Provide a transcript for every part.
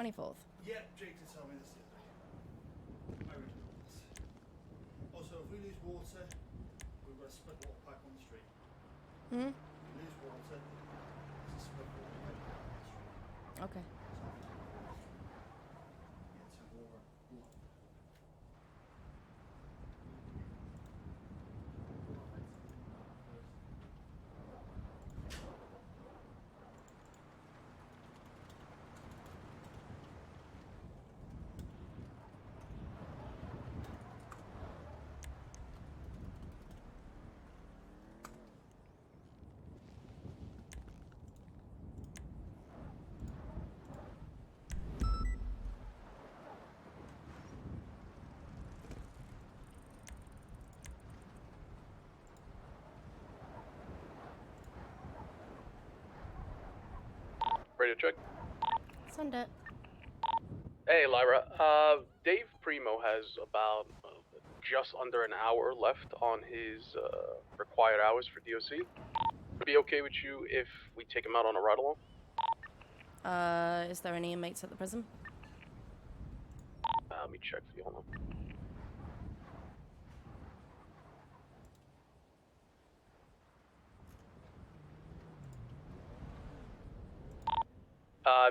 24th. Yeah, Jake did tell me this the other day. I remember this. Also, if we lose water, we've got a split water pipe on the street. Hmm? If we lose water, there's a split water pipe on the street. Okay. Get some water. Radio check. Send it. Hey, Lyra. Dave Primo has about just under an hour left on his required hours for DOC. Would it be okay with you if we take him out on a ride along? Is there any inmates at the prison? Let me check for you. Hold on.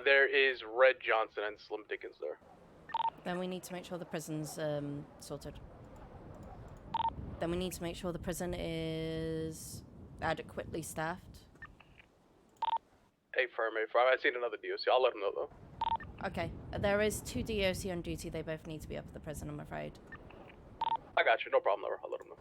There is Red Johnson and Slim Dickens there. Then we need to make sure the prison's sorted. Then we need to make sure the prison is adequately staffed. Affirmative. I've seen another DOC. I'll let him know though. Okay, there is 2 DOC on duty. They both need to be up at the prison, I'm afraid. I got you. No problem, Lyra. I'll let him know.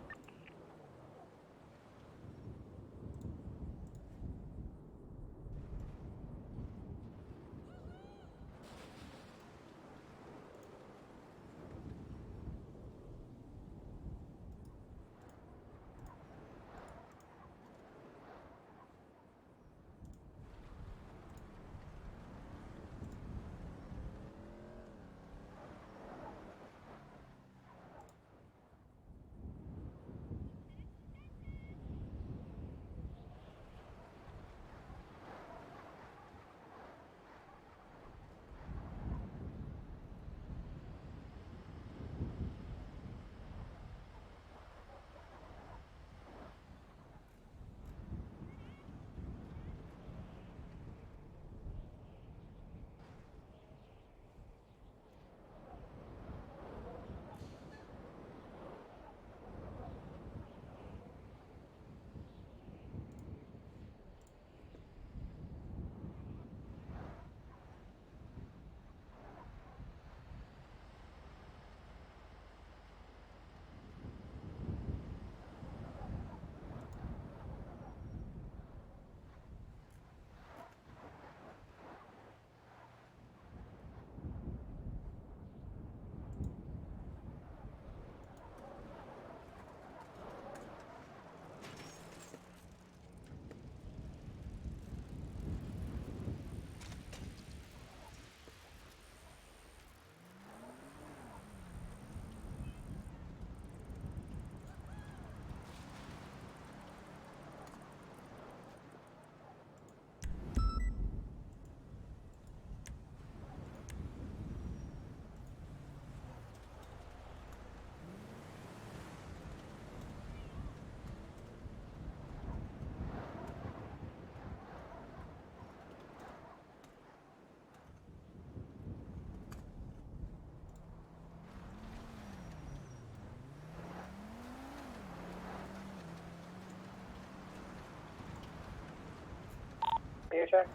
Check.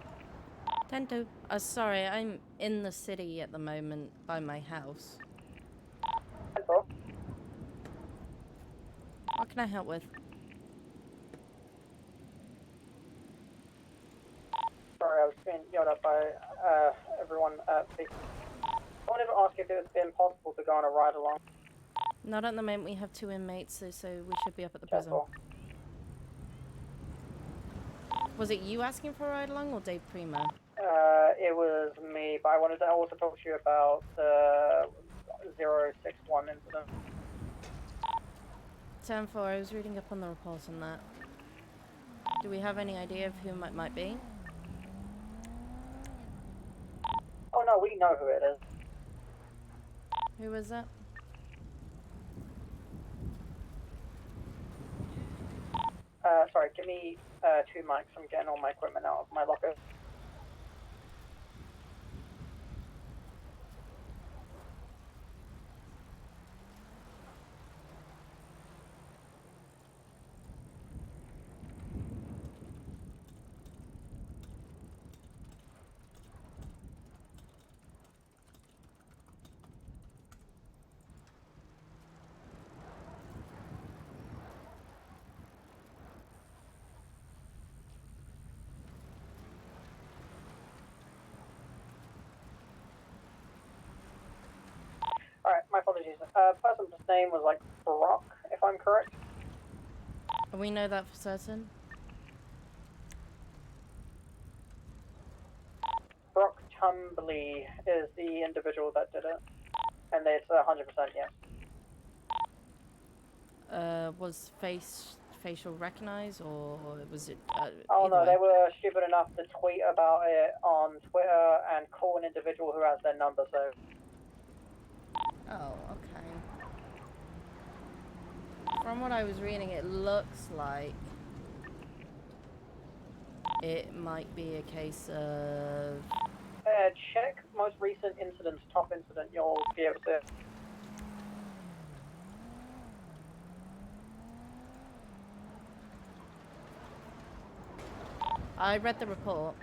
Tento, sorry, I'm in the city at the moment by my house. What can I help with? Sorry, I was being yelled at by everyone at the... I wanted to ask if it would been possible to go on a ride along. Not at the moment, we have 2 inmates, so we should be up at the prison. Was it you asking for a ride along or Dave Primo? It was me, but I wanted to also talk to you about the 061 incident. 10-4, I was reading up on the report on that. Do we have any idea of who it might be? Oh no, we know who it is. Who was that? Sorry, give me 2 mics. I'm getting all my equipment out of my locker. Alright, my apologies. Person's name was like Brock, if I'm correct. We know that for certain. Brock Tumbly is the individual that did it. And it's 100% yes. Was facial recognized, or was it? Oh either no, way? they were stupid enough to tweet about it on Twitter and call an individual who has their number, so... Oh, okay. From what I was reading, it looks like it might be a case of... check most recent incidents, top incident, you'll be able to... I read the report.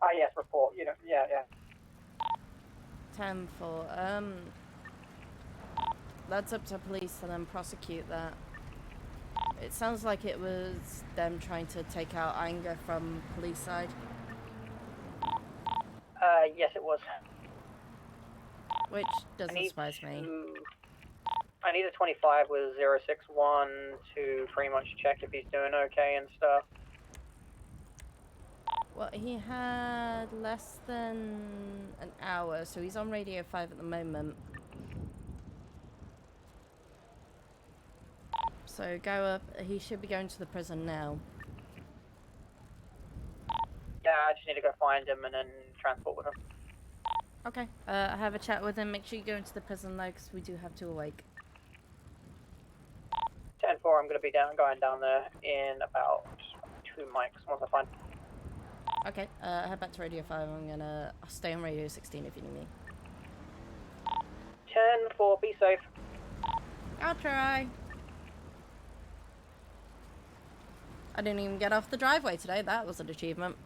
Ah yes, report, you know, yeah. 10-4. That's up to police to then prosecute that. It sounds like it was them trying to take out anger from police side. Yes it was. Which doesn't surprise me. I need a 25 with 061 to pretty much check if he's doing okay and stuff. Well, he had less than an hour, so he's on Radio 5 at the moment. So go up, he should be going to the prison now. Yeah, I just need to go find him and then transport with him. Okay, have a chat with him, make sure you go into the prison though, because we do have 2 awake. 10-4, I'm going to be going down there in about 2 mics once I find. Okay, head back to Radio 5, I'll stay on Radio 16 if you need me. 10-4, be safe. I'll try. I didn't even get off the driveway today, that was an achievement.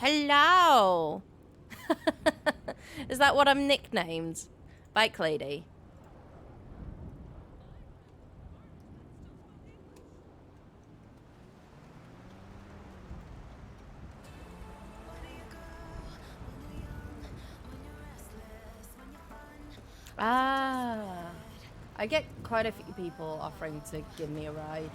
Hello! Is that what I'm nicknamed? Bike lady. Ah, I get quite a few people offering to give me a ride.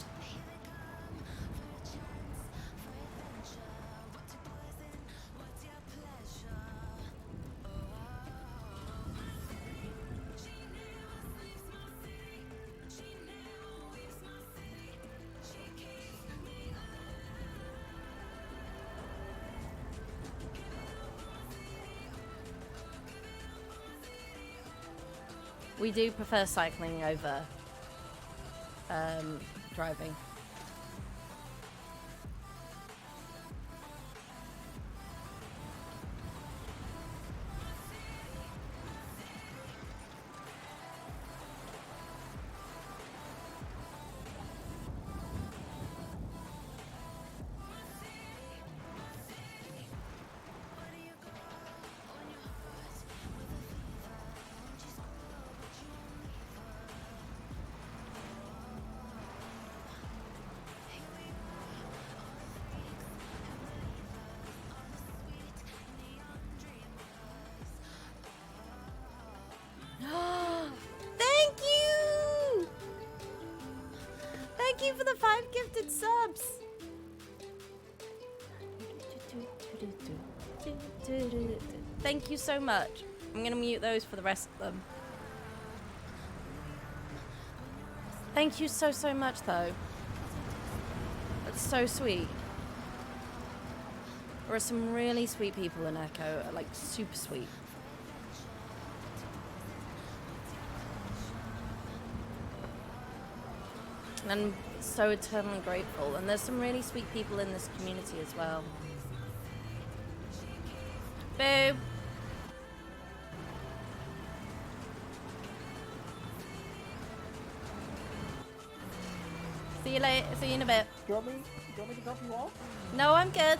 We do prefer cycling over driving. Thank you for the 5 gifted subs. Thank you so much. I'm gonna mute those for the rest of them. Thank you so much though. That's so sweet. There are some really sweet people in Echo, like super sweet. And I'm so eternally grateful. And there's some really sweet people in this community as well. Boo! See you later. See you in a bit. Do you want me to drop you off? No, I'm good.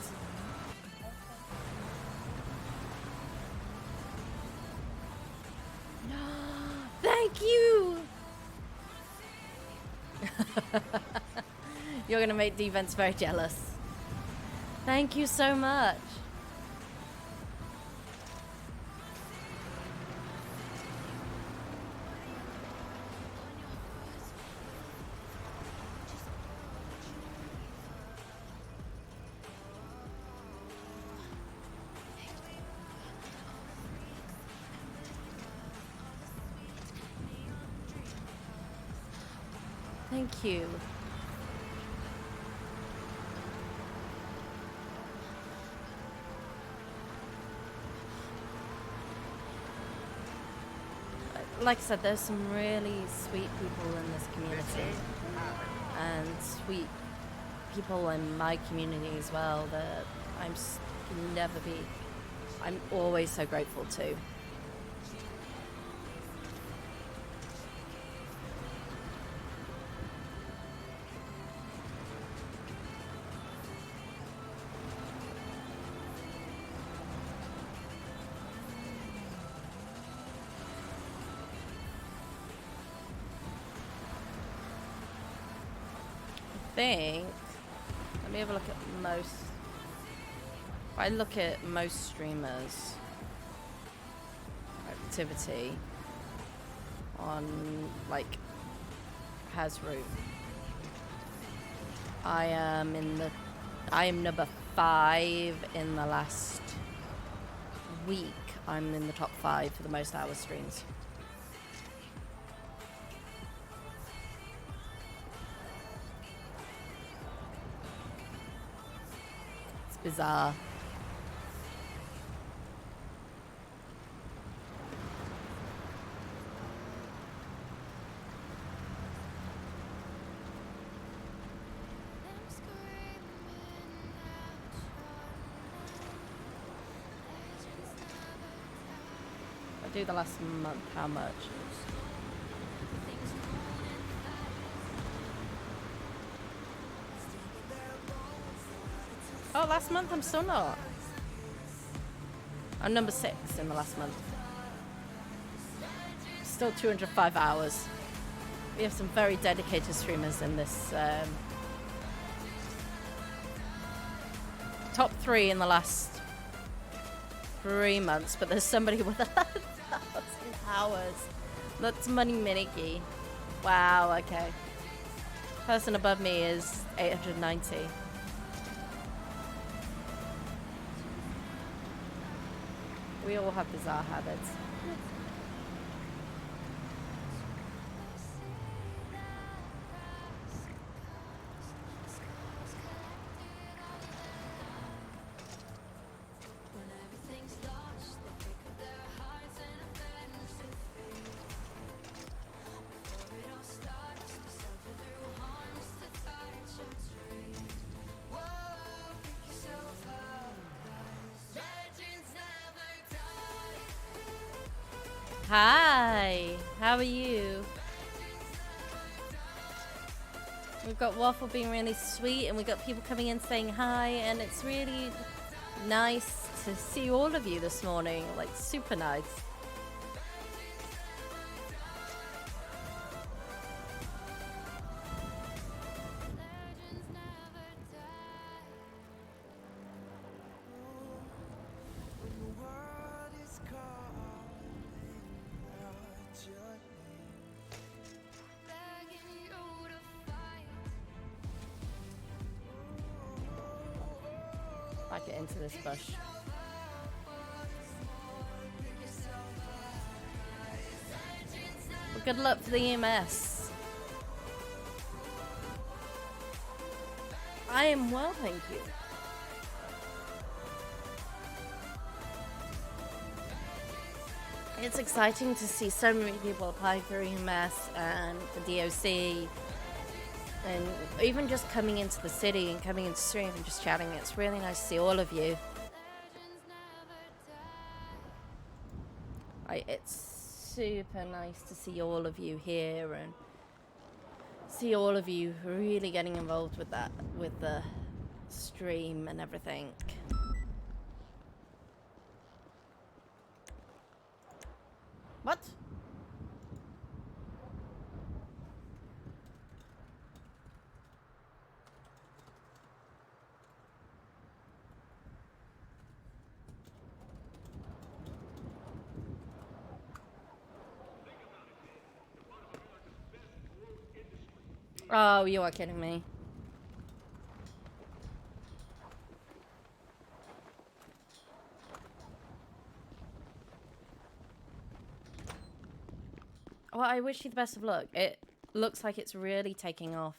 Thank you! You're gonna make Defense very jealous. Thank you so much. Thank you. Like I said, there's some really sweet people in this community, and sweet people in my community as well that I'm always so grateful to. Think, let me have a look at most. If I look at most streamers' activity on like Hasroot, I am number 5 in the last week. I'm in the top 5 for the most hours streams. Bizarre. I do the last month, how much? Oh, last month I'm still not. I'm number 6 in the last month. Still 205 hours. We have some very dedicated streamers in this. Top 3 in the last 3 months, but there's somebody with 1,000 hours. That's Money Minicky. Wow, okay. Person above me is 890. We all have bizarre habits. Hi, how are you? We've got Waffle being really sweet, and we've got people coming in saying hi, and it's really nice to see all of you this morning, like super nice. into this bush. Well, good luck for the EMS. I am well, thank you. It's exciting to see so many people applying for EMS and the DOC, and even just coming into the city and coming into stream and just chatting. It's really nice to see all of you. It's super nice to see all of you here and see all of you really getting involved with that, with the stream and everything. What? Oh, you are kidding me. Well, I wish you the best of luck. It looks like it's really taking off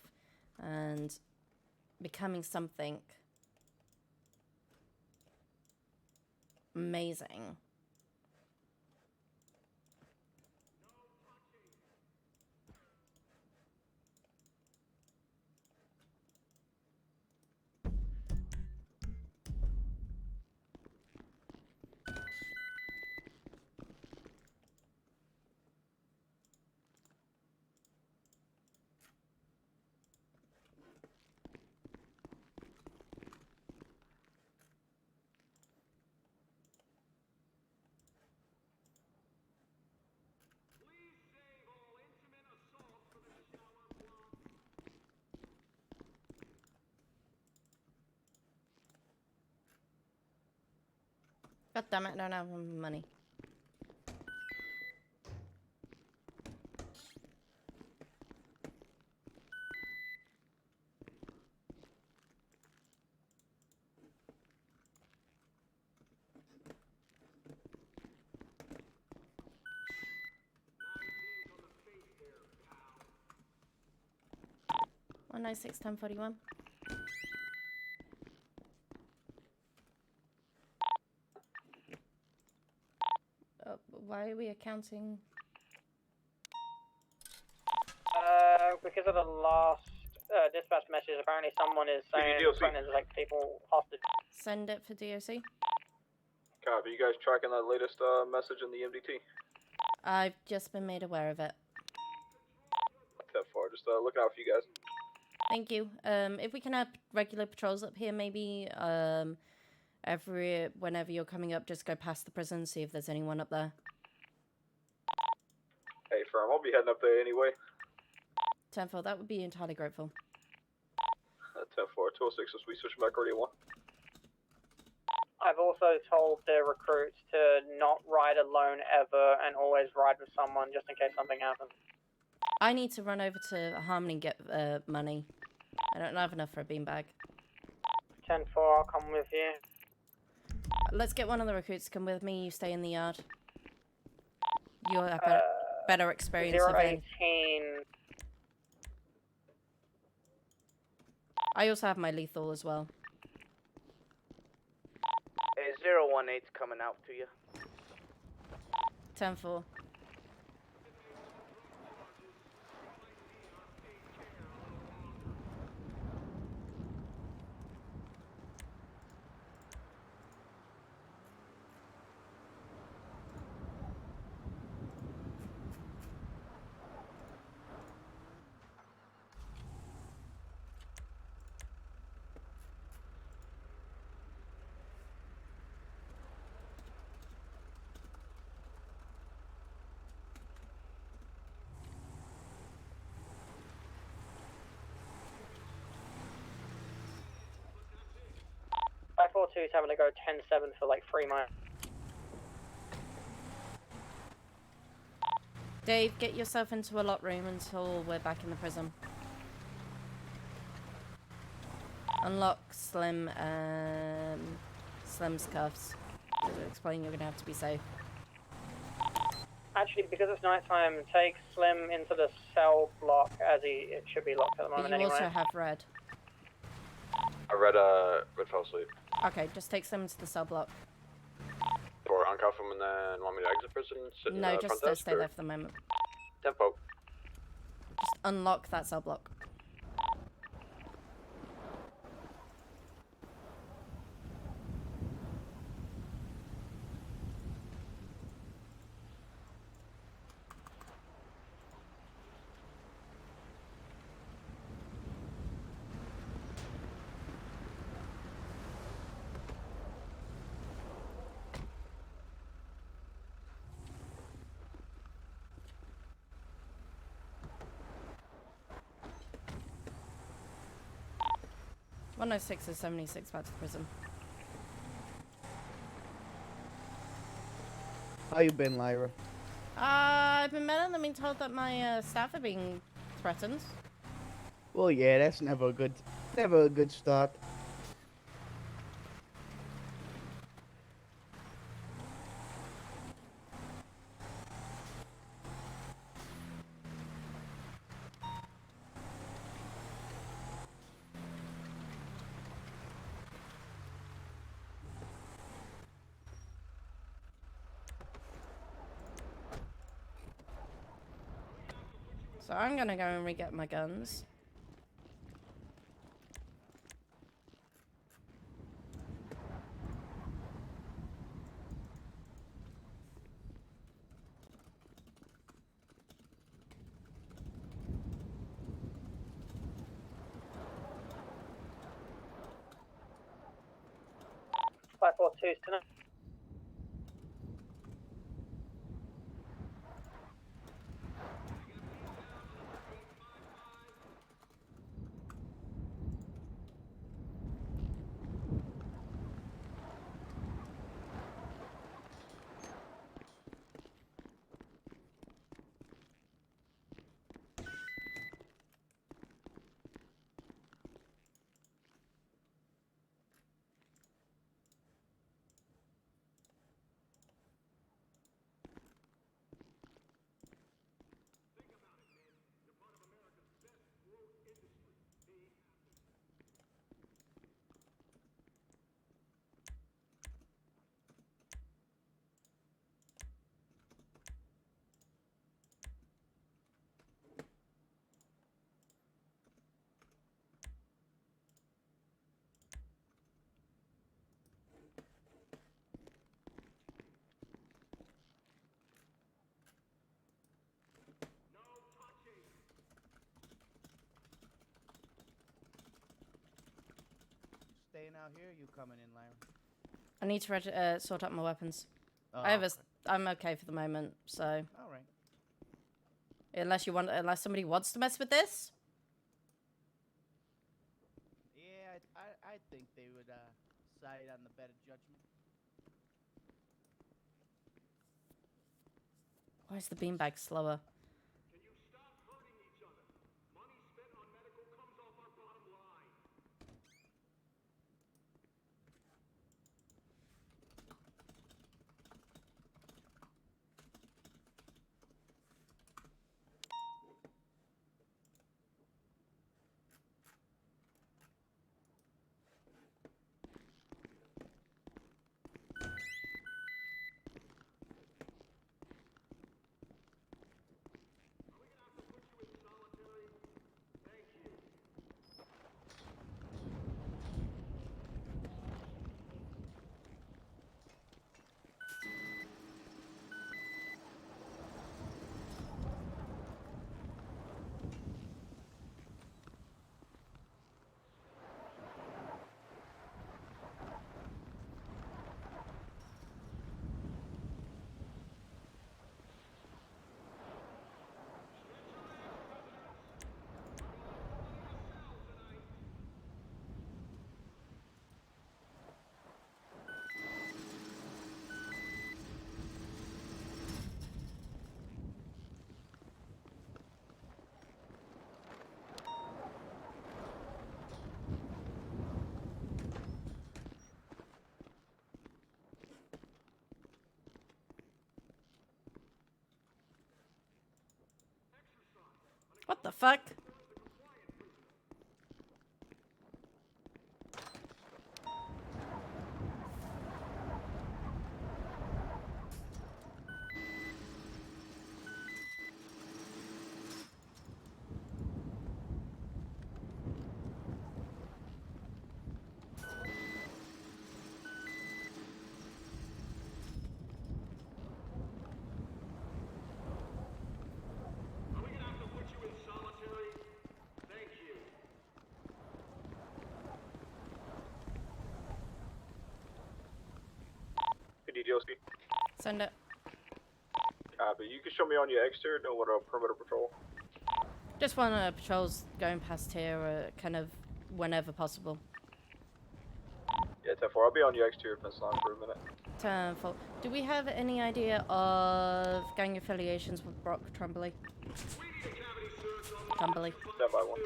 and becoming something amazing. God damn it, I don't have money. One 96 1041. Why are we accounting? Because of the last dispatch message, apparently someone is saying there's like people hostage. Send it for DOC. Copy. You guys tracking that latest message in the MDT? I've just been made aware of it. Not that far. Just looking out for you guys. Thank you. If we can have regular patrols up here, maybe whenever you're coming up, just go past the prison, see if there's anyone up there. Hey, firm. I'll be heading up there anyway. 10-4, that would be entirely grateful. 10-4, 206, so we switch back radio 1. I've also told the recruits to not ride alone ever and always ride with someone just in case something happens. I need to run over to Harmony and get money. I don't have enough for a beanbag. 10-4, I'll come with you. Let's get one of the recruits to come with me. You stay in the yard. You'll have better experience. 018. I also have my lethal as well. Hey, 018's coming out to you. 10-4. is having to go 10-7 for like 3 miles. Dave, get yourself into a lock room until we're back in the prison. Unlock Slim. Slim's cuffs. To explain, you're gonna have to be safe. Actually, because it's nighttime, take Slim into the cell block as it should be locked at the But moment you anyway. also have Red. Red fell asleep. Okay, just take Slim to the cell block. Or uncuff him and then want me to exit prison? Sit in No, the just front desk, stay or- there for the moment. Tempo. Just unlock that cell block. One oh six is 76 back to the prison. How you been, Lyra? I've been met and been told that my staff are being threatened. Well, yeah, that's never a good start. So I'm gonna go and re-get my guns. Five, 4, 2's tonight. Staying out here, you coming in, Lyra? I need to sort out my weapons. Oh, I'm okay for the moment, so all right. unless somebody wants to mess with this. Yeah, I think they would side on the better judgment. Why is the beanbag slower? What the fuck? DDLC. Send it. Copy. You can show me on your exterior, know what a perimeter patrol. Just want patrols going past here, kind of whenever possible. Yeah, 10-4. I'll be on your exterior fence line for a minute. 10-4. Do we have any idea of gang affiliations with Brock Trumbulley? Trumbulley. Stand by one.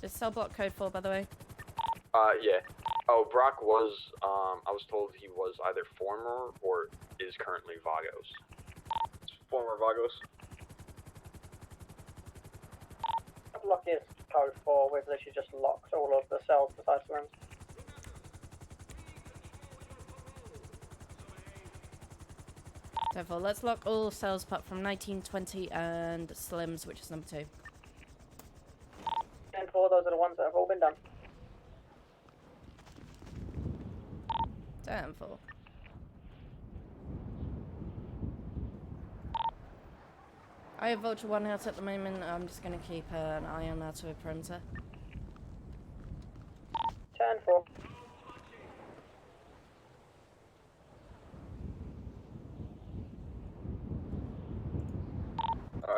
Is cell block code 4, by the way? Yeah. Oh, Brock was, I was told he was either former or is currently Vagos. Former Vagos. Block is code 4. We've literally just locked all of the cells besides rooms. Therefore, let's lock all cells apart from 1920 and Slims, which is number 2. 10-4, those are the ones that have all been done. 10-4. I have Vulture 1 out at the moment. I'm just going to keep an eye on that to a perimeter. 10-4.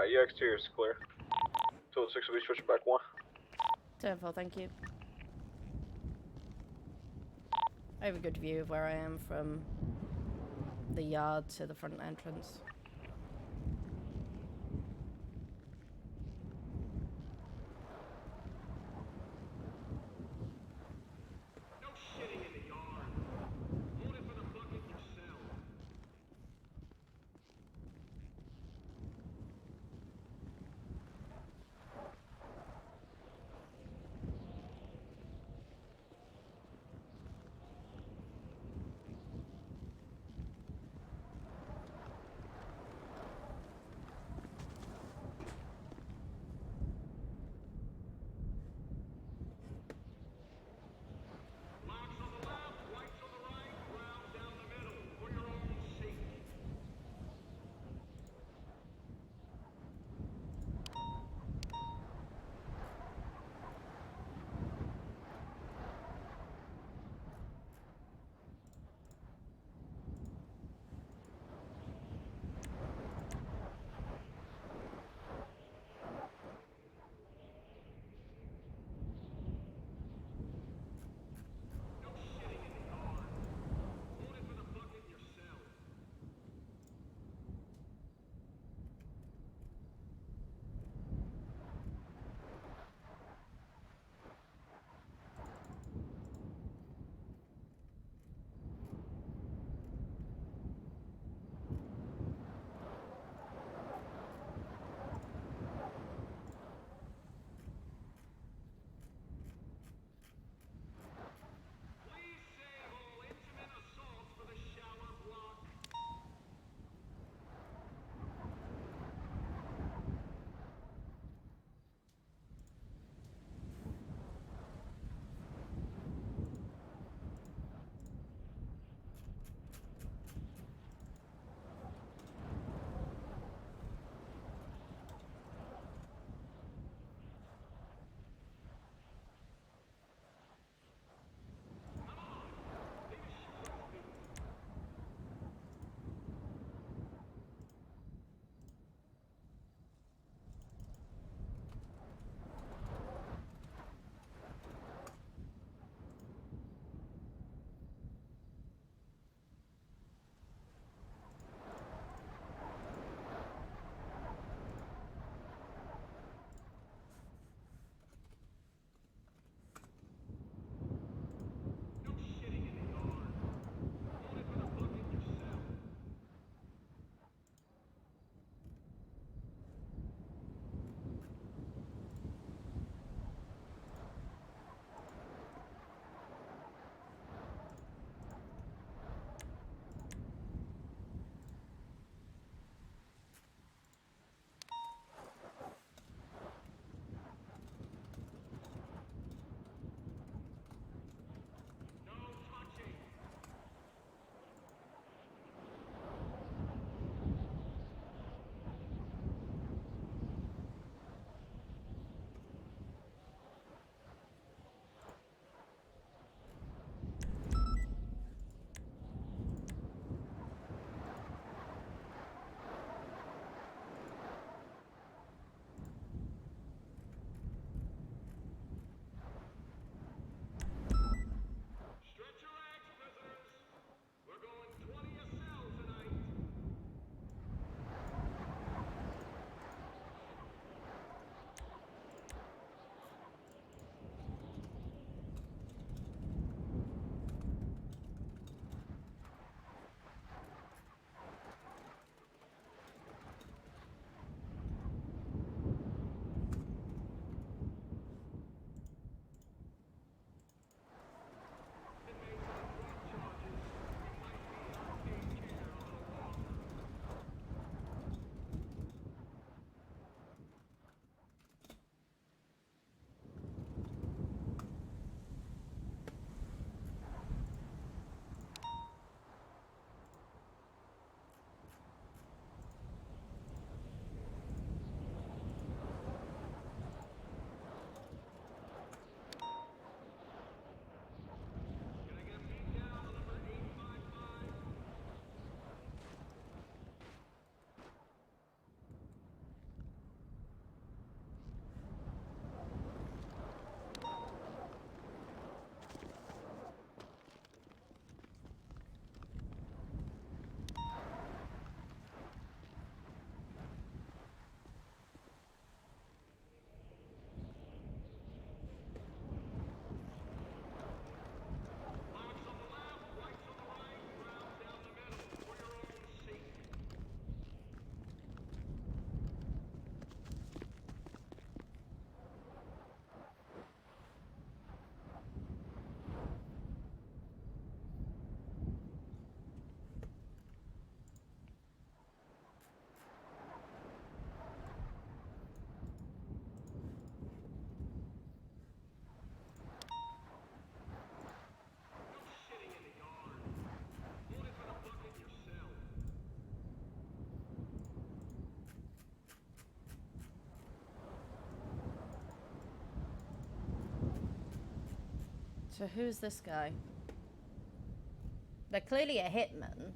Your exterior is clear. 206 will be switching back 1. 10-4, thank you. I have a good view of where I am from the yard to the front entrance. So who's this guy? They're clearly a hitman.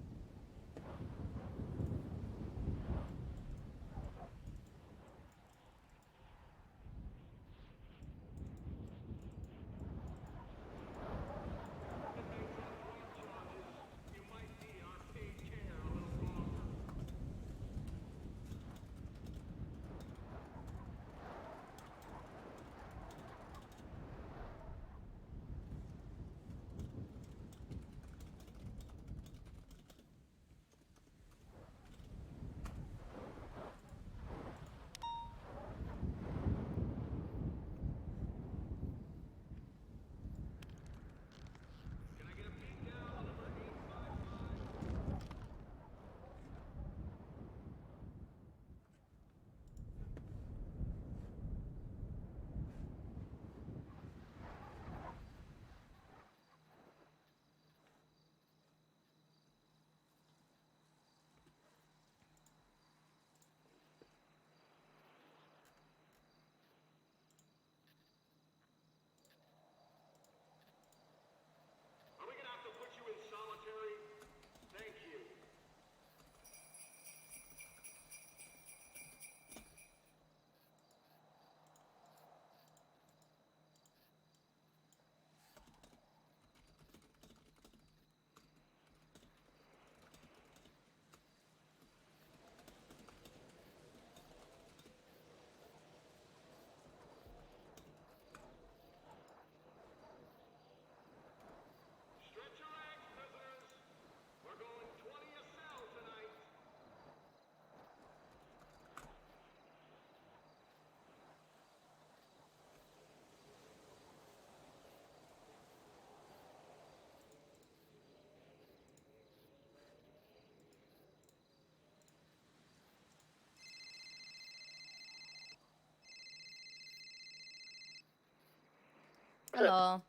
Hello.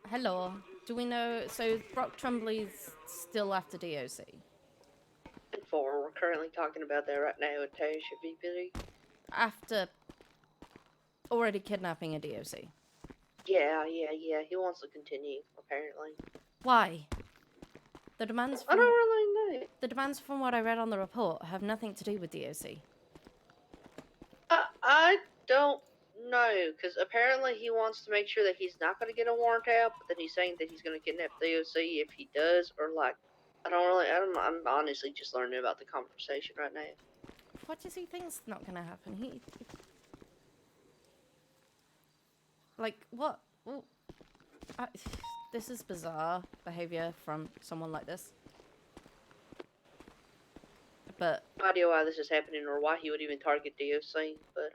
Hello. Do we know? So Brock Trumbley's still after DOC. We're currently talking about that right now with Tasha VPD. After already kidnapping a DOC. Yeah. He wants to continue, apparently. Why? The demands. I don't really know. The demands, from what I read on the report, have nothing to do with DOC. I don't know, because apparently he wants to make sure that he's not going to get a warrant out, but then he's saying that he's going to kidnap DOC if he does, or like, I'm honestly just learning about the conversation right now. What does he think's not gonna happen? Like, what? Well, this is bizarre behavior from someone like this. But No idea why this is happening or why he would even target DOC, but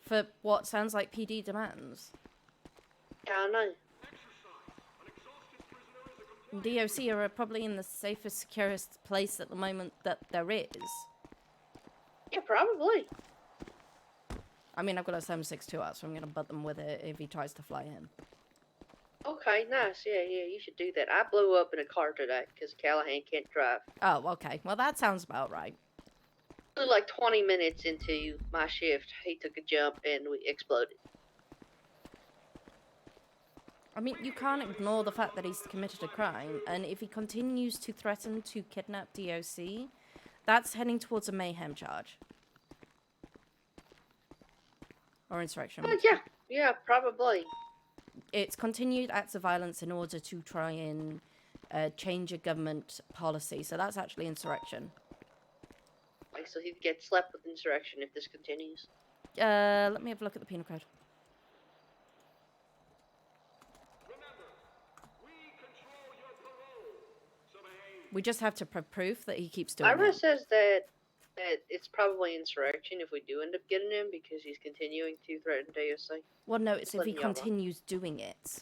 for what sounds like PD demands. yeah, I know. DOC are probably in the safest, securest place at the moment that there is. Yeah, probably. I mean, I've got a 7.62 out, so I'm gonna butt them with it if he tries to fly in. Okay, nice. Yeah, you should do that. I blew up in a car today because Callahan can't drive. Oh, okay. Well, that sounds about right. Like 20 minutes into my shift, he took a jump and we exploded. I mean, you can't ignore the fact that he's committed a crime, and if he continues to threaten to kidnap DOC, that's heading towards a mayhem charge. Or insurrection. Yeah, probably. It's continued acts of violence in order to try and change a government policy, so that's actually insurrection. Like, so he'd get slapped with insurrection if this continues. Let me have a look at the penal code. We just have to prove that he keeps doing Ira it. says that it's probably insurrection if we do end up getting him because he's continuing to threaten DOC. Well, no, it's if he letting y'all know. continues doing it.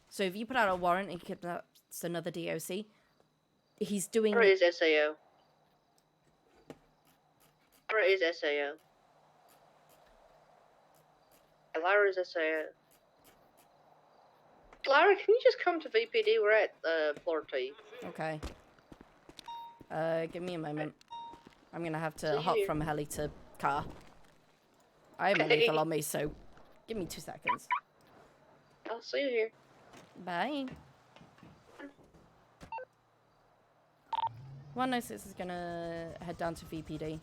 So if you put out a warrant and kidnaps another DOC, he's doing... Ira is SAO. Ira is SAO. Lyra is SAO. Lyra, can you just come to VPD? We're at floor T. Okay. Give me a moment. I'm gonna have to So hop you- from heli to car. I am Okay. lethal on me, so give me 2 seconds. I'll see you here. Bye. 196 is gonna head down to VPD.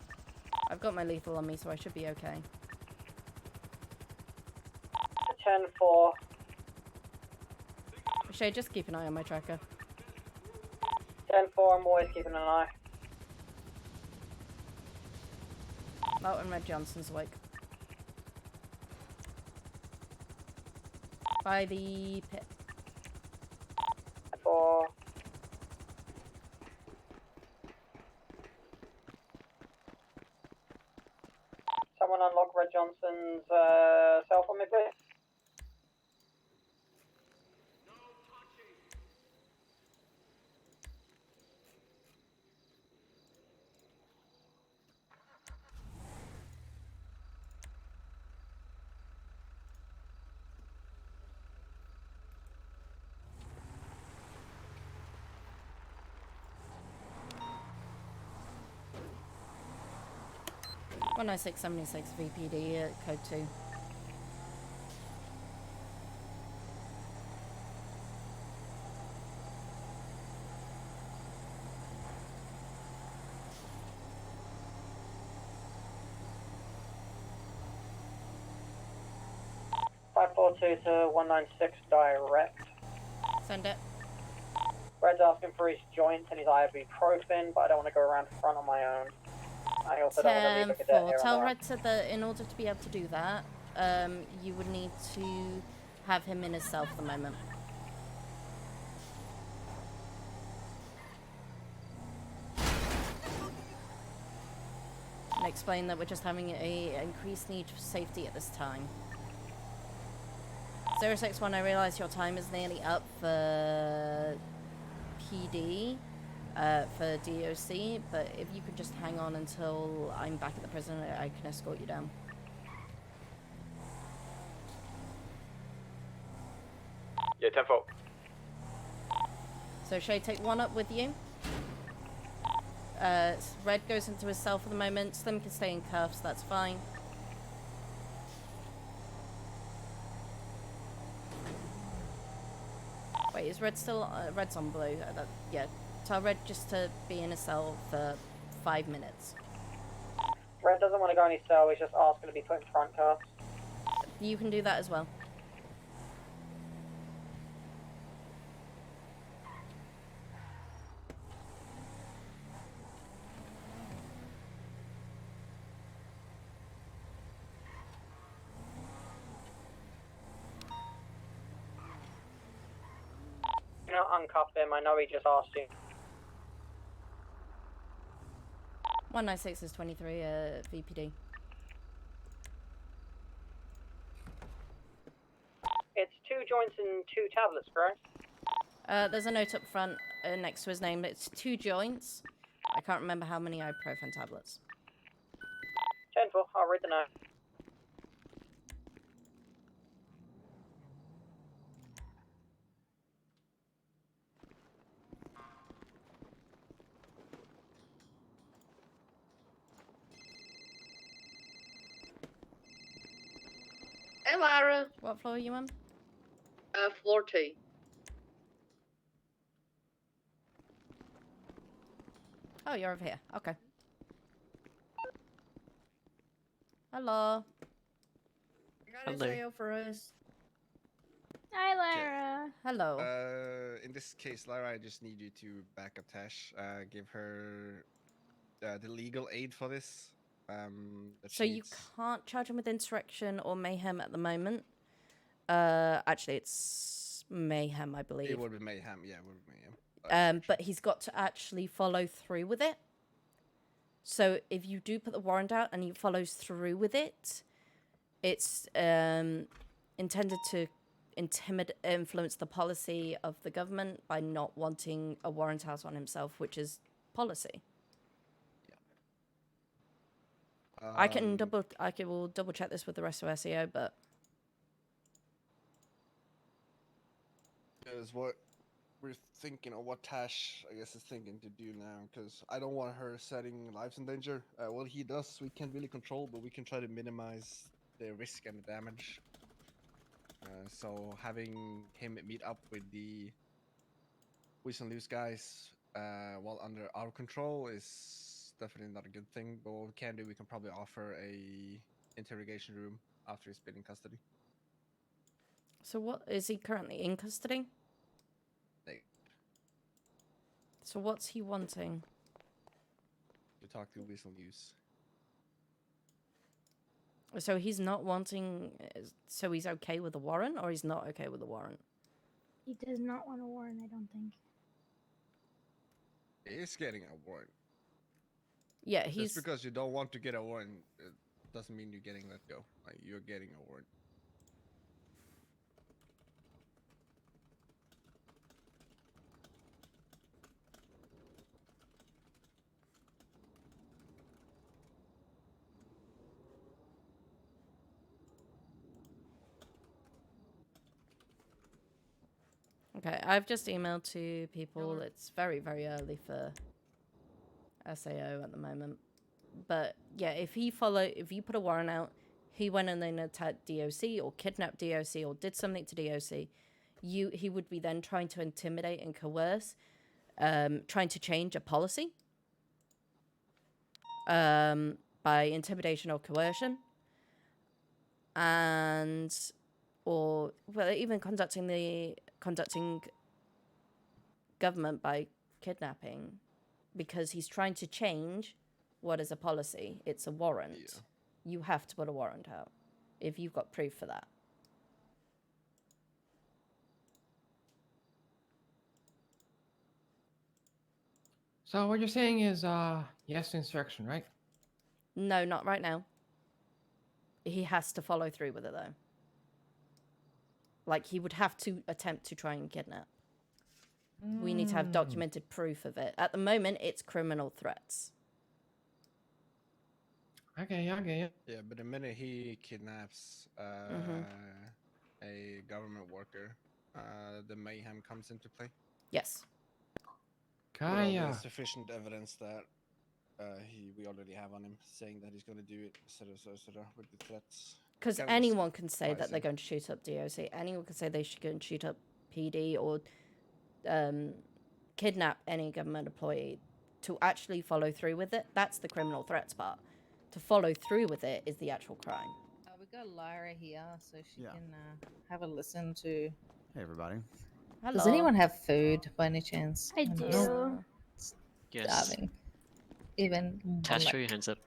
I've got my lethal on me, so I should be okay. 10-4. Shay, just keep an eye on my tracker. 10-4, I'm always keeping an eye. Melton Red Johnson's awake. By the pit. 4. Someone unlock Red Johnson's cell for me, please. One 19676 VPD code 2. to 196 direct. Send it. Red's asking for his joints and his ibuprofen, but I don't want to go around front on my own. I also don't want to leave a cadet 10-4. here Tell on my Red that in order to be able to do that, you would need to have him in his cell for the moment. And explain that we're just having a increased need for safety at this time. 061, I realise your time is nearly up for PD, for DOC, but if you could just hang on until I'm back at the prison, I can escort you down. Yeah, 10-4. So Shay, take one up with you. Red goes into his cell for the moment. Slim can stay in cuffs, that's fine. Wait, is Red still... Red's on blue. Yeah. Tell Red just to be in a cell for 5 minutes. Red doesn't want to go in his cell, he's just asking to be put in front cuffs. You can do that as well. You know, uncuff him, I know he just asked you. 196 is 23, VPD. It's 2 joints and 2 tablets, correct? There's a note up front next to his name. It's 2 joints. I can't remember how many ibuprofen tablets. 10-4, I'll read the note. Hey, Lyra. What floor are you on? Floor 2. Oh, you're over here. Okay. Hello. Got a jail for us. Hi, Lara. Hello. In this case, Lara, I just need you to back up Tash. Give her the legal aid for this. So you can't charge him with insurrection or mayhem at the moment. Actually, it's mayhem, I believe. It would be mayhem, yeah, it would be mayhem. But he's got to actually follow through with it. So if you do put the warrant out and he follows through with it, it's intended to influence the policy of the government by not wanting a warrant out on himself, which is policy. I will double check this with the rest of SEO, but is what we're thinking, or what Tash, I guess, is thinking to do now, because I don't want her setting lives in danger. What he does, we can't really control, but we can try to minimize the risk and the damage. So having him meet up with the Weasel Loose guys while under our control is definitely not a good thing. But what we can do, we can probably offer a interrogation room after he's been in custody. So what is he currently in custody? Like, So what's he wanting? to talk to Weasel Loose. So he's not wanting. So he's okay with the warrant, or he's not okay with the warrant? He does not want a warrant, I don't think. He is getting a warrant. Yeah, he's. Just because you don't want to get a warrant, it doesn't mean you're getting let go. Like, you're getting a warrant. Okay, I've just emailed to people. It's very, very early for SAO at the moment. But yeah, if you put a warrant out, he went and then attacked DOC or kidnapped DOC or did something to DOC, he would be then trying to intimidate and coerce, trying to change a policy by intimidation or coercion, and or well, even conducting government by kidnapping, because he's trying to change what is a policy. It's a warrant. Yeah. You have to put a warrant out if you've got proof for that. So what you're saying is, yes to insurrection, right? No, not right now. He has to follow through with it, though. Like, he would have to attempt to try and kidnap. We need to have documented proof of it. At the moment, it's criminal threats. Okay, yeah. Yeah, but the minute he kidnaps a government worker, the mayhem comes into play. Yes. Well, Kaya. there's sufficient evidence that we already have on him, saying that he's going to do it, etc., with the threats. Because Kind of anyone can say that they're surprising. going to shoot up DOC. Anyone can say they should go and shoot up PD or kidnap any government employee. To actually follow through with it, that's the criminal threats part. To follow through with it is the actual crime. We got Lyra here, so she Yeah. can have a listen to. Hey, everybody. Hello. Does anyone have food by any chance? I don't do. know. Yes. Starving. Even one, Tash, like- show your hands up.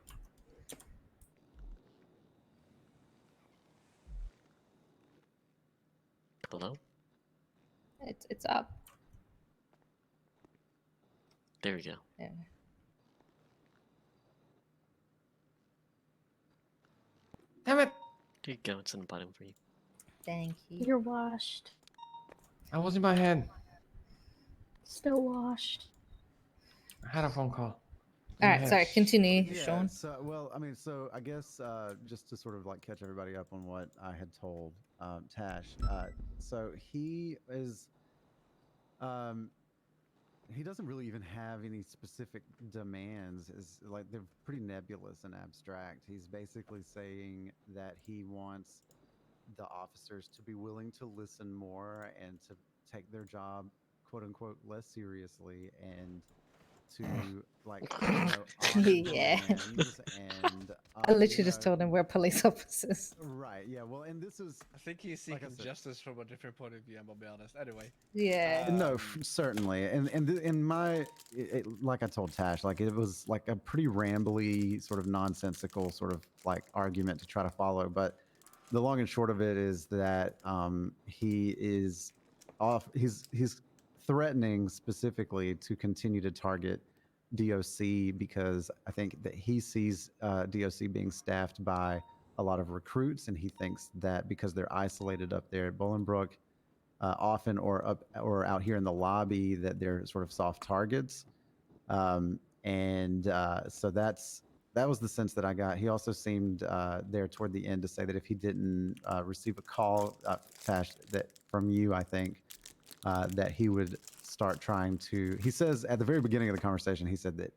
Hello? It's up. There we go. Yeah. Damn it! There you go, it's in the bottom for you. Thank you. You're washed. I was in my head. Still washed. I had a phone call. All right, sorry. Continue, Yeah, Sean. so, well, I mean, so I guess just to sort of like catch everybody up on what I had told Tash. So he is, he doesn't really even have any specific demands. Is like they're pretty nebulous and abstract. He's basically saying that he wants the officers to be willing to listen more and to take their job, quote unquote, less seriously, and to like honor Yeah. demands and I literally just told him we're police officers. right, yeah, well, and this is I think he's like I seeking said- justice from a different point of view, I'm gonna be honest. Anyway. Yeah. no, Um, certainly, and in my like I told Tash, like it was like a pretty rambly, sort of nonsensical, sort of like argument to try to follow. But the long and short of it is that he is off. He's threatening specifically to continue to target DOC because I think that he sees DOC being staffed by a lot of recruits, and he thinks that because they're isolated up there at Bolingbrook, often or out here in the lobby, that they're sort of soft targets. So that was the sense that I got. He also seemed there toward the end to say that if he didn't receive a call, Tash, that from you, I think, that he would start trying to. He says at the very beginning of the conversation, he said that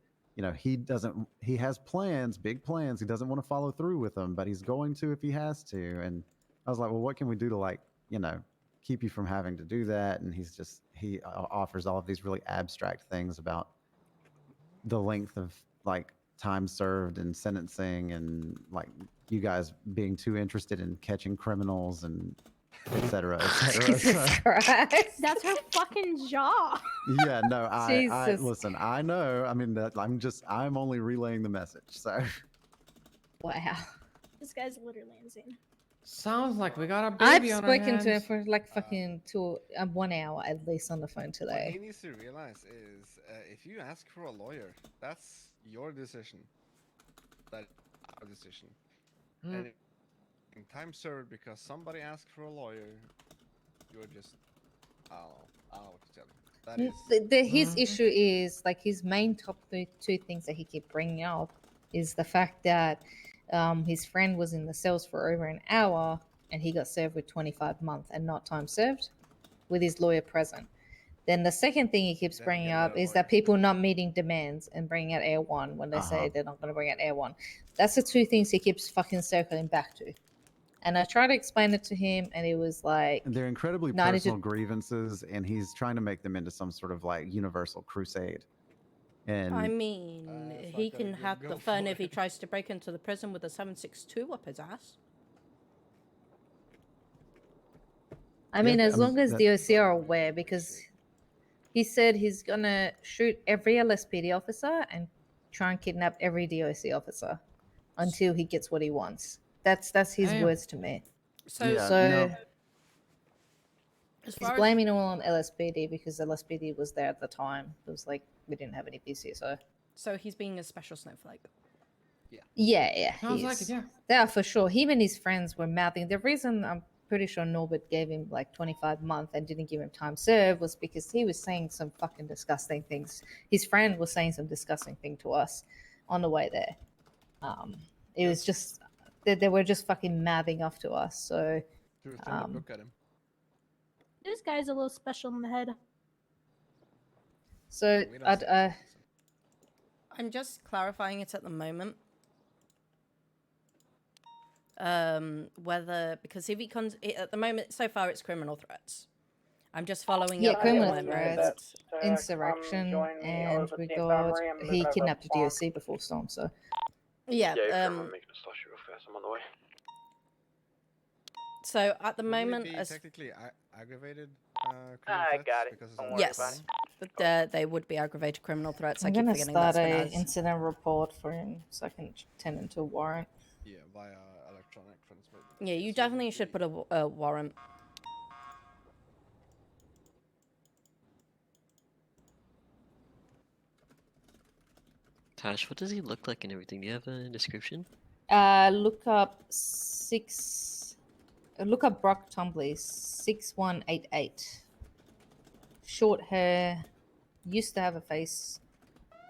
he has plans, big plans. He doesn't want to follow through with them, but he's going to if he has to. And I was like, well, what can we do to like you know, keep you from having to do that. And he offers all of these really abstract things about the length of like time served and sentencing, and like you guys being too interested in catching criminals and et cetera, et cetera. Jesus Christ. That's her fucking jaw. Yeah, no, I Jesus. listen. I know. I mean, I'm only relaying the message. So Wow. This guy's literally insane. Sounds like we got a I've baby on our spoken to him hands. for like fucking 1 hour at least on the phone What today. he needs to realize is, if you ask for a lawyer, that's your decision. That's our decision. Mm. And in time served because somebody asked for a lawyer, you're just, I don't know what to tell you. That is. His issue is like his main top two things that he keep bringing up is the fact that his friend was in the cells for over an hour and he got served with 25 months and not time served with his lawyer present. Then the second thing he keeps Then bringing get up another is that people not meeting demands and bringing out Air One when they say they're not going to bring out Air One. That's the two things he keeps fucking circling back to. And I tried to explain it to him, and it was like, they're incredibly No, I need personal to- grievances, and he's trying to make them into some sort of like universal crusade. And I mean, it's he not gonna can have go the fun for if he it. tries to break into the prison with a 7.62 up his ass. I mean, Yeah, as I mean, long as that- DOC are aware, because he said he's gonna shoot every LSPD officer and try and kidnap every DOC officer until he gets what he wants. That's his Damn. words to me. So, Yeah, So no. as he's far as blaming it all on LSPD because LSPD was there at the time. It was like we didn't have any PCSO. so he's being a special snowflake. Yeah, Sounds like it, he's- yeah. Yeah, for sure. Him and his friends were mouthing. The reason I'm pretty sure Norbert gave him like 25 months and didn't give him time served was because he was saying some fucking disgusting things. His friend was saying some disgusting thing to us on the way there. It was just they were just fucking mouthing off to us. So Truth in the book at him. This guy's a little special in the head. so We don't I'd say- I'm just clarifying it at the moment. Whether, because if he comes at the moment, so far it's criminal threats. I'm just following yeah, up criminal at the threats, moment. insurrection, join me and over we the got infirmary. I'm he moving over kidnapped to the DOC before Storm. So Yeah. Yeah, I'm making a slushie real fast. I'm on the way. So at the Wouldn't it moment, be as technically aggravated criminal I threats got it. because it's Don't a worry felony? yes, but they would be aggravated criminal threats. I I'm keep gonna forgetting start that's a been incident report for him so I can turn into a warrant. Yeah, via electronic transmit. Yeah, you So definitely would should be- put a warrant. Tash, what does he look like and everything? Do you have a description? Look up Brock Tumbly 6188. Short hair, used to have a face.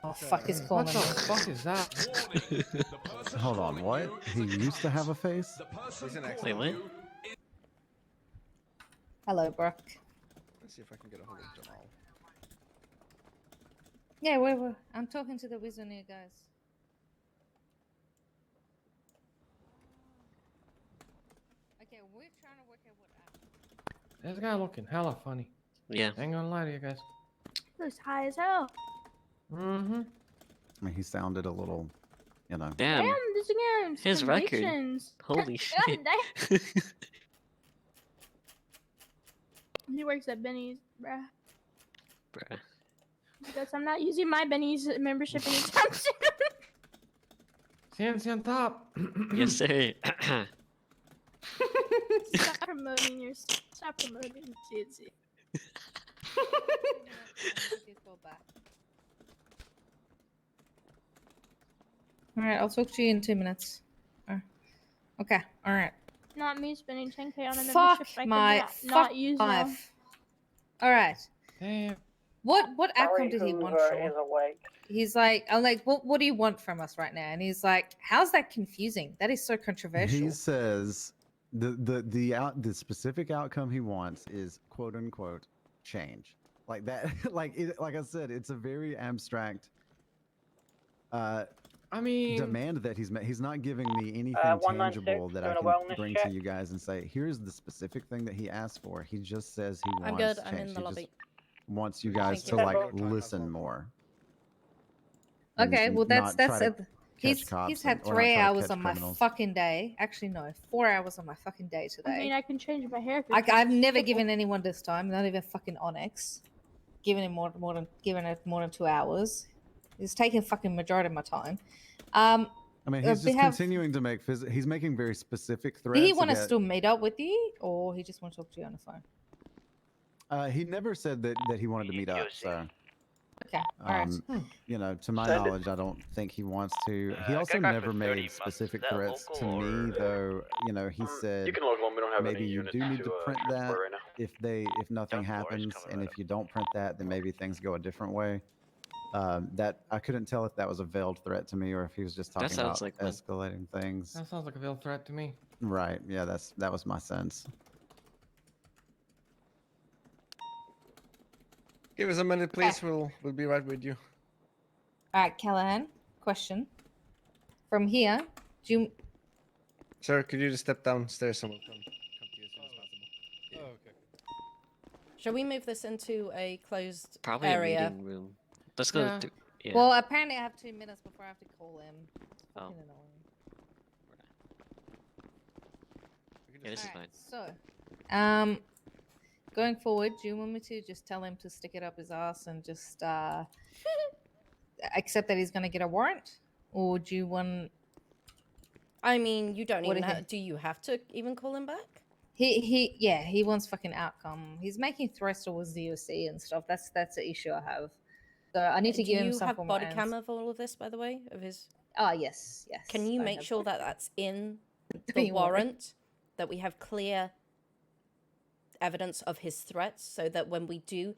Oh fuck, he's calling What me. the fuck is that? Hold on, what? He used to have a face? He's an Wait, excellent. what? Hello, Brock. Let's see if I can get a hold of Jamal. Yeah, we're I'm talking to the Wizoneer guys. Okay, we're trying to work out what app. This guy looking hella funny. Yeah. Ain't gonna lie to you guys. He looks high as hell. Mm-hmm. I mean, he sounded a little, you know. Damn. Damn, this again. His record. convictions. Holy God shit. damn. He works at Benny's, bruh. Bruh. Because I'm not using my Benny's membership anytime soon. CNC on top. Yes, sir. Stop promoting your. Stop promoting CNC. All right, I'll talk to you in 2 minutes. Okay, all right. Not me spending 10K on a membership. Fuck I could my not use now. life. All right. Damn. What outcome Sorry, did he want, Hoover Sean? is awake. He's like, I'm like, what do you want from us right now? And he's like, how's that confusing? That is so controversial. He says the specific outcome he wants is quote unquote change. Like that, like I said, it's a very abstract I mean, demand that he's not giving me anything 196, tangible that I doing a can wellness bring check. to you guys and say, here's the specific thing that he asked for. He just says he I'm wants good. I'm change. in the He lobby. just wants you guys Thank to you. like listen more. Okay, and well that's not try to it. He's cops had and- or not 3 try to hours catch on my criminals. fucking day. Actually, no, 4 hours on my fucking day I today. mean, I can change my hair. I've never given anyone this time, not even fucking Onyx, given it more than 2 hours. He's taking fucking majority of my time. I mean, he's we just have- continuing to make he's making very specific Did threats. he want to get- still meet up with you, or he just want to talk to you on the phone? He never said that he wanted to meet up. So, Okay, all right. you know, to my Send it. knowledge, I don't think he wants to. He also got never for 30 made months. specific Is that threats to local me, or- though. You know, he said You can local them. We don't have maybe any you units do need to print that transport right now. if nothing happens, and if you don't print that, then maybe things go a different way. That I couldn't tell if that was a veiled threat to me or if he was just That talking sounds about like one. escalating things. that sounds like a veiled threat to me. Right. Yeah. That was my sense. Give us a minute, please. We'll be right with you. All right, Callahan. Question. From here, do you? Sir, could you just step downstairs and we'll come to you as soon as possible? Oh, okay. Shall we move this into a closed Probably area? a meeting room. Let's go. Yeah. Yeah. Well, apparently I have 2 minutes before I have to call him. It's Oh. fucking annoying. Yeah, this is fine. Alright, so, going forward, do you want me to just tell him to stick it up his ass and just accept that he's gonna get a warrant, or do you want? I mean, you don't What even do you have. Do you have to even call him back? He wants fucking outcome. He's making threats towards DOC and stuff. That's the issue I have. So I need to Do give him you some have form body of cam of all of this, by the way, of his? Oh yes, yes. Can you I make have sure body that that's in the Don't worry. warrant, that we have clear evidence of his threats, so that when we do,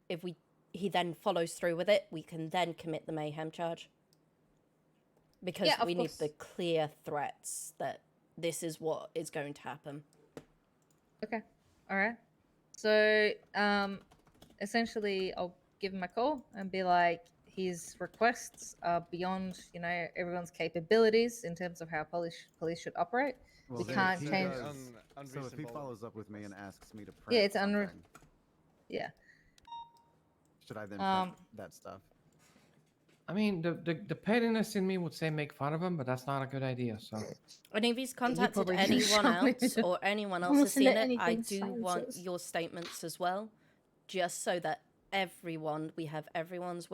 if he then follows through with it, we can then commit the mayhem charge. Because Yeah, of we need course. the clear threats that this is what is going to happen. Okay. All right. So, essentially, I'll give him a call and be like, his requests are beyond, everyone's capabilities in terms of how police should operate. Well, we then can't if he change. does- So if he follows up with me and asks me to print, Yeah, it's something, Yeah. should I then Um, print that stuff? I mean, the pettiness in me would say make fun of him, but that's not a good idea. So And if he's contacted probably anyone don't need else to or anyone else has listen seen to it, I anything do want Simon says. your statements as well, just so that we have everyone's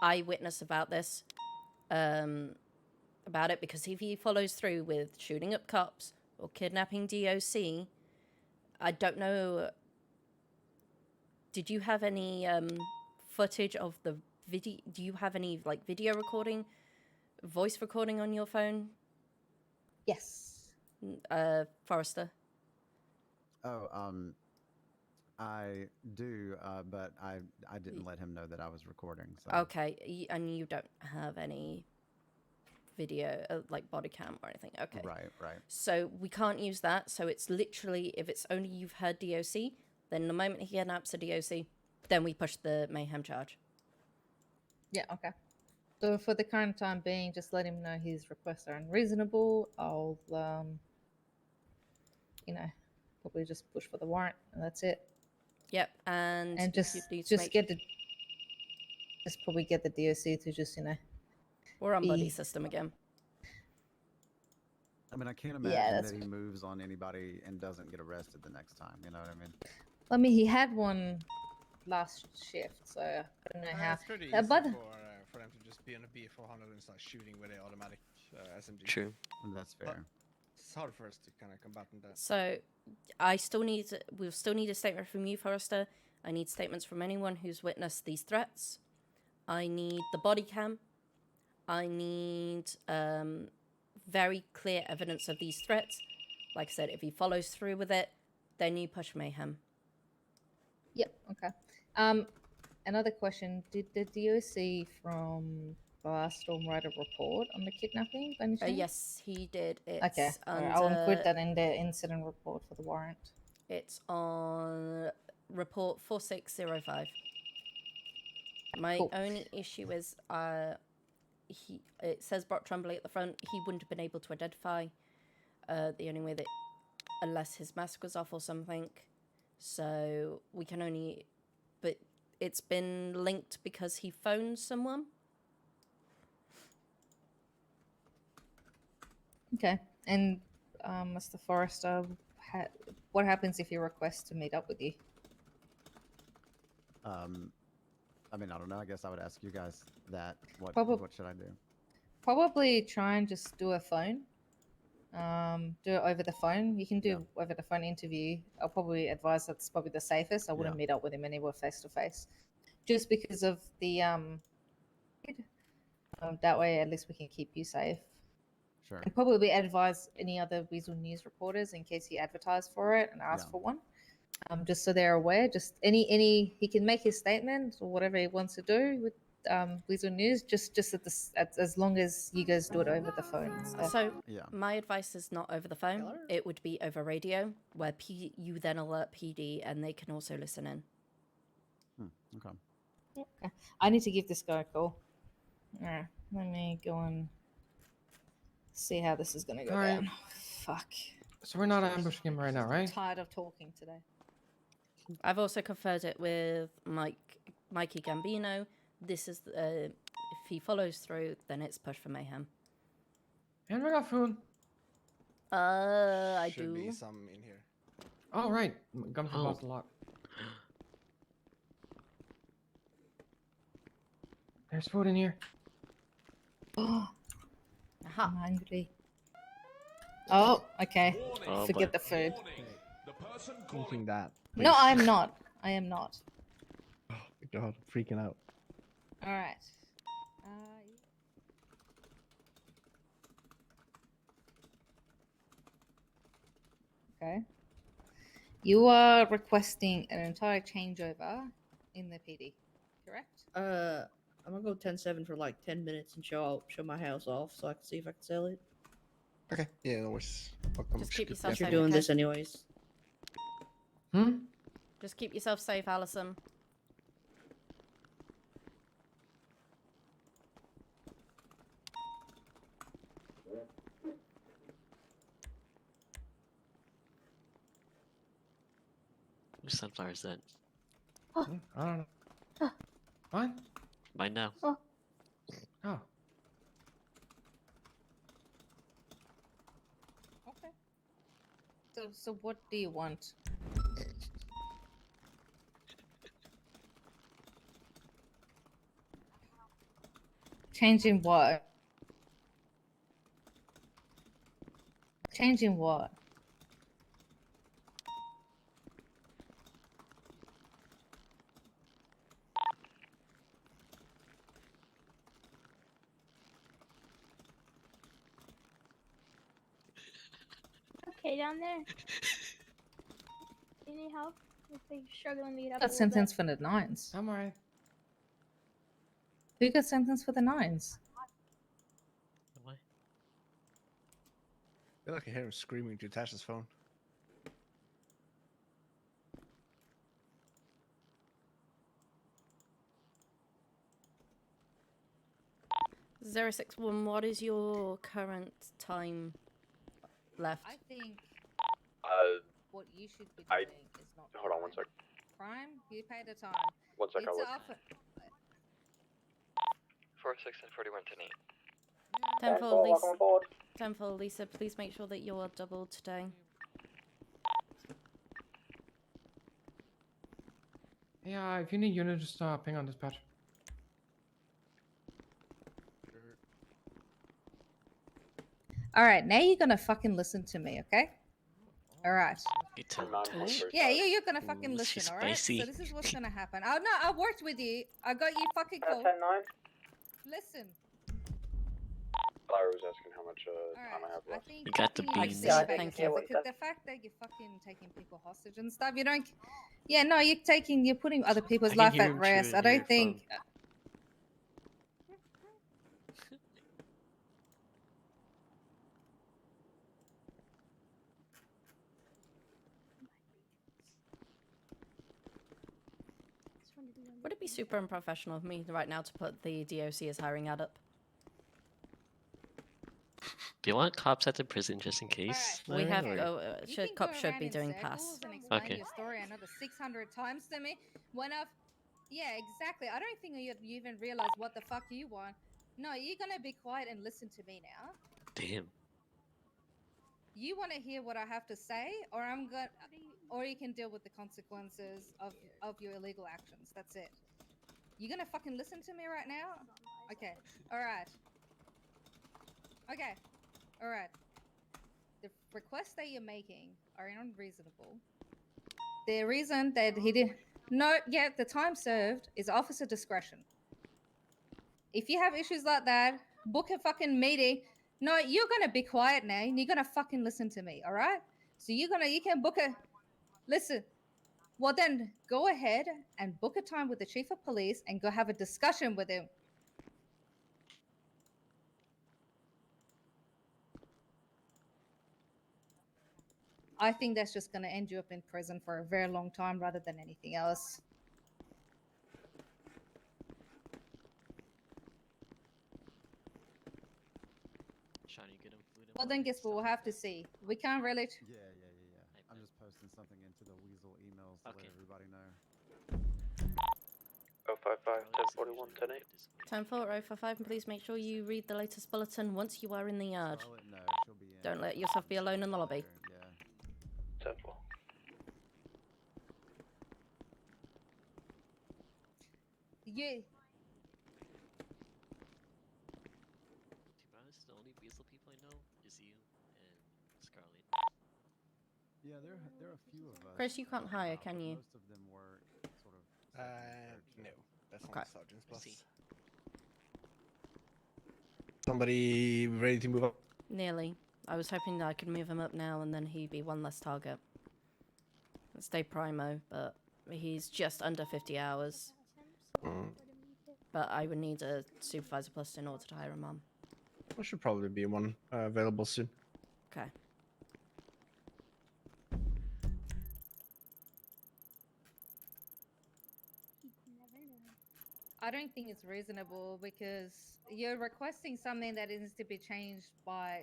eyewitness about this, about it. Because if he follows through with shooting up cops or kidnapping DOC, I don't know. Did you have any footage of the video? Do you have any video recording, voice recording on your phone? Yes. Forrester. Oh, I do, but I didn't let him know that I was recording. So. Okay, and you don't have any video, like body cam or anything. Okay. Right. So we can't use that. So it's literally, if it's only you've heard DOC, then the moment he kidnaps a DOC, then we push the mayhem charge. Yeah. Okay. So for the current time being, just let him know his requests are unreasonable. I'll, probably just push for the warrant, and that's it. Yep, and And just you need to make- probably get the DOC to just We're on buddy be- system again. I mean, I can't Yeah, imagine that's that he moves on anybody and doesn't get arrested the next time. You know what I mean? I mean, he had one last shift, so I don't know how. It's pretty Uh, easy but for them to just be on a B400 and start shooting with an automatic SMG. True. That's But fair. it's hard for us to kind of combat that. So we'll still need a statement from you, Forrester. I need statements from anyone who's witnessed these threats. I need the body cam. I need very clear evidence of these threats. Like I said, if he follows through with it, then you push mayhem. Yep. Okay. Another question: did the DOC from Barstorm write a report on the kidnapping? By any chance? Yes, he did. It's Okay. Alright, I'll include that in the incident report for the warrant. It's on report 4605. My Cool. only issue is it says Brock Trumbull at the front. He wouldn't have been able to identify the only way that unless his mask was off or something. So we can only, but it's been linked because he phoned someone. Okay. And Mr. Forrester, what happens if he requests to meet up with you? I mean, I don't know. I guess I would ask you guys that. What should I do? Probably try and just do a phone. Do it over the phone. You can do over the phone interview. I'll probably advise that's probably the safest. I wouldn't meet up with him anywhere face to face, just because of the that way at least we can keep you safe. Sure. And probably advise any other Weasel News reporters in case he advertised for it and ask for one. Just so they're aware. Just any he can make his statement or whatever he wants to do with Weasel News. Just as long as you guys do it over the phone. So my advice is not over the phone. It would be over radio, where you then alert PD and they can also listen in. Okay. Okay. I need to give this guy a call. Alright, let me go and see how this is gonna go down. Fuck. So we're not ambushing him right now, right? I'm tired of talking today. I've also conferred it with Mikey Gambino. This is if he follows through, then it's push for mayhem. And we got food. I Should do. be some in here. Oh right, Gunther lost a lot. There's food in here. I'm hungry. Oh, okay. Oh, Forget boy. the food. Thinking that. No, I'm not. I am not. Oh my god, I'm freaking out. All right. Okay. You are requesting an entire changeover in the PD, correct? I'm gonna go 10-7 for like 10 minutes and show my house off so I can see if I can sell it. Okay. Yeah, no worries. Welcome. Just keep yourself Since you're safe. doing okay? this anyways. Just keep yourself safe, Allison. Whose sunflower is that? I don't know. What? Mine now. Oh. Okay. So what do you want? Changing what? Changing what? Okay, down there. You need help? If they're struggling to get up. Got sentenced for the nines. I'm alright. Who got sentenced for the nines? Am I? I feel like I hear him screaming to Tasha's phone. (061), what is your current time left? I think what you should be I- doing is not Hold on one sec. crime. You pay the time. One sec, I'll It's look. often- 46 and 41 to 8. Tenfold, welcome Lisa. aboard. Tenfold, Lisa. Please make sure that you are doubled today. Yeah, if you need unit, just ping on dispatch. All right, now you're gonna fucking listen to me, okay? All right. Me too. Yeah, you're gonna fucking Ooh, listen, she's all right? spicy. So this is what's gonna happen. Oh no, I worked with you. I got you fucking cool. 10-9. Listen. Lyra was asking how much time I have I left. think You got the fucking beans. yourself, Thank you. because the fact that you're fucking taking people hostage and stuff, you don't. Yeah, no, you're putting other people's I can life hear at him risk. chewing I your don't think. Would it be super unprofessional of me right now to put the DOC as hiring ad up? Do you want cops at the prison just in case? We have Or- cops should be doing pass. And explain Okay. your story another 600 times to me when I've. Yeah, exactly. I don't think you even realize what the fuck you want. No, you're gonna be quiet and listen to me now. Damn. You want to hear what I have to say, or or you can deal with the consequences of your illegal actions. That's it. You gonna fucking listen to me right now? Okay. All right. Okay. All right. The requests that you're making are unreasonable. The reason that he did the time served is officer discretion. If you have issues like that, book a fucking meeting. No, you're gonna be quiet now and you're gonna fucking listen to me, all right? So you can book a listen. Well then go ahead and book a time with the chief of police and go have a discussion with him. I think that's just gonna end you up in prison for a very long time rather than anything else. Sean, you get him food and Well then guess what we'll have to see. We can't really Yeah. I'm just posting something into the Weasel emails to let everybody know. 055 1041 108. 10-4, 055, please make sure you read the latest bulletin once you are in the yard. Charlotte, no, she'll be in. Don't let yourself be alone in the lobby. Yeah. 10-4. Yeah. To be honest, the only Weasel people I know is you and Scarlet. Yeah, there are a few of us. Chris, you can't hire, can you? Most of them work sort of. No, that's Okay. not Sergeant's Plus. Somebody ready to move up? Nearly. I was hoping that I could move him up now and then he'd be one less target. Stay primo, but he's just under 50 hours. But I would need a supervisor plus in order to hire a mom. There should probably be one available soon. Okay. I don't think it's reasonable because you're requesting something that needs to be changed by.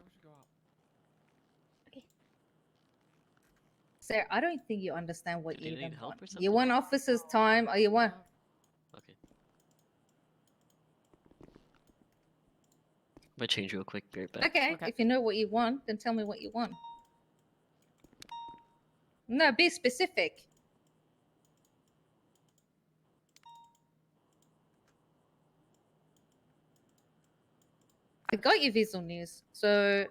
We should go out. Sir, I don't think you understand what Do you you need even help want. or You something? want officers' time, or you want? Okay. I'm gonna change real quick. Be right back. Okay, if you know what you want, then tell me what you want. No, be specific. I got your visual news, so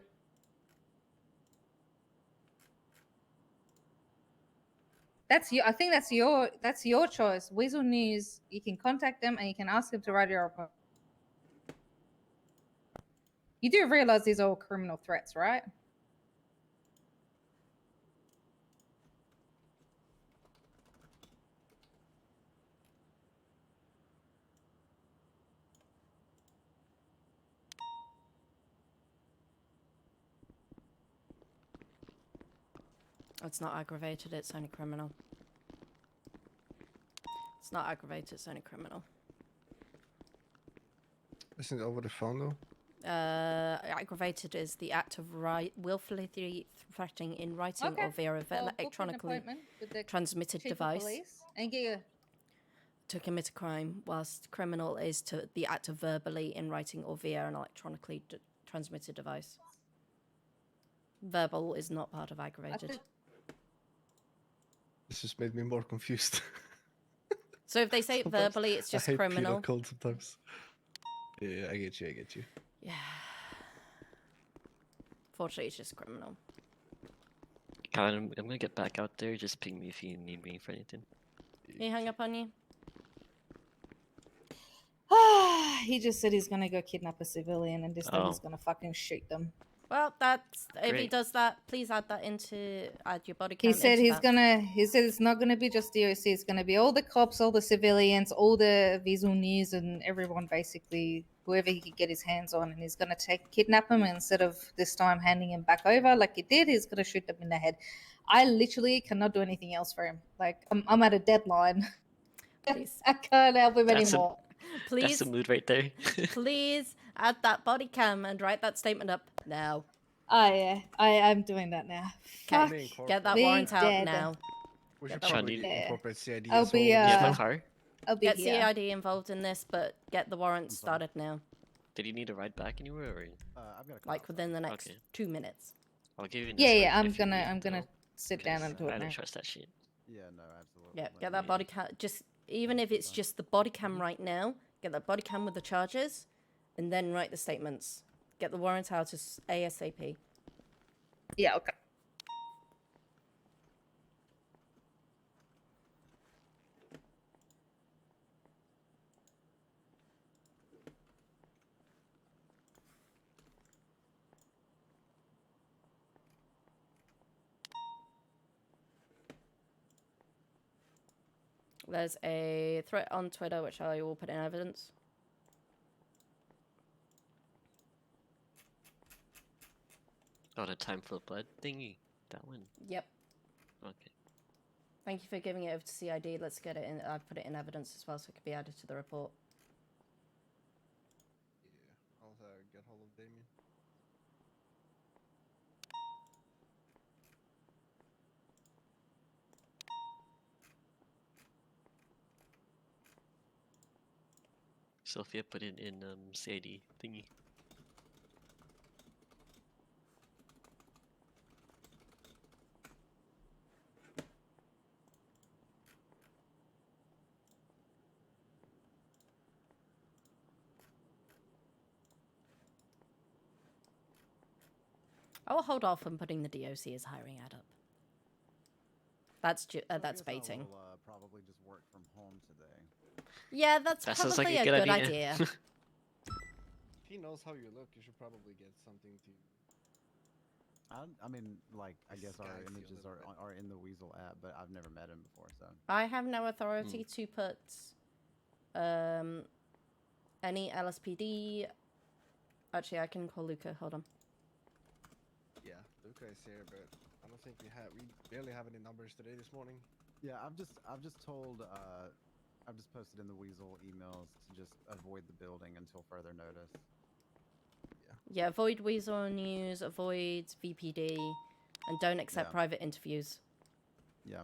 that's you. I think that's your choice. Weasel News. You can contact them and you can ask them to write your report. You do realize these are all criminal threats, right? It's not aggravated, it's only criminal. It's not aggravated, it's only criminal. Isn't it over the phone though? Aggravated is the act of willfully threatening in writing Okay. or via Well, book an electronically appointment with the transmitted chief of device police and get your to commit a crime, whilst criminal is to the act of verbally in writing or via an electronically transmitted device. Verbal is not part of aggravated. This just made me more confused. So if they say it Sometimes verbally, it's just I hate criminal. penal code sometimes. Yeah, I get you. Yeah. Fortunately, it's just criminal. God, I'm gonna get back out there. Just ping me if you need me for anything. He hung up on you? He just said he's gonna go kidnap a civilian and this time he's Oh. gonna fucking shoot them. Well, that's if he Great. does that, please add your body He cam. said into he's that. gonna. He said it's not gonna be just DOC. It's gonna be all the cops, all the civilians, all the visual news, and everyone basically, whoever he could get his hands on. And he's gonna kidnap him, and instead of this time handing him back over like he did, he's gonna shoot them in the head. I literally cannot do anything else for him. Like I'm at a deadline. Please. I can't help him That's anymore. Please, That's the mood right there. please add that body cam and write that statement up now. Oh yeah, I'm doing that now. Fuck. Okay, get that me warrant out dead. now. We Get should that probably Sean, incorporate CID I'll as be, well. Do you have uh, a car? I'll be Get here. CID involved in this, but get the warrant started now. Did you need a ride back anywhere? Or... I've got a Like within the next Okay. 2 minutes. I'll give you an Yeah, escort yeah. if you need, I'm gonna though, sit down and do I it don't now. trust that shit. Yeah, no, absolutely. Yeah, get that body cam. Just even if it's just the body cam right now, get that body cam with the charges, and then write the statements. Get the warrant out as ASAP. Yeah. Okay. There's a threat on Twitter, which I will put in evidence. Oh, the time for blood thingy. That one. Yep. Okay. Thank you for giving it over to CID. Let's get it in. I've put it in evidence as well, so it can be added to the report. Yeah, I'll get hold of Damien. Sophia put it in CID thingy. I will hold off on putting the DOC as hiring ad up. That's So I that's guess I baiting. will, probably just work from home today. Yeah, that's That sounds probably like a a good good idea. idea. If he knows how you look, you should probably get something to. I mean, like, I guess our Disguise you a images little bit. are in the Weasel app, but I've never met him before, so. I have no authority to put any LSPD. Actually, I can call Luca. Hold on. Yeah, Luca is here, but I don't think we barely have any numbers today this morning. Yeah, I've just told, I've just posted in the Weasel emails to just avoid the building until further notice. Yeah, avoid Weasel News, avoid VPD, and don't accept Yeah. private interviews. Yeah.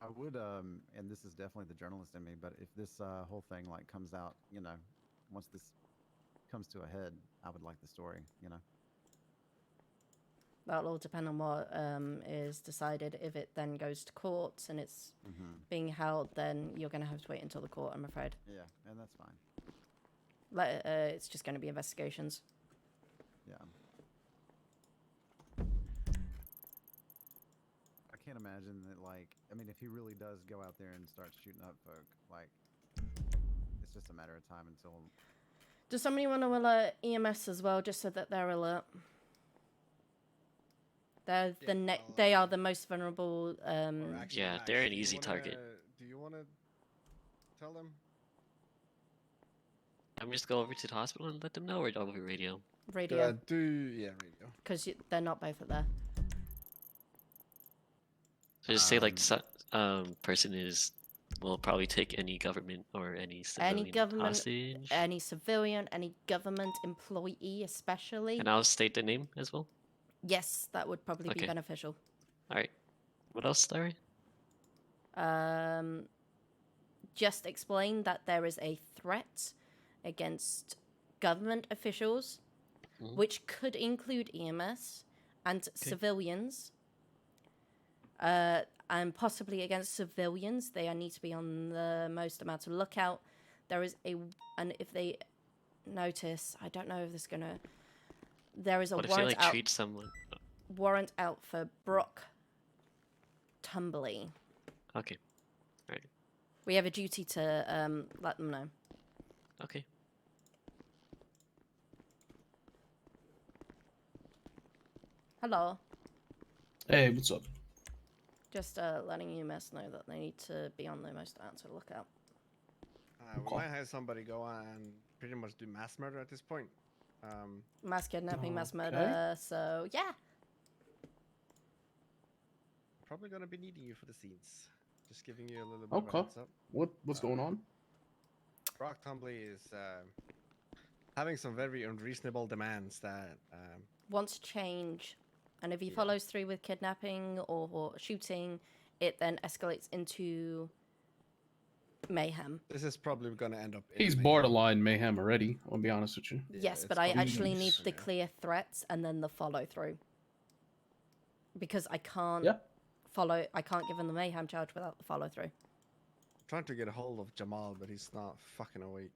I would, and this is definitely the journalist in me, but if this whole thing like comes out, you know, once this comes to a head, I would like the story, you know. That'll all depend on what is decided. If it then goes to court and it's being held, then you're going to have to wait until the court, I'm afraid. Yeah, and that's fine. It's just going to be investigations. Yeah. I can't imagine that, like, I mean, if he really does go out there and start shooting up folk, like, it's just a matter of time until. Does somebody want to alert EMS as well, just so that they're alert? They're they are the most vulnerable. Yeah, they're an easy target. Do you want to tell them? I'm just go over to the hospital and let them know, or over radio. Radio. Radio. Because they're not both at there. So just say like person is will probably take any government or any civilian Any government, hostage. any civilian, any government employee, especially. And I'll state the name as well. Yes, that would probably be Okay. beneficial. All right. What else, Larry? Just explain that there is a threat against government officials, which could include EMS and civilians, and possibly against civilians. They need to be on the most amount of lookout. there is and if they notice, I don't know if this is gonna. There is a What if you warrant like out. treat someone? Warrant out for Brock Tumbley. Okay. Right. We have a duty to let them know. Okay. Hello. Hey, what's up? Just letting UMS know that they need to be on the most answer lookout. We might have somebody go and pretty much do mass murder at this point. Mass kidnapping, mass murder. So yeah. Probably gonna be needing you for the scenes. Just giving you a little bit of a Okay. heads up. What's going on? Brock Tumbley is having some very unreasonable demands that Wants change, and if he follows through with kidnapping or shooting, it then escalates into mayhem. this is probably gonna end up. He's borderline mayhem already. I'll be honest with you. Yes, but I actually need the clear threats and then the follow through. Because I can't I can't give him the mayhem charge without the follow through. Trying to get a hold of Jamal, but he's not fucking awake.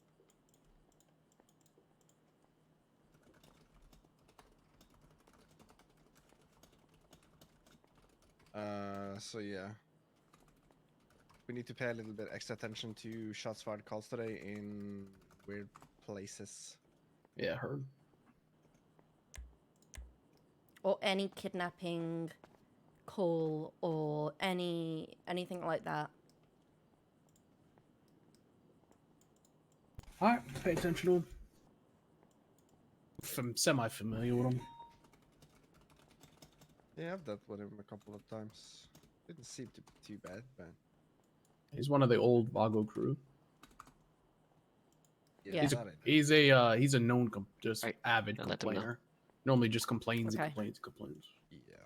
So yeah. We need to pay a little bit extra attention to shots fired calls today in weird places. Yeah, heard. Or any kidnapping call or anything like that. Alright, pay attention to him. I'm semi-familiar with him. Yeah, I've dealt with him a couple of times. Didn't seem to be too bad, but He's one of the old Vago crew. yeah, He's that he's a known just avid I'll let them know. complainer. Normally just complains and Okay. complains and complains. yeah.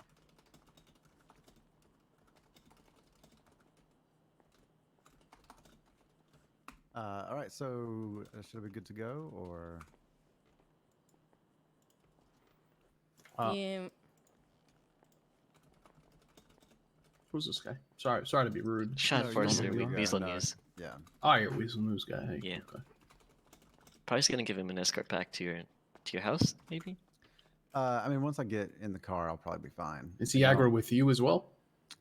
All right, so should we be good to go, or? You Who's this guy? Sorry to be rude. Shot No, you Forrester don't need with to go, Weasel no. News. Yeah. Oh, you're Weasel News guy. Hey, Yeah. Okay. Probably just gonna give him an escort back to your house, maybe. I mean, once I get in the car, I'll probably be fine. Is he aggro with you as well?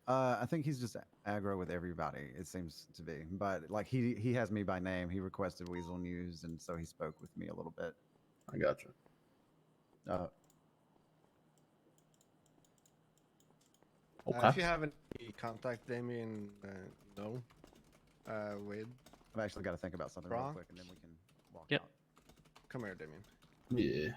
I think he's just aggro with everybody. It seems to be, but like he has me by name. He requested Weasel News, and so he spoke with me a little bit. I got you. Okay. If you have any contact Damien, no. With I've actually got to think about something real Brock? quick, and then we can walk Yep. out. Come here, Damien. Yeah.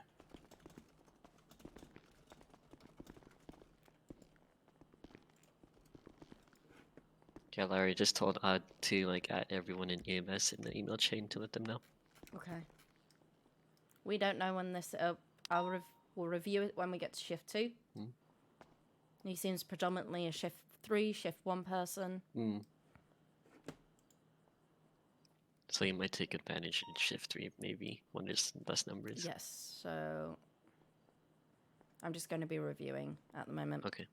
Yeah, Larry just told Odd to like add everyone in EMS in the email chain to let them know. okay? We don't know when this. We'll review it when we get to shift 2. Hmm. He seems predominantly a shift 3, shift 1 person. Hmm. So you might take advantage in shift 3, maybe when there's less numbers. Yes. So I'm just going to be reviewing at the moment. Okay.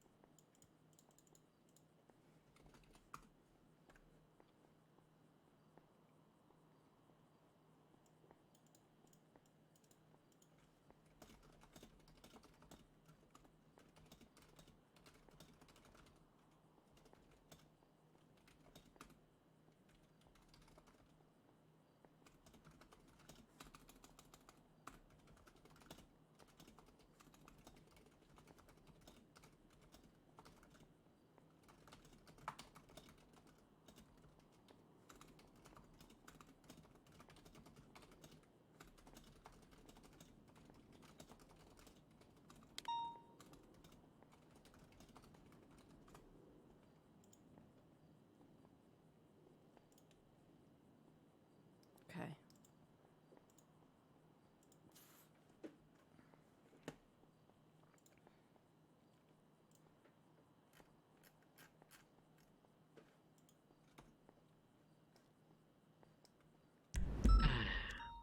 Okay.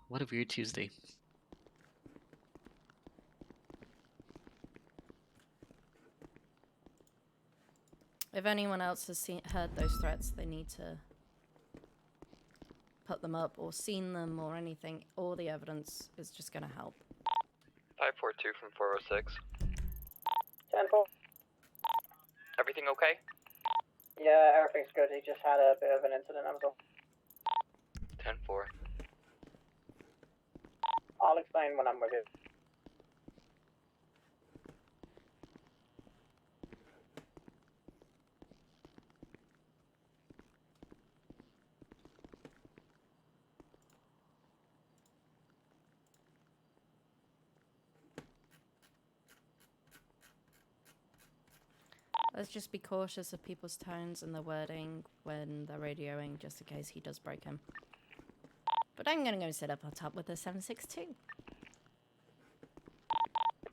What a weird Tuesday. If anyone else has heard those threats, they need to put them up or seen them or anything, all the evidence is just going to help. 542 from 406. 10-4. Everything okay? Yeah, everything's good. He just had a bit of an incident. That was all. 10-4. I'll explain when I'm with you. Let's just be cautious of people's tones and their wording when they're radioing, just in case he does break him. But I'm gonna go sit up on top with the 762.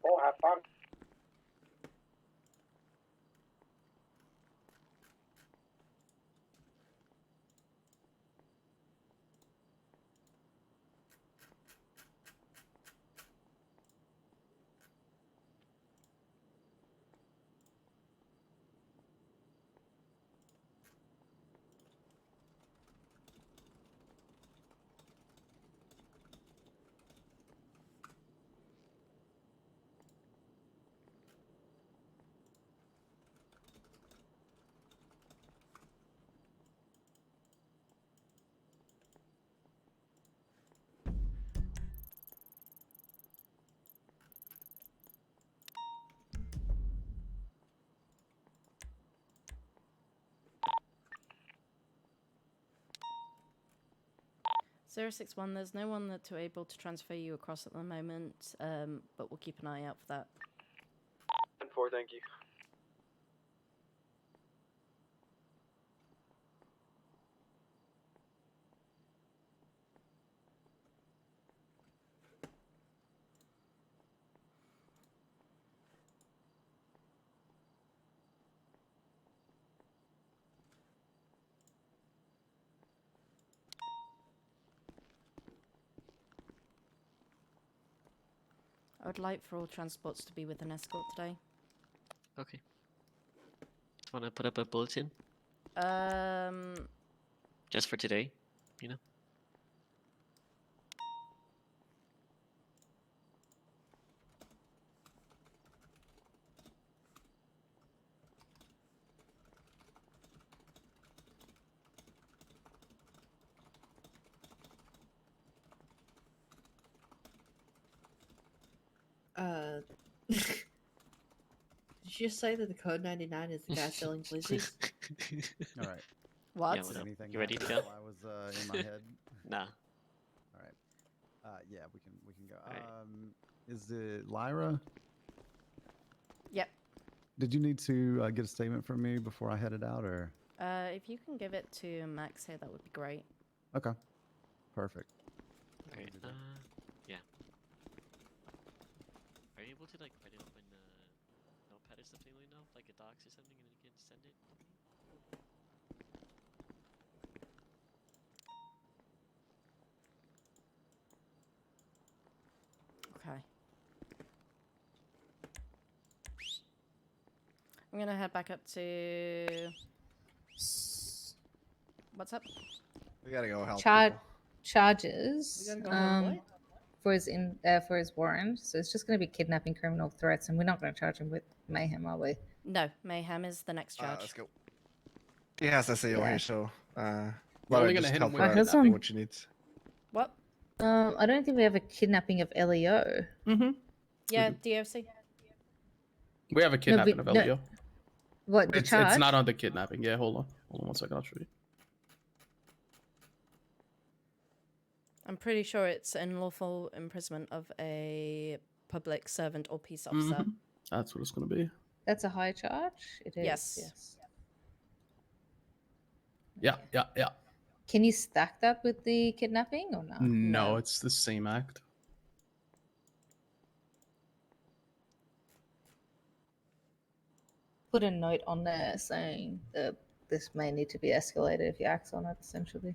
Oh, have fun. Zero 061, there's no one that's able to transfer you across at the moment, but we'll keep an eye out for that. 10-4, thank you. I would like for all transports to be with an escort today. Okay. Want to put up a bulletin just for today? You know. Did you just say that the code 99 is the guy selling glizzies? All right. What? Yeah, Is what up? anything You ready to happen go? while I was in my head. Nah. All right. Yeah, we can go. Right. Is it Lyra? Yep. Did you need to get a statement from me before I headed out, or? If you can give it to Max here, that would be great. Okay. Perfect. Okay. Yeah. Are you able to like write it up in notepad or something like that, like a docs or something, and then you can send it to me? Okay. I'm gonna head back up to. What's up? We gotta go help. Charges. We gotta go home, what? For his warrant. So it's just going to be kidnapping, criminal threats, and we're not going to charge him with mayhem, are we? No, mayhem is the next charge. Let's go. He has SAO Yeah. here, so We're Laura, only gonna just hit help him her with out kidnapping. what she needs. What? I don't think we have a kidnapping of Leo. Mm-hmm. Yeah, DOC. We have a kidnapping of no. Elio. What, the charge? It's not on the kidnapping. Yeah, hold on. Hold on 1 second. I'll show you. I'm pretty sure it's unlawful imprisonment of a public servant or peace officer. Mhm. That's what it's going to be. That's a high charge? It is. Yes. Yeah, yeah, yeah. Can you stack that with the kidnapping or not? No, it's the same act. Put a note on there saying that this may need to be escalated if he acts on it, essentially.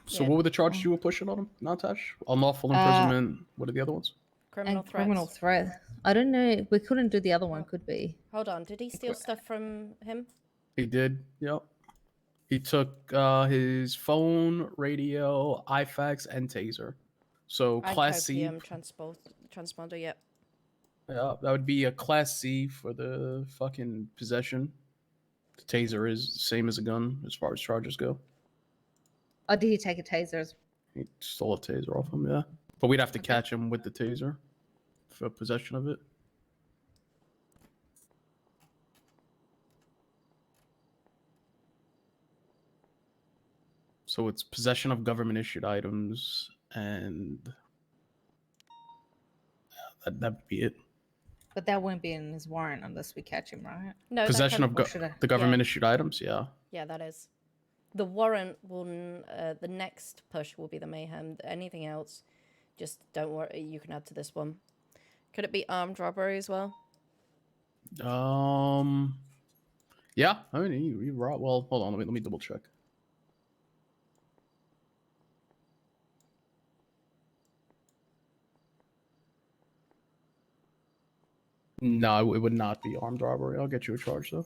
So Yeah. what were the charges you were pushing on him, Natash? Unlawful imprisonment. What are the other ones? Criminal And threats. criminal threat. I don't know. We couldn't do the other one, could we? Hold on, did he steal stuff from him? He did. Yep. He took his phone, radio, iFax, and taser. So And Class C. copium transponder, yep. Yeah, that would be a Class C for the fucking possession. The taser is the same as a gun as far as charges go. Or did he take a taser? He stole a taser off him, yeah. But we'd have to catch him with the taser for possession of it. So it's possession of government issued items, and that'd be it. But that wouldn't be in his warrant unless we catch him, right? No, Possession of Or should I- the government issued items, yeah. Yeah, that is. The warrant will, the next push will be the mayhem. Anything else, just don't worry, you can add to this one. Could it be armed robbery as well? Yeah, I mean, you rob. Well, hold on, let me double check. No, it would not be armed robbery. I'll get you a charge though.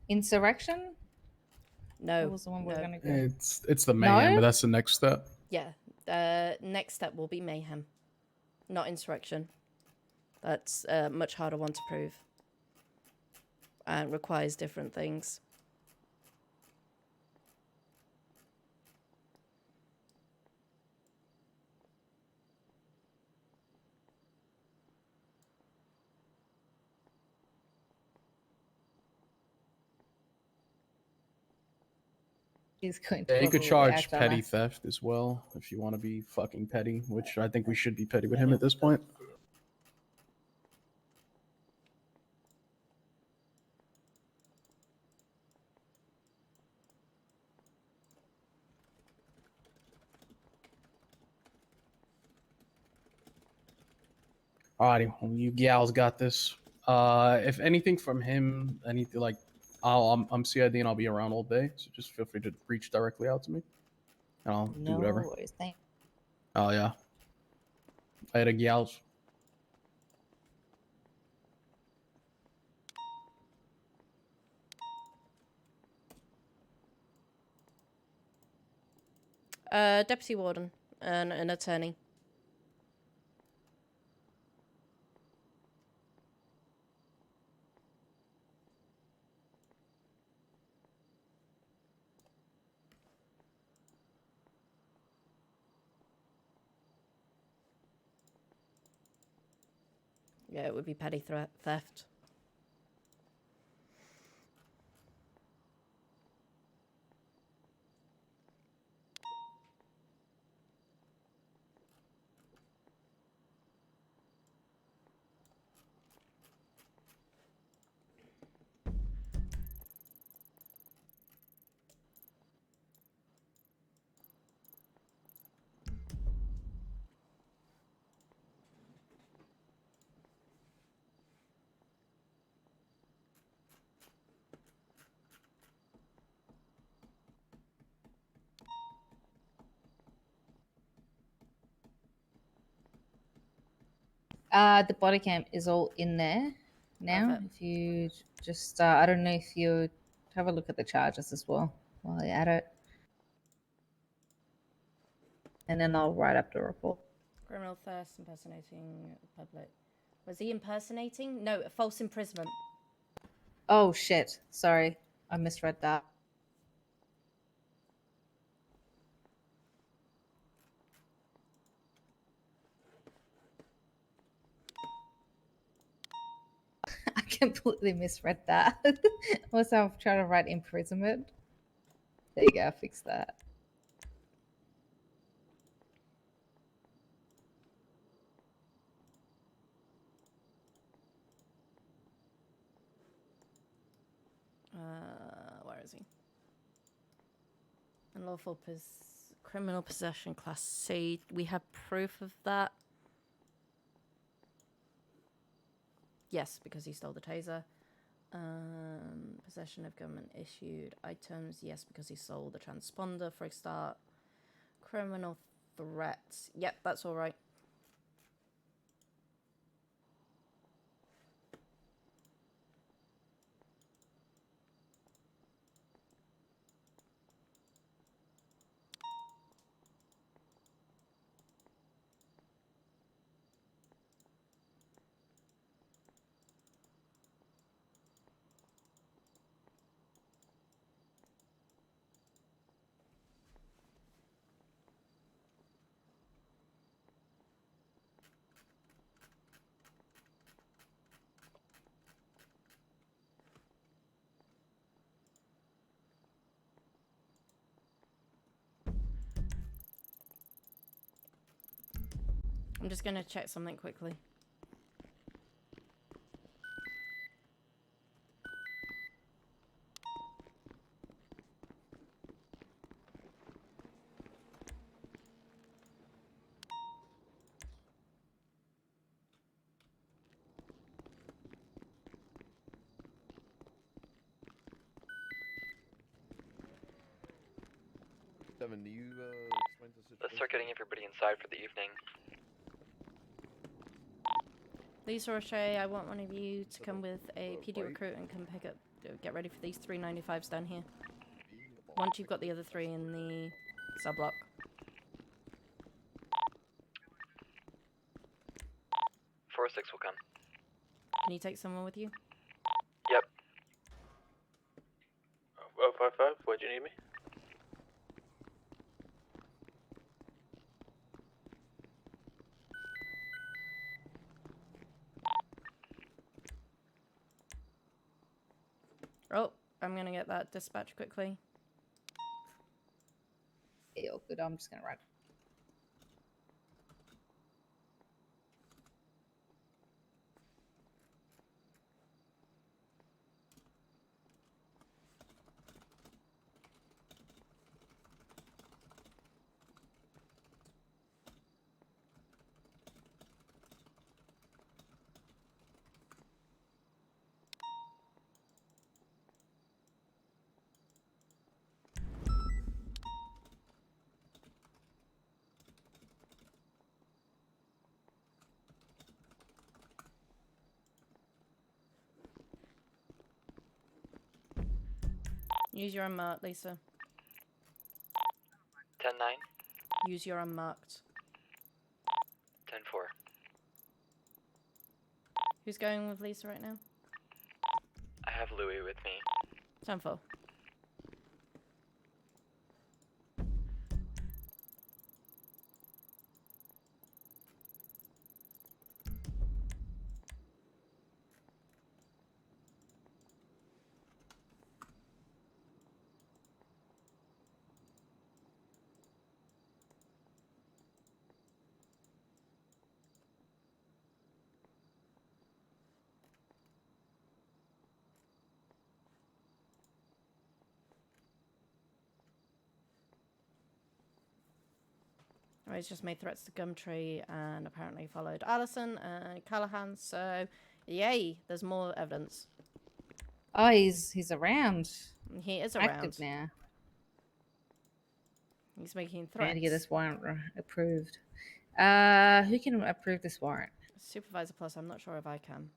Insurrection? No. That was the one we're gonna go. It's the mayhem, No? but that's the next step. Yeah. Next step will be mayhem, not insurrection. That's a much harder one to prove. And requires different things. He's going to Yeah, you could probably charge act on petty us. theft as well if you want to be fucking petty, which I think we should be petty with him at this point. Alrighty, well, you gals got this. If anything from him, anything like, I'm CID and I'll be around all day, so just feel free to reach directly out to me, and I'll do No whatever. worries, thank Oh yeah. Later, gals. Deputy warden and an attorney. Yeah, it would be petty theft. The body cam is all in there now. If you just, I don't know if you have a look at the charges as well while you're at it. And then I'll write up the report. Criminal theft, impersonating public. Was he impersonating? No, false imprisonment. Oh shit, sorry. I misread that. I completely misread that. Also, I'm trying to write imprisonment. There you go, I fixed that. Where is he? Unlawful criminal possession class C. We have proof of that. Yes, because he stole the taser. Possession of government issued items. Yes, because he sold the transponder for a start. Criminal threats. Yep, that's all right. I'm just going to check something quickly. Devin, do you explain the situation? Let's start getting everybody inside for the evening. Lisa O'Shea, I want one of you to come with a PD recruit and come pick up, get ready for these 395s down here. Once you've got the other 3 in the sub-block. 406 will come. Can you take someone with you? Yep. 055, where'd you need me? Oh, I'm gonna get that dispatch quickly. Yeah, good. I'm just gonna run. Use your unmarked, Lisa. 10-9. Use your unmarked. 10-4. Who's going with Lisa right now? I have Louis with me. 10-4. Oh, he's just made threats to Gumtree and apparently followed Allison and Callahan, so yay, there's more evidence. Oh, he's around. He is around. Active now. He's making threats. Trying to get this warrant approved. Who can approve this warrant? Supervisor Plus, I'm not sure if I can.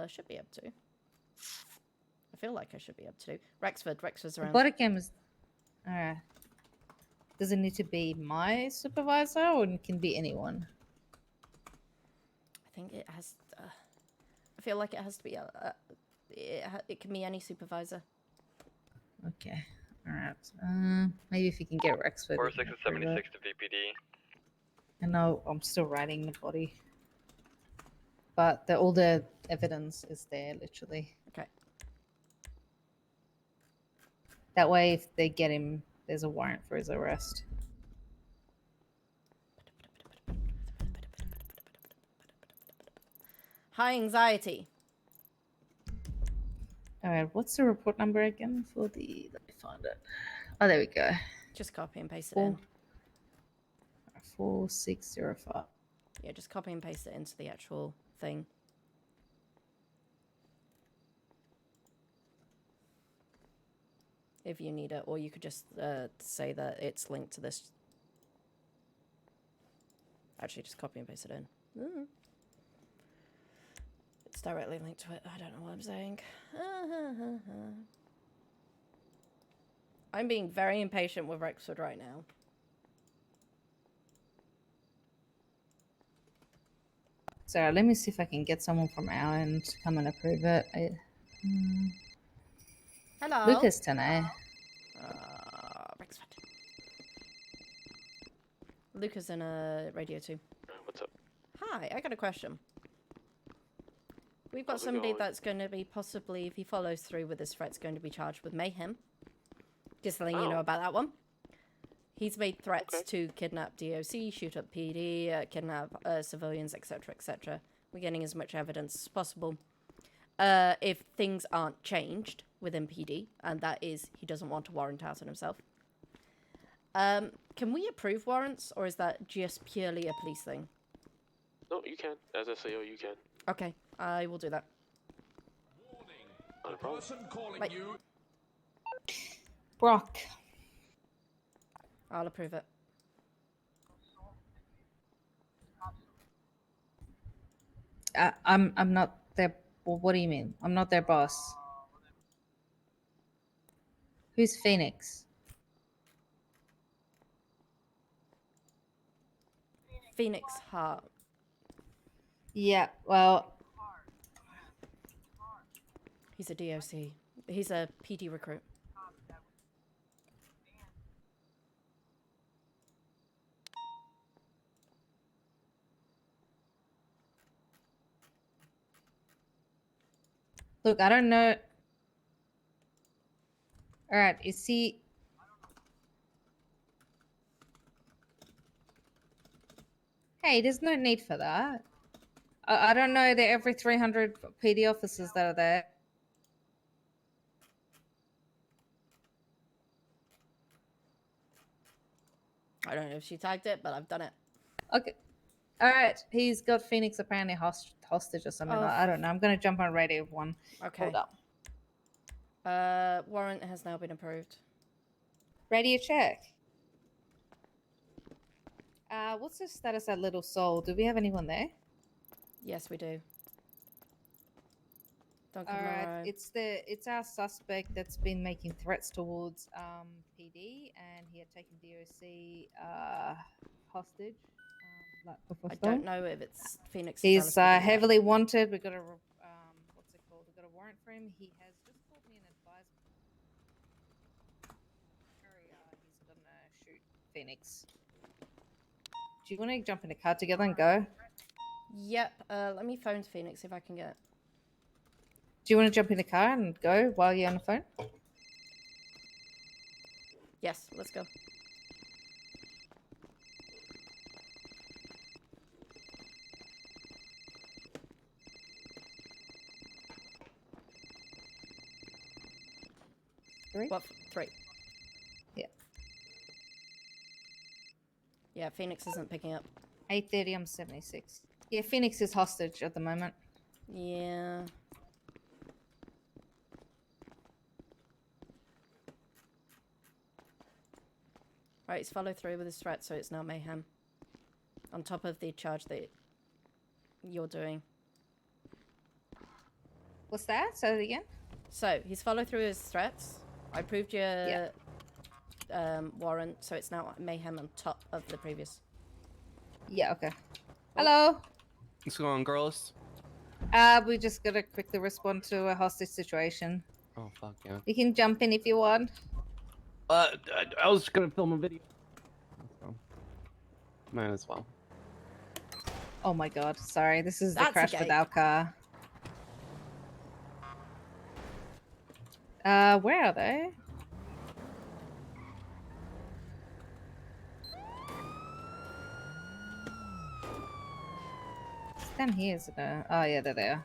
Should be able to. I feel like I should be able to. Rexford's The around. body cam is. Alright. Does it need to be my supervisor or it can be anyone? I think it has. I feel like it has to be. It can be any supervisor. Okay. Alright. Maybe if you can get Rexford. 406 is 76 to VPD. I know I'm still writing the body. But all the evidence is there, literally. Okay. That way, if they get him, there's a warrant for his arrest. High anxiety. Alright, what's the report number again for the... Let me find it. Oh, there we go. Just copy and paste it in. 4605. Yeah, just copy and paste it into the actual thing. if you need it, or you could just say that it's linked to this. Actually, just copy and paste it in. It's directly linked to it. I don't know what I'm saying. I'm being very impatient with Rexford right now. Sorry, let me see if I can get someone from our end to come and approve it. Hello. Lucas tonight. Rexford. Lucas in a radio too. What's up? Hi, I got a question. We've got How's it somebody going? that's going to be possibly, if he follows through with his threats, going to be charged with mayhem. Just letting you know about that one. He's made threats to kidnap DOC, shoot up PD, kidnap civilians, etc., etc. We're getting as much evidence as possible. If things aren't changed within PD, and that is he doesn't want a warrant out on himself. Can we approve warrants, or is that just purely a police thing? No, you can. As SAO, you can. Okay, I will do that. Not a problem. Wait. Brock. I'll approve it. I'm not their. Well, what do you mean? I'm not their boss. Who's Phoenix? Phoenix Hart. Yeah, well, He's a DOC. He's a PD recruit. look, I don't know. All right, you see. Hey, there's no need for that. I don't know that every 300 PD officers that are there. I don't know if she tagged it, but I've done it. Okay. All right. He's got Phoenix apparently hostage or something. Oh. I don't know. I'm going to jump on radio one. Okay. Hold up. Warrant has now been approved. Radio check. What's the status at Little Soul? Do we have anyone there? Yes, we do. Don't All give right. It's our suspect that's been making threats towards PD, and he had taken DOC hostage. Like before I Soul. don't know if it's Phoenix. He's heavily wanted. We got a what's it called? We got a warrant for him. He has just called me and advised me. He's gonna shoot Phoenix. Do you want to jump in the car together and go? Yep. Let me phone Phoenix if I can get. Do you want to jump in the car and go while you're on the phone? Yes, let's go. Three? What? 3. Yeah. Yeah, Phoenix isn't picking up. 8:30. I'm 76. Yeah, Phoenix is hostage at the moment. Yeah. Right, he's followed through with his threat, so it's now mayhem. On top of the charge that you're doing. What's that? Say it again. So, he's followed through his threats. I approved your warrant, so it's now mayhem on top of the previous. Yeah. Okay. Hello. What's going on, girls? We just gotta quickly respond to a hostage situation. Oh, fuck yeah. You can jump in if you want. I was gonna film a video. So, might as well. Oh my god, sorry. This is the That's a crash gate. with our car. Where are they? It's down here, isn't it? Oh yeah, they're there.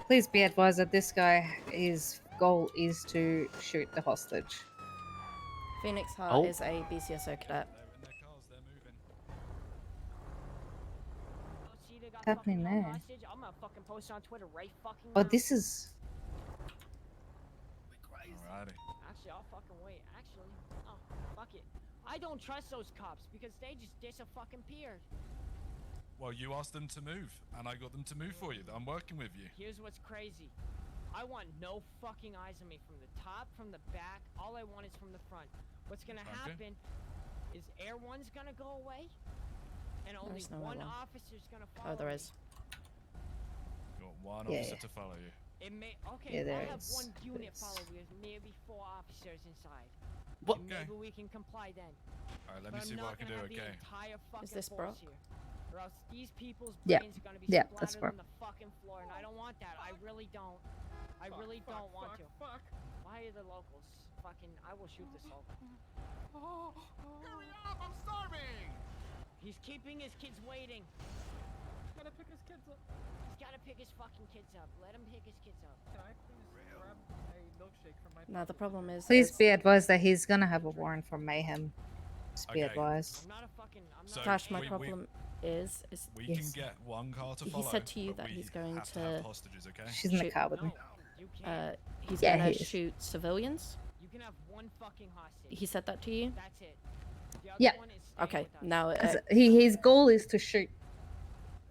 Please be advised that this guy, his goal is to shoot the hostage. Phoenix Hart Oh. is a BCSO cadet. What's happening there? I'm gonna fucking post on Twitter right fucking Oh, now. this is... Alrighty. Actually, I'll fucking wait. Actually, oh, fuck it. I don't trust those cops because they just disappeared. Well, you asked them to move, and I got them to move for you. I'm working with you. Here's what's crazy. I want no fucking eyes on me from the top, from the back. All I want is from the front. What's gonna happen is Air 1's gonna go away, and only There's no one Air 1. officer's gonna follow Oh, there me. is. You got one Yeah. officer to follow you. It may okay. Yeah, there I'll have is. one unit There's- follow with maybe 4 officers inside. What? And maybe we can comply then. Alright, let But me see I'm what I not can gonna do, have the okay? entire fucking this force Brock? here, or else these people's Yeah. brains are gonna be Yeah, splattered that's on Brock. the fucking floor, and I don't want that. I really don't. I really don't want to. Why are the locals fucking? I will shoot this local. Hurry up! I'm starving! He's keeping his kids waiting. He's gotta pick his kids up. He's gotta pick his fucking kids up. Let him pick his kids up. Can I please grab a milkshake from my No, the problem is. Please is be advised that he's gonna have a warrant for mayhem. Just be Okay. advised. I'm not a fucking. I'm So not. Tash, my we- problem is We yes. can get one car to He follow. said to you but that we he's going have to- have hostages, okay? She's in the Shoot. car with me. You can't. He's Yeah, gonna he is. shoot civilians. You can have one fucking hostage. He said that to you. That's it. The other Yeah. one is staying Okay, with us. now 'Cause his goal is to shoot.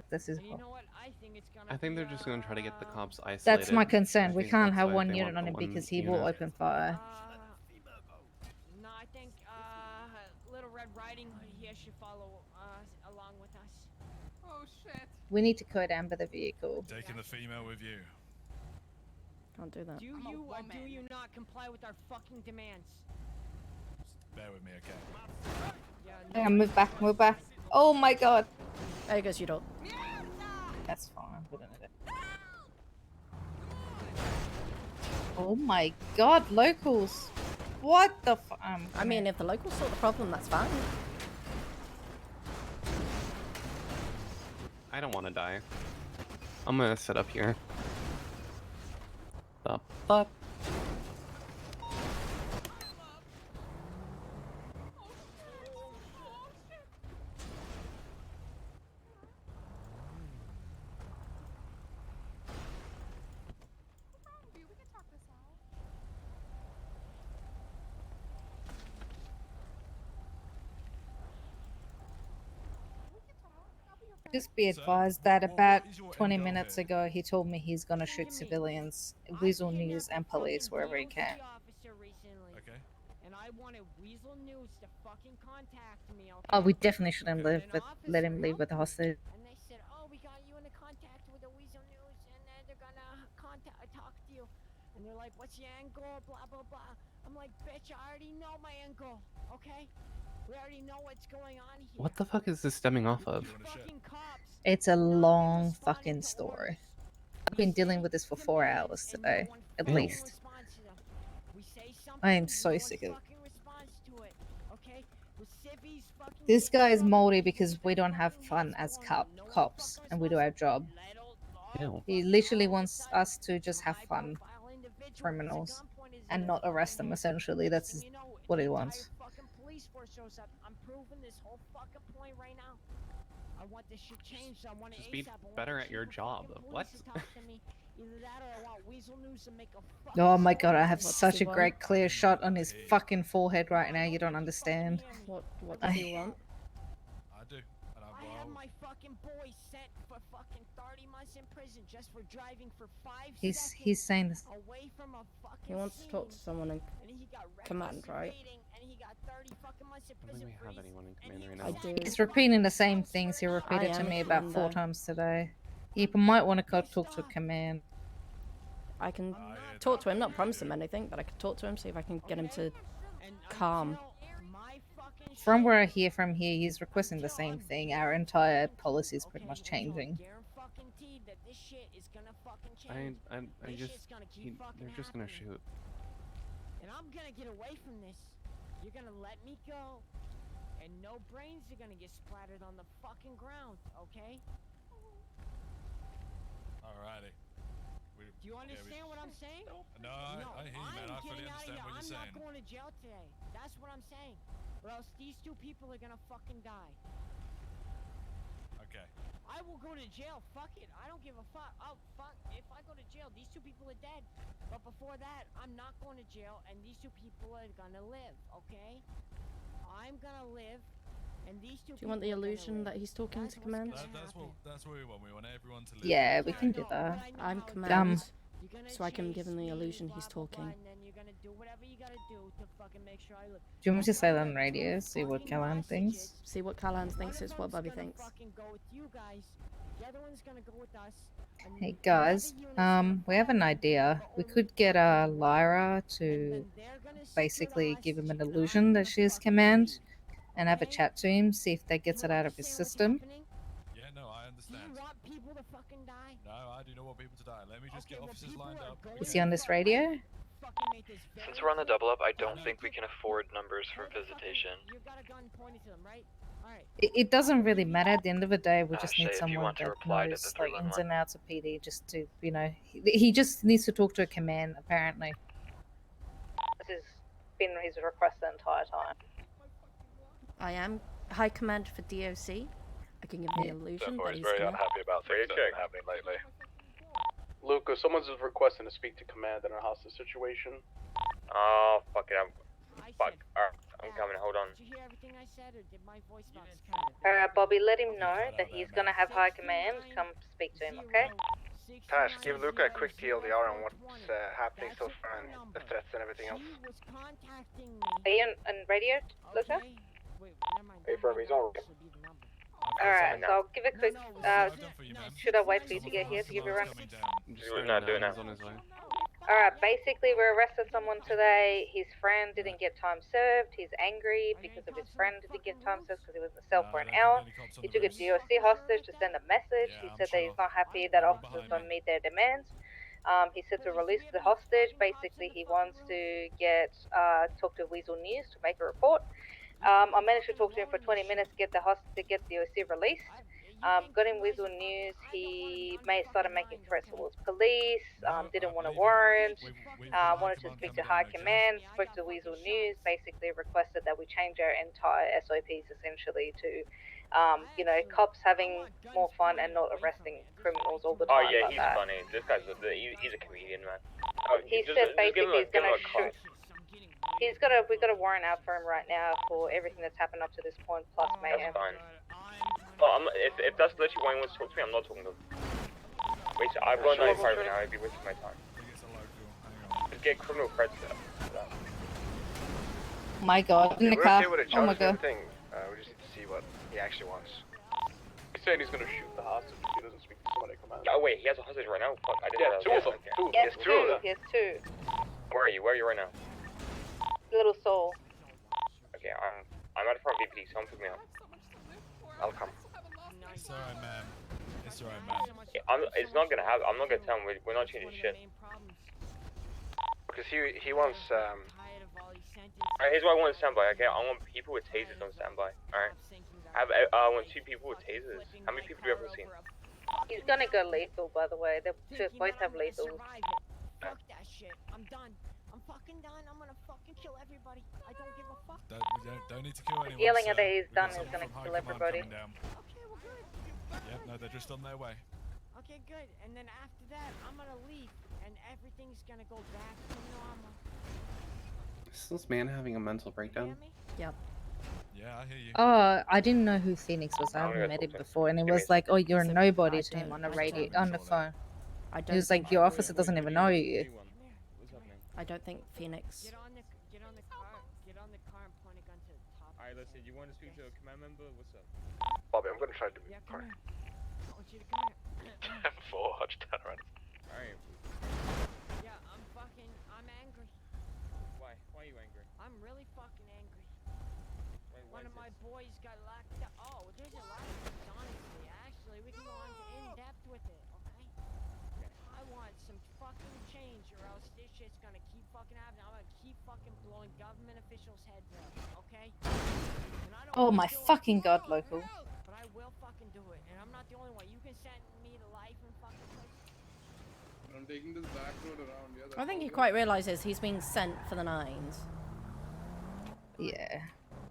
That's his And you goal. know what? I think it's gonna. I think be, they're just gonna try to get the cops isolated. That's my concern. I We think can't that's have why one they unit want on him the because one he will unit. open fire. No, I think Little Red Riding Hood here should follow along with us. Oh shit. We need to code amber the vehicle. Taking the female with you. Can't do that. Do I'm a you or do woman. you not comply with our fucking demands? Bear with me, okay? Yeah. Hang on, move back, move back. Oh my god. There goes you don't. That's fine. We don't need it. Oh my god, locals. What the f- I mean, if the locals sort the problem, that's fine. I don't want to die. I'm gonna sit up here. The fuck? Just be advised that about 20 minutes ago he told me he's gonna shoot civilians, Weasel News and police wherever he can. Okay. And I wanted Weasel News to fucking contact me. Okay? Oh, we definitely shouldn't let him leave with the hostage. And they said, "Oh, we got you in contact with the Weasel News, and then they're gonna talk to you." And they're like, "What's your end goal?" Blah blah blah. I'm like, "Bitch, I already know my end goal. Okay, we already know what's going on here." What the fuck is this stemming off of? Fucking cops. It's a long fucking story. I've been dealing with this for 4 hours today, at Ew. least. We say something, I am so sick of it. fucking responds to it. Okay, the civvies fucking. This guy is moldy because we don't have fun as cops and we do our job. Ew. He literally wants us to just have fun, criminals, and not arrest them. Essentially, that's what he wants. Fucking police force shows up. I'm proving this whole fucking point right now. I want this shit changed. I want it Just be ASAP. I want better the at your chief of job. fucking What? police to talk to me. Either that or I want Weasel News to make a fucking Oh my story. god, I have What's such he a great want? clear shot on his fucking forehead right now. You don't understand. What does he want? I do. And I have my fucking boy sent for fucking 30 months in prison just for driving for 5 seconds He's saying this. away from a fucking He wants to talk to scene. someone in And he got command, right? reckless evading, and he got 30 fucking months in I don't prison think we for have his- anyone in and he command right was now. I do. He's repeating the same things he repeated I to am me a about 4 commando. times today. You might want to talk to command. I can talk to him, not promise him anything, but I can talk to him, see if I can get him to calm. From where I hear from here, he's requesting the same thing. Our entire policy is pretty much changing. guaranteed that this shit is gonna fucking change. I This just, shit's gonna keep fucking they're just gonna happening. shoot. And I'm gonna get away from this. You're gonna let me go. And no brains are gonna get splattered on the fucking ground, okay? Alrighty. Do you understand what I'm saying? No, I hear you, man. I fully getting out of understand here. what you're I'm saying. not going to jail today. That's what I'm saying. Or else these 2 people are gonna fucking die. Okay. I will go to jail. Fuck it. I don't give a fuck. Oh, fuck. If I go to jail, these two people are dead. But before that, I'm not going to jail, and these two people are gonna live, okay? I'm gonna live, and these two Do you want the illusion that he's talking to command? That's what we want. We want everyone to live. Yeah, we can do that. I'm command, so I can give him the illusion he's talking. And then you're gonna do whatever you gotta do to fucking make sure I live. Do you want me to say that on radio? See what Callahan thinks? See what Callahan thinks is what Bobby Gonna thinks. fucking go with you guys. The other one's gonna go with us. and Hey guys, we have an idea. We could get Lyra to basically give him an illusion that she is command and have a chat to him, see if that gets it out of his system. Yeah, no, I understand. Do you want people to fucking die? No, I do not want people to die. Let me just get officers lined up. Is he on this radio? Since we're on the double up, I don't think we can afford numbers for visitation. You got a gun pointed to them, right? Alright. It doesn't really matter. At the end of the day, we just Shay, need if you someone want to that reply to knows the like 311. ins and outs of PD, just to, you know, he just needs to talk to a command. Apparently, this has been his request the entire time. I am high command for DOC. I can give the illusion that he's very command. unhappy about things that have been happening lately. Lucas, someone's just requesting to speak to command in a hostage situation. Oh, fuck it. I'm coming. Hold on. Did you hear everything I said, or did my voice box Alright, Bobby, let him know that he's gonna have high command come speak to him, okay? Tash, give Luca a quick TLDR on what's happening so far and the threats and everything else. Are you on radio, Luca? Hey, Ferb, he's on. Alright, so I'll give a quick, should I wait for you to get here to give you a run? We're not doing that. Alright, basically we arrested someone today. His friend didn't get time served. He's angry because of his friend didn't get time served because he was in the cell for an hour. He took a DOC hostage to send a message. He said that he's not happy that officers don't meet their demands. He said to release the hostage. Basically, he wants to get talk to Weasel News to make a report. I managed to talk to him for 20 minutes to get the DOC released. Got him Weasel News. He started making threats towards police. Didn't want a warrant. Wanted to speak to high command. Spoke to Weasel News. Basically requested that we change our entire SOPs essentially to, you know, cops having more fun and not arresting criminals all the Oh time. yeah, like he's that. funny. This guy's he's a comedian, man. He Just- said just give him basically he's give him gonna a call. shoot. We got a warrant out for him right now for everything that's happened up to this point, plus mayhem. That's fine. Oh, if that's literally why he wants to talk to me, I'm not talking to him. Wait, so I've got 95 an hour, I'd be wasting my time. Just get criminal credits for that. My God, in the We're car. okay with a Oh my charge God. thing. We just need to see what he actually wants. He's saying he's gonna shoot the hostage if he doesn't speak to somebody at command. Oh wait, he has a hostage right now? Fuck, I didn't Yeah, know two of that. them. Two. Yes, There's two of them. Yes, two. Where are you? Where are you right now? Little soul. Okay, I'm at the front VP, so I'm picking me up. I'll come. It's alright, man. It's alright, man. Yeah, it's not gonna happen. I'm not gonna tell him we're not changing shit. Because he wants Alright, here's what I want on standby, okay? I want people with tasers on standby, alright? I want 2 people with tasers. How many people do we have on scene? He's gonna go lethal, by the way. They both have lethals. Fuck that shit. I'm done. I'm fucking done. I'm gonna fucking kill everybody. I don't give a fuck. Don't need to kill anyone. Yelling sir. at that he's We've got done is someone gonna from high kill command everybody. coming down. Okay, well, good. Yep, no, they're just on their way. Okay, good. And then after that, I'm gonna leave, and everything's gonna go back to normal. Is this man having a mental breakdown? Yep. Yeah, I hear you. Oh, I didn't know who Phoenix was. I I'm haven't gonna met him talk to him. before, and it Give me was a like, "Oh, you're a Listen, nobody I to him don't- on the I radio, don't on the phone." I He don't was like, think- "Your officer doesn't even know you." I don't think Phoenix. Get on the car and point a gun to the top. Alright, listen, you want to speak to a command member? What's up? Bobby, I'm gonna try to do Yeah, it. come here. I want you to come here. 4, Hodge, turn around. Alright, Yeah, I'm angry. why? Why are you angry? I'm really fucking angry. Why One of is my this? boys got locked up. Oh, there's a lot of things, honestly. Actually, we can go on to in depth with it, okay? I want some fucking change, or else this shit's gonna keep fucking happening. I'm gonna keep fucking blowing government officials' heads up, okay? And I don't Oh wanna my do it, fucking God, local. but I will fucking do it, and I'm not the only one. You can send me to life and fucking places. I'm taking this back road around, yeah. I think he quite realizes he's being sent for the nines. Yeah.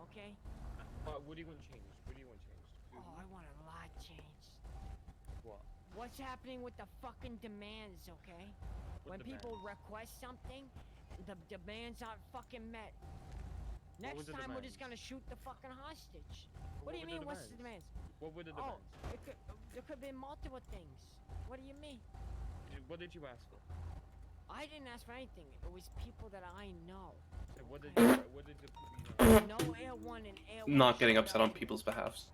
Okay. What do you want changed? What do you want changed? Oh, I want a lot changed. What? What's happening with the fucking demands, okay? What When people demands? request something, the demands aren't fucking met. What Next were the time we're just demands? gonna shoot the fucking hostage. What What do you were the mean, what's the demands? What were the Oh, demands? there could be multiple things. What do you mean? What did you ask for? I didn't ask for anything. It was people that I know. So what did the people you know? No Air 1 and Air 1. Not getting upset on people's behalves.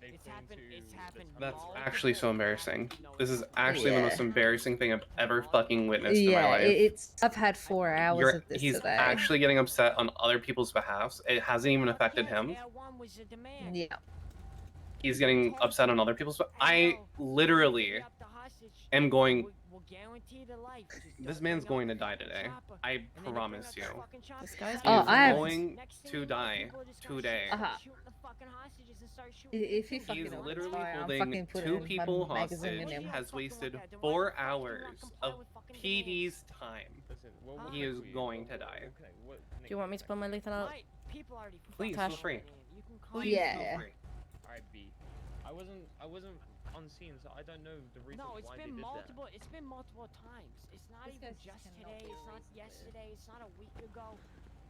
It's happened. That's actually so embarrassing. This is actually the most embarrassing thing I've ever fucking witnessed in my Yeah, life. I've had 4 hours of this He's today. actually getting upset on other people's behalves. It hasn't even affected him. Air 1 was a demand. Yeah. He's getting upset on other people's. I literally am going. We'll guarantee the life. This man's going to die today. I promise you. This guy's Oh, He's I have- going to die today. If you fucking He's don't literally try, I'm holding fucking putting 2 in people my magazine in hostage, him. has wasted 4 hours of PD's time. He is going to die. Do you want me to pull my lethal out? Please, Tash. feel free. Please Yeah. feel free. Alright, B. I wasn't on scene, so I don't know the reason No, it's why been they did multiple. It's been multiple times. It's not This even guy's just just cannot today. be It's not reasonable. yesterday. It's not a week ago.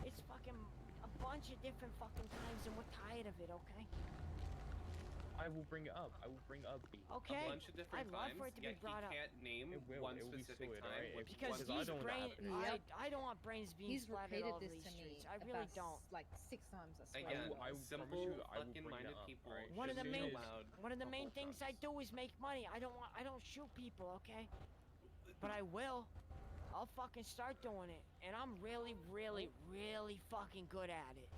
It's fucking a bunch of different fucking times, and we're tired of it. Okay. I will bring it up. I will bring it up, B. Okay. A bunch of different I'd love times, for it to yet be brought he up. can't name It will. one It will be specific sorted, time. alright? Which Because was these I don't want that brain, happening. I don't want brains being He's splattered repeated all over this these to me streets. I really about don't. like 6 times. I swear. Again, I will promise simple, you, I will bring fucking-minded that up, people. alright? One of the shouldn't be main allowed one of the to main hold things I guns. do is make money. I don't shoot people, okay? But I will. I'll fucking start doing it, and I'm really, really, really fucking good at it.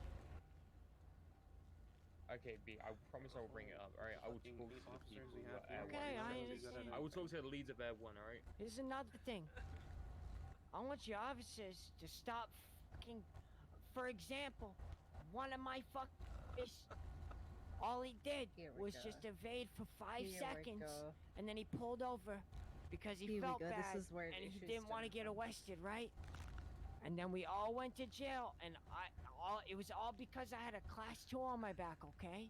Okay, B. I promise I will bring it up. Alright, I will talk to the officers people we have at Air here. Okay, One. I Alright. understand. I will talk to the leads of Air 1. Alright. Here's another thing. I want your officers to stop fucking. For example, one of my all he did Here we was go. just evade for 5 Here we seconds, go. and then he pulled over because he Here we felt go. bad This is where and he issues didn't want to start get arrested, right? And then we all went to jail, and it was all because I had a class 2 on my back, okay?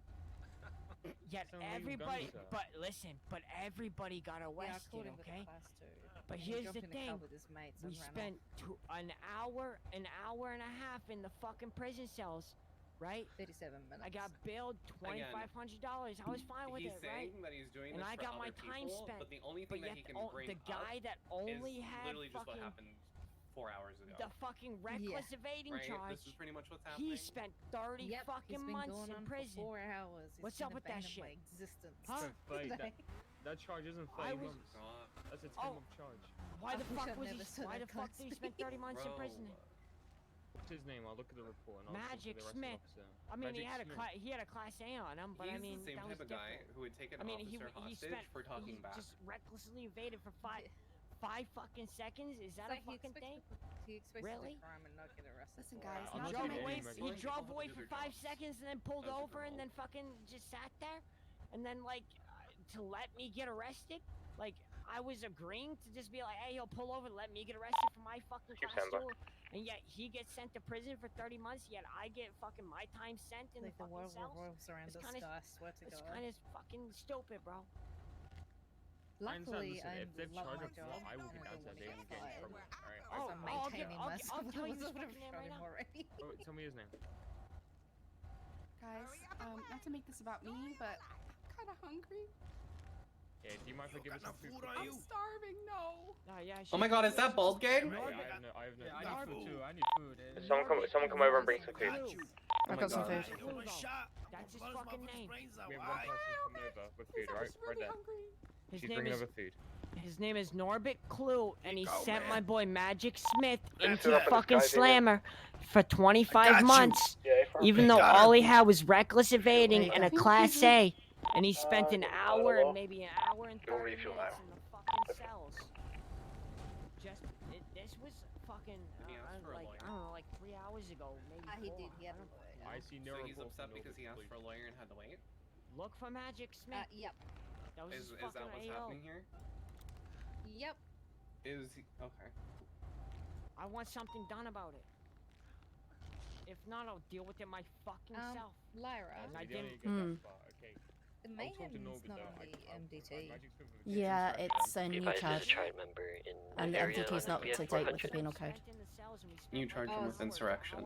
Yet Some legal everybody, guns, but listen, but everybody got Yeah, I arrested, caught him with okay? a class 2. But He here's jumped the in a car thing. with his mates We and ran spent an hour and a half in the fucking prison cells, right? 37 minutes. I got billed $2,500. I was fine with He's it, right? saying that he's doing And this I for got my other time people, spent. but the only But thing that yet he can the bring the guy up that only is had literally just what fucking happened 4 hours ago. the fucking reckless evading Right? charge. This is pretty much what's happening. He spent 30 Yep, fucking he's been months going in on prison. for 4 hours. He's What's been up with that abandoning my shit? existence. Huh? Wait, today. that charge isn't I 30 was- months. That's a 10 Oh. month charge. Why I the wish fuck I'd was never he? said Why that the fuck class did he spend 30 months in Bro. prison? What's his name? I'll look at the report and I'll talk to Magic the rest Smith. of the officer. I mean, Magic he had Smith. he had a class A on him, but He's I mean, the same that type was of guy different. who would take an I mean, officer he hostage spent for talking he back. just recklessly evaded for five fucking seconds. Is that a It's like fucking thing? He expects Really? to do crime and not get arrested. Listen, for it. guys, I'm not not to gonna make be this. angry. He drove away for 5 seconds and then pulled As a over and girl. then fucking just sat there, and then like to let me get arrested. Like I was agreeing to just be like, hey, he'll pull over, let me get arrested for my fucking Chief class 2, Sandberg. and yet he gets sent to prison for 30 months. Yet I get fucking my time sent in Like the the fucking world cells. revolves around It's this kinda- guy. I swear to It's God. kind of fucking stupid, bro. I understand, Luckily, listen, I if they've love charged my him for job. what I will and get I out don't there, they wanna will get get in fired. trouble. Alright, Oh, I'm I'll maintaining I'll myself. tell you I this would have fucking name shot right him now. already. tell me his name. Guys, not to make this about me, but I'm kind of hungry. Yeah, do you mind if I give us some food? I'm starving. No. Oh my god, is that Bald Gang? I have no. I I need food too. I need food. Someone come over and bring some food. I've got some food. That's his fucking name. We have one person coming over with food, alright? Right there. His She's name bringing is over food. his name is Norbert Clue, and he sent my boy Magic Smith Set into up in fucking disguise, Slammer for 25 you. months, Yeah, even though all he had was reckless evading and a Class A, and he spent an hour and maybe an hour and 30 minutes in the fucking cells. This was fucking like I don't know, like 3 hours ago, maybe. He 4. did. He had I a don't- lawyer. I see no So he's report upset from because he asked for a lawyer and had to wait? Look for Magic Smith. Yep. That was Is his that fucking what's AO. happening here? Yep. Is he... Okay. I want something done about it. If not, I'll deal with it my fucking self. Lyra. And I You don't didn't. need to go that far, okay? The I'll talk to mayhem Norbert is not though. on the MDT. Yeah, it's a new If I just charge. tried member in And the area MDT is on not BF up to date with the 400. penal code. You charge him with insurrection.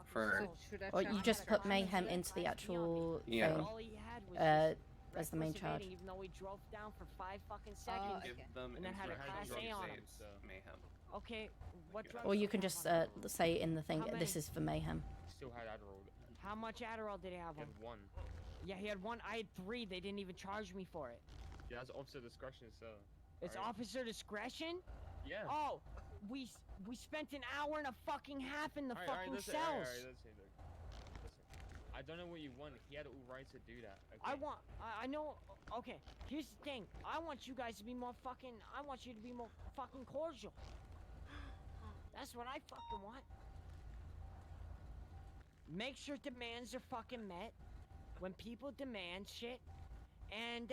For Or you just put mayhem into the actual Yeah. thing. All he had was As the main charge. even though he drove down for 5 fucking seconds. give them and then had a insurrection, class drug A on him. saves, mayhem. Okay, what drugs? Or you can just say in the thing, How this many? is for mayhem. Still had Adderall. How much Adderall did he have? He had 1. Yeah, he had 1. I had 3. They didn't even charge me for it. Yeah, that's officer discretion, so. It's alright. officer discretion? Yeah. Oh, we spent an hour and a fucking half in the fucking cells. Alright, listen. I don't know what you want. He had all right to do that. Okay? I know. Okay, here's the thing. I want you guys to be more fucking. I want you to be more fucking cordial. That's what I fucking want. Make sure demands are fucking met. When people demand shit, and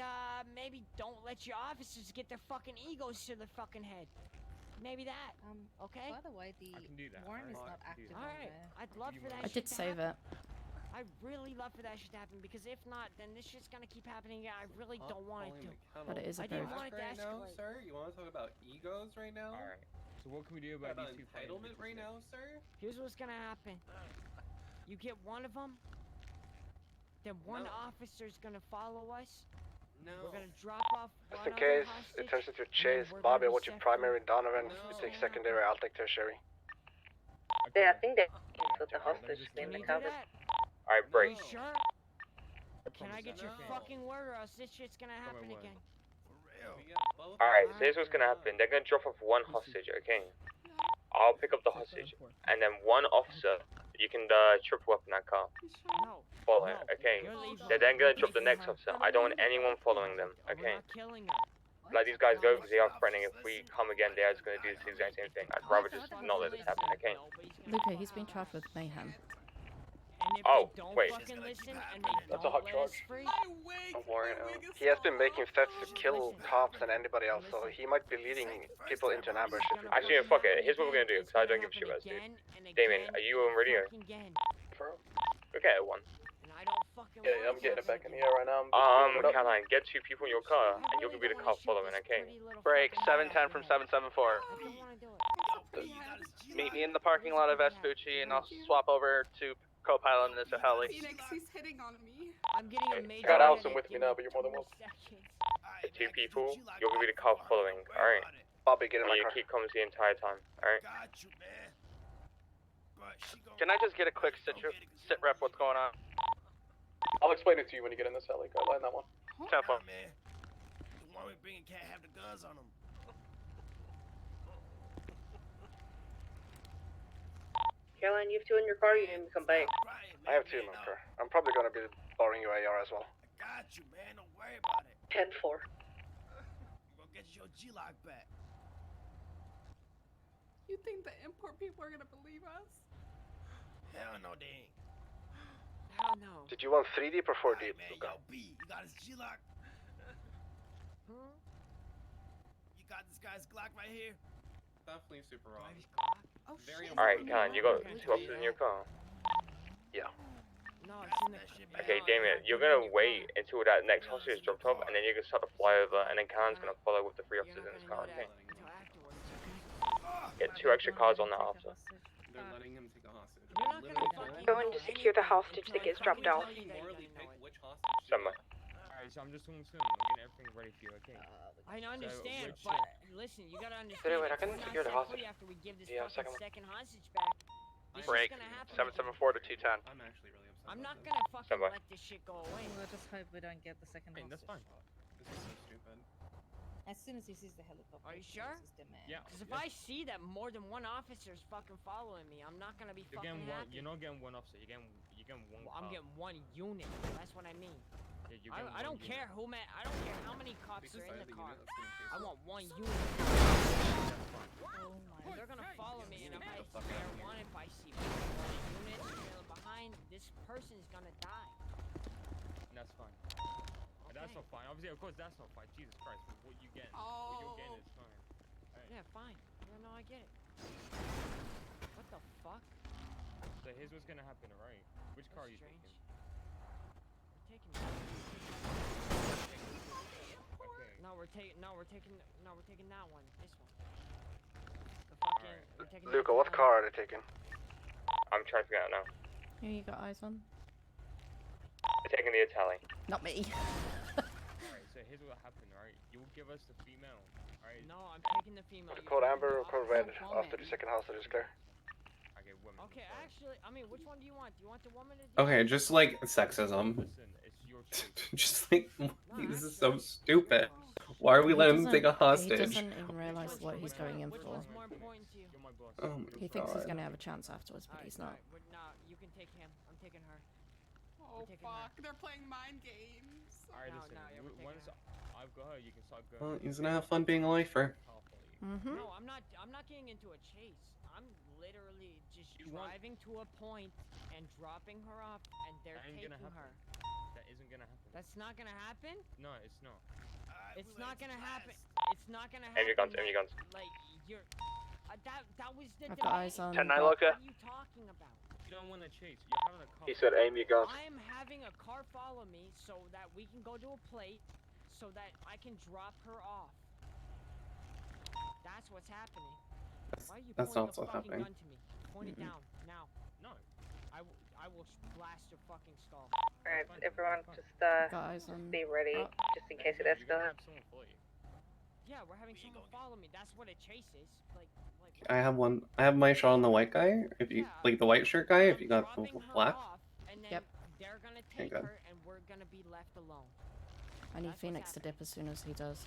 maybe don't let your officers get their fucking egos to their fucking head. Maybe that. Okay. By the way, the I can do that. warrant is alright? not I can do active that. on Alright, there. I'd love for that I shit did to save happen. it. I really love for that shit to happen, because if not, then this shit's gonna keep happening. I really don't want it to. But it is I didn't approved. want it to right now, escalate. sir? You want to talk about egos right now? Alright. So what can we do What about about these 2 entitlement right now, sir? Here's what's gonna happen. You get one of them, then one No. officer's gonna follow us. No. We're gonna drop off Just one in other case hostage, it turns into a and then chase, we're Bobby, gonna I want be you set primary, free. Donovan. No. You take secondary, I'll take tertiary. Yeah, I think they with the hostage Can mainly you do covered. that? Alright, Are break. you sure? Can I get your No. fucking word, or else this shit's gonna happen word. again? We got both Alright, of so here's what's gonna happen. They're gonna drop off 1 hostage, okay? I'll pick up the hostage, and then 1 officer, you can triple weapon that car. No. Follow it, okay? You're leaving. They're then gonna drop the next officer. I don't want anyone following them, We're okay? not killing her. Let these guys go because they are threatening. If we come again, they are just gonna do the exact same thing. I'd rather just not let this happen, okay? Luca, he's been charged with mayhem. And if Oh, they don't wait. fucking listen and they That's a don't hot let us charge. free, I'm worried. He has been making threats to kill cops and anybody else, so he might be leading people into an ambush. If you Actually, fuck it. Here's what we're gonna do because I don't give a shit about this dude. again and Damien, again are you on radio? and again. Okay, 1. And I don't fucking Yeah, want I'm it getting to it back in happen the air right now. I'm just Caroline, get 2 people in your car, and you're gonna be the car following, okay? Break 710 from 774. I don't want to do it. Meet me in the parking lot of Vespucci, and I'll swap over to co-pilot in this heli. Phoenix, he's hitting on me. I'm getting a major Got Allison headache. with me Give now, but you're more than 2 welcome. seconds. The 2 people, you're gonna be the car following, alright? Bobby, get in And my you car. keep comms the entire time, alright? Can I just get a quick sit rep what's going on? I'll explain it to you when you get in this heli. Go line that one. Tempo. The one we bringing can't have the guns on them. Caroline, you have 2 in your car. You need to come back. I have 2 in my car. I'm probably gonna be borrowing your AR as well. Got you, man. Don't worry about it. 10-4. We'll get you your G-Lock back. You think the import people are gonna believe us? Hell no, they ain't. Hell no. Did you want 3 deep or 4 deep, Man, Luca? yo, B, you got his G-Lock? Hmm? You got this guy's Glock right here? Definitely super wrong. Oh, Very shit. Alright, Caroline, you got 2 officers in your car. Yeah. No, it's in the. Okay, Damien, you're gonna wait until that next hostage is dropped off, and then you're gonna start the flyover, and then Caroline's gonna follow with the 3 officers in his car, okay? Get 2 extra cars on that after. They're letting him take a hostage. You're not gonna fucking Going to secure the hostage that gets dropped off. Morally pick which hostage. Somewhere. Alright, so I'm just talking soon. I'm getting everything ready for you, okay? I understand, which, but listen, you gotta understand. Wait, I if can we're not secure the set hostage. free after we give this Yeah, fucking second one. hostage back. This Break is gonna happen. 774 to 210. I'm actually really upset. I'm not about gonna fucking Somewhere. let this shit go away. We'll just hope we don't get the second Hey, that's fine. this. This is so stupid. As soon as he sees the helicopter, Are you he sure? loses his demand. Yeah. Because if I see that more than one officer's fucking following me, I'm not gonna be You're fucking getting one. happy. You're not getting one officer. You're getting one. Well, I'm car. getting one unit. That's what I mean. Yeah, you're getting I don't one care unit. who man. I don't care how many cops Because are in I the think car. that's gonna I case want one unit. Oh my. And they're gonna follow me, and if I the fuck out of here. one, if I see one unit trailing behind, this person's gonna die. And that's fine. And that's not fine. Obviously, of course, that's not fine. Jesus Christ, but what you get, what you're getting is fine. Alright. Yeah, fine. Yeah, no, I get it. What the fuck? So here's what's gonna happen, alright? Which car are you Strange. taking? You're taking me. we're taking that one. This one. The fucking, we're taking Luca, what car are they taking? I'm trying to figure it out now. Who you got eyes on? They're taking the Italian. Not me. Alright, so here's what happened, right? You will give us the female, alright? No, I'm taking the female. Code Amber or Code Red after the second hostage is clear. Okay, women. Okay, actually, I mean, which one do you want? Do you want the woman or do you Okay, just like sexism. Listen, it's your choice. Just like, this is so stupid. Why are we letting him take a He hostage? doesn't even realize what he's going in for. Oh my He thinks he's God. gonna have a chance afterwards, but he's not. No, you can take him. I'm taking her. Oh fuck, they're playing mind games. Alright, No, listen. no, yeah, we're taking Once I've got her, you can start going. Well, he's gonna have fun being a lifer. Mm-hmm. No, I'm not getting into a chase. I'm literally just driving to a point and dropping her off, and they're That ain't taking gonna happen. her. That isn't gonna happen. That's not gonna happen. No, it's not. It's not gonna happen. It's not gonna Aim happen. your guns, aim your guns. Like you're. That was the. I've got eyes on. 10-9 What Luca. are you talking about? You don't want to chase. You're having a car. He said aim your guns. I am having a car follow me so that we can go to a plate, so that I can drop her off. That's what's happening. Why are you That's pointing not the what's fucking happening. gun to me? Point it Mm-mm. down now. No. I will blast your fucking skull. Alright, everyone just Got eyes on. be ready, Oh. just in case it escalates. Yeah, we're having someone follow me. That's what a chase is. Like. I have one. I have my shot on the white guy. If you like the white shirt guy, if you got the black. And then Yep. they're gonna Okay, take good. her, and we're gonna be left alone. I need Phoenix to dip as soon as he does.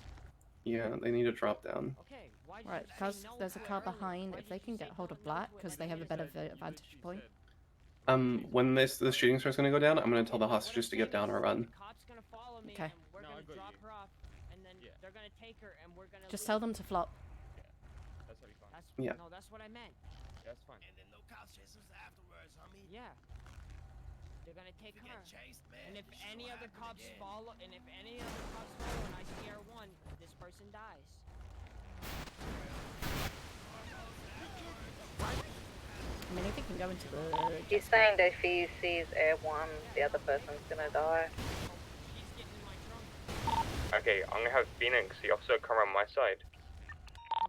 Yeah, they need to drop down. Okay, why'd Right, you say because no there's a to car it earlier? behind. Why If they did can you get say hold of no black, to it because when they have a you better said- vantage point. When the shooting star's gonna go down, I'm gonna tell the hostages to get down or run. Cop's gonna follow me, Okay. and we're No, I gonna got drop you. her off, and then they're gonna take her, and we're gonna. Just leave. tell them to flop. That's totally fine. That's, Yeah. No, that's what I meant. That's fine. And then no cops chase us afterwards, homie. Yeah. They're gonna take If her. you get chased, man, And if this shit any will other happen cops again. follow, and if any other cops follow, and I see R1, this person dies. I mean, if he can go into the. He's saying that if he sees Air 1, the other person's gonna die. Okay, I'm gonna have Phoenix, the officer, come around my side.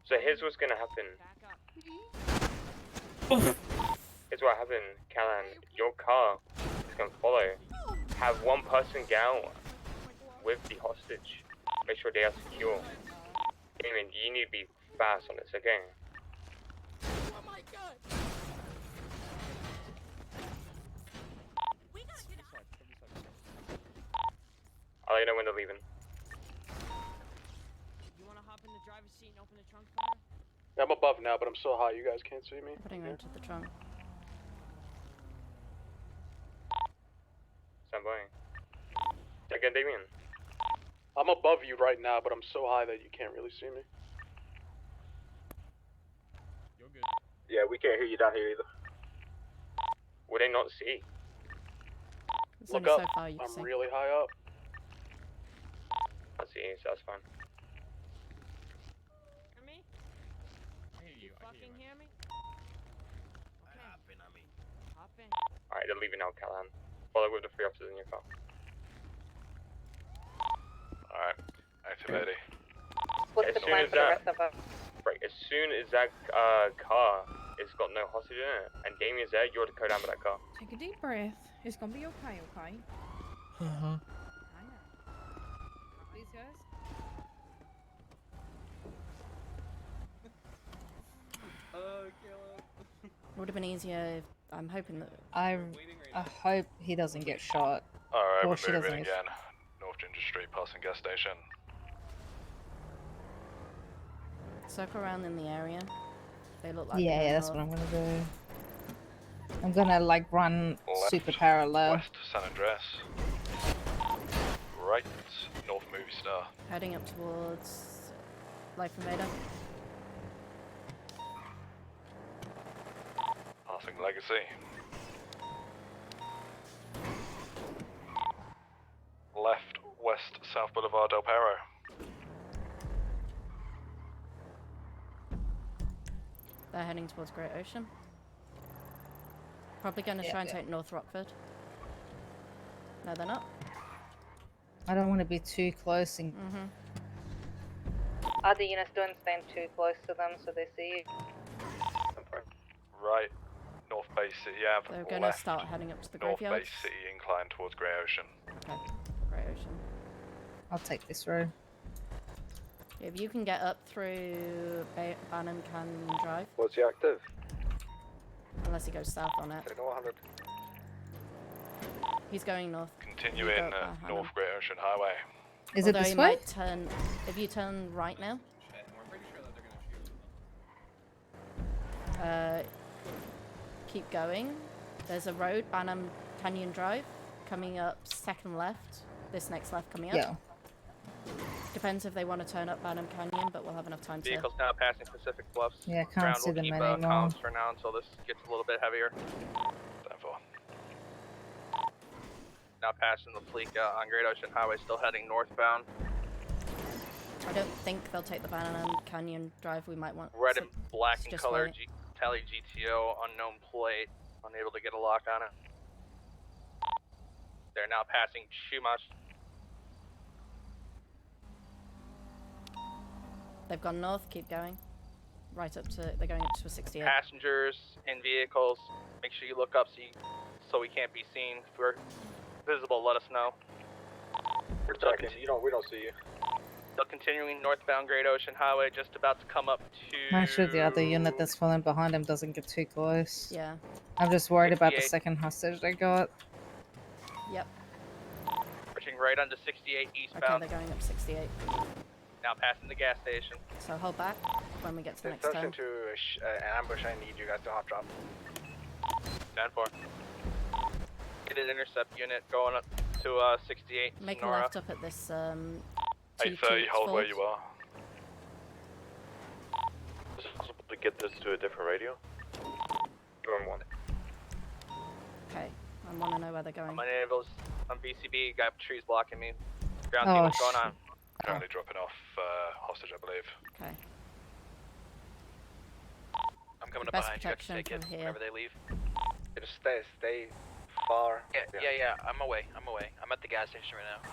So here's what's gonna happen. Here's what happened, Callan. Your car is gonna follow. Have one person get out with the hostage. Make sure they are secure. Damon, you need to be fast on this, okay? Oh my god. I'll let you know when they're leaving. You wanna hop in the driver's seat and open the trunk for her? I'm above now, but I'm so high you guys can't see me. Putting her into the trunk. Stand by. Again, Damien. I'm above you right now, but I'm so high that you can't really see me. You're good. Yeah, we can't hear you down here either. Would they not see? It's Look only up. so far you can I'm see. really high up. I see, so that's fine. Hear me? I hear you. I hear Fucking you. hear me? Okay. Hop in on me. Hop in. Alright, they're leaving now, Callan. Follow with the three officers in your car. Alright, activating. What's As the soon plan as for the that- rest of us? Right, as soon as that car has got no hostage in it, and Damien's there, you're to go down with that car. Take a deep breath. It's gonna be okay, okay? Uh-huh. These guys? Would have been easier if I'm hoping that. I hope he doesn't get shot. Alright, Or we're she moving doesn't again. North Ginger Street, passing gas station. Circle around in the area. They look like. Yeah, they're that's north. what I'm gonna do. I'm gonna like run Left, super parallel. West, San Andreas. Right, North Movie Star. Heading up towards Life Invader. Passing Legacy. Left, West, South Boulevard, Del Perro. They're heading towards Great Ocean. Probably going to Yeah, try and yeah. take North Rockford. No, they're not. I don't want to be too close and Other units don't stand too close to them so they see you. Right. North Bay City Ave. They're gonna left. start heading up to the North Bay graveyards. City incline towards Grey Ocean. Okay, Grey Ocean. I'll take this road. If you can get up through Banham Canyon Drive, Was he active? unless he goes south on it. 100. He's going north. Continuing You go behind North him. Grey Ocean Highway. Is it Although this he way? might turn, if you turn right now, keep going. There's a road, Banham Canyon Drive, coming up second left. This next left coming up. Yeah. Depends if they want to turn up Banham Canyon, but we'll have enough time to. Vehicles now passing Pacific Bluffs. Yeah, I can't Ground see will them keep anymore. columns for now until this gets a little bit heavier. Therefore. Now passing the fleet on Great Ocean Highway, still heading northbound. I don't think they'll take the Banham Canyon Drive. We might want. Red and black in just color, wait. Tally GTO, unknown plate, unable to get a lock on it. They're now passing Chumash. They've gone north. Keep going. Right up to. They're going up to a 68. Passengers in vehicles, make sure you look up so we can't be seen. If we're visible, let us know. We're talking. We don't see you. Still continuing northbound Great Ocean Highway, just about to come up to. Make sure the other unit that's following behind him doesn't get too close. Yeah. I'm just worried about the 68. second hostage they got. Yep. Pushing right onto 68 Okay, eastbound. they're going up 68. Now passing the gas station. So hold back when we get to the next There's turn. into an ambush. I need you guys to hot drop. 10-4. Get an intercept unit going up to 68 Make a Sonora. left up at this. 830, hold where you are. Is it possible to get this to a different radio? Going one. Okay, I want to know where they're going. My neighbors on BCB, got trees blocking me. Ground Oh, team, what's going on? Currently dropping off hostage, I believe. Okay. I'm coming up Best behind you. I can protection take it from here. whenever they leave. Just stay far. Yeah. I'm away. I'm at the gas station right now.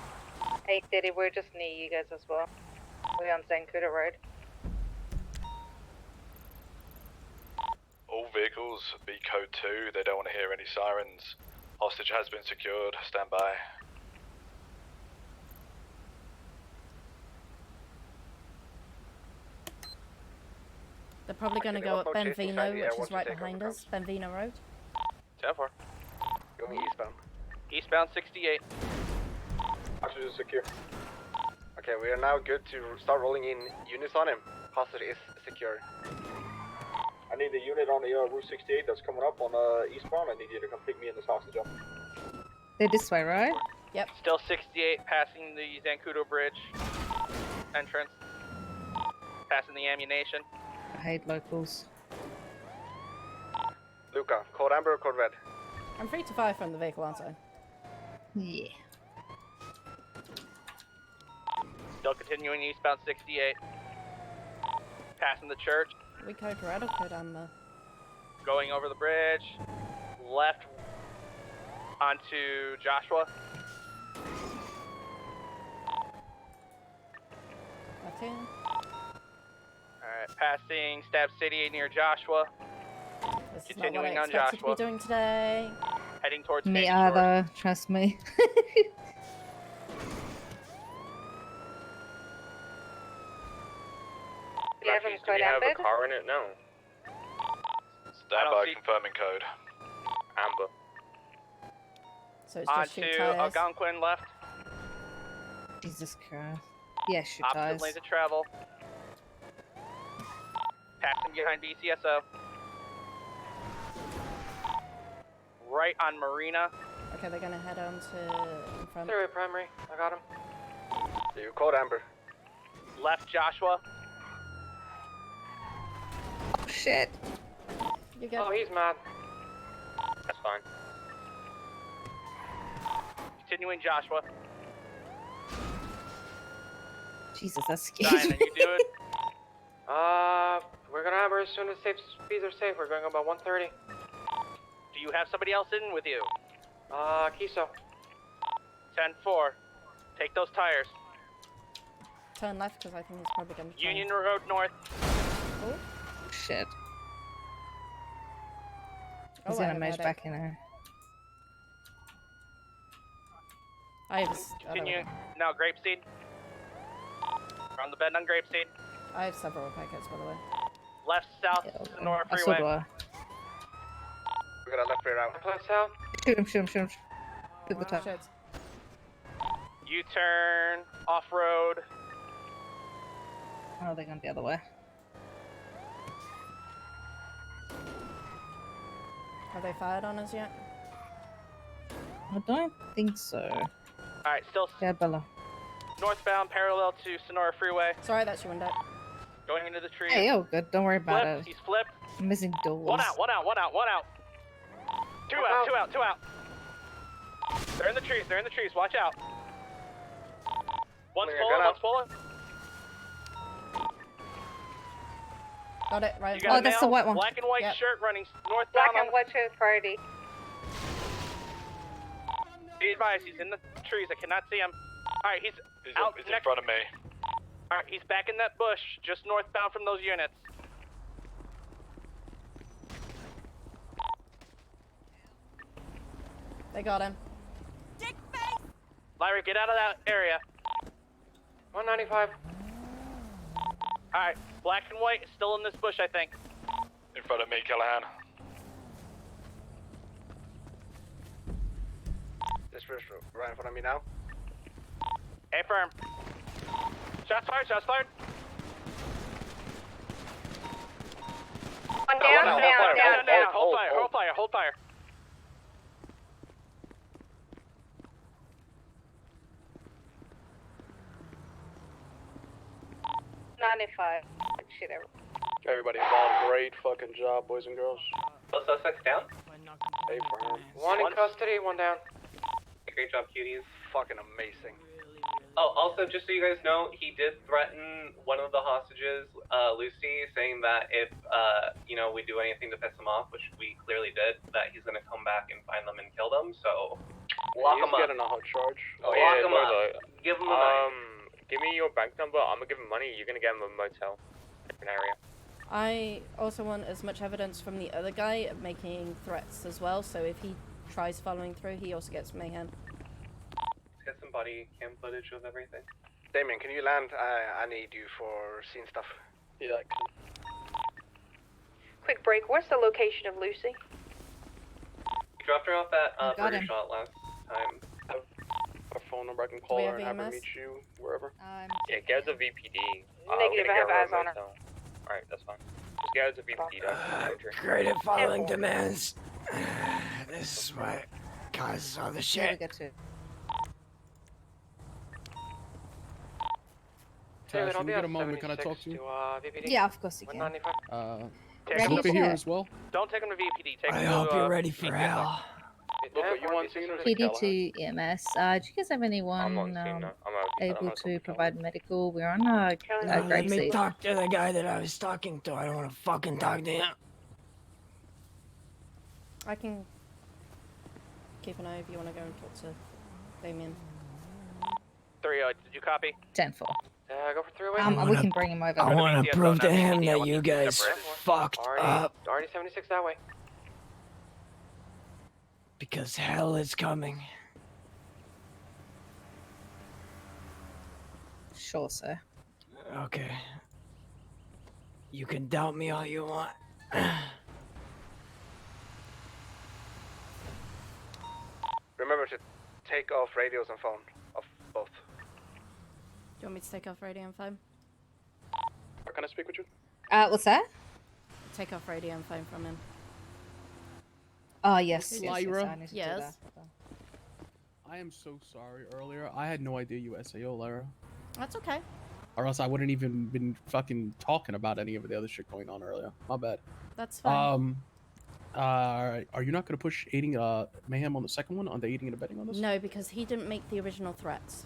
830, we're just near you guys as well. We're on Zancuda Road. All vehicles, be code 2. They don't want to hear any sirens. Hostage has been secured. Stand by. They're probably going to go up Benvino, which is right behind us. Benvino Road. 10-4. Going eastbound. Eastbound 68. Hostage is secure. Okay, we are now good to start rolling in units on him. Hostage is secure. I need a unit on the Route 68 that's coming up on eastbound. I need you to complete me in this hostage up. They're this way, right? Yep. Still 68, passing the Zancudo Bridge entrance. Passing the ammunition. I hate locals. Luca, code amber or code red? I'm free to fire from the vehicle, aren't I? Yeah. Still continuing eastbound 68. Passing the church. We code red or code amber? Going over the bridge. Left onto Joshua. That's in. Alright, passing Stab City near Joshua. This is not what Continuing I on expected Joshua. to be doing today. Heading towards Me Sandy Shores. either, trust me. Matthews, do we have a car in it? No. Stand by, confirming code. Amber. So it's just Onto shoot tires. Algonquin left. Jesus Christ. Yeah, shoot Opposite tires. lanes of travel. Passing behind BCSO. Right on Marina. Okay, they're gonna head on to in front. Third primary, I got him. You code amber. Left Joshua. Oh, shit. You go. Oh, he's mad. That's fine. Continuing Joshua. Jesus, that's scary. Diana, you do it. We're gonna have her as soon as speeds are safe. We're going about 130. Do you have somebody else in with you? Kiso. 10-4. Take those tires. turn left because I think he's probably going to turn. Union Road North. Oh. Shit. Oh, He's I gonna have merge headache. back in there. I have. Continue. Now Grapeseed. We're on the bend on Grapeseed. I have several packets, by the way. Left, south, Sonora Freeway. We got a left rear out. Left, south. Shoot him, shoot him, shoot him. Shoot the top. U-turn, off-road. Oh, they're going the other way. Have they fired on us yet? I don't think so. Alright, still Yeah, Bella. northbound, parallel to Sonora Freeway. Sorry, that's your window. Going into the tree. Hey, oh, good. Don't worry about Flipped, it. he's flipped. I'm missing doors. One out, one out, one out, one out. Two out, two out, two out. They're in the trees, they're in the trees, watch out. One's pulling, one's pulling. Got it, right. You got Oh, it that's now? the white one. Black and white Yep. shirt running northbound. Black and white shirt Friday. Be advised, he's in the trees, I cannot see him. Alright, he's out He's in next. front of me. Alright, he's back in that bush, just northbound from those units. They got him. Lyra, get out of that area. 195. Alright, black and white is still in this bush, I think. In front of me, Callahan. This first right in front of me now. Affirm. Shots fired, shots fired. One down, down, down, down. Hold fire, hold fire, hold fire. Shit, Everybody involved, great fucking job, boys and girls. Both suspects down? Hey, firm. One in custody, one down. Great job, cuties. Fucking amazing. Oh, also, just so you guys know, he did threaten one of the hostages, Lucy, saying that if, we do anything to piss him off, which we clearly did, that he's gonna come back and find them and kill them, so... Lock He's him up. getting a hot charge. Oh, lock him up. Give him a knife. Give me your bank number. I'm gonna give him money. You're gonna get him a motel. Different area. I also want as much evidence from the other guy making threats as well, so if he tries following through, he also gets mayhem. Let's get some body cam footage of everything. Damien, can you land? I need you for scene stuff. Yeah, Quick break. What's the location of Lucy? You dropped her off at got Burger him. Shot last time. a phone number I can call we her have and have her EMS? meet you wherever. Yeah, get us a VPD. Negative, I have eyes on her. Alright, that's fine. Just get us a VPD. Great at following demands. This is what causes all the Yeah, we shit. got to. Tash, when we get a moment, can I talk to you? Yeah, of course you can. Is Luca here as well? Don't take him to VPD. Take I him hope to, you're ready for VPD. hell. Look what you want seen or PD to EMS. Do you guys have anyone I'm able not to provide medical? We're on a Let grave me scene. talk to the guy that I was talking to. I don't want to fucking talk to him. I can keep an eye if you want to go and talk to Damien. 3-0, did you copy? 10-4. Go for 3-0. We can bring him over. I want to BTS prove don't to have him BTS, that I you want to guys separate. fucked up Already 76 that way. because hell is coming. Sure, sir. Okay. You can doubt me all you want. Remember to take off radios and phone. Off both. Do you want me to take off radio and phone? Or can I speak with you? What's that? Take off radio and phone from him. Oh, yes. Lyra? I need to do Yes. that. I am so sorry earlier. I had no idea you were SAO, Lyra. That's okay. Or else I wouldn't even been fucking talking about any of the other shit going on earlier. My bad. That's fine. Are you not gonna push aiding mayhem on the second one, on the aiding and abetting on this? No, because he didn't make the original threats.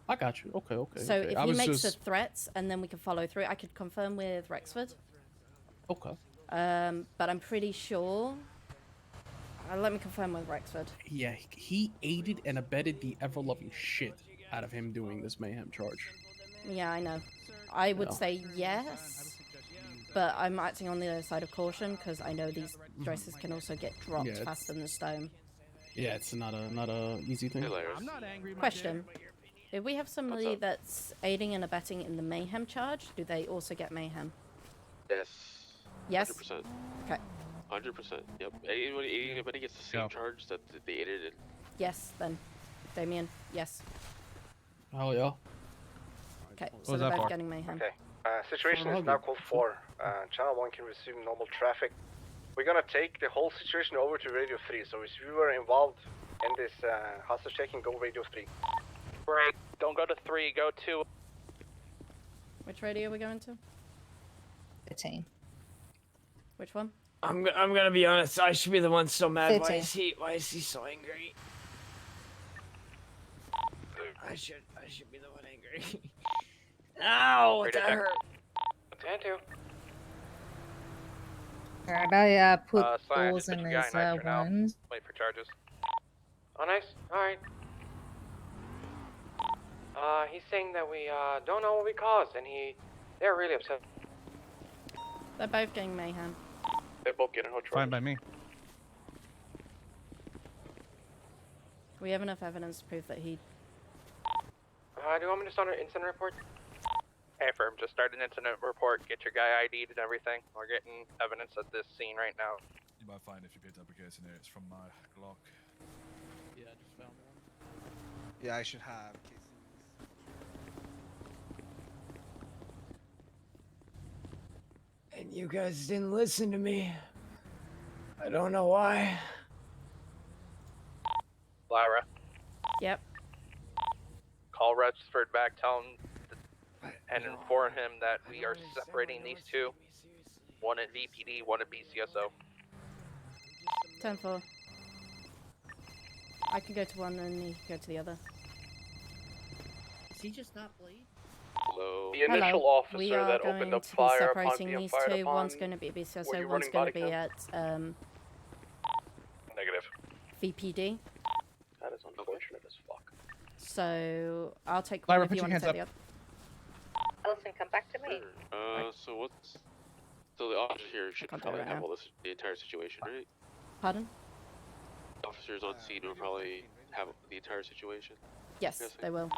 I got you. Okay, okay. So okay. if he makes the threats and then we can follow through, I could confirm with Rexford. Okay. But I'm pretty sure. Let me confirm with Rexford. Yeah, he aided and abetted the ever-loving shit out of him doing this mayhem charge. Yeah, I know. I would No. say yes, but I'm acting on the other side of caution because I know these dresses can also get dropped Yeah, it's- faster than a stone. Yeah, it's not a easy thing. Question: if we have somebody that's aiding and abetting in the mayhem charge, do they also get mayhem? Yes. Yes. 100%. Okay. 100%. Yep. Anybody gets the same charge that they aided in. Yes, then. Damien, yes. Oh yeah. Okay, What so was they're that both for? getting mayhem. Okay. Situation Oh, is now called 4. Channel 1 can resume normal traffic. We're gonna take the whole situation over to Radio 3. So if you were involved in this hostage taking, go Radio 3. Break. Don't go to 3. Go to. Which radio are we going to? 13. Which one? I'm gonna be honest. I should be the one so mad. Why 13. is he so angry? I should be the one angry. Ow! Radio That check. hurt. 10-2. Alright, I put Scion, balls just in put your his guy in nitro now. one. Wait for charges. Oh, nice. Alright. He's saying that we, don't know what we caused, and they're really upset. They're both getting mayhem. They're both getting hot Fine by me. We have enough evidence to prove that he. Do you want me to start an incident report? Hey, firm, just start an incident report, get your guy ID'd and everything. We're getting evidence at this scene right now. You might find if you picked up a case in here, it's from my Glock. Yeah, I just found one. Yeah, I should have. And you guys didn't listen to me. I don't know why. Lyra, Yep. call Redford back, tell him and inform him that we are separating these two. One at VPD, one at BCSO. 10-4. I can go to one and he can go to the other. Is he just not bleed? Hello. The initial Hello. officer We are that going opened up to be fire upon separating being these fired two. upon. One's going to be at Were BCSO, you one's running going body to be cam? at Negative. VPD. That is unfortunate as fuck. So I'll take Lyra, one if put you your want to hands take up. the other. Ellison, come back to me. So what's... So the officer here should Can't do it probably right have now. all this, the entire situation, right? Pardon? Officers on scene will probably have the entire situation. Yes, Guessing. they will.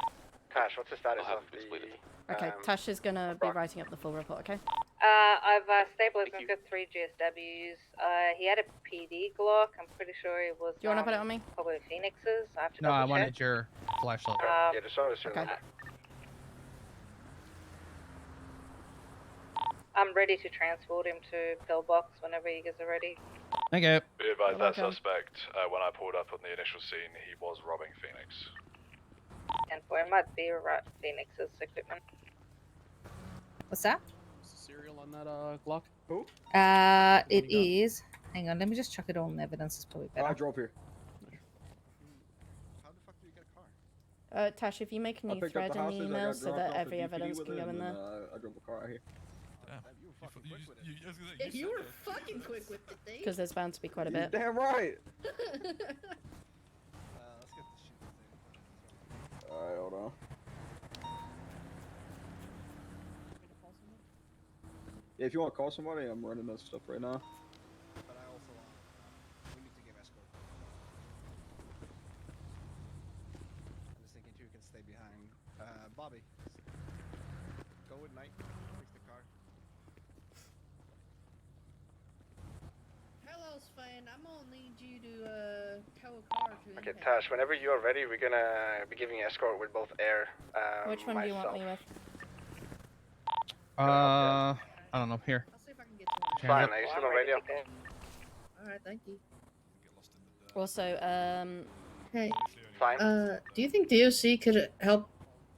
Tash, what's the status I'll have of him explain it. Okay, Tash is going to be writing up the full report, okay? I've stabilized him for 3 GSWs. He had a PD Glock. I'm pretty sure it was. Do you want to put it on me? Probably Phoenix's. I have to No, I double wanted check. your flashlight. Yeah, the service your number. I'm ready to transport him to pillbox whenever you guys are ready. Thank you. Be advised, that welcome. suspect, when I pulled up on the initial scene, he was robbing Phoenix. And for it might be right Phoenix's equipment. What's that? Serial on that Glock? Who? It is. Hang on, let me just chuck it all in evidence. It's probably better. I drove here. Tash, if you make a new picked up thread the in the hostage, I email got so dropped that off at every VPD evidence with can it, go in and there. then, I drove the car out here. You were fucking quick with the thing. Because there's bound to be quite a bit. Damn right. Alright, hold on. Yeah, if you want to call somebody, I'm running that stuff right now. But I also we need to give escort. I'm just thinking you can stay behind. Bobby, go with Knight. Fix the car. Hello, Sven. I'm gonna need you to tow a car to Okay, impact. Tash, whenever you are ready, we're gonna be giving escort with both air. Which one do you want me with? I don't know. Here. I'll see if I can get you. Fine, are you still on radio? All right, thank you. Also, Hey. Fine. Do you think DOC could help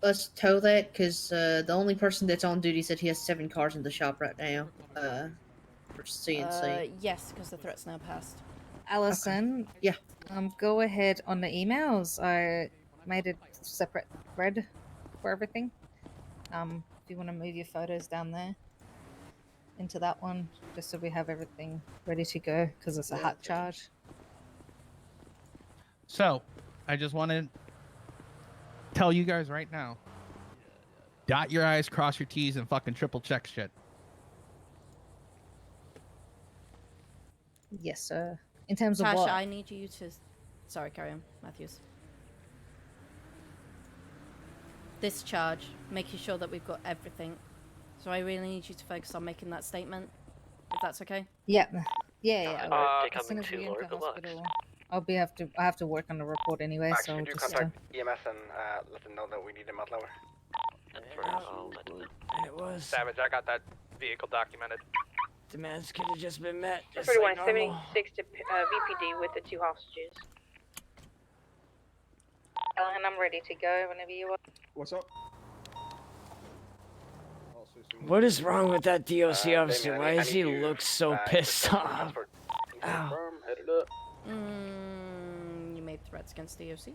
us tow that? Because the only person that's on duty said he has 7 cars in the shop right now. For CNC. yes, because the threat's now passed. Allison. Yeah. Go ahead on the emails. I made a separate thread for everything. If you want to move your photos down there into that one, just so we have everything ready to go, because it's a hot charge. So, I just wanted tell you guys right now. Dot your I's, cross your T's, and fucking triple check shit. Yes, sir. In terms of Tasha, what? I need you to. Sorry, carry on, Matthews. This charge, making sure that we've got everything. So I really need you to focus on making that statement, if that's okay. Yeah, yeah. Take As soon coming as we to get Laura into Deluxe. hospital, I have to work on the report anyway. Max, So could you just contact EMS and let them know that we need them at lower? It was. Savage, I got that vehicle documented. Demands could have just been met. Just 31 like normal. 76 to VPD with the 2 hostages. And I'm ready to go whenever you are. What's up? What is wrong with that DOC officer? Damien, Why I does he need you, look so pissed just off? transport. Ow. Confirm, headed up. You made threats against DOC?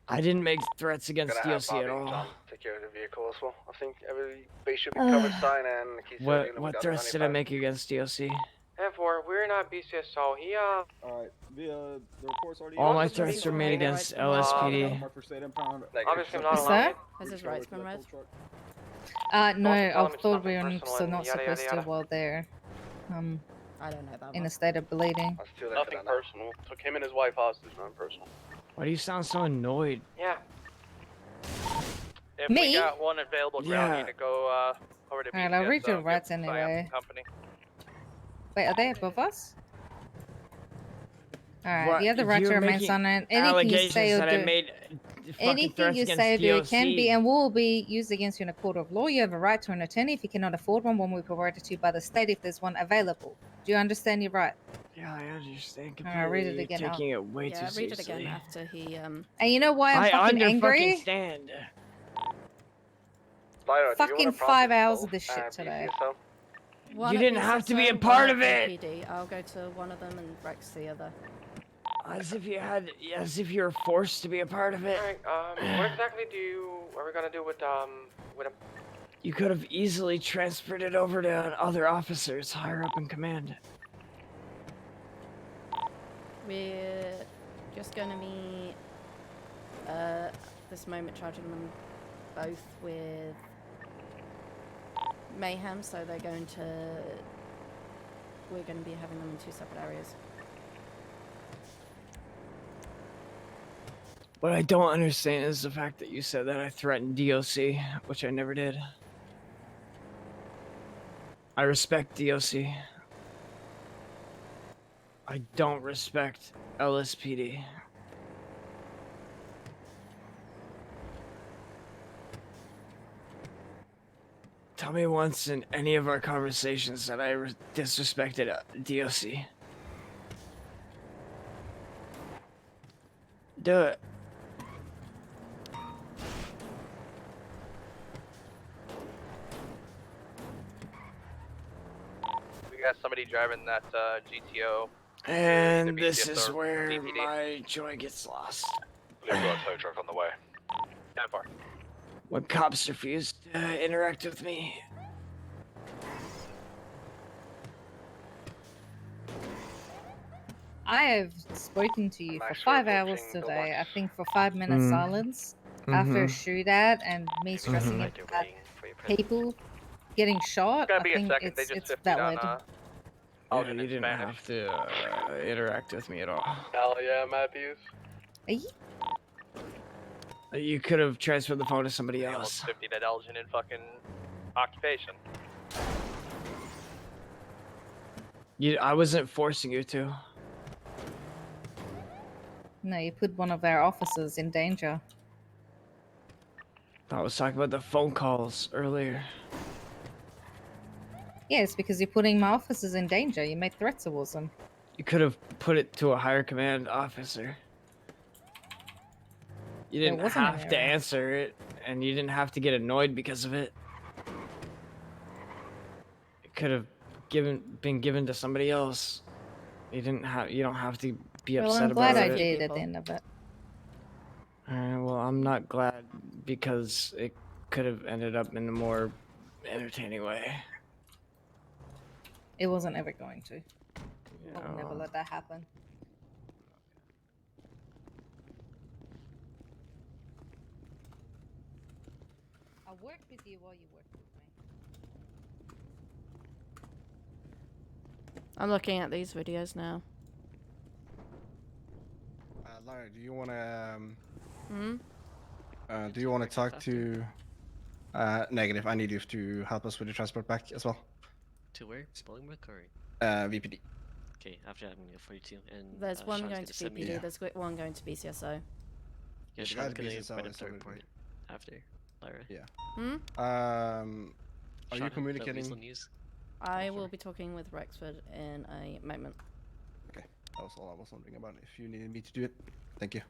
I didn't make threats against Gonna have DOC at Bobby and all. John secure the vehicle as well. I think every base should be covered sign and he's What threats did I make against DOC? Therefore, we're not BCSO. He, Alright, the report's already All in. my threats were made against LSPD. obviously not Is allowed. that? Has his rights been read? No, Also tell I him it's thought we nothing were personal so and not yada, yada, supposed to yada. while they're I don't know that in a one. state of bleeding. Nothing personal. Took him and his wife hostage, nothing personal. Why do you sound so annoyed? Yeah. If Me? we got one available ground, Yeah. need to go over to BCS. Alright, I'll read your give rights Cyan anyway. Company. Wait, are they above us? Alright, What? the other right to You're remain making silent. Anything you allegations say or that I do. made fucking Anything threats you against say or do DOC. can be and will be used against you in a court of law. You have a right to an attorney if you cannot afford one. One will be provided to you by the state if there's one available. Do you understand your right? Yeah, I understand completely. Alright, read it You're again. taking it way Yeah, too read it seriously. again after he And you know why I'm I fucking angry? stand. Lyra, do you Fucking wanna 5 process hours both, of this shit today. BCSO? One You at didn't have to be a BCSO, part one of at it. BPD. I'll go to one of them and Rex the other. As if you were forced to be a part of it. Alright, what exactly are we gonna do with him? You could have easily transferred it over to other officers higher up in command. We're just going to be, this moment, charging them both with mayhem, so we're going to be having them in 2 separate areas. What I don't understand is the fact that you said that I threatened DOC, which I never did. I respect DOC. I don't respect LSPD. Tell me once in any of our conversations that I disrespected DOC. Do it. We got somebody driving that GTO. And Either this BCS is or where DPD. my joy gets lost. We've got a tow truck on the way. That far. When cops refuse to interact with me. I have spoken to you for Max, 5 we're hours approaching the today. I watch. think for 5 minutes Mm. silence after a Mhm. shootout and me stressing Mhm. about people getting shot. Gotta I be a think second. They it's, just it's 50 on valid. Oh, Odin you in didn't Spanish. have to interact with me at all. Hell yeah, Matthews. You could have transferred the phone to somebody Almost else. 50 to Elgin in fucking occupation. I wasn't forcing you to. No, you put one of our officers in danger. I was talking about the phone calls earlier. Yes, because you're putting my officers in danger. You made threats towards them. You could have put it to a higher command officer. You There didn't wasn't an have to error. answer it, and you didn't have to get annoyed because of it. It could have been given to somebody else. You don't have to be Well, upset I'm glad about I it. did at the end of it. Alright, well, I'm not glad because it could have ended up in a more entertaining way. It wasn't ever going to. I would never Yeah. let that happen. I worked with you while you worked with me. I'm looking at these videos now. Lara, do you want to? Hmm? Do you want to talk to? Negative. I need you to help us with the transport back as well. To where? Bolingbroke or? VPD. Okay, after having a 42 and. There's one Sean's going gonna to send me- BPD, there's one going to BCSO. Yeah, The Sean's guy at gonna BCSO write is the already report ready. after Lyra. Yeah. Hmm? Are Sean, you the communicating? Weasel News? I will be talking with Rexford in a moment. Okay, that was all I was wondering about. If you needed me to do it, thank you.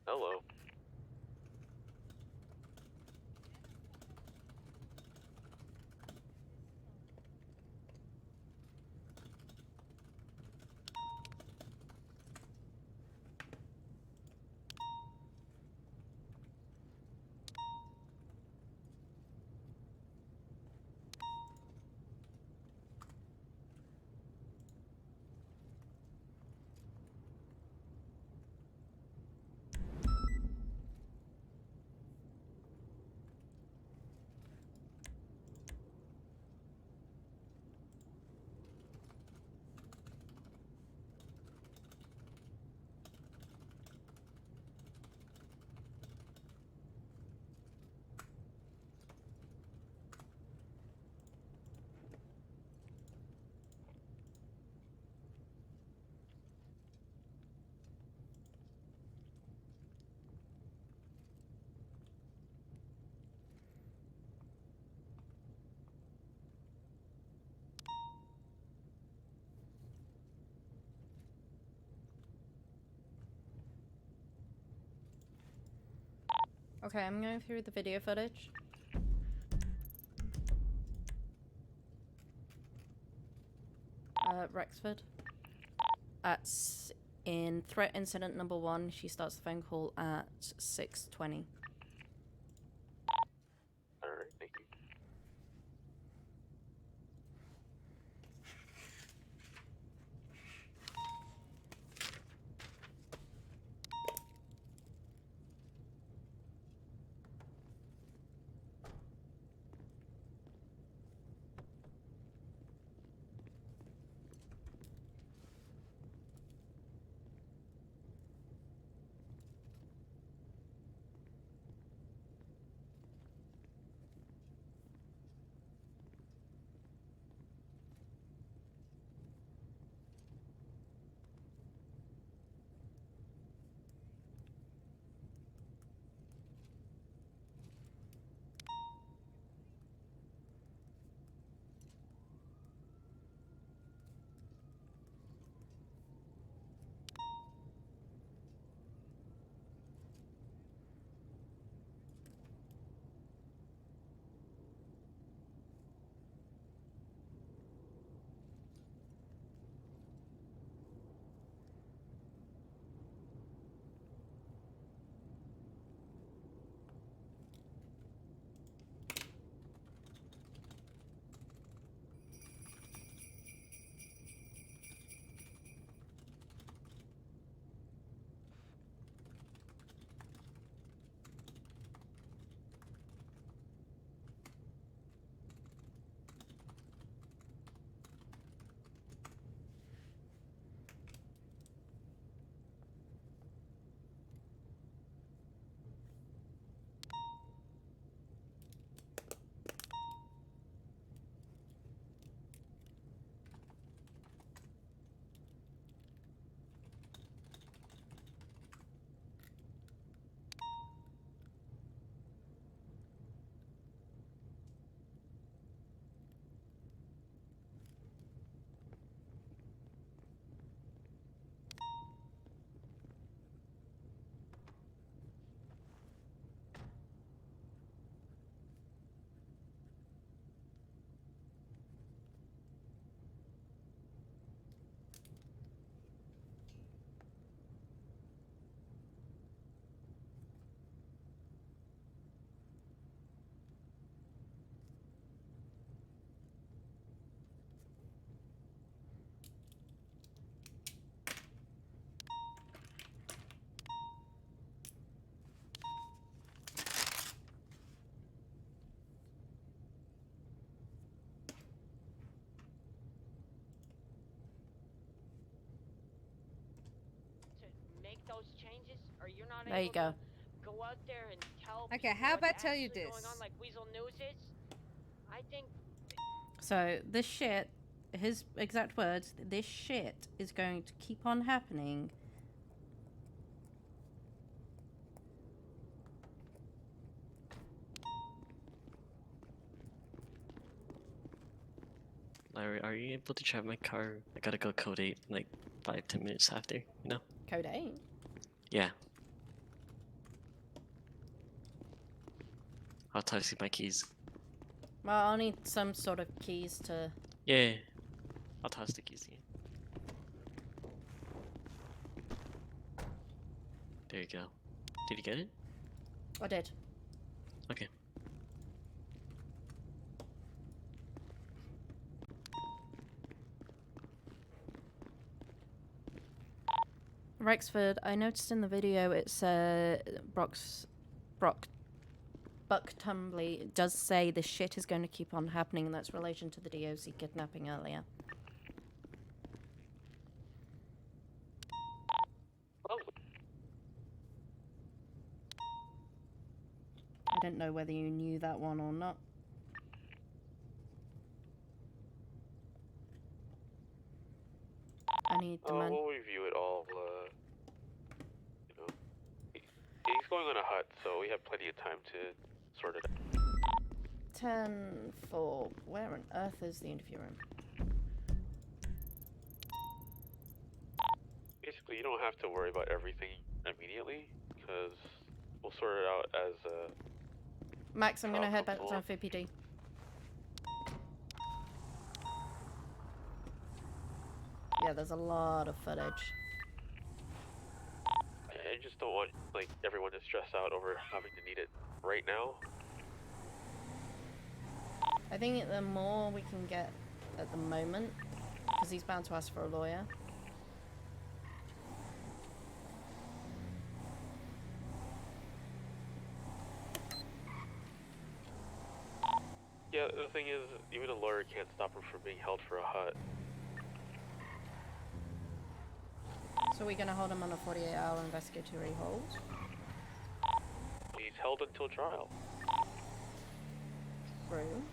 Hello. Okay, I'm going through the video footage. Rexford. In threat incident number 1, she starts the phone call at 6:20. Alright, thank you. or you're not There you able go. to go out there and tell Okay, people how what's about I tell you actually this? going on like Weasel News is, I think So this shit, his exact words, this shit is going to keep on happening. Larry, are you able to drive my car? I gotta go code 8 like 5-10 minutes after, you know? Code 8? Yeah. I'll toss you my keys. Well, I'll need some sort of keys to... Yeah. I'll toss the keys to you. There you go. Did you get it? I did. Okay. Rexford, I noticed in the video it said Buck Tumbly does say this shit is going to keep on happening, and that's relation to the DOC kidnapping earlier. I don't know whether you knew that one or not. I need the man. We'll review it all, you know. He's going on a hut, so we have plenty of time to sort it out. 10-4. Where on earth is the interview room? Basically, you don't have to worry about everything immediately, because we'll sort it out as Max, I'm gonna head back comes to along. FAPD. Yeah, there's a lot of footage. I just don't want, like, everyone to stress out over having to need it right now. I think the more we can get at the moment, because he's bound to ask for a lawyer. Yeah, the thing is, even a lawyer can't stop him from being held for a hut. So we're gonna hold him on a 48-hour investigatory hold. He's held until trial. True.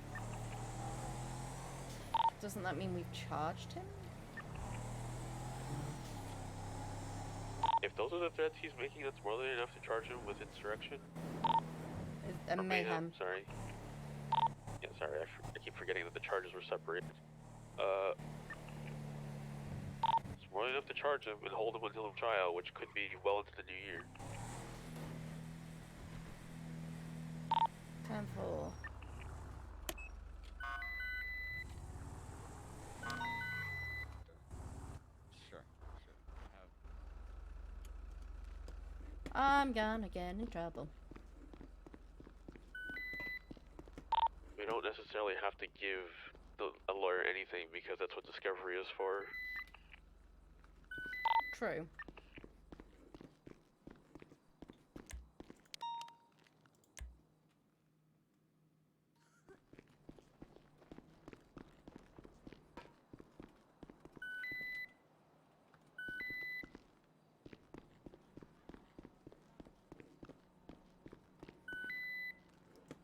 Doesn't that mean we've charged him? If those are the threats he's making, that's more than enough to charge him with insurrection. And Or mayhem. sorry. Yeah, sorry, I keep forgetting that the charges were separated. It's more than enough to charge him and hold him until trial, which could be well into the new year. 10-4. Sure. I'm gonna get in trouble. We don't necessarily have to give a lawyer anything because that's what discovery is for. True.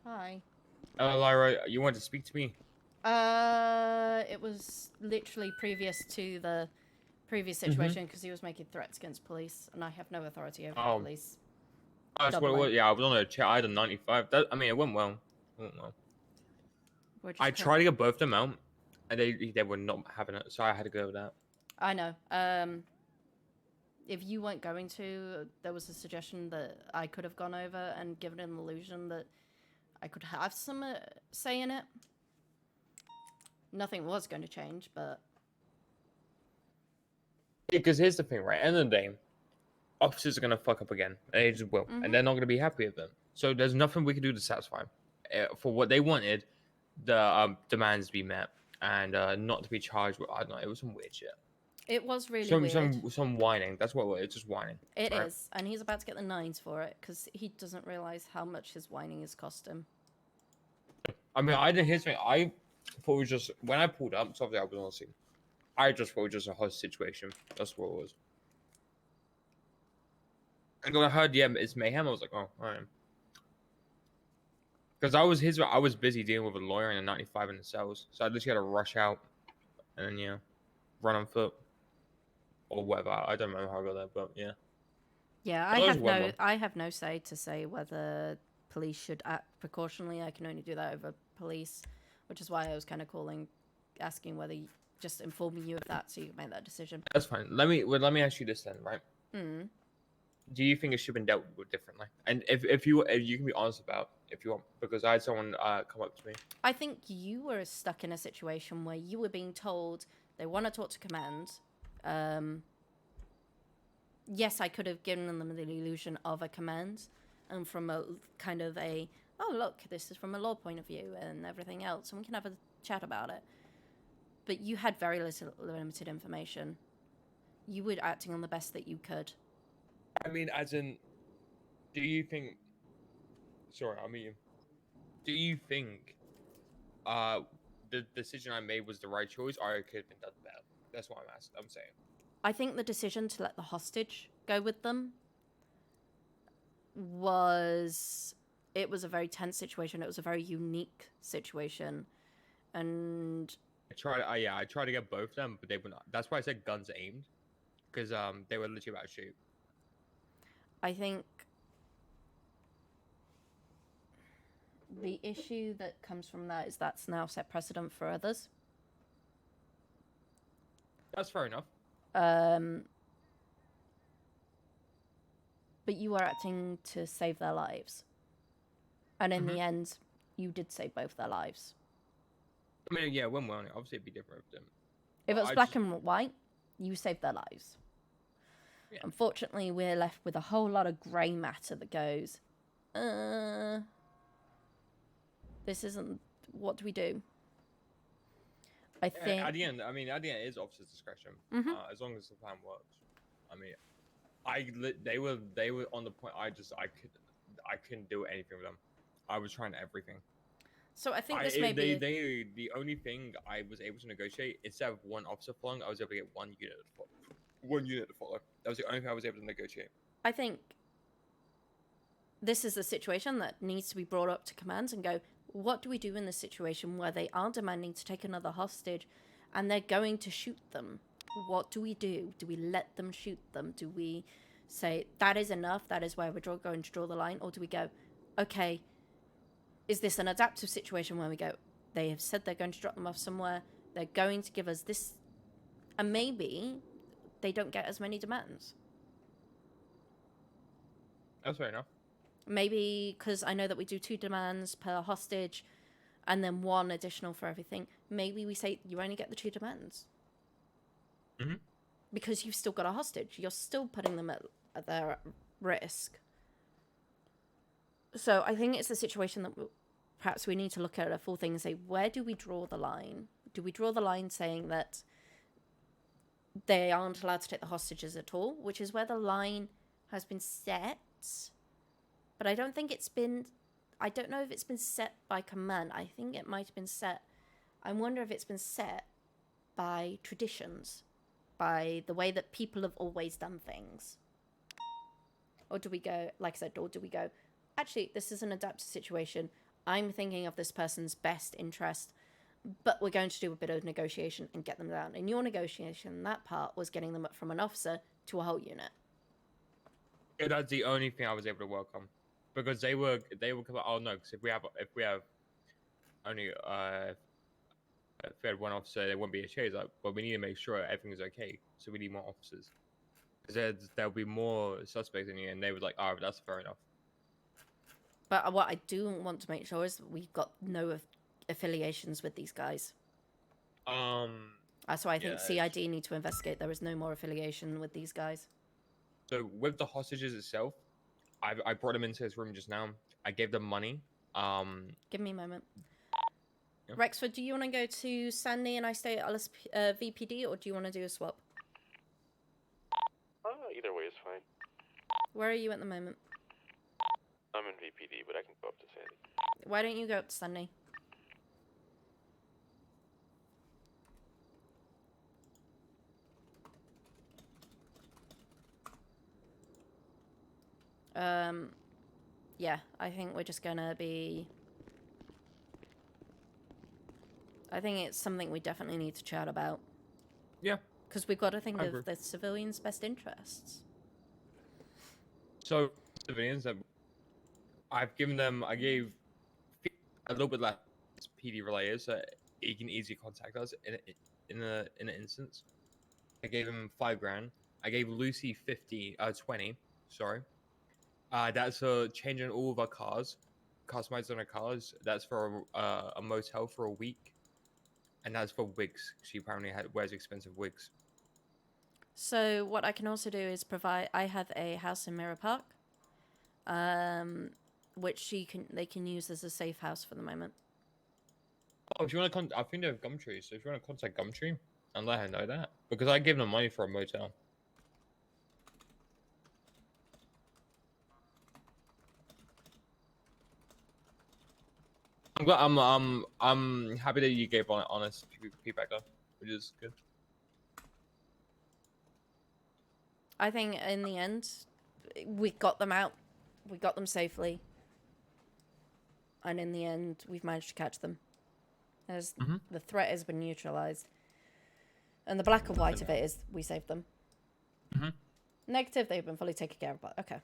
Hi. Lyra, you wanted to speak to me? It was literally previous to the previous situation because he was making threats against police, and I have no authority over the police. That's what it was. Yeah, I was on a chat. I had a 95. I mean, it went well. We're just I tried to get both of them out, and they were not having it, so I had to go with that. I know. If you weren't going to, there was a suggestion that I could have gone over and given an illusion that I could have some say in it. Nothing was going to change, but... Because here's the thing, right? End of the day, officers are going to fuck up again. And they just will. And they're not going to be happy with them. So there's nothing we can do to satisfy them. For what they wanted, the demands to be met. And not to be charged with, I don't know, it was some weird shit. It was really weird. Some whining. That's what it was. It's just whining. It right? is. And he's about to get the 9s for it, because he doesn't realise how much his whining has cost him. I mean, I didn't hear something. I thought it was just, when I pulled up, so obviously I was on the scene. I just thought it was just a hostage situation. That's what it was. And when I heard, yeah, it's mayhem, I was like, oh, alright. Because I was busy dealing with a lawyer and a 95 in the cells, so I literally had to rush out and then run on foot or whatever. I don't remember how I got there, but yeah. Yeah, I have no say to say whether police should act precautionally. I can only do that over police, which is why I was kind of asking whether just informing you of that so you can make that decision. That's fine. Let me ask you this then, right? Mm. Do you think it should have been dealt with differently? And if you can be honest about if you want, because I had someone come up to me. I think you were stuck in a situation where you were being told they want to talk to command. Yes, I could have given them the illusion of a command, and from a kind of a, oh look, this is from a law point of view and everything else, and we can have a chat about it. But you had very limited information. You were acting on the best that you could. I mean, as in, do you think? Sorry, I'll meet you. Do you think, the decision I made was the right choice, or it could have been done better? That's what I'm saying. I think the decision to let the hostage go with them was a very tense situation. It was a very unique situation, and I tried to get both of them, but they were not. That's why I said guns aimed, because they were literally about to shoot. I think the issue that comes from that is that's now set precedent for others. That's fair enough. But you are acting to save their lives. And in the end, you did save both their lives. I mean, yeah, when we're on it, obviously it'd be different with them. If it was black and white, you saved their lives. Yeah. Unfortunately, we're left with a whole lot of grey matter that goes, this isn't, what do we do? I think... At the end, it is officer's discretion, as long as the plan works. I mean, they were on the point, I couldn't do anything with them. I was trying everything. So I think this may be... The only thing I was able to negotiate, instead of one officer following, I was able to get one unit to follow. That was the only thing I was able to negotiate. I think this is a situation that needs to be brought up to command and go, what do we do in this situation where they are demanding to take another hostage and they're going to shoot them? What do we do? Do we let them shoot them? Do we say, that is enough, that is where we're going to draw the line? Or do we go, okay, is this an adaptive situation where we go, they have said they're going to drop them off somewhere, they're going to give us this, and maybe they don't get as many demands. That's fair enough. Maybe, because I know that we do 2 demands per hostage, and then 1 additional for everything. Maybe we say, you only get the 2 demands. Mm-hmm. Because you've still got a hostage. You're still putting them at their risk. So I think it's a situation that perhaps we need to look at a full thing and say, where do we draw the line? Do we draw the line saying that they aren't allowed to take the hostages at all, which is where the line has been set? But I don't think it's been... I don't know if it's been set by command. I think it might have been set... I wonder if it's been set by traditions, by the way that people have always done things. Or do we go, like I said, or do we go, actually, this is an adaptive situation. I'm thinking of this person's best interest, but we're going to do a bit of negotiation and get them down. In your negotiation, that part was getting them up from an officer to a whole unit. Yeah, that's the only thing I was able to work on, because they were come out, oh no, because if we have only if we had 1 officer, there wouldn't be a chase. Like, but we need to make sure everything is okay, so we need more officers. Because there'll be more suspects in here, and they were like, "Oh, that's fair enough." But what I do want to make sure is that we've got no affiliations with these guys. That's why I think CID need to investigate. There is no more affiliation with these guys. So with the hostages itself, I brought them into this room just now. I gave them money. Give me a moment. Yeah. Rexford, do you want to go to Sandy and I stay at VPD, or do you want to do a swap? Either way is fine. Where are you at the moment? I'm in VPD, but I can go up to Sandy. Why don't you go up to Sandy? Yeah, I think we're just gonna be... I think it's something we definitely need to chat about. Yeah. Because we've got to think I of agree. the civilians' best interests. So civilians that I've given them, I gave a little bit less PD relators so he can easily contact us in an instance. I gave him $5,000. I gave Lucy 20. Sorry. That's for changing all of our cars, customizing our cars. That's for a motel for a week, and that's for wigs. She apparently wears expensive wigs. So what I can also do is provide... I have a house in Mirror Park, which they can use as a safe house for the moment. Oh, if you want to I think they have Gumtree, so if you want to contact Gumtree and let her know that, because I gave them money for a motel. I'm glad, I'm happy that you gave honest feedback though, which is good. I think in the end, we got them out. We got them safely. And in the end, we've managed to catch them. As the threat has been neutralized. And the black and white of it is we saved them. Negative, they've been fully taken care of, but okay.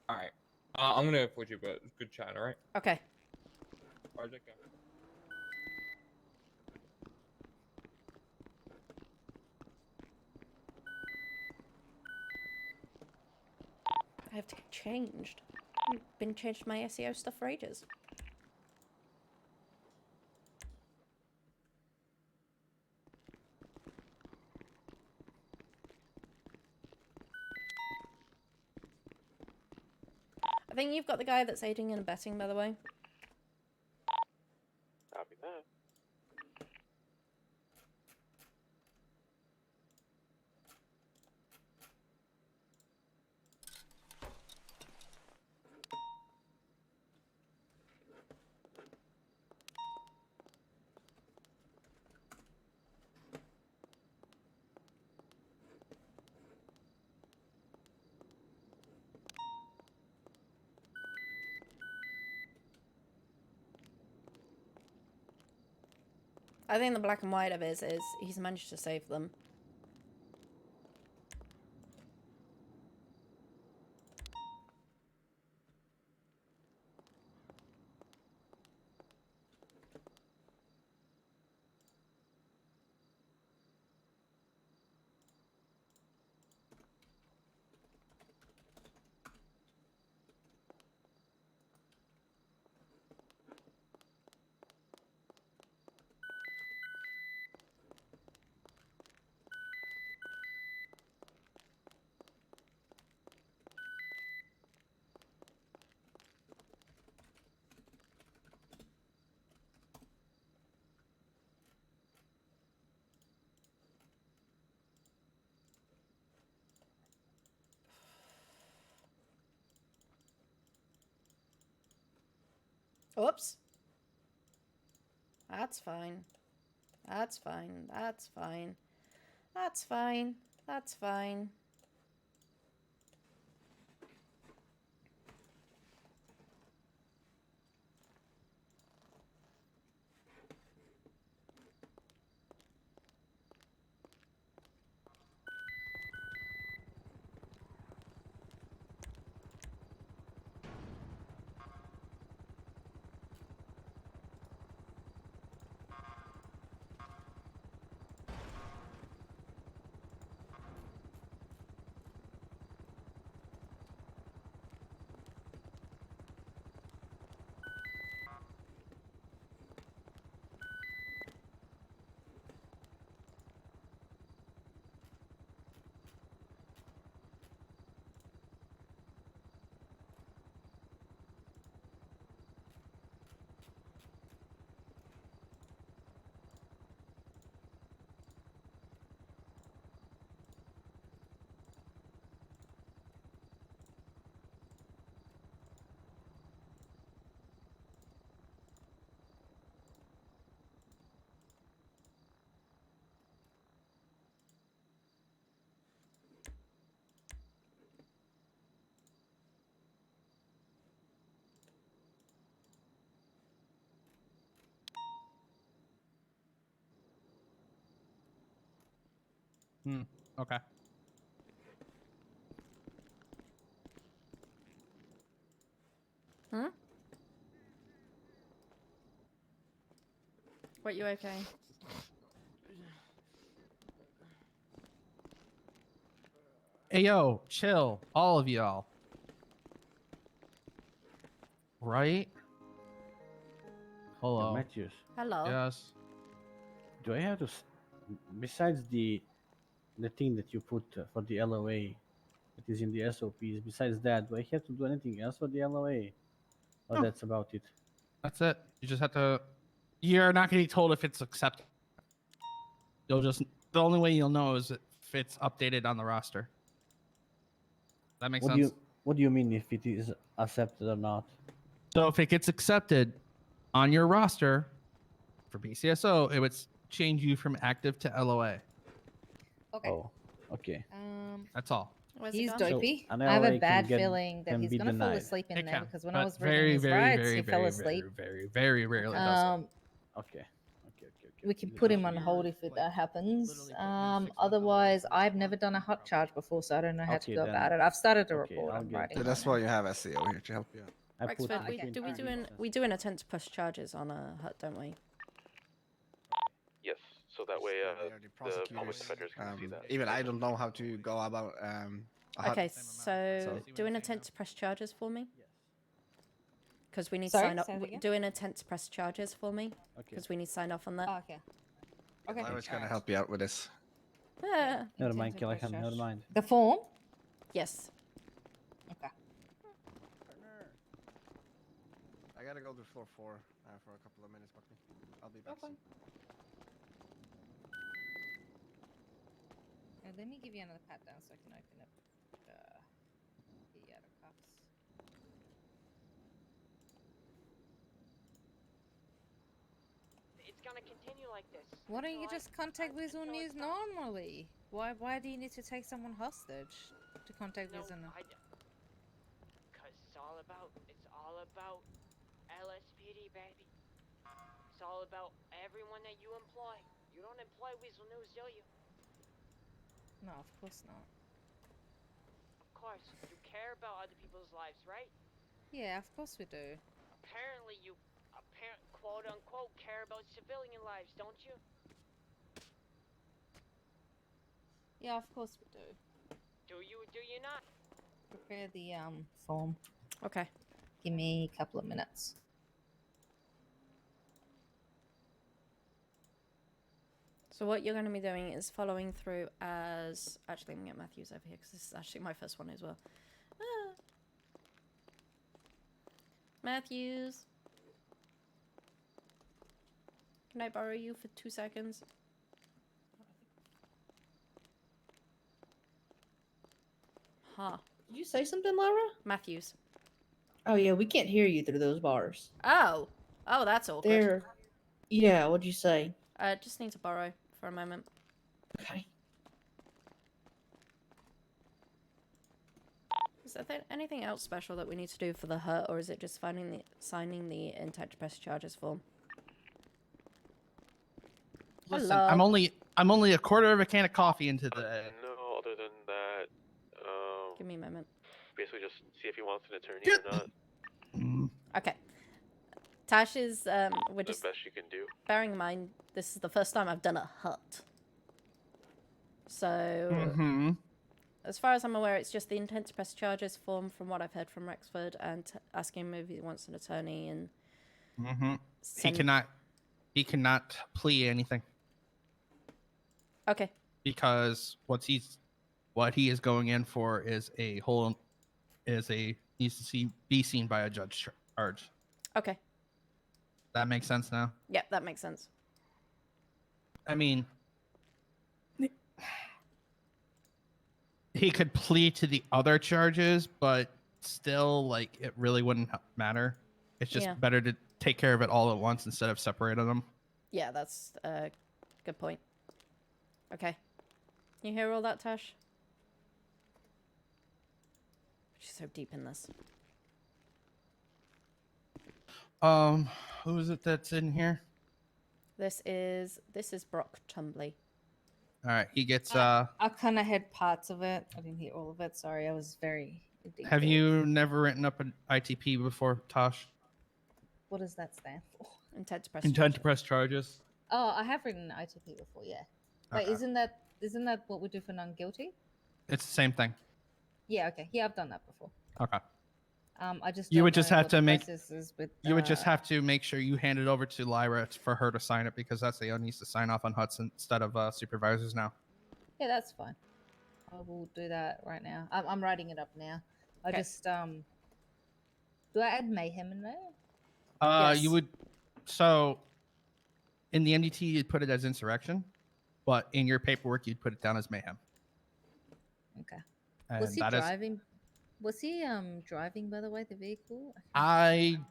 Alright. I'm gonna put you, but good chat, alright? Okay. Alright, go. I have to get changed. I've been changed my SEO stuff for ages. I think you've got the guy that's aiding and abetting, by the way. Copy that. I think the black and white of it is he's managed to save them. Oops. That's fine. That's fine. That's fine. That's fine. That's fine. Okay. Huh? What, you okay? Hey, yo, chill, all of y'all. Right? Hello. Matthews. Hello. Yes. Do I have to, besides the thing that you put for the LOA that is in the SOPs, besides that, do I have to do anything else for the LOA? Or No. that's about it? That's it. You just have to. You're not going to be told if it's accepted. You'll just. The only way you'll know is if it's updated on the roster. That makes sense. What do you mean if it is accepted or not? So if it gets accepted on your roster for BCSO, it would change you from active to LOA. Okay. Oh, okay. That's all. He's gone? dopey. So, an I have LOA a can bad get- feeling that can he's be gonna fall denied. asleep in It there can, because when I but was reading his rights, he fell asleep. Very rarely does it. Okay. We can put him on hold if that happens. Otherwise, I've never done a hot charge before, so I don't know how to Okay, go then. about it. I've started a Okay, report. I'll I'm get writing. So that's why you have SEO here to help you out. Rexford, we do an attempt to press charges on a hut, don't we? Yes, so that way They are the public prosecutors. defenders can see that. Even I don't know how to go about. A hut. Okay, so do an attempt to press charges for me. Because we need Sorry, to sign up. say that again? Do an attempt to press charges for me. Okay. Because we need to sign off on that. Oh, okay. Okay. Lyra's gonna help you out with this. Yeah. Never mind, Callahan, never mind. The form? Yes. Okay. I gotta go to floor 4 for a couple of minutes, Buckley. I'll be back soon. Let me give you another pat down so I can open up the other cups. It's gonna continue like this. Why don't you just contact Visual News normally? Why do you need to take someone hostage to contact Visual News? Cause it's all about LSPD, baby. It's all about everyone that you employ. You don't employ Weasel News, do you? No, of course not. Of course, you care about other people's lives, right? Yeah, of course we do. Apparently you, quote unquote, care about civilian lives, don't you? Yeah, of course we do. Do you not? Prepare the form. Okay. Give me a couple of minutes. So what you're going to be doing is following through as... Actually, I'm going to get Matthews over here because this is actually my first one as well. Ah. Matthews. Can I borrow you for 2 seconds? Huh. Did you say something, Lyra? Matthews. Oh yeah, we can't hear you through those bars. Oh. Oh, that's awkward. They're. Yeah, what'd you say? Just need to borrow for a moment. Okay. Is there anything else special that we need to do for the hut, or is it just signing the intent to press charges form? Listen, Hello. I'm only a quarter of a can of coffee into the. No, other than that, Give me a moment. basically just see if he wants an attorney or not. Okay. Tash is, we're The just best you can do. bearing in mind this is the first time I've done a hut. So, as far as I'm aware, it's just the intent to press charges form from what I've heard from Rexford and asking him if he wants an attorney and He cannot plea anything Okay. because what he is going in for is needs to be seen by a judge charge. Okay. That makes sense now. Yep, that makes sense. I mean, he could plead to the other charges, but still, like, it really wouldn't matter. It's just Yeah. better to take care of it all at once instead of separating them. Yeah, that's a good point. Okay. You hear all that, Tash? She's so deep in this. Who is it that's in here? This is Brock Tumbly. All right, he gets. I kind of heard parts of it. I didn't hear all of it. Sorry, I was very. Have you never written up an ITP before, Tosh? What does that stand for? Intent to press. Intent to press charges. Oh, I have written an ITP before. Yeah. Wait, Okay. isn't that what we do for non-guilty? It's the same thing. Yeah. Okay. Yeah, I've done that before. Okay. I just. You don't would just know have what to the make. process is with, You would just have to make sure you hand it over to Lyra for her to sign it because that's the one needs to sign off on Hudson instead of supervisors now. Yeah, that's fine. I will do that right now. I'm writing it up now. I Okay. just Do I add mayhem in there? You would. So, in the MDT, you'd put it as insurrection, but in your paperwork, you'd put it down as mayhem. Okay. And Was he that is- driving? Was he driving, by the way, the vehicle? I'm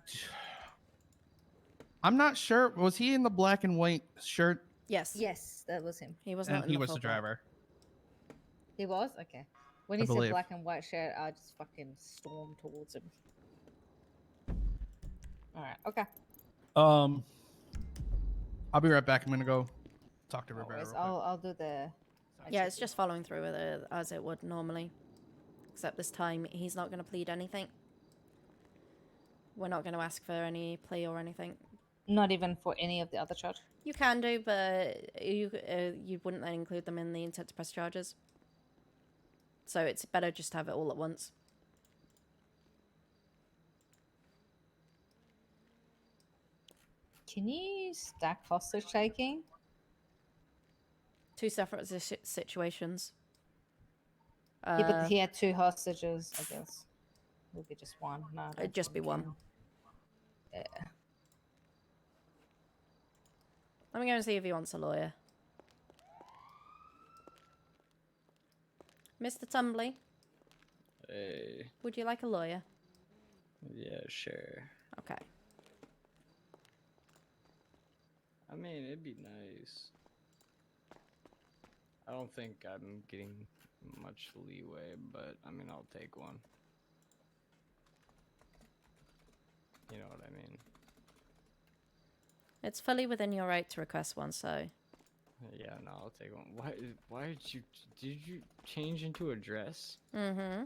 not sure. Was he in the black and white shirt? Yes. Yes, that was him. He was And not. In he the was full the black. driver. He was? Okay. When I he said believe. black and white shirt, I just fucking stormed towards him. Alright, okay. I'll be right back. I'm gonna go talk to No Rivera. worries. real quick. I'll do the. Yeah, it's just following through with it as it would normally. Except this time, he's not going to plead anything. We're not going to ask for any plea or anything. Not even for any of the other charge. You can do, but you wouldn't then include them in the intent to press charges. So it's better just to have it all at once. Can you stack hostage taking? Two separate situations. Yeah, but he had two hostages, I guess. Would be just one. No, I don't It'd just be think one. can. Yeah. Let me go and see if he wants a lawyer. Mr. Tumbly, Hey. would you like a lawyer? Yeah, sure. Okay. I mean, it'd be nice. I don't think I'm getting much leeway, but I mean, I'll take one. You know what I mean? It's fully within your right to request one, so... Yeah, no, I'll take one. Why did you change into a dress? Mm-hmm.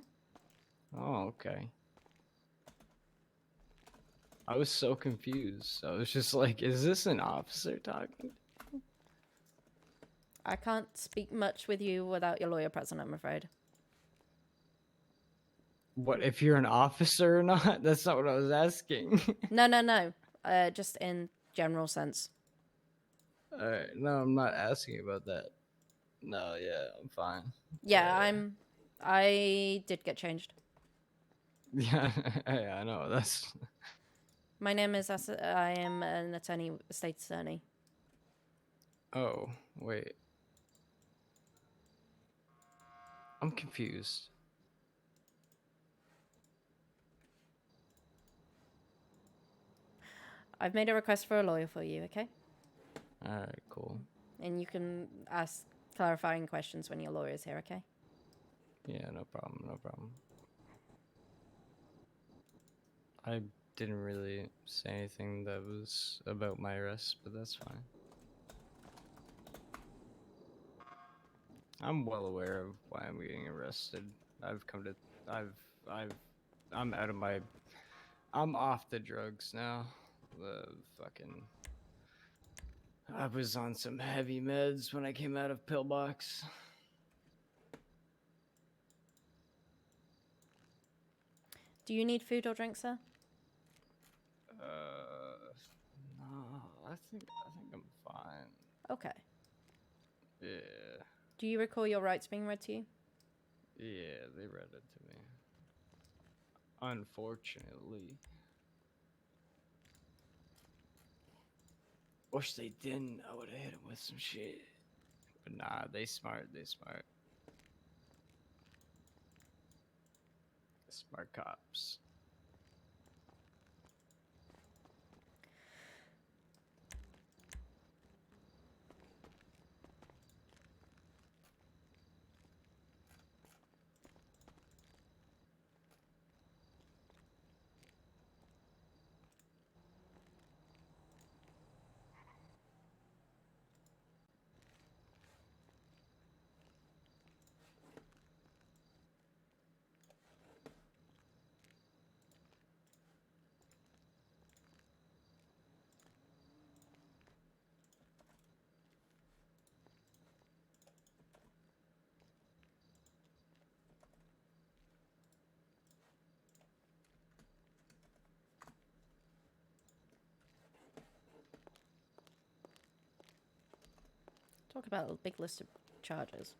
Oh, okay. I was so confused. I was just like, is this an officer talking? I can't speak much with you without your lawyer present, I'm afraid. What, if you're an officer or not? That's not what I was asking. No. Just in general sense. Alright, no, I'm not asking about that. No, yeah, I'm fine. Yeah, I did get changed. Yeah, yeah, I know, that's... My name is I am an attorney, state attorney. Oh, wait. I'm confused. I've made a request for a lawyer for you, okay? Alright, cool. And you can ask clarifying questions when your lawyer is here, okay? Yeah, no problem, no problem. I didn't really say anything that was about my arrest, but that's fine. I'm well aware of why I'm getting arrested. I'm out of my, I'm off the drugs now. I was on some heavy meds when I came out of Pillbox. Do you need food or drink, sir? No, I think I'm fine. Okay. Yeah. Do you recall your rights being read to you? Yeah, they read it to me. Unfortunately. Wish they didn't. I would have hit them with some shit. But nah, they smart. Smart cops. Talk about a big list of charges.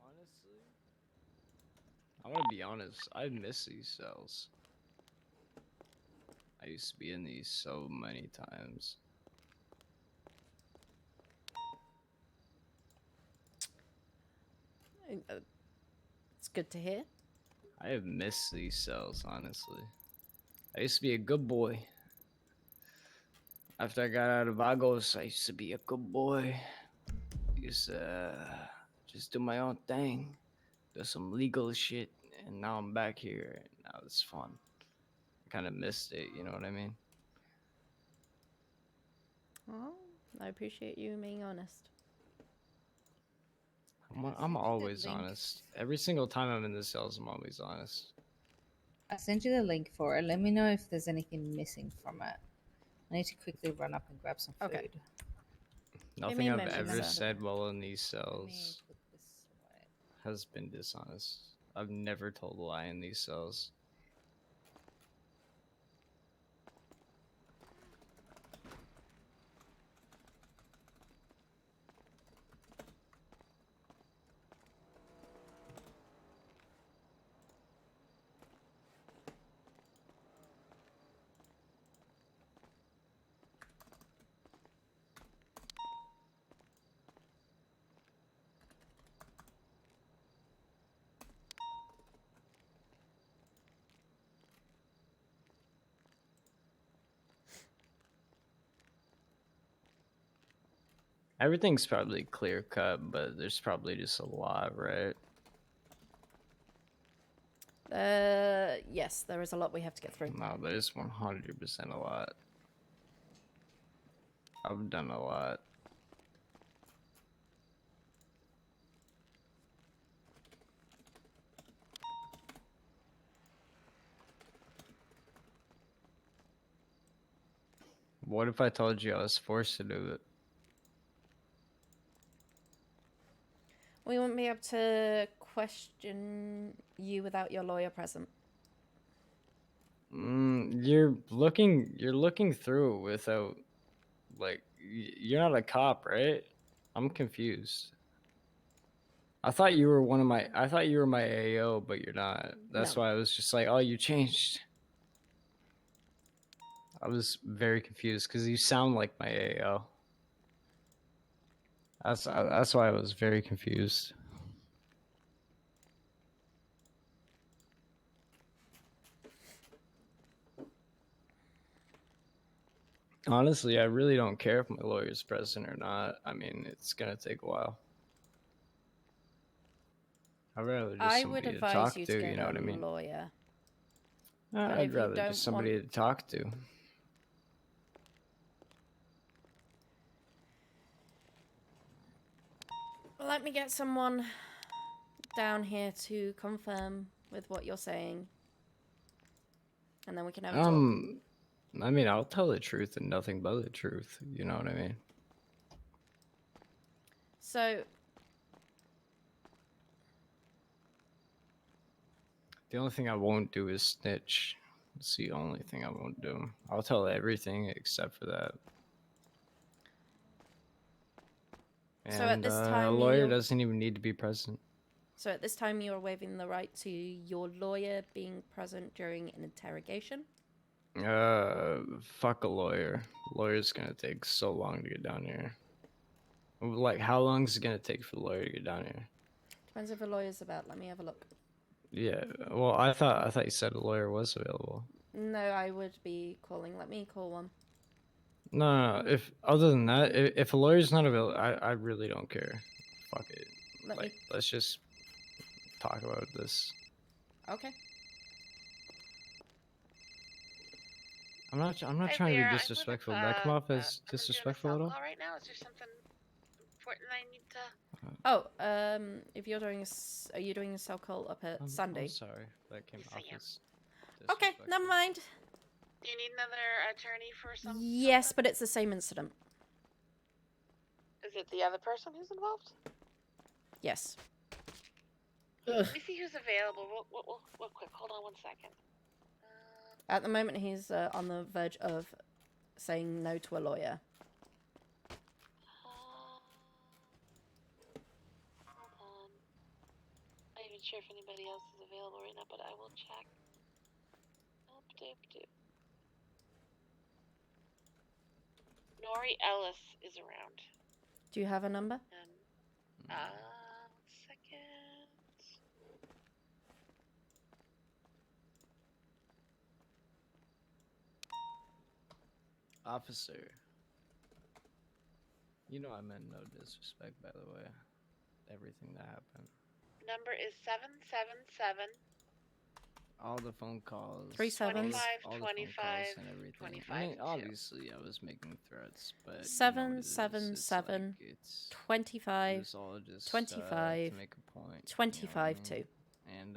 Honestly, I want to be honest. I miss these cells. I used to be in these so many times. It's good to hear. I have missed these cells, honestly. I used to be a good boy. After I got out of Vagos, I used to be a good boy. Used to just do my own thing, do some legal shit, and now I'm back here, and now it's fun. I kind of missed it, you know what I mean? Well, I appreciate you being honest. I'm always honest. Every single time I'm in the cells, I'm always honest. I sent you the link for it. Let me know if there's anything missing from it. I need to quickly run up and grab some food. Okay. Nothing I've ever said while in these cells has been dishonest. I've never told a lie in these cells. Everything's probably clear cut, but there's probably just a lot, right? Yes, there is a lot we have to get through. No, there's 100% a lot. I've done a lot. What if I told you I was forced to do it? We won't be able to question you without your lawyer present. You're looking through it without, like, you're not a cop, right? I'm confused. I thought you were my AO, but you're not. That's No. why I was just like, oh, you changed. I was very confused because you sound like my AO. That's why I was very confused. Honestly, I really don't care if my lawyer's present or not. I mean, it's gonna take a while. I'd rather just I would somebody to advise talk you to, to get you know a what I mean? lawyer. But I'd if you rather don't just somebody want- to talk to. Let me get someone down here to confirm with what you're saying. And then we can have a talk. I mean, I'll tell the truth and nothing but the truth. You know what I mean? So, The only thing I won't do is snitch. It's the only thing I won't do. I'll tell everything except for that. So at this a time, lawyer you're- doesn't even need to be present. so at this time, you're waiving the right to your lawyer being present during an interrogation. Fuck a lawyer. Lawyer's gonna take so long to get down here. Like, how long is it gonna take for the lawyer to get down here? Depends if a lawyer's about. Let me have a look. Yeah. Well, I thought you said a lawyer was available. No, I would be calling. Let me call one. No. If other than that, if a lawyer's not available, I really don't care. Fuck it. Let's just talk about this. Okay. I'm not trying to be disrespectful. Did I come off as disrespectful at all? Right now, is there something important I need to? Oh, if you're doing are you doing a cell call up at Sunday? I'm sorry, that came off as Okay, never mind. Do you need another attorney for some? Yes, but it's the same incident. Is it the other person who's involved? Yes. Let me see who's available. Real quick. Hold on 1 second. At the moment, he's on the verge of saying no to a lawyer. Hold on. I'm not even sure if anybody else is available right now, but I will check. Nori Ellis is around. Do you have a number? 1 second. Officer. You know I meant no disrespect, by the way. Everything that happened. Number is 777. All the phone calls. 37. all the phone calls and everything. I mean, obviously, I was making threats, but 777 25 it was all just, 25 to make a point. 25 2. And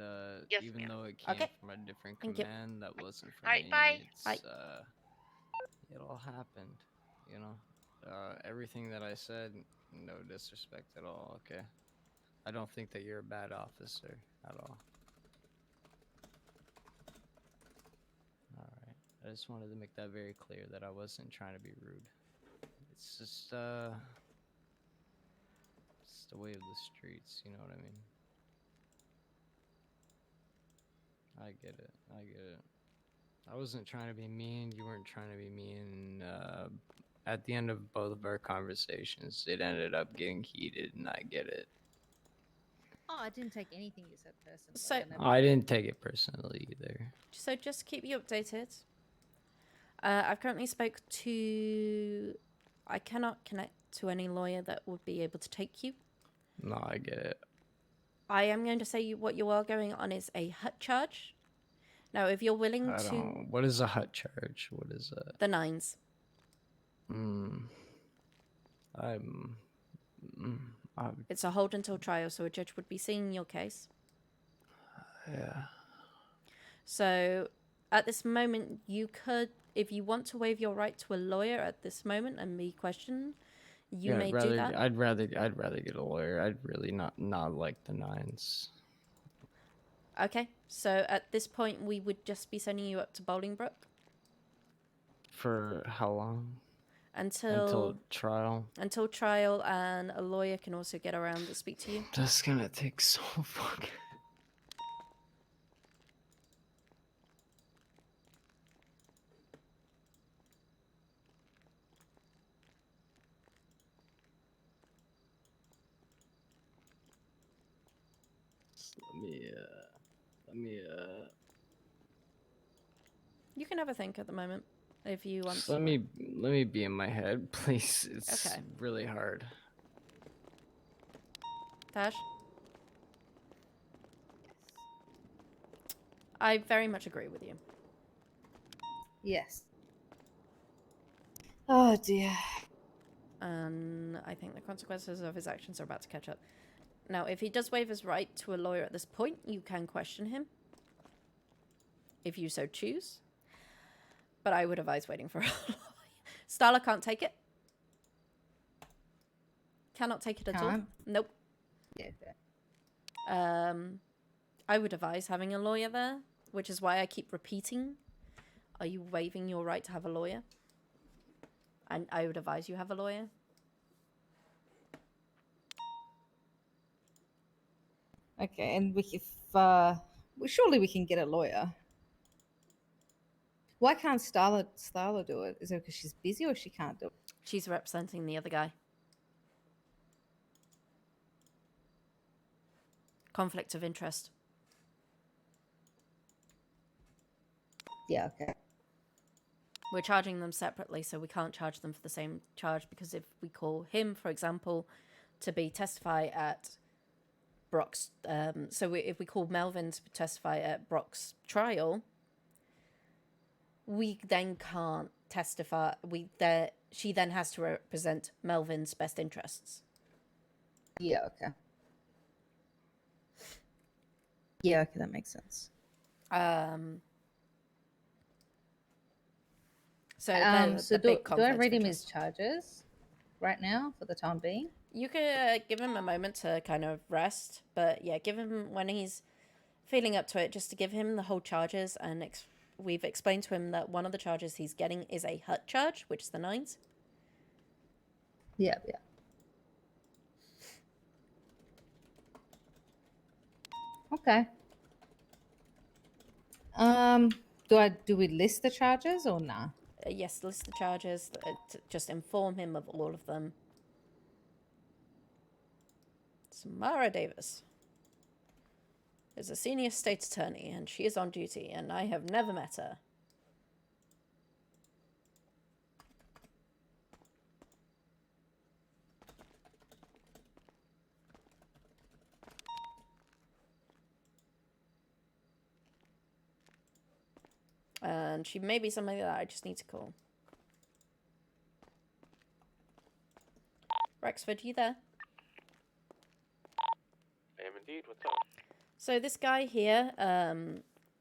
Yes, even ma'am. though it came Okay. from a different Thank you. command that wasn't from Alright, me, bye. it's, it all happened, you know. Everything that I said, no disrespect at all. Okay, I don't think that you're a bad officer at all. All right, I just wanted to make that very clear that I wasn't trying to be rude. It's just it's the way of the streets, you know what I mean? I get it. I wasn't trying to be mean. You weren't trying to be mean. At the end of both of our conversations, it ended up getting heated, and I get it. Oh, I didn't take anything you said personally. So- I didn't take it personally either. So just to keep you updated. I've currently spoke to... I cannot connect to any lawyer that would be able to take you. No, I get it. I am going to say what you are going on is a hut charge. Now, if you're willing I to... don't. What is a hut charge? What is that? The 9s. It's a hold until trial, so a judge would be seeing your case. Yeah. So, at this moment, you could, if you want to waive your right to a lawyer at this moment and be questioned, you may do that. I'd rather get a lawyer. I'd really not like the 9s. Okay, so at this point, we would just be sending you up to Bolingbrook. For how long? Until trial. Until trial, and a lawyer can also get around to speak to you. That's gonna take so fucking. Let me You can have a think at the moment, if you want. just let me be in my head, please. It's Okay. really hard. Tash? I very much agree with you. Yes. Oh dear. And I think the consequences of his actions are about to catch up. Now, if he does waive his right to a lawyer at this point, you can question him, if you so choose. But I would advise waiting for a lawyer. Starla can't take it. Cannot take it at all. Can't? Nope. Yeah. I would advise having a lawyer there, which is why I keep repeating, are you waiving your right to have a lawyer? And I would advise you have a lawyer. Okay, and well, surely we can get a lawyer. Why can't Starla do it? Is it because she's busy or she can't do it? She's representing the other guy. Conflict of interest. Yeah, okay. We're charging them separately, so we can't charge them for the same charge, because if we call him, for example, to be testify at Brock's, if we call Melvin to testify at Brock's trial, we then can't testify. She then has to represent Melvin's best interests. Yeah, okay. Yeah, okay, that makes sense. So do I read him his charges right now for the time being? You could give him a moment to kind of rest, but yeah, give him when he's feeling up to it, just to give him the whole charges, and we've explained to him that one of the charges he's getting is a hut charge, which is the 9s. Yeah. Okay. Do we list the charges or nah? Yes, list the charges. Just inform him of all of them. Samara Davis is a senior state attorney, and she is on duty, and I have never met her. And she may be somebody that I just need to call. Rexford, you there? I am indeed. What's up? So this guy here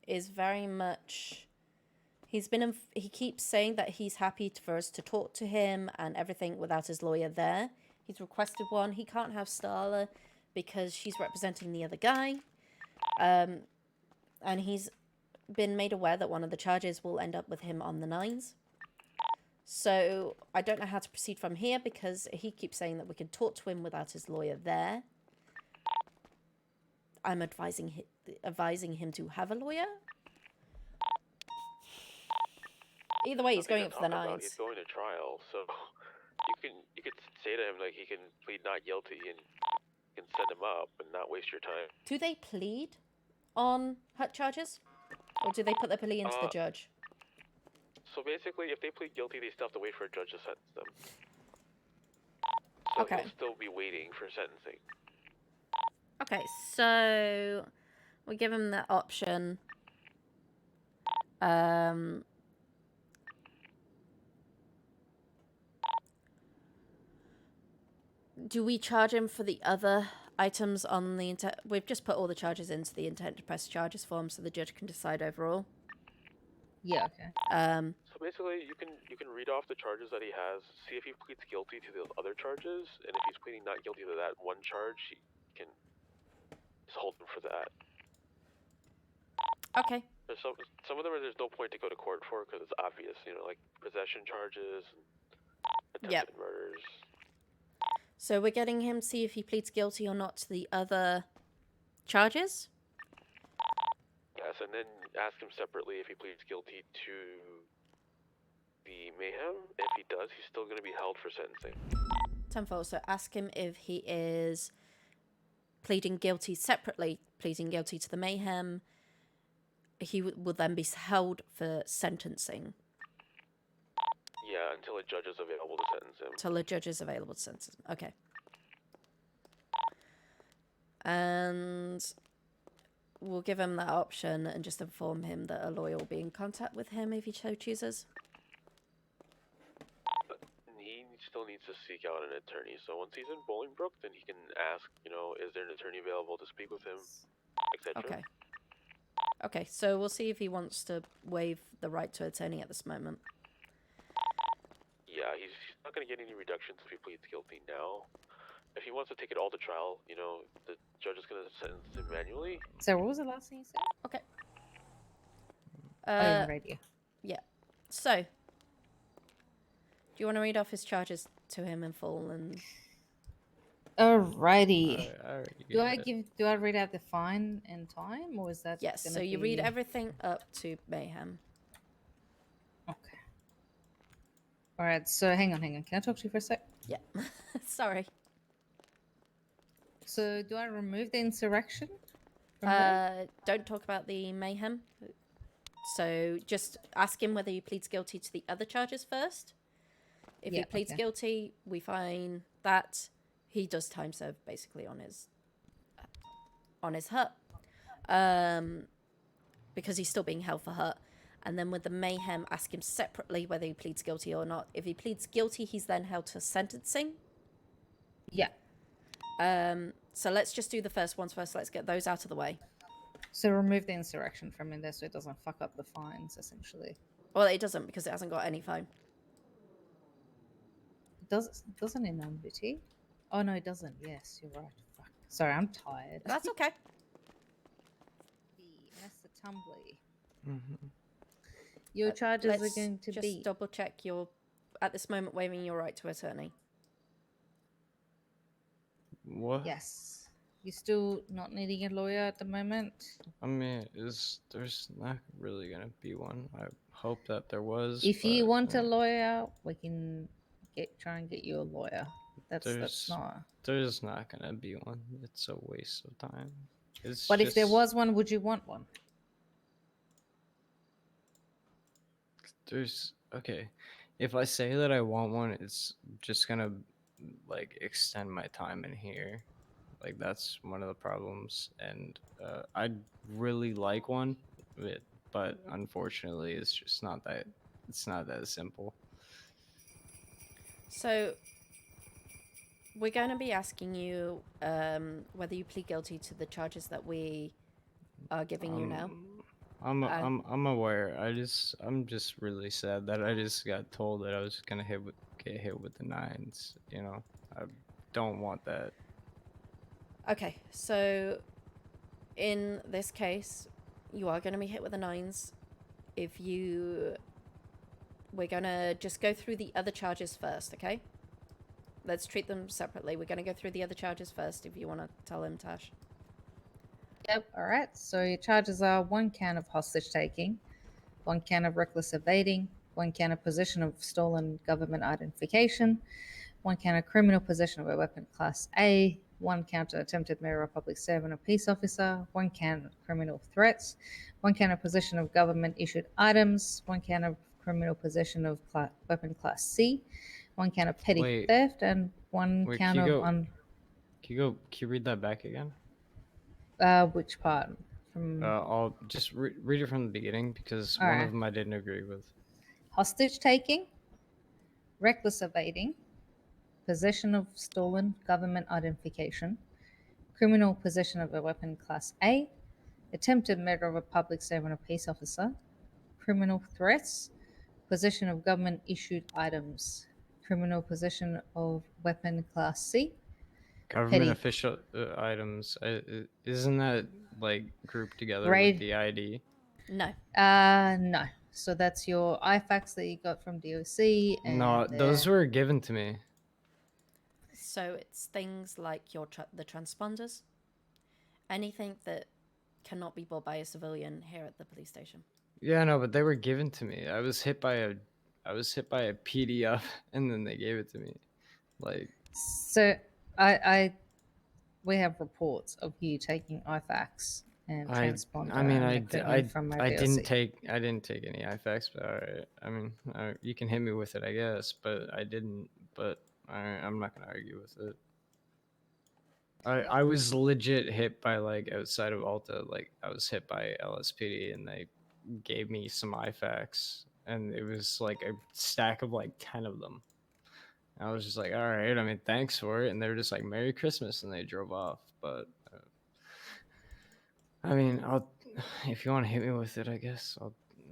is very much... he keeps saying that he's happy for us to talk to him and everything without his lawyer there. He's requested one. He can't have Starla because she's representing the other guy. And he's been made aware that one of the charges will end up with him on the 9s. So I don't know how to proceed from here, because he keeps saying that we can talk to him without his lawyer there. I'm advising him to have a lawyer. Either way, he's going up for the 9s. He's going to trial, so you could say to him like he can plead not guilty, and you can send him up and not waste your time. Do they plead on hut charges? Or do they put their plea into the judge? So basically, if they plead guilty, they still have to wait for a judge to sentence them. So Okay. He'll still be waiting for sentencing. Okay, so we give him the option. Do we charge him for the other items on the intent? We've just put all the charges into the intent to press charges form, so the judge can decide overall. Yeah, okay. So basically, you can read off the charges that he has, see if he pleads guilty to the other charges, and if he's pleading not guilty to that one charge, he can just hold him for that. Okay, There's some of them there's no point to go to court for because it's obvious, you know, like possession charges, attempted Yep. murders. So we're getting him to see if he pleads guilty or not to the other charges. Yes, and then ask him separately if he pleads guilty to the mayhem. If he does, he's still going to be held for sentencing. Tenfold. So ask him if he is pleading guilty separately, pleading guilty to the mayhem. He will then be held for sentencing. Yeah, until a judge is available to sentence him. Till a judge is available to sentence him. Okay. And we'll give him that option and just inform him that a lawyer will be in contact with him if he so chooses. He still needs to seek out an attorney. So once he's in Bolingbroke, then he can ask, you know, is there an attorney available to speak with him, etc. Okay. Okay, so we'll see if he wants to waive the right to attorney at this moment. Yeah, he's not going to get any reductions if he pleads guilty now. If he wants to take it all to trial, you know, the judge is going to sentence him manually. So what was the last thing you said? Okay. Radio. Yeah. So, do you want to read off his charges to him in full and? I Alrighty. already Do I got it. do I read out the fine in time, or is that? Yes. gonna So you be... read everything up to mayhem. Okay. All right. So hang on. Can I talk to you for a sec? Yeah. Sorry. So do I remove the insurrection? from there? Don't talk about the mayhem. So just ask him whether he pleads guilty to the other charges first. If he Yeah, pleads okay. guilty, we find that he does time serve basically on his hut, because he's still being held for hut. And then with the mayhem, ask him separately whether he pleads guilty or not. If he pleads guilty, he's then held to sentencing. Yeah. So let's just do the first ones first. Let's get those out of the way. So remove the insurrection from in there so it doesn't fuck up the fines, essentially. Well, it doesn't because it hasn't got any fine. Doesn't it, Bitty? Oh no, it doesn't. Yes, you're right. Fuck. Sorry, I'm tired. That's okay. Mr. Tumbly. Mm-hmm. Your charges are Let's going to just be. double check your, at this moment, waiving your right to attorney. What? Yes. You still not needing a lawyer at the moment? I mean, there's not really gonna be one. I hope that there was. If you but, want a lawyer, we can try and get you a lawyer. That's there's not. There's not gonna be one. It's a waste of time. It's But if there just- was one, would you want one? There's okay. If I say that I want one, it's just gonna like extend my time in here. Like that's one of the problems, and I'd really like one, but unfortunately, it's just not that. It's not that simple. So we're going to be asking you whether you plead guilty to the charges that we are giving you now. I'm aware. I'm just really sad that I just got told that I was gonna get hit with the 9s. You know, I don't want that. Okay, so in this case, you are going to be hit with the 9s. We're going to just go through the other charges first, okay? Let's treat them separately. We're going to go through the other charges first if you want to tell him, Tash. Yep. All right. So your charges are 1 count of hostage taking, 1 count of reckless evading, 1 count of possession of stolen government identification, 1 count of criminal possession of a weapon class A, 1 count of attempted murder of public servant or peace officer, 1 count of criminal threats, 1 count of possession of government issued items, 1 count of criminal possession of weapon class C, 1 count of petty Wait. theft, and 1 Wait, count can you of go- Can you read that back again? which part? From I'll just read it from the beginning because All one right. of them I didn't agree with. hostage taking, reckless evading, possession of stolen government identification, criminal possession of a weapon class A, attempted murder of a public servant or peace officer, criminal threats, possession of government issued items, criminal possession of weapon class C, Government petty official items. Isn't that like grouped together Right. with the ID? No. No. So that's your IFAX that you got from DOC. And No, those were given to me. So it's things like your the transponders, anything that cannot be bought by a civilian here at the police station. Yeah, no, but they were given to me. I was hit by a PDF, and then they gave it to me. Like, So we have reports of you taking IFAX and transponder. I mean, and I equipment from our didn't DLC. take any IFAX, but alright. I mean, you can hit me with it, I guess, but I didn't. But I'm not gonna argue with it. I was legit hit by, like, outside of Alta, like I was hit by LSPD, and they gave me some IFAX, and it was like a stack of like 10 of them. I was just like, all right, I mean, thanks for it. And they were just like, Merry Christmas, and they drove off. But I mean, if you want to hit me with it, I guess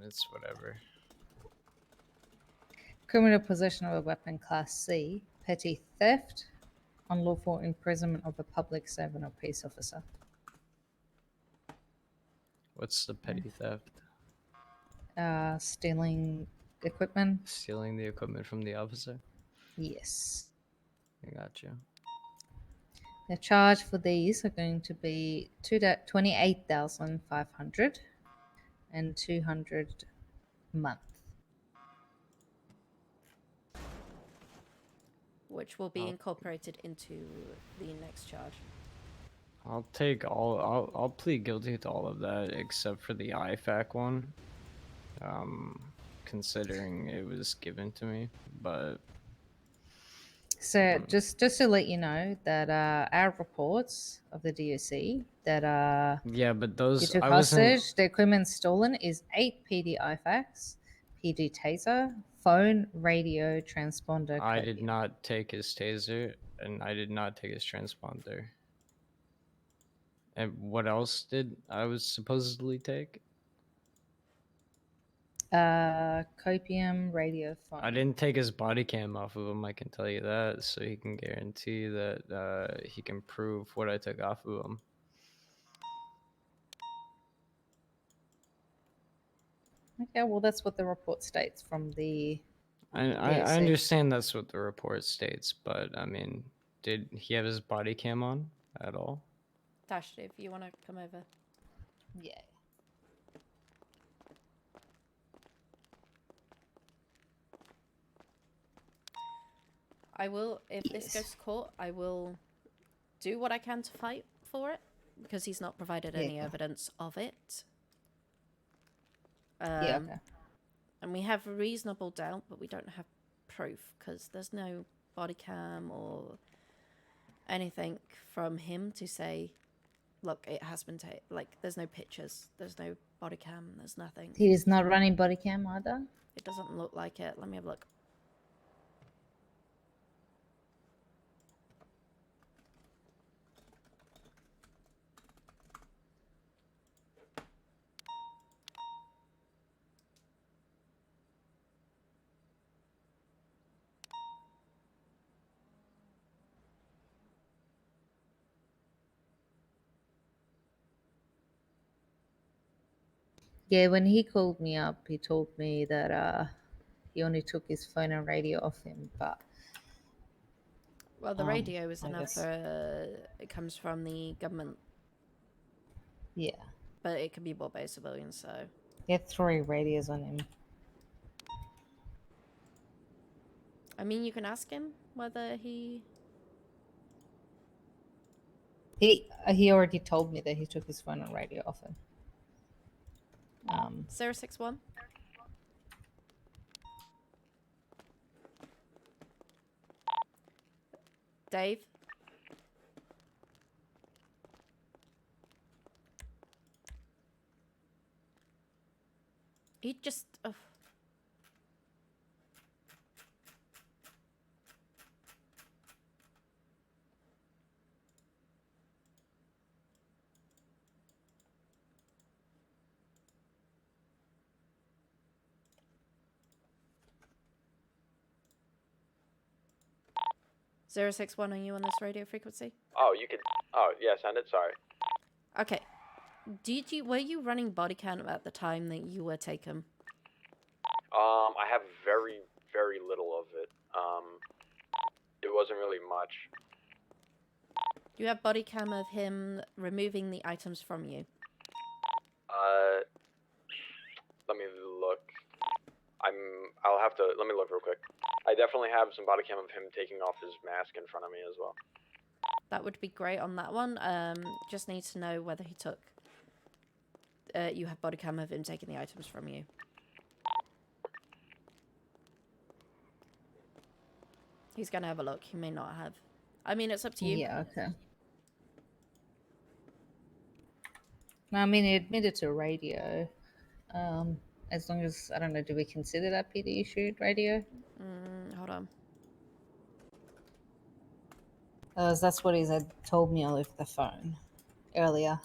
it's whatever. Criminal possession of a weapon class C, petty theft, unlawful imprisonment of a public servant or peace officer. What's the petty theft? Stealing equipment. Stealing the equipment from the officer? Yes. I got you. The charge for these are going to be 28,500 and 200 a month. Which will be incorporated into the next charge. I'll take all. I'll plead guilty to all of that except for the IFAC one. Considering it was given to me, but. So just to let you know that our reports of the DOC that yeah, but those you took I wasn't. hostage, the equipment stolen is 8 PD IFAX, PD taser, phone, radio, transponder. I did not take his taser, and I did not take his transponder. And what else did I was supposedly take? Copium, radio, phone. I didn't take his body cam off of him, I can tell you that, so he can guarantee that he can prove what I took off of him. Okay, well that's what the report states from the. I understand that's what the report states, but I mean, did he have his body cam on at all? Dash, if you want to come over. Yeah. I will, if this goes to court, I will do what I can to fight for it, because he's not provided any evidence of it. Yeah, okay. And we have a reasonable doubt, but we don't have proof, because there's no body cam or anything from him to say, look, it has been taken. Like, there's no pictures, there's no body cam, there's nothing. He is not running body cam either? It doesn't look like it. Let me have a look. Yeah, when he called me up, he told me that he only took his phone and radio off him, but. Well, the radio is I enough guess- for, it comes from the government. Yeah. But it can be bought by a civilian, so. He had 3 radios on him. I mean, you can ask him whether he... He already told me that he took his phone and radio off him. 061? Dave? He just... Oh. Zero 061, are you on this radio frequency? Oh, you can. Oh, yeah, send it. Sorry. Okay. Were you running body cam at the time that you were taken? I have very, very little of it. It wasn't really much. Do you have body cam of him removing the items from you? Let me look. I'll have to, let me look real quick. I definitely have some body cam of him taking off his mask in front of me as well. That would be great on that one. Just need to know whether he took... you have body cam of him taking the items from you. He's going to have a look. He may not have. I mean, it's up to you. Yeah, okay. I mean, he admitted to radio. As long as, I don't know, do we consider that PD issued radio? Hold on. That's what he had told me over the phone earlier.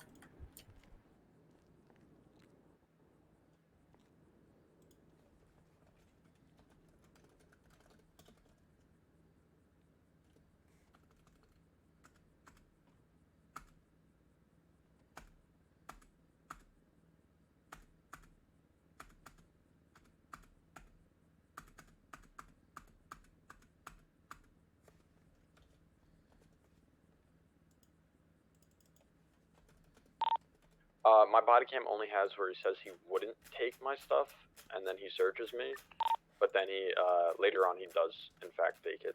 My body cam only has where he says he wouldn't take my stuff, and then he searches me, but then he, later on he does, in fact, take it.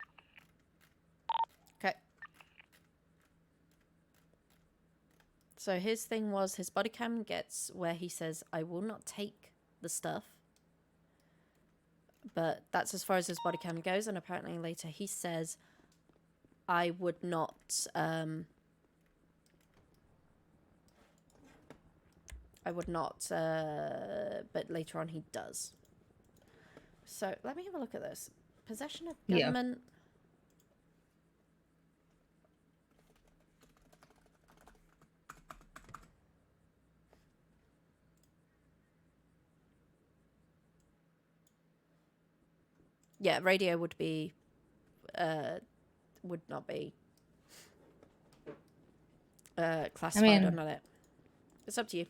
Okay. So his thing was, his body cam gets where he says, I will not take the stuff. But that's as far as his body cam goes, and apparently later he says, I would not, but later on he does. So let me have a look at this. Possession of government. Yeah, radio would be, would not be classified on it. It's up to you.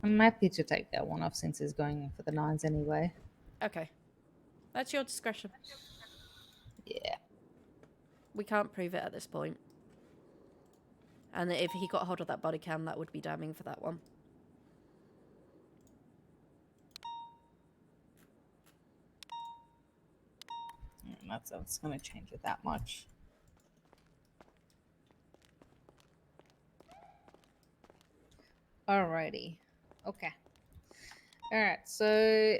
I'm happy to take that one off since he's going for the 9s anyway. Okay. That's your discretion. Yeah. We can't prove it at this point. And if he got hold of that body cam, that would be damning for that one. That's going to change it that much. Alrighty. Okay. Alright, so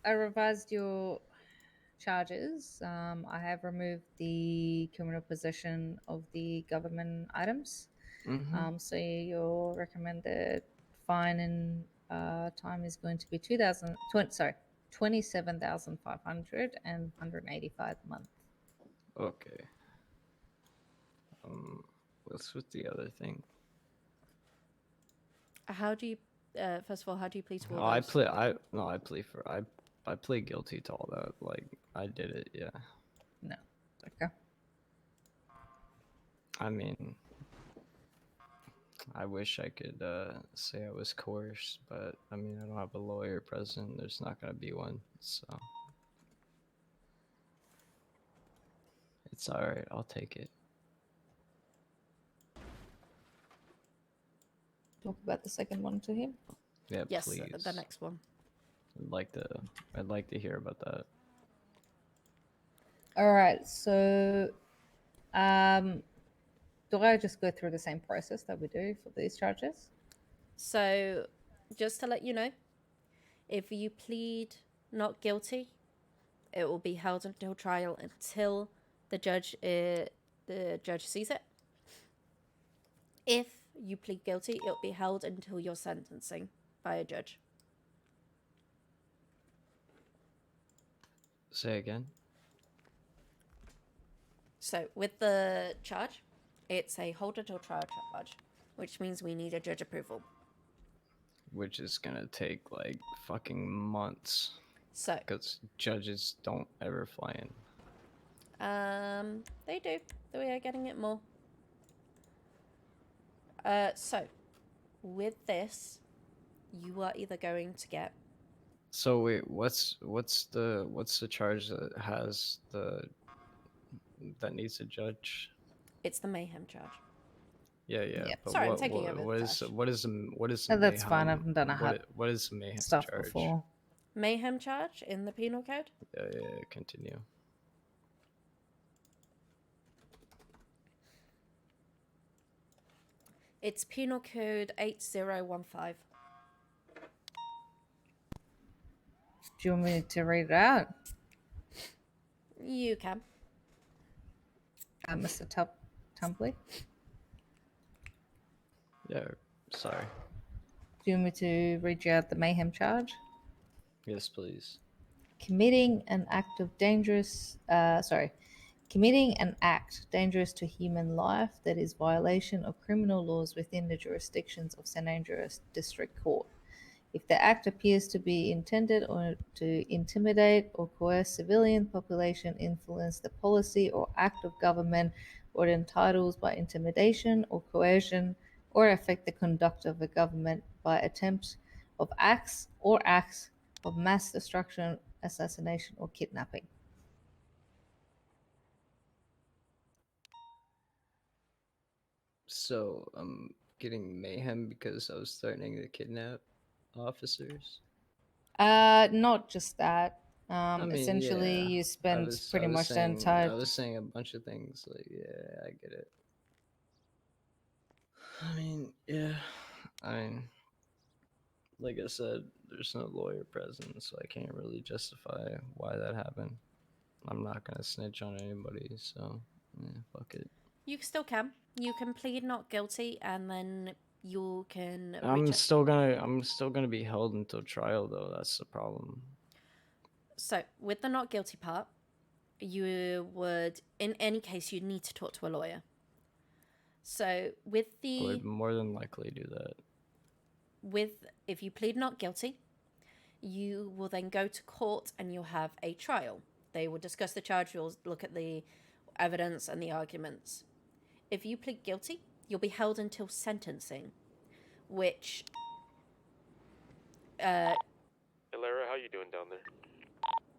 I revised your charges. I have removed the criminal possession of the government items. So your recommended fine and time is going to be 27,500 and 185 a month. Okay. What's with the other thing? How do you, first of all, how do you plead to all I those? plead guilty to all that. Like, I did it, yeah. No. Okay. I mean, I wish I could say I was coerced, but I mean, I don't have a lawyer present. There's not going to be one, so. It's alright, I'll take it. Talk about the second one to him. Yeah, Yes, please. the next one. I'd like to hear about that. All right. So, do I just go through the same process that we do for these charges? So, just to let you know, if you plead not guilty, it will be held until trial until the judge sees it. If you plead guilty, it will be held until your sentencing by a judge. Say again. So with the charge, it's a hold until trial charge, which means we need a judge approval. Which is gonna take like fucking months. So. Because judges don't ever fly in. They do. We are getting it more. So, with this, you are either going to get So wait, what's the charge that needs a judge? it's the mayhem charge. Yeah, yeah. Yeah. But Sorry, I'm taking over what the is dash. what is the Oh, that's fine. mayhem- I've done a hot what is the mayhem stuff charge? before. Mayhem charge in the penal code? Yeah, continue. It's penal code 8015. Do you want me to read it out? You can. Mr. Tumbly? Yeah, sorry. Do you want me to read you out the mayhem charge? Yes, please. Committing an act dangerous to human life that is violation of criminal laws within the jurisdictions of San Andreas District Court. If the act appears to be intended or to intimidate or coerce civilian population, influence the policy or act of government, or entitles by intimidation or coercion, or affect the conduct of the government by attempts of acts of mass destruction, assassination, or kidnapping. So I'm getting mayhem because I was threatening to kidnap officers. Not just that. I mean, Essentially, yeah, you spend I pretty was much the saying, entire. I was saying a bunch of things. Like, yeah, I get it. I mean, yeah. I mean, like I said, there's no lawyer present, so I can't really justify why that happened. I'm not gonna snitch on anybody, so yeah, fuck it. You still can. You can plead not guilty, and then you can. I'm still gonna be held until trial, though. That's the problem. So, with the not guilty part, you would, in any case, you'd need to talk to a lawyer. So, with I the would more than likely do that. if you plead not guilty, you will then go to court and you'll have a trial. They will discuss the charge, you'll look at the evidence and the arguments. If you plead guilty, you'll be held until sentencing, which Hey, Lara, how you doing down there?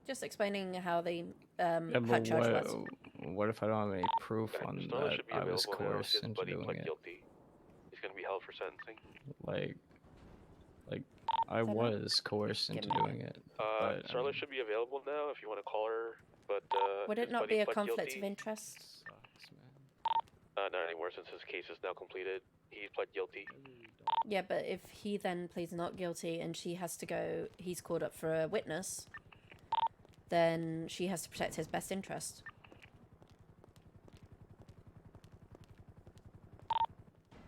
just explaining how the Yeah, how but charge was. what if I don't have any proof on Starla that should be I was available now. coerced His into buddy doing pled it? guilty. He's gonna be held for sentencing. Like I was coerced into doing it. But I Starla mean, should be available now if you want to call her. But Would it his not buddy be a pled conflict guilty. of interest? Not anymore since his case is now completed. He pled guilty. Yeah, but if he then pleads not guilty and she has to go, he's called up for a witness, then she has to protect his best interest.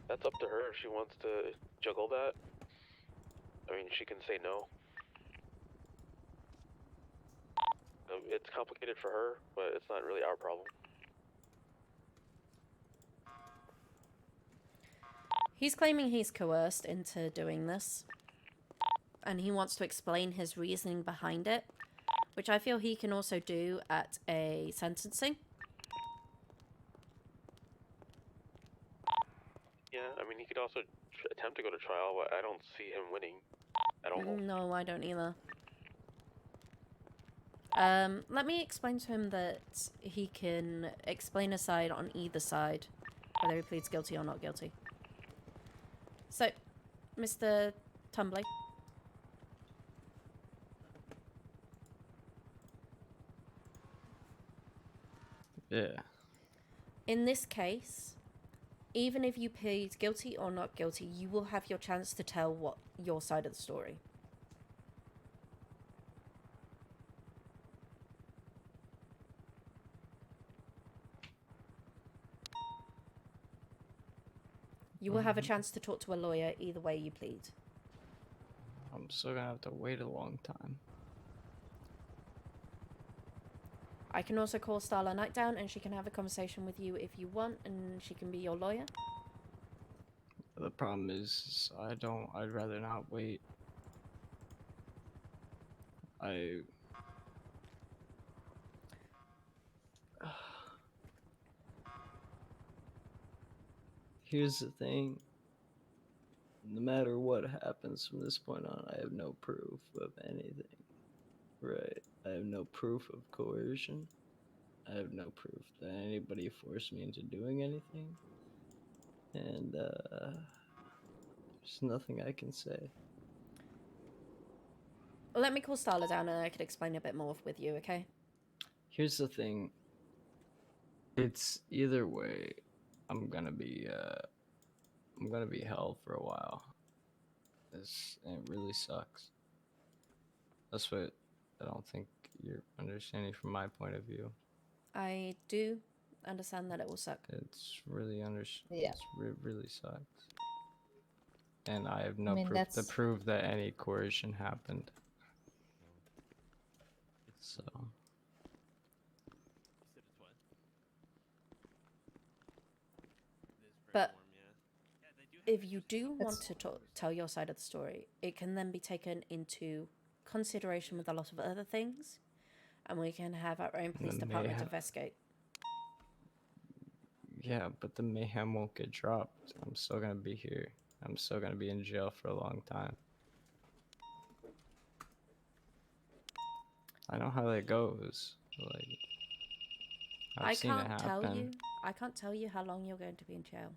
That's up to her if she wants to juggle that. I mean, she can say no. It's complicated for her, but it's not really our problem. He's claiming he's coerced into doing this, and he wants to explain his reasoning behind it, which I feel he can also do at a sentencing. Yeah, I mean, he could also attempt to go to trial, but I don't see him winning at all. No, I don't either. Let me explain to him that he can explain a side on either side, whether he pleads guilty or not guilty. So, Mr. Tumbly. yeah. In this case, even if you plead guilty or not guilty, you will have your chance to tell what your side of the story. You will have a chance to talk to a lawyer either way you plead. I'm still gonna have to wait a long time. I can also call Starla Nightdown and she can have a conversation with you if you want, and she can be your lawyer. The problem is, I'd rather not wait. Here's the thing. no matter what happens from this point on, I have no proof of anything. Right. I have no proof of coercion. I have no proof that anybody forced me into doing anything. And there's nothing I can say. Let me call Starla down and I can explain a bit more with you, okay? Here's the thing. It's either way, I'm gonna be held for a while. It really sucks. That's what I don't think you're understanding from my point of view. I do understand that it will suck. It's really Yeah. really sucks. And I have no mean, proof to that's- prove that any coercion happened. So But if you do want to tell your side of the story, it can then be taken into consideration with a lot of other things, and we can have our own police The department mayhem. investigate. yeah, but the mayhem won't get dropped. I'm still gonna be here. I'm still gonna be in jail for a long time. I know how that goes. Like, I've seen it happen. I can't tell you how long you're going to be in jail.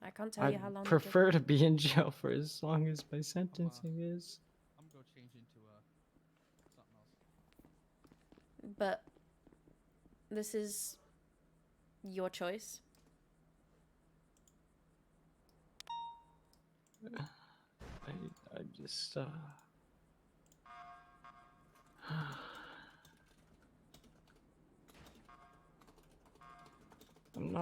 I can't tell I you how long. prefer to be in jail for as long as my sentencing is. I'm gonna go change into something else. But this is your choice. I just I'm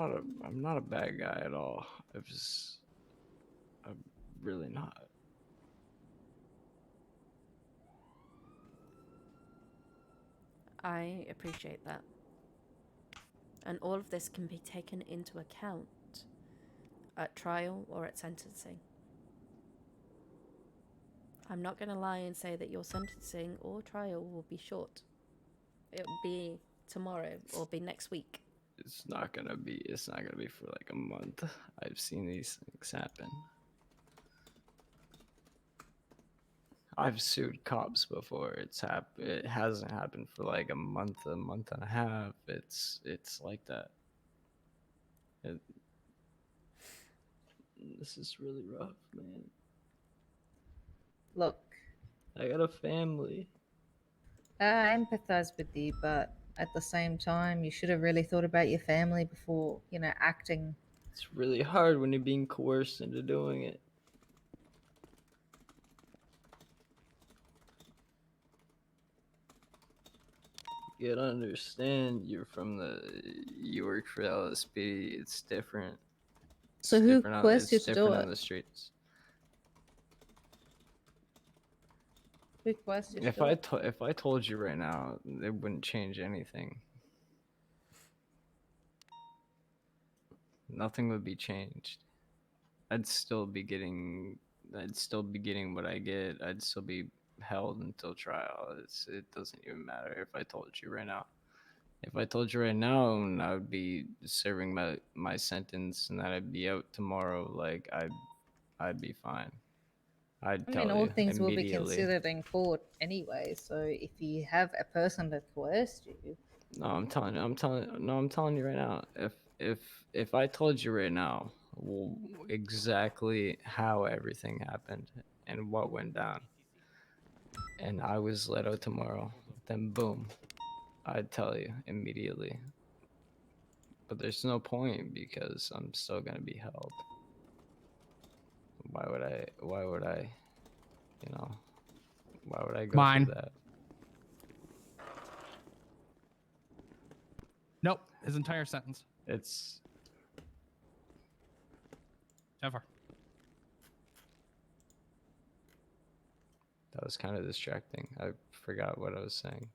not a bad guy at all. I'm really not. I appreciate that. And all of this can be taken into account at trial or at sentencing. I'm not going to lie and say that your sentencing or trial will be short. It will be tomorrow or be next week. It's not gonna be for like a month. I've seen these things happen. I've sued cops before. It hasn't happened for like a month and a half. It's like that. This is really rough, man. Look, I got a family. I empathize with you, but at the same time, you should have really thought about your family before, acting. It's really hard when you're being coerced into doing it. You gotta understand, you work for LSP, it's different. So It's who different on- coerced you it's to do different it? on the streets. Who coerced you to If do it? if I told you right now, it wouldn't change anything. Nothing would be changed. I'd still be getting what I get. I'd still be held until trial. It doesn't even matter if I told you right now. If I told you right now, I would be serving my sentence and that I'd be out tomorrow. Like I'd be fine. I'd I tell mean, all you things will be immediately. considered in court anyway. So if you have a person that coerced you, No, I'm telling you right now. If I told you right now exactly how everything happened and what went down, and I was let out tomorrow, then boom, I'd tell you immediately. But there's no point because I'm still gonna be held. Why would I? Why would I go Mine. through that? Nope. His entire sentence. It's Ever. That was kind of distracting. I forgot what I was saying.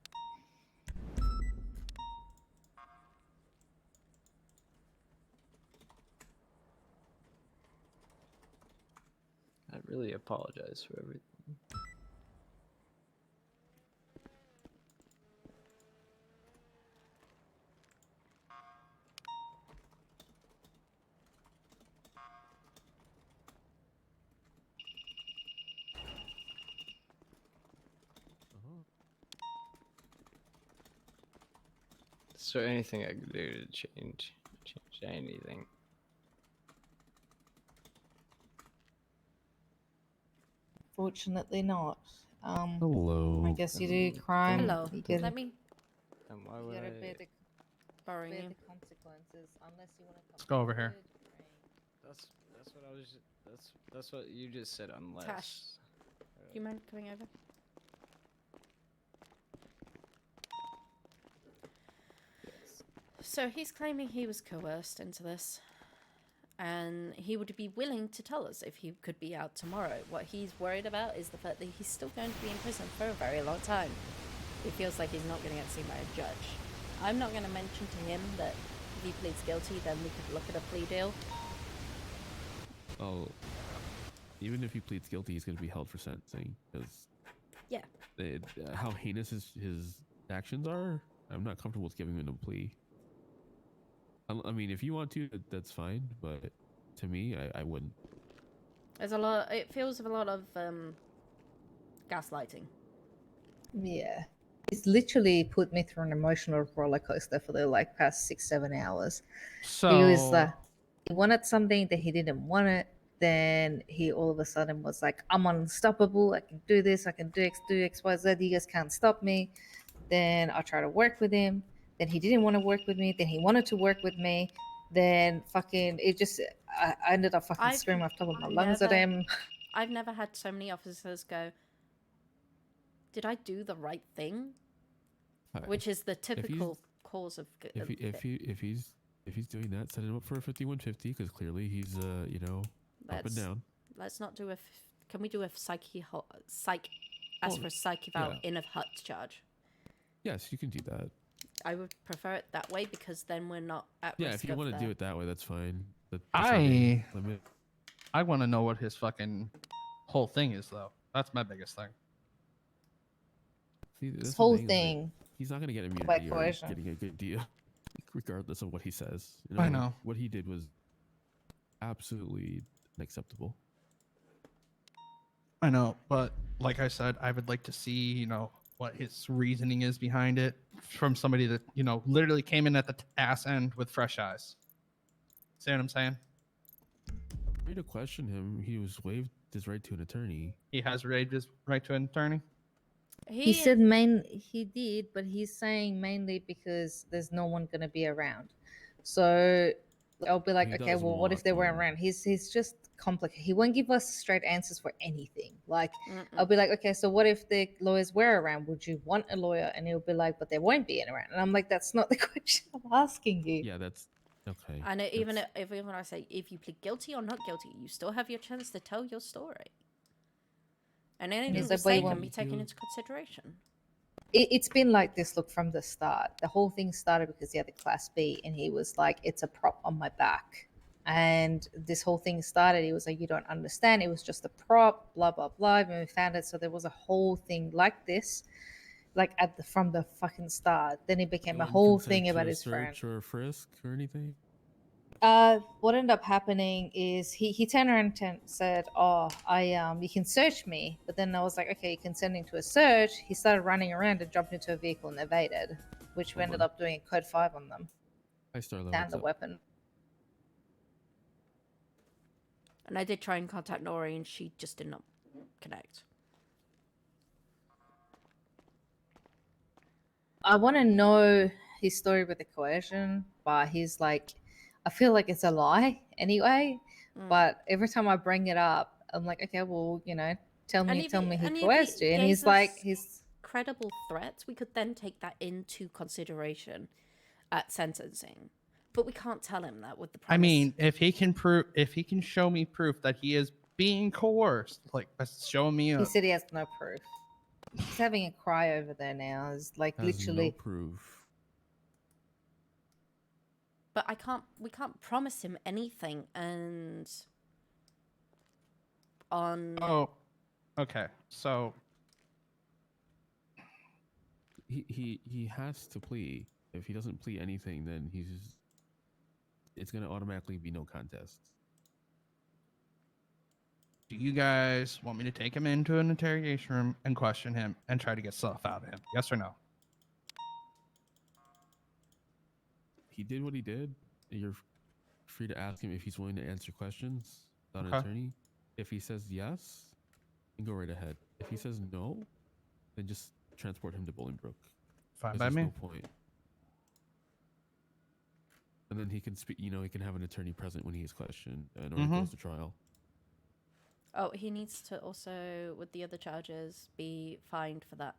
I really apologize for everything. Is there anything I could do to change anything? Fortunately not. Hello. I guess you do crime. Hello. You gotta, Let me And why you would gotta I? bear the, borrow bear you. the consequences unless you want to come. Let's go over here. That's what I was. That's what you just said. Unless. Tash, do you mind coming over? So he's claiming he was coerced into this, and he would be willing to tell us if he could be out tomorrow. What he's worried about is the fact that he's still going to be in prison for a very long time. He feels like he's not going to get seen by a judge. I'm not going to mention to him that if he pleads guilty, then we could look at a plea deal. Oh, even if he pleads guilty, he's going to be held for sentencing because Yeah. How heinous his actions are. I'm not comfortable with giving him a plea. I mean, if you want to, that's fine. But to me, I wouldn't. There's a lot. It feels of a lot of gaslighting. Yeah. It's literally put me through an emotional roller coaster for the like past 6-7 hours. So He was like, he wanted something that he didn't want it. Then he all of a sudden was like, I'm unstoppable. I can do this. I can do X, Y, Z. You guys can't stop me. Then I tried to work with him. Then he didn't want to work with me. Then he wanted to work with me. Then fucking, it just, I ended up fucking screaming off the top of my lungs at him. I've never had so many officers go, did I do the right thing? Which is the typical cause of. If he's doing that, set him up for a 5150 because clearly he's up and down. Let's not do a. Can we do a psych? Ask for a psych eval in a hut charge. Yes, you can do that. I would prefer it that way because then we're not at Yeah, risk if you of want to the- do it that way, that's fine. I want to know what his fucking whole thing is, though. That's my biggest thing. See, that's This the whole is that thing. He's not going to get By immunity or coercion. getting a good deal, regardless of what he says. I know. What he did was absolutely unacceptable. I know, but like I said, I would like to see, what his reasoning is behind it from somebody that, literally came in at the ass end with fresh eyes. See what I'm saying? Free to question him. He was waived his right to an attorney. He has waived his right to an attorney. He said he did, but he's saying mainly because there's no one gonna be around. So I'll be like, He okay, does well, what if they weren't want around? He's just complicated. He won't give us straight answers for anything. Like I'll be like, okay, so what if the lawyers were around? Would you want a lawyer? And he'll be like, but there won't be any around. And I'm like, that's not the question I'm asking you. Yeah, that's okay. And even when I say if you plead guilty or not guilty, you still have your chance to tell your story. And anything Is you that why say you can want be me taken to- into consideration. It's been like this, look, from the start. The whole thing started because he had the Class B and he was like, it's a prop on my back. And this whole thing started, he was like, you don't understand. It was just a prop, blah, blah, blah. And we found it. So there was a whole thing like this, like from the fucking start. Then it became a Wouldn't whole consent thing to about a his friend. search or a frisk or anything. What ended up happening is he turned around and said, "Oh, you can search me." But then I was like, "Okay, you're consenting to a search." He started running around and jumped into a vehicle and evaded, which we ended up doing a code 5 on them. Hi, Starla. Found what's the up? weapon. And I did try and contact Nori, and she just did not connect. I want to know his story with the coercion, but he's like, I feel like it's a lie anyway. But every time I bring it up, I'm like, okay, well, tell me he coerced you, and he's gave like, us he's credible threats. We could then take that into consideration at sentencing, but we can't tell him that with the promise. I mean, if he can show me proof that he is being coerced, like show me. He said he has no proof. He's having a cry over there now. It's like Has literally. no proof. But we can't promise him anything, and on. Oh, okay. So he has to plea. If he doesn't plea anything, then it's gonna automatically be no contest. do you guys want me to take him into an interrogation room and question him and try to get stuff out of him? Yes or no? he did what he did. You're free to ask him if he's willing to answer questions without an Okay. attorney. If he says yes, then go right ahead. If he says no, then just transport him to Bolingbroke. Fine 'Cause by there's me. no point. And then he can speak. You know, he can have an attorney present when he is questioned in order to Mhm. goes to trial. Oh, he needs to also, with the other charges, be fined for that.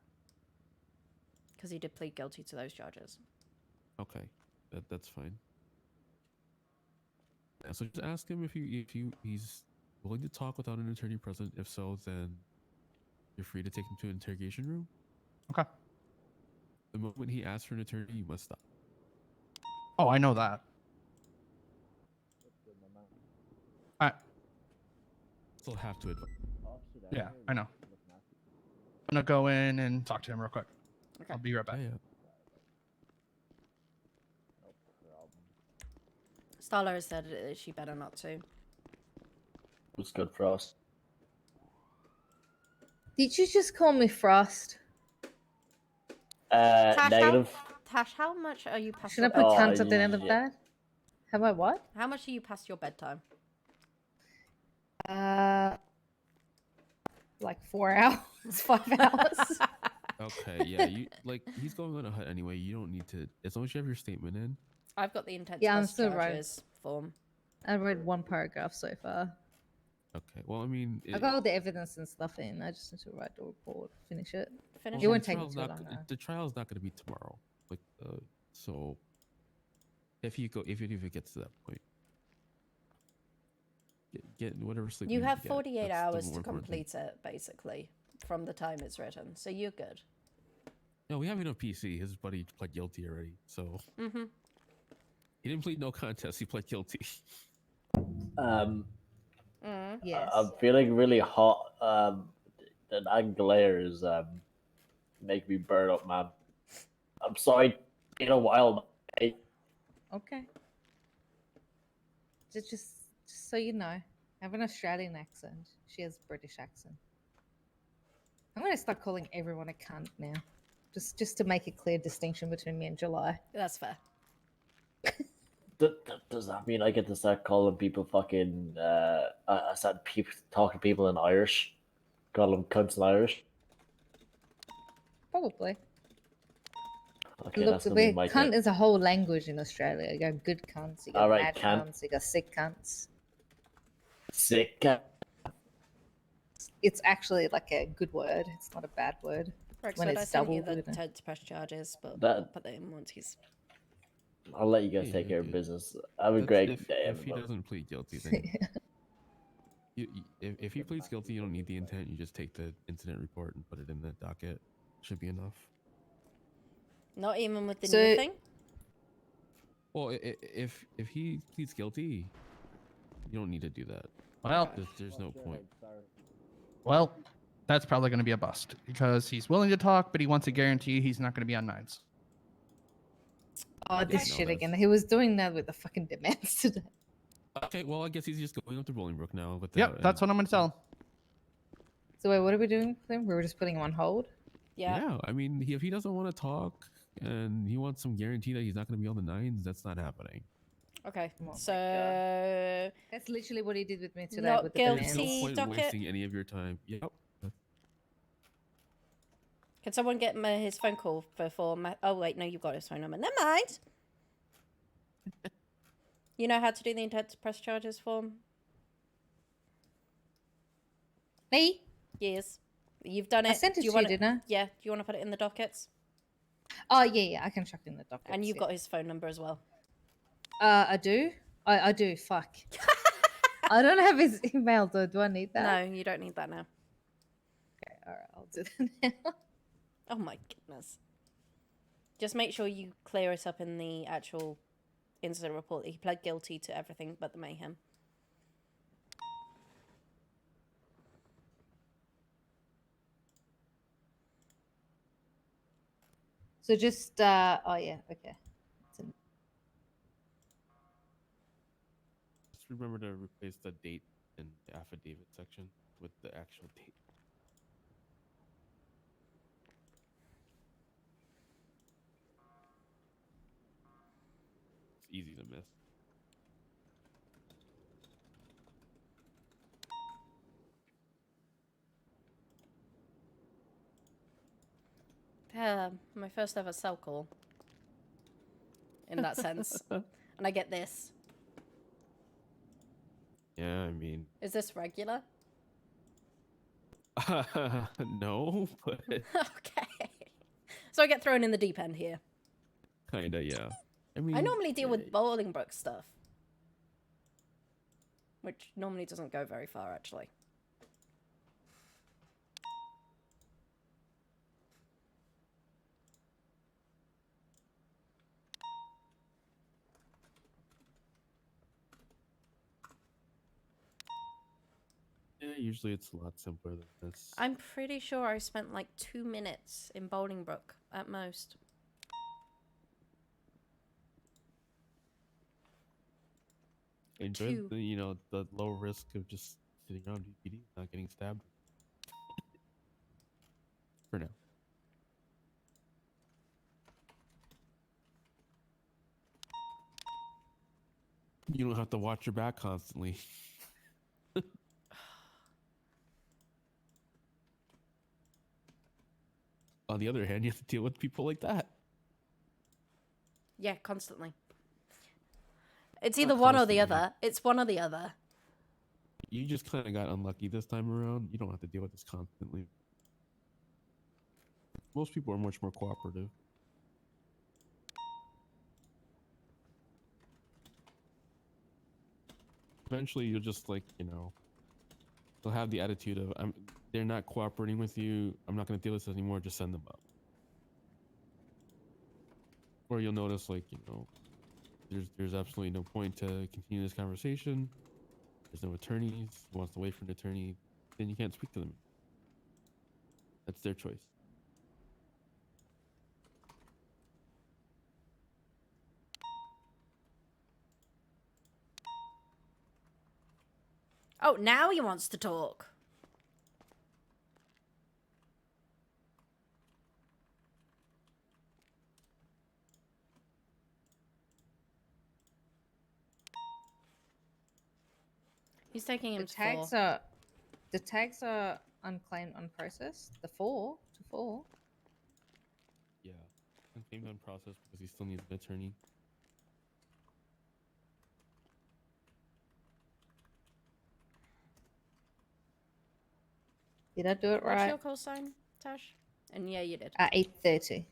Because he did plead guilty to those charges. Okay, that's fine. Yeah, so just ask him if he's willing to talk without an attorney present. If so, then you're free to take him to an interrogation room. Okay. The moment he asks for an attorney, you must stop. Oh, I know that. I Still have to advise. yeah, I know. I'm gonna go in and talk to him real quick. Okay. I'll be right back. Starla has said she better not to. What's good for us? Did you just call me Frost? Tash, Negative. Tash, how much are you past Should I your put bedtime? cunt at the end of that? Have I what? How much are you past your bedtime? Like 4 hours, 5 hours. Okay, yeah, you like he's going on a hut anyway. You don't need to, as long as you have your statement in. I've got the intent Yeah, to I'm press still right. charges form. I read one paragraph so far. Okay, well, I mean, I got all the evidence and stuff in. I just need to write the report, finish it. Finish It the won't take me trial's too not, long. though. the trial's not going to be tomorrow. Like, so if you go, if it gets to that point, get whatever sleep You need have to get. 48 That's the hours to more important thing. complete it, basically, from the time it's written. So you're good. No, we have enough PC. His buddy pled guilty already, so Mm-hmm. he didn't plead no contest. He pled guilty. Yes. I'm feeling really hot. The glares make me burn up, man. I'm sorry. In a while, mate. Okay. Just so you know, I have an Australian accent. She has British accent. I'm gonna start calling everyone a cunt now, just to make a clear distinction between me and July. That's fair. Does that mean I get to start calling people fucking? I start talking to people in Irish, call them cunts in Irish. Probably. Okay, Look, that's the gonna be way my cunt is a whole language in Australia. You got good cunts, you got Alright, mad cunt. cunts, you got sick cunts. sick cat. It's actually like a good word. It's not a bad word. Rex, when I it's sent you double the good. intent to press charges, but That- I'll put that in once he's... I'll let you guys Yeah, take care of yeah. business. Have a That's great if, day, if he everybody. doesn't plead guilty, then if he pleads guilty, you don't need the intent. You just take the incident report and put it in the docket. Should be enough. Not even with the So- new thing? Well, if he pleads guilty, you don't need to do that. Well, there's no point. Well, that's probably going to be a bust because he's willing to talk, but he wants a guarantee he's not going to be on nines. Oh, this No, shit that's- again. He was doing that with the fucking demands today. Okay, well, I guess he's just going up to Bolingbroke now. Without Yep, that's what I'm going to tell him. So wait, what are we doing with him? We were just putting him on hold. Yeah, I mean, if he doesn't want to talk and he wants some guarantee that he's not going to be on the nines, that's not happening. Okay, Oh my so... That's literally what he did with me today. Not with the guilty. There's demands. no point in docket? wasting any of your time. Yep. Can someone get me his phone call for oh wait, no, you've got his phone number. Never mind. You know how to do the intent to press charges form? Me? Yes. You've done it. I sent it Do you to you, wanna- didn't I? Yeah. Do you want to put it in the dockets? Oh yeah, I can chuck in the docket. And you've got his phone number as well. I do. I do. Fuck. I don't have his email though. Do I need that? No, you don't need that now. Okay, all right, I'll do that now. Oh my goodness. Just make sure you clear it up in the actual incident report that he pled guilty to everything but the mayhem. So just oh yeah, okay. It's in- Just remember to replace the date in the affidavit section with the actual date. easy to miss. My first ever cell call. In that sense. And I get this. Yeah, I mean, Is this regular? no, but Okay. So I get thrown in the deep end here. kinda, yeah. I mean, I normally deal with Bolingbroke stuff. Which normally doesn't go very far, actually. yeah, usually it's a lot simpler than this. I'm pretty sure I spent like 2 minutes in Bolingbroke at most. Enjoy two. the, you know, the low risk of just sitting around DPD, not getting stabbed. For now. You don't have to watch your back constantly. On the other hand, you have to deal with people like that. Yeah, constantly. It's either one or the constantly. other. It's one or the other. You just kind of got unlucky this time around. You don't have to deal with this constantly. Most people are much more cooperative. Eventually, you'll just like, you know, they'll have the attitude of, they're not cooperating with you. I'm not going to deal with this anymore. Just send them up. Or you'll notice, like, you know, there's absolutely no point to continue this conversation. There's no attorneys. He wants to wait for an attorney. Then you can't speak to them. That's their choice. Oh, now he wants to talk. He's taking him The to tags 4. are the tags are unclaimed, unprocessed. The 4 to 4. Yeah. Unclaimed on process because he still needs an attorney. Did I do it What's right? your call sign, Tash? And yeah, you did. At 8:30.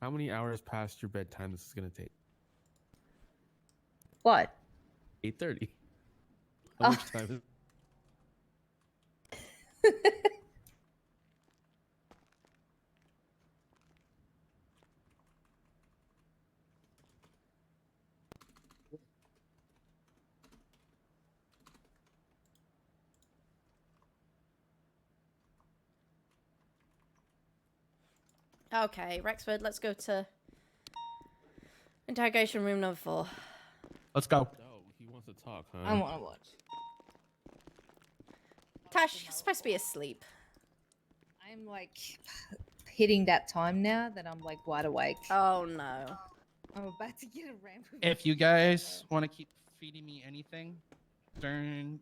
How many hours past your bedtime this is going to take? What? 8:30. Oh. How much time is Okay, Rexford, let's go to interrogation room number 4. Let's go. Oh, he wants to talk, huh? I want to watch. Tash, you're supposed to be asleep. I'm like hitting that time now that I'm like wide awake. Oh no. I'm about to get a ramp. If you guys want to keep feeding me anything during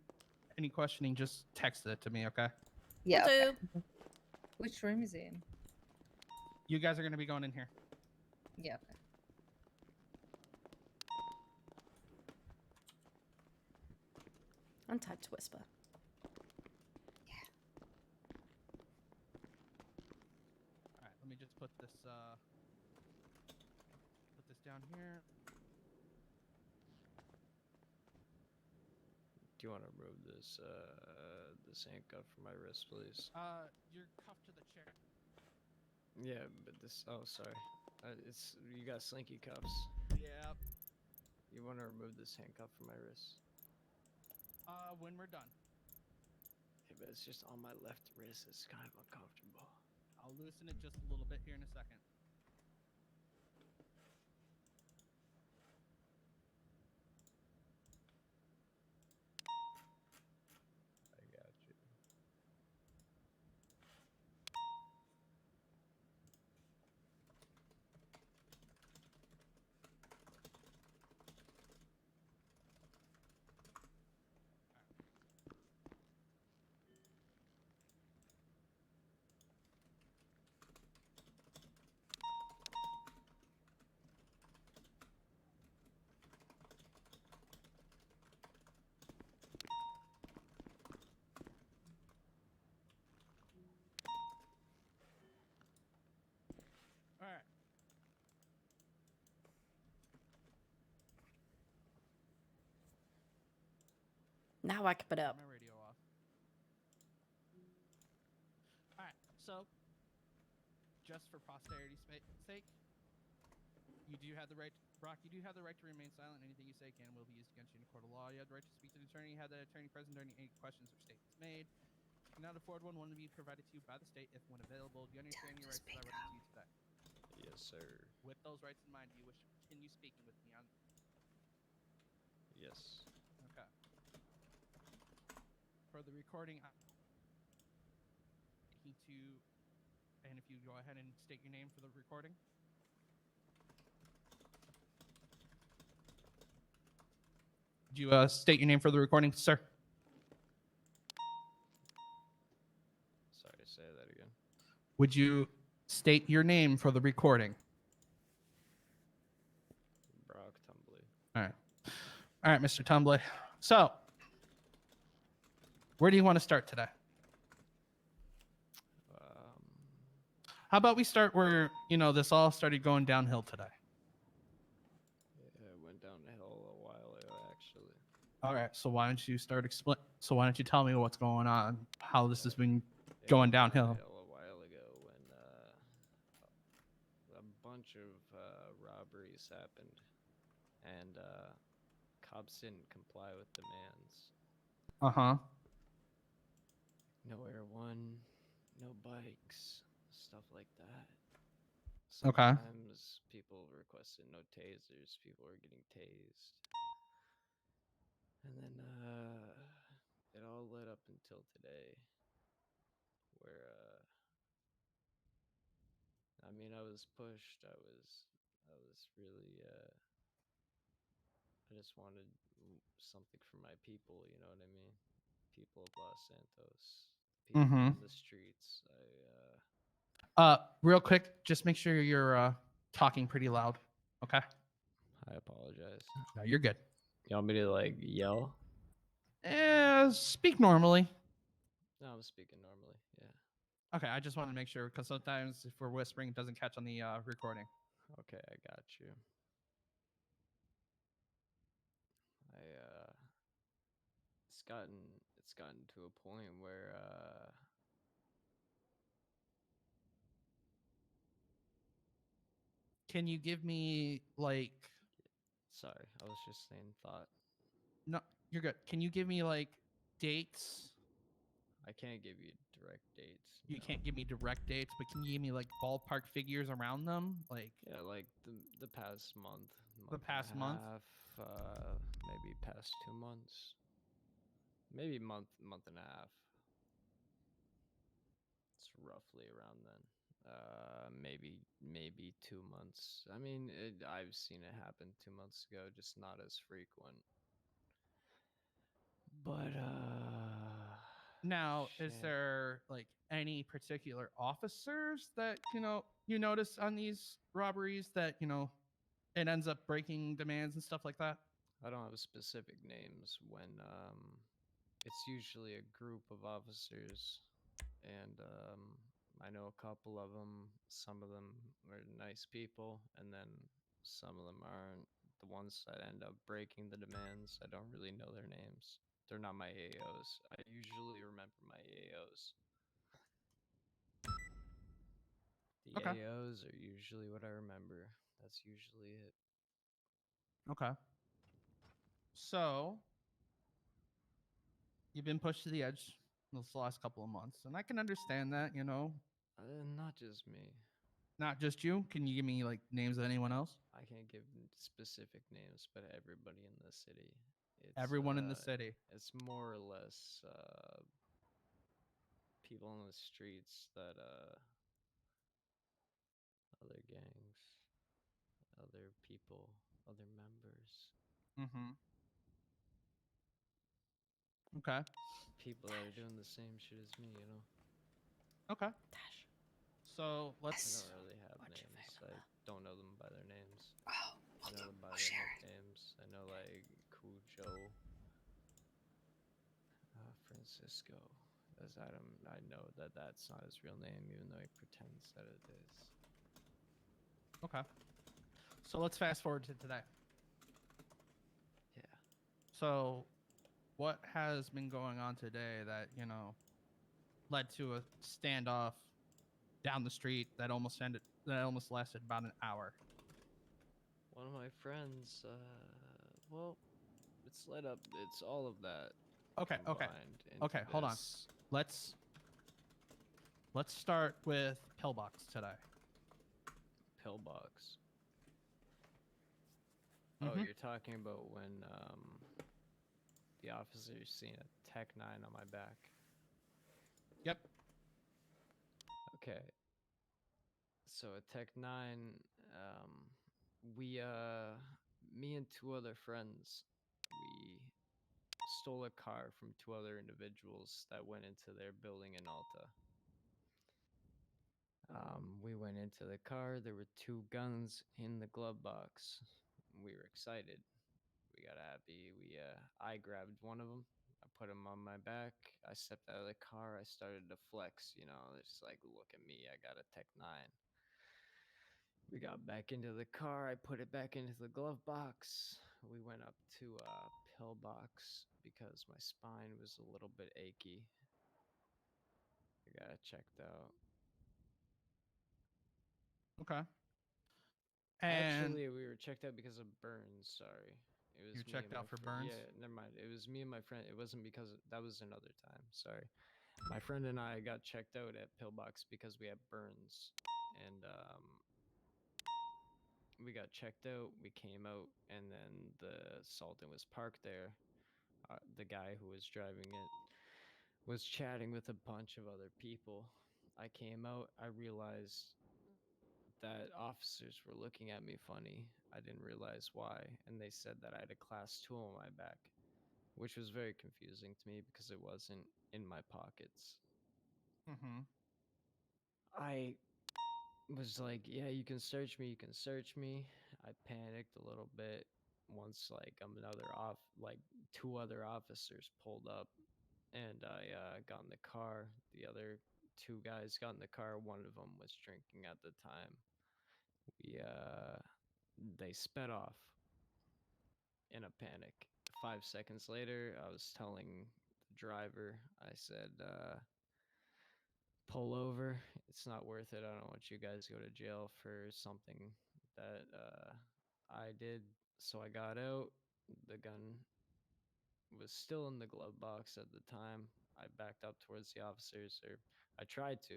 any questioning, just text it to me, okay? Yeah. Will okay. do. Which room is it in? You guys are going to be going in here. Yeah. Okay. Untyped to whisper. All right, let me just put this down here. Do you want to remove this this handcuff from my wrist, please? You're cuffed to the chair. Yeah, but this. Oh, sorry. It's you got slinky cuffs. Yep. You want to remove this handcuff from my wrist? When we're done. Yeah, but it's just on my left wrist. It's kind of uncomfortable. I'll loosen it just a little bit here in a second. I got you. Now I can put up. My radio off. All right. So, just for posterity's sake, you do have the right, Brock. You do have the right to remain silent. Anything you say can and will be used against you in a court of law. You have the right to speak to the attorney. Have the attorney present during any questions or statements made. You cannot afford one to be provided to you by the state if when available. Do you understand your rights as I read to you today? Yes, sir. With those rights in mind, do you wish to continue speaking with me on? Yes. Okay. For the recording, and if you go ahead and state your name for the recording. Do you state your name for the recording, sir? Sorry, say that again. Would you state your name for the recording? Brock Tumbly. All right. All right, Mr. Tumbly. So, where do you want to start today? How about we start where, this all started going downhill today? Yeah, it went downhill a while ago, actually. All right, so why don't you So why don't you tell me what's going on, how this has been going downhill? A while ago when a bunch of robberies happened, and cops didn't comply with demands. Uh-huh. No Air One, no bikes, stuff like that. Okay. Sometimes people requested no tasers, people were getting tased. And then it all led up until today, where I was pushed. I was really I just wanted something for my people, you know what I mean? People of Los Santos, people Mhm. in the streets. Real quick, just make sure you're talking pretty loud, okay? I apologize. No, you're good. You want me to yell? Speak normally. No, I'm speaking normally. Yeah. Okay, I just wanted to make sure because sometimes if we're whispering, it doesn't catch on the recording. Okay, I got you. It's gotten to a point where Can you give me sorry, I was just saying thought. No, you're good. Can you give me dates? I can't give you direct dates. You can't give me direct dates, but can you give me ballpark figures around them? Yeah, the past month. The past month? Half, maybe past 2 months. Maybe month and a half. It's roughly around then. Maybe 2 months. I mean, I've seen it happen 2 months ago, just not as frequent. But Now, is there any particular officers that you notice on these robberies that it ends up breaking demands and stuff like that? I don't have specific names when it's usually a group of officers, and I know a couple of them. Some of them are nice people, and then some of them aren't. The ones that end up breaking the demands, I don't really know their names. They're not my AOs. I usually remember my AOs. The Okay. AOs are usually what I remember. That's usually it. Okay. So, you've been pushed to the edge this last couple of months, and I can understand that, Not just me. Not just you? Can you give me names of anyone else? I can't give specific names, but everybody in the city. Everyone in the city. It's more or less people on the streets that other gangs, other people, other members. Mm-hmm. Okay. People that are doing the same shit as me, you know. Okay. So I let's. don't really have names. I don't know them by their names. Oh, I know them by their nicknames. I know Cujo, Francisco. As I know that that's not his real name, even though he pretends that it is. Okay. So let's fast forward to today. Yeah. So, what has been going on today that, led to a standoff down the street that almost lasted about an hour? One of my friends, well, it's led up. It's all of that. Okay. combined into Okay. Hold on. this. Let's start with Pillbox today. Pillbox. Oh, Mhm. you're talking about when the officer seen a Tech 9 on my back. Yep. Okay. So a Tech 9, we me and two other friends, we stole a car from two other individuals that went into their building in Alta. We went into the car. There were two guns in the glove box. We were excited. We got happy. I grabbed one of them. I put him on my back. I stepped out of the car. I started to flex. It's like, look at me. I got a Tech 9. We got back into the car. I put it back into the glove box. We went up to Pillbox because my spine was a little bit achy. I got it checked out. Okay. And Actually, we were checked out because of burns. Sorry, it was You me checked and my out for friend- burns? Yeah, never mind. It was me and my friend. It wasn't because that was another time. Sorry, my friend and I got checked out at Pillbox because we had burns, and we got checked out. We came out, and then the Sultan was parked there. The guy who was driving it was chatting with a bunch of other people. I came out. I realized that officers were looking at me funny. I didn't realize why, and they said that I had a class 2 on my back, which was very confusing to me because it wasn't in my pockets. Mm-hmm. I was like, yeah, you can search me, you can search me. I panicked a little bit once two other officers pulled up, and I got in the car. The other two guys got in the car. One of them was drinking at the time. They sped off in a panic. 5 seconds later, I was telling the driver, I said, pull over. It's not worth it. I don't want you guys to go to jail for something that I did. So I got out. The gun was still in the glove box at the time. I backed up towards the officers, or I tried to.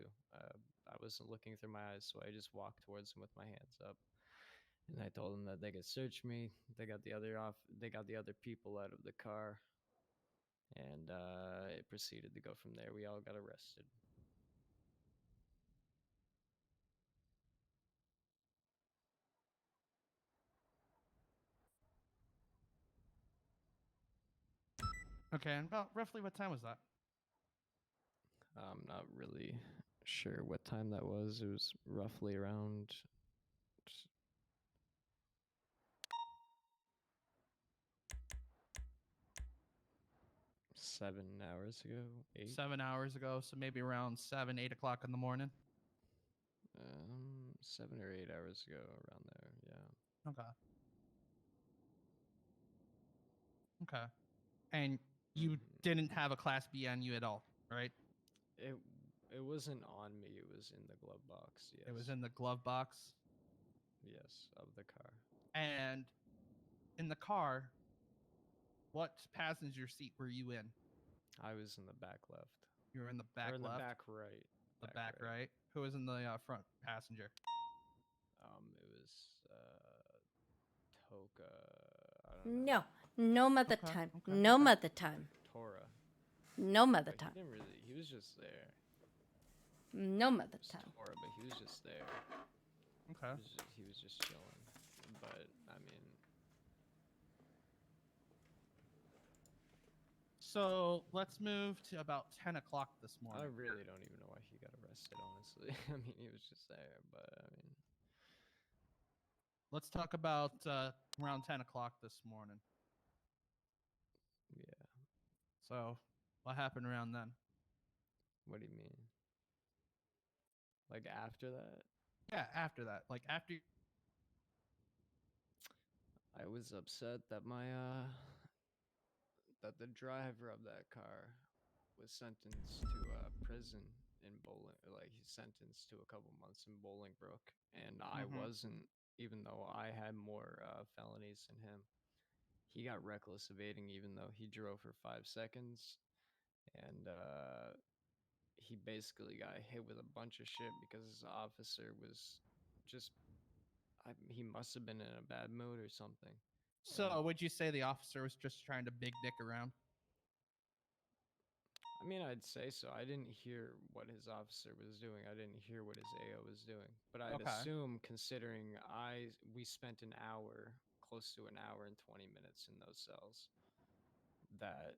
I wasn't looking through my eyes, so I just walked towards them with my hands up. And I told them that they could search me. They got the other people out of the car, and it proceeded to go from there. We all got arrested. Okay, and about roughly what time was that? I'm not really sure what time that was. It was roughly around 7 hours ago. 8. 7 hours ago, so maybe around 7, 8 o'clock in the morning. 7 or 8 hours ago, around there. Yeah. Okay. Okay. And you didn't have a Class B on you at all, right? It wasn't on me. It was in the glove box. Yes. It was in the glove box. Yes, of the car. And in the car, what passenger seat were you in? I was in the back left. You were in the back Or in left? the back right. The back right. Who was in the front passenger? It was Toka. I don't know. No mother time. No mother time. Tora. No mother But time. He was just there. No mother It was time. Tora, but he was just there. Okay. He was just chilling. But I mean, So let's move to about 10 o'clock this I morning. really don't even know why he got arrested. Honestly, I mean, he was just there. But I mean, Let's talk about around 10 o'clock this morning. yeah. So what happened around then? What do you mean? Like after that? Yeah, after that. Like after I was upset that my that the driver of that car was sentenced to prison in Bowling, like he's sentenced to a couple months in Bolingbrook, and I Mhm. wasn't, even though I had more felonies than him. He got reckless evading, even though he drove for 5 seconds, and he basically got hit with a bunch of shit because his officer was just, he must have been in a bad mood or something. So would you say the officer was just trying to big dick around? I mean, I'd say so. I didn't hear what his officer was doing. I didn't hear what his AO was doing. But I'd Okay. assume, considering we spent an hour, close to an hour and 20 minutes in those cells, that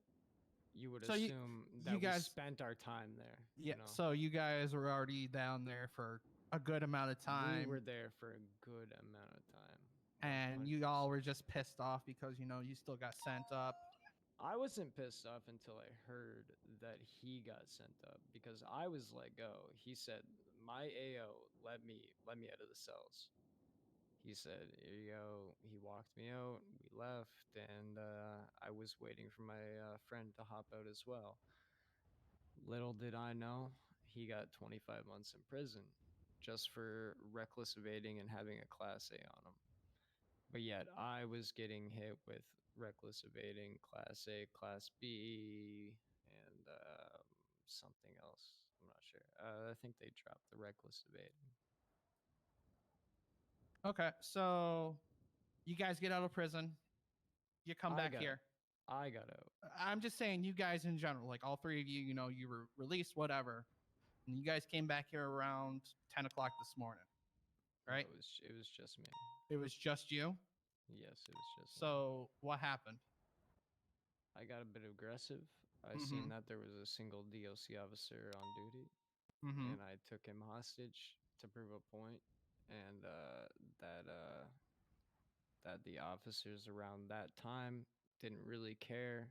you would So assume that you guys we spent our time there. Yeah. You know? So you guys were already down there for a good amount of time. We were there for a good amount of time. And you all were just pissed off because you still got sent up. I wasn't pissed off until I heard that he got sent up because I was let go. He said, "My AO let me out of the cells." He said, "Here you go." He walked me out. We left, and I was waiting for my friend to hop out as well. Little did I know, he got 25 months in prison just for reckless evading and having a Class A on him. But yet I was getting hit with reckless evading, Class A, Class B, and something else. I'm not sure. I think they dropped the reckless evading. Okay, so you guys get out of prison. You come back here. I got out. I'm just saying, you guys in general, like all three of you, you were released, whatever. And you guys came back here around 10 o'clock this morning, right? No, it was just me. It was just you? Yes, it was just me. So what happened? I got a bit aggressive. I Mhm. seen that there was a single DOC officer on duty, Mhm. and I took him hostage to prove a point, and that the officers around that time didn't really care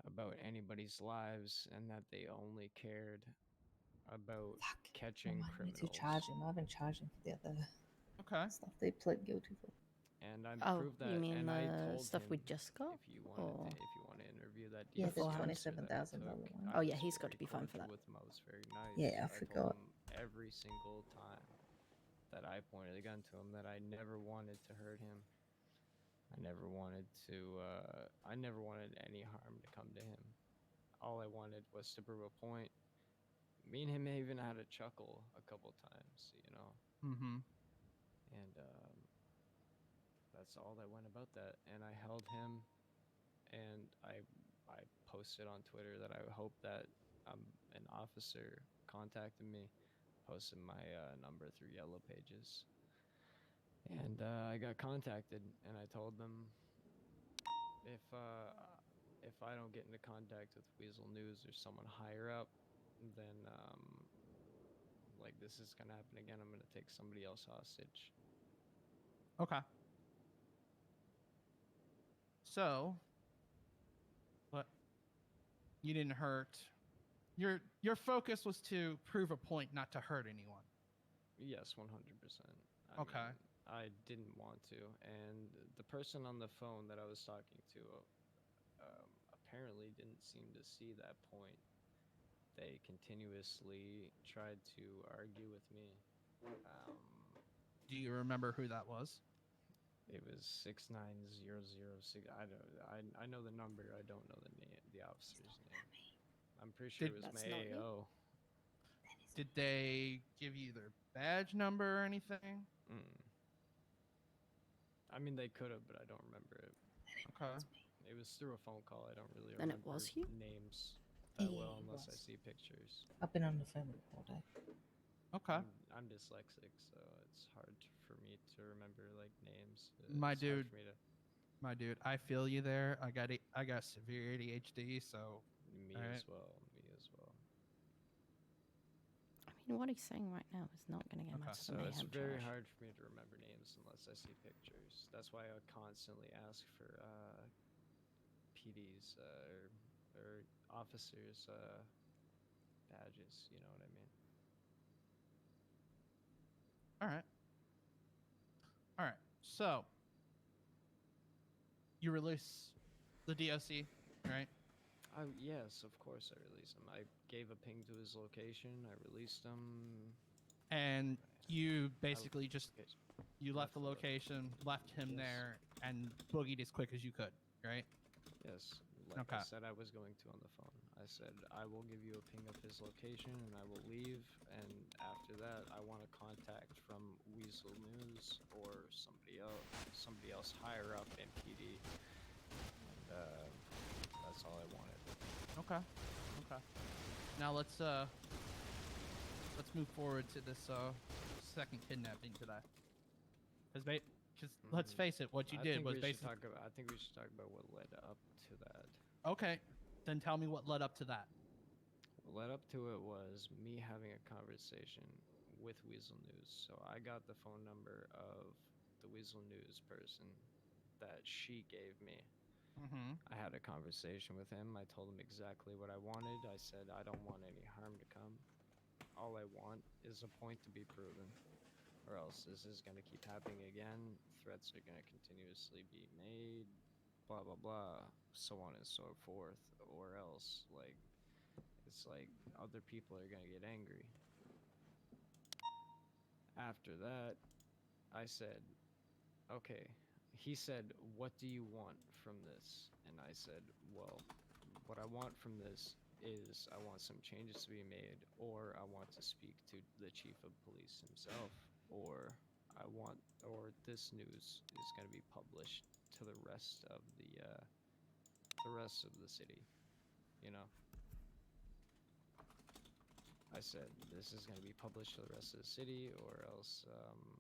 about anybody's lives, and that they only cared about catching Remind me to criminals. charge him. I haven't charged him for the other stuff they pled guilty for. And I Oh, proved that. you mean and I the told stuff we him just got? if you Or- wanted to, if you want to interview that Yeah, the DOC officer that I $27,000 took, one. I Oh, yeah, was he's got very to be fine for cordial that. with him. I was very nice. Yeah, I I forgot. told him every single time that I pointed a gun to him that I never wanted to hurt him. I never wanted any harm to come to him. All I wanted was to prove a point. Me and him even had a chuckle a couple times, Mm-hmm. and that's all that went about that. And I held him, and I posted on Twitter that I hope that an officer contacted me, posted my number through Yellow Pages, and I got contacted, and I told them if I don't get into contact with Weasel News or someone higher up, then like this is gonna happen again. I'm gonna take somebody else hostage. Okay. So, but you didn't hurt. Your focus was to prove a point, not to hurt anyone. Yes, 100%. Okay. I didn't want to, and the person on the phone that I was talking to apparently didn't seem to see that point. They continuously tried to argue with me. Do you remember who that was? It was 69006. I know the number. I don't know the officer's name. I'm pretty sure it was my AO. Did they give you their badge number or anything? I mean, they could have, but I don't remember it. Okay. It was through a phone call. I don't really Then it remember was you? names that Yeah, well it unless I was. see pictures. I've been on the phone with him all day. Okay. I'm dyslexic, so it's hard for me to remember like names. My It's hard dude. for me to- My dude, I feel you there. I got severe ADHD, so. Me alright. as well. Me as well. I mean, what he's saying right now is not going to get much of So a it's mayhem very charge. hard for me to remember names unless I see pictures. That's why I constantly ask for PDs or officers badges. You know what I mean? All right. So you release the DOC. right? Yes, of course I released him. I gave a ping to his location. I released him. And you basically just you left the the location, left him Yes. there, and boogied as quick as you could, right? Yes, like I Okay. said I was going to on the phone. I said I will give you a ping of his location and I will leave, and after that I want a contact from Weasel News or somebody else higher up in PD. And that's all I wanted. Okay. Okay. Now let's move forward to this second kidnapping today. Because let's face it, what you did was basically. I think we should talk about what led up to that. Okay, then tell me what led up to that. What led up to it was me having a conversation with Weasel News. So I got the phone number of the Weasel News person that she gave me. Mm-hmm. I had a conversation with him. I told him exactly what I wanted. I said I don't want any harm to come. All I want is a point to be proven, or else this is going to keep happening again. Threats are going to continuously be made, blah blah blah, so on and so forth, or else like it's like other people are going to get angry. After that, I said, okay. He said, what do you want from this? And I said, well, what I want from this is I want some changes to be made, or I want to speak to the chief of police himself, or this news is going to be published to the rest of the city, you know. I said this is going to be published to the rest of the city, or else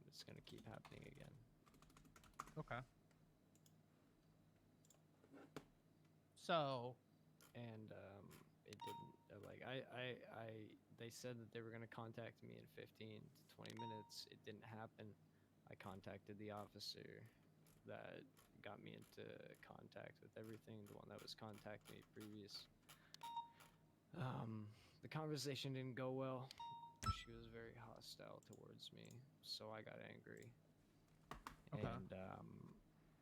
it's going to keep happening again. Okay. So. And it didn't. Like they said that they were gonna contact me in 15 to 20 minutes. It didn't happen. I contacted the officer that got me into contact with everything. The one that was contacting me previous. The conversation didn't go well. She was very hostile towards me, so I got angry. Okay. And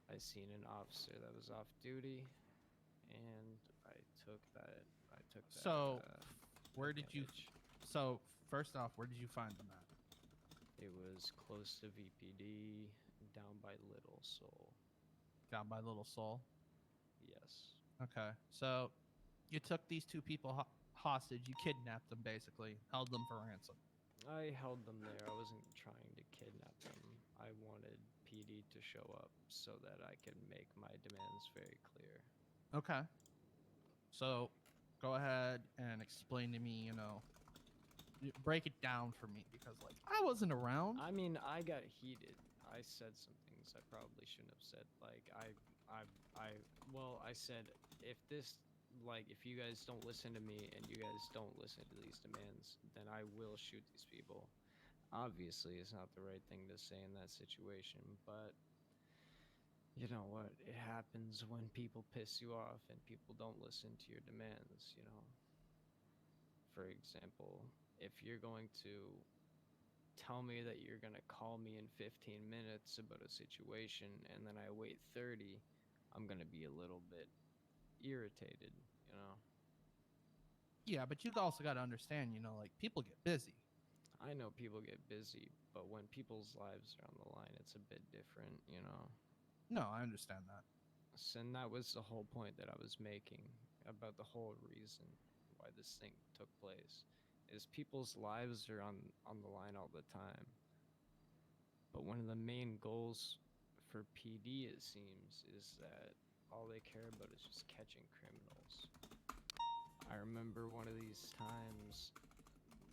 I seen an officer that was off duty, and I took that. So, where did you? So, first off, where did you find them at? It was close to VPD, down by Little Soul. Down by Little Soul. Yes. Okay. So, you took these two people hostage. You kidnapped them, basically, held them for ransom. I held them there. I wasn't trying to kidnap them. I wanted PD to show up so that I could make my demands very clear. Okay. So, go ahead and explain to me, you know, break it down for me, because, like, I wasn't around. I mean, I got heated. I said some things I probably shouldn't have said. Like, I said, if you guys don't listen to me and you guys don't listen to these demands, then I will shoot these people. Obviously, it's not the right thing to say in that situation, but you know what? It happens when people piss you off and people don't listen to your demands, you know. For example, if you're going to tell me that you're going to call me in 15 minutes about a situation and then I wait 30, I'm going to be a little bit irritated, you know. Yeah, but you also got to understand, you know, like, people get busy. I know people get busy, but when people's lives are on the line, it's a bit different, you know. No, I understand that. And that was the whole point that I was making about the whole reason why this thing took place, is people's lives are on the line all the time. But one of the main goals for PD, it seems, is that all they care about is just catching criminals. I remember one of these times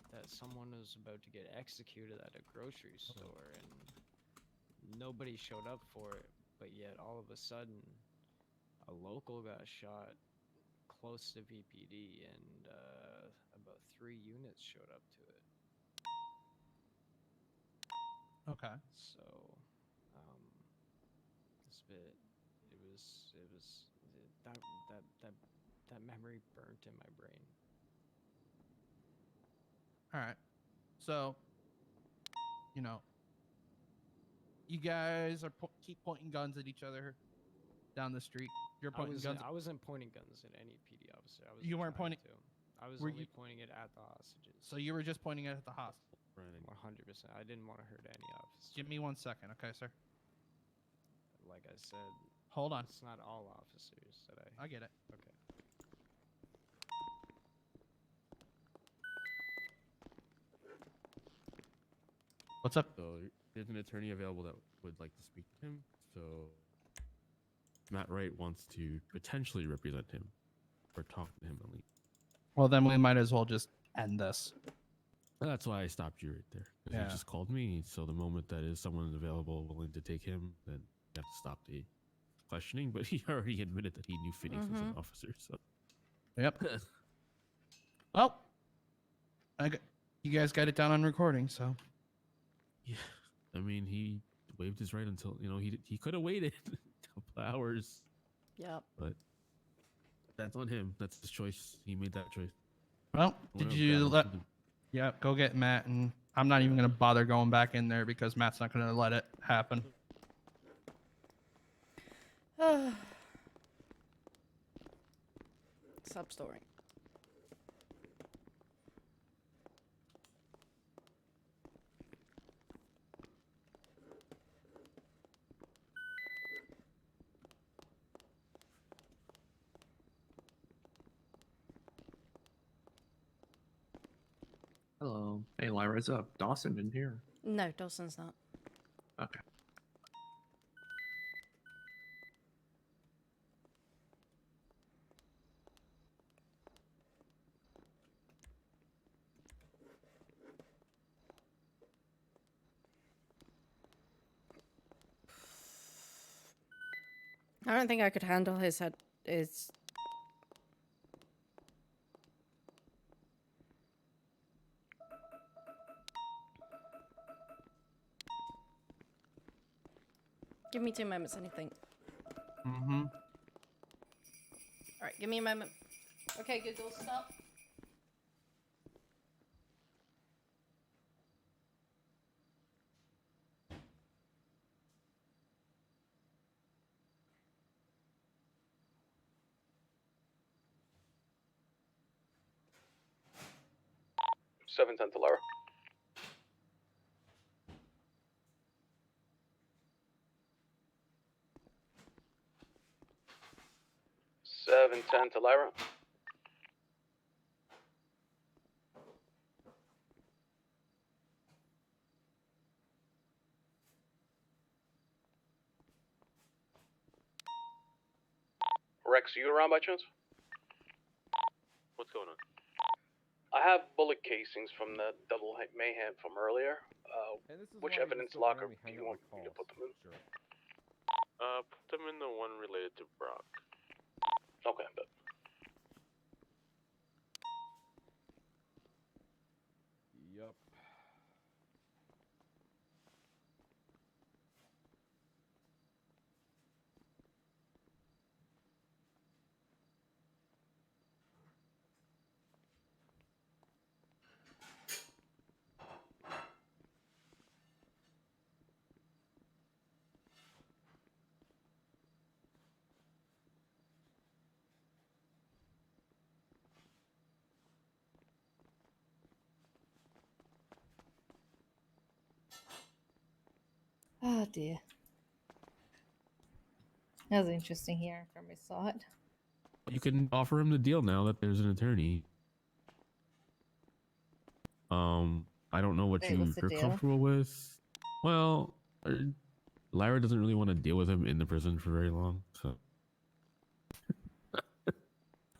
that someone was about to get executed at a grocery store and nobody showed up for it, but yet all of a sudden a local got shot close to VPD and about 3 units showed up to it. Okay. So that memory burnt in my brain. All right. So, you know, you guys are keep pointing guns at each other down the street. You're pointing guns. I wasn't pointing guns at any PD officer. I was You weren't pointing. I was Were only you- pointing it at the hostages. So you were just pointing it at the hostage. 100%. I didn't want to hurt any officer. Give me 1 second, okay, sir? Like I said. Hold on. It's not all officers that I. I get it. Okay. What's up? So there's an attorney available that would like to speak to him. So Matt Wright wants to potentially represent him or talk to him at least. Well, then we might as well just end this. And that's why I stopped you right there. 'Cause Yeah. he just called me. So the moment that is someone available willing to take him, then you have to stop the questioning. But he already admitted that he knew Phoenix was an officer. So Yep. Well, you guys got it down on recording, so. yeah, I mean, he waived his right until he could have waited a couple hours. Yep. But that's on him. That's his choice. He made that choice. Well, did Whatever, you got let? him. Yeah, go get Matt, and I'm not even gonna bother going back in there because Matt's not gonna let it happen. Sub story. Hello. Hey, Lyra, what's up? Dawson in here. No, Dawson's not. Okay. I don't think I could handle his head. His. Give me 2 moments, anything. Mm-hmm. Alright, give me a moment. Okay, Google, stop. Seven ten to Lara. Seven ten to Lyra. Rex, you around by chance? What's going on? I have bullet casings from the double mayhem from earlier. Which evidence locker do you want me to put them in? Put them in the one related to Brock. Okay, but Yup. Oh dear. That was interesting hearing from his side. You can offer him the deal now that there's an attorney. I don't know what Wait, what's the you're deal? comfortable with. Well, Lyra doesn't really want to deal with him in the prison for very long, so.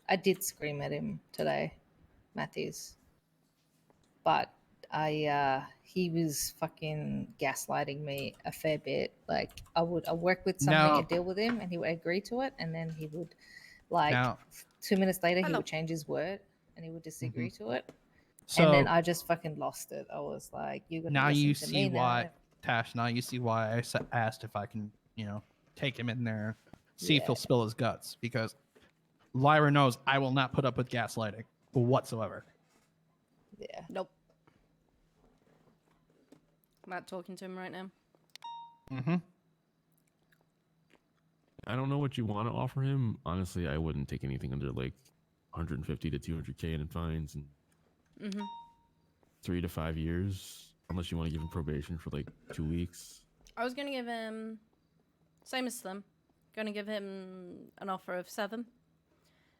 I did scream at him today, Matthews. But he was fucking gaslighting me a fair bit. Like I work with something Now- and deal with him and he would agree to it and then he would like Now- 2 minutes later he Hello. would change his word and he would disagree to it. So and then I just fucking lost it. I was like, "You're gonna now listen you to see me why, now." Tash. Now you see why I asked if I can, take him in there, see if Yeah. he'll spill his guts, because Lyra knows I will not put up with gaslighting whatsoever. Yeah. Nope. Matt talking to him right now. Mm-hmm. I don't know what you want to offer him. Honestly, I wouldn't take anything under like 150 to 200K in fines and Mm-hmm. 3 to 5 years, unless you want to give him probation for like 2 weeks. I was gonna give him, same as Slim, gonna give him an offer of 7,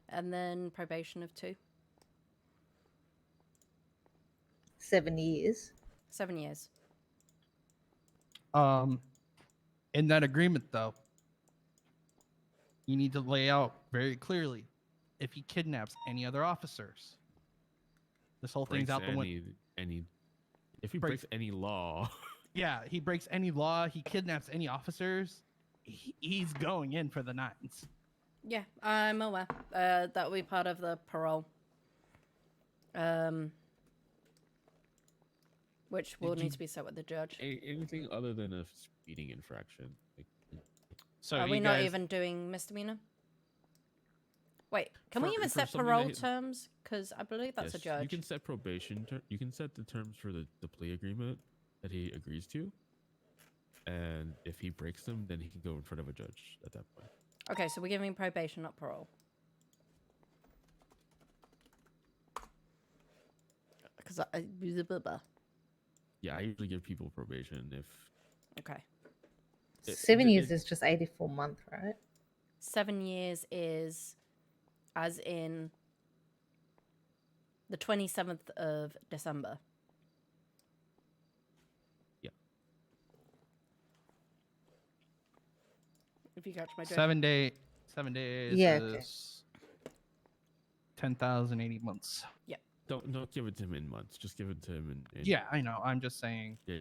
and then probation of 2. 7 years. 7 years. In that agreement, though, you need to lay out very clearly if he kidnaps any other officers. This whole thing's out the window. If he breaks any law. Yeah, he breaks any law, he kidnaps any officers, he's going in for the 9s. Yeah, I'm aware. That will be part of the parole. Which will need to be set with the judge. Anything other than a speeding infraction. Like, so are we not even doing misdemeanor? Wait, can we even set parole terms? Because I believe that's a yes, judge. You can set probation. You can set the terms for the plea agreement that he agrees to. And if he breaks them, then he can go in front of a judge at that point. Okay, so we're giving probation, not parole. Because Yeah, I usually give people probation if... Okay. 7 years is just 84 months, right? 7 years is as in the 27th of December. Yeah. If you catch my drift. 7 days Yeah, is 10,080 months. Yeah. Don't give it to him in months. Just give it to him in Yeah, I know. I'm just saying. Yeah.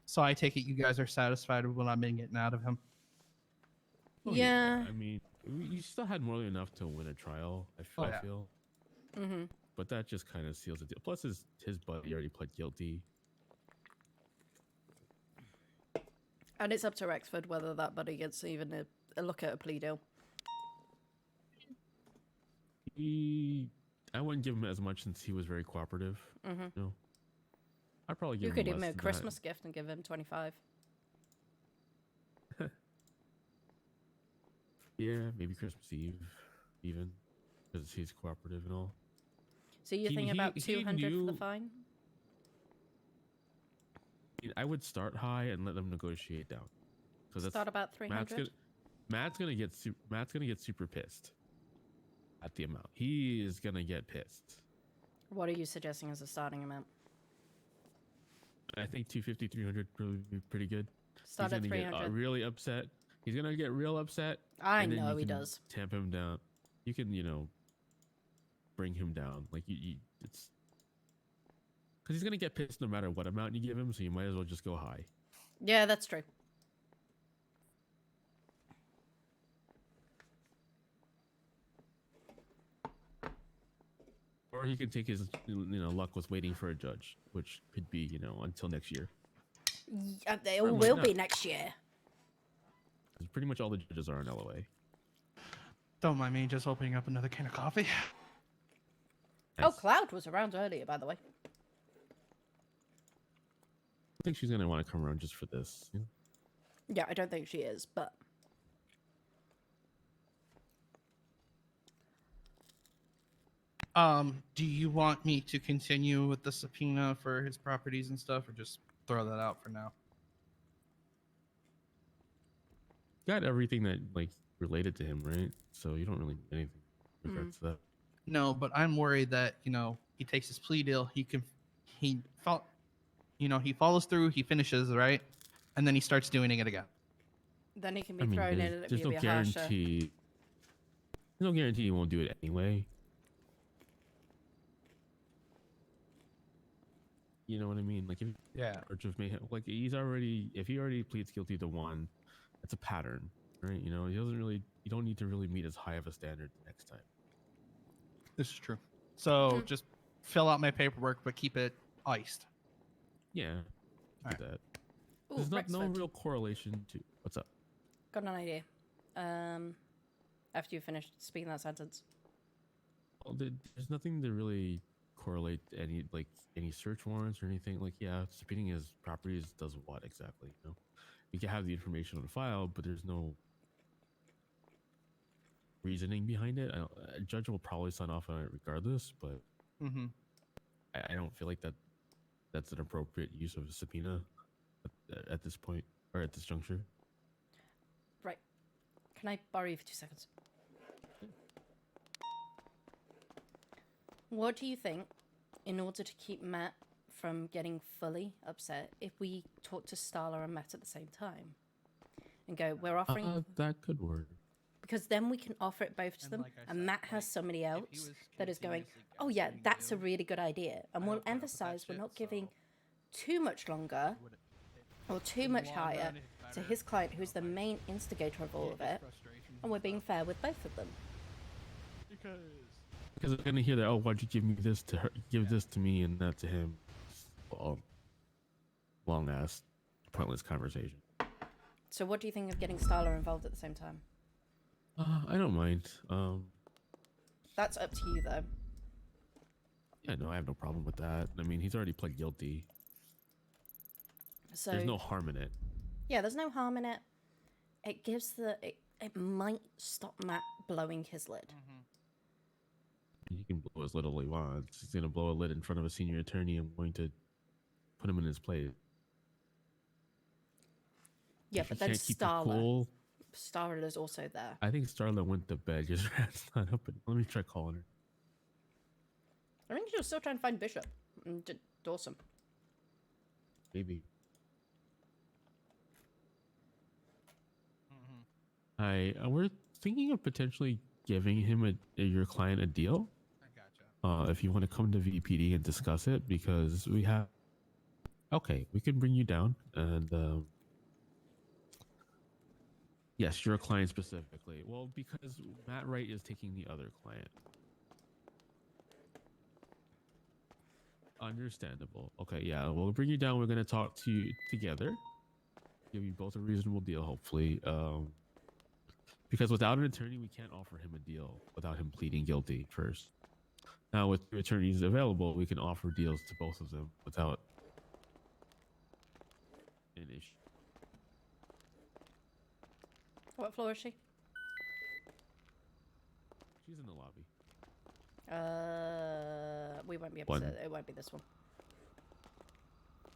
So I take it you guys are satisfied with what I've been getting out of him. Oh, Yeah. I mean, you still had more than enough to win a trial. I feel. Mm-hmm. But that just kind of seals the deal. Plus, his buddy already pled guilty. And it's up to Rexford whether that buddy gets even a look at a plea deal. I wouldn't give him as much since he was very cooperative. Mm-hmm. No. I'd probably give You him could give him less a than Christmas gift and give him 25. that. Yeah, maybe Christmas Eve, even, because he's cooperative and all. So you're thinking about 200 for the fine? I would start high and let them negotiate down. Start about 300? Matt's gonna get super pissed at the amount. He is gonna get pissed. What are you suggesting as a starting amount? I think 250, 300 would be pretty good. Start at He's gonna 300. get really upset. He's gonna get real upset. I and then know you he can does. Tamp him down. You can, bring him down. Like it's because he's gonna get pissed no matter what amount you give him. So you might as well just go high. Yeah, that's true. Or he could take his luck with waiting for a judge, which could be until next year. They Or all might will not. be next year. 'Cause pretty much all the judges are in LOA. Don't mind me just opening up another can of coffee. Oh, Cloud was around earlier, by the way. I think she's gonna want to come around just for this. Yeah, I don't think she is, but... Do you want me to continue with the subpoena for his properties and stuff, or just throw that out for now? Got everything that related to him, right? So you don't really need anything in regards to that. No, but I'm worried that he takes his plea deal. He follows through. He finishes right, and then he starts doing it again. Then he can be thrown in and there's it'll no be a harsher. guarantee. There's no guarantee he won't do it anyway. You know what I mean? Like if charge of mayhem, if he already pleads guilty to one, that's a pattern, right? He doesn't really. You don't need to really meet as high of a standard next time. This is true. So just fill out my paperwork, but keep it iced. Yeah, All right. that. Ooh, There's no Rexford. real correlation to what's up. Got an idea. After you finished speaking that sentence. Well, there's nothing to really correlate any search warrants or anything. Like, yeah, subpoenaing his properties does what exactly? You know, we can have the information on file, but there's no reasoning behind it. A judge will probably sign off on it regardless, but Mm-hmm. I don't feel like that's an appropriate use of a subpoena at this point or at this juncture. Right. Can I borrow you for 2 seconds? What do you think, in order to keep Matt from getting fully upset, if we talk to Starla and Matt at the same time? And go, we're offering... That could work. Because then we can offer it both to them, and Matt has somebody else that is going, oh yeah, that's a really good idea. And we'll emphasize we're not giving too much longer or too much higher to his client, who's the main instigator of all of it, and we're being fair with both of them. Because I'm gonna hear that. Oh, why'd you give me this to her? Give this to me and that to him. Long ass, pointless conversation. So what do you think of getting Starla involved at the same time? I don't mind. That's up to you, though. Yeah, no, I have no problem with that. I mean, he's already pled guilty. So there's no harm in it. Yeah, there's no harm in it. It gives it might stop Matt blowing his lid. He can blow as little he wants. He's gonna blow a lid in front of a senior attorney. I'm going to put him in his place. Yeah, If but he then can't keep it Starla. cool, Starla's also there. I think Starla went to bed because her hand's not open. Let me try calling her. I think she'll still try and find Bishop and Dawson. Maybe. Hi, we're thinking of potentially giving him your client a deal. I gotcha. If you want to come to VPD and discuss it, because we have. Okay, we can bring you down and. Yes, your client specifically. Well, because Matt Wright is taking the other client. Understandable. Okay, yeah, we'll bring you down. We're gonna talk to you together. Give you both a reasonable deal, hopefully. Because without an attorney, we can't offer him a deal without him pleading guilty first. Now, with the attorneys available, we can offer deals to both of them without an issue. What floor is she? She's in the lobby. We won't be able One. to. It won't be this one.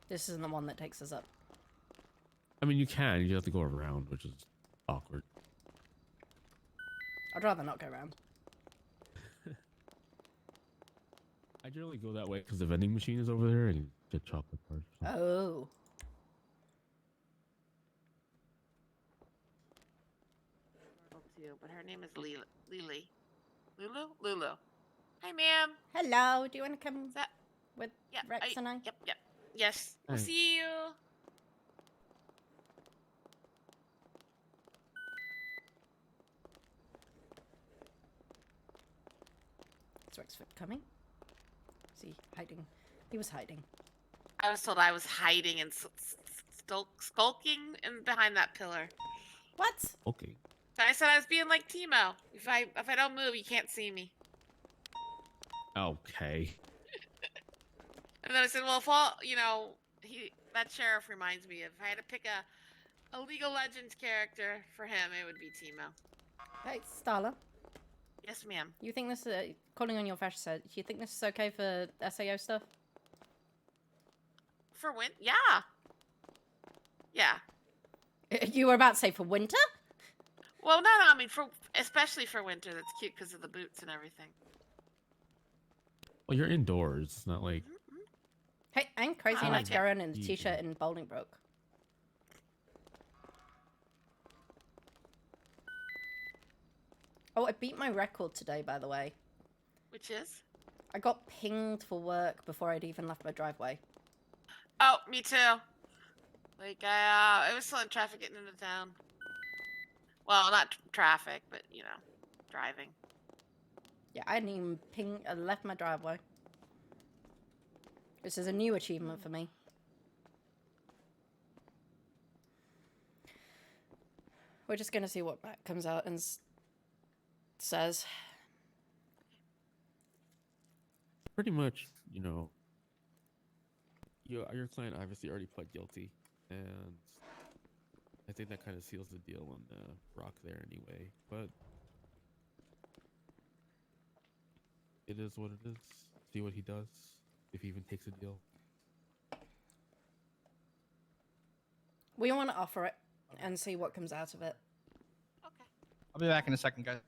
This isn't the one that takes us up. I mean, you can. You have to go around, which is awkward. I'd rather not go around. I generally go that way because the vending machine is over there and you get chocolate bars. Oh. Too, but her name is Lily. Lulu. Hi, ma'am. Hello. Do you want to come with Rex and I? Yep. Yes. We'll Hi. see you. Is Rexford coming? Is he hiding? He was hiding. I was told I was hiding and skulking in behind that pillar. What? Okay. So I said I was being like Timo. If I don't move, you can't see me. Okay. And then I said, well, if all that sheriff reminds me of. If I had to pick a League of Legends character for him, it would be Timo. Hey, Starla. Yes, ma'am. You think this is calling on your fashion set? Do you think this is okay for SAO stuff? For yeah. Yeah. You were about to say for winter? Well, no. I mean, especially for winter, that's cute because of the boots and everything. Well, you're indoors. It's not like. Hey, I'm crazy I enough like to go it. around in a t-shirt in Bolingbroke. Oh, I beat my record today, by the way. Which is? I got pinged for work before I'd even left my driveway. Oh, me too. Like, I was still in traffic getting into town. Well, not traffic, but, driving. Yeah, I didn't even I left my driveway. This is a new achievement for me. We're just gonna see what Matt comes out and says. pretty much, you know, your client obviously already pled guilty, and I think that kind of seals the deal on the rock there anyway. But it is what it is. See what he does, if he even takes a deal. We want to offer it and see what comes out of it. I'll be back in a second, guys.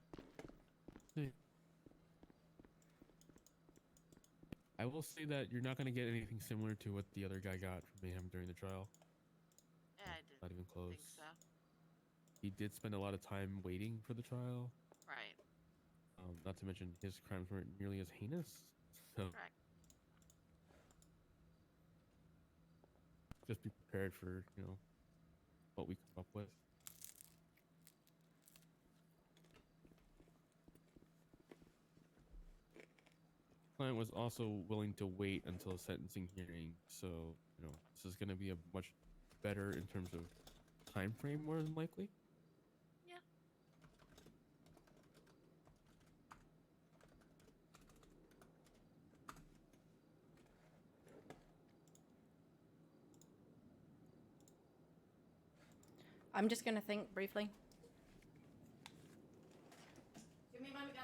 I will say that you're not going to get anything similar to what the other guy got from Mayhem during the trial. Yeah, I did. Not even close. Think so. He did spend a lot of time waiting for the trial. Right. Not to mention his crimes weren't nearly as heinous. So Correct. just be prepared for, you know, what we come up with. Client was also willing to wait until a sentencing hearing, so you know this is going to be a much better in terms of time frame, more than likely. Yeah. I'm just gonna think briefly. Give me a moment, guys.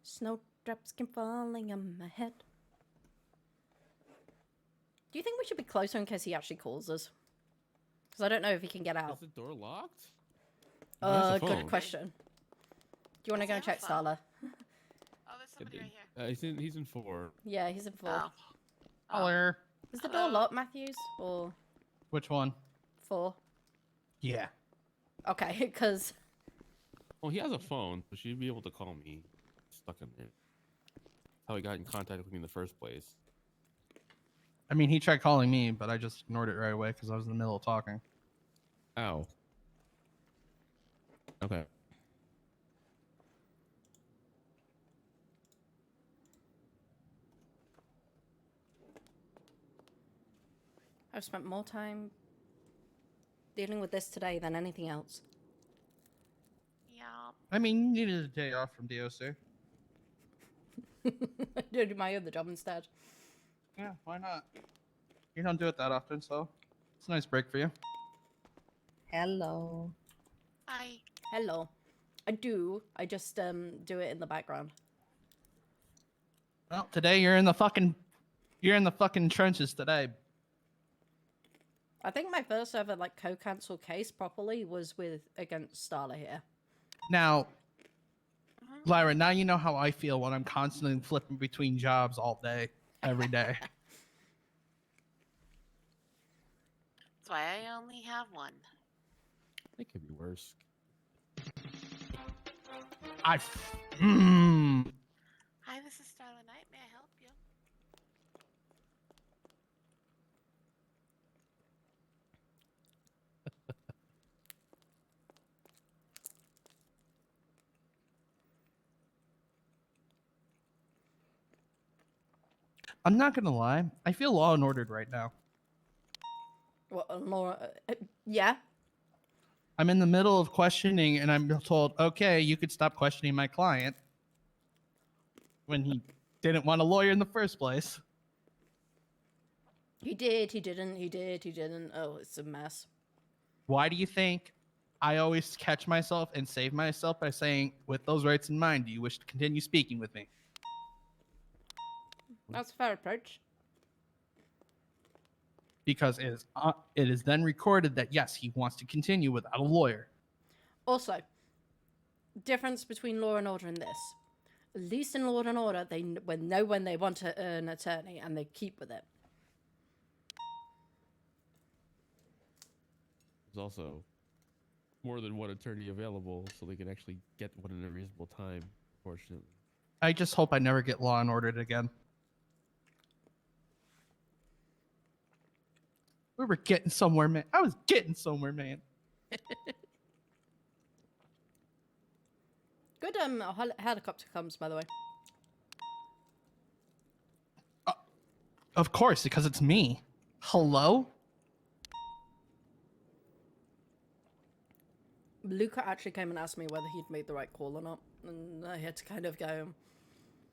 Snowdrops keep falling on my head. Do you think we should be closer in case he actually calls us? Because I don't know if he can get out. Is the door locked? Where's the Good phone? question. Do you want to go and check Starla? Oh, there's somebody right here. He's in 4. Yeah, he's in 4. Oh. Hello. Is the door locked, Matthews? Or Which one? 4? Yeah. Okay, because... Well, he has a phone, so she'd be able to call me. Stuck in there. How he got in contact with me in the first place. I mean, he tried calling me, but I just ignored it right away because I was in the middle of talking. Ow. Okay. I've spent more time dealing with this today than anything else. Yeah. I mean, you needed a day off from DOC. Do my other job instead. Yeah, why not? You don't do it that often, so it's a nice break for you. Hello. Hi. Hello. I do. I just do it in the background. Well, today you're in the fucking trenches today. I think my first ever like co-cancel case properly was with against Starla here. Now, Lyra, now you know how I feel when I'm constantly flipping between jobs all day, every day. That's why I only have one. It could be worse. I. Hi, this is Starla Knight. May I help you? I'm not gonna lie. I feel law and ordered right now. What, Laura? Yeah. I'm in the middle of questioning, and I'm told, "Okay, you could stop questioning my client," when he didn't want a lawyer in the first place. He did. He didn't. He did. He didn't. Oh, it's a mess. Why do you think I always catch myself and save myself by saying, with those rights in mind, do you wish to continue speaking with me? That's a fair approach. Because it is then recorded that, yes, he wants to continue without a lawyer. Also, difference between Law and Order and this. At least in Law and Order, they know when they want an attorney and they keep with it. There's also more than one attorney available, so they can actually get one in a reasonable time, fortunately. I just hope I never get Law and Ordered again. We were getting somewhere, man. I was getting somewhere, man. Good helicopter comes, by the way. Of course, because it's me. Hello? Luca actually came and asked me whether he'd made the right call or not, and I had to kind of go,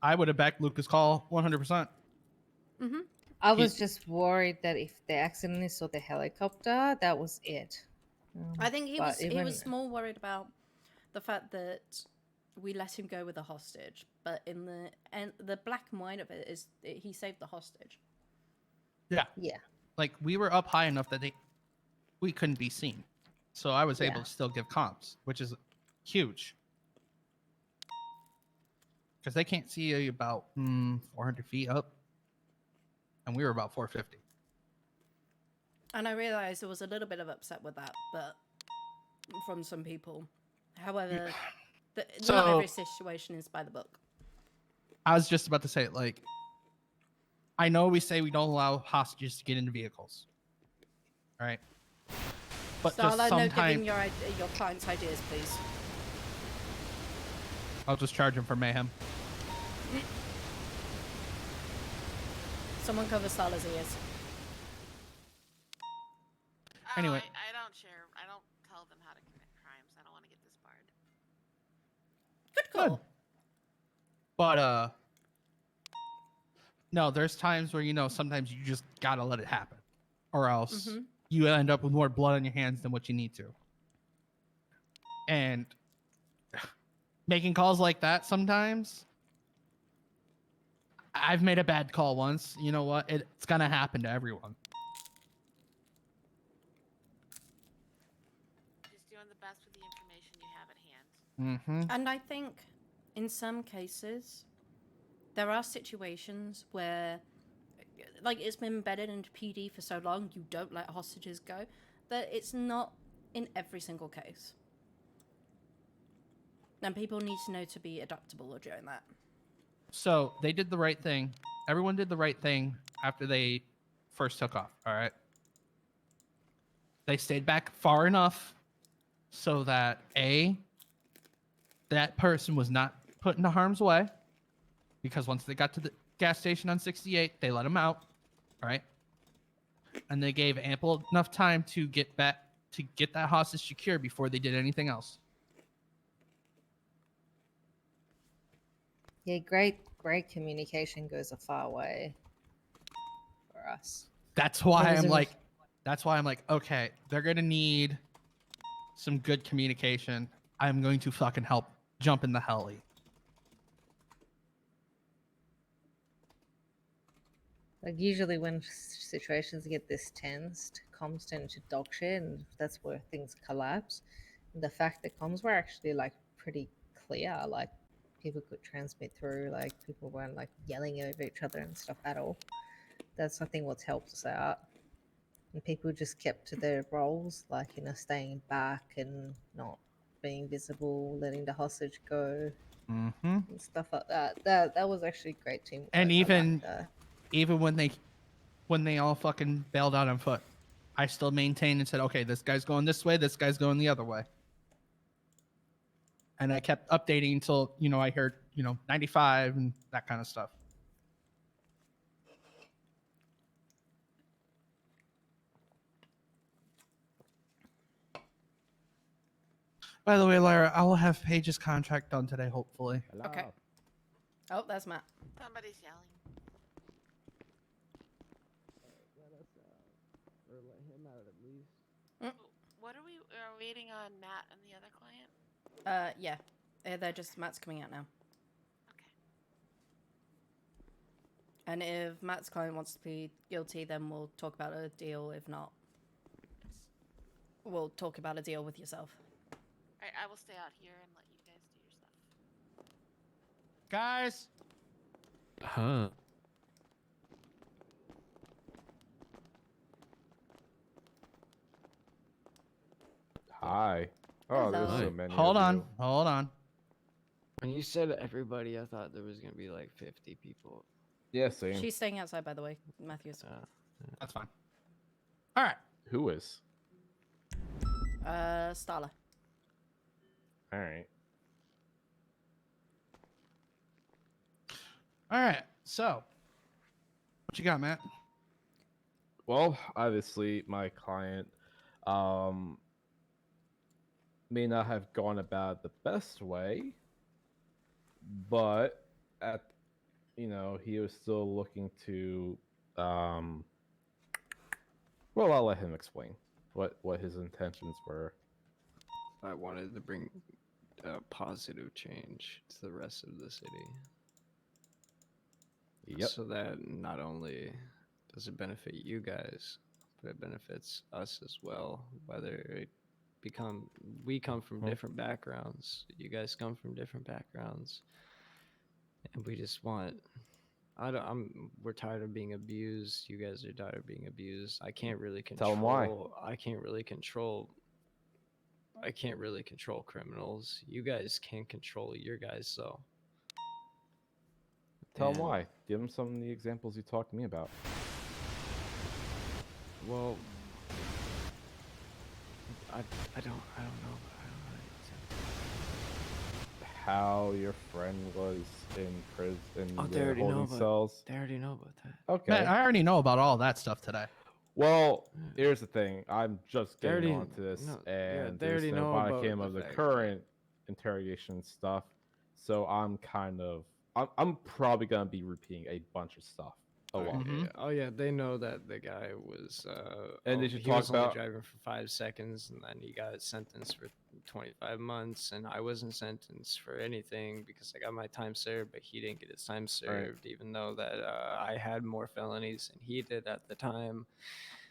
I would have backed Luca's call 100%. I was just worried that if they accidentally saw the helicopter, that was it. I think he But was more worried about the fact that we let him go with a hostage, but in the black and white of it is he saved the hostage. Yeah. Yeah. Like, we were up high enough that we couldn't be seen. So I was able to still give comps, which is huge. Because they can't see you about 400 feet up. And we were about 450. And I realized there was a little bit of upset with that, but from some people. However, not every situation is by the book. I was just about to say, like, I know we say we don't allow hostages to get into vehicles. Right? But Starla, just no sometimes giving your clients ideas, please. I'll just charge him for mayhem. Someone cover Starla's ears. Anyway. I don't share. I don't tell them how to commit crimes. I don't want to get disbarred. Good call. But no, there's times where, you know, sometimes you just gotta let it happen, or else you end up with more blood on your hands than what you need to. And making calls like that sometimes, I've made a bad call once. You know what? It's gonna happen to everyone. Just doing the best with the information you have at hand. And I think in some cases, there are situations where, like, it's been embedded into PD for so long, you don't let hostages go, that it's not in every single case. And people need to know to be adaptable during that. So they did the right thing. Everyone did the right thing after they first took off. All right. They stayed back far enough so that that person was not put into harm's way, because once they got to the gas station on 68, they let him out. All right. And they gave ample enough time to get that hostage secure before they did anything else. Yeah, great communication goes a far way for us. That's why What is I'm it like, okay, they're gonna need some good communication. I'm going to fucking help jump in the heli. Like, usually when situations get this tensed, comms tend to dog shit, and that's where things collapse. And the fact that comms were actually, like, pretty clear, like, people could transmit through, like, people weren't, like, yelling over each other and stuff at all. That's, I think, what's helped us out. And people just kept to their roles, like, you know, staying back and not being visible, letting the hostage go, and stuff like that. That was actually great teamwork. And I liked even that. when they all fucking bailed out on foot, I still maintained and said, okay, this guy's going this way, this guy's going the other way. And I kept updating until, you know, I heard, you know, 95 and that kind of stuff. By the way, Lyra, I will have Paige's contract done today, hopefully. Okay. Oh, that's Matt. Somebody's yelling. Let him out at least. What are we waiting on Matt and the other client? Yeah. They're just Matt's coming out now. Okay. And if Matt's client wants to plead guilty, then we'll talk about a deal. If not, we'll talk about a deal with yourself. Alright, I will stay out here and let you guys do your stuff. Guys. Huh. Hi. Oh, there's so many. Hold of on. you. Hold on. When you said everybody, I thought there was gonna be like 50 people. Yeah, same. She's staying outside, by the way, Matthews. That's fine. All right. Who is? Starla. All right. All right. So, what you got, Matt? Well, obviously, my client may not have gone about it the best way, but he was still looking to well, I'll let him explain what his intentions were. I wanted to bring positive change to the rest of the city. Yep. So that not only does it benefit you guys, but it benefits us as well. Whether we come from different backgrounds, you guys come from different backgrounds, and we just want. We're tired of being abused. You guys are tired of being abused. I can't really control. Tell 'em why. I can't really control criminals. You guys can't control your guys, though. Tell him why. Give him some of the examples you talked to me about. Well, I don't know. How your friend was in prison, Oh, they their already know holding about. cells. They already know about that. Okay. Matt, I already know about all that stuff today. Well, here's the thing. I'm just They getting already- onto this, no, yeah, and they there's already no know body about cam the of the fact current interrogation stuff. So I'm I'm probably gonna be repeating a bunch of stuff a lot. Oh yeah, they know that the guy was. And did you he talk was only about- driving for 5 seconds, and then he got sentenced for 25 months, and I wasn't sentenced for anything because I got my time served, but he didn't get his time served, even though that I had more felonies than he did at the time.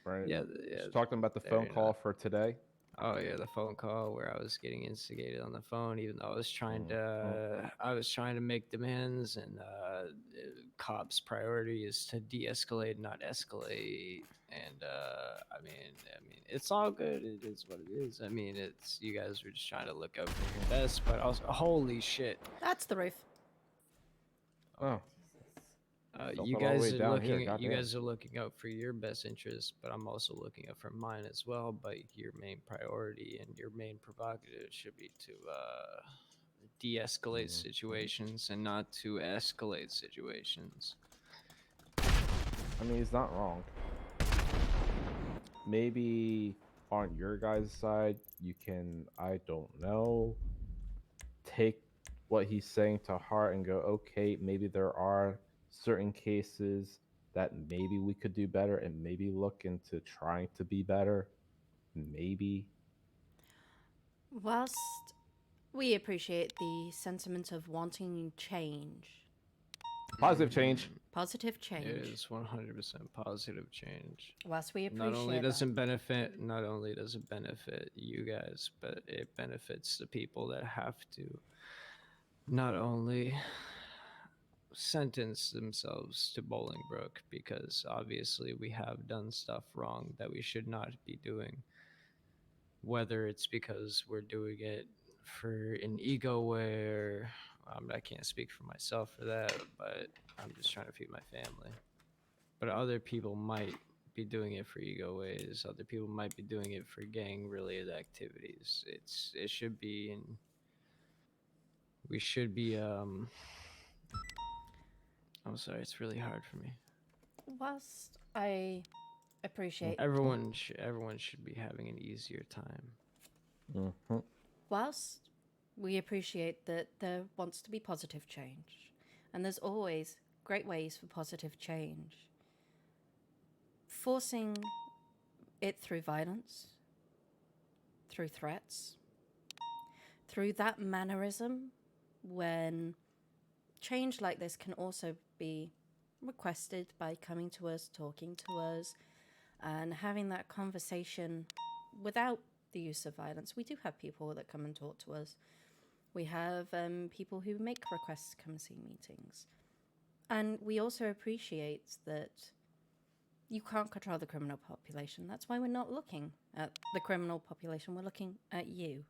Right. Yeah. Just talking about the they're phone call not- for today. Oh yeah, the phone call where I was getting instigated on the phone, even though I was trying to make demands, and cops' priority is to de-escalate, not escalate. And I mean, it's all good. It is what it is. I mean, it's you guys were just trying to look out for your best, but also, holy shit, That's the roof. Oh. you all the guys way are down here, looking. You goddamn. guys are looking out for your best interest, but I'm also looking out for mine as well. But your main priority and your main prerogative should be to de-escalate situations and not to escalate situations. I mean, he's not wrong. Maybe on your guys' side, you can, I don't know, take what he's saying to heart and go, okay, maybe there are certain cases that maybe we could do better, and maybe look into trying to be better. Maybe. Whilst we appreciate the sentiment of wanting change, Positive change. positive change. It is 100% positive change. Whilst we Not only appreciate does it benefit you guys, but it benefits the people that have to not only sentence themselves to Bolingbrook, because obviously we have done stuff wrong that we should not be doing. Whether it's because we're doing it for an ego where I can't speak for myself for that, but I'm just trying to feed my family. But other people might be doing it for ego ways. Other people might be doing it for gang-related activities. It should be in. We should be. I'm sorry, it's really hard for me. Whilst I appreciate Everyone should be having an easier time. whilst we appreciate that there wants to be positive change, and there's always great ways for positive change, forcing it through violence through threats, through that mannerism, when change like this can also be requested by coming to us, talking to us, and having that conversation without the use of violence. We do have people that come and talk to us. We have people who make requests to come and see meetings. And we also appreciate that you can't control the criminal population. That's why we're not looking at the criminal population. We're looking at you.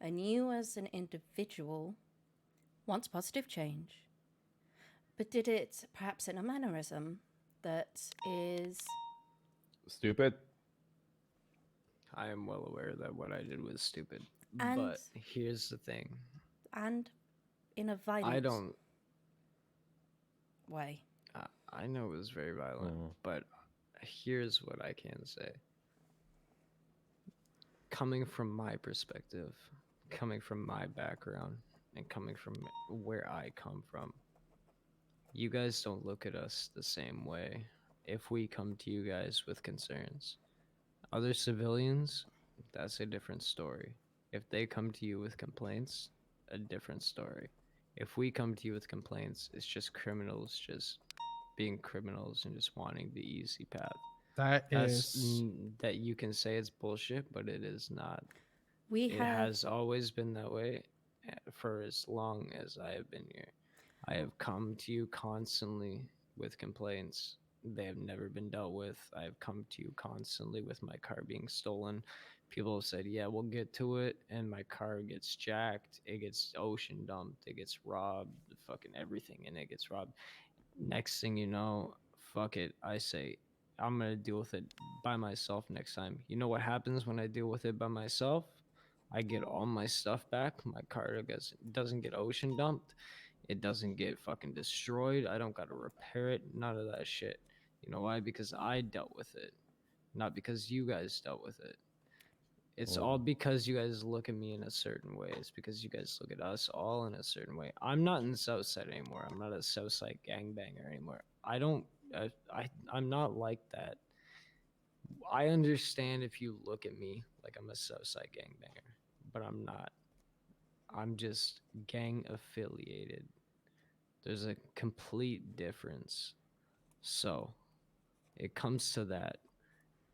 And you as an individual wants positive change, but did it perhaps in a mannerism that is Stupid. I am well aware that what I did was stupid. And- but here's the thing. and in a violent I don't. way. I know it was very violent, but here's what I can say. Coming from my perspective, coming from my background, and coming from where I come from, you guys don't look at us the same way if we come to you guys with concerns. Other civilians, that's a different story. If they come to you with complaints, a different story. If we come to you with complaints, it's just criminals just being criminals and just wanting the easy path. That you can say it's bullshit, but it is not. It has always been that way for as long as I have been here. I have come to you constantly with complaints. They have never been dealt with. I have come to you constantly with my car being stolen. People have said, yeah, we'll get to it. And my car gets jacked. It gets ocean dumped. It gets robbed. Fucking everything in it gets robbed. Next thing you know, fuck it. I say, I'm going to deal with it by myself next time. You know what happens when I deal with it by myself? I get all my stuff back. My car doesn't get ocean dumped. It doesn't get fucking destroyed. I don't got to repair it. None of that shit. You know why? Because I dealt with it. Not because you guys dealt with it. It's all because you guys look at me in a certain way. It's because you guys look at us all in a certain way. I'm not in Southside anymore. I'm not a Southside gangbanger anymore. I'm not like that. I understand if you look at me like I'm a Southside gangbanger, but I'm not. I'm just gang affiliated. There's a complete difference. So, it comes to that.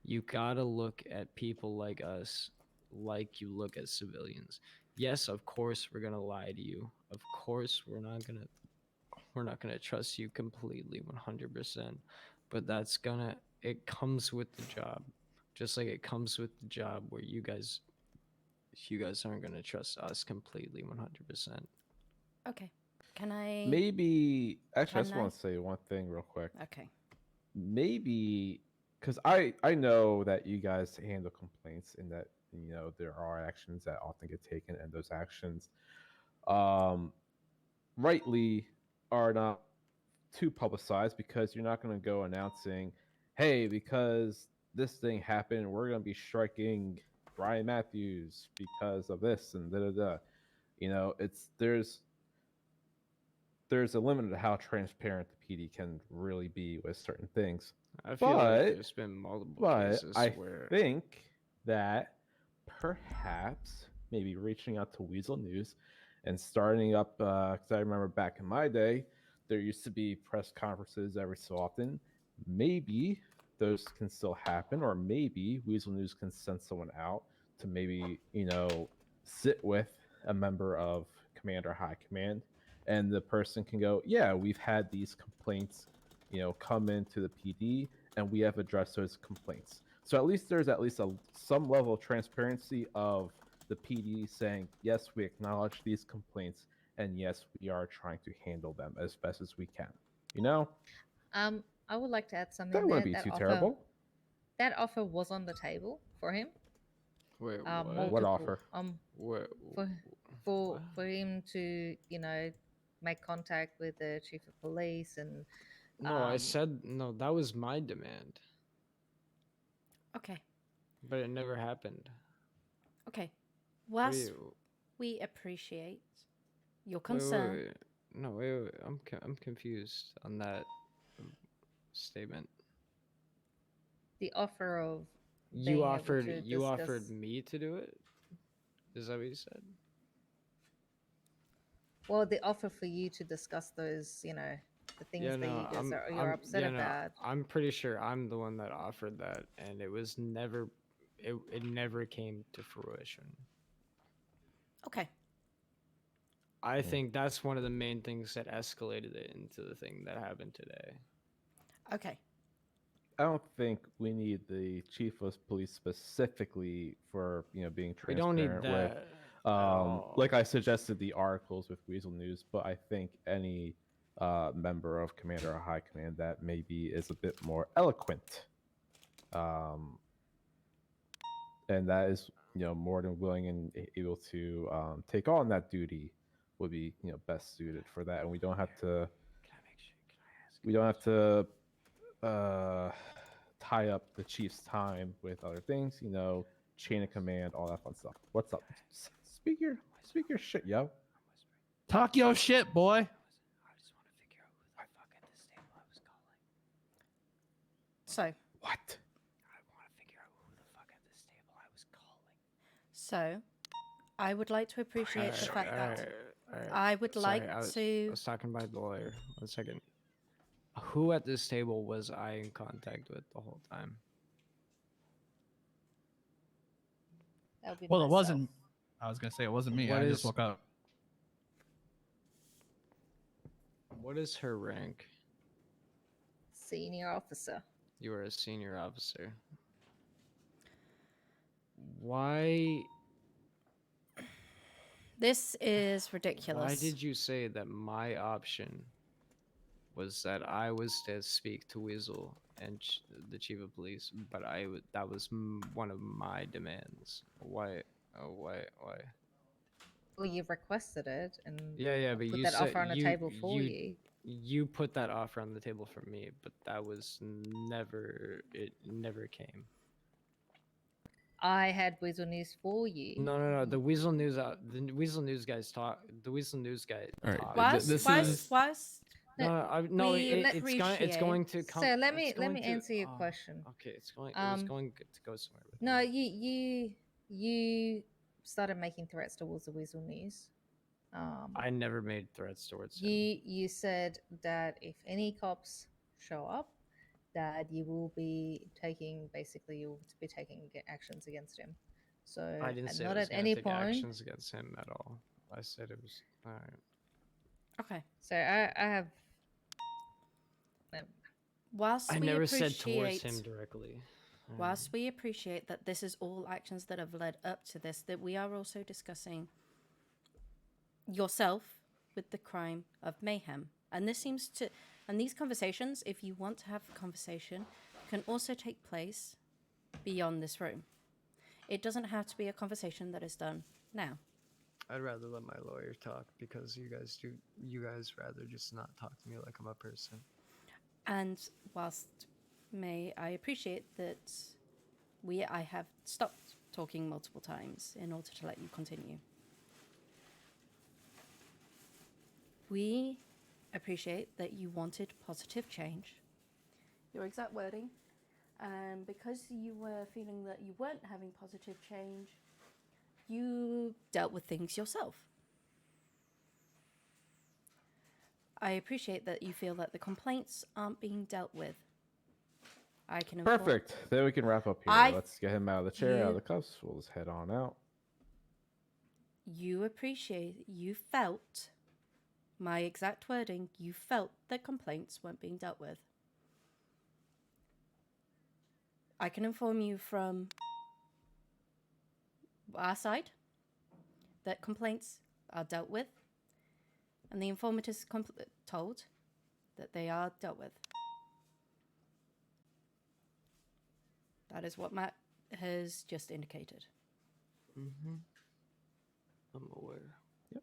You gotta look at people like us like you look at civilians. Yes, of course we're gonna lie to you. Of course we're not gonna trust you completely 100%. But it comes with the job. Just like it comes with the job where you guys aren't gonna trust us completely 100%. Okay. Can I Maybe actually, I just Can want I? to say one thing real quick. Okay. Maybe because I know that you guys handle complaints and that there are actions that often get taken, and those actions, rightly, are not too publicized because you're not going to go announcing, "Hey, because this thing happened, we're going to be striking Brian Matthews because of this and da da da." There's a limit to how transparent the PD can really be with certain things. I feel like there's been multiple cases I where think that perhaps maybe reaching out to Weasel News and starting up, because I remember back in my day, there used to be press conferences every so often. Maybe those can still happen, or maybe Weasel News can send someone out to maybe, sit with a member of Command or High Command, and the person can go, yeah, we've had these complaints, come into the PD, and we have addressed those complaints. So at least there's some level of transparency of the PD saying, yes, we acknowledge these complaints, and yes, we are trying to handle them as best as we can. I would like to add something. That wouldn't be too terrible. That offer was on the table for him. Wait, what offer? For him to make contact with the chief of police and. No, I said no. That was my demand. Okay. But it never happened. Okay. Whilst Wait. we appreciate your Wait, concern. wait. No, wait. I'm confused on that statement. The offer of You being able offered to you offered discuss- me to do it. Is that what you said? Well, the offer for you to discuss those, you know, the things Yeah, that no, you guys I'm, you're I'm, upset yeah, no, about. I'm pretty sure I'm the one that offered that, and it was never, it never came to fruition. Okay. I think that's one of the main things that escalated it into the thing that happened today. Okay. I don't think we need the chief of police specifically for being We transparent don't need with. that at all. Like I suggested the articles with Weasel News, but I think any member of command or high command that maybe is a bit more eloquent, and that is more than willing and able to take on that duty would be best suited for that, and we don't have to. We don't have to tie up the chief's time with other things, chain of command, all that fun stuff. What's up? Speak your shit, yo. Talk your shit, boy. So. What? So, I would like to appreciate the fact that Alright, I would sorry, like I to. was talking by the lawyer. 1 second. Who at this table was I in contact with the whole time? That would be Well, it myself. wasn't. I was gonna say it wasn't me. What I just is- woke up. What is her rank? Senior officer. You are a senior officer. Why? This is ridiculous. Why did you say that my option was that I was to speak to Weasel and the chief of police, but that was one of my demands. Why? Oh, why? Well, you've requested it, and Yeah, but put you that said offer on the table for you. You put that offer on the table for me, but that was never. It never came. I had Weasel News for you. No. The Weasel News. The Weasel News guys talk. The Weasel News guy. All right, talked. No, it's going to come. So let me it's going to- answer your oh, question. Okay, it was going to go somewhere. With No, you started making threats towards the Weasel News. I never made threats towards him. You said that if any cops show up, that you will be taking actions against him. So I didn't say not I was at gonna any take point. actions against him at all. I said it was all right. Okay. So I have. Whilst I we never appreciate, said towards him directly. Whilst we appreciate that this is all actions that have led up to this, that we are also discussing yourself with the crime of mayhem. And these conversations, if you want to have a conversation, can also take place beyond this room. It doesn't have to be a conversation that is done now. I'd rather let my lawyer talk because you guys rather just not talk to me like I'm a person. And whilst I appreciate that I have stopped talking multiple times in order to let you continue. We appreciate that you wanted positive change. Your exact wording. And because you were feeling that you weren't having positive change, you dealt with things yourself. I appreciate that you feel that the complaints aren't being dealt with. I can inform- Perfect. Then we can wrap up here. Let's get him out of the chair, out of the cuffs. We'll just head on out. You felt, my exact wording, you felt that complaints weren't being dealt with. I can inform you from our side that complaints are dealt with, and the informant is told that they are dealt with. That is what Matt has just indicated. Mm-hmm. I'm aware. Yep.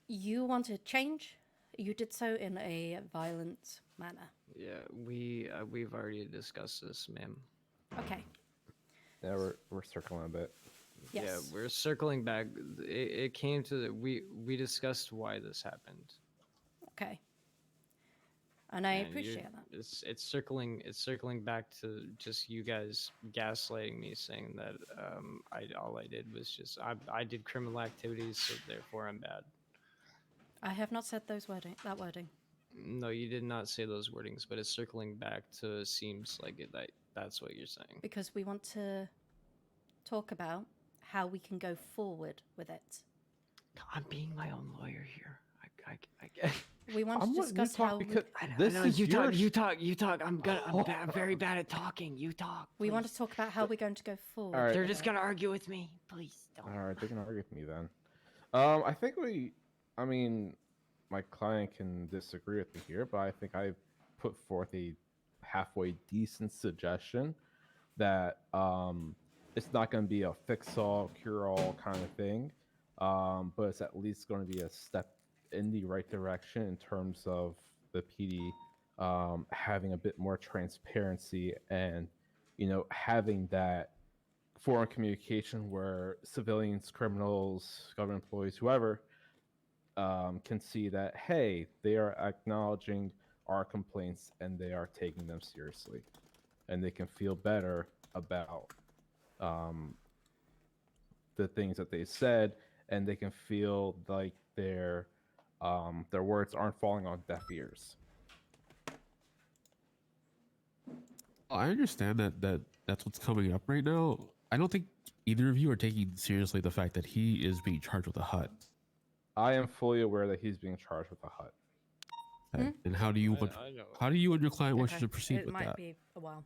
You wanted change. You did so in a violent manner. Yeah, we've already discussed this, ma'am. Okay. Yeah, we're circling a bit. Yes. Yeah, we're circling back. It came to we discussed why this happened. Okay. And I And appreciate that. It's circling back to just you guys gaslighting me, saying that all I did was just I did criminal activities, so therefore I'm bad. I have not said that wording. No, you did not say those wordings, but it's circling back to seems like that's what you're saying. Because we want to talk about how we can go forward with it. I'm being my own lawyer here. We want to discuss how You talk. I'm very bad at talking. You talk. we want to talk about how we're going to go forward. All right. They're just gonna argue with me. Please don't. All right, they can argue with me then. I think I mean, my client can disagree with me here, but I think I put forth a halfway decent suggestion that it's not going to be a fix-all, cure-all kind of thing, but it's at least going to be a step in the right direction in terms of the PD having a bit more transparency and, having that foreign communication where civilians, criminals, government employees, whoever, can see that, hey, they are acknowledging our complaints and they are taking them seriously, and they can feel better about the things that they said, and they can feel like their words aren't falling on deaf ears. I understand that's what's coming up right now. I don't think either of you are taking seriously the fact that he is being charged with a HUD. I am fully aware that he's being charged with a HUD. Okay. And how do you and your client wish to proceed with that? It might be a while.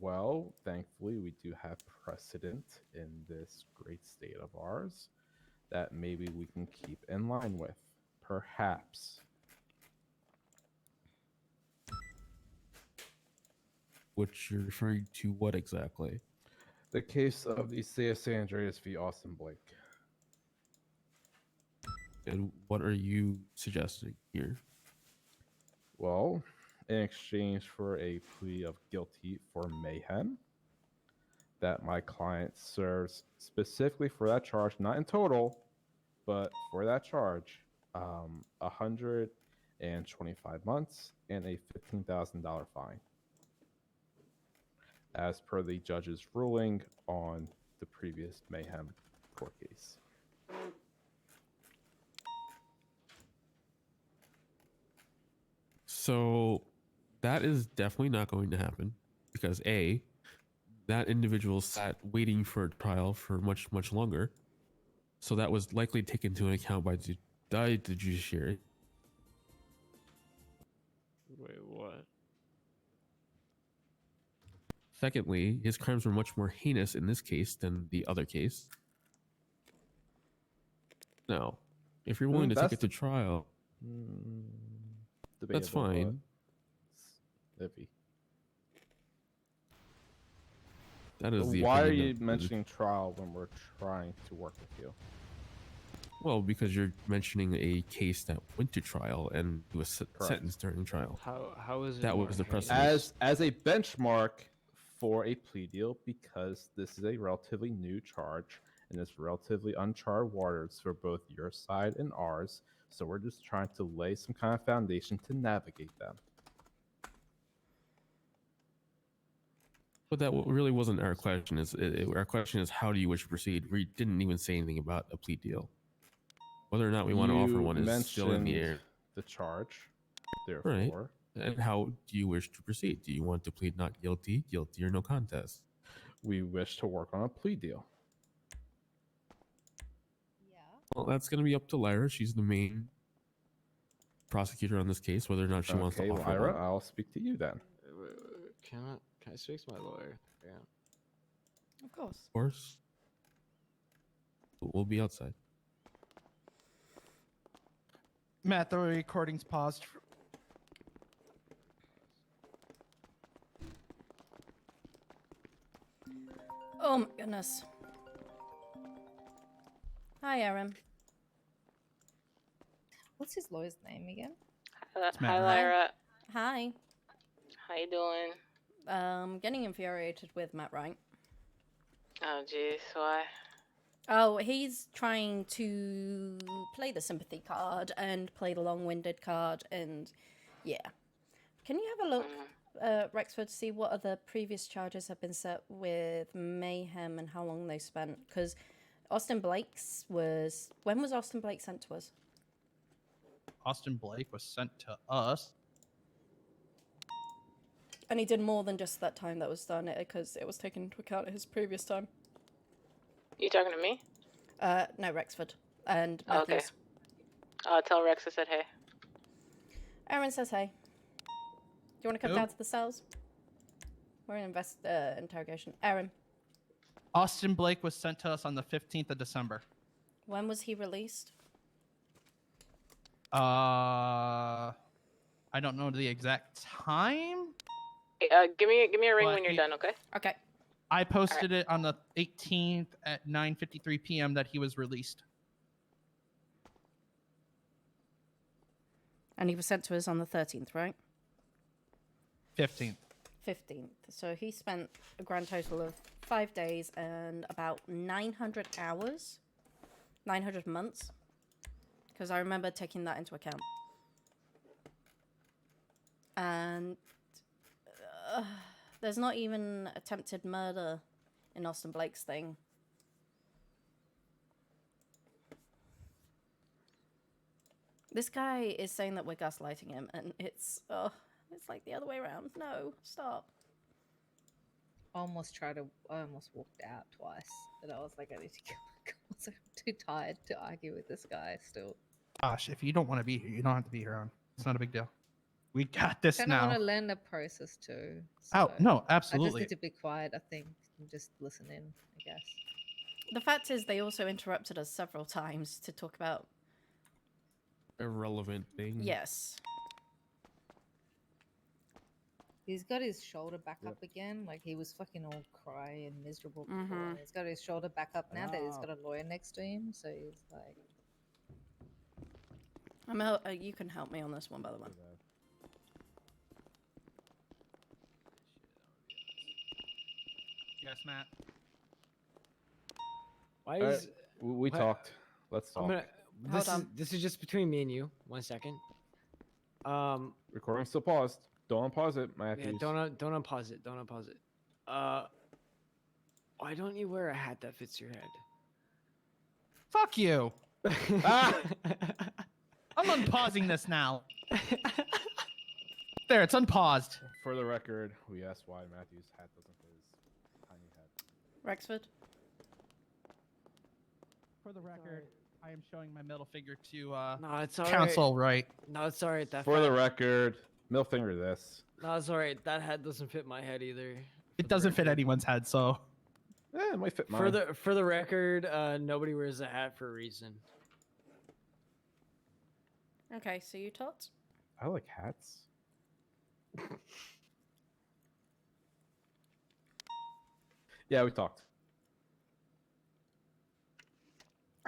Well, thankfully, we do have precedent in this great state of ours that maybe we can keep in line with, perhaps. Which you're referring to what exactly? The case of the City of San Andreas v. Austin Blake. And what are you suggesting here? Well, in exchange for a plea of guilty for mayhem, that my client serves specifically for that charge, not in total, but for that charge, 125 months and a $15,000 fine, as per the judge's ruling on the previous mayhem court case. So that is definitely not going to happen because A, that individual sat waiting for a trial for much, much longer. So that was likely taken into account by the judiciary. Wait, what? Secondly, his crimes were much more heinous in this case than the other case. Now, if you're willing to take it to trial, that's fine. Iffy. That is the Why are opinion you of- mentioning trial when we're trying to work with you? Well, because you're mentioning a case that went to trial and was sentenced during trial. How is it That more was the heinous? precedent. As a benchmark for a plea deal, because this is a relatively new charge and it's relatively uncharted waters for both your side and ours, so we're just trying to lay some kind of foundation to navigate them. But that really wasn't our question. Our question is, how do you wish to proceed? We didn't even say anything about a plea deal. Whether or not we want to offer You one is still in the air. mentioned the charge, therefore. Right. And how do you wish to proceed? Do you want to plead not guilty, guilty, or no contest? We wish to work on a plea deal. Well, that's going to be up to Lyra. She's the main prosecutor on this case, whether or not she wants to Okay, offer Lyra, one. I'll speak to you then. Can I speak to my lawyer? Yeah. Of course. Of course. We'll be outside. Matt, the recording's paused. Oh my goodness. Hi, Aaron. What's his lawyer's name again? Hi, Lyra. Hi. How you doing? Getting infuriated with Matt Wright. Oh, jeez, why? Oh, he's trying to play the sympathy card and play the long-winded card, and yeah. Can you have a look, Rexford, to see what other previous charges have been set with Mayhem and how long they spent? Because Austin Blake's was... When was Austin Blake sent to us? Austin Blake was sent to us. And he did more than just that time that was done, because it was taken into account his previous time. You talking to me? No, Rexford. And Okay. Matthews. Tell Rex I said hey. Aaron says hey. Do you want to come Who? down to the cells? We're in interrogation. Aaron, Austin Blake was sent to us on the 15th of December. when was he released? I don't know the exact time. Give me a ring But when you're he- done, okay? Okay. I posted it on the 18th at 9:53 p.m. that he was released. And he was sent to us on the 13th, right? 15th. 15th. So he spent a grand total of 5 days and about 900 hours. 900 months. Because I remember taking that into account. And there's not even attempted murder in Austin Blake's thing. This guy is saying that we're gaslighting him, and it's like the other way around. No, stop. I almost walked out twice, but I was like, I need to kill my calls. I'm too tired to argue with this guy still. Gosh, if you don't want to be here, you don't have to be here on. It's not a big deal. We got this I kind of now. want to learn the process too. Oh, no, I absolutely. just need to be quiet, I think, and just listen in, I guess. The fact is, they also interrupted us several times to talk about. Irrelevant thing. Yes. He's got his shoulder back up again. Like, he was fucking all cry and miserable before. Mhm. And he's got his shoulder back up now that he's got a lawyer next to him. So he's like, You can help me on this one, by the way. Yes, Matt. Why Alright, is we why- talked. Let's talk. I'm gonna. This is just between me and you. 1 second. Recording still paused. Don't unpause it, Yeah, Matthews. don't unpause it. Don't unpause it. Why don't you wear a hat that fits your head? Fuck you. I'm unpausing this now. There, it's unpaused. For the record, we asked why Matthew's hat doesn't fit his tiny head. Rexford? For the record, I am showing my middle finger to No, it's all counsel, right? No, it's alright. That For the fat- record, middle finger this. No, it's alright. That hat doesn't fit my head either. It doesn't fit anyone's head, so. Yeah, it might fit For the record, nobody wears a hat for a reason. Okay, so you tot? I like hats. Yeah, we talked.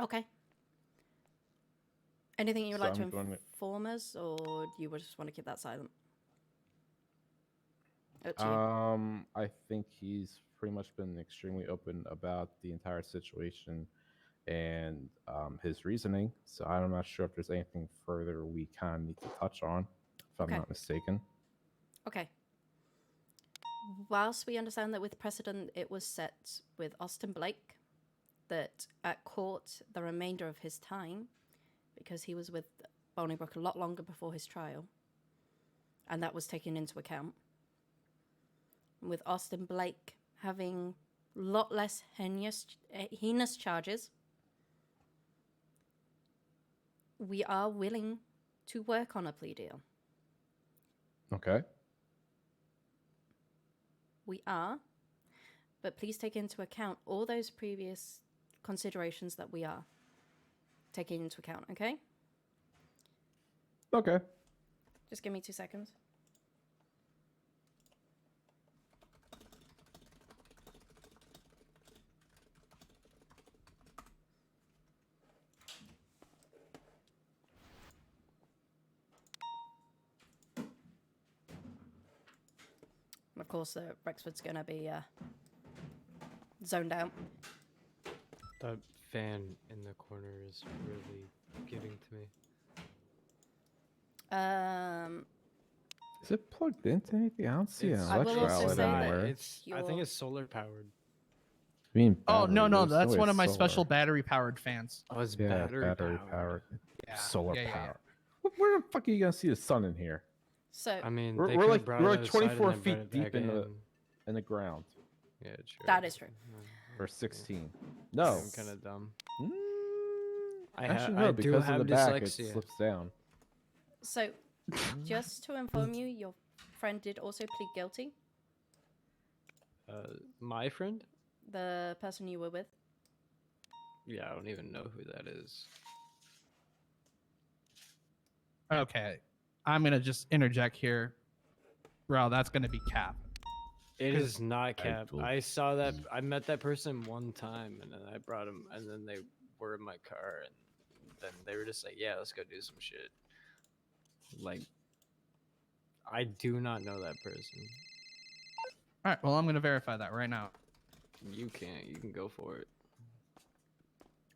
Okay. Anything you would like So to I'm going to- inform us, or do you just want to keep that silent? Up to you. I think he's pretty much been extremely open about the entire situation and his reasoning. So I'm not sure if there's anything further we kind of need to touch on, if I'm Okay. not mistaken. Okay. Whilst we understand that with precedent it was set with Austin Blake, that at court the remainder of his time, because he was with Bolingbroke a lot longer before his trial, and that was taken into account. With Austin Blake having a lot less heinous charges, we are willing to work on a plea deal. Okay. We are, but please take into account all those previous considerations that we are taking into account, okay? Okay. Just give me 2 seconds. And of course, Rexford's going to be zoned out. The fan in the corner is really getting to me. Is it plugged into anything? I don't see an I will electrical also outlet say that anywhere. I think it's solar powered. I mean, Oh no, battery, no, there's that's way one of my solar. special battery powered fans. Oh, it's Yeah, battery powered. Yeah, Solar yeah. power. Where the fuck are you gonna see the sun in here? So I mean, We're, they we're could've like brought we're it like outside and 24 then brought feet it deep back in the ground. Yeah, true. that is true. Or 16. No. I'm kind of dumb. Mm, I actually, ha- no, I do because have of the back, dyslexia. it slips down. So, just to inform you, your friend did also plead guilty. My friend? The person you were with. Yeah, I don't even know who that is. Okay, I'm gonna just interject here, bro. That's gonna be cap. It 'Cause is not Cap. told- I saw that. I met that person one time, and then I brought him, and then they were in my car, and then they were just like, "Yeah, let's go do some shit." Like, I do not know that person. All right, well, I'm gonna verify that right now. You can't. You can go for it.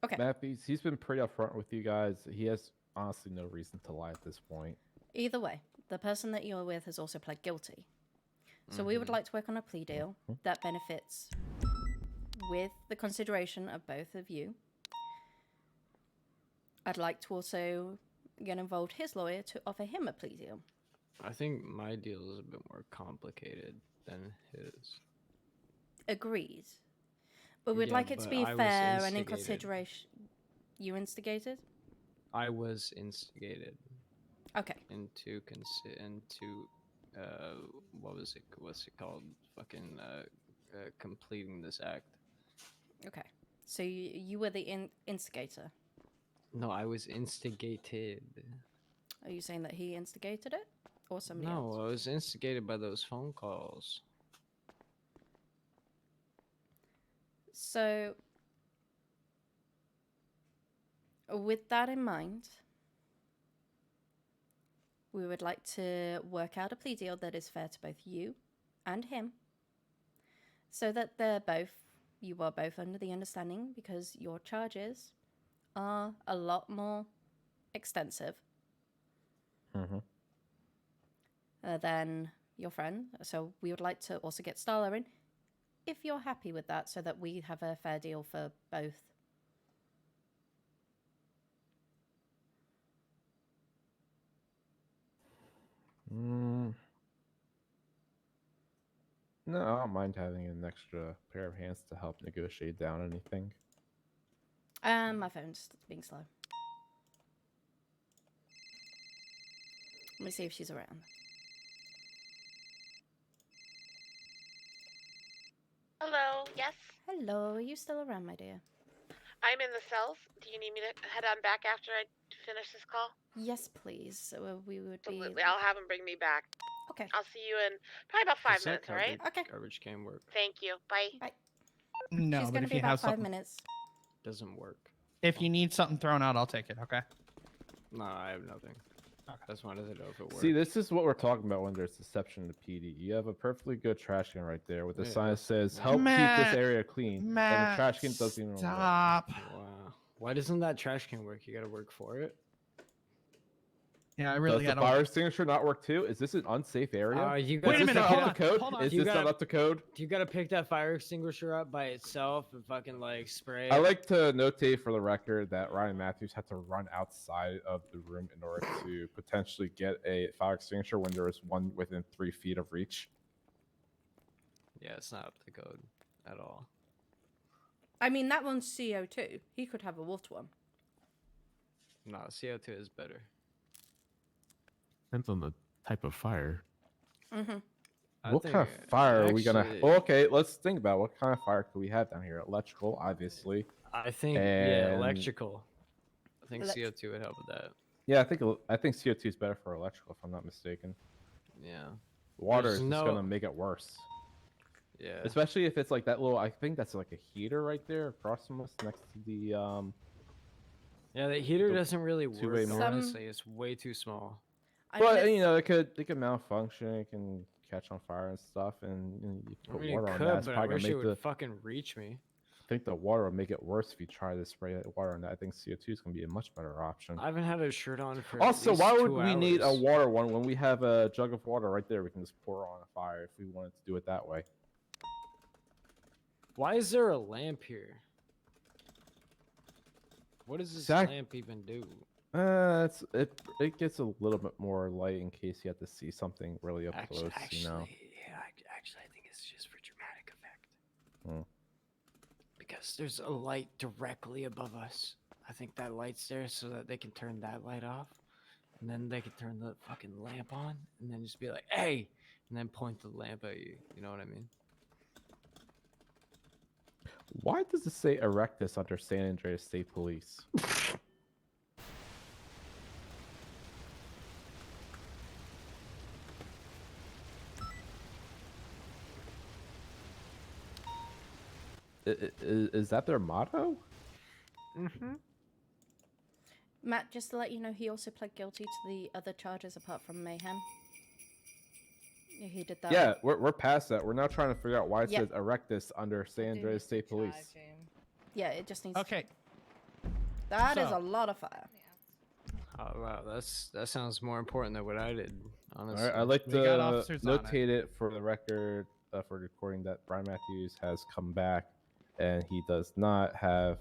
Okay. Matthews, he's been pretty upfront with you guys. He has honestly no reason to lie at this point. Either way, the person that you're with has also pled guilty. So we would like to work on a plea deal that benefits with the consideration of both of you. I'd like to also get involved his lawyer to offer him a plea deal. I think my deal is a bit more complicated than his. Agreed. But we'd Yeah, like it to but be I was fair and in instigated. consideration. You instigated? I was instigated. Okay. Into what's it called? Fucking completing this act. Okay. So you were the instigator. No, I was instigated. Are you saying that he instigated it? Or somebody No, else? I was instigated by those phone calls. So, with that in mind, we would like to work out a plea deal that is fair to both you and him, so that you are both under the understanding, because your charges are a lot more extensive than your friend. So we would like to also get Starla in, if you're happy with that, so that we have a fair deal for both. No, I don't mind having an extra pair of hands to help negotiate down anything. My phone's being slow. Let me see if she's around. Hello, yes? Hello, are you still around, my dear? I'm in the cells. Do you need me to head on back after I finish this call? Yes, please. So we would be. Absolutely. I'll have him bring me back. Okay. I'll see you in probably about 5 Does that minutes, alright? Okay. Garbage can work. Thank you. Bye. Bye. No, She's but gonna if be you about have 5 something, minutes. Doesn't work. if you need something thrown out, I'll take it. Okay. No, I have nothing. That's why I doesn't know if it works. See, this is what we're talking about when there's deception to PD. You have a perfectly good trash can right there with a Yeah. sign that says, help keep Matt, this area clean. and the trash can doesn't even work. Stop. Wow. Why doesn't that trash can work? You gotta work for it. Yeah, I Does really the gotta. fire extinguisher not work too? Is this an unsafe area? You Wait a Is this minute, not hold up on, to code? hold on. Is You this gotta- not up to code? You gotta pick that fire extinguisher up by itself and fucking like spray. I it. like to notate for the record that Ryan Matthews had to run outside of the room in order to potentially get a fire extinguisher when there was one within 3 feet of reach. Yeah, it's not up to code at all. I mean, that one's CO2. He could have a water one. No, CO2 is better. Depends on the type of fire. Mm-hmm. What kind of fire are we gonna? Oh, okay, let's think about what kind of fire could we have down here. Electrical, obviously. I think And- electrical. I think Elec- CO2 would help with that. Yeah, I think CO2 is better for electrical, if I'm not mistaken. Yeah. Water There's is just no- gonna make it worse. Yeah. Especially if it's like that little. I think that's like a heater right there across from us, next to the Yeah, the heater the doesn't really two-way work. mirror. Honestly, it's way too small. I But mean, you know, it could malfunction. It can catch on fire and stuff, and you I put mean, water it on could, that. It's but I probably wish gonna it make would the. fucking reach me. think the water will make it worse if you try to spray that water on that. I think CO2 is going to be a much better option. I haven't had a shirt on for. Also, at why least would 2 we need a hours. water one when we have a jug of water right there? We can just pour on a fire if we wanted to do it that way. Why is there a lamp here? What does this Zach- lamp even do? It gets a little bit more light in case you have to see something really up close. You know. Actually, I think it's just for dramatic effect. Hmm. Because there's a light directly above us. I think that light's there so that they can turn that light off, and then they can turn the fucking lamp on, and then just be like, "Hey," and then point the lamp at you. You know what I mean? Why does it say Erectus under San Andreas State Police? Is that their motto? Mm-hmm. Matt, just to let you know, he also pled guilty to the other charges apart from mayhem. Yeah, he did that. Yeah, we're past that. We're now trying to figure out why it Yep. says Erectus under San Andreas State Police. Yeah, it just needs. Okay. That is So- a lot of fire. Oh wow, that sounds more important than what I did. Honestly, All right, I'd like We got to officers on it. notate it for the record for recording that Brian Matthews has come back, and he does not have.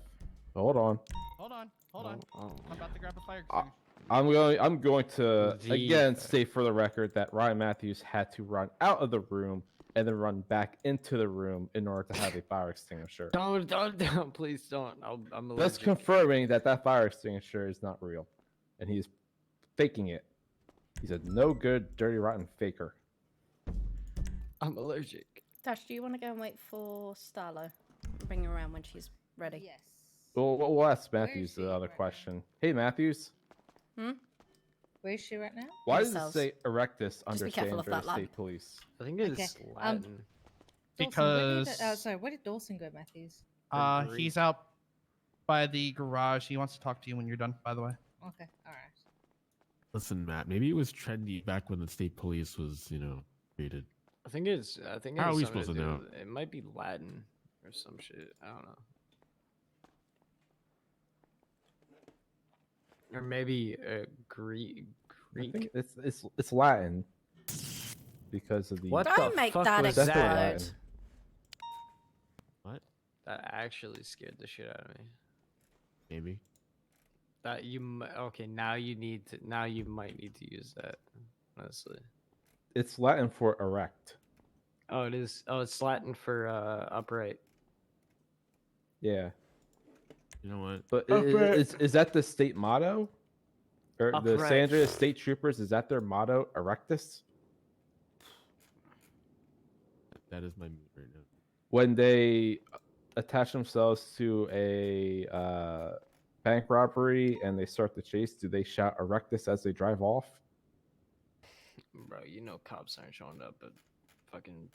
Hold on. Hold on. I'm about to grab a fire Uh, extinguisher. I'm going to The- again state for the record that Ryan Matthews had to run out of the room and then run back into the room in order to have a fire extinguisher. Don't, please don't. I'm That's allergic. confirming that that fire extinguisher is not real, and he's faking it. He's a no good, dirty, rotten faker. I'm allergic. Dash, do you want to go and wait for Starlo? Bring her around when she's ready. Yes. Well, we'll ask Where is Matthews she the other right now? question. Hey, Matthews, Where is she right now? why In does the it cells. say Erectus under be San careful of that Andreas lamp. State Police? I think it's Okay, Latin. Dawson, Because where did Dawson go, Matthews? he's out by the garage. He wants to talk to you when you're done, by the way. Okay, all right. Listen, Matt, maybe it was trendy back when the state police was, created. I think it's. How are we something supposed to do know? with- It might be Latin or some shit. I don't know. Or maybe Greek. I think it's Latin because of the. What Don't the make fuck that was Definitely explode. Latin. What? That actually scared the shit out of me. Maybe. That okay? Now you need to. Now you might need to use that. Honestly. It's Latin for erect. Oh, it is. Oh, it's Latin for upright. Yeah. You know what? But Upright. is that the state motto? Or the Upright. San Andreas State Troopers, is that their motto, Erectus? That is my mood right now. When they attach themselves to a bank robbery and they start the chase, do they shout Erectus as they drive off? Bro, you know cops aren't showing up, but fucking.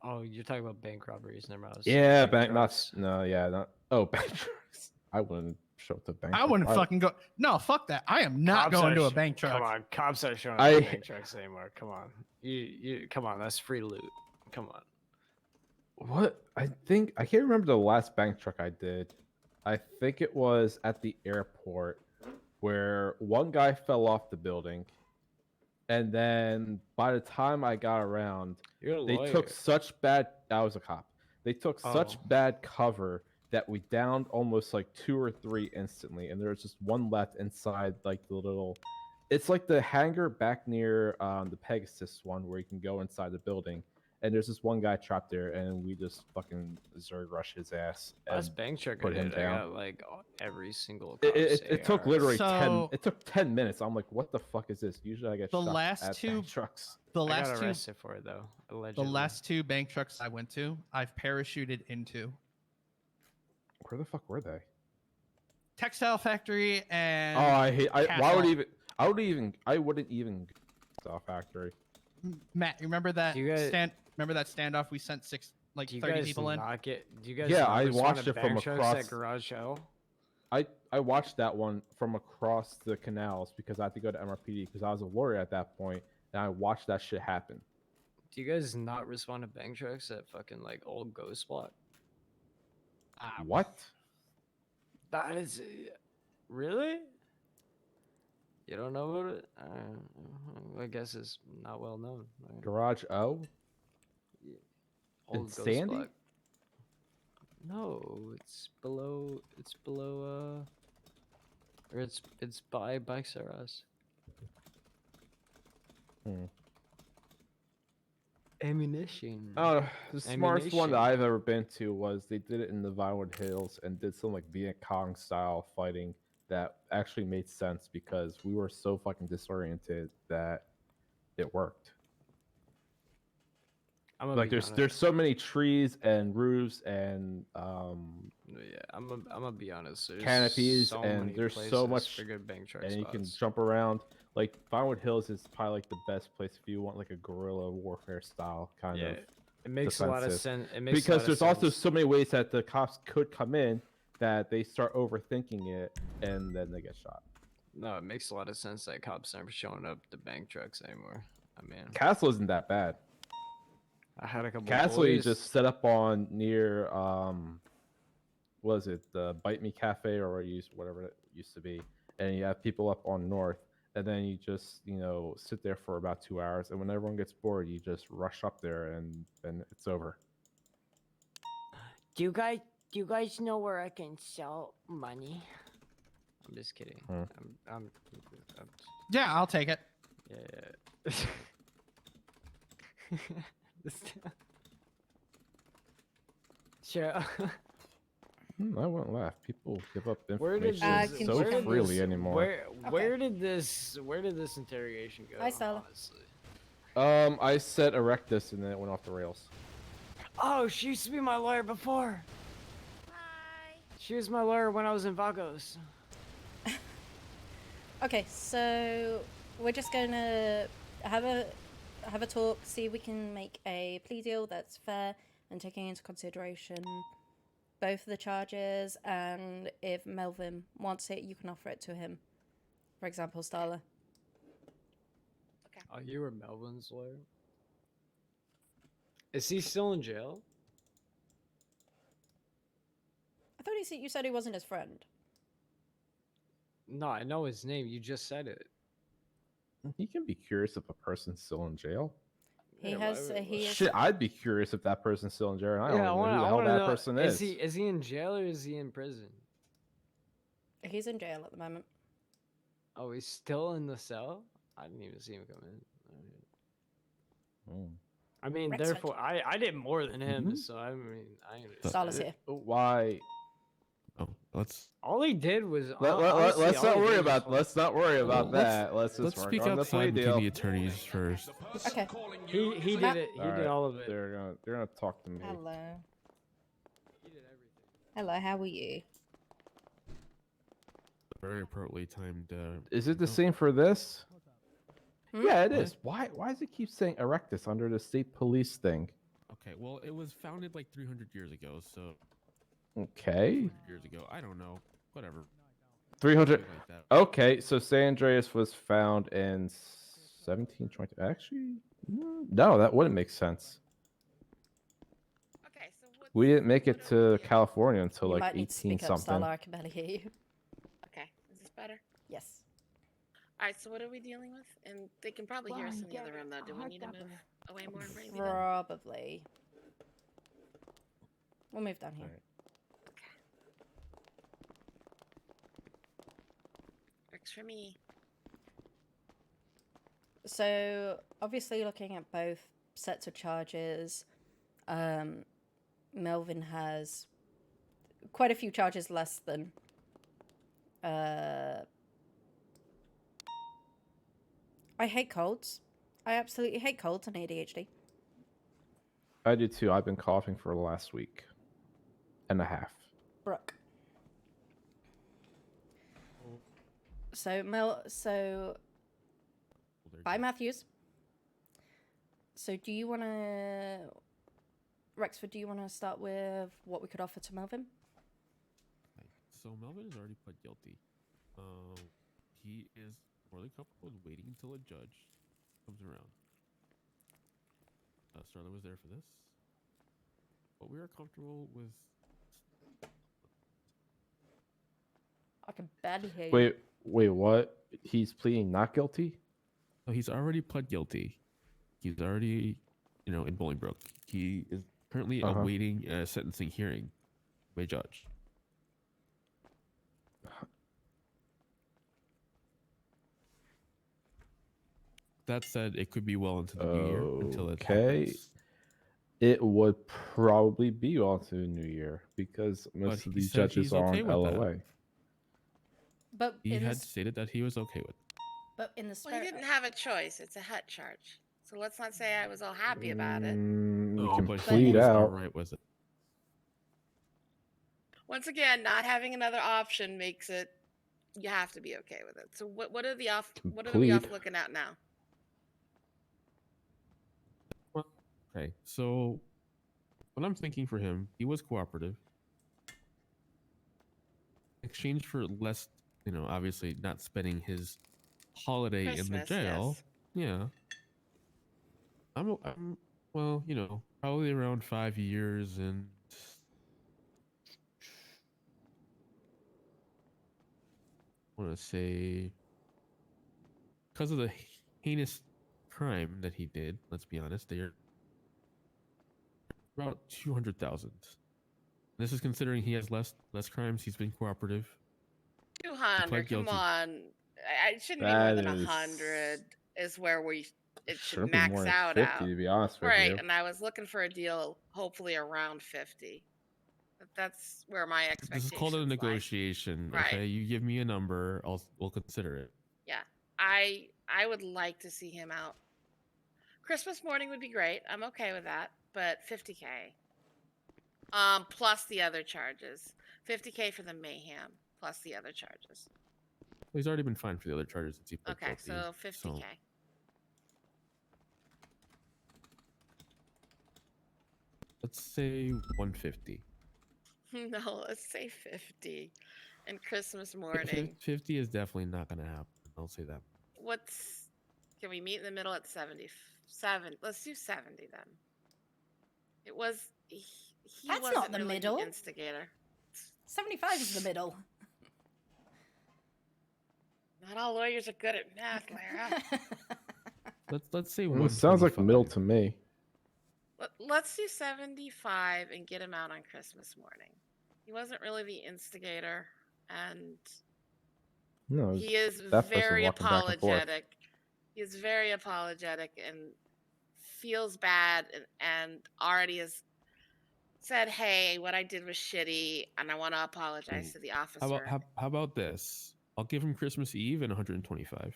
Oh, you're talking about bank robberies. Never mind. I was Yeah, thinking bank. Not trucks. no, yeah, not. Oh, bank trucks. I wouldn't show up to bank. I truck. wouldn't fucking go. No, fuck that. I am not Cops going aren't to a sh- bank truck. Come on, cops aren't showing up I- to bank trucks anymore. Come on, you come on. That's free loot. Come on. What? I think I can't remember the last bank truck I did. I think it was at the airport where one guy fell off the building, and then by the time I got around, You're a they lawyer. took such bad. I was a cop. They took such Oh. bad cover that we downed almost like 2 or 3 instantly, and there was just one left inside like the little. It's like the hangar back near the Pegasus one where you can go inside the building. And there's this one guy trapped there, and we just fucking Zerg rush his ass Last and bank truck I put him did, I down. got like every single. It took cop's literally AR. 10. It took 10 minutes. I'm like, what the fuck is this? Usually I get The shot last at two bank trucks. The I last got two. arrested for it though. The Allegedly. last two bank trucks I went to, I've parachuted into. Where the fuck were they? Textile factory and. Oh, I hate. Why would Castle. even? I wouldn't even. Style factory. Matt, you remember that You guys- Remember that standoff we sent like Do you 30 guys people in? not get? Do you guys? Yeah, not I respond watched to it from bank trucks across. at garage show. I watched that one from across the canals because I had to go to MRPD because I was a lawyer at that point, and I watched that shit happen. Do you guys not respond to bank trucks at fucking like old Ghost Spot? What? That is really. You don't know about it? I guess it's not well known. Right? Garage O? In Old Ghost Sandy? Block. No, it's below. It's below. Or it's by Bikes R Us. Ammunition. Oh, the smartest one that I've ever been to was they did it in the Vinewood Hills and did some like Viet Cong style fighting that actually made sense because we were so fucking disoriented that it worked. Like there's so many trees and roofs and yeah, I'm gonna be honest. There's canopies so and many there's places so much for good bank truck and you can spots. jump around. Like Vinewood Hills is probably like the best place if you want like a guerrilla warfare style kind Yeah, of. it makes a lot of defensive. sense. It makes a because lot of there's also sense. so many ways that the cops could come in that they start overthinking it and then they get shot. No, it makes a lot of sense that cops aren't showing up to bank trucks anymore. I mean, Castle isn't that bad. I had a couple. Castle you boys- just set up on near what is it, the Bite Me Cafe or whatever it used to be, and you have people up on North, and then you just sit there for about 2 hours, and when everyone gets bored, you just rush up there and then it's over. Do you guys know where I can sell money? I'm just kidding. Hmm. I'm Yeah, I'll take it. yeah. Sure. I won't laugh. People give up Where did information this, so where did freely this, anymore. Where did this interrogation go? Hi, Stella. Honestly. I said Erectus and then it went off the rails. Oh, she used to be my lawyer before. Hi. She was my lawyer when I was in Vagos. Okay, so we're just gonna have a talk, see if we can make a plea deal that's fair and taking into consideration both of the charges, and if Melvin wants it, you can offer it to him. For example, Starla. Oh, you were Melvin's lawyer? Is he still in jail? I thought you said he wasn't his friend. No, I know his name. You just said it. You can be curious if a person's still in jail. He has he is, Shit, I'd be curious if that person's still in jail. And I don't Yeah, even know who the hell that person is. Is he in jail or is he in prison? he's in jail at the moment. Oh, he's still in the cell? I didn't even see him come in. I mean, Rexford. therefore, I did more than him, Mhm. so I mean, Starla's here. Why? Oh, let's all he did was. Let's not worry about. Let's not worry about that. Let's just let's work speak on the plea outside deal. between the attorneys first. Okay. He did it. He did all of it. They're gonna talk to me. Hello. Hello, how are you? Very appropriately timed. Is it the same for this? Hmm? Yeah, it is. Why does it keep saying Erectus under the state police thing? Okay, well, it was founded like 300 years ago, so. Okay. 300 years ago, I don't know. Whatever. 300. Something like that. Okay, so San Andreas was found in 1720. Actually, no, that wouldn't make sense. Okay, so We didn't make it to California until You like might need to 18 speak up, something. Starla. I can barely hear you. Okay, is this better? Yes. All right, so what are we dealing with? And they can probably hear us in the other room, though. Do we need to move away more and bring me down? Probably. We'll move down here. Works for me. So, obviously, looking at both sets of charges, Melvin has quite a few charges less than. I hate colds. I absolutely hate colds and ADHD. I do too. I've been coughing for the last week and a half. Brooke. So Bye, Matthews. So do you want to, Rexford, do you want to start with what we could offer to Melvin? So Melvin is already pled guilty. He is more than comfortable with waiting until a judge comes around. Starla was there for this. But we are comfortable with I can barely hear you. Wait, what? He's pleading not guilty? No, he's already pled guilty. He's already, in Bolingbroke. He is currently awaiting a sentencing hearing by a judge. That said, it could be well into the new year until it happens. It would probably be on to the new year because most But of he these said judges he's are okay on with that. LOA. But He in had the, stated that he was okay with it. but in the Well, spirit, he didn't have a choice. It's a hut charge. So let's not say I was all happy about it. You can but he plead was out. alright with it. Once again, not having another option makes it you have to be okay with it. So what are the off Plead. looking at now? Okay, so what I'm thinking for him, he was cooperative. In exchange for less, obviously not spending his holiday in the Christmas, jail. Yeah. I'm well, probably around 5 years and I want to say because of the heinous crime that he did, let's be honest, they're about 200,000. This is considering he has less crimes. He's been cooperative. He pled 200. Come guilty. on. It shouldn't be That more than is 100 is where it should Should be max more than out 50, at. to be honest with Right, you. and I was looking for a deal hopefully around 50. But that's where my This expectations is called a lie. negotiation. Right. Okay, you give me a number, we'll consider it. Yeah. I would like to see him out. Christmas morning would be great. I'm okay with that, but 50K. Plus the other charges. 50K for the mayhem plus the other charges. He's already been fined for the other charges since he pled Okay, guilty. so 50K. Let's say 150. No, let's say 50. And Christmas morning. 50 is definitely not going to happen. I'll say that. Can we meet in the middle at 77? Let's do 70 then. It was, he That's wasn't not the really middle. the instigator. 75 is the middle. Not all lawyers are good at math, Lara. Let's say It sounds like 125. middle to me. Let's do 75 and get him out on Christmas morning. He wasn't really the instigator, and No, he is that person very walking back and forth. apologetic. He is very apologetic and feels bad, and already has said, "Hey, what I did was shitty, and I want to apologize to the officer." How about this? I'll give him Christmas Eve and 125.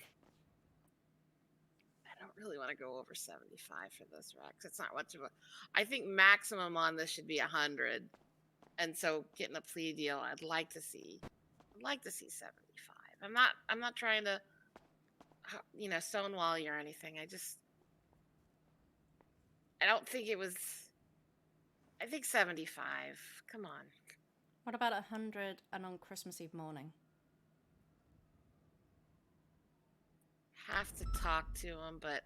I don't really want to go over 75 for this, Rex. It's not much of a. I think maximum on this should be 100, and so getting a plea deal, I'd like to see 75. I'm not trying to, stonewall you or anything. I don't think it was. I think 75. Come on. What about 100 and on Christmas Eve morning? Have to talk to him, but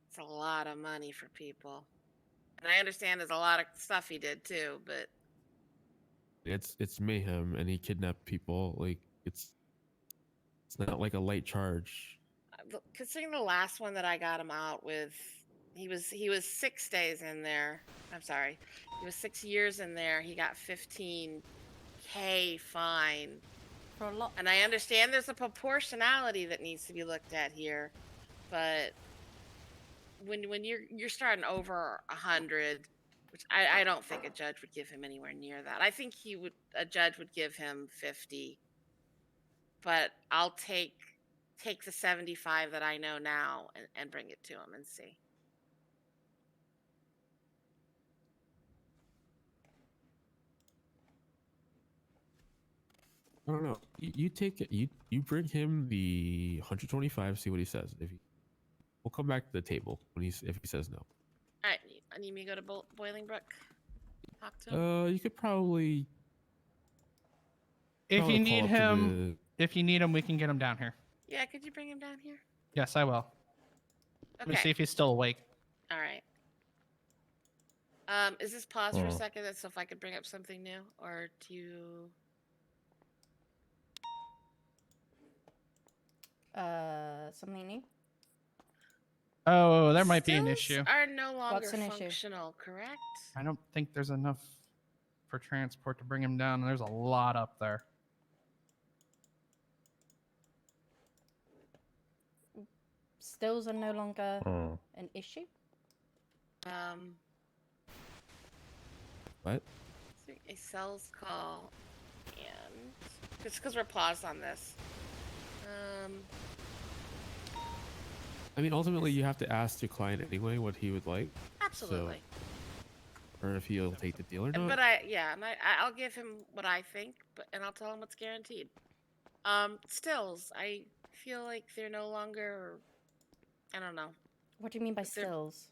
it's a lot of money for people. And I understand there's a lot of stuff he did too, but It's mayhem, and he kidnapped people. Like it's not like a light charge. considering the last one that I got him out with, he was 6 days in there. I'm sorry, he was 6 years in there. He got 15K fine. For a lot. And I understand there's a proportionality that needs to be looked at here, but when you're starting over 100, which I don't think a judge would give him anywhere near that. I think a judge would give him 50, but I'll take the 75 that I know now and bring it to him and see. I don't know. You take it. You bring him the 125. See what he says. We'll come back to the table if he says no. All right, I need me to go to Boilingbrook. Talk to him. You could probably. If probably you call need up to him, we can get him down here. Yeah, could you bring him down here? Yes, I will. Let me Okay. see if he's still awake. All right. Is this pause for a Hmm. second? That's so if I could bring up something new, or do you? Something new? Oh, there might be an Stills issue. are no longer What's an issue? functional, correct? I don't think there's enough for transport to bring him down. There's a lot up there. Stills are no longer Hmm. an issue? What? A cells call, and just because we're paused on this. I mean, ultimately, you have to ask your client anyway what he would like. Absolutely. So, or if he'll take the deal or not. But I'll give him what I think, and I'll tell him what's guaranteed. Stills, I feel like they're no longer. I don't know. What do you mean by They're- stills?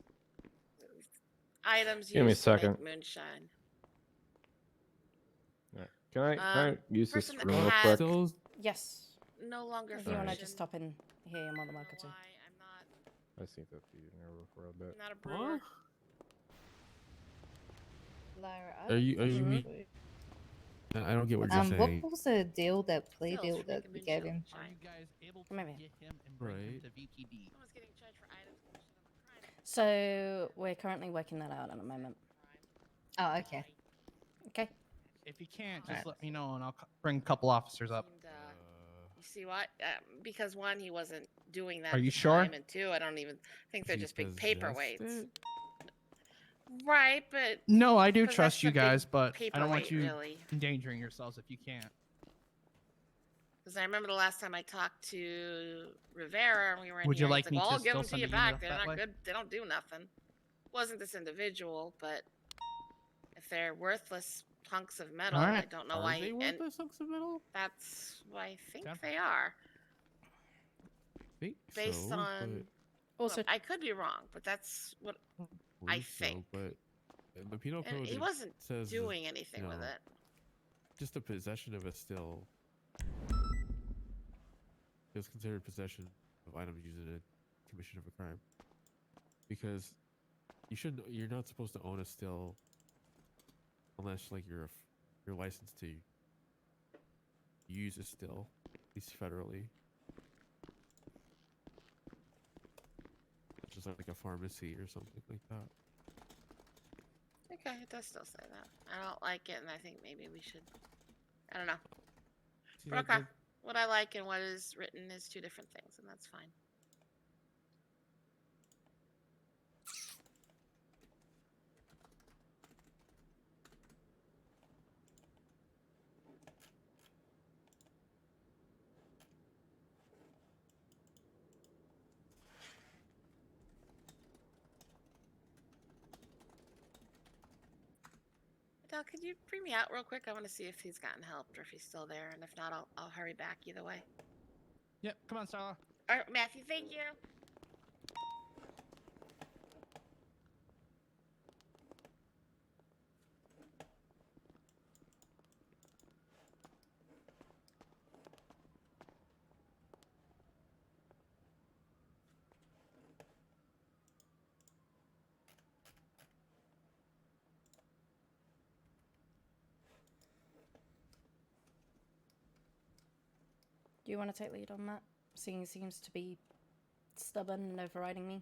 Items Give me a used to make second. moonshine. Yeah. Can I use this person that room real had- quick? Yes. No longer If you want to Alright. just stop in here, I'm on the mic or two. I just need to be nervous for a bit. Not a brewer. Lyra, Are you? Are you? Mhm. I don't get what you're saying. What was the deal, that plea Stills deal for that making we gave him? Are you guys able to Come over get him and Right. bring him to VPD? Someone's getting charged for items commission of a crime. So we're currently working that out at the moment. Oh, okay. Okay. If you can't, just let me know and I'll bring a couple officers up. You see what? Because one, he wasn't doing that. Are at you the sure? time, and two, I don't even think they're He just big possessed paperweights. it? Right, but No, I do But trust that's you a big guys, but I don't want paperweight, you really. endangering yourselves if you can't. because I remember the last time I talked to Rivera and we were in Would you here, like he's me like, to well, I'll give still them to send you a unit back. up They're that not way? good. They don't do nothing. Wasn't this individual, but if they're worthless hunks of metal, I Alright. don't know Are why. they and worthless hunks of metal? that's what I think Yeah. they are, I think based so, on. Also, well, I could be wrong, but that's what. but I believe so, think. but the penal And code he it wasn't says doing anything with know, it. just the possession of a still is considered possession of items used in a commission of a crime. Because you're not supposed to own a still unless like you're licensed to use a still, at least federally. Such as like a pharmacy or something like that. Okay, it does still say that. I don't like it, and I think maybe we should. I don't know. See, But that- okay, what I like and what is written is two different things, and that's fine. Adele, could you bring me out real quick? I want to see if he's gotten helped or if he's still there, and if not, I'll hurry back either way. Yep, come on, Starla. All right, Matthew, thank you. do you want to take lead on that? Seeing he seems to be stubborn and overriding me.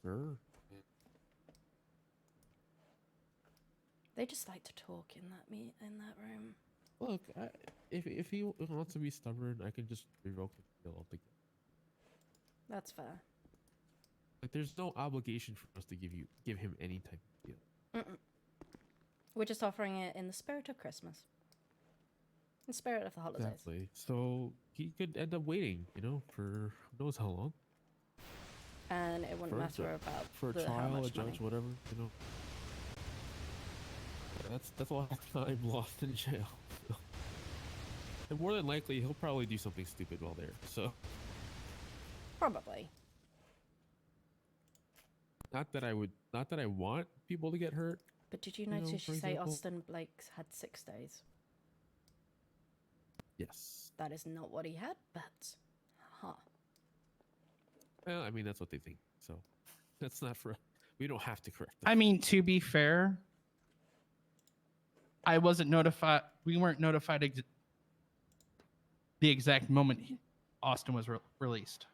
Sure. They just like to talk in that room. Look, if he wants to be stubborn, I can just revoke the deal altogether. That's fair. Like, there's no obligation for us to give him any type of deal. Mm-mm. We're just offering it in the spirit of Christmas. In the spirit of the holidays. Exactly. So he could end up waiting, for who knows how long. And it wouldn't For a matter ju- about for a how trial, much a judge, money. whatever. That's a lot of time lost in jail. And more than likely, he'll probably do something stupid while there. So Probably. not that I want people to get hurt. But did you know, notice for you say example. Austin Blake's had 6 days? Yes. That is not what he had, but huh. Well, I mean that's what they think. So that's not for We don't have to correct I mean, to be fair, I wasn't notified. We weren't notified the exact moment Austin was released.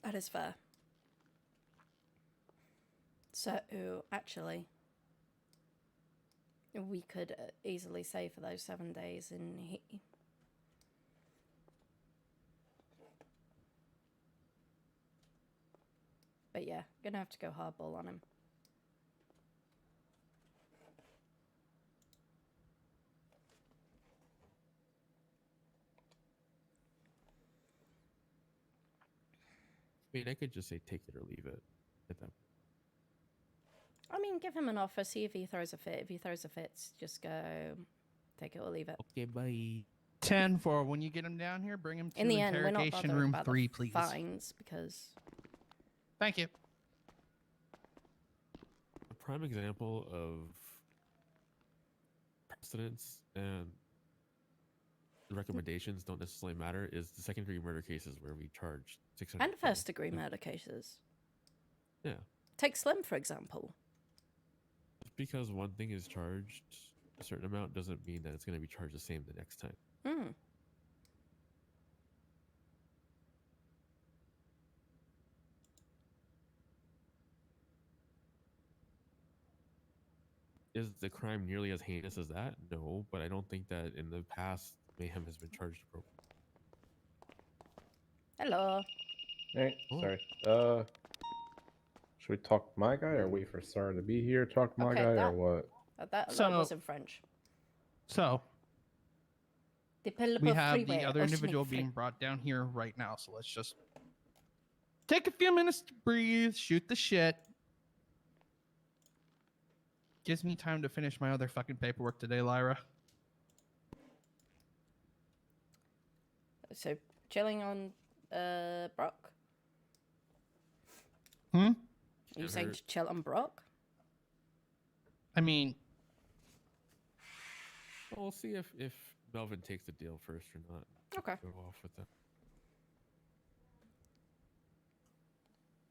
That is fair. So, actually, we could easily say for those 7 days, and but yeah, gonna have to go hardball on him. I mean, I could just say take it or leave it at that. I mean, give him an offer, see if he throws a fit. If he throws a fit, just go take it or leave it. Okay, bye. 10-4. When you get him down here, bring him to In the end, we're not interrogation bothering room about 3, the please. fines because. Thank you. A prime example of precedents and recommendations don't necessarily matter is the second-degree murder cases where we charge 600. And first-degree murder cases. Yeah. Take Slim, for example. Just because one thing is charged a certain amount doesn't mean that it's going to be charged the same the next time. Hmm. Is the crime nearly as heinous as that? No, but I don't think that in the past Mayhem has been charged appropriately. Hello. Hey, Oh. sorry. Should we talk to my guy or wait for Sarah to be here? Talk to my Okay, guy that- or what? That So- was in French. So, The Pillable we have Freeway, the other Oceanic individual Free- being brought down here right now. So let's just take a few minutes to breathe, shoot the shit. Gives me time to finish my other fucking paperwork today, Lyra. So, chilling on Brock? Hmm? Are you saying to chill on Brock? I mean, Well, we'll see if Melvin takes the deal first or not. Okay. Go off with that.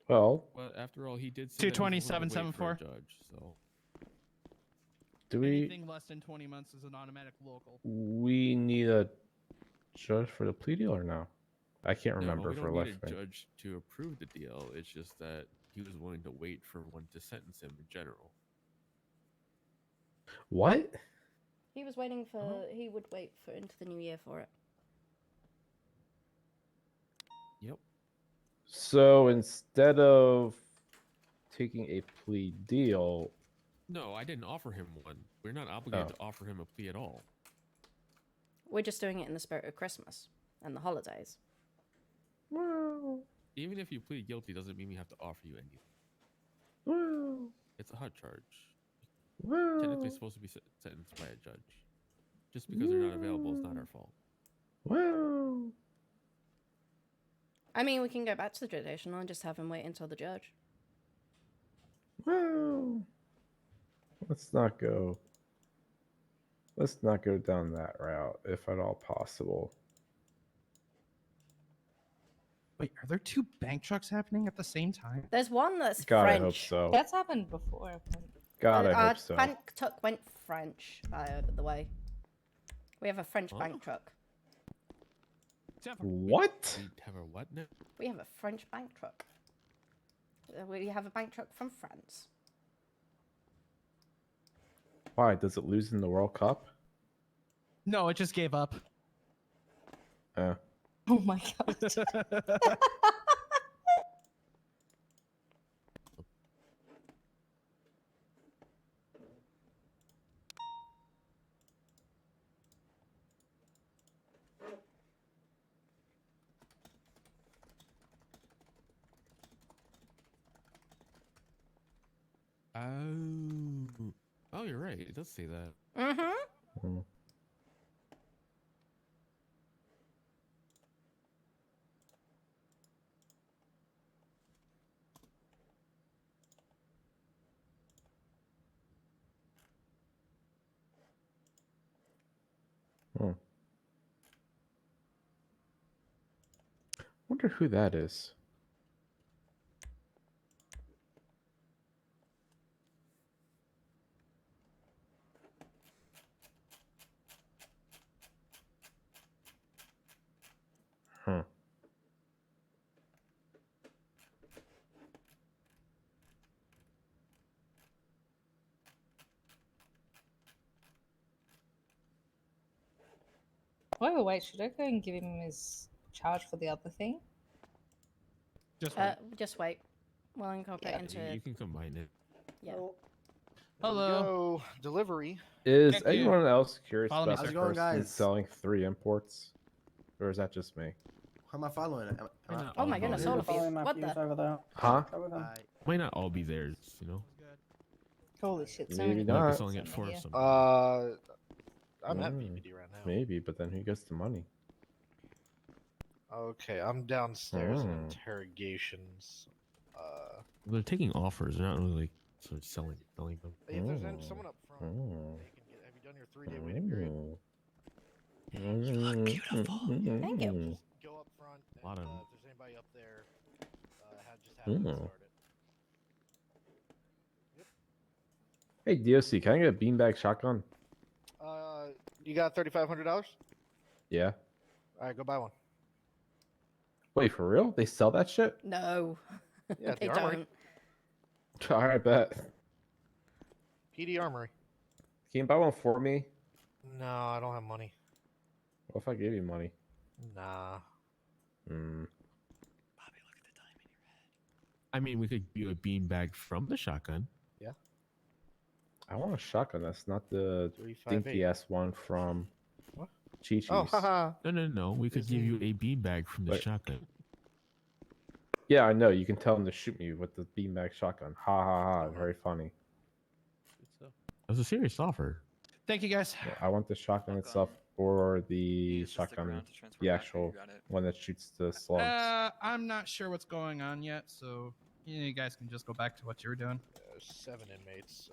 Well, But after all, he did say that he was willing to wait for a 227.74. judge, so do we anything less than 20 months is an automatic local. we need a judge for the plea deal or no? I can't no, remember we for don't life. need a judge to approve the deal. It's just that he was willing to wait for one to sentence him in general. What? He was waiting for. He would wait for into the new year for it. Yep. So instead of taking a plea deal, No, I didn't offer him one. We're not obligated Oh. to offer him a plea at all. We're just doing it in the spirit of Christmas and the holidays. well, Even if you plead guilty, doesn't mean we have to offer you anything. well, It's a HUD charge. well, Technically supposed to be sentenced by a judge. Just because they're not available is not our fault. well. I mean, we can go back to the traditional and just have him wait until the judge. Well, let's not go. Let's not go down that route, if at all possible. Wait, are there 2 bank trucks happening at the same time? There's one that's God, I French. hope so. That's happened before. God, I Our hope so. bank truck went French, by the way. We have a French bank truck. What? We have a what now? We have a French bank truck. We have a bank truck from France. Why? Does it lose in the World Cup? No, it just gave up. Uh, Oh my god. Oh, you're right. It does say that. Mm-hmm. Wonder who that is. Wait, should I go and give him his charge for the other thing? Just wait. We'll incorporate into. You can combine it. Yeah. Hello. Go delivery. Is Thank you. anyone else curious Follow me, about sir. the How's it going, person guys? selling 3 imports? Or is that just me? How am I following it? Oh my goodness, all of you. What the? Huh? Might not all be theirs, you know? Holy shit, so Maybe many Might be not. selling it for some. I'm at Mm, BBD right now. Maybe, but then who gets the money? Okay, I'm downstairs in Mm. interrogations. They're taking offers. They're not really like sort of selling them. If there's someone up front, Mm. they can get. Have you done your 3-day waiting period? You look beautiful. Thank you. Go up front. A lot And, of- if there's anybody up there, just have them start it. Hey, DOC, can I get a beanbag shotgun? You got $3,500? Yeah. All right, go buy one. Wait, for real? They sell that shit? No. Yeah, they the armory. don't. All right, bet. PD Armory. Can you buy one for me? No, I don't have money. What if I gave you money? Nah. Hmm. I mean, we could give you a beanbag from the shotgun. Yeah. I want a shotgun. That's not the 358. dinky ass one from What? Chi-Chi's. Oh, haha. No. We could give you a beanbag from the Wait. shotgun. Yeah, I know. You can tell them to shoot me with the beanbag shotgun. Ha ha ha. Very funny. That's a serious offer. Thank you, guys. Yeah, I want the shotgun itself or the shotgun, the actual one that shoots the slugs. I'm not sure what's going on yet, so you guys can just go back to what you were doing. There's 7 inmates.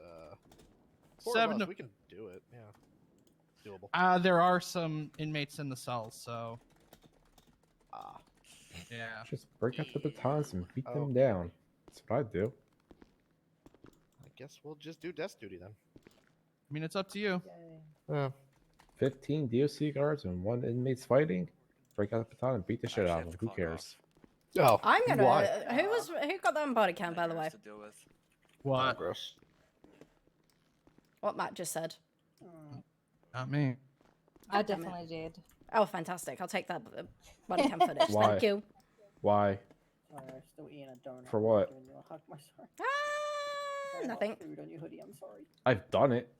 4 7 of us, to- we can do it. Yeah. Doable. There are some inmates in the cells, so. Yeah. Just break up the batons and beat them Okay. down. That's what I do. I guess we'll just do desk duty then. I mean, it's up to you. Yeah. 15 DOC guards and 1 inmate's fighting. Break out the baton and beat the shit out of them. Who cares? Oh, I'm gonna. why? Who got that on body cam, by the way? What? Gross. What Matt just said. Not me. I Damn it. definitely did. Oh, fantastic! I'll take that body cam footage. Why? Thank you. Why? Sorry, I'm still eating a donut. For what? Giving you a hug, my sorry. Nothing. Food on your hoodie. I'm sorry. I've done it.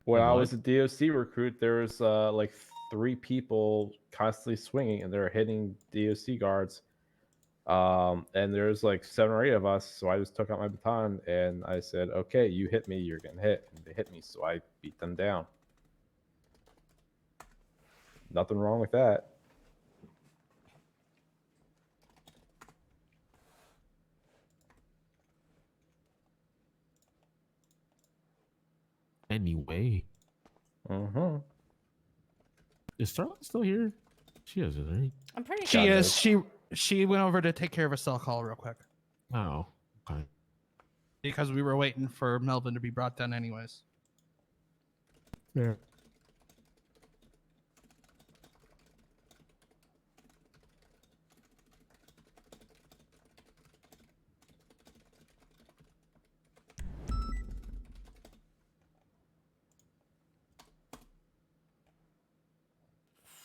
When I What? was a DOC recruit, there was like 3 people constantly swinging, and they're hitting DOC guards. And there's like 7 or 8 of us, so I just took out my baton and I said, "Okay, you hit me, you're getting hit." And they hit me, so I beat them down. Nothing wrong with that. Anyway, is Starlight still here? She is, right? I'm pretty She sure. is. She went over to take care of a cell call real quick Oh, okay. because we were waiting for Melvin to be brought down, anyways. Yeah.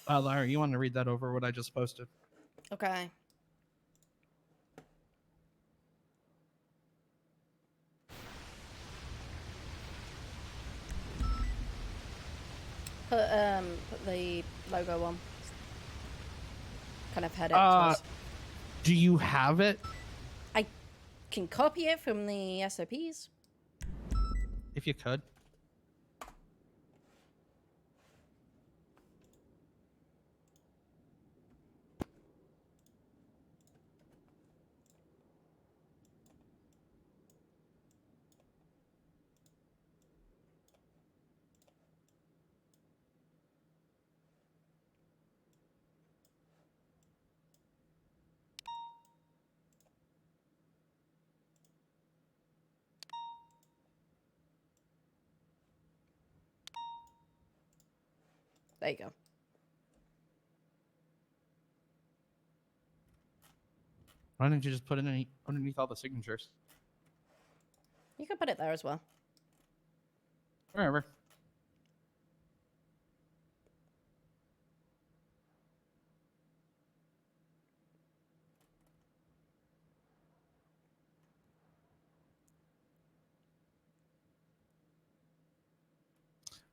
Larry, you want to read that over? What I just posted? Okay. Put the logo on. Kind of head it towards. Do you have it? I can copy it from the SOPs. If you could. There you go. Why didn't you just put it underneath all the signatures? You can put it there as well. Wherever.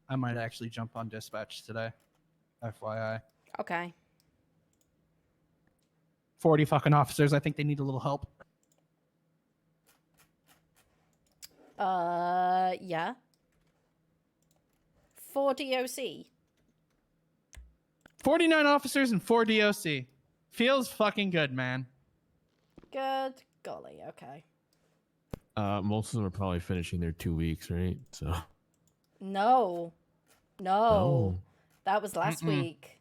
I might actually jump on dispatch today. FYI. Okay. 40 fucking officers. I think they need a little help. Yeah. For DOC. 49 officers and 4 DOC. Feels fucking good, man. Good golly. Okay. Most of them are probably finishing their 2 weeks, right? So. No. No. Oh. That was last week.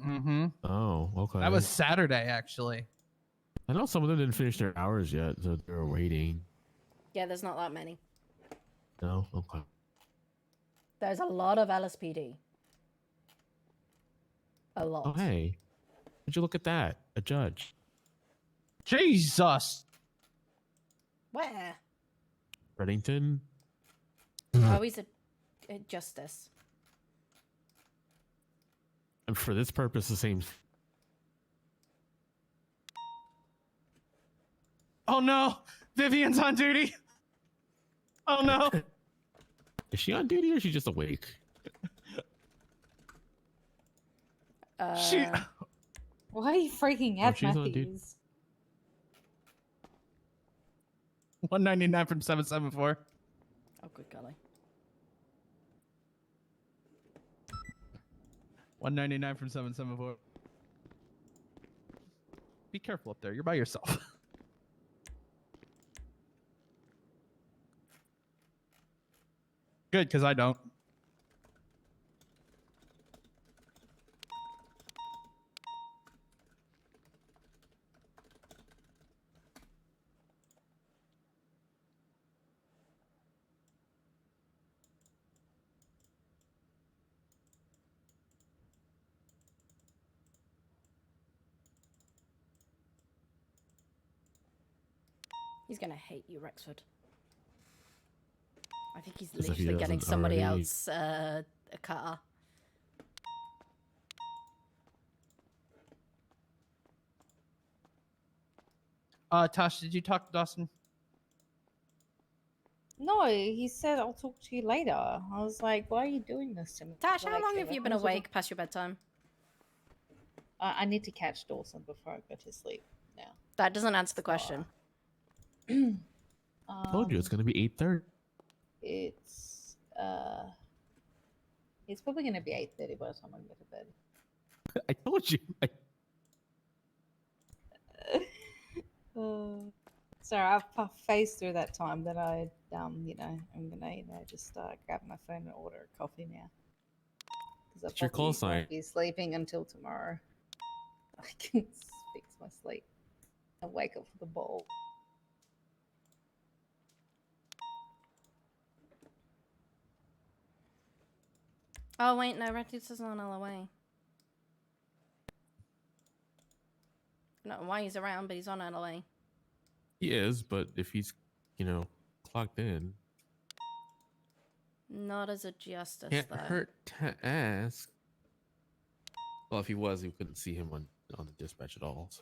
Mm-hmm. Oh, okay. That was Saturday, actually. I know some of them didn't finish their hours yet, so they're waiting. Yeah, there's not that many. No, okay. There's a lot of LSPD. A lot. Oh, hey, would you look at that? A judge. Jesus. Where? Reddington. Oh, he's a justice. And for this purpose, the same. Oh no, Vivian's on duty. Oh no. Is she on duty or is she just awake? She. Why are you freaking out, she's on duty. Matthews? 199 from 774. Oh, good golly. 199 from 774. Be careful up there. You're by yourself. Good, because I don't. He's gonna hate you, Rexford. I think he's As if he literally getting doesn't somebody already. else a car. Tosh, did you talk to Dawson? No, he said I'll talk to you later. I was like, why are you doing this to me? Tash, how Like, long have you been I was like, awake past your bedtime? I need to catch Dawson before I go to sleep now. That doesn't answer the question. I told you it's gonna be 8:30. It's probably gonna be 8:30 by the time I get to bed. I told you. Sorry, I've phased through that time that I I'm gonna just grab my phone and order a coffee now. Because I What's your probably call sign? won't be sleeping until tomorrow. I can fix my sleep and wake up for the ball. Oh wait, no, Red Tooth is on LOA. I don't know why he's around, but he's on LOA. He is, but if he's, clocked in, Not as a justice, can't though. hurt to ask. Well, if he was, we couldn't see him on the dispatch at all. So.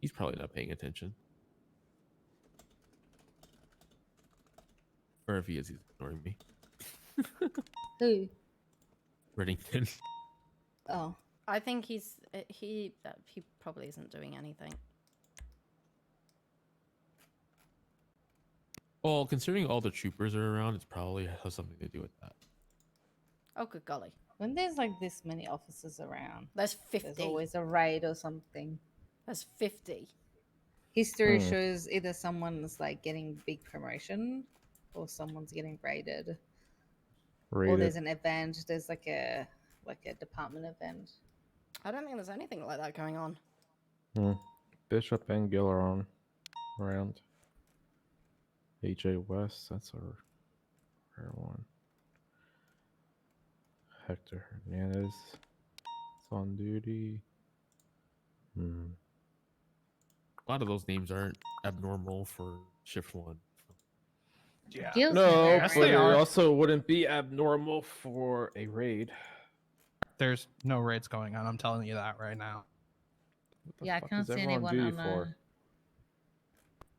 He's probably not paying attention. Or if he is, he's ignoring me. Who? Reddington. Oh. I think he probably isn't doing anything. Well, considering all the troopers are around, it's probably has something to do with that. Oh, good golly. When there's like this many officers around, there's 50. There's always a raid or something. There's 50. History shows either someone's like getting big promotion or someone's getting raided. Or there's an event. There's like a department event. I don't think there's anything like that going on. Bishop and Gill are on around. AJ West, that's our rare one. Hector Hernandez is on duty. Hmm. A lot of those names aren't abnormal for shift 1. Yeah. Gil's No, in but there, it right? also wouldn't be abnormal for a raid. There's no raids going on. I'm telling you that right now. Yeah, I fuck can't is see everyone on anyone duty on. for?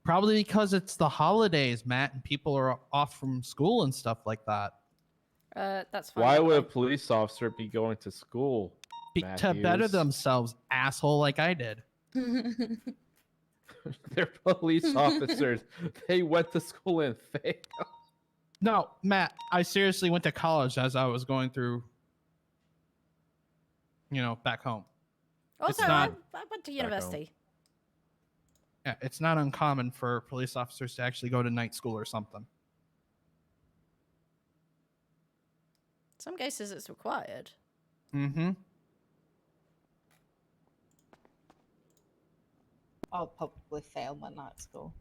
Probably because it's the holidays, Matt, and people are off from school and stuff like that. That's fine. Why by the would a way. police officer be going to school? To better Matthews? themselves, asshole, like I did. They're police officers. They went to school and failed. No, Matt, I seriously went to college as I was going through, back home. Also, not- I went to home. university. Yeah, it's not uncommon for police officers to actually go to night school or something. Some cases it's required. Mm-hmm. I'll probably fail my night school.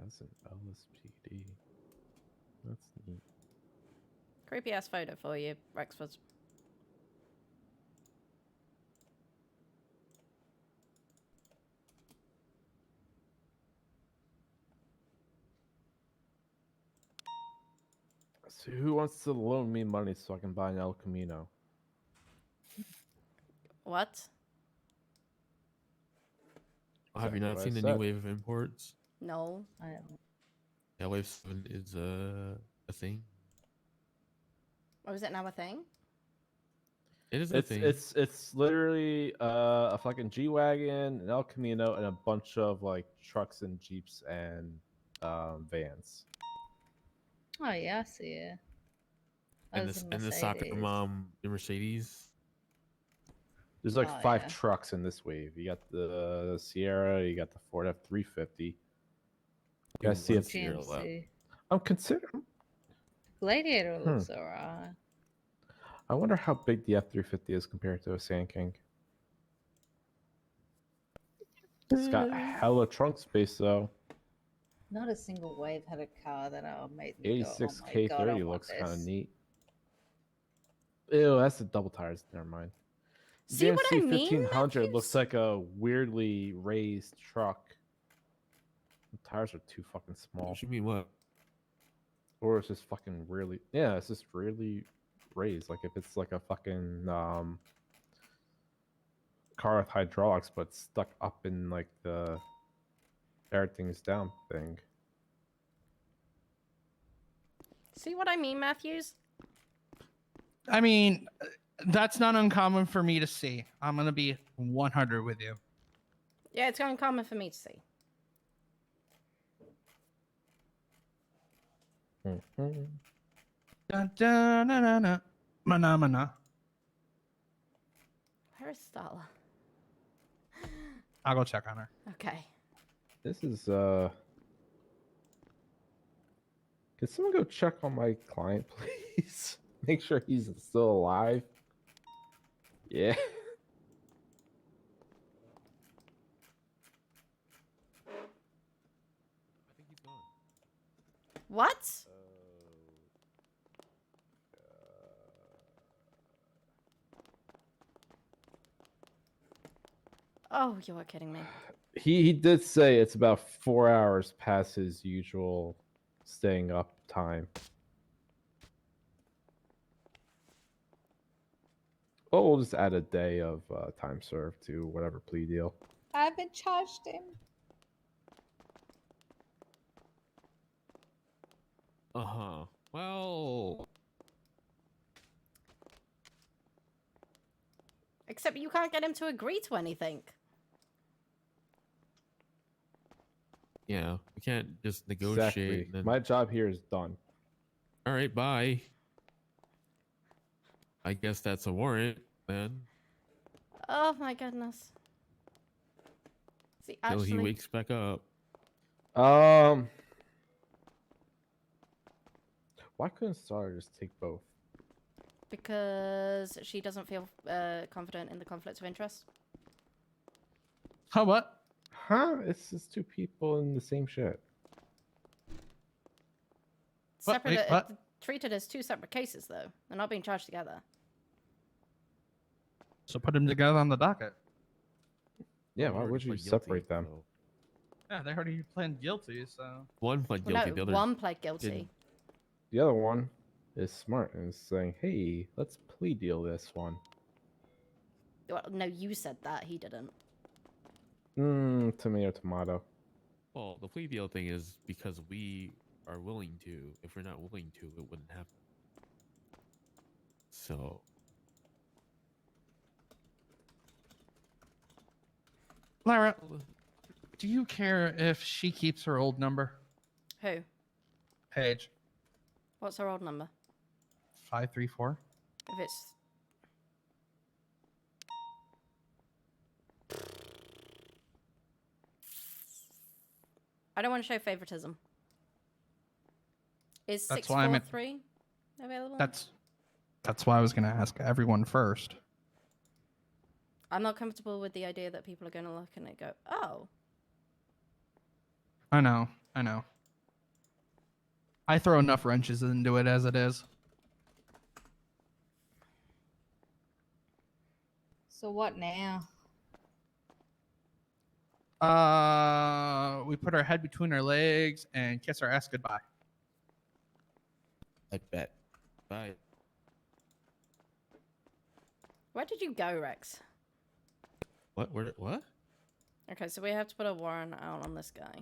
As an LSPD. That's neat. Creepy ass photo for you, Rexford. So who wants to loan me money so I can buy an El Camino? What? Have you not what I seen the said. new wave of imports? No, I haven't. Yeah, wave 7 is a thing. Oh, is it now a thing? It is a It's thing. it's literally a fucking G-Wagon, an El Camino, and a bunch of like trucks and Jeeps and vans. Oh yeah, I see it. That and was this a and the soccer Mercedes. mom, the Mercedes. There's like Oh, 5 yeah. trucks in this wave. You got the Sierra, you got the Ford F-350. You guys see it? GMC. I'm considering. Gladiator looks alright. I wonder how big the F-350 is compared to a Sand King. It's got hella trunk space though. Not a single wave had a car that made me go, 86 oh my God, I K30 want looks kind of this." neat. Ew, that's the double tires. Never mind. See what I GMC mean, 1500 looks like a weirdly raised truck. The tires are too fucking small. What you mean what? Or it's just fucking really, yeah, it's just really raised. Like if it's like a fucking car with hydraulics, but stuck up in like the everything's down thing. See what I mean, Matthews? I mean, that's not uncommon for me to see. I'm gonna be 100 with you. Yeah, it's uncommon for me to see. Dun, dun, na, na, na. Mana, mana. Where is Starla? I'll go check on her. Okay. This is Can someone go check on my client, please? Make sure he's still alive. Yeah. What? Oh, you are kidding me. He did say it's about 4 hours past his usual staying up time. Oh, we'll just add a day of time served to whatever plea deal. I haven't charged him. Uh-huh. Well, Except you can't get him to agree to anything. yeah, we can't just negotiate. Exactly. And then... My job here is done. All right, bye. I guess that's a warrant, then. Oh my goodness. See, Till actually, he wakes back up. Why couldn't Star just take both? because she doesn't feel confident in the conflict of interest. Huh? What? Huh? It's just two people in the same shit. What? Separate, Wait, what? treated as two separate cases, though. They're not being charged together. So put them together on the docket. Yeah, Well, why they would you already pled separate guilty, them? so- Yeah, they already pled guilty, so. One pled Well, guilty. no, the other one pled didn't. guilty. The other one is smart and is saying, "Hey, let's plea deal this one." Well, no, you said that. He didn't. Tomato, tomato. Well, the plea deal thing is because we are willing to. If we're not willing to, it wouldn't happen. So. Lara, do you care if she keeps her old number? Who? Paige. What's her old number? 534. If it's... I don't want to show favoritism. Is That's why I'm at- 643 available? That's why I was gonna ask everyone first. I'm not comfortable with the idea that people are going to look and they go, oh. I know. I throw enough wrenches into it as it is. So what now? We put our head between our legs and kiss our ass goodbye. I bet. Bye. Where did you go, Rex? What? Where? What? Okay, so we have to put a warrant out on this guy.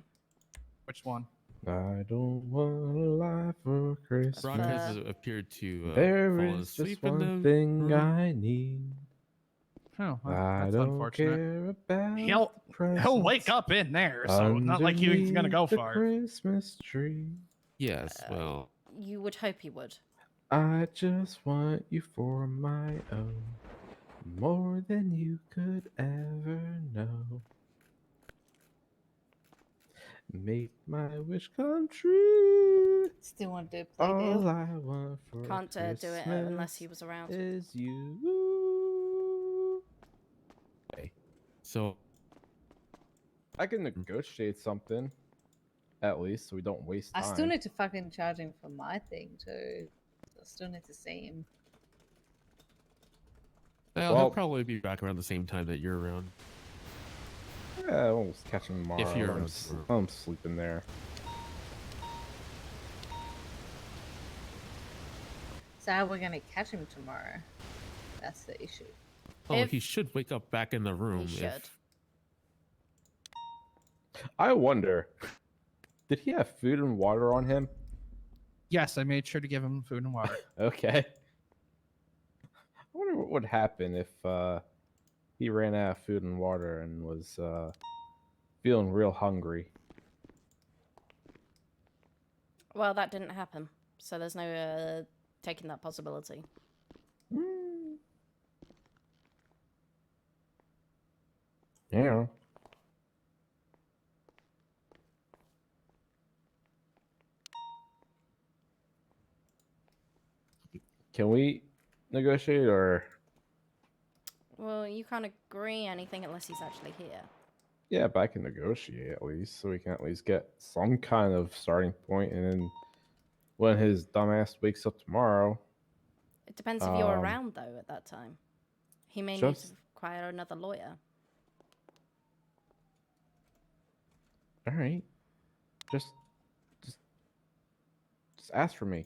Which one? I don't want a life for Christmas. Brock has appeared to There fall is asleep just in the one thing room. I need. Oh, well, I that's don't unfortunate. care about He'll presents wake up in there, so not like he's gonna go underneath the far. Christmas tree. Yes. Well. You would hope he would. I just want you for my own, more than you could ever know. Make my wish come true. Still want to do a play All deal? I want for Can't do it Christmas unless he was around. is you. Okay. So. I can negotiate something, at least, so we don't waste I time. still need to fucking charge him for my thing too. I still need to see him. Well, Well- he'll probably be back around the same time that you're around. Yeah, I'll just catch him tomorrow. If you're I'm, around tomorrow. I'm sleeping there. So how are we gonna catch him tomorrow? That's the issue. Oh, If- he should wake up back in the room. He should. I wonder, did he have food and water on him? Yes, I made sure to give him food and water. Okay. I wonder what would happen if he ran out of food and water and was feeling real hungry. Well, that didn't happen. So there's no taking that possibility. Yeah. Can we negotiate or? Well, you can't agree anything unless he's actually here. Yeah, but I can negotiate at least, so we can at least get some kind of starting point, and then when his dumbass wakes up tomorrow. It depends if you're around, though, at that time. He may need to just- require another lawyer. All right, just ask for me.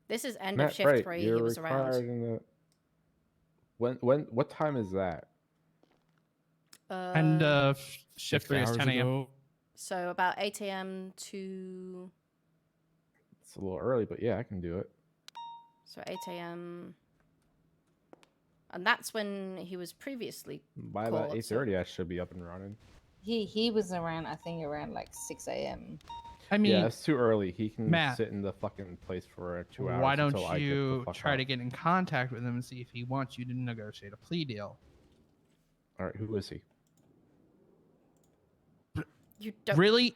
This is end Matt, of shift right, 3. you're He was around. required in the. What time is that? And shift 3 is 6 10 hours a.m. ago. So about 8 a.m. to... It's a little early, but yeah, I can do it. So 8 a.m. And that's when he was previously By about caught, 8:30, I should be up and running. He was around, I think, around like 6 a.m. I mean, Yeah, it's too early. He can Matt, sit in the fucking place for 2 hours. why don't until I get the you fuck try out. to get in contact with him and see if he wants you to negotiate a plea deal? All right, who is he? You don't... Really?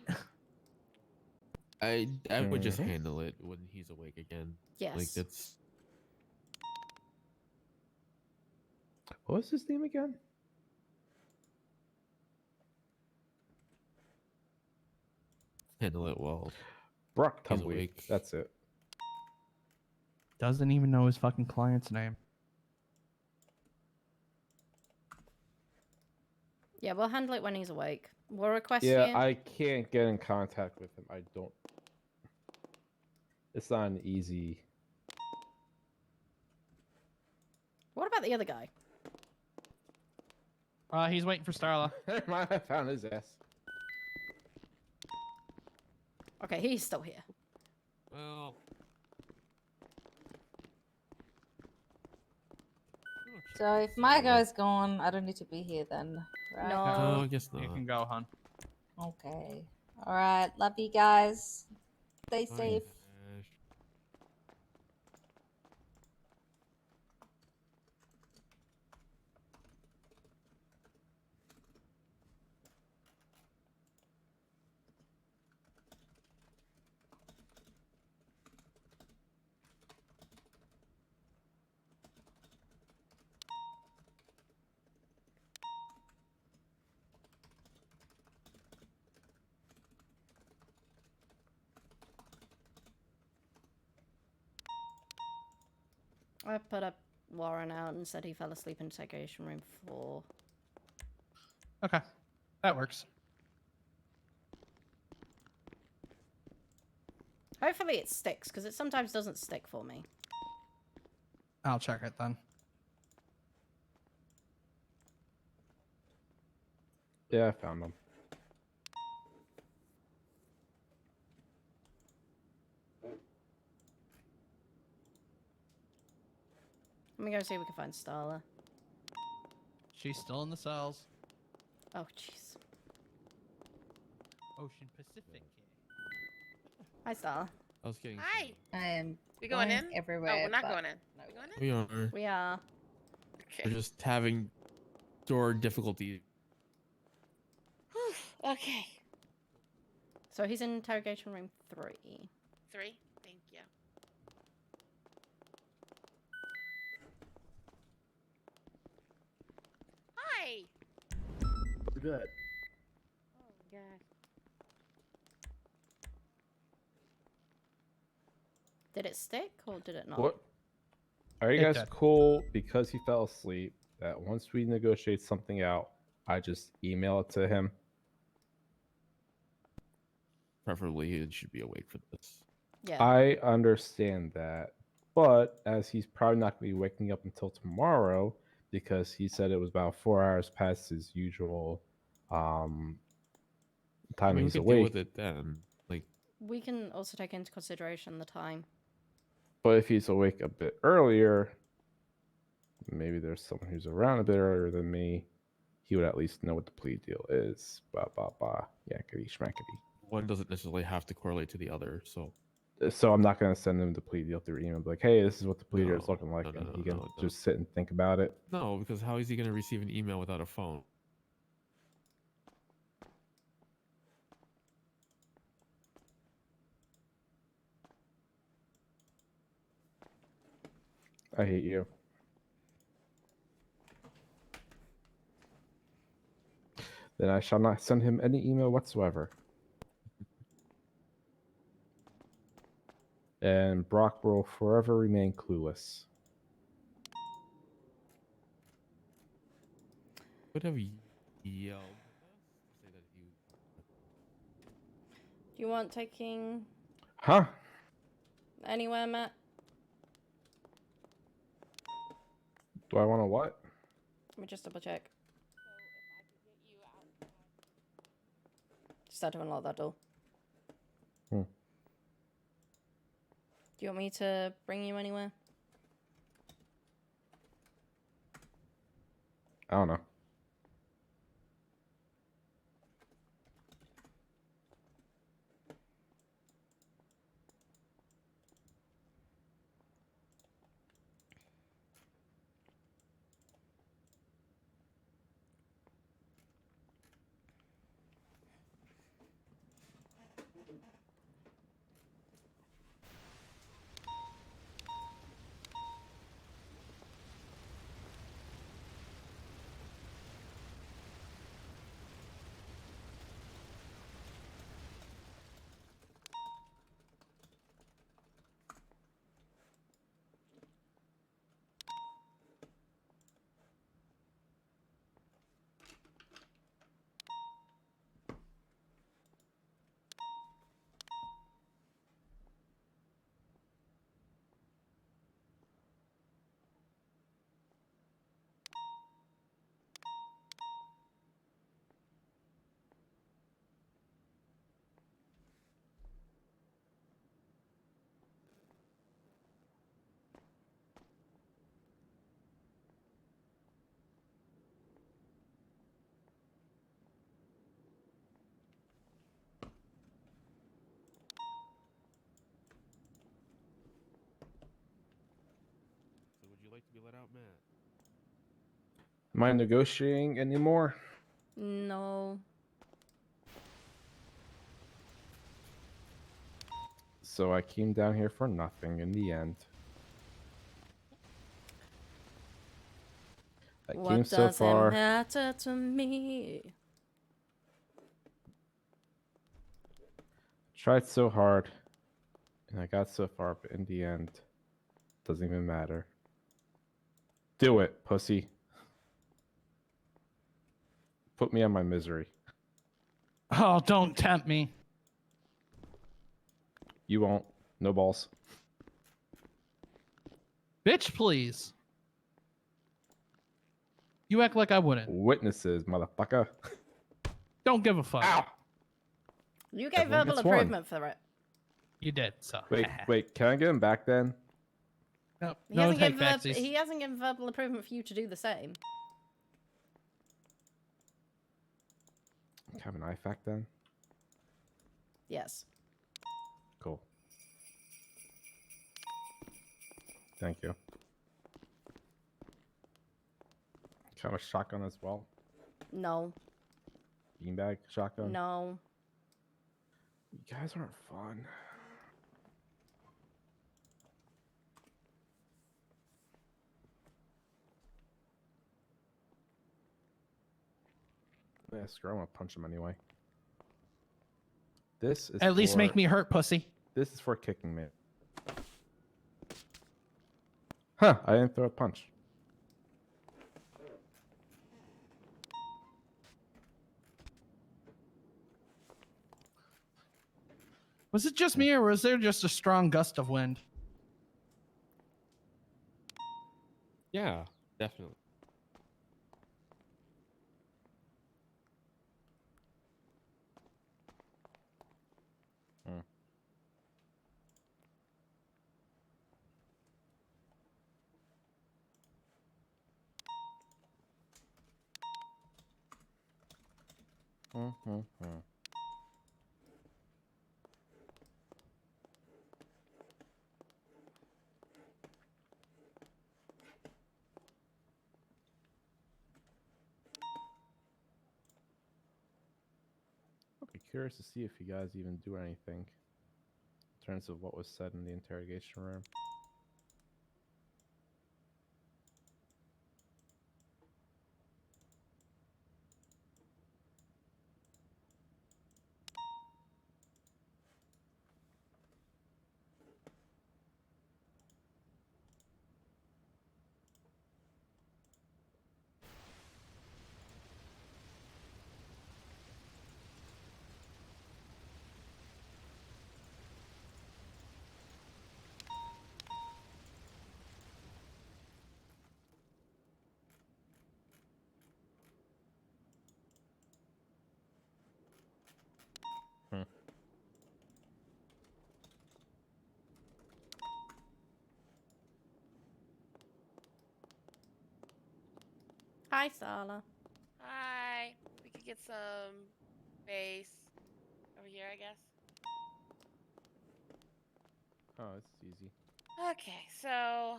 I would just Mhm. handle it when he's awake again. Like Yes. that's. What was his name again? Handle it well. Brock He's Tumbleweed. awake. That's it. Doesn't even know his fucking client's name. Yeah, we'll handle it when he's awake. We'll request Yeah, you. I can't get in contact with him. I don't. It's not an easy. What about the other guy? He's waiting for Starla. I found his ass. Okay, he's still here. Well, So if my guy's gone, I don't need to be here then, right? No, I guess not. You can go, hon. Okay. All right. Love you guys. Stay Bye. safe. I put up Warren out and said he fell asleep in interrogation room 4. Okay, that works. Hopefully it sticks, because it sometimes doesn't stick for me. I'll check it then. Yeah, I found him. Let me go see if we can find Starla. She's still in the cells. Oh, jeez. Ocean Pacific. Hi, Starla. I was getting. Hi. I am. We going in? everywhere? Oh, we're not but- going in. We going in? We are. We are. We're just having door difficulty. Okay. So he's in interrogation room 3. 3. Thank you. Hi. Good. Oh, God. Did it stick or did it not? What? Are you It guys did. cool because he fell asleep that once we negotiate something out, I just email it to him? Preferably, he should be awake for this. Yeah. I understand that, but as he's probably not going to be waking up until tomorrow because he said it was about 4 hours past his usual time I mean, we he's can awake. deal with it then. Like, We can also take into consideration the time. But if he's awake a bit earlier, maybe there's someone who's around a bit earlier than me. He would at least know what the plea deal is. Ba ba ba. Yakety schmackety. one doesn't necessarily have to correlate to the other. So, So I'm not going to send him the plea deal through email. Be like, hey, this is what the plea deal is No, looking like, no, and no, he can no, just sit and think about it. no, because how is he going to receive an email without a phone? I hate you. Then I shall not send him any email whatsoever. And Brock will forever remain clueless. Would have yelled. Say that he. Do you want taking Huh? anywhere, Matt? Do I want to what? Let me just double check. Just had to unlock that door. Hmm. Do you want me to bring you anywhere? I don't know. like to be let out, Matt? Am I negotiating anymore? No. So I came down here for nothing in the end. I What came so does far. it matter to me? Tried so hard, and I got so far, but in the end, doesn't even matter. Do it, pussy. Put me on my misery. Oh, don't tempt me. You won't. No balls. Bitch, please. You act like I wouldn't. Witnesses, motherfucker. Don't give a fuck. Ow! You gave Everyone verbal gets one. improvement for it. You did, so. Wait, can I get him back then? No, He, no hasn't take given backsies. he hasn't given verbal improvement for you to do the same. Can I have an IFAC then? Yes. Cool. Thank you. Can I have a shotgun as well? No. Beanbag shotgun? No. You guys aren't fun. Yeah, screw him. I'll punch him anyway. This is At least for- make me hurt, pussy. This is for kicking me. Huh, I didn't throw a punch. Was it just me, or was there just a strong gust of wind? Yeah, definitely. I'll be curious to see if you guys even do anything in terms of what was said in the interrogation room. Hi, Sala. Hi. We could get some base over here, I guess. Oh, it's easy. Okay, so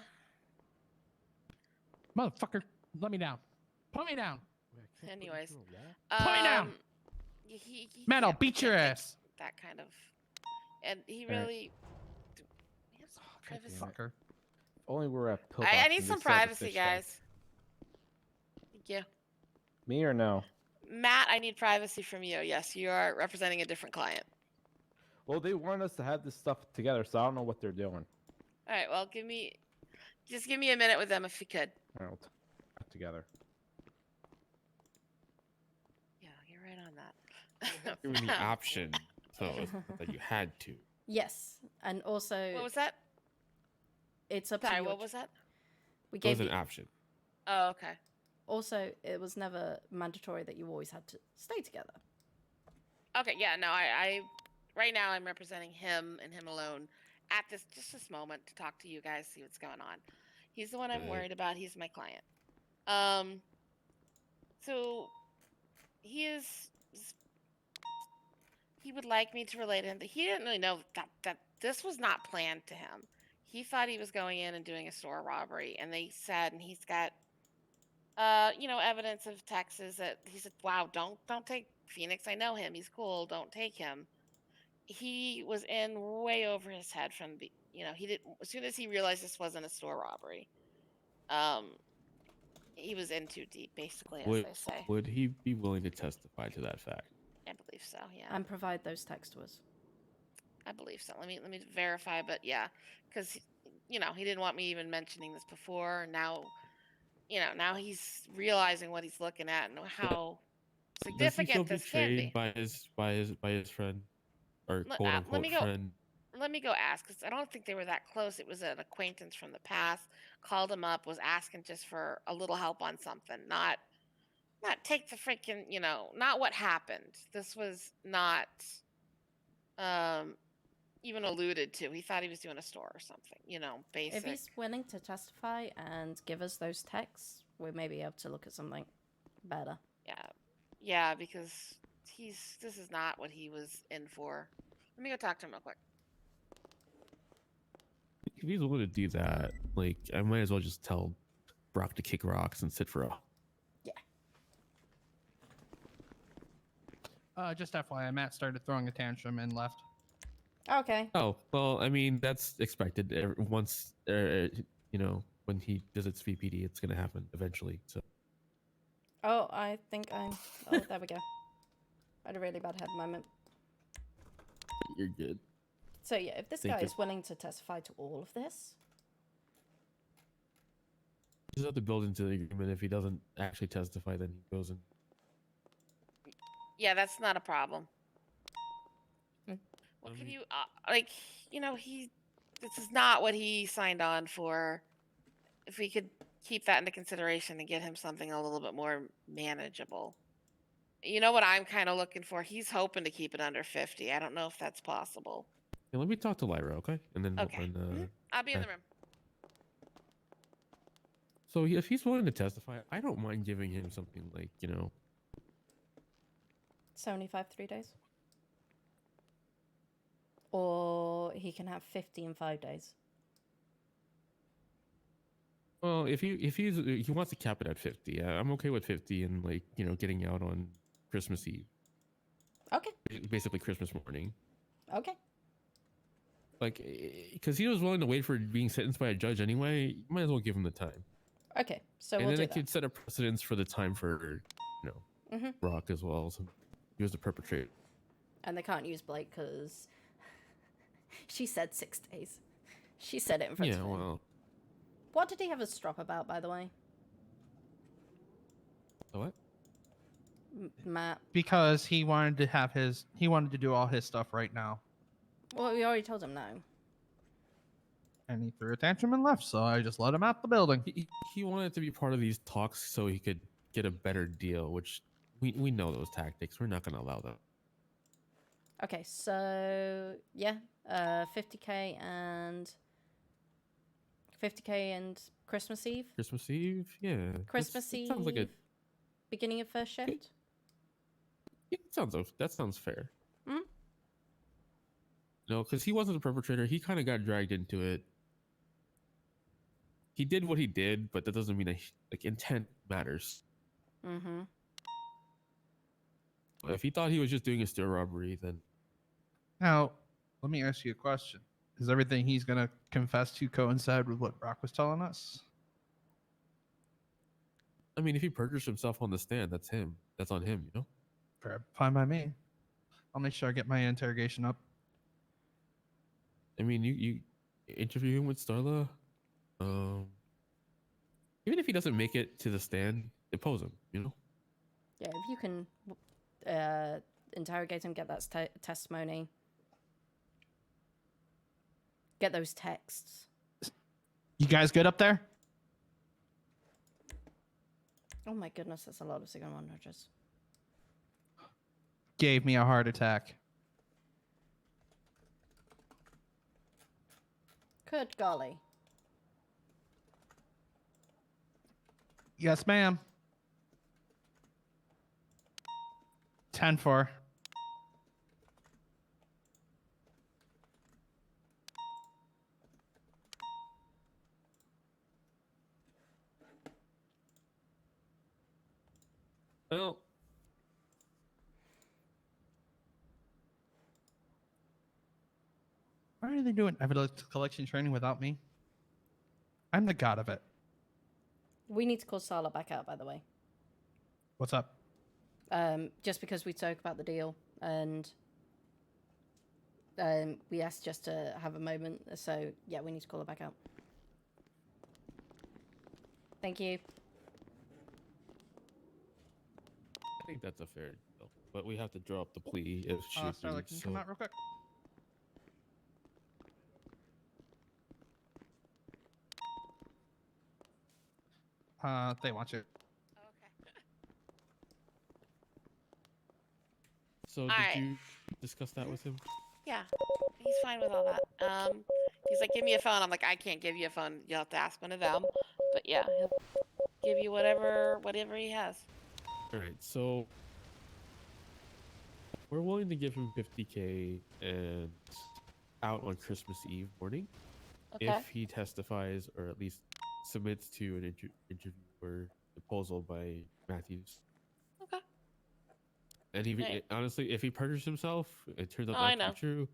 Motherfucker, let me down. Put me down. anyways, Put me down. He Man, I'll can't- beat your can't take ass. That kind of, and he Alright. really. We have some privacy. Fucker. If only we're at Pillbox I and need they some sell the privacy, fish tank. guys. Thank you. Me or no? Matt, I need privacy from you. Yes, you are representing a different client. Well, they want us to have this stuff together, so I don't know what they're doing. All right, well, just give me a minute with them if you could. All right, we'll talk together. Yeah, you're right on that. Given the option, so that you had to. Yes, and also What was that? it's up Sorry, to you. what was that? We It gave was an you. option. Oh, okay. Also, it was never mandatory that you always had to stay together. Okay, yeah, no, I right now I'm representing him and him alone at this moment to talk to you guys, see what's going on. He's the one I'm Good. worried about. He's my client. So he would like me to relate him that he didn't really know that this was not planned to him. he thought he was going in and doing a store robbery, and they said, and he's got, evidence of texts that he said, "Wow, don't take Phoenix. I know him. He's cool. Don't take him." He was in way over his head from the, he did as soon as he realized this wasn't a store robbery. He was in too deep, basically, as they say. Would he be willing to testify to that fact? I believe so. Yeah. And provide those texts to us. I believe so. Let me verify, but yeah, because he didn't want me even mentioning this before. And now, now he's realizing what he's looking at and how Does he feel significant this can be. betrayed by his friend, or quote let unquote me go. friend? Let me go ask, because I don't think they were that close. It was an acquaintance from the past. Called him up, was asking just for a little help on something, not take the freaking, not what happened. This was not even alluded to. He thought he was doing a store or something, basic. If he's willing to testify and give us those texts, we may be able to look at something better. Yeah, because this is not what he was in for. Let me go talk to him real quick. If he's willing to do that, like, I might as well just tell Brock to kick rocks and sit for a. Just FYI, Matt started throwing a tantrum and left. Okay. Oh well, I mean that's expected. Once when he visits VPD, it's gonna happen eventually. So. Oh, I think I'm. Oh, there we go. I had a really bad head moment. You're good. So yeah, if this guy is willing to testify to all of this, you just have to build into the agreement. If he doesn't actually testify, then he goes in. Yeah, that's not a problem. What can you this is not what he signed on for. If we could keep that into consideration and get him something a little bit more manageable. You know what I'm kind of looking for? He's hoping to keep it under 50. I don't know if that's possible. Yeah, let me talk to Lyra, okay? And then Okay. I'll be in the room. So if he's willing to testify, I don't mind giving him something like 75 3 days. Or he can have 50 in 5 days. Well, if he wants to cap it at 50, I'm okay with 50 and getting out on Christmas Eve. Okay. Basically Christmas morning. Okay. Because he was willing to wait for being sentenced by a judge anyway, you might as well give him the time. Okay, so and we'll then do it that. could set a precedence for the time for, Brock as well. So he was the perpetrator. And they can't use Blake because she said 6 days. She said it in front of him. Well. What did he have a strop about, by the way? What? Matt. Because he wanted to do all his stuff right now. Well, we already told him no. And he threw a tantrum and left, so I just let him out the building. He wanted to be part of these talks so he could get a better deal, which we know those tactics. We're not going to allow that. Okay, so yeah, 50K and Christmas Eve. Christmas Eve, yeah. Christmas Eve. Sounds like a beginning of first shift. Yeah, that sounds fair. Hmm. No, because he wasn't a perpetrator. He kind of got dragged into it. He did what he did, but that doesn't mean intent matters. Mm-hmm. If he thought he was just doing a store robbery, then Now, let me ask you a question. Is everything he's going to confess to coincide with what Brock was telling us? I mean, if he perjures himself on the stand, that's him. That's on him, Fine by me. I'll make sure I get my interrogation up. I mean, you interview him with Starla. Even if he doesn't make it to the stand, depose him. Yeah, if you can interrogate him, get that testimony, get those texts. You guys good up there? Oh my goodness, that's a lot of Sigma 100s. Gave me a heart attack. Good golly. Yes, ma'am. 10-4. Well, Why are they doing evidence collection training without me? I'm the god of it. We need to call Sala back out, by the way. What's up? Just because we spoke about the deal and we asked just to have a moment. So yeah, we need to call her back out. Thank you. I think that's a fair deal, but we have to draw up the plea if she agrees. Starlight, can you come out real quick? They want you. So Alright. did you discuss that with him? Yeah, he's fine with all that. He's like, give me a phone. I'm like, I can't give you a phone. You'll have to ask one of them. But yeah, he'll give you whatever he has. All right, so we're willing to give him 50K and out on Christmas Eve morning Okay. if he testifies or at least submits to an interviewer proposal by Matthews. Okay. And he Right. honestly, if he perjures himself, it turns out Oh, I not to know. be true.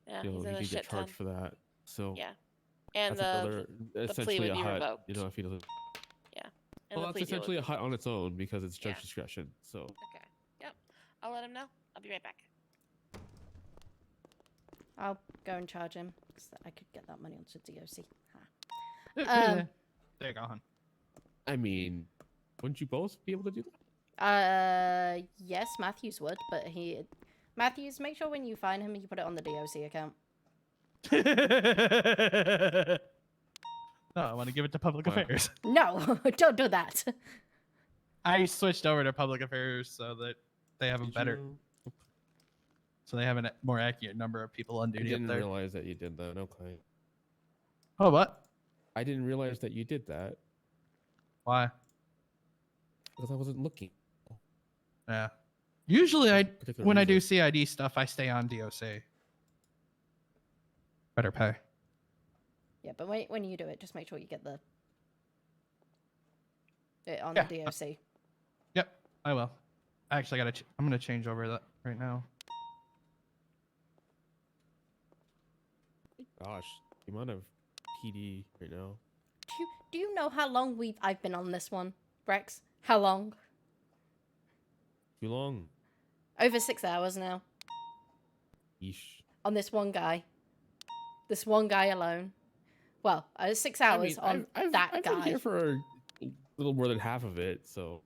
Yeah, you know, he's in he a can shit get charged ton. for that. So Yeah. And that's another, the plea essentially would a be hut. revoked. You know, if he doesn't. Yeah. And Well, the that's plea deal would essentially a be- hut on its own because it's judge Yeah. discretion. So Okay. Yep. I'll let him know. I'll be right back. I'll go and charge him because I could get that money onto DOC. There you go, hon. I mean, wouldn't you both be able to do that? Yes, Matthews would, but Matthews, make sure when you find him, you put it on the DOC account. No, I want to give it to public Wow. affairs. No, don't do that. I switched over to public affairs so that they have a better, so they have a more accurate number of people on I duty up didn't there. realize that you did that. Okay. Oh, what? I didn't realize that you did that Why? because I wasn't looking. Yeah. Usually, Particular when I do reason. CID stuff, I stay on DOC. Better pay. Yeah, but when you do it, just make sure you get it on Yeah. the DOC. Yep, I will. I actually gotta. I'm gonna change over that right now. Gosh, the amount of PD right now. Do you know how long I've been on this one, Rex? How long? Too long. Over 6 hours now. Yeesh. On this one guy. This one guy alone. Well, 6 hours on that I've guy. been here for a little more than half of it, so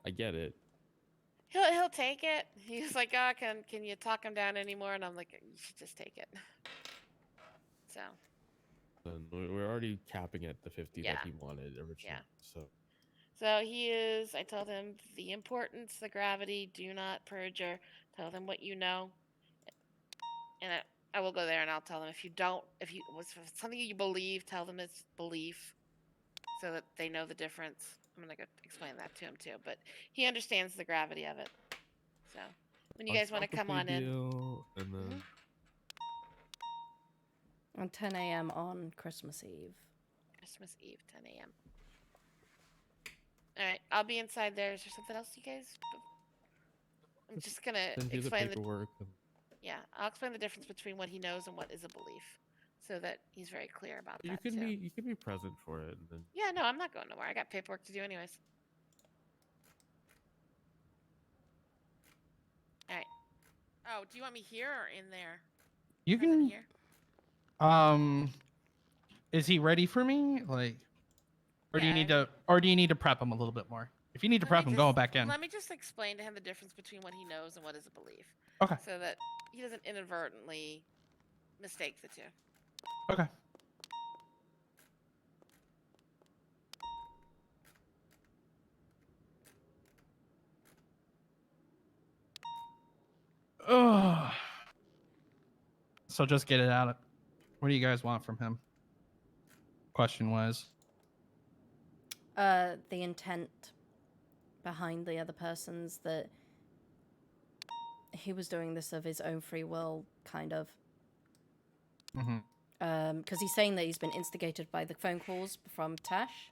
I get it. He'll take it. He's like, oh, can you talk him down anymore? And I'm like, you should just take it. So And we're already capping at the 50 Yeah. that he wanted originally. Yeah. So he is. I told him the importance, the gravity. Do not perjure. Tell them what you know. And I will go there and I'll tell them if it's something you believe, tell them it's belief, so that they know the difference. I'm gonna go explain that to him too, but he understands the gravity of it. So when you I'll guys want to stop the come plea on in, deal, and then On 10 a.m. on Christmas Eve. Christmas Eve, 10 a.m. All right, I'll be inside there. Is there something else, you guys? I'm just gonna send you the explain the paperwork. yeah. I'll explain the difference between what he knows and what is a belief, so that he's very clear about You that can too. be present for it, and then Yeah, no, I'm not going nowhere. I got paperwork to do anyways. All right. Oh, do you want me here or in there? You Present can. here. Is he ready for me? Like, or do you need to prep him a little bit more? If you need to prep him, go back in. Let me just explain to him the difference between what he knows and what is a belief. Okay. So that he doesn't inadvertently mistake the two. Okay. Oh. So just get it out. What do you guys want from him? Question was. The intent behind the other person's, that he was doing this of his own free will, kind of. Mm-hmm. Because he's saying that he's been instigated by the phone calls from Tash,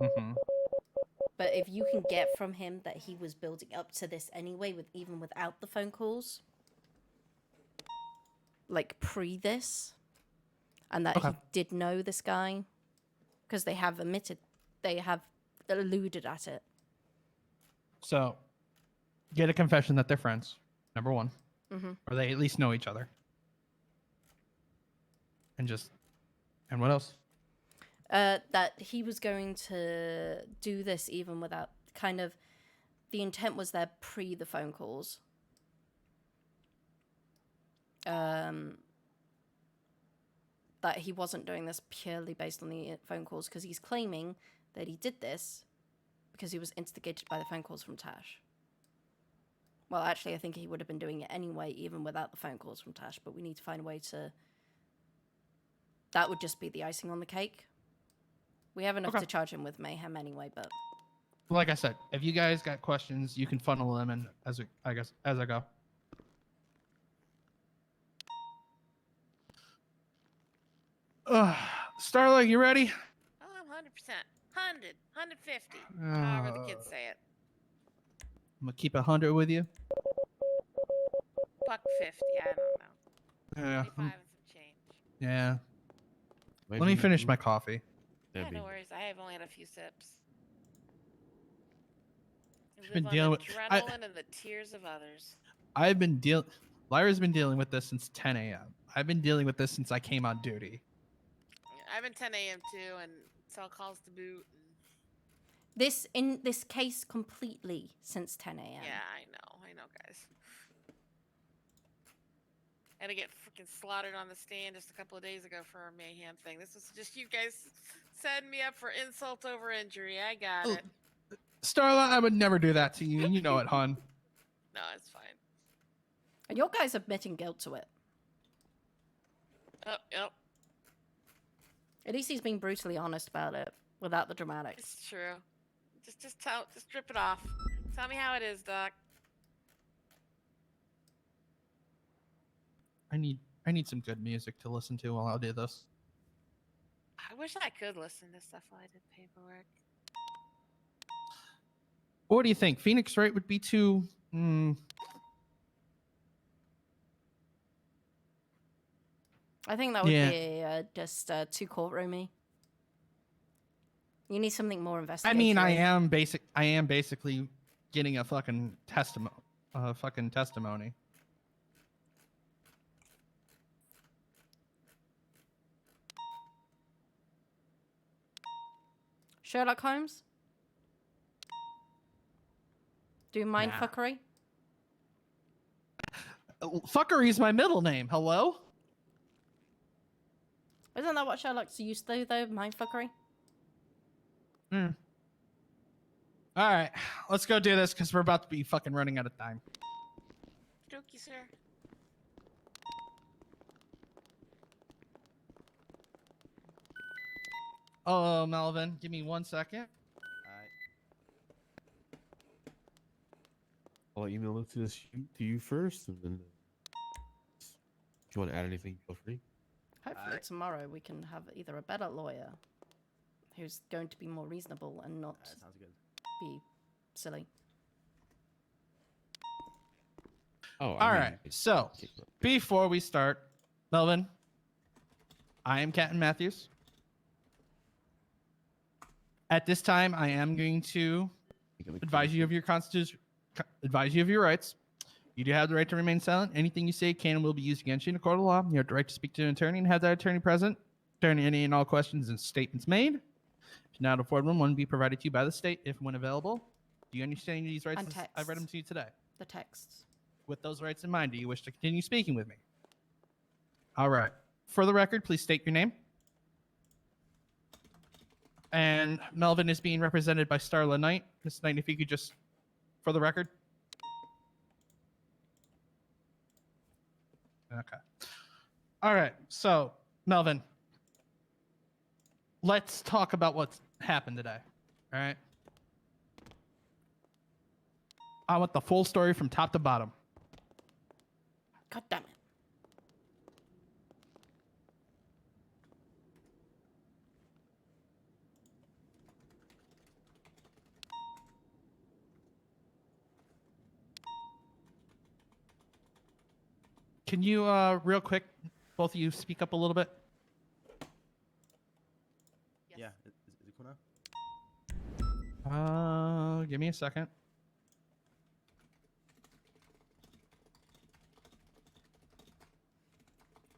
Mm-hmm. But if you can get from him that he was building up to this anyway, with even without the phone calls, like pre this, and that he did know this guy, because they have alluded at it. So, get a confession that they're friends. Number one, Mhm. or they at least know each other. And what else? That he was going to do this even without the intent was there pre the phone calls. That he wasn't doing this purely based on the phone calls, because he's claiming that he did this because he was instigated by the phone calls from Tash. Well, actually, I think he would have been doing it anyway, even without the phone calls from Tash, but we need to find a way to... That would just be the icing on the cake. We have enough to charge him with mayhem anyway, but... Like I said, if you guys got questions, you can funnel them in as I go. Starlight, you ready? Oh, I'm 100%. 100, 150. However the kids say it. I'm gonna keep 100 with you. Buck 50, I don't know. Yeah. 25 and some change. Yeah. Let me finish my coffee. Yeah, no worries. I have only had a few sips. I been live dealing on with- the adrenaline and the tears of others. Lyra's been dealing with this since 10 a.m. I've been dealing with this since I came on duty. I've been 10 a.m. too, and cell calls to boot. In this case completely since 10 a.m. Yeah, I know, guys. Had to get freaking slaughtered on the stand just a couple of days ago for our mayhem thing. This was just you guys setting me up for insult over injury. I got it. Starla, I would never do that to you. You know it, hon. No, it's fine. And your guys admitting guilt to it. Oh, yep. At least he's being brutally honest about it, without the dramatics. It's true. Just drip it off. Tell me how it is, Doc. I need some good music to listen to while I do this. I wish I could listen to stuff while I did paperwork. What do you think? Phoenix Wright would be too... I think that would Yeah. be just too courtroomy. You need something more I investigative. mean, I am basically getting a fucking testimony. Sherlock Holmes? Do mind Nah. fuckery? Fuckery is my middle name. Hello? Isn't that what Sherlock's used to, though? Mind fuckery? All right, let's go do this because we're about to be fucking running out of time. Dookie, sir. Oh, Melvin, give me 1 second. I'll email it to you first, and then if you want to add anything, feel free. Hopefully tomorrow we can have either a better lawyer who's going to be more reasonable and not Sounds good. be silly. Oh, All right. So before we start, Melvin, I am Captain Matthews. At this time, I am going to advise you of your constitution, advise you of your rights. You do have the right to remain silent. Anything you say can and will be used against you in a court of law. You have the right to speak to an attorney and have that attorney present during any and all questions and statements made. If you're not afford one will be provided to you by the state if and when available. Do you understand these rights? And as I've read them to you today. The texts. With those rights in mind, do you wish to continue speaking with me? All right. For the record, please state your name. And Melvin is being represented by Starla Knight. Miss Knight, if you could just, for the record. Okay. All right. So, Melvin, let's talk about what's happened today. All right. I want the full story from top to bottom. God damn it. Can you, real quick, both of you speak up a little bit? Yeah, is it cool now? Give me a second.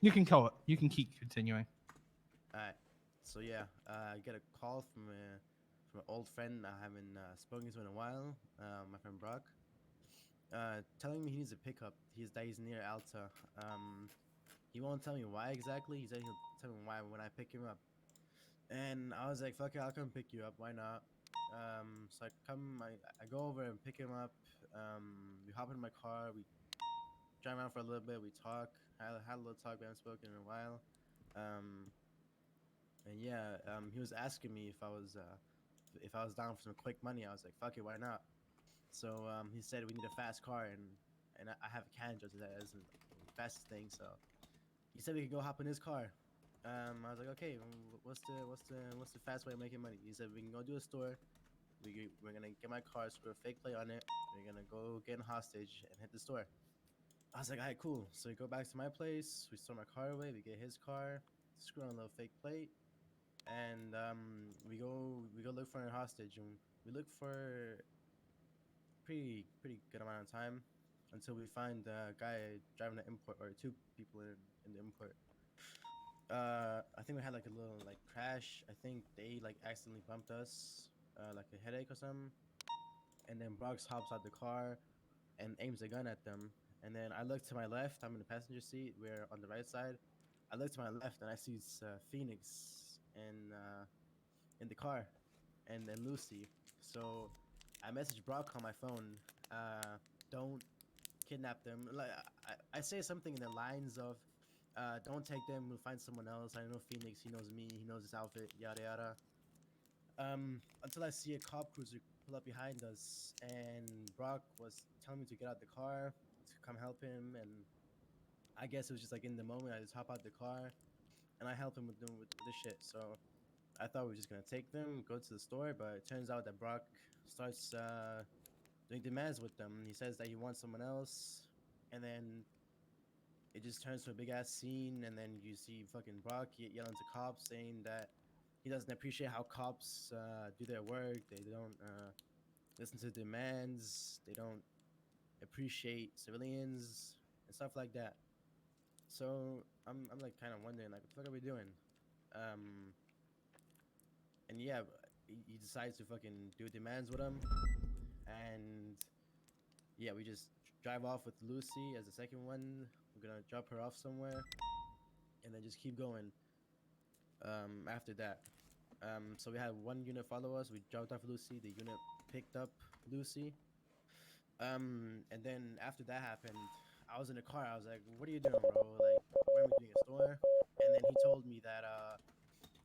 You can call it. You can keep continuing. Alright. So yeah, I get a call from an old friend I haven't spoken to in a while. My friend Brock. Telling me he needs a pickup. That he's near Alta. He won't tell me why exactly. He said he'll tell me why when I pick him up. And I was like, fuck it, I'll come pick you up. Why not? So I go over and pick him up. We hop in my car. We drive around for a little bit. We talk. I had a little talk. We haven't spoken in a while. And yeah, he was asking me if I was down for some quick money. I was like, fuck it, why not? So he said we need a fast car, and I have a Canjo, so that isn't the fastest thing. So he said we could go hop in his car. I was like, okay, what's the fast way of making money? He said we can go to a store. We're gonna get my car, screw a fake plate on it. We're gonna go get a hostage and hit the store. I was like, alright, cool. So we go back to my place. We store my car away. We get his car, screw on a little fake plate, and we go look for a hostage. And we look for pretty good amount of time until we find a guy driving the import, or two people in the import. I think we had like a little like crash. I think they like accidentally bumped us, like a headache or something. And then Brock hops out the car and aims a gun at them. And then I look to my left. I'm in the passenger seat. We're on the right side. I look to my left and I see Phoenix in the car, and then Lucy. So I message Brock on my phone. Don't kidnap them. Like I say something in the lines of, don't take them. We'll find someone else. I know Phoenix. He knows me. He knows his outfit. Yada yada. Until I see a cop cruiser pull up behind us, and Brock was telling me to get out the car to come help him, and I guess it was just like in the moment I just hop out the car and I help him with the shit. So I thought we were just gonna take them, go to the store, but it turns out that Brock starts doing demands with them. He says that he wants someone else, and then it just turns to a big ass scene, and then you see fucking Brock yelling to cops, saying that he doesn't appreciate how cops do their work. They don't listen to demands. They don't appreciate civilians and stuff like that. So I'm like kind of wondering, like, what the fuck are we doing? And yeah, he decides to fucking do demands with him, and yeah, we just drive off with Lucy as the second one. We're gonna drop her off somewhere, and then just keep going. After that, so we had one unit follow us. We dropped off Lucy. The unit picked up Lucy. And then after that happened, I was in the car. I was like, "What are you doing, bro? Like, where are we doing a store?" And then he told me that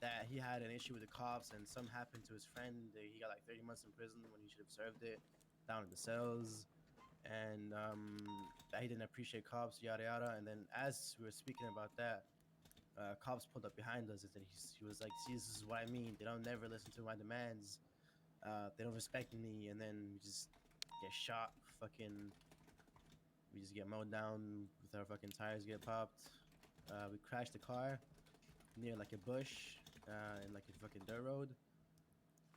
that he had an issue with the cops, and something happened to his friend. He got like 30 months in prison when he should have served it, down in the cells, and that he didn't appreciate cops, yada yada. And then as we were speaking about that, cops pulled up behind us, and then he was like, "See, this is what I mean. They don't never listen to my demands. They don't respect me." And then we just get shot. We just get mowed down with our fucking tires get popped. We crashed the car near like a bush in like a fucking dirt road.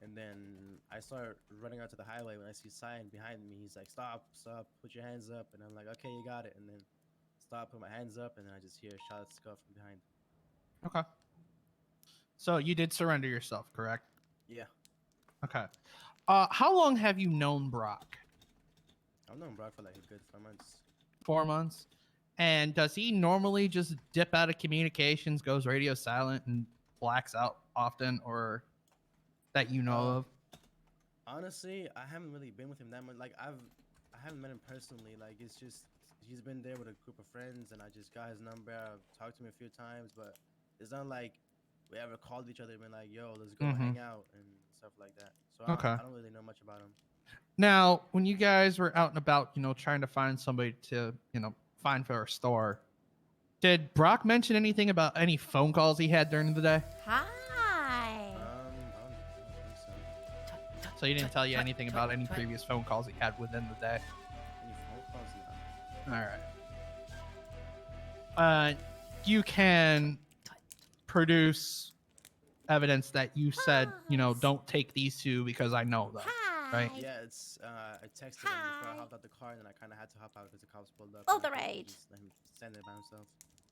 And then I start running out to the highway when I see Cyan behind me. He's like, "Stop, stop, put your hands up." And I'm like, "Okay, you got it." And then stop, put my hands up, and then I just hear shots go from behind. Okay. So you did surrender yourself, correct? Yeah. Okay. How long have you known Brock? I've known Brock for like a good 4 months. 4 months. And does he normally just dip out of communications, goes radio silent, and blacks out often, or that you know of? Honestly, I haven't really been with him that much. Like I haven't met him personally. Like it's just he's been there with a group of friends, and I just got his number. I've talked to him a few times, but it's not like we ever called each other and been like, "Yo, let's go hang out" and stuff like that. So I don't really know much about him. Now, when you guys were out and about, trying to find somebody to, find for a store, did Brock mention anything about any phone calls he had during the day? Hi. I don't think so. So he didn't tell you anything about any previous phone calls he had within the day? Any phone calls? No. All right. you can produce evidence that you said, don't take these two because I know them, right? Yeah, it's I texted him before I hopped out the car, and then I kind of had to hop out because the cops pulled up. Oh, and I the couldn't rage. Just let him stand there by himself.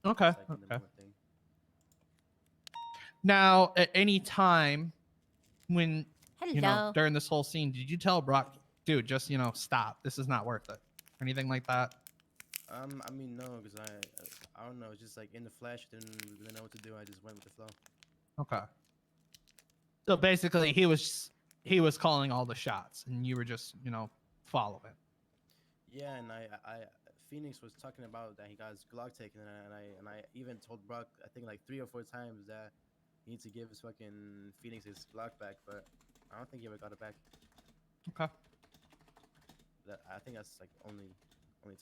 Okay. It's like in the Okay. moment thing. Now, at any time when Hello. during this whole scene, did you tell Brock, dude, just stop? This is not worth it, or anything like that? I mean, no, because I don't know. It's just like in the flash, didn't really know what to do. I just went with the flow. Okay. So basically, he was calling all the shots, and you were just following. Yeah, and I Phoenix was talking about that he got his Glock taken, and I even told Brock, I think like 3 or 4 times, that he needs to give his fucking Phoenix his Glock back, but I don't think he ever got it back. Okay. I think that's like only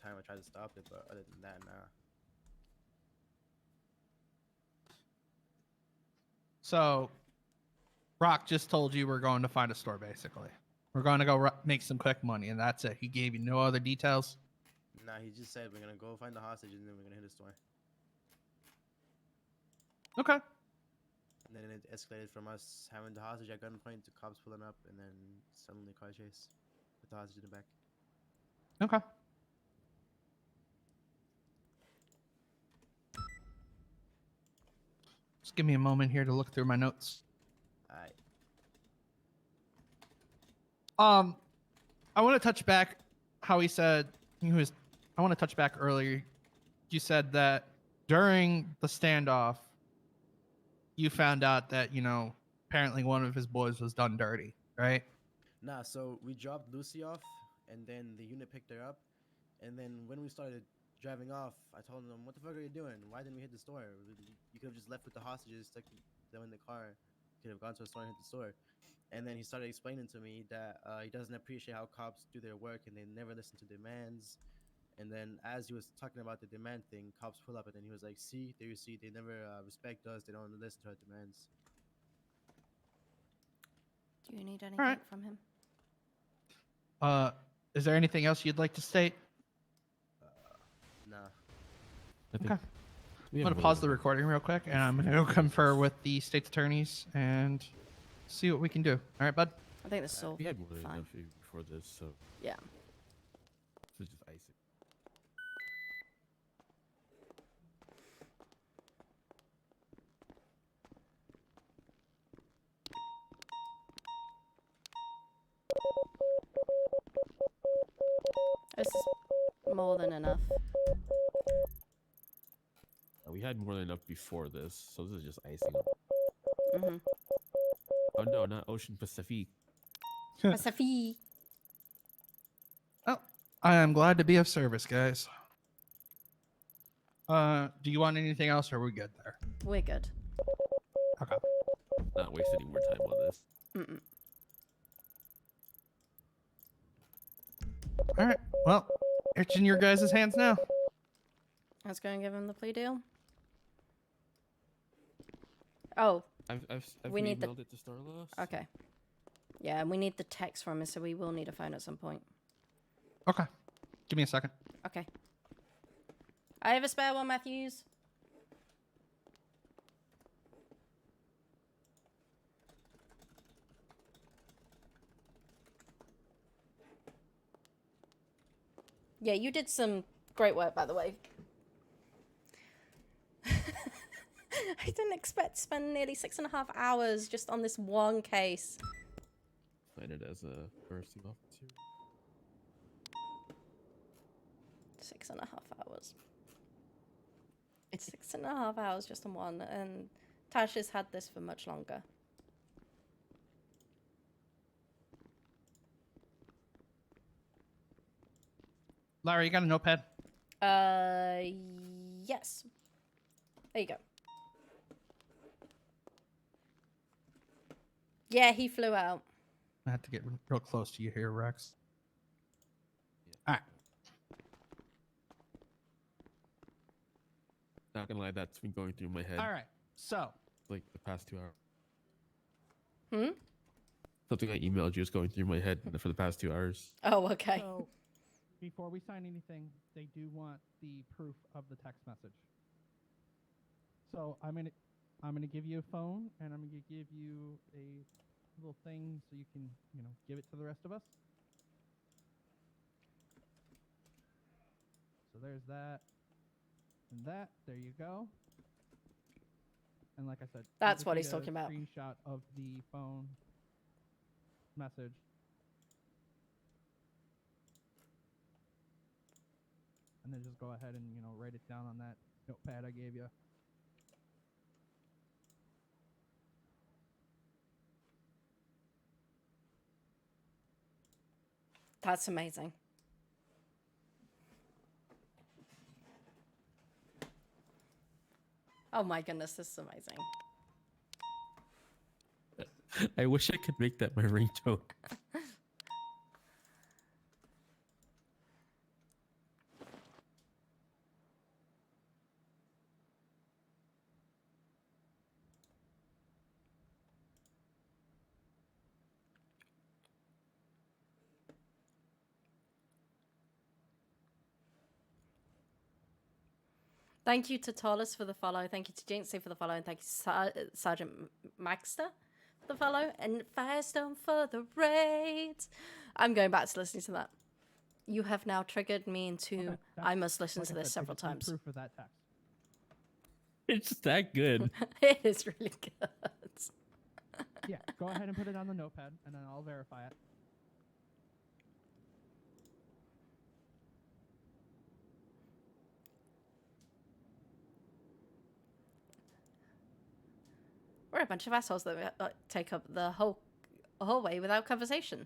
time I tried to stop it, but other than that, nah. So, Brock just told you we're going to find a store, basically. We're going to go make some quick money, and that's it. He gave you no other details? Nah, he just said we're gonna go find the hostage and then we're gonna hit the store. Okay. And then it escalated from us having the hostage at gunpoint to cops pulling up, and then suddenly car chase with the hostage in the back. Okay. Just give me a moment here to look through my notes. Alright. I want to touch back how he said I want to touch back earlier. You said that during the standoff, you found out that apparently one of his boys was done dirty, right? Nah, so we dropped Lucy off, and then the unit picked her up, and then when we started driving off, I told them, "What the fuck are you doing? Why didn't we hit the store? You could have just left with the hostages, stuck them in the car. Could have gone to a store and hit the store." And then he started explaining to me that he doesn't appreciate how cops do their work and they never listen to demands. And then as he was talking about the demand thing, cops pull up, and then he was like, "See, there you see, they never respect us. They don't listen to our demands." Do you need anything right. from him? Is there anything else you'd like to state? Nah. Okay. I'm going to pause the recording real quick, and I'm going to go confer with the state's attorneys and see what we can do. All right, bud? I think this is all We had more than fine. enough before this, so Yeah. this is just icing. This is more than enough. We had more than enough before this, so this is just icing. Mm-hmm. Oh no, not Ocean Pacific. Pacific. Oh, I am glad to be of service, guys. Do you want anything else, or are we good there? We're good. Okay. Not waste any more time on this. Mm-mm. All right. Well, it's in your guys' hands now. Let's go and give him the plea deal. Oh, I've we need the. emailed it to Starla. Okay. Yeah, and we need the text from him, so we will need a phone at some point. Okay. Give me a second. Okay. I have a spare one, Matthews. Yeah, you did some great work, by the way. I didn't expect to spend nearly 6.5 hours just on this one case. Sign it as a arresting officer. 6.5 hours. It's 6.5 hours just on one, and Tasha's had this for much longer. Larry, you got a notepad? Yes. There you go. Yeah, he flew out. I have to get real close to you here, Rex. All right. Not gonna lie, that's been going through my head. All right. So. Like the past 2 hours. Hmm? Something I emailed you is going through my head for the past 2 hours. Oh, okay. So, before we sign anything, they do want the proof of the text message. So I'm gonna give you a phone, and I'm gonna give you a little thing so you can, give it to the rest of us. So there's that, and that. There you go. And like I said, you That's just what need he's a talking about. Screenshot of the phone message. And then just go ahead and, write it down on that notepad I gave you. That's amazing. Oh my goodness, this is amazing. I wish I could make that my ringtone. Thank you to Tolis for the follow. Thank you to Jinxie for the follow. And thank you to Sergeant Maxter for the follow. And Firestone for the raid. I'm going back to listening to that. You have now triggered me into I must listen to this several times. Proof of that text. It's that good. It is really good. Yeah, go ahead and put it on the notepad, and then I'll verify it. We're a bunch of assholes that take up the whole way without conversation.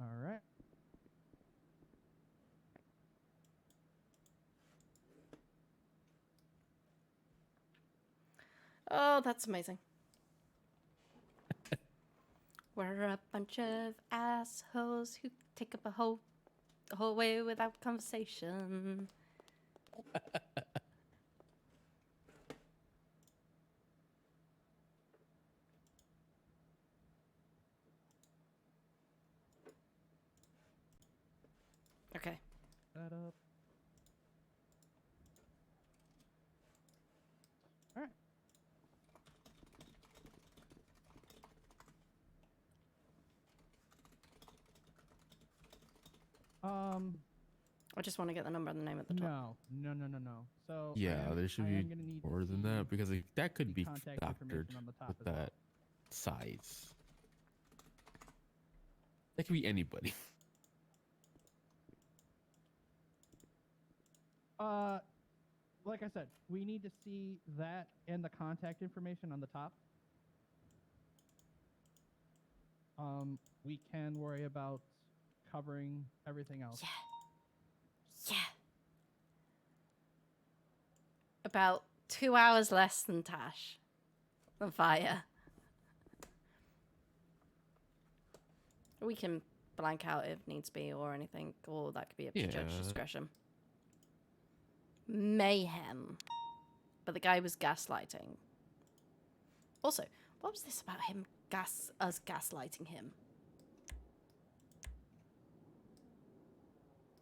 All right. Oh, that's amazing. We're a bunch of assholes who take up the whole way without conversation. Okay. That up. All right. I just want to get the number and the name at the top. No. So Yeah, there should I be am gonna need to more than see that because that could the be contact doctored information on the top with as well. that size. That could be anybody. Like I said, we need to see that and the contact information on the top. We can worry about covering everything else. Yeah. About 2 hours less than Tash. Than Fire. We can blank out if needs be or anything, or that could be up to judge Yeah. discretion. Mayhem. But the guy was gaslighting. Also, what was this about him us gaslighting him?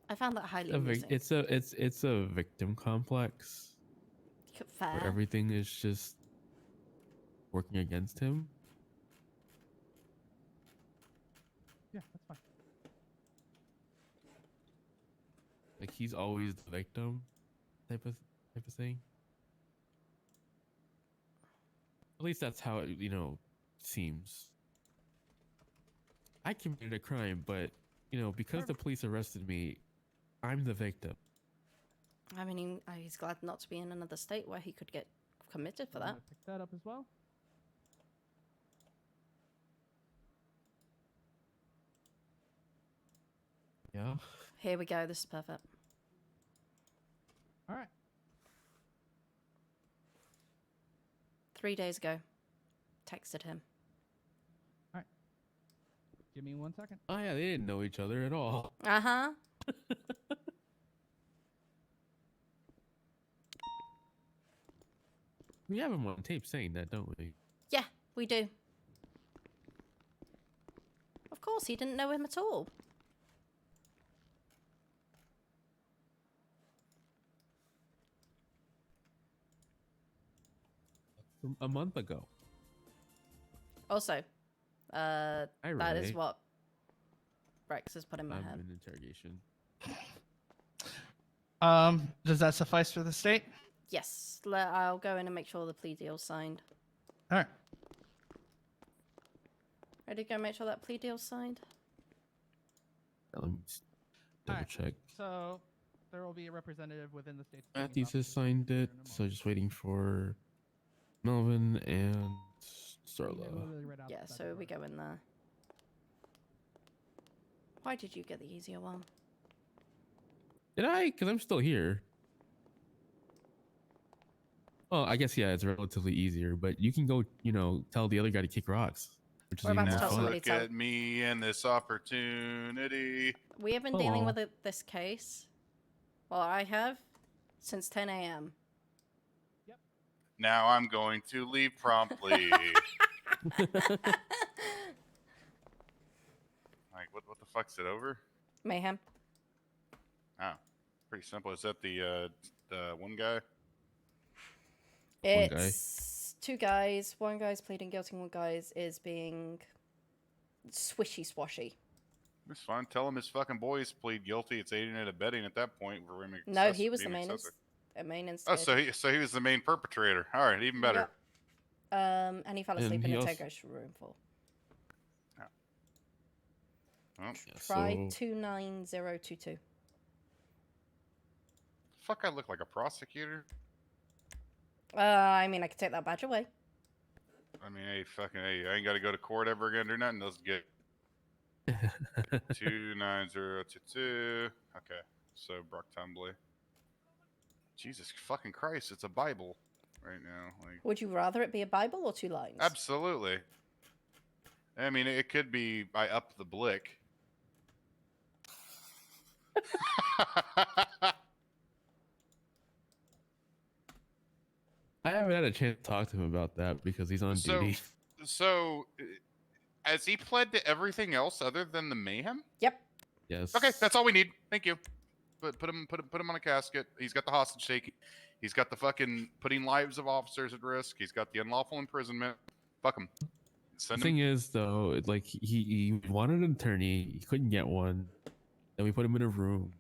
I found that highly amusing. It's a victim complex Fair. where everything is just working against him. Yeah, that's fine. Like he's always the victim type of thing. At least that's how it, seems. I committed a crime, but because the police arrested me, I'm the victim. I mean, he's glad not to be in another state where he could get committed for I'm that. gonna pick that up as well. Yeah. Here we go. This is perfect. All right. 3 days ago. Texted him. Give me 1 second. Oh yeah, they didn't know each other at all. Uh-huh. We have him on tape saying that, don't we? Yeah, we do. Of course, he didn't know him at all. from a month ago. Also, that is Ray. what Rex has put in my I'm head. in interrogation. Does that suffice for the state? Yes, I'll go in and make sure the plea deal's signed. All right. Ready to go make sure that plea deal's signed? Let me just double Alright. check. So there will be a representative within the state's attorney's Matthews has office. signed it, so just waiting for Melvin and Starla. Literally right out Yeah, that so door. we go in there. Why did you get the easier one? Did I? Because I'm still here. Well, I guess, yeah, it's relatively easier, but you can go, tell the other guy to kick rocks, which is We're even about to more tell fun. somebody Look to- at me and this opportunity. We have been dealing Aw. with this case, well, I have, since 10 a.m. Now I'm going to leave promptly. Like, what the fuck's it over? Mayhem. Oh, pretty simple. Is that the one guy? One guy. It's two guys. One guy's pleading guilty, one guy's is being swishy swashy. It's fine. Tell him his fucking boys plead guilty. It's aiding and abetting at that point. For him No, he was the main, main Oh, instigator. so he was the main perpetrator. All right, even better. And he fell And asleep in he a also- Tego's room full. Oh, Try So- 29022. fuck, I look like a prosecutor. I mean, I could take that badge away. I mean, hey, I ain't got to go to court ever again or nothing. Let's get 29022. Okay, so Brock Tumbly. Jesus fucking Christ, it's a Bible right now. Like, Would you rather it be a Bible or two lines? absolutely. I mean, it could be I up the blick. I haven't had a chance to talk to him about that because he's on duty. So, has he pled to everything else other than the mayhem? Yep. Yes. Okay, that's all we need. Thank you. Put him on a casket. He's got the hostage taking. He's got the fucking putting lives of officers at risk. He's got the unlawful imprisonment. Fuck him. The Send him. thing is, though, like he wanted an attorney, he couldn't get one. Then we put him in a room.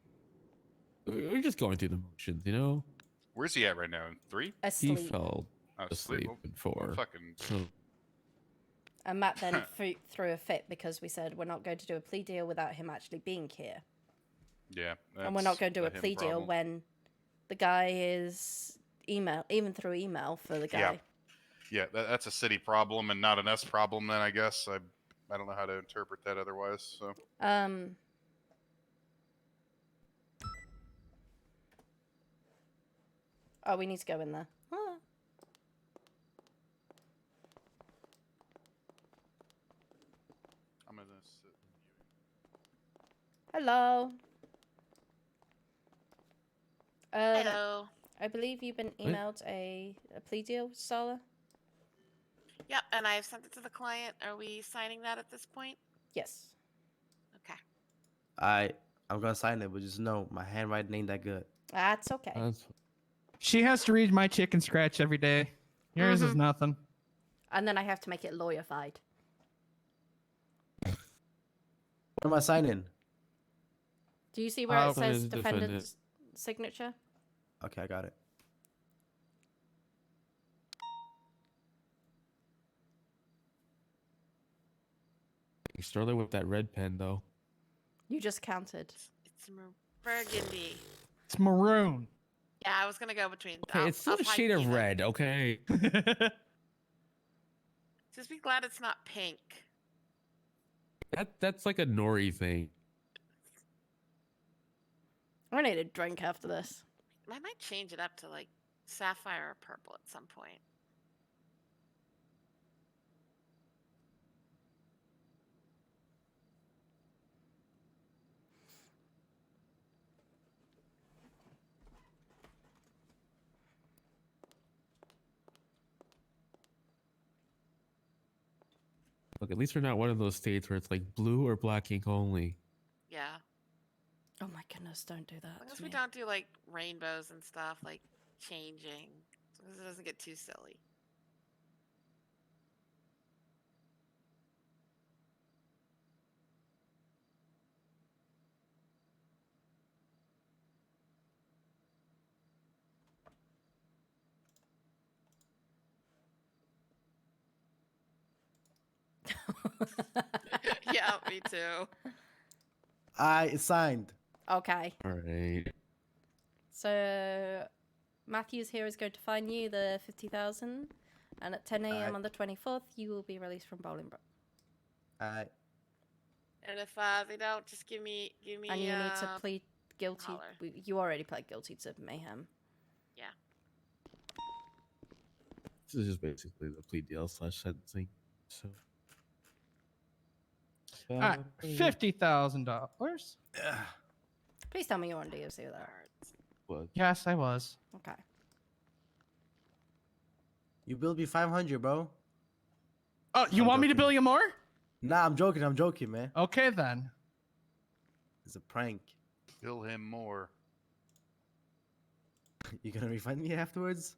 We're just going through the motions, you know. Where's he at right now? 3? He Asleep. fell Oh, asleep Well, in 4. fucking. So And Matt then threw a fit because we said we're not going to do a plea deal without him actually being here. Yeah. And we're not going to do a him plea deal problem. when the guy is even through email for the guy. Yeah, that's a city problem and not an us problem. Then I guess I don't know how to interpret that otherwise. So Oh, we need to go in there. Ah. I'm gonna sit. Hello. Hello. I believe you've been emailed a plea deal, Sala. Yep, and I've sent it to the client. Are we signing that at this point? Yes. Okay. I'm gonna sign it, but just know my handwriting ain't that good. That's okay. She has to read my chicken scratch every day. Yours is nothing. And then I have to make it lawyerified. What am I signing? Do you see where it Sign says as a defendant. defendant's signature? Okay, I got it. Starla with that red pen, though. You just counted. It's burgundy. It's maroon. Yeah, I was gonna go between. Okay, it's still a shade of red. Okay. Just be glad it's not pink. That's like a nori thing. I need a drink after this. I might change it up to like sapphire or purple at some point. Look, at least we're not one of those states where it's like blue or black ink only. Yeah. Oh my goodness, don't do As that. long as to we me. don't do like rainbows and stuff, like changing. As long as it doesn't get too silly. Yeah, me too. It's signed. Okay. All right. So Matthews here is going to fine you the 50,000, and at 10 a.m. on the 24th, you will be released from Bolingbroke. Alright. And if they don't, just give me. And you need to plead guilty. holler. You already pled guilty to mayhem. Yeah. This is just basically the plea deal / sentencing. So. All right, $50,000. Please tell me you're on DOC with that. What? Yes, I was. Okay. You billed me 500, bro. Oh, you want me to bill you more? Nah, I'm joking, man. Okay then. It's a prank. Bill him more. You gonna refund me afterwards?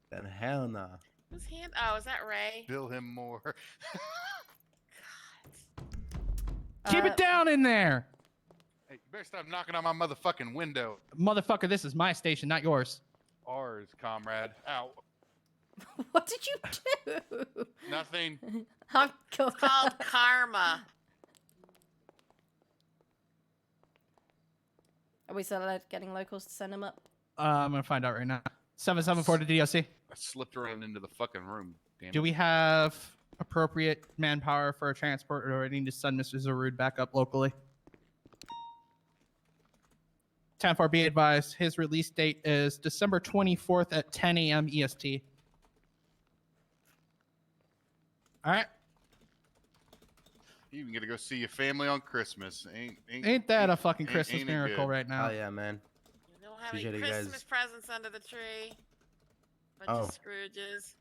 Then hell nah. Whose hand? Oh, is that Ray? Bill him more. Keep it down in there. Hey, you better stop knocking on my motherfucking window. Motherfucker, this is my station, not yours. Ours, comrade. Ow. What did you do? Nothing. Oh, It's called karma. Are we still getting locals to send him up? I'm gonna find out right now. 774 to DOC. I slipped around into the fucking room. Damn Do it. we have appropriate manpower for a transport, or do I need to send Mr. Zarude back up locally? 10-4, be advised, his release date is December 24th at 10 a.m. EST. All right. You even get to go see your family on Christmas. Ain't that a fucking Christmas ain't it miracle good? right now? Oh yeah, man. You don't have any Appreciate it, guys. Christmas presents under the tree. Bunch Oh. of Scrooges.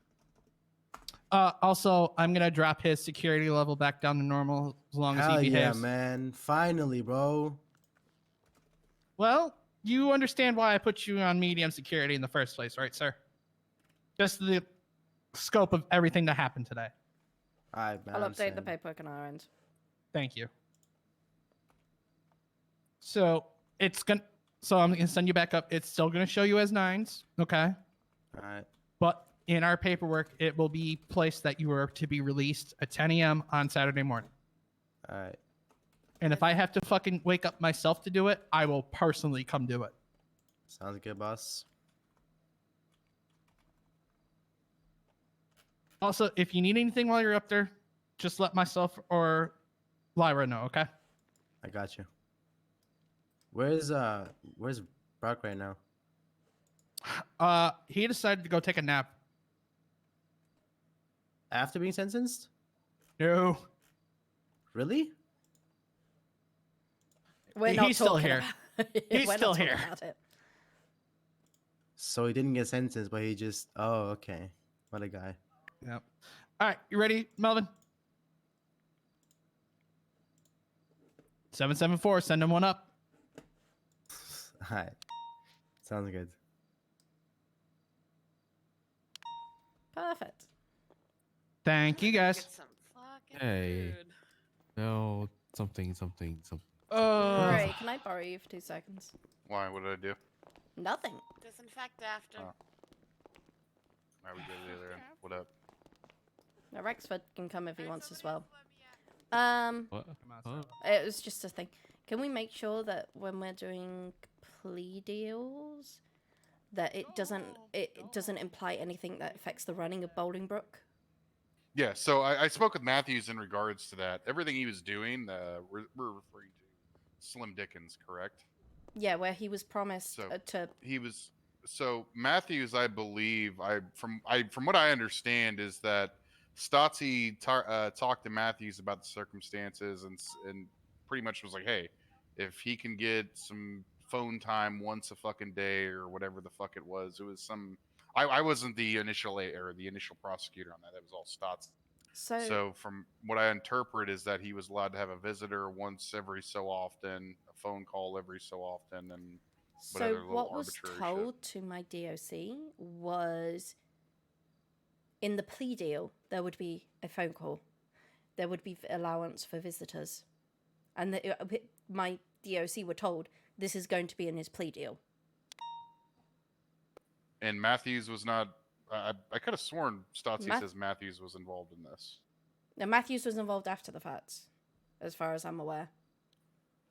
Also, I'm gonna drop his security level back down to normal as long as Hell he yeah, behaves. man. Finally, bro. Well, you understand why I put you on medium security in the first place, right, sir? Just the scope of everything that happened today. Alright, man. I'll I update the understand. paperwork on our end. Thank you. So I'm gonna send you back up. It's still gonna show you as 9s, okay? Alright. But in our paperwork, it will be placed that you are to be released at 10 a.m. on Saturday morning. Alright. And if I have to fucking wake up myself to do it, I will personally come do it. Sounds good, boss. Also, if you need anything while you're up there, just let myself or Lyra know, okay? I got you. Where's Brock right now? He decided to go take a nap. After being sentenced? No. Really? We're not He's still talking here. about it. He's We're still not talking here. about it. So he didn't get sentenced, but he just. Oh, okay. What a guy. Yep. All right, you ready, Melvin? 774, send him one up. Alright. Sounds good. Perfect. Thank you, guys. Get some fucking Hey. food. No, something. Ray, can I borrow you for 2 seconds? Why? What did I do? Nothing. Disinfect after. Oh. Alright, we go to the other end. What up? Now, Rexford can come if he wants as well. What? Huh? It was just a thing. Can we make sure that when we're doing plea deals, that it doesn't imply anything that affects the running of Bolingbroke? Yeah, so I spoke with Matthews in regards to that. Everything he was doing, we're referring to Slim Dickens, correct? Yeah, where he was promised So to. he was so Matthews, I believe. From what I understand is that Stotzi talked to Matthews about the circumstances and pretty much was like, hey, if he can get some phone time once a fucking day or whatever the fuck it was some. I wasn't the initial prosecutor on that. That was all Stotz. So from what I interpret is that he was allowed to have a visitor once every so often, a phone call every so often, and So what was told to my DOC was, in the plea deal, there would be a phone call, there would be allowance for visitors, and my DOC were told this is going to be in his plea deal. And Matthews was not. I could have sworn Stotzi says Matthews was involved in this. Now, Matthews was involved after the fact, as far as I'm aware.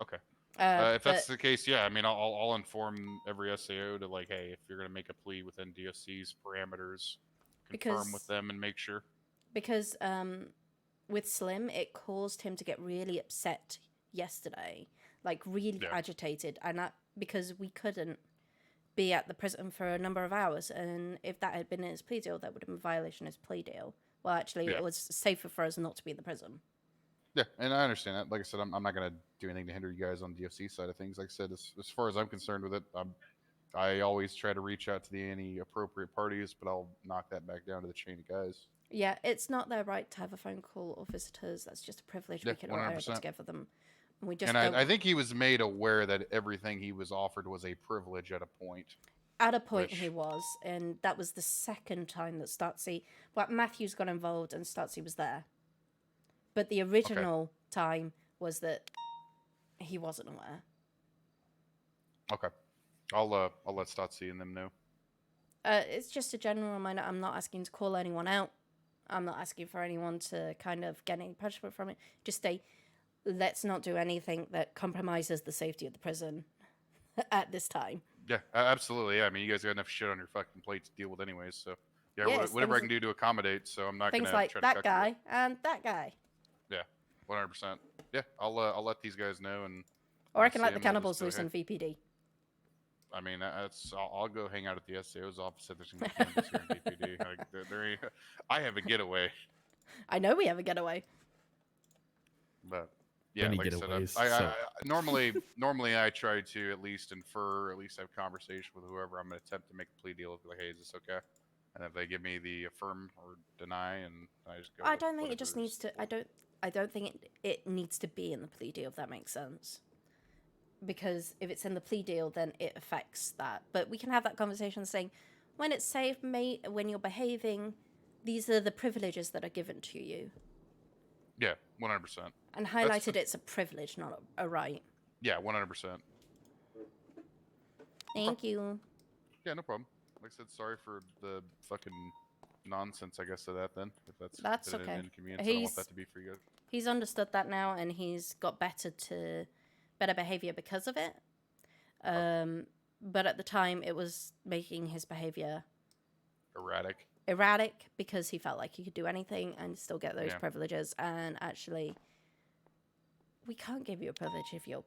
Okay. If but- that's the case, yeah, I mean, I'll inform every SAO to like, hey, if you're gonna make a plea within DOC's parameters, confirm with Because- them and make sure. Because with Slim, it caused him to get really upset yesterday, like really Yeah. agitated, and that because we couldn't be at the prison for a number of hours, and if that had been in his plea deal, that would have been a violation of his plea deal. Well, actually, Yeah. it was safer for us not to be in the prison. Yeah, and I understand that. Like I said, I'm not gonna do anything to hinder you guys on DOC side of things. Like I said, as far as I'm concerned with it, I always try to reach out to any appropriate parties, but I'll knock that back down to the chain of guys. Yeah, it's not their right to have a phone call or visitors. That's just a privilege Yeah, we can all able 100%. to give them. And we just And don't. I think he was made aware that everything he was offered was a privilege at a point. At a point, which- he was, and that was the second time that Stutzy, well, Matthews got involved and Stutzy was there. But the original time was that he wasn't aware. Okay, I'll let Stotzi and them know. It's just a general reminder. I'm not asking to call anyone out. I'm not asking for anyone to kind of get any punishment from it. Just say, let's not do anything that compromises the safety of the prison at this time. Yeah, absolutely. Yeah, I mean, you guys got enough shit on your fucking plate to deal with, anyways. So yeah, Yes, whatever I things- can do to accommodate. So I'm not Things gonna like try to that cut guy and that guy. You. Yeah, 100%. Yeah, I'll let these guys know and. Or I can let the Sam will cannibals just go loose in ahead. VPD. I mean, I'll go hang out at the SAO's office if there's any cannabis here in VPD. Like, I have a getaway, I know we have a getaway. but yeah, Many like getaways, I said, so- normally I try to at least infer, at least have conversation with whoever I'm going to attempt to make a plea deal with. Like, hey, is this okay? And if they give me the affirm or deny, and I just go. I with don't think it just whatever needs to. I don't think it needs to be in the plea deal. If that makes sense. Because if it's in the plea deal, then it affects that. But we can have that conversation saying, when it's safe, mate, when you're behaving, these are the privileges that are given to you. Yeah, 100%. And highlighted it's a privilege, not a right. Yeah, 100%. Thank you. Yeah, no problem. Like I said, sorry for the fucking nonsense, I guess, of that then. If that's That's been an okay. inconvenience, I don't want that to be for you guys. He's understood that now, and he's got better behavior because of it. But at the time, it was making his behavior erratic because he felt like he could do anything and still get those Yeah. privileges. And actually, we can't give you a privilege if you're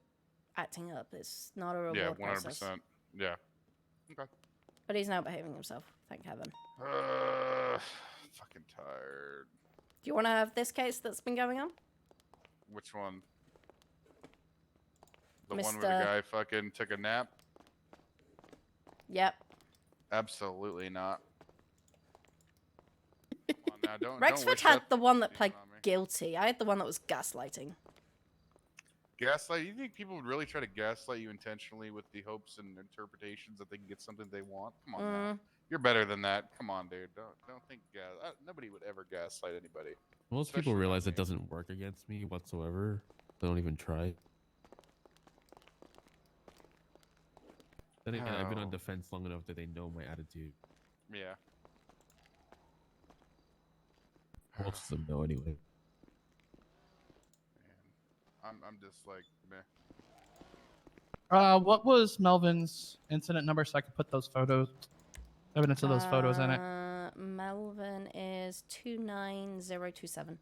acting up. It's not a reward Yeah, process. 100%. Yeah. Okay. But he's now behaving himself. Thank heaven. Fucking tired. Do you want to have this case that's been going on? Which one? The one where the Mr. guy fucking took a nap? Yep. Absolutely not. Come on now, don't Rexford wish had that the one that pled guilty. I had the one that was gaslighting. gaslight. You think people would really try to gaslight you intentionally with the hopes and interpretations that they can get something they want? Come on, now. You're better than that. Come on, dude. Don't think nobody would ever gaslight anybody. Most Especially people not realize me. it doesn't work against me whatsoever. They don't even try. Then again, I've been on Oh. defense long enough that they know my attitude. Yeah. Most of them know anyway. I'm just like, meh. What was Melvin's incident number so I could put those photos, evidence of those photos in it? Melvin is 29027.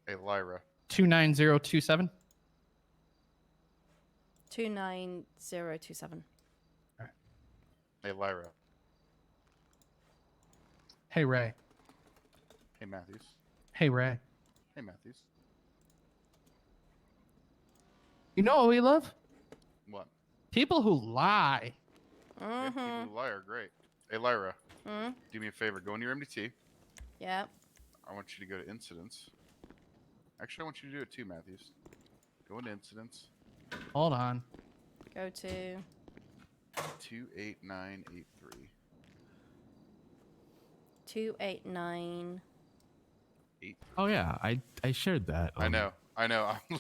Hey, Lyra. 29027. 29027. Hey, Lyra. Hey Ray. Hey, Matthews. Hey Ray. Hey, Matthews. You know what we love? What? People who lie. Yeah, people who lie are great. Hey, Lyra. Hmm? Do me a favor. Go into your MDT. Yep. I want you to go to incidents. Actually, I want you to do it too, Matthews. Go into incidents. Hold on. Go to 28983. 289. Oh yeah, I shared that. I know.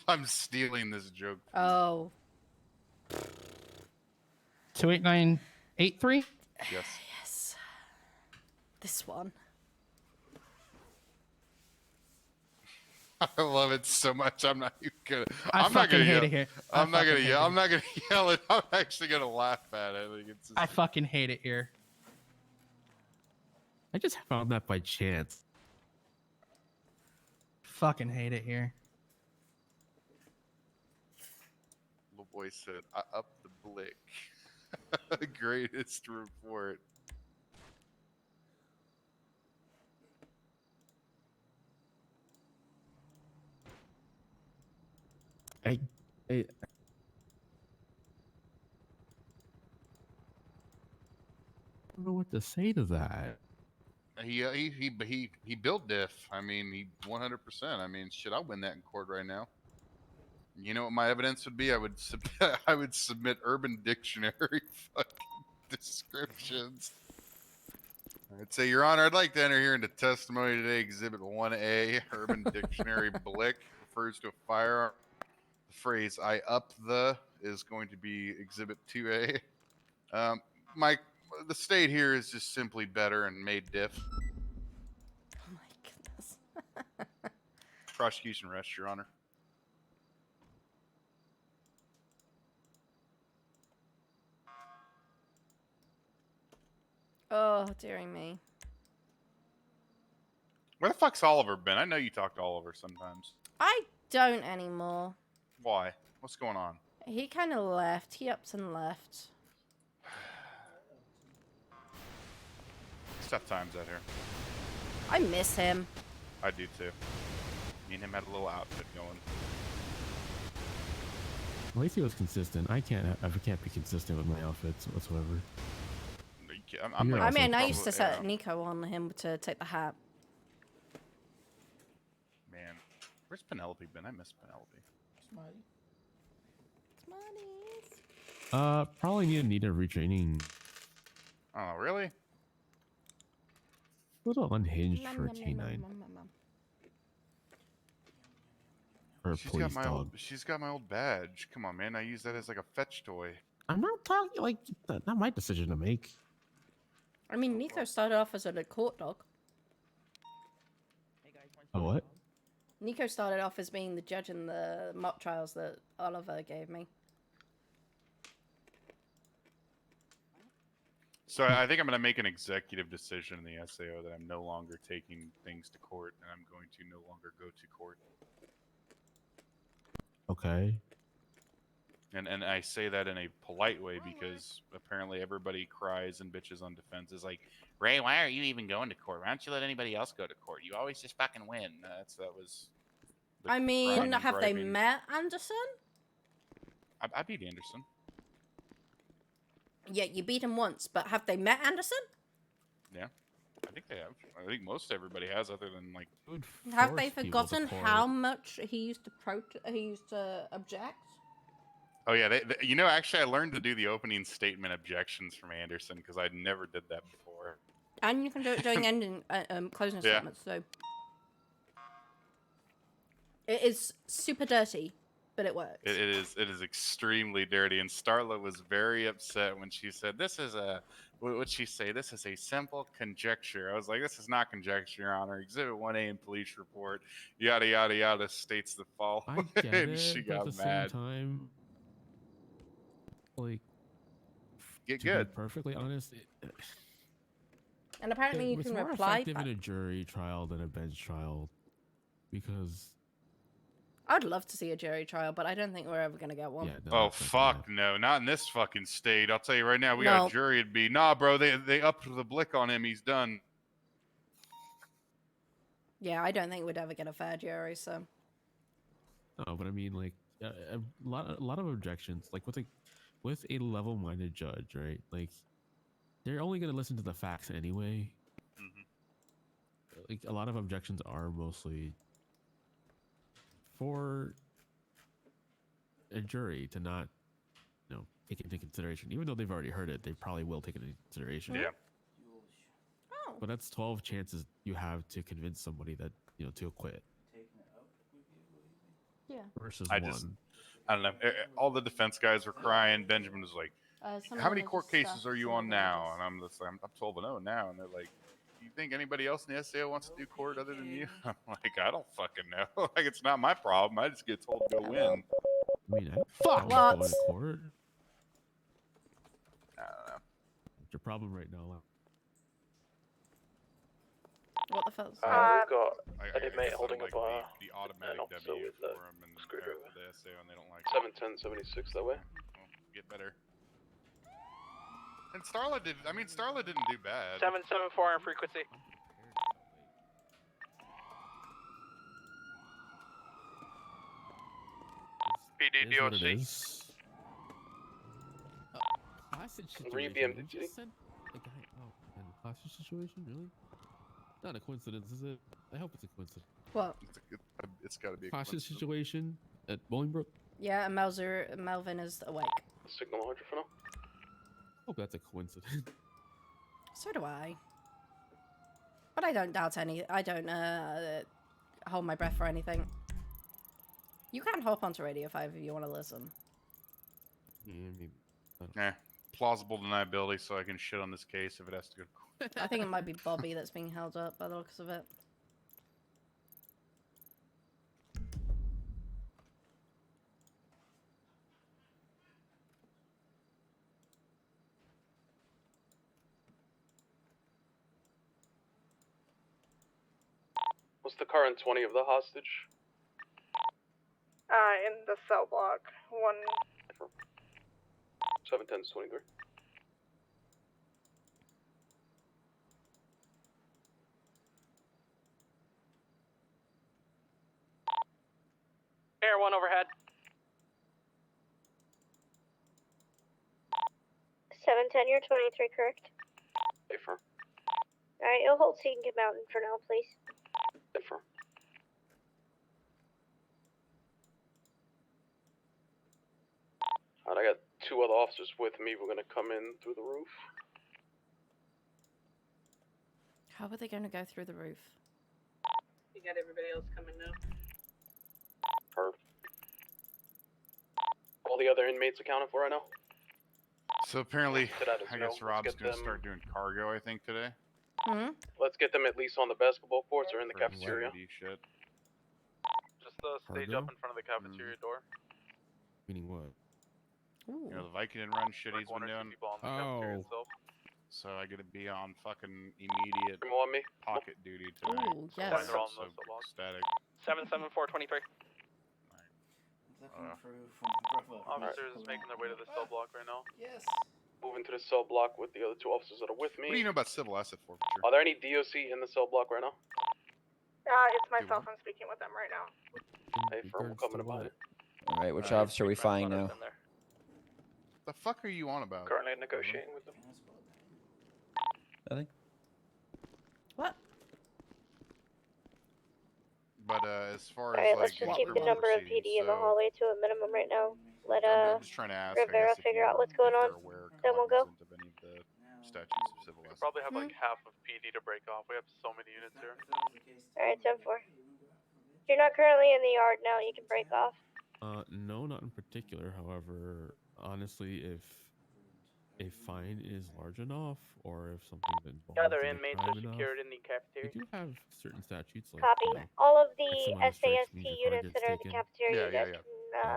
I'm stealing this joke. Oh. 28983. Yes. Yes. This one. I love it so much. I'm not even gonna. I I'm not fucking gonna hate yell. it here. I I'm not gonna fucking hate yell. it. I'm not gonna yell it. I'm actually gonna laugh at it. Like, it's just... I fucking hate it here. I just found that by chance. Fucking hate it here. Little boy said, "I up the blick." Greatest report. I don't know what to say to that. He built diff. I mean, he 100%. I mean, shit, I'll win that in court right now. You know what my evidence would be? I would I would submit Urban Dictionary fucking descriptions. I'd say, Your Honor, I'd like to enter here into testimony today. Exhibit 1A, Urban Dictionary Blick refers to a firearm. The phrase "I up the" is going to be Exhibit 2A. The state here is just simply better and made diff. Oh my goodness. Prosecution rests, Your Honor. Oh, dearie me. Where the fuck's Oliver been? I know you talk to Oliver sometimes. I don't anymore. Why? What's going on? He kind of left. He ups and left. It's tough times out here. I miss him. I do too. Me and him had a little outfit going. At least he was consistent. I can't be consistent with my outfits whatsoever. I'm You're I also mean, I used to probably- set Nico on him to take the hat. Man, where's Penelope been? I miss Penelope. Probably need a retraining. Oh, really? A little unhinged for a canine. Or a She's police got my dog. old. She's got my old badge. Come on, man. I use that as like a fetch toy. I'm not talking like not my decision to make. I mean, Nico started off as a court dog. A what? Nico started off as being the judge in the mock trials that Oliver gave me. So I think I'm going to make an executive decision in the SAO that I'm no longer taking things to court, and I'm going to no longer go to court. Okay. And I say that in a polite way because apparently everybody cries and bitches on defense. Is like, Ray, why are you even going to court? Why don't you let anybody else go to court? You always just fucking win. That was. the I mean, crying and have they griping. met Anderson? I beat Anderson. Yeah, you beat him once, but have they met Anderson? Yeah, I think they have. I think most everybody has, other than like. Have they forgotten how much he used to object? Oh yeah, you know, actually, I learned to do the opening statement objections from Anderson because I never did that before. And you can do it during ending closing Yeah. statements, so it is super dirty, but it works. It is extremely dirty, and Starla was very upset when she said, "This is a what would she say? This is a simple conjecture." I was like, "This is not conjecture, Your Honor. Exhibit 1A in police report, yada yada yada, states the following." I get and it, she but at got the mad. same time, like, Get to be good. perfectly honest, And apparently you it's can more reply effective back. in a jury trial than a bench trial, because I'd love to see a jury trial, but I don't think we're ever gonna get one. yeah, no, Oh that's not fuck no, not in this fucking state. I'll tell you right now, we No. got a jury. It'd be nah, bro. They upped the blick on him. He's done. Yeah, I don't think we'd ever get a fair jury. So No, but I mean, like, a lot of objections, like with a level-minded judge, right? Like, they're only going to listen to the facts anyway. Like, a lot of objections are mostly for a jury to not, take into consideration. Even though they've already heard it, they probably will take it into consideration. Yeah. Oh. But that's 12 chances you have to convince somebody that, to acquit. yeah. Versus I one. don't know. All the defense guys were crying. Benjamin was like, Some "How of many them court just cases stuff, are you some on of them now?" just- And I'm just like, "I'm 12-0 now." And they're like, you think anybody else in the SAO wants to do court other than you? I'm like, I don't fucking know. Like, it's not my problem. I just get told to go win. I mean, Fuck. Going What? to court. I don't know. What's your problem right now? What the fuck? We've got I an inmate holding like up the automatic officer W with a for him and screwdriver. the SAO, and they don't like it. 71076 that way. Well, get better. And Starla didn't do bad. 774 on frequency. It is what it DOC. is. Hostage Re situation. BMDG. You just sent a guy out in a hostage situation, really? Not a coincidence, is it? I hope it's a coincidence. What? It's got to be a Hostage coincidence. situation at Bolingbroke. Yeah, and Melvin is awake. Signal 100 for now. Hope that's a coincidence. So do I. But I don't doubt any. I don't hold my breath for anything. You can hop onto Radio 5 if you want to listen. Yeah, maybe. Plausible deniability, so I can shit on this case if it has to go to court. I think it might be Bobby that's being held up by the looks of it. What's the current 20 of the hostage? In the cell block. 710 23. Air 1 overhead. 710, you're 23, correct? Affirm. Alright, you'll hold so you can get mountain for now, please. Affirm. Alright, I got 2 other officers with me. We're gonna come in through the roof. How are they going to go through the roof? You got everybody else coming now. Perfect. All the other inmates accounted for right now? So apparently, Get out of I snow. guess Let's Rob's get gonna them- start doing cargo. I think today. Hmm? Let's get them at least on the basketball courts or in the For cafeteria. levity shit. Just stage Cargo? up in front of the cafeteria door. Meaning what? You know the Vicodin run shit he's been doing. Oh. So I gotta be on fucking immediate Come on, me. pocket duty today. Ooh, So yes. I'm so ecstatic. 77423. Officers making their way to the cell block right now. Yes. Moving to the cell block with the other 2 officers that are with me. What do you know about civil asset forfeiture? Are there any DOC in the cell block right now? It's myself. I'm speaking with them right now. Hey, firm, we're coming about it. All right, which officer are we flying now? The fuck are you on about? Currently negotiating with them. Nothing. What? But as far as Alright, like let's just keep the number of PD in the hallway to a minimum right now. Let I'm just trying to ask. I Rivera guess, if figure you- out what's if going they're on. aware, Then we'll go. cognizant of any of the statutes of civil asset. Probably have like half of PD to break off. We have so many units here. Alright, 10-4. You're not currently in the yard now, you can break off. No, not in particular. However, honestly, if a fine is large enough, or if something involves Other in a inmates crime are enough, secured in the we cafeteria. do have certain statutes like. Copy. You know, All of if the someone strikes SAST me, the car units gets that are in the taken. cafeteria, you guys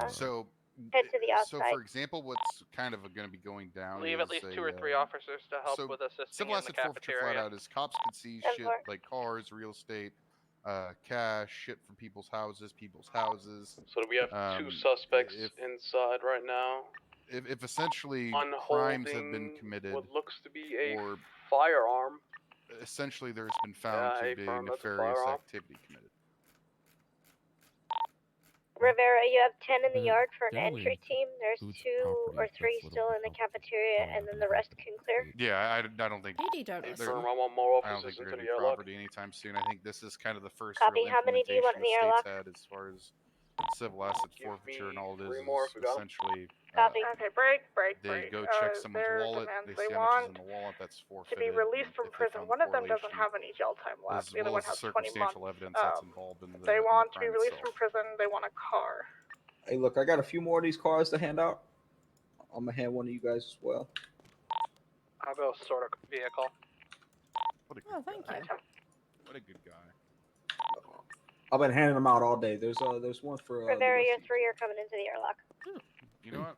can So head to the So outside. for example, what's kind of going to be going down Leave is at least a, 2 or 3 officers to help so with assisting civil in the asset forfeiture flat cafeteria. out is cops can see Ten shit four. like cars, real estate, cash, shit from people's houses. So do we have 2 suspects inside right now? If essentially On crimes have been holding committed, what looks to be a or firearm. essentially there's been found Yeah, to be affirm, that's a nefarious firearm. activity committed. Rivera, you have 10 in the yard for an generally entry team. There's includes 2 or 3 still in the cafeteria, and then the rest can clear. Yeah, I don't think. PD don't there- Affirm, I want more I don't officers think into there's the gonna be airlock. property anytime soon. I think this is kind of the first Copy. real How many do you want in the implementation airlock? the state's had as far as civil asset forfeiture and all it is 3 more if we got 'em. essentially. Copy. Okay, break. They Break. go check someone's their wallet. demands. They They see how much is want in the wallet. That's to forfeited. be released and from if they prison. found One of them doesn't correlation, have any jail time left. as The other well one as the has 20 months. circumstantial evidence that's involved in the. They in the want to be crime released itself. from prison. They want a car. Hey, look, I got a few more of these cars to hand out. I'm gonna hand one to you guys as well. I'll go sort of vehicle. What a good Oh, thank guy. you. What a good guy. I've been handing them out all day. There's one for Rivera, 3, you're coming into the airlock. You know what?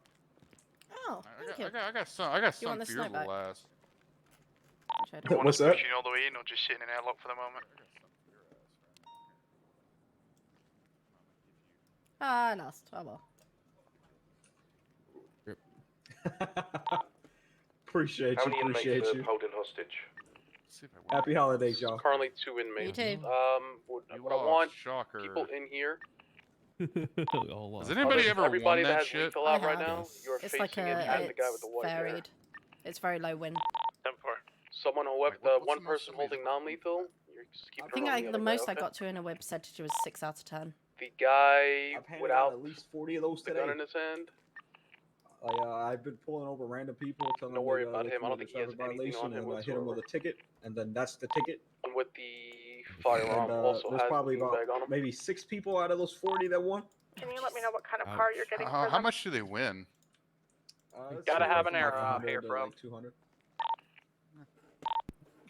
Oh, thank you. I got some want the for your snow back? little ass. You want What's us that? pushing all the way in or just sitting in airlock for the moment? Ah, lost. Oh well. Appreciate How you. many inmates Appreciate are you. holding hostage? Happy holidays, y'all. Currently 2 inmates. You too. What I lost, want shocker. people in here. All lost. Has anybody ever Everybody won that that has shit? lethal I out right have. now, you are It's facing like it a. as the guy with It's the white hair. varied. It's very low win. Someone who Wait, the what's one the most person somebody's holding ever won? non-lethal. You're just keeping I think it around the other guy, most I okay? got to in a web percentage was 6 out of 10. The guy I've handed without out at least 40 of those the today. gun in his hand. I've been pulling over random people, telling Don't them worry they, about they him. I don't committed think he a has traffic anything violation, on him and I hit him with whatsoever. a ticket, and then that's the ticket. One with the firearm And also there's has probably the about beanbag on him. maybe 6 people out of those 40 that won. Can you let me know what kind of car you're getting for How them? much do they win? It's Gotta anywhere have an from like error 100 here to from. like 200.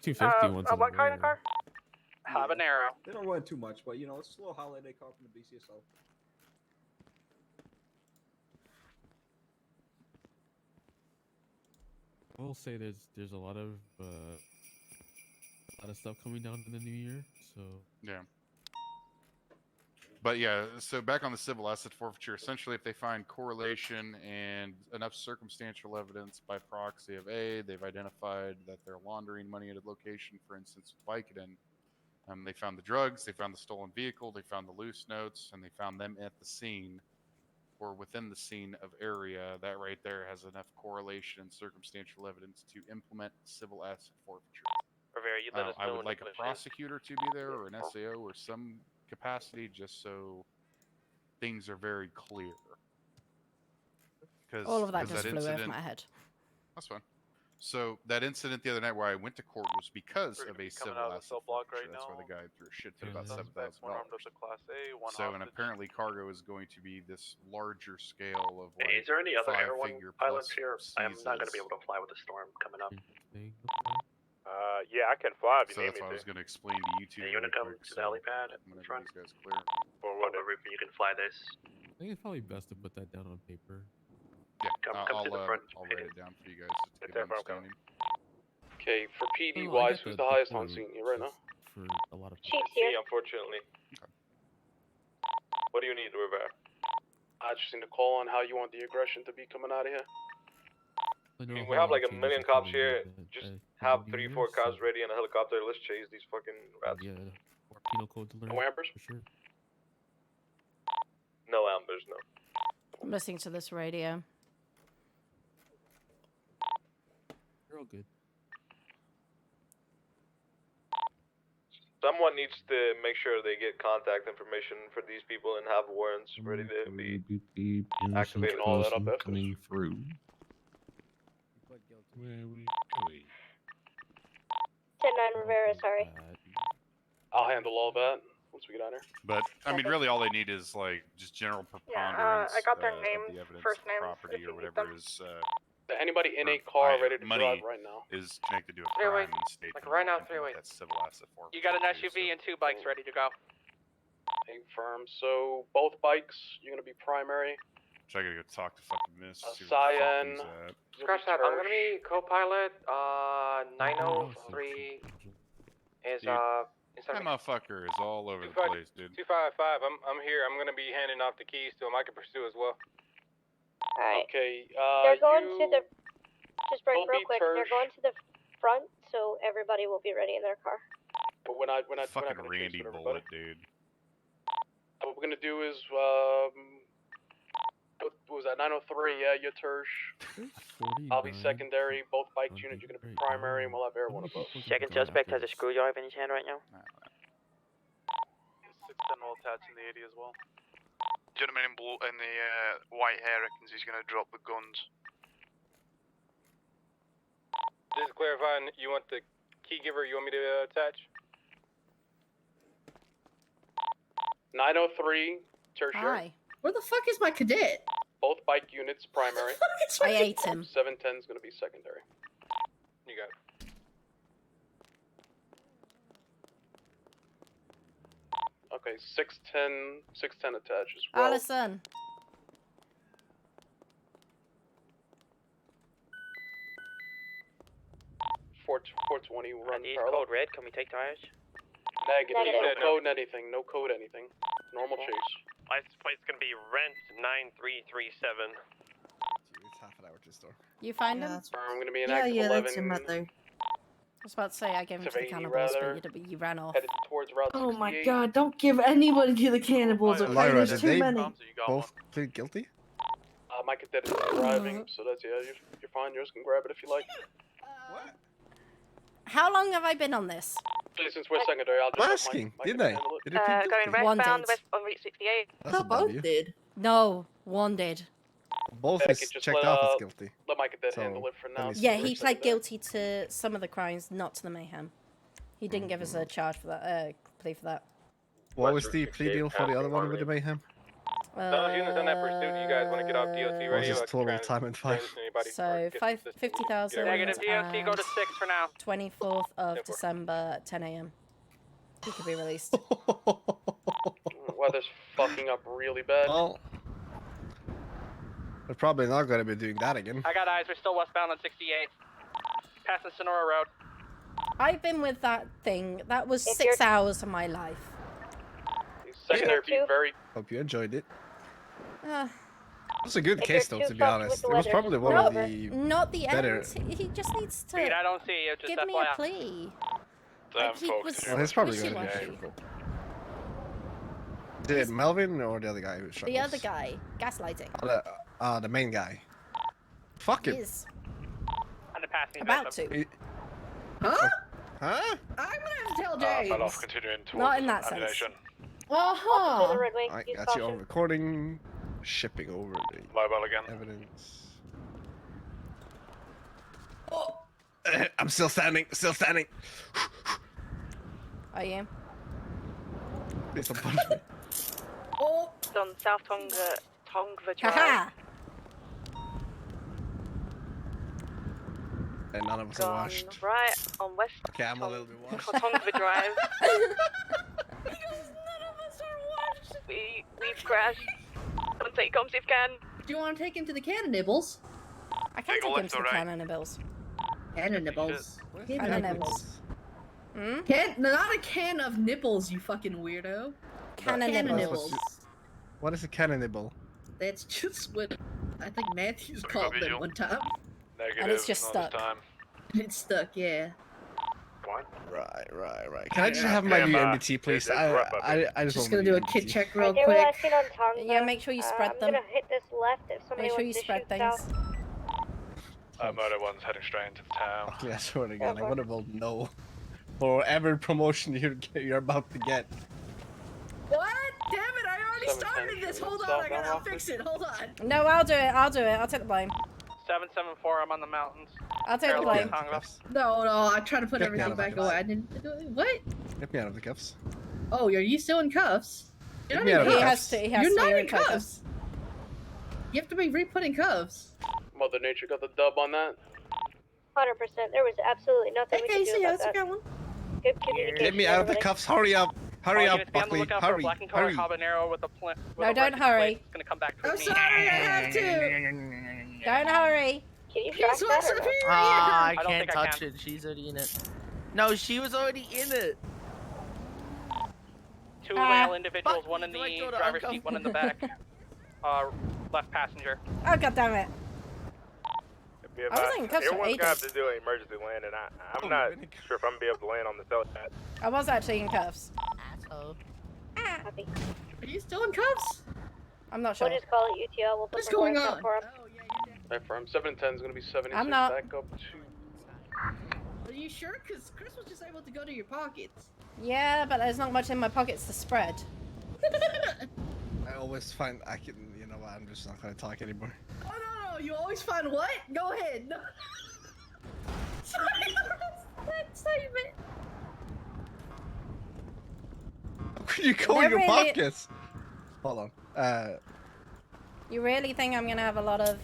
250 once in a what kind of while. car? Habanero. They don't run too much, but it's a little holiday car from the BCSO. I will say there's a lot of stuff coming down in the new year. So Yeah. But yeah, so back on the civil asset forfeiture, essentially if they find correlation and enough circumstantial evidence by proxy of they've identified that they're laundering money at a location, for instance, with Vicodin, they found the drugs, they found the stolen vehicle, they found the loose notes, and they found them at the scene or within the scene of area, that right there has enough correlation and circumstantial evidence to implement civil asset forfeiture. Rivera, you let us know I when would the like a finish is. prosecutor to be there or an SAO or some capacity just so things are very clear. All of that just flew over my head. That's fine. So that incident the other night where I went to court was because of a civil out of the asset cell block forfeiture. right That's why now. the guy threw a shit fit Two about suspects, one armed $7,000. with a Class A, one So, and hostage. apparently cargo is going to be this larger scale of like Hey, is there any other heroin five-figure pilots plus here? I'm not going to be seizes. able to fly with the storm coming up. Yeah, I can fly if So you that's need why I me was going to explain to you two Are you really going to come quick. to the helipad in whenever front? these guys clear. Or whatever, if you can fly this. I think it's probably best to put that down on paper. Yeah, Come to the front. I'll write it down for you guys just to get an understanding. Okay, for PD Oh, I wise, got who's the the highest on code scene here right now? For a lot of Chief's Me, here. unfortunately. What do you need, Rivera? I just need to call on how you want the aggression to be coming out of here. I mean, know we how have like a changes million are cops coming here. in Just in have the 3, new 4 year, cars so, ready and a helicopter. Let's chase these fucking rats. Yeah, more penal code to learn. No ambers? For sure. No ambers, no. I'm listening to this radio. You're all good. Someone needs to make sure they get contact information for these people and have warrants ready to be activated. All that up after. coming through. Pled guilty. Where we 10-9 Rivera, sorry. I'll handle all that once we get out here. But I mean, really, all they need is like just general Yeah, preponderance I got their of names, the evidence, first of names, property, if or you need whatever them. is Anybody in a or car I- ready to money drive right now? is connected to a Three-way. crime in state. Like can right now, implement three-way. that civil asset forfeiture You got an too, SUV so- and 2 bikes ready to go. Confirm. So both bikes, you're gonna be primary. So I gotta go talk to fucking Miss. A see what the fuck Cyan. he's at. Scratch that. I'm gonna be co-pilot. 903 is Dude, instead That of motherfucker is all over the 255 place, dude. 255. I'm here. I'm gonna be handing off the keys to him. I can pursue as well. Alright. Okay. They're going to you the. Just break will real be quick. They're Tersh. going to the front, so everybody will be ready in their car. But we're not Fucking gonna Randy chase with everybody. Bullet, dude. What we're gonna do is what was that 903? Yeah, you're Tersh. I'll be secondary. Both bike units, you're gonna be primary, and we'll have everyone above. second suspect has a screwdriver in his hand right now. 610 will attach in the 80 as well. Gentleman in blue and the white hair reckons he's gonna drop the guns. Just clarifying, you want the key giver? You want me to attach? 903, tertiary. Hi. Where the fuck is my cadet? Both bike units primary. I ate him. 710 is gonna be secondary. You got it. Okay, 610 attached as well. Allison. Four 420 run East parallel. code red, can we take tires? Negative. Negative. No code anything. No code anything. Normal chase. License plate's gonna be rent 9337. It's half an hour to store. You find him? I'm gonna be in Yeah, active yeah, 11. that's your mother. I was about to say I gave him to the 780 cannibals, rather. but you ran off. Headed towards Route Oh 68. my god, don't give anybody to the cannibals, okay? Lyra, There's did too they many. both plead guilty? My cadet is driving, so that's you're fine. Yours can grab it if you like. How long have I been on this? Since we're secondary, I'll just I'm let asking, my did cadet they? handle it. Did they plead guilty? One did. on Route 68. That's a W. did. No, one did. Both Yeah, is just checked let, off as guilty. Let my cadet So, handle it for that now. means Yeah, we're he pled secondary. guilty to some of the crimes, not to the mayhem. He didn't give us a charge for that, plea for that. What was the plea deal for the other one with the mayhem? Those units on that pursuit, you guys want to get off DOC What was his total time and fine? So 50,000. Negative DOC, go to 6 for now. 24th of December at 10 a.m. He could be released. Weather's fucking up really bad. Well, we're probably not going to be doing that again. I got eyes, we're still westbound on 68. Passing Sonora Road. I've been with that thing. That was If 6 you're- hours of my life. Secondary be very. Hope you enjoyed it. Uh, It was a good If case you're though, too to be fucked honest. with the It was weather, probably just one pull of over. the not the better. end. He just needs to Speed, I don't see you, just give me a FYI. plea. Damn, Like, he folks. was Well, he's probably going to wishy-washy. be. Did Melvin or the other guy who shot The us? other guy, gaslighting. The main guy. Fuck He him. is On the passing about to. Huh? Huh? I'm gonna have to tell Fell James. off, continuing towards Not in that sense. ammunition. Uh-huh. I got you on recording. Shipping over the Mobile again. evidence. I'm still standing. Still standing. Are you? Please don't punch me. Oh, it's on South Tongva Drive. Haha! And none of us are Gone washed. right on West Okay, I'm a little bit washed. Tongva Drive. We've crashed. Don't take comms if can. Do you want to take him to the cannibals? I can't take him to the cannibals. Cannibals. Cannibals. Hmm? Not a can of nipples, you fucking weirdo. Cannibals. What is a cannibal? That's just what I think Matthews called them visual. one time. Negative. And it's just not stuck. this time. It's stuck, yeah. What? Right. Can I just have my NBT, please? I just Just want gonna do a my kid NBT. check I real did quick. what I seen on Tonga. Yeah, make sure you spread I'm them. gonna hit this left if somebody Make sure you wants to spread shoot things. south. Moto one's heading straight into the town. Yeah, I swear to God, I would have voted no for every promotion you're about to get. What? Damn it, I already 710 started this. Hold on, south I gotta Alpha. fix it. Hold on. No, I'll do it. I'll take the blame. 774, I'm on the mountains. I'll take the Parallel blame. to Tonga. No, I tried to put Get me everything out of the back cuffs. away. I didn't. What? Get me out of the cuffs. Oh, are you still in cuffs? You're Get not me in out of the He cuffs. has to. He has You're to. not You're in cuffs. You have to be re-put in cuffs. Mother Nature got the dub on that. 100%. There was absolutely nothing we Okay, could so do yeah, about that's a that. good one. Good communication. Get me out of the everybody. cuffs. Hurry up. Hurry All up, units be on the Buckley. lookout for a Hurry. black and color Hurry. habanero with a with No, a don't red hurry. It's gonna come back I'm towards me. sorry, I have to. Don't hurry. Can you track Guess that what's or no? superior? Ah, I I don't can't think I touch can. it. She's already in it. No, she was already in it. Two Ah, male individuals, one in do I the go to driver's seat, one in the back. Left passenger. Oh god damn it. Be I wasn't in cuffs for Everyone's gonna have ages. to do an emergency landing. I'm not sure if I'm gonna be able to land on the cell pad. I was actually in cuffs. Asshole. Copy. Are you still in cuffs? I'm not sure. We'll just call it UTL. We'll put What's some going marks on? up for him. Right, firm. 710 is gonna be 76 I'm not. back up to. Are you sure? Because Chris was just able to go to your pockets. Yeah, but there's not much in my pockets to spread. I always find I can. You know what? I'm just not gonna talk anymore. Oh no, you always find what? Go ahead. No. Sorry, that statement. How could you go in They're your really- pockets? Hold on. You really think I'm gonna have a lot of...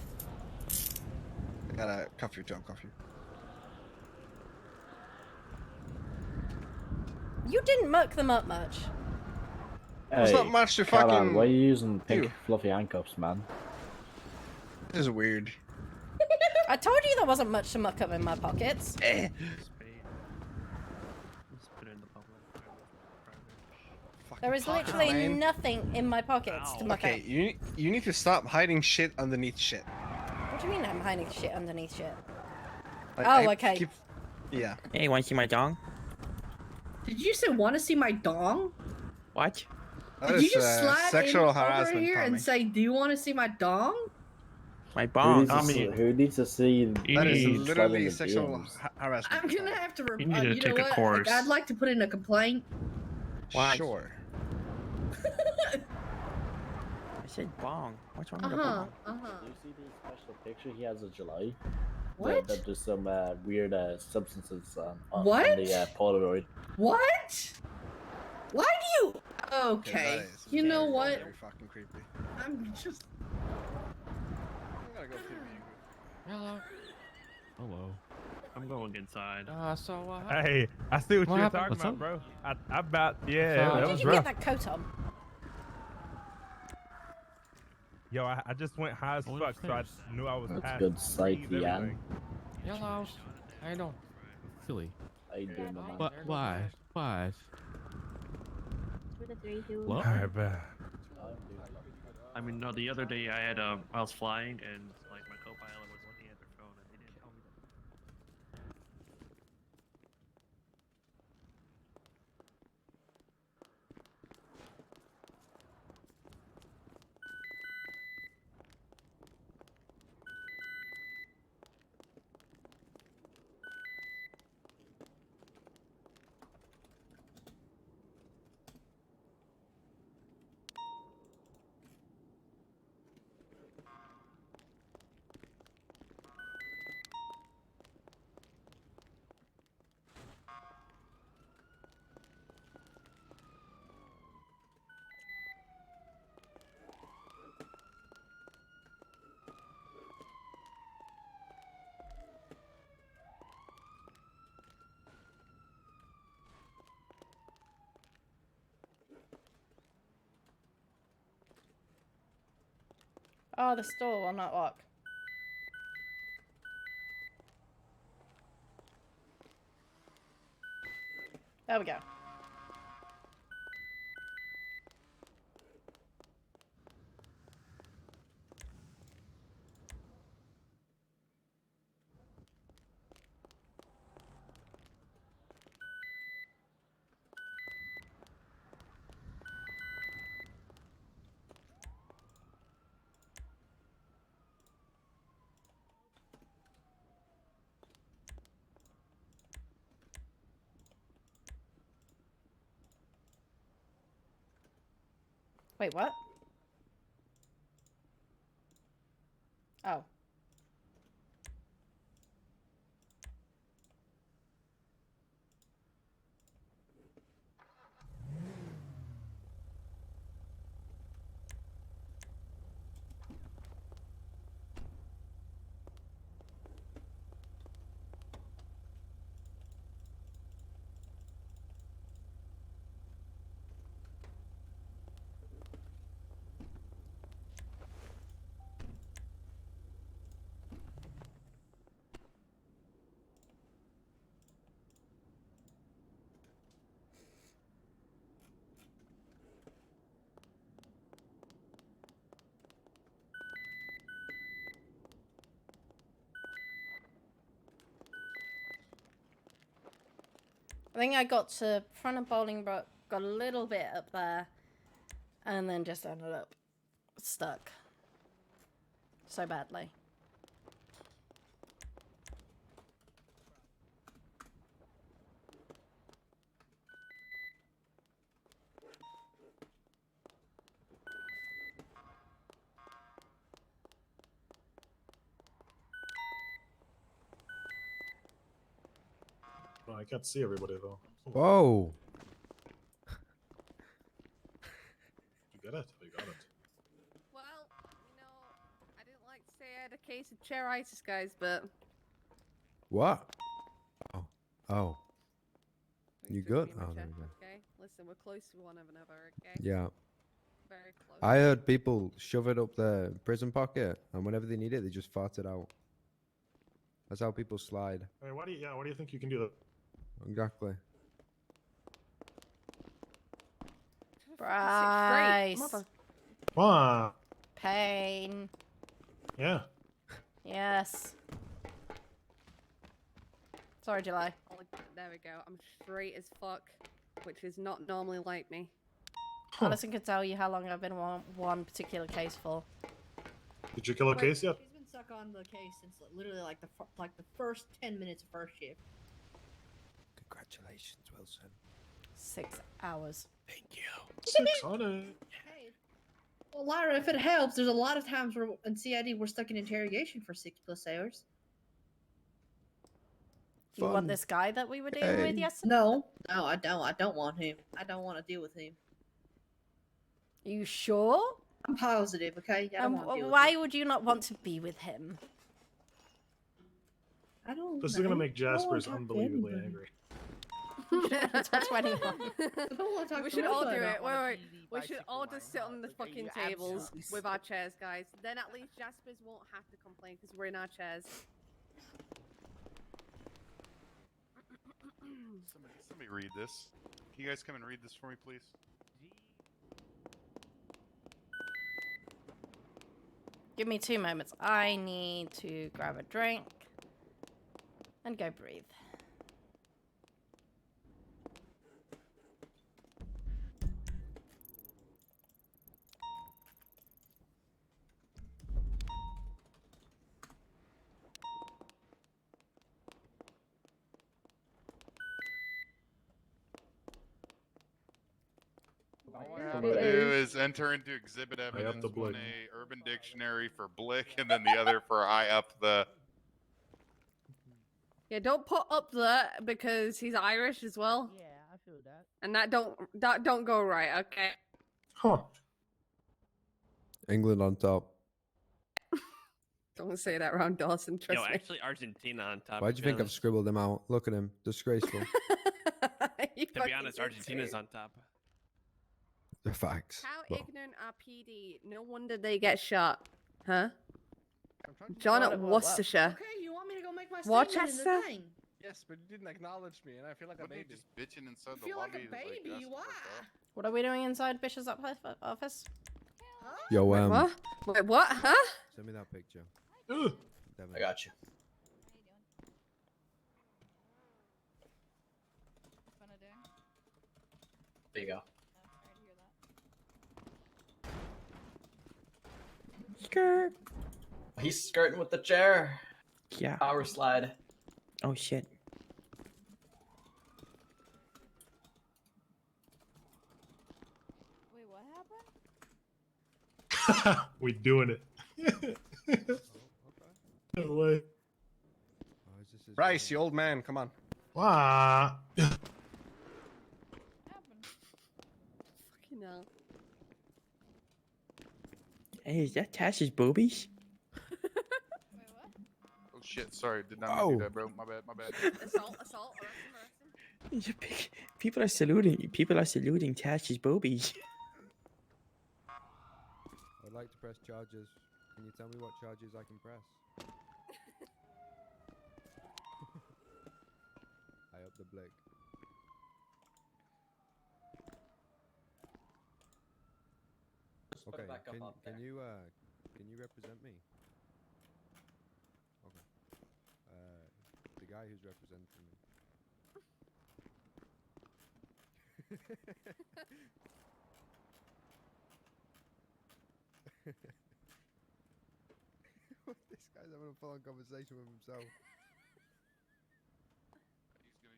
I gotta cuff you, John. Cuff you. You didn't muck them up much. There's not much to fucking. Why are you using pink do. fluffy handcuffs, man? This is weird. I told you there wasn't much to muck up in my pockets. There is literally nothing in my pockets to muck Okay, up. you need to stop hiding shit underneath shit. What do you mean I'm hiding shit underneath shit? I Okay. Yeah. Hey, want to see my dong? Did you say want to see my dong? What? Did you just slide sexual in over harassment, here Tommy. and say, "Do you want to see my dong?" My Who bong. needs to see? That is you literally sliding the sexual DMs? harassment. I'm gonna have to. You need to you take know a what? course. I'd like to put in a complaint. Why? Sure. I said bong. What's wrong with the bong? Do you see the special picture he has of July? What? That there's some weird substances on What? the Polaroid. What? Why do you? Okay. that is You know what? Very fucking creepy. I'm just. I'm gonna go through the Hello. Hello. I'm going inside. So Hey, I see what What you're happened? talking What's about, up? bro. I about yeah, How that Did was you rough. get that coat on? Yo, I just went high as fuck, so I knew I was That's past good sight, breathe, Ian. everything. Hello. How you doing? Silly. How you doing, man? What? Why? Why? All right, bro. I mean, no, the other day I had I was flying and like my co-pilot was looking at their phone and they didn't tell me that. Oh, the store will not work. There we go. Wait, what? Oh. I think I got to front of Bolingbroke, got a little bit up there, and then just ended up stuck so badly. I can't see everybody though. Whoa. You get it? You got it. Well, you know, I didn't like to say I had a case of chairitis, guys, but What? Oh. Oh. You good? Oh, there we go. okay. Listen, we're close to one another, okay? Yeah. Very close. I heard people shove it up their prison pocket, and whenever they need it, they just fart it out. That's how people slide. Hey, why do you think you can do that? Exactly. Bryce. Mother. Wow. Pain. Yeah. Yes. Sorry, July. Oh, there we go. I'm straight as fuck, which is not normally like me. Alison can tell you how long I've been on one particular case for. Did you kill a case yet? She's been stuck on the case since literally like the first 10 minutes of first shift. Congratulations, Wilson. 6 hours. Thank you. 600. Hey. Well, Lyra, if it helps, there's a lot of times where in CID we're stuck in interrogation for 6+ hours. You want this guy that we were dealing with yesterday? No, I don't. I don't want him. I don't want to deal with him. You sure? I'm positive, okay? I don't want to deal with Why him. would you not want to be with him? I don't This is know. gonna make I don't wanna Jaspers talk to unbelievably anybody. angry. It's for 21. I don't want to talk We to should all do nobody. it. Wait. We should all just sit on the fucking tables with our chairs, guys. Then at least Jaspers won't have to complain because we're in our chairs. Somebody read this. Can you guys come and read this for me, please? Give me 2 moments. I need to grab a drink and go breathe. All we have to do is enter into exhibit evidence, the one blick. a Urban Dictionary for Blick, and then the other for I up the. Yeah, don't put up there because he's Irish as well. Yeah, I feel that. And that don't go right, okay? Huh. England on top. Don't say that around Dawson, trust Yo, me. actually, Argentina on top. Why do you think I've scribbled him out? Look at him. Disgraceful. To be honest, Argentina's on top. The facts. How But ignorant are PD? No wonder they get shot. Huh? What John at about Worcestershire. Okay, you want me to go make my statement in the Worcester? thing? Yes, but you didn't acknowledge me, and I feel like a What are you baby. just bitching inside You the feel like lobby? a baby. Why? What are we doing inside Bishop's office? yo, What? Wait, what? Huh? send me that picture. Devin. I got you. There you go. Skirt. He's skirting with the chair. Yeah. Power slide. Oh shit. Wait, what happened? We doing it. No way. Bryce, you old man, come on. Wow. Fucking hell. Hey, is that Tash's boobies? Oh shit! Sorry, did not mean to do that, bro. My bad. Assault, arrest him. People are saluting. People are saluting Tash's boobies. I'd like to press charges. Can you tell me what charges I can press? I up the blick. Put it Okay, back up can you represent me? Okay. The guy who's representing me. This guy's having a full-on conversation with himself. You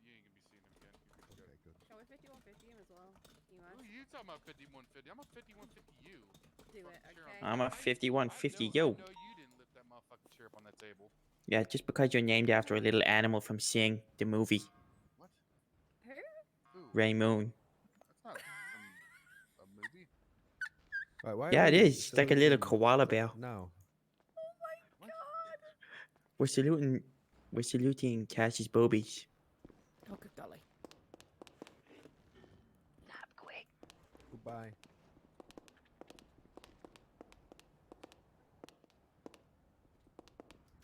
ain't gonna be seeing him again. Okay, good. Shall we 5150 him as well? You Who mind? you talking about 5150? I'm a 5150 you. Do it, okay? I'm a 5150 yo. No, you didn't lift that motherfucking chair up on that table. Yeah, just because you're named after a little animal from Sing, the movie. What? Who? Ray Moon. That's not from a movie. Right, why Yeah, are it we is. It's like a little saluting koala bear. now? We're saluting Tash's boobies. Oh, good golly. Bye.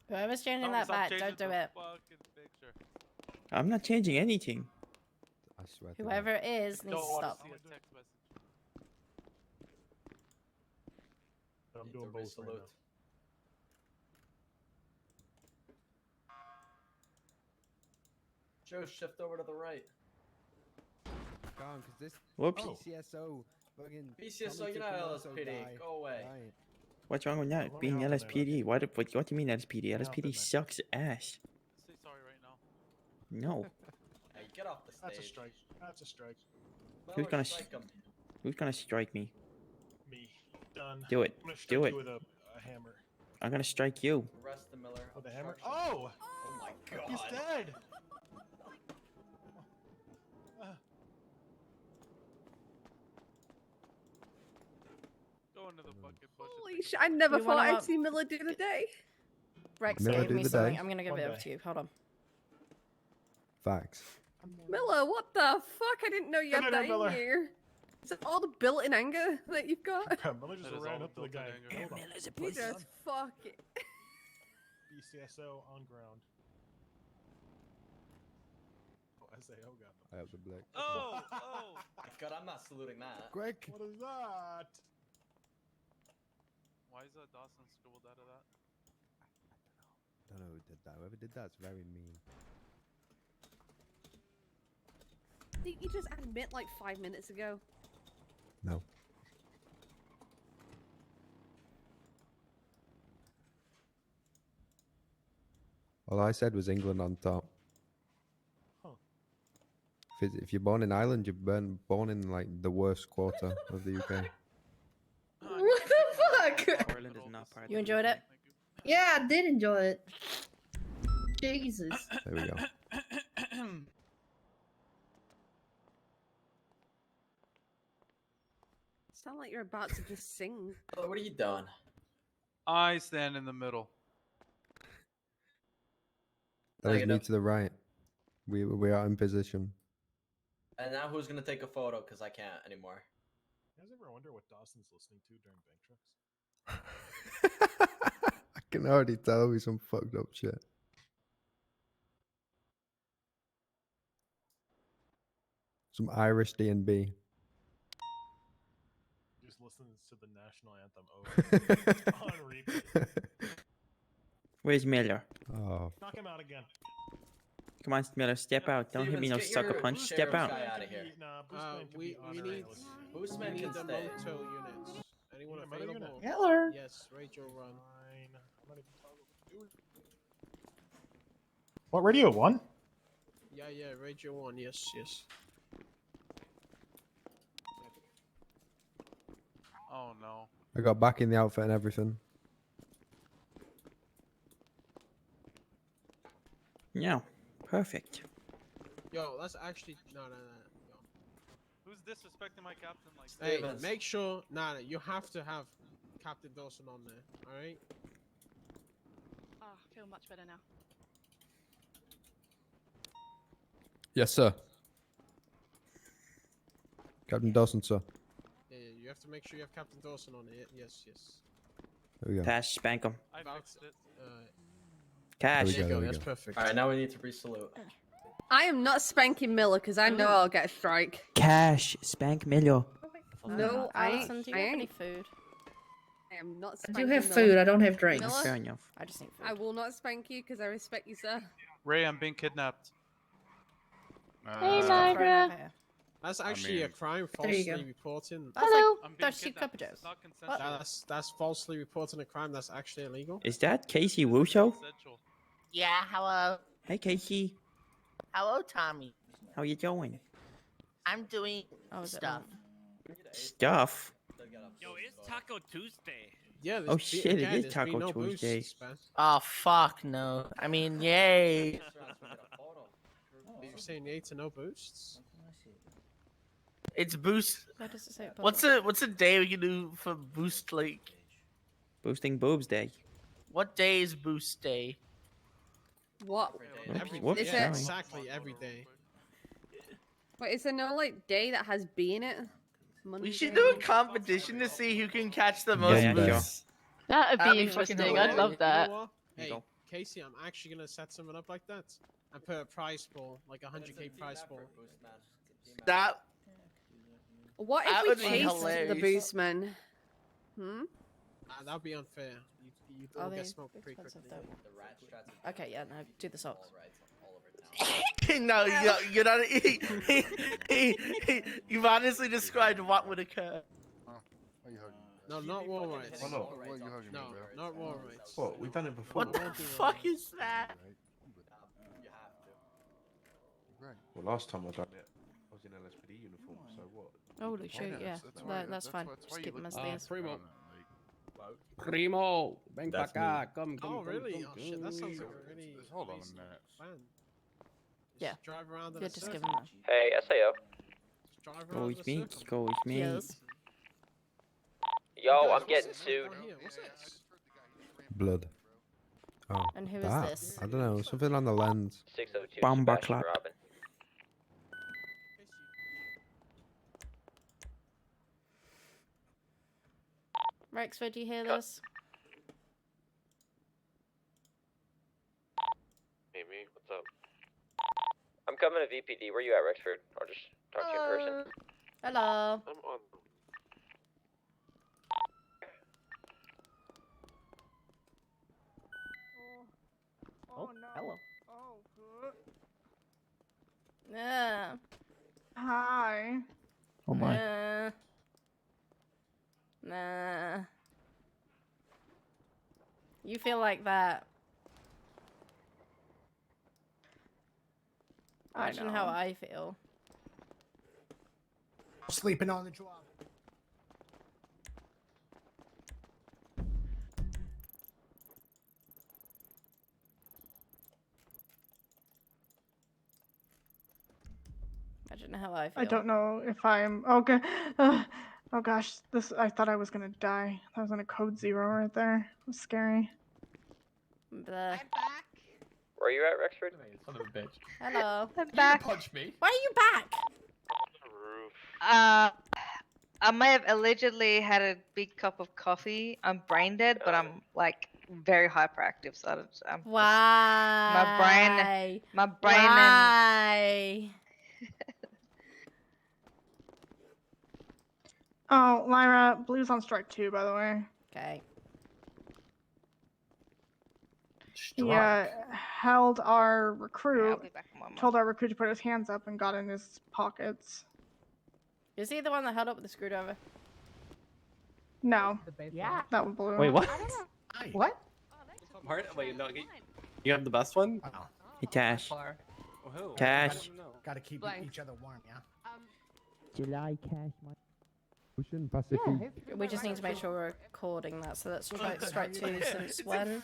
Whoever's changing that back, don't do it. I'm not changing anything. I swear. to Whoever it is needs to stop. I'm doing both right now. Joe, shift over to the right. Go on, because this Whoops. PCSO fucking. PCSO, you're not LSPD. Go away. Right. What's wrong with that? Being LSPD? What do you mean LSPD? LSPD sucks ass. Say sorry right now. No. Hey, get off the stage. That's a strike. That's a strike. Who's gonna strike him? Who's gonna strike me? Me. Done. Do it. I'm gonna Do strike it. you with a hammer. I'm gonna strike you. Arrest the Miller. With a hammer? Obstruction. Oh! Oh my god. He's dead! Go into the fucking bushes. Holy shit! I never You thought wanna- I'd see Miller do the day. Rex Miller gave do me the something. day. I'm gonna give One it day. up to you. Hold on. Facts. Miller, what the fuck? I didn't know you had No, that in Miller. here. Is it all the built-in anger that you've got? Miller just That is ran all up to the guy. built-in anger. Hold on. You just fuck it. BCSO on ground. Oh, SAO got them. I have the black. Oh! God, I'm not saluting that. Greg. What is that? Why is Dawson scribbled out of that? I don't know who did that. Whoever did that's very mean. Didn't you just admit like 5 minutes ago? No. All I said was England on top. Huh. If you're born in Ireland, you're born in like the worst quarter of the UK. What the fuck? Ireland is not part You of the enjoyed UK. it? Yeah, I did enjoy it. Jesus. There we go. Sound like you're about to just sing. What are you doing? I stand in the middle. That is me Negative. to the right. We are in position. And now who's gonna take a photo? Cause I can't anymore. You guys ever wonder what Dawson's listening to during bank trucks? I can already tell me some fucked up shit. Some Irish D&B. Just listens to the national anthem over on repeat. Where's Miller? Oh, Knock him out again. Come on, Miller, step out. Don't hit me no Stevens, get sucker your punch. Step sheriff out. guy outta here. Nah, Boostman can be We honorary need listener. Boostman we can need the stay. moto units. Anyone Yeah, moto unit. available? Hello. Yes, Rachel run. Fine. I'm not even talking. What radio? One? Yeah, Rachel one. Yes, yes. Oh no. I got back in the outfit and everything. Yeah, perfect. Yo, that's actually no. Yo. Who's disrespecting my captain like that? Hey, Stevens. make sure. Nah, you have to have Captain Dawson on there. All right. Ah, feel much better now. Yes, sir. Captain Dawson, sir. Yeah, you have to make sure you have Captain Dawson on it. Yes, yes. There we go. Pass, spank him. I About- fixed it. Cash. There we go. That's perfect. All right, now we need to resalute. I am not spanking Miller because I know I'll get a strike. Cash, spank Miller. No, I ain't. Alison, do you I have any ain't. food? I am not I spanking do have Miller. food. I don't have drinks. Miller? Fair enough. I just need food. I will not spank you because I respect you, sir. Ray, I'm being kidnapped. Hey, Stop Lyra. throwing over here. That's actually a mean- crime. There you Falsely go. reporting. That's Hello. like I'm being Dutch kidnapped. Cuppa It's not consensual. That's falsely reporting a crime. That's actually illegal. Is that Casey Russo? Consensual. Yeah, hello. Hey, Casey. Hello, Tommy. How you doing? I'm doing stuff. Stuff. Yo, it's Taco Tuesday. Yeah. Oh shit, it is Taco no Tuesday. Boosts, man. Oh, fuck no. I mean, yay. You're saying yay to no boosts? It's boost. Why does it say it What's a day we can do for boost? Like, Boosting boobs day. what day is boost day? What? Every Whoops, day. sorry. Yeah, exactly every day. Wait, is there no like day that has B in it? We should do a competition to see who can catch the most yeah, boosts. That'd That'd be be fucking interesting. I'd hilarious. love You that. know what? You Hey, go. Casey, I'm actually gonna set something up like that and put a prize pool, like a 100k prize pool. That What That if would we be chased the hilarious. boostman? Hmm? That would be unfair. You Are all they get smoked pretty expensive quickly. though? Okay, yeah, no, do the socks. no, you're not. You've honestly described what would occur. Why you hugging me? No, not war rights. Oh, no. Why you hugging me, No, bro? not war rights. What? We've done it before. What the fuck is that? Right. Well, last time I done it, I was in LSPD uniform. So what? Holy shit, yeah. That's fine. Just keep them as they is. Primo. Primo, ven pa acá, come, Oh, really? Oh, shit, that sounds like a really Hold on a reasonable minute. plan. Yeah. Just drive around in Yeah, a just give circle. them that. Hey, SAO. Just drive Go around in with a me. circle. Go with me. Yes. Yo, Guys, I'm what's getting this? sued. Down here, what's this? Blood. Oh. And who is that? this? I don't know. Something on the lens. 602 Bomba Sebastian clap. Robin. Rexford, do you hear this? Hey, me, what's up? I'm coming to VPD. Where you at, Rexford? I'll just talk to you in person. Hello. I'm on. Oh, no. hello. Oh, good. Yeah. Hi. Oh my. Nah. You feel like that. Imagine how I feel. Sleeping on the job. Imagine how I feel. I don't know if I'm okay. Oh gosh, this I thought I was gonna die. That was in a code 0 right there. It was scary. Bleh. Where you at, Rexford? Son of a bitch. Hello. I'm back. Punch me. Why are you back? I may have allegedly had a big cup of coffee. I'm brain dead, but I'm like very hyperactive. So I'm Why? my brain, and Why? Oh, Lyra, Blue's on strike 2, by the way. Okay. He held our recruit, told our recruit to put his hands up, and got in his pockets. Is he the one that held up with the screwdriver? No. Yeah. That was Blue. Wait, what? What? Martin, wait, no, you have the best one? Hey, Tash. Who? Tash. Gotta keep each other warm, yeah? July Cash. Ocean Pacific. We just need to make sure we're recording that. So that's strike 2 since when?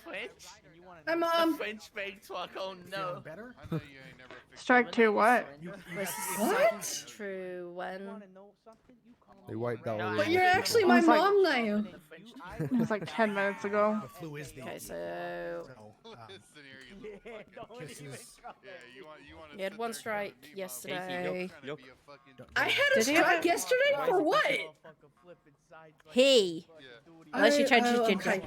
I'm French fake talk. Oh no. Better? Strike 2, what? What? True when? They wiped out all But the you're innocent actually people. my mom now. It was like 10 minutes ago. The flu is the. Okay, so you had one strike yesterday. I had a Did he strike have- yesterday for what? He. Unless you change his ginger. okay.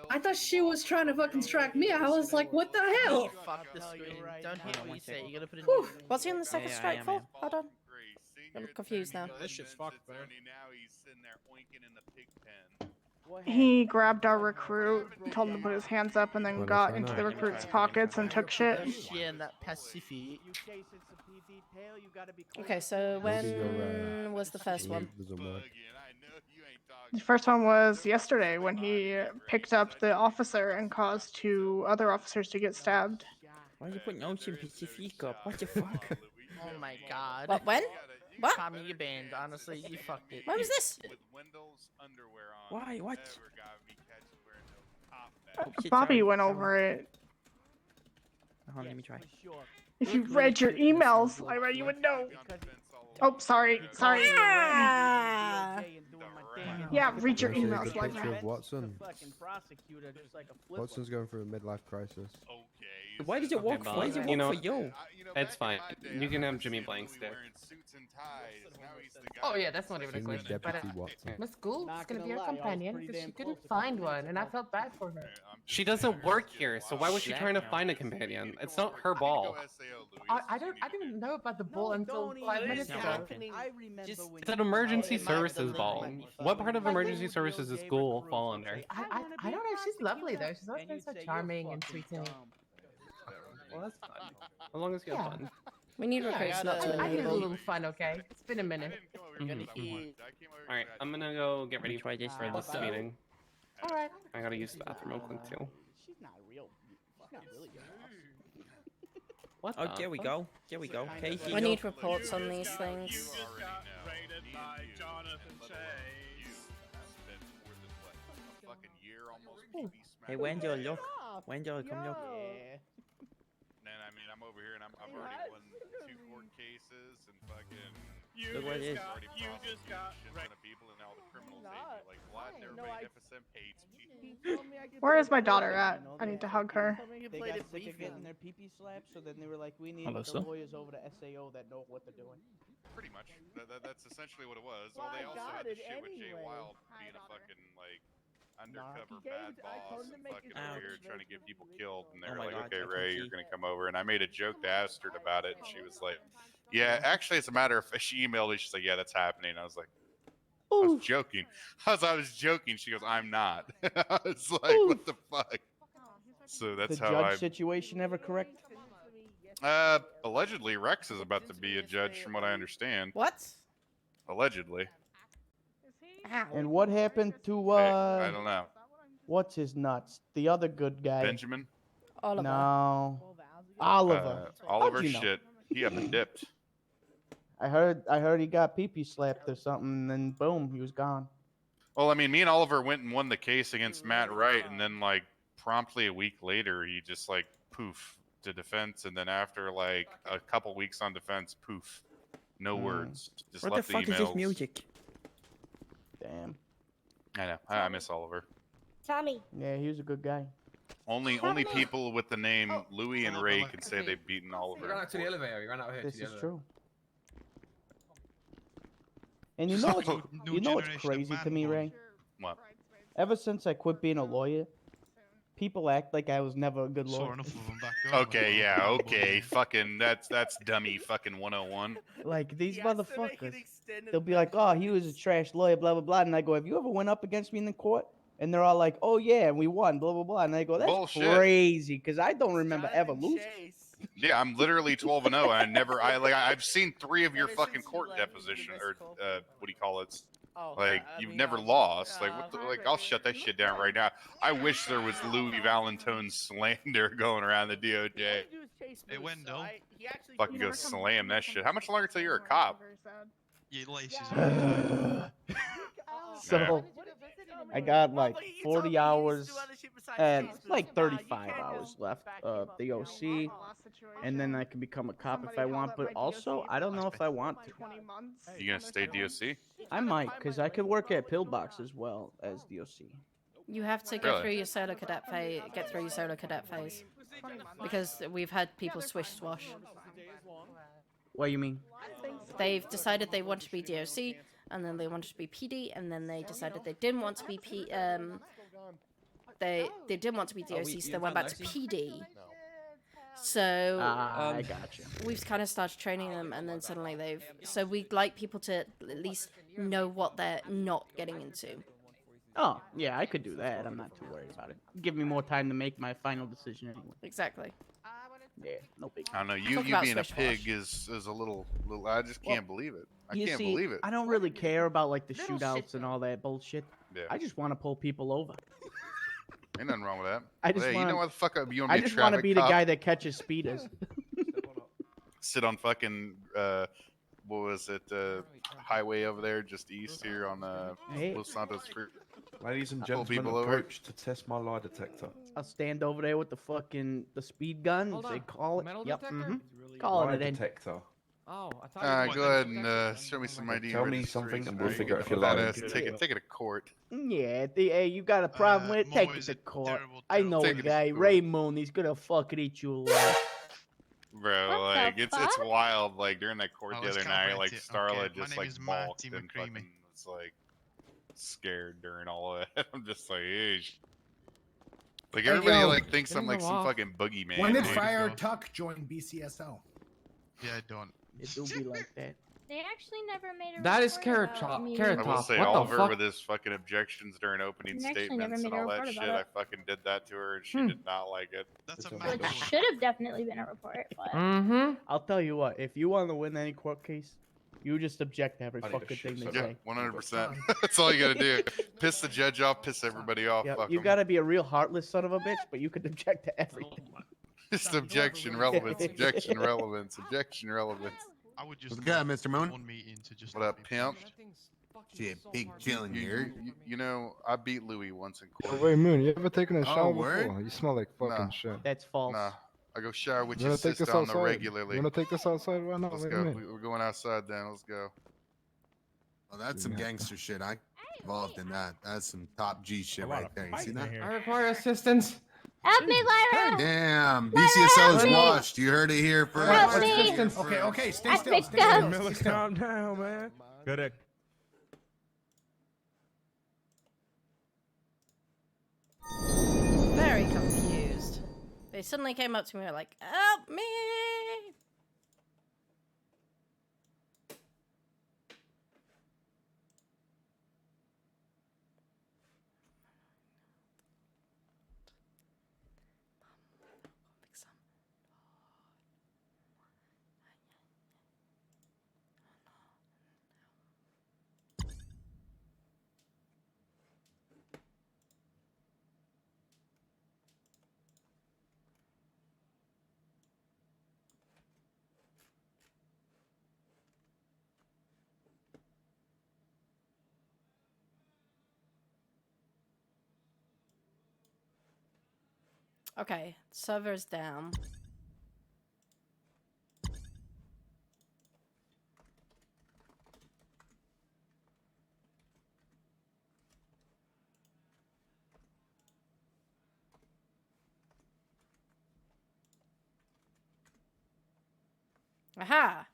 I thought she was trying to fucking strike me. I was like, what the hell? Fuck the screen. Don't hear what you say. You gotta put it. Whew. What's he on the second Yeah, strike yeah, for? man. Hold on. I'm confused now. This shit's fucked, man. He grabbed our recruit, told him to put his hands up, and then Well, got that's into not the nice. recruit's pockets and took shit. Yeah, in that Pacific. Okay, so Maybe you're, when was the first one? Doesn't work. The first one was yesterday when he picked up the officer and caused 2 other officers to get stabbed. Why are you putting Ocean Pacific up? What the fuck? Oh my god. What? When? What? Tommy, you banned. Honestly, you fucked it. When was this? Why? What? Bobby went over it. Hold on, let me try. If you read your emails, Lyra, you would know. Oh, sorry. Sorry. Ah. Yeah, read your Actually, a emails, good picture Lyra. of Watson. Watson's going through a midlife crisis. Why does it work? Why does it work for you? It's fine. You can have Jimmy Blank's dick. Oh yeah, that's not even a Senior question. But Deputy Watson. Miss Gould's gonna be her companion because she couldn't find one, and I felt bad for her. She doesn't work here, so why was she trying to find a companion? It's not her ball. I didn't know about the ball until 5 minutes ago. It's an emergency services ball. What part of emergency services does school fall under? I don't know. She's lovely though. She's always been so charming and sweet to me. Well, that's fun. As long as you have fun. We need recruits not to I need a enable. little fun, okay? It's been a minute. Alright, I'm gonna go get ready for this meeting. Alright. I gotta use the bathroom real quick too. She's not real. She's not really What Oh, the there we fuck? go. There we go. Casey, We need reports on these things. Hey, Wendell, look. Wendell, come look. And I mean, I'm over here and I've already won 2 court cases and fucking. Look what it is. You just got shit ton of people and all the criminals hate me. Like, what? Everybody in FSM hates me. Where is my daughter at? I need to hug her. They got sick of getting their pee-pee slapped, so then they were like, we need Hello, the sir. lawyers over to SAO that know what they're doing. Pretty much. That's essentially what it was. Well, they also had the shit with Jay Wild being a fucking, like, undercover bad boss and fucking over here trying to get people killed. And they Oh were my like, God, okay, I can Ray, see. you're going to come over. And I made a joke to Astrid about it. And she was like, yeah, actually, it's a matter of, she emailed me. She's like, yeah, that's happening. I was like, I was joking. I was joking. She goes, I'm not. I was like, what the fuck? So that's the how judge I. situation ever correct? Allegedly, Rex is about to be a judge, from what I understand. What? Allegedly. And what happened to I don't know. what's his nuts? The other good guy. Benjamin. Oliver. No. Oliver. Oliver How'd you know? shit. He up and dipped. I heard he got pee-pee slapped or something, and then boom, he was gone. Well, I mean, me and Oliver went and won the case against Matt Wright, and then like promptly a week later, he just like poof to defense, and then after like a couple weeks on defense, poof, no words, just What left the fuck emails. is this music? Damn. I know. I miss Oliver. Tommy. Yeah, he was a good guy. Only people with the name Louis and Ray can say they've beaten Oliver. You ran out to the elevator. You ran out here This to the is elevator. true. And you know what's crazy to me, Ray? What? Ever since I quit being a lawyer, people act like I was never a good lawyer. Okay, yeah, okay. Fucking that's dummy fucking 101. Like these motherfuckers, they'll be like, "Oh, he was a trash lawyer," blah blah blah, and I go, "Have you ever went up against me in the court?" And they're all like, "Oh yeah, and we won," blah blah blah, and I go, "That's Bullshit. crazy," because I don't remember ever losing. Yeah, I'm literally 12-0. I've seen 3 of your fucking court deposition or what do you call it? Like you've never lost. Like what? Like I'll shut that shit down right now. I wish there was Louis Valentone slander going around the DOJ. Hey, Wendell. Fucking go slam that shit. How much longer till you're a cop? Your license. So I got like 40 hours and like 35 hours left of the OC, and then I can become a cop if I want. But also, I don't know if I want to. You gonna stay DOC? I might, because I could work at Pillbox as well as DOC. You have to Really? get through your solo cadet phase. Get through your solo cadet phase, because we've had people swish swash. What do you mean? They've decided they want to be DOC, and then they wanted to be PD, and then they decided they didn't want to be they didn't want to be DOC, so they went back to PD. So I gotcha. we've kind of started training them, and then suddenly so we'd like people to at least know what they're not getting into. Oh, yeah, I could do that. I'm not too worried about it. Give me more time to make my final decision anyway. Exactly. Yeah, no big. I don't know. You about being a swish pig is a little. I just can't believe it. I You can't see, believe it. I don't really care about like the shootouts and all that bullshit. Yeah. I just want to pull people over. Ain't nothing wrong with that. I just Hey, you wanna- know what the fuck? You want I to be a just want to traffic be the cop? guy that catches speeders. Sit on fucking what was it? Highway over there, just east here on Hey. Los Santos Street. Ladies and Pull gentlemen, people over. approach to test my lie detector. I'll stand over there with the speed gun. Hold They on. call it. Metal Yep. detector? Mm-hmm. Calling Lie it in. detector. Oh, I thought. Go ahead and show me some ID. Tell me something and we'll registration. figure out if you're That lying. ass, take it to court. Yeah, hey, you got a problem with it? Take it to court. I know a Take it to guy, court. Ray Moon. He's gonna fucking eat you alive. Bro, What like the it's fuck? wild. Like during that court Oh, the let's other night, calibrate like it. Starla Okay, my just name like is balked Matty and McCreamy. fucking was like scared during all of that. I'm just like, eesh. Like Hey, everybody yo, like thinks get I'm him like the some wall. fucking boogeyman. When did dude. Friar Tuck join BCSO? Yeah, I don't. It do be like that. They actually never made a That is report Carrot about Top. me. Carrot I will Top. say What the Oliver fuck? with his fucking objections during opening They actually never statements made and a all that report shit. about I it. fucking did that to her and she did not like it. That's a So mad it one. should have definitely been a report, but Mm-hmm. I'll tell you what. If you want to win any court case, you just object to every I need a fucking shit thing they Yeah, say. 100%. That's all you gotta do. Piss the judge off, piss everybody off. Yep, Fuck you 'em. gotta be a real heartless son of a bitch, but you can object to everything. Just objection, relevance, objection, relevance, objection, relevance. I would just What's good, Mr. Moon? one meeting to just. What up, pimp? Shit, big chilling here. You know, I beat Louis once in court. Wait, Moon, you ever taken a Oh, shower word? before? You smell like fucking Nah. shit. That's false. Nah, I go shower with You your wanna take this sister on the outside? regularly. You wanna take this outside right now? Let's Wait a go. minute. We're going outside then. Let's go. Well, that's some gangster shit. I involved in that. That's some top G shit right there. You see that? I require assistance. help me, Lyra! Damn, BCSO is me. washed. You heard it here first. Help Heard it me. here Okay, first. okay, stay I still. picked Stay still. up. Miller, Stay still. calm down, man. Correct. Very confused. They suddenly came up to me and were like, help me! Okay, server's down. Aha!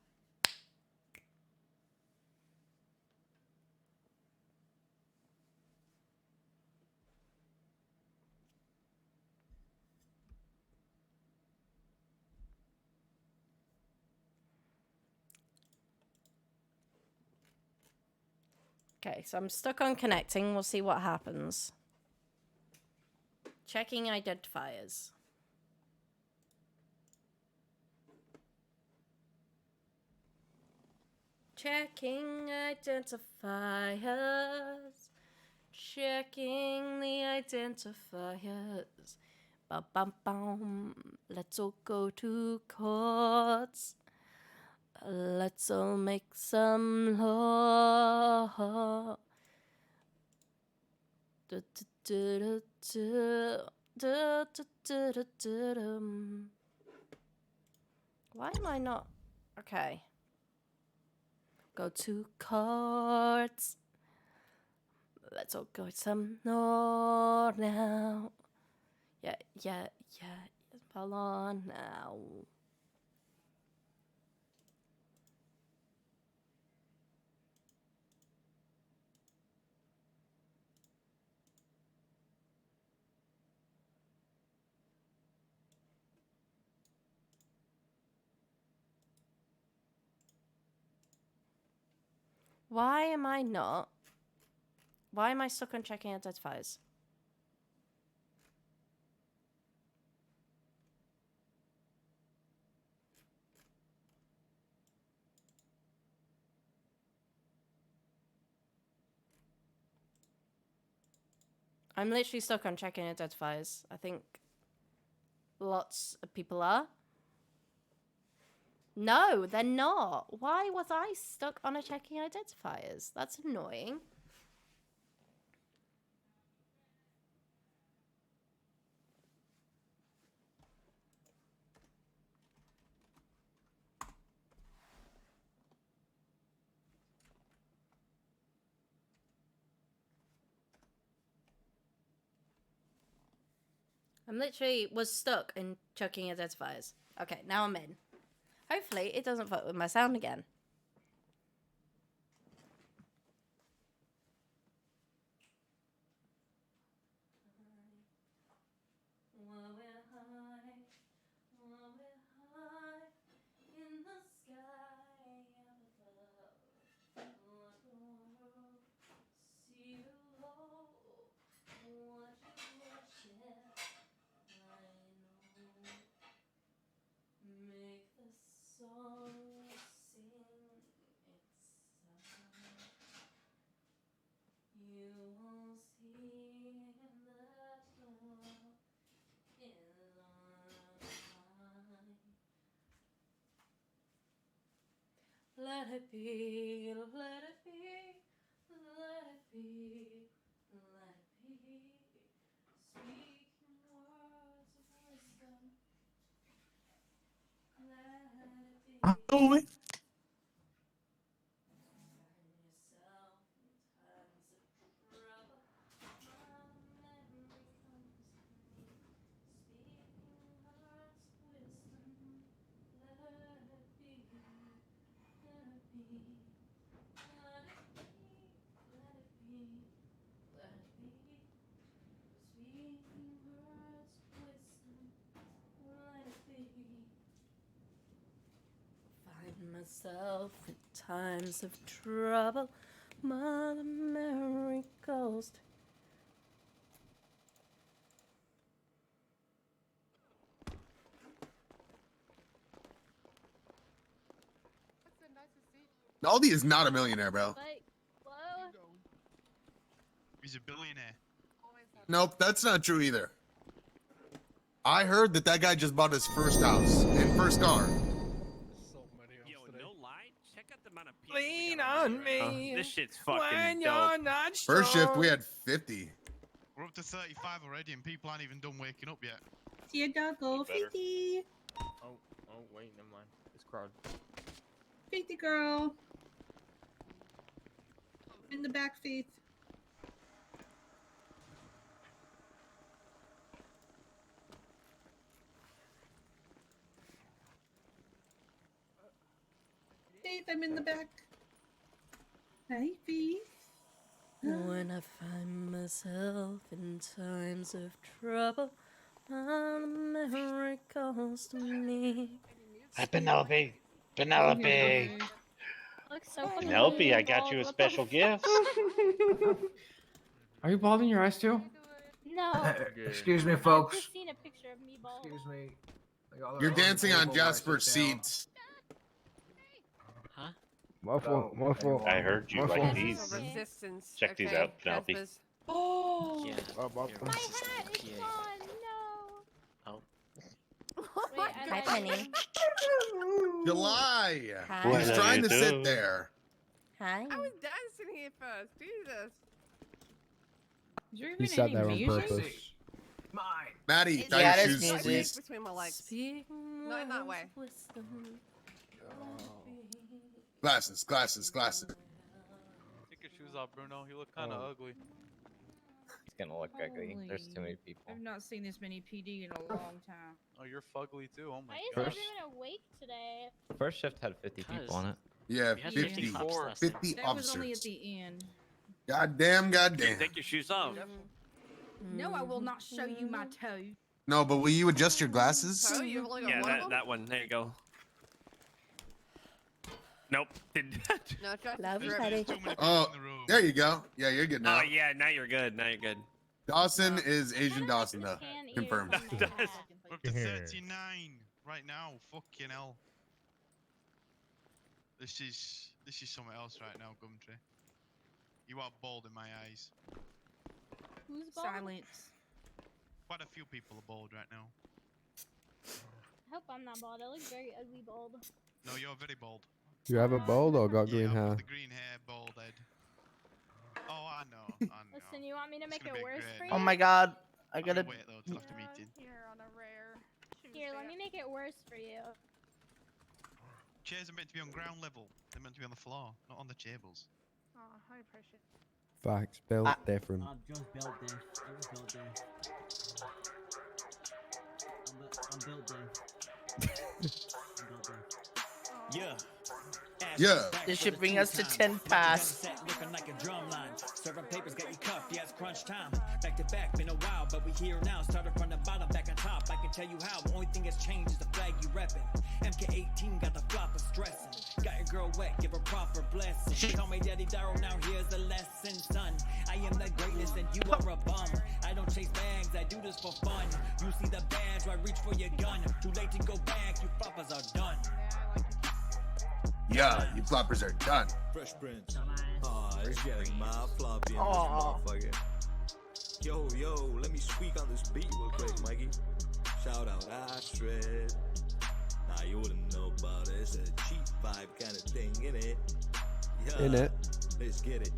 Okay, so I'm stuck on connecting. We'll see what happens. Checking identifiers. Checking identifiers. Checking the identifiers. Bum bum bum. Let's all go to courts. Let's all make some law. Why am I not? Okay. Go to courts. Let's all go some law now. Yeah. Fall on now. Why am I not? Why am I stuck on checking identifiers? I'm literally stuck on checking identifiers. I think lots of people are. No, they're not. Why was I stuck on a checking identifiers? That's annoying. I'm literally was stuck in chucking identifiers. Okay, now I'm in. Hopefully it doesn't fuck with my sound again. Let it be, let it be, let it be, let it be. Speaking words of wisdom. Let it be. Oh, Find myself in times of trouble, Mother Mary Ghost. Aldi is not a millionaire, bro. He's a billionaire. Nope, that's not true either. I heard that that guy just bought his first house and first car. Lean on me. This shit's fucking when dope. you're not First shift, we strong. had 50. We're up to 35 already, and people aren't even done waking up yet. See a dog go 50. Oh, wait, never mind. It's crowd. 50 girl. In the back, Faith. Faith, I'm in the back. Hi, Faith. When I find myself in times of trouble, Mother Mary calls to me. Hi, Penelope. Penelope. Penelope, I got you a special gift. Are you balding your eyes too? No. Excuse me, I've folks. just seen a picture of me bald. Excuse me. You're dancing on Jasper's seats. Muffle. I heard you like these. Resistance. Check these out, Penelope. Oh. Yeah. My hat is gone. No. Oh. Wait, Hi, Penny. July. Hi. He's trying to sit there. Hi. I was dancing here first. Jesus. Is there He even sat any there on music? purpose. Maddie, tie Yeah, your there's shoes, music. please. Between my legs. Not in that way. Glasses, glasses, glasses. Take your shoes off, Bruno. You look kind of ugly. He's gonna look ugly. There's too many people. I've not seen this many PD in a long time. Oh, you're fugly too. Oh my Why is god. everyone awake today? First shift had 50 people on it. Yeah, We had 50. 54. 50 That was only at officers. the end. Goddamn, goddamn. Take your shoes off. No, I will not show you my toe. No, but will you adjust your glasses? Oh, you've only got Yeah, one of them? that one. There you go. Nope. No, try Love you, to Patty. Oh, there you go. Yeah, you're good now. Oh yeah, now you're good. Now you're good. Dawson is Asian Dawson, though. Confirmed. We're up to 39 right now. Fucking hell. This is something else right now, Gumtree. You are bald in my eyes. Who's bald? Silence. Quite a few people are bald right now. I hope I'm not bald. I look very ugly bald. No, you're very bald. You have a bald or got green I've got hair? the green hair, bald head. Oh, I know. Listen, you want me to make it worse for you? Oh my god. I I'm gotta. gonna wait though till after meeting. Here on a rare. Here, let me make it worse for you. Chairs are meant to be on ground level. They're meant to be on the floor, not on the tables. Oh, I appreciate it. Facts, built different. Yeah. This should bring us to 10 past. Looking like a drum line. Serving papers, got you cuffed. Yeah, it's crunch time. Back to back, been a while, but we here now. Started from the bottom, back on top. I can tell you how. The only thing that's changed is the flag you reppin'. MK18 got the flopper stressing. Got your girl wet, give her proper blessing. Call me Daddy Darrow, now here's the lesson, son. I am the greatness and you are a bum. I don't chase bags, I do this for fun. You see the badge, I reach for your gun. Too late to go back, you floppers are done. Yeah, you floppers are done. Fresh Prince. It's getting my floppy in this motherfucker. Yo, let me squeak on this beat real quick, Mikey. Shout out Astrid. Nah, you wouldn't know about it. It's a cheap vibe kind of thing, innit? Yeah. In it. Let's get it.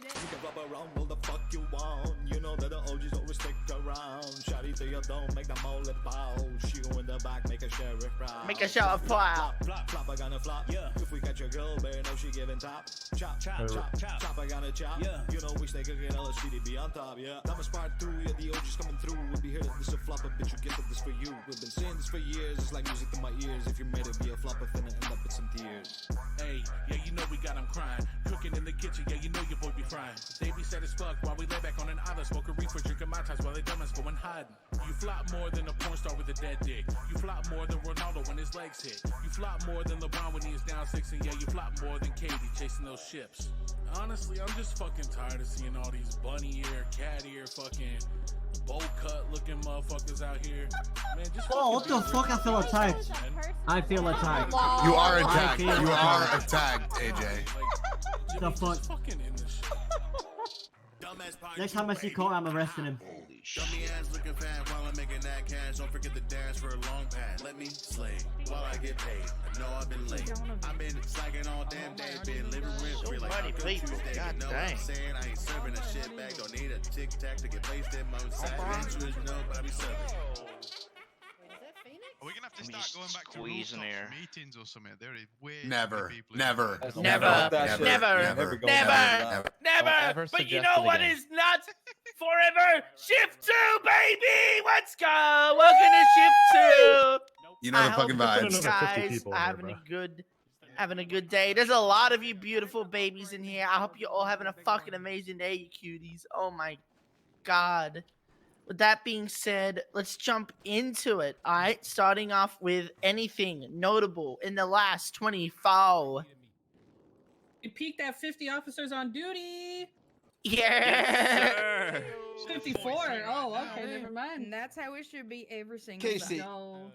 You can rub around all the fuck you want. You know that the OGs always stick around. Shawty till you don't make the mullet bow. She go in the back, make a sheriff proud. Make a sheriff proud. Flop, I gonna flop. Yeah. If we got your girl, better know she giving top. Chop, I gonna chop. Yeah. You know we stay cooking LSPDB on top. Yeah. Numbers part 2, yeah, the OGs coming through. We'll be here to this a flopper, bitch. You get this for you. We've been saying this for years. It's like music to my ears. If you're made to be a flopper, finna end up with some tears. Hey, yeah, you know we got them crying. Cooking in the kitchen, yeah, you know your boy be frying. They be sad as fuck while we lay back on an island, smoking reefer, drinking my ties while they dumb going hiding. You flop more than a porn star with a dead dick. You flop more than Ronaldo when his legs hit. You flop more than LeBron when he is down 6, and yeah, you flop more than Katie chasing those ships. Honestly, I'm just fucking tired of seeing all these bunny ear, cat ear, fucking bowl cut looking motherfuckers out here. Man, just what the fuck? I feel attacked. I feel attacked. You are attacked. You are attacked, AJ. The fuck? Next time I see Cole, I'm arresting him. Dummy ass looking fat while I'm making that cash. Don't forget the dance for a long pass. Let me slay while I get paid. I know I've been late. I've been slacking all damn day. Been living rent free like Uncle Tuesday. You know what I'm saying? I ain't serving a shit back. Don't need a tic tac to get placed in my side. Bitch, no, but I be serving. Are we gonna have to start going back to rooftop meetings or something? There is way Never. too many people. Never. Never. But you know what is nuts? Forever Shift 2, baby! Let's go! Welcome to Shift 2! You know the fucking vibes. Guys, having a good day. There's a lot of you beautiful babies in here. I hope you're all having a fucking amazing day, you cuties. Oh my god. With that being said, let's jump into it. Alright, starting off with anything notable in the last 24. We peaked at 50 officers on duty. Yeah. 54. Oh, okay, never mind. And that's how it should be every single Casey. time.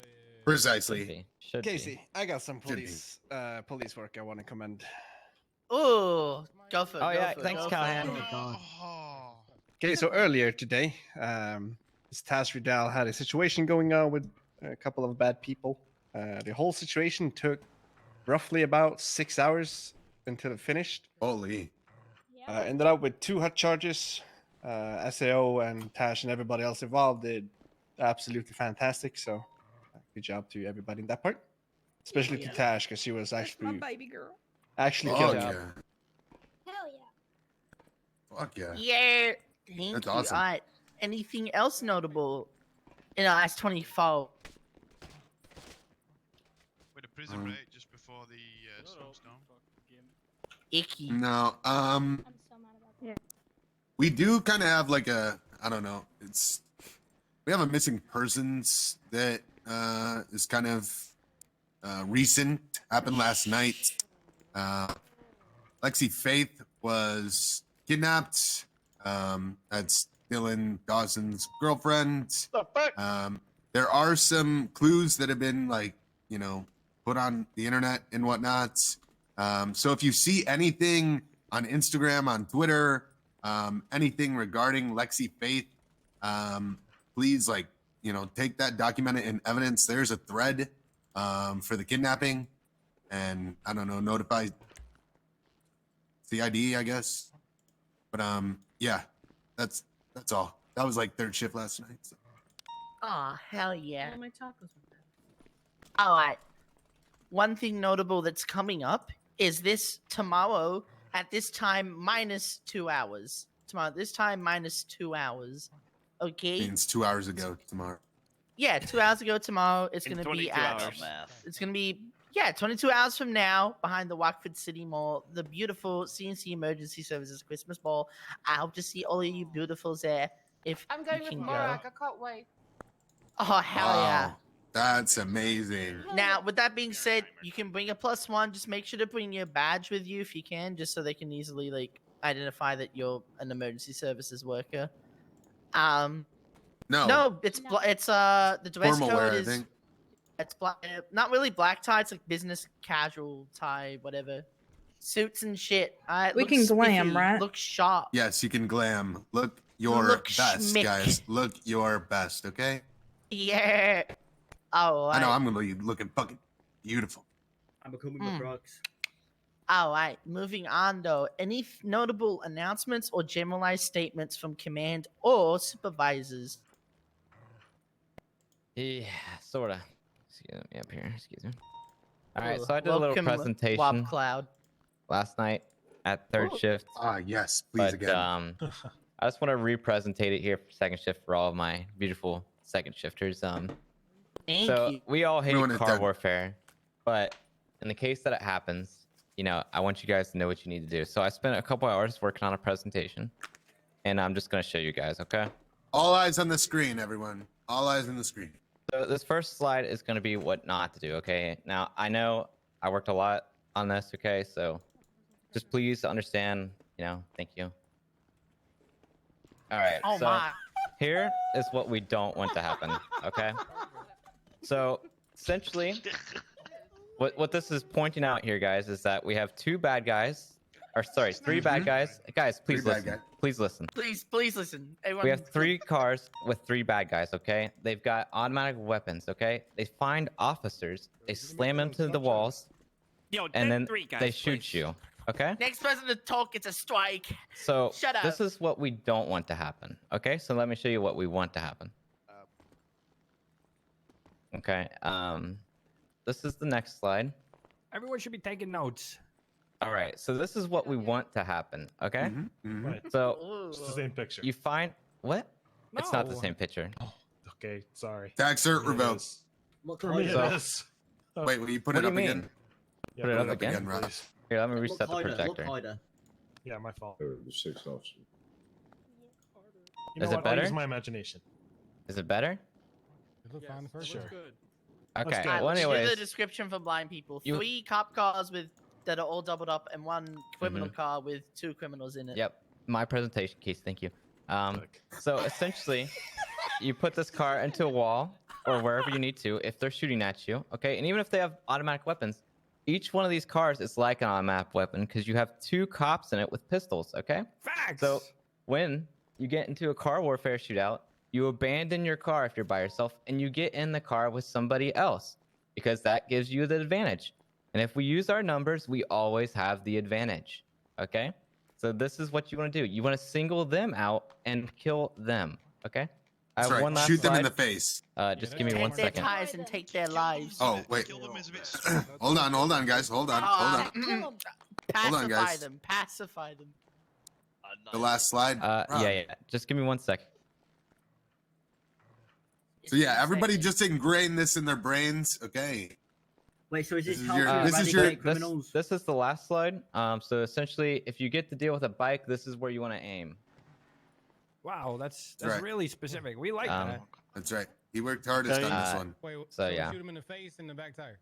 Precisely. Casey, I got some police work I want to commend. Ooh, go for it. Oh, go yeah, for it, thanks, go for it. Callahan. Okay, so earlier today, this Taz Riddell had a situation going on with a couple of bad people. The whole situation took roughly about 6 hours until it finished. Holy. Ended up with 2 hot charges. SAO and Tash and everybody else involved did absolutely fantastic. So good job to everybody in that part, especially to Tash because she was actually my baby girl. Actually, Fuck good job. yeah. Hell yeah. Fuck yeah. Yeah. Thank That's you. awesome. Alright, anything else notable in the last 24? With a prison break just before the snowstorm. Icky. No, we do kind of have like a, I don't know, we have a missing persons that is kind of recent, happened last night. Lexi Faith was kidnapped. That's Dylan Dawson's girlfriend. There are some clues that have been put on the internet and whatnot. So if you see anything on Instagram, on Twitter, anything regarding Lexi Faith, please take that, document it in evidence. There's a thread for the kidnapping, and I don't know, notify CID, I guess. But yeah, that's all. That was like third shift last night. So. Oh, hell yeah. All my tacos. Alright. One thing notable that's coming up is this tomorrow at this time minus 2 hours. Tomorrow, this time minus 2 hours. Okay? Means 2 hours ago tomorrow. Yeah, 2 hours ago tomorrow. It's In gonna 22 be at. hours. Math. It's gonna be 22 hours from now behind the Watford City Mall. The beautiful CNC Emergency Services Christmas Ball. I hope to see all of you beautifuls there. If I'm going you with can Morak. go. I can't wait. Oh hell yeah! Wow, that's amazing. Now, with that being said, you can bring a +1. Just make sure to bring your badge with you if you can, just so they can easily like identify that you're an emergency services worker. No, it's the dress Formal code wear, I is think. it's black, not really black tie. It's like business casual tie, whatever. Suits and shit. We Look can glam, spiffy, right? Look sharp. Yes, you can glam. Look your Look best, schmick. guys. Look your best, okay? Yeah. Oh, I know I'm gonna be looking fucking beautiful. I'm becoming Hmm. the drugs. All right, moving on though. Any notable announcements or generalized statements from command or supervisors? Yeah, sorta. Excuse me up here. Excuse me. All right, Ooh, so I did a little welcome, presentation Wob Cloud. last night at third Ooh. shift. Yes, please But again. I just want to representate it here for second shift for all of my beautiful second shifters. Thank So you. we all hate want it car done. warfare, but in the case that it happens, I want you guys to know what you need to do. So I spent a couple hours working on a presentation, and I'm just gonna show you guys. Okay. All eyes on the screen, everyone. All eyes on the screen. So this first slide is going to be what not to do, okay? Now, I know I worked a lot on this, okay? So just please understand, thank you. All right, Oh so my. here is what we don't want to happen, okay? So essentially, what this is pointing out here, guys, is that we have three bad guys. Guys, please Three bad listen. guys. Please listen. Please listen. Everyone, We have 3 cars with 3 bad guys, okay? They've got automatic weapons, okay? They find officers, they slam them to the walls, Yo, and then 3 guys, they shoot please. you, okay? Next person to talk gets a strike. So Shut up. this is what we don't want to happen, okay? So let me show you what we want to happen. Okay, this is the next slide. Everyone should be taking notes. All right, so this is what we want to happen, okay? Right. So It's the same picture. you find what? It's not the No. same picture. Okay, sorry. Tax cert It revoked. is. For me, it So- is. Wait, will you put What it do you up mean? again? Yeah, Put it put up again? Rob. please. Here, let me reset the Look projector. hider. Yeah, my fault. The 6 officers. You know Is it what? better? I'll use my imagination. Is it better? Sure. Okay, Let's go. well Let's do the anyways, description for blind people. You- 3 cop cars that are all doubled up, and 1 criminal car with 2 criminals in it. yep, my presentation case, thank you. So essentially, you put this car into a wall or wherever you need to if they're shooting at you, okay? And even if they have automatic weapons, each one of these cars is like an automatic weapon because you have 2 cops in it with pistols, okay? Facts. So when you get into a car warfare shootout, you abandon your car if you're by yourself and you get in the car with somebody else because that gives you the advantage. And if we use our numbers, we always have the advantage, okay? So this is what you want to do. You want to single them out and kill them, okay? I That's have right. one last Shoot them in slide. the face. Just give me Take 1 their second. ties and take their lives. Oh, wait. hold on, guys. Hold on. Pacify guys. them. Pacify them. The last slide. Rob. Yeah. Just give me 1 second. So yeah, everybody just ingrain this in their brains, okay? Wait, so is this, This is how your- to this is your- eradicate criminals? This is the last slide. So essentially, if you get to deal with a bike, this is where you want to aim. Wow, that's right. really specific. We like that. That's right. He worked hardest on this one. So yeah. Shoot him in the face and the back tire.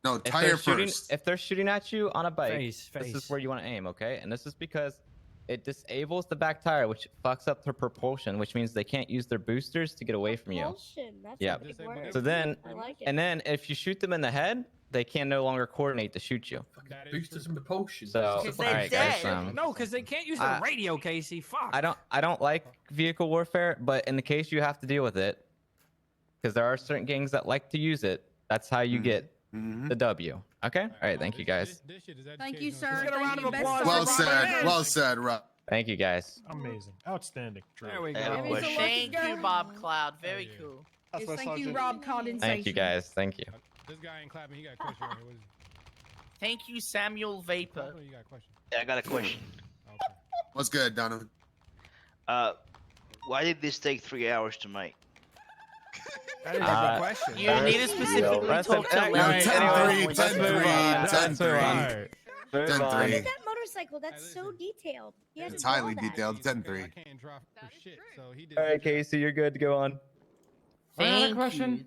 No, If tire they're shooting, first. if they're shooting at you on a bike, Face. this is where you want to aim, okay? And this is because it disables the back tire, which fucks up their propulsion, which means they can't use their boosters to get away from you. Propulsion, that's a Yeah. big word. So then, I like it. and then if you shoot them in the head, they can no longer coordinate to shoot you. Boosters and propulsion. So, Because all they're right, guys. dead. No, because they can't use the radio, Casey. Fuck. I don't like vehicle warfare, but in the case you have to deal with it, because there are certain gangs that like to use it, that's how you get the W. Okay? All right, thank you guys. Thank you, sir. Let's get a round of Thank you, applause. best Well servant. said. Well said, Rob. Thank you guys. Amazing. Outstanding. There we I have a go. question. Thank you, Bob Cloud. Very cool. That's Yes, my thank you, sergeant. Rob Condensation. Thank you guys. Thank you. This guy ain't clapping. He got a question right here. What is Thank you, Samuel Vapor. it? You got a question. Yeah, I got a question. What's good, Donovan? Why did this take 3 hours to make? That is a good question. You need to specifically talk to Larry. 10-3, Let's move on. 10-3. Move on. 10-3. That motorcycle, that's so detailed. He had It's to draw highly that. detailed. 10-3. All right, Casey, you're good to go on. Thank question? you.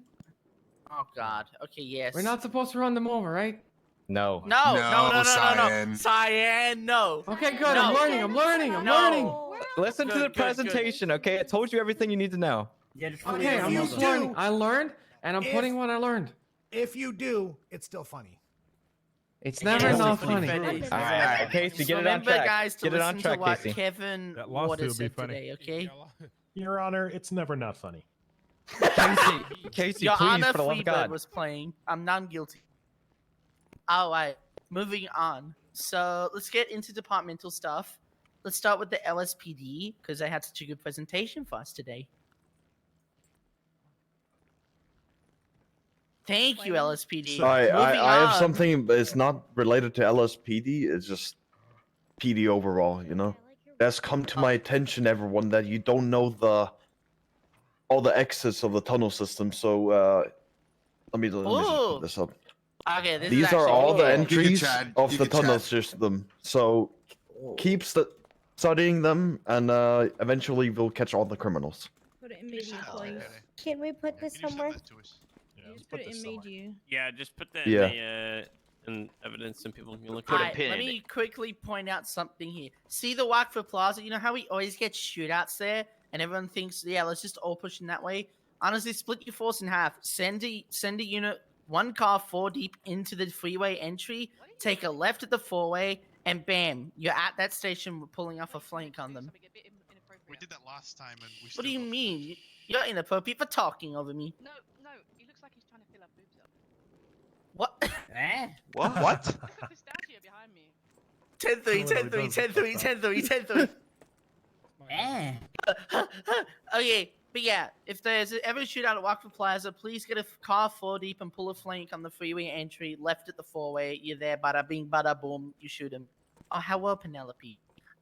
Oh God. Okay. Yes. We're not supposed to run them over, right? No. No. No. Cyan. Cyan. No. Okay, good. No. I'm learning. No. Listen to the Good, good, good. presentation, okay? I told you everything you need to know. Okay, I'm just learning. I learned, and I'm putting what I learned. If you do, it's still funny. It's never not funny. All right, Casey, get it on Remember, track. guys, to Get it on listen track, to what Casey. Kevin That lawsuit Waters would be said funny. today. Okay. Your Honor, it's never not funny. Casey, Your please, Honor, for the love of Freebird God. was playing. I'm non-guilty. All right, moving on. So let's get into departmental stuff. Let's start with the LSPD because they had such a good presentation for us today. Thank you, LSPD. I Moving have on. something, but it's not related to LSPD. It's just PD overall. You know, that's come to my attention, everyone, that you don't know all the exits of the tunnel system. So let me just put this up. Okay, this These is are all the actually- entries Chad. of You the can tunnel chat. system. So keep studying them, and eventually we'll catch all the criminals. Put it in media, please. Can we put this somewhere? Just put it in media. Yeah, just put that Yeah. in evidence and people can look Put at a Alright, pin let in me quickly point out something here. See the Wackford Plaza? You know how we always get shootouts there, and everyone thinks, yeah, let's just all push in that way. Honestly, split your force in half. Send a unit, one car 4 deep into the freeway entry. Take a left at the 4-way, and bam, you're at that station pulling off a flank on them. We did that last time, and we. What do you mean? You're inappropriate for talking over me. No, he looks like he's trying to fill up boobs up. What? What? This down here behind me. 10-3, 10-3, 10-3, 10-3, 10-3. Okay, but yeah, if there's ever a shootout at Wackford Plaza, please get a car 4 deep and pull a flank on the freeway entry, left at the 4-way. You're there, bada bing, bada boom, you shoot him. Oh, how well, Penelope.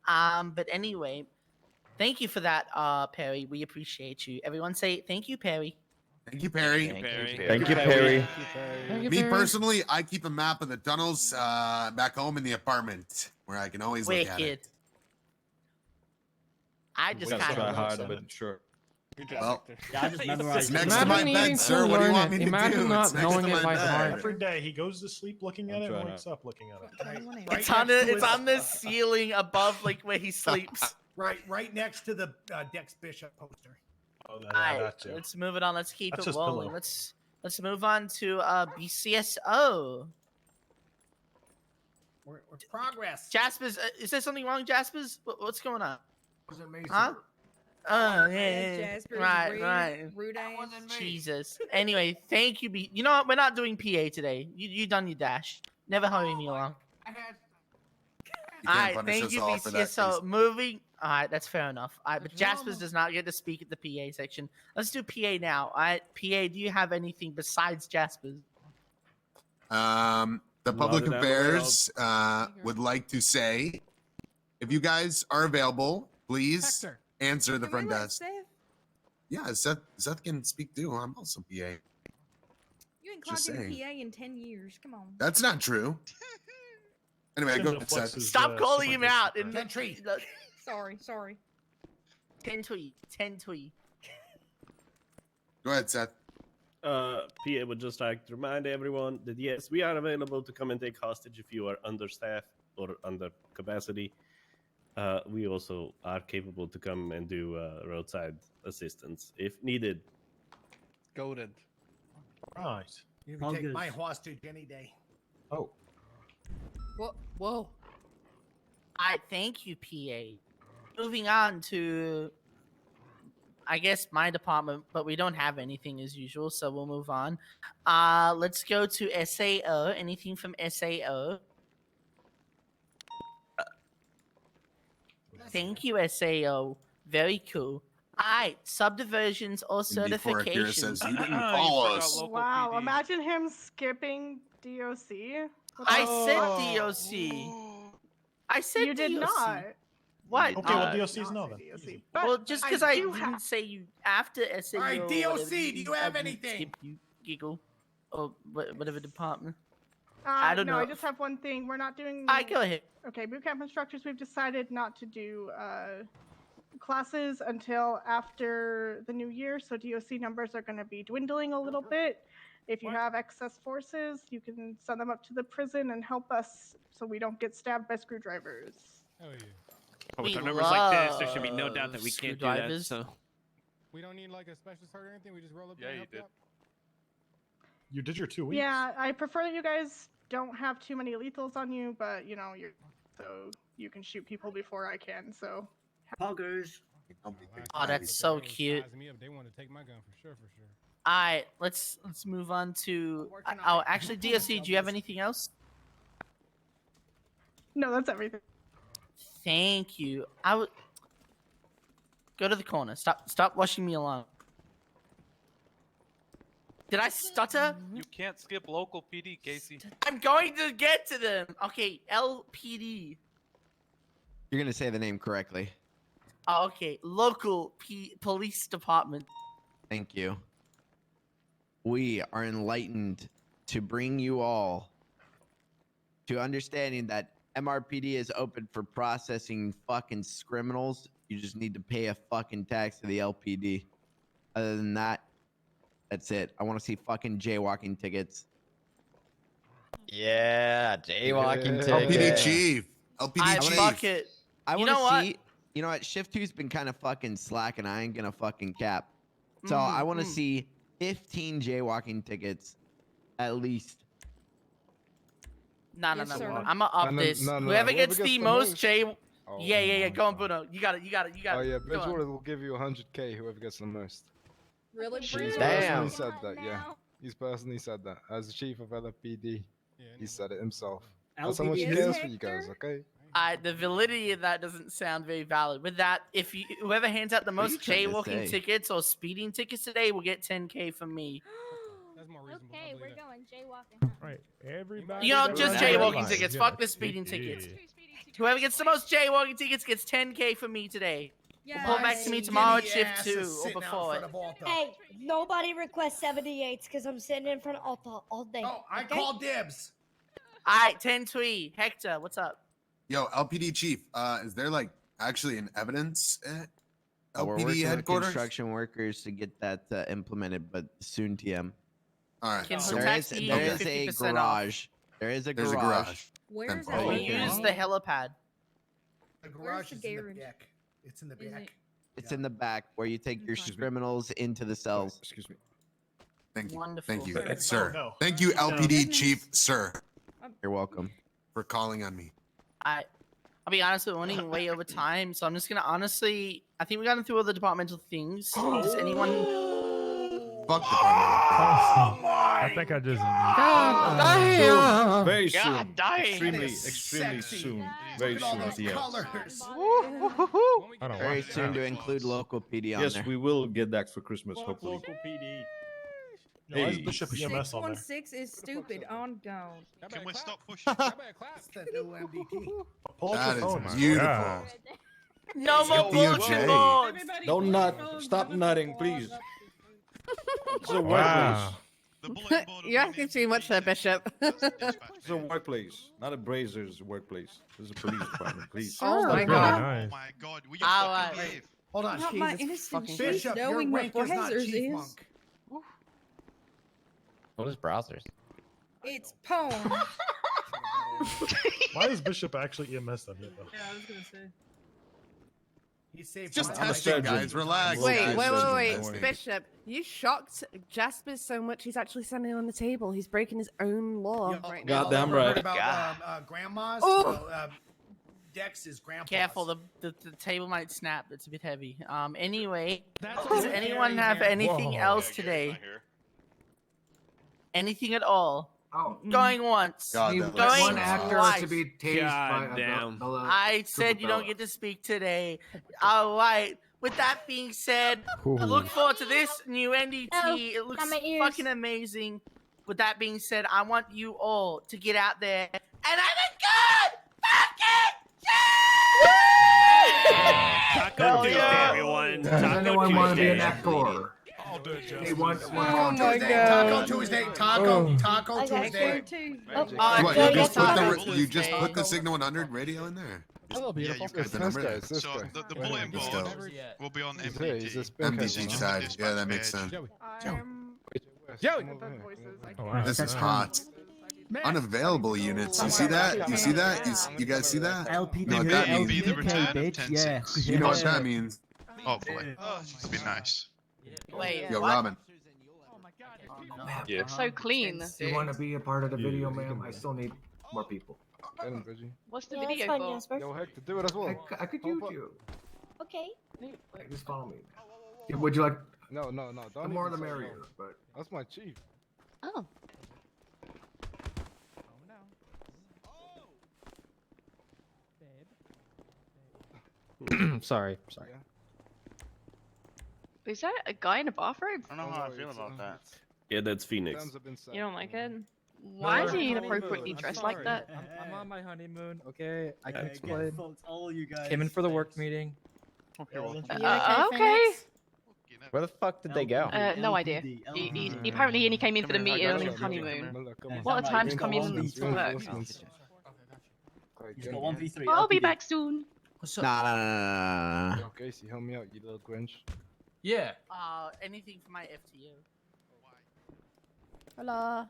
But anyway, thank you for that, Perry. We appreciate you. Everyone say thank you, Perry. Thank you, Perry. Thank you, Perry. Me personally, I keep a map of the tunnels back home in the apartment where I can always look at it. Wicked. I just kind of sure. Well, Yeah, I just memorized it's it. next to my Imagine bed, needing sir. to What do you learn want it. me to Imagine do? not It's next knowing to it my by heart. bed. Every day he goes to sleep looking at it and trying wakes up looking at it. It's on the ceiling above, like where he sleeps. Right next to the Dex Bishop poster. Oh, Alright, that too. let's move it on. Let's keep That's it just rolling. pillow. Let's move on to BCSO. We're progress. Jaspers, is there something wrong, Jaspers? What's going on? Was amazing. Huh? Oh yeah, Jaspers, right. rude ass. Jesus. Anyway, thank you. You know what? We're not doing PA today. You done your dash. Never hurry me along. You can't Alright, punish thank us you, all for that, BCSO. please. Moving. Alright, that's fair enough. Alright, but Jaspers does not get to speak at the PA section. Let's do PA now. Alright, PA, do you have anything besides Jaspers? The public Loaded affairs would like to say, if you guys are available, please answer the front desk. Yeah, Seth can speak too. I'm also PA. You ain't Just clocked in saying. PA in 10 years. Come on. That's not true. Anyway, go ahead, Flex Seth. is, Stop calling him super out. different. Sorry. 10 tweet. Go ahead, Seth. PA would just like to remind everyone that yes, we are available to come and take hostage if you are understaffed or under capacity. We also are capable to come and do roadside assistance if needed. Goaded. Right. You can take my hostage any day. Oh. Whoa. I thank you, PA. Moving on to, I guess, my department, but we don't have anything as usual, so we'll move on. Let's go to SAO. Anything from SAO? Thank you, SAO. Very cool. Alright, subdivisions or And before Akira certifications. says you didn't call us. Wow, imagine him skipping DOC. I said DOC. I said You did DOC. not. What? Okay, well, DOC's no then. Well, just because I didn't say you after SAO. All right, or DOC, whatever, do you have anything? Skip, you giggle, or whatever department. I don't no, know. I just have one thing. We're not doing. Go ahead. Okay, bootcamp instructors. We've decided not to do classes until after the new year. So DOC numbers are going to be dwindling a little bit. If you have excess forces, you can send them up to the prison and help us, so we don't get stabbed by screwdrivers. Oh yeah. But with We our numbers like this, there should be no love doubt that we can't do that. screwdrivers. So We don't need like a specialist or anything. We just roll up Yeah, there and you help you did. out. You did your 2 weeks. Yeah, I prefer that you guys don't have too many lethals on you, but you know, so you can shoot people before I can. So. Poggers. Oh, that's so cute. Size me up. They want to take my gun for sure, for sure. All right, let's move on to. Oh, actually, DOC, do you have anything else? No, that's everything. Thank you. I would go to the corner. Stop rushing me along. Did I stutter? You can't skip local PD, Casey. I'm going to get to them. Okay, LPD. You're gonna say the name correctly. Oh, okay, local police department. Thank you. We are enlightened to bring you all to understanding that MRPD is open for processing fucking criminals. You just need to pay a fucking tax to the LPD. Other than that, that's it. I want to see fucking jaywalking tickets. Yeah, jaywalking Yeah. ticket. LPD chief. LPD chief. Bucket. I You want know to what? see. You know what? Shift 2's been kind of fucking slacking. I ain't gonna fucking cap. So I want to see 15 jaywalking tickets, at least. No. Yes, sir. I'm gonna up this. Whoever gets the most J. Yeah. Go on, Bruno. You got it. Oh yeah, Go on. Bridgewater will give you 100k whoever gets the most. Really, He's Bruno? personally said that. Yeah, he's personally said that as the chief of LFPD. He said it himself. That's how much he LPD? cares for you guys. Okay. The validity of that doesn't sound very valid. With that, if whoever hands out the What are you most trying to jaywalking say? tickets or speeding tickets today will get 10k from me. Okay, we're going jaywalking. Right. Everybody. You know, that just rides jaywalking bikes tickets. gets Fuck the speeding 50. tickets. Whoever gets the most jaywalking tickets gets 10k from me today. Report back to me tomorrow at shift 2 or before it. Hey, nobody requests 78s because I'm sitting in front of Alta all day. Oh, I okay? call dibs. Alright, 10-3. Hector, what's up? Yo, LPD chief. Is there like actually an evidence at We're LPD working with headquarters? construction workers to get that implemented, but soon TM. All right. Can so There is, Hitachi there get is a 50% off? garage. There is a There's a garage. garage. Where is Oh, We okay. use the helipad. The Where's garage the is in the garage? back. It's in the Is back. it- It's in the back where you take your criminals into the cells. Excuse me. Thank you. Wonderful. Thank you, Sir. sir. Oh, no. Thank you, LPD chief, sir, You're welcome. for calling on me. I'll be honest, we're running way over time, so I'm just gonna honestly. I think we got through all the departmental things. Does anyone? Fuck department. I think I just. Very soon. God damn. Extremely Sexy. soon. Very Look at all soon. those Yes. colors. I don't Very like soon that. to include local PD on Yes, there. we will get that for Christmas, hopefully. Yo, why is Hey. Bishop EMS on there? 616 is stupid. On down. Can we stop pushing? It's the new MDT. Pull up That your phone, is man. beautiful. Yeah. No more DOJ. bullshit boards. Don't nut. Stop nutting, please. It's a Wow. workplace. You're asking too much there, Bishop. It's a workplace, not a Brazers workplace. This is a police department, please. Oh my Really god. Oh nice. my god, will you Alright. fucking behave? Hold on. Not my Jesus innocent fucking chief Bishop, your knowing what rank is not Brazzers chief is. monk. What is browsers? It's Pone. Why is Bishop actually EMS on here though? Yeah, I was gonna say. He saved Just my life. testing, guys. Relax. Wait, guys. wait, Just wait, testing. Bishop, you shocked Jasper so much he's actually standing on the table. He's breaking his own law Yo, right now. Goddamn ever heard right. about grandmas? Oh. Well, Dex is grandpa's. Careful, the table might snap. It's a bit heavy. Anyway, That's does okay. anyone have anything Whoa. else today? Anything at all? Oh. Going once. God, that Going looks one so actor twice. to be tased God by damn. I said you don't get to speak today. All right. With that being said, I look forward to this new NDT. Oh, It looks got my ears. fucking amazing. With that being said, I want you all to get out there and have a good fucking time! Taco Tuesday, everyone. Does Taco anyone want to be an Tuesday. actor? I'll do it, Justin. Hey, one, Taco one, Tuesday, Taco Tuesday, Taco Tuesday. What, I you just put Taco the you just Tuesday. put the Signal 100 radio in there? Hello, Yeah, beautiful. you could. The number there. So the bulletin Let's board go. will be on He's here, he's MPT. a spin MPT cutter. side. Yeah, that makes sense. I'm Joey! This is hot. Unavailable units. You see that? You see that? You guys see that? You know what that It'll be means? the return of 10-6. You know what that means? Hopefully. It's been nice. Wait, Yo, what? Robin. Yeah. So clean. You want to be a part of the video, ma'am? I still need more people. What's the Yeah, that's video fine, for? Jasper. Yo, heck, to do it as well. I could use you. Okay. Like, just follow me. Yeah, would you like? No, don't. The more the even say no. merrier. But That's my chief. Oh. Sorry. Is that a guy in a bathrobe? I don't know how I feel about that. Yeah, that's Phoenix. You don't like it? Why is he inappropriately dressed like that? I'm on my honeymoon. Okay, I can explain. All you guys. Came in for the work meeting. Okay. Where the fuck did they go? No idea. He apparently only came in for the meeting on his honeymoon. What a time to come in to work. He's got 1v3. I'll be back soon. Nah. Yo, Casey, help me out, you little Grinch. Yeah. Anything for my FTO. Hola.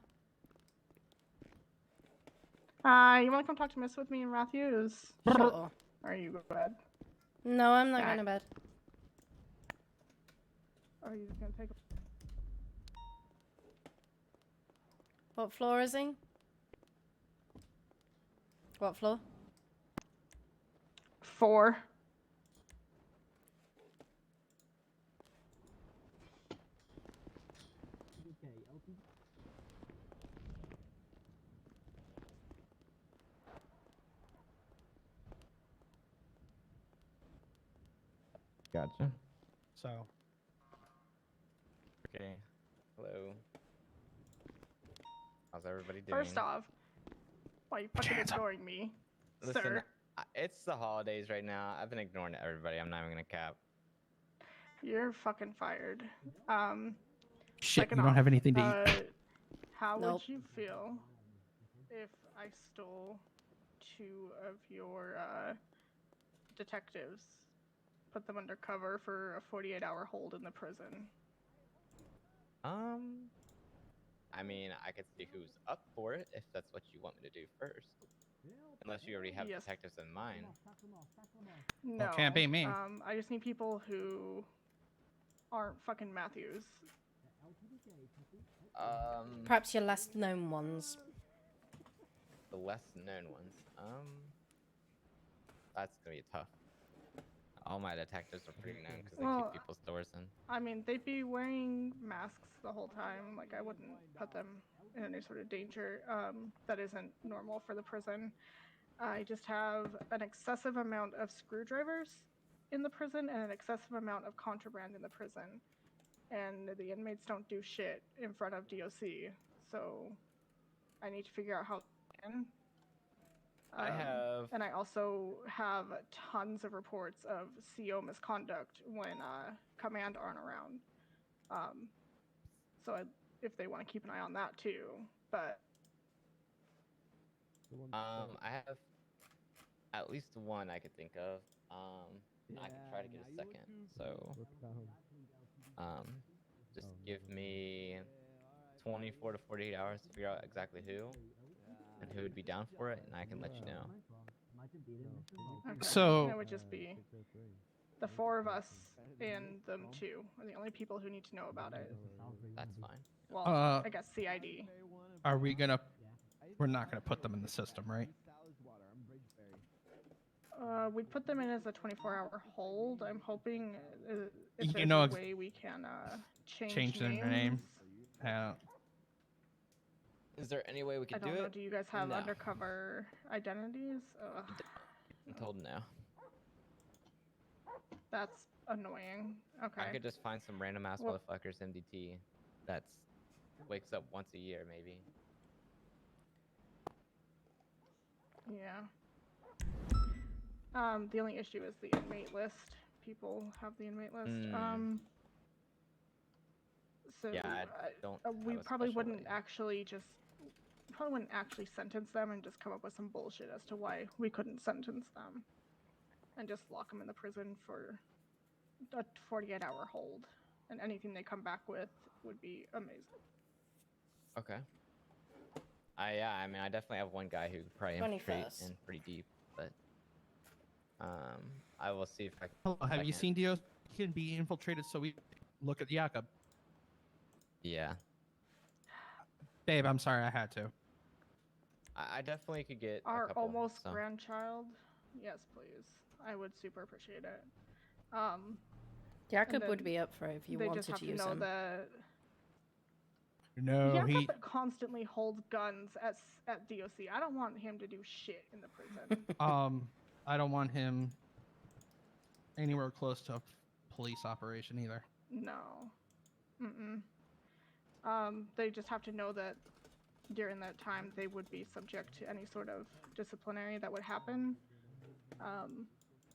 You want to come talk to Miss with me and Matthews? Sure. Are you go to bed? No, I'm not Alright. going to bed. Are you just gonna take? What floor is he? What floor? 4. Gotcha. So. Okay. Hello. How's everybody doing? First off, why you fucking ignoring me, Listen, sir? it's the holidays right now. I've been ignoring everybody. I'm not even gonna cap. You're fucking fired. Shit, second you don't off, have anything to eat. How Nope. would you feel if I stole 2 of your detectives, put them undercover for a 48-hour hold in the prison? I mean, I could see who's up for it if that's what you want me to do first. Unless you already have Yes. detectives in mind. No. can't be me. I just need people who aren't fucking Matthews. Perhaps your less known ones. The less known ones. That's gonna be tough. All my detectives are pretty known because they Well, keep people's doors in. I mean, they'd be wearing masks the whole time. Like, I wouldn't put them in any sort of danger that isn't normal for the prison. I just have an excessive amount of screwdrivers in the prison and an excessive amount of contraband in the prison. And the inmates don't do shit in front of DOC. So I need to figure out how I can. And I also have tons of reports of CO misconduct when command aren't around. If they want to keep an eye on that too, but I have at least one I could think of. I can try to get a second. So, just give me 24 to 48 hours to figure out exactly who and who would be down for it, and I can let you know. okay. So- it would just be the 4 of us and them 2 are the only people who need to know about it. That's fine. Well, I guess CID. Are we gonna? We're not gonna put them in the system, right? We put them in as a 24-hour hold. I'm hoping if You there's know a ex- way we can Change their name. Is there any way we I could don't do know. it? Do you guys have No. undercover identities? I'm told no. That's annoying. Okay. I could just find some random ass Well- motherfuckers MDT that's wakes up once a year maybe. Yeah. The only issue is the inmate list. people have the inmate list. So Yeah, I don't we have a probably special wouldn't rating. actually sentence them and just come up with some bullshit as to why we couldn't sentence them, and just lock them in the prison for a 48-hour hold, and anything they come back with would be amazing. Okay. Yeah, I mean, I definitely have one guy who could probably infiltrate 21st. in pretty deep, but I will see if I can. Hello, have you seen Dio can be infiltrated? So we look at Jakob. Yeah, Babe, I'm sorry, I had to. I definitely could get Our a couple. almost so. grandchild, yes, please. I would super appreciate it. Jakob and would then be up for it if you they wanted just have to to use know him. that No, he. Jakob constantly holds guns at DOC. I don't want him to do shit in the prison. I don't want him anywhere close to a police operation either. No. They just have to know that during that time they would be subject to any sort of disciplinary that would happen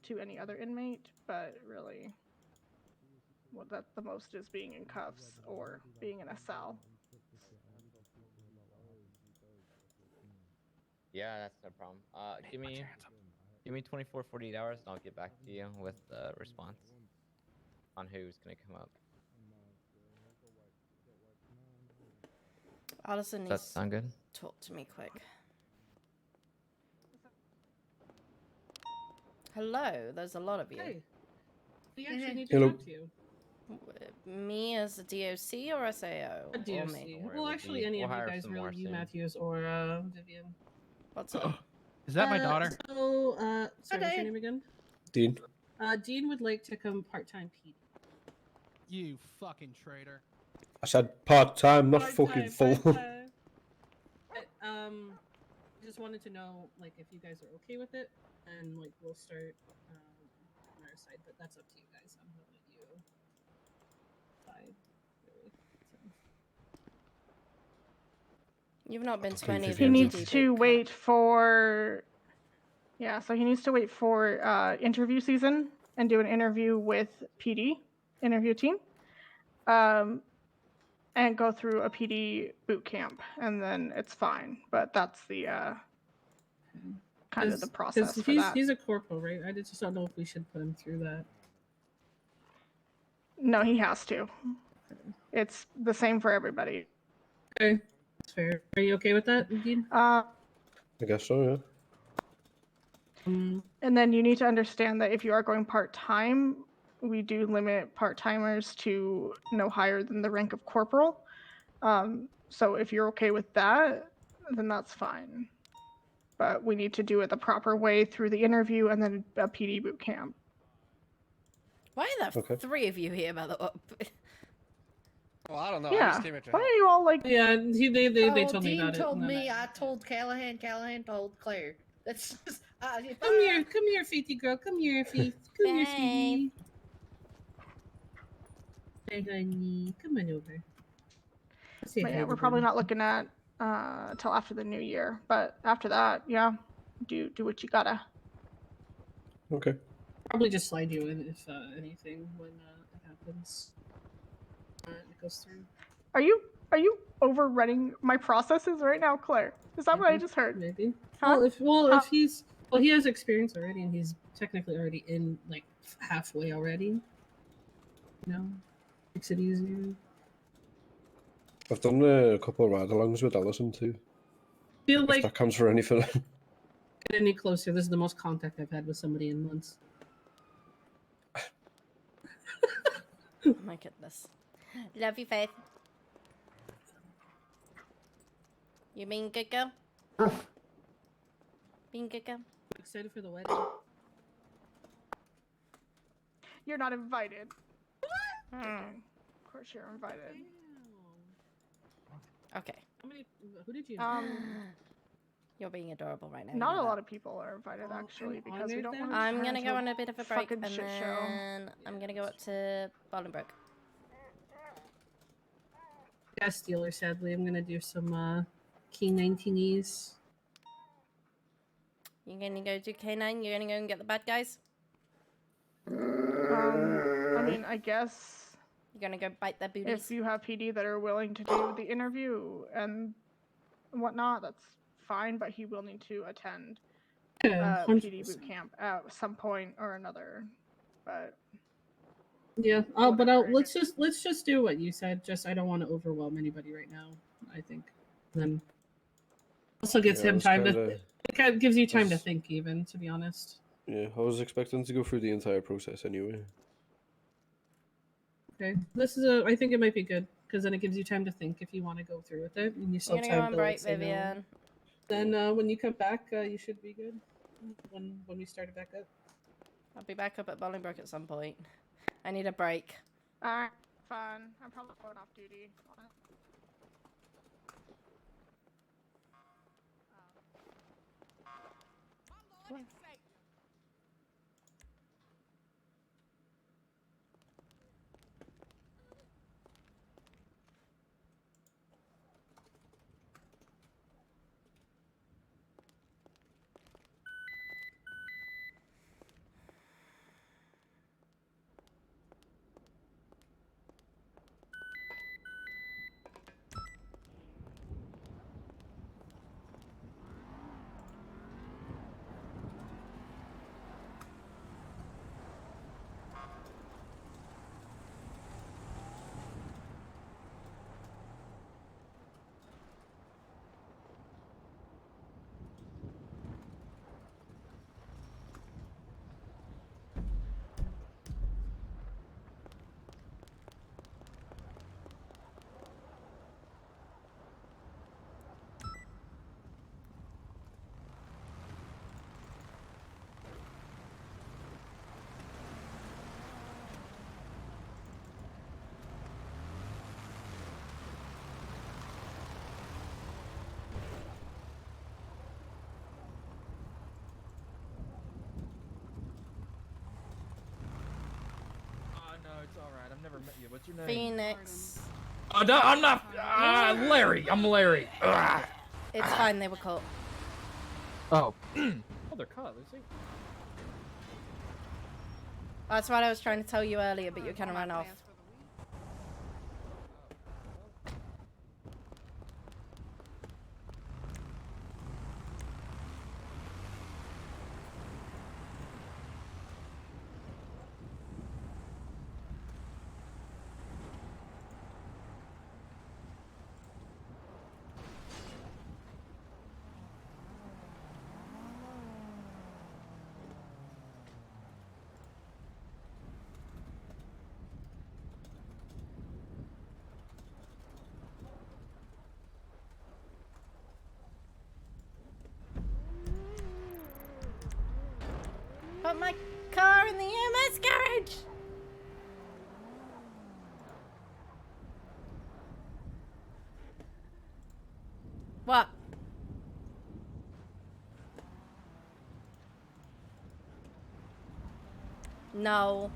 to any other inmate, but really what that the most is being in cuffs or being in a cell. Yeah, that's no problem. Give me 24, 48 hours, and I'll get back to you with a response on who's gonna come up. Addison Does that needs sound good? to talk to me quick. Hello, there's a lot of you. Hey, we actually need to Hello. talk to you. Me as a DOC or SAO? A Or DOC. me? Well, actually, any of you guys, really, you, Matthews, or Vivian. What's up? Is that my daughter? So, sorry, what's your name again? Dean. Dean would like to come part-time PD. You fucking traitor. I said part-time, not fucking full. Part-time. Just wanted to know, like, if you guys are okay with it, and, like, we'll start on our side, but that's up to you guys. I'm gonna let you decide, really. So. You've not been to any of He the needs DD to boot wait for so he needs to wait for interview season and do an interview with PD interview team, and go through a PD boot camp, and then it's fine. But that's the kind of the process for that. He's a corporal, right? I just don't know if we should put him through that. No, he has to. It's the same for everybody. Okay, that's fair. Are you okay with that, Dean? I guess so, yeah. And then you need to understand that if you are going part-time, we do limit part-timers to no higher than the rank of corporal. So if you're okay with that, then that's fine. But we need to do it the proper way through the interview and then a PD boot camp. Why are there three of you here, by the way? Well, I don't know. Yeah. I just came at your Why are you all like? Yeah, they told me Dean about told it. me. I told Callahan. Callahan told Claire. That's just. Come here, Feety girl. Come here, Feet. Come here, sweetie. Hey, honey. Come on over. Say But hi yeah, to we're probably them. not looking at till after the new year. But after that, yeah, do what you gotta. Okay. Probably just slide you in if anything when it happens. It goes through. Are you overrunning my processes right now, Claire? Is that what I just heard? Maybe. Huh? If he's he has experience already, and he's technically already in like halfway already. You know, makes it easier. I've done a couple of ride-alongs with Allison too. Feel If like that counts for anything. get any closer. This is the most contact I've had with somebody in months. Oh my goodness. Love you, Faith. You being good girl? Being good girl? Excited for the wedding. You're not invited. Of course you're invited. Okay. Who did you? You're being adorable right now. Not you know a lot that. of people are invited actually I'm because we honored don't then. want to. I'm gonna go on a bit of a break fucking and shit show. then I'm gonna go up to Bolingbroke. Gas stealer, sadly. I'm gonna do some key 19Es. You're gonna go do K9? You're gonna go and get the bad guys? I mean, I guess You're gonna go bite their booties. if you have PD that are willing to do the interview and whatnot, that's fine. But he will need to attend Yeah, PD 100%. boot camp at some point or another. But Yeah, but let's just do what you said. Just I don't want to overwhelm anybody right now. I think then also gives him time to. It kind of gives you time to think, even to be honest. Yeah, I was expecting to go through the entire process anyway. Okay, I think it might be good because then it gives you time to think if you want to go through with it, and you still You're have gonna go time on to break, say no. Vivian. Then when you come back, you should be good. When we start it back up. I'll be back up at Bolingbroke at some point. I need a break. alright, fine. I'm probably going off duty. No, it's alright. I've never met you. What's your name? Phoenix. Oh, no, I'm not. Larry. I'm Larry. It's fine, they were caught. Oh. Oh, they're caught. Let's see. That's what I was trying to tell you earlier, but you kind of ran off. Put my car in the EMS garage! What? No.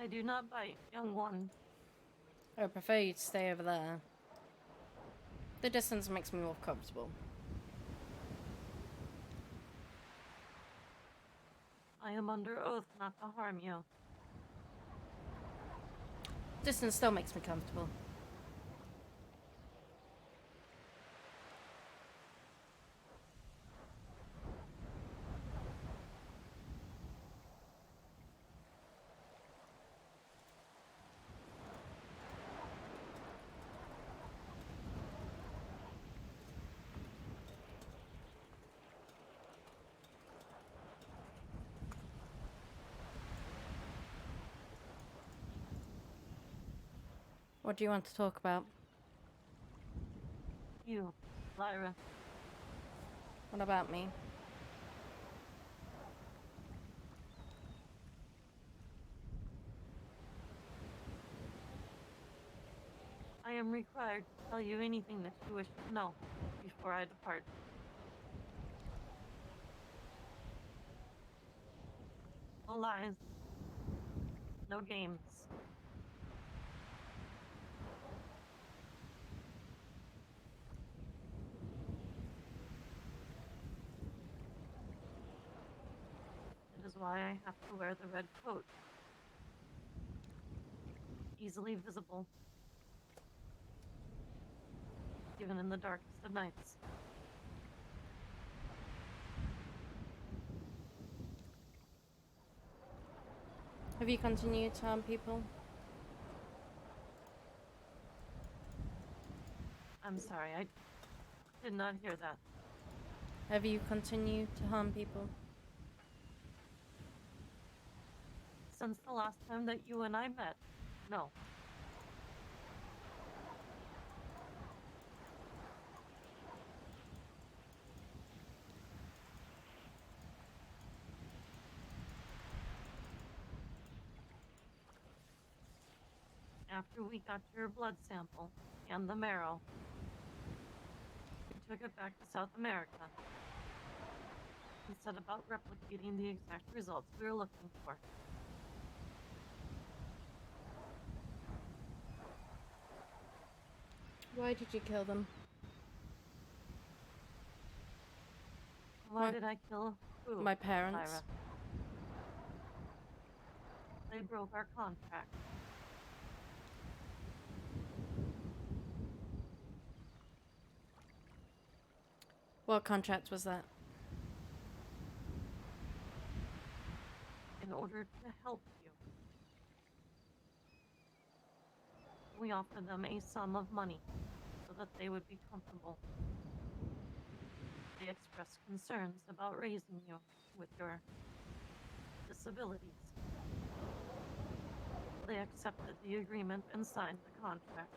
I do not bite, young one. I would prefer you to stay over there. The distance makes me more comfortable. I am under oath not to harm you. Distance still makes me comfortable. What do you want to talk about? You, Lyra. What about me? I am required to tell you anything that you wish to know before I depart. No lies. No games. It is why I have to wear the red coat. Easily visible. Even in the darkest of nights. Have you continued to harm people? I'm sorry, I did not hear that. Have you continued to harm people? Since the last time that you and I met, no. After we got your blood sample and the marrow, we took it back to South America and set about replicating the exact results we were looking for. Why did you kill them? Why did I kill who? My parents. Lyra? They broke our contract. What contract was that? In order to help you, we offered them a sum of money so that they would be comfortable. They expressed concerns about raising you with your disabilities. They accepted the agreement and signed the contract.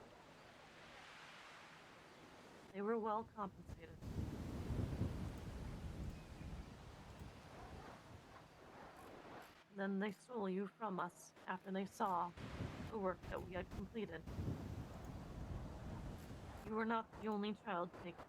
They were well compensated. Then they stole you from us after they saw the work that we had completed. You were not the only child taken.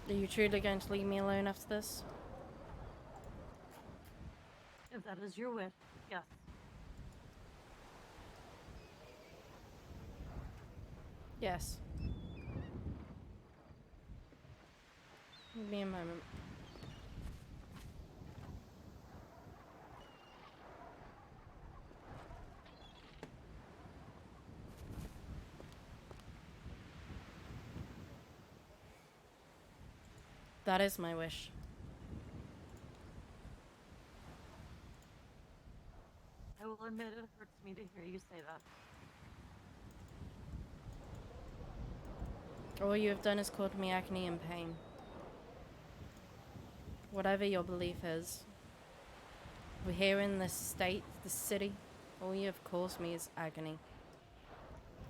Are you truly going to leave me alone after this? If that is your wish, yes. Yes. Give me a moment. That is my wish. I will admit it hurts me to hear you say that. All you have done is caused me agony and pain. Whatever your belief is, we're here in this state, this city. All you have caused me is agony.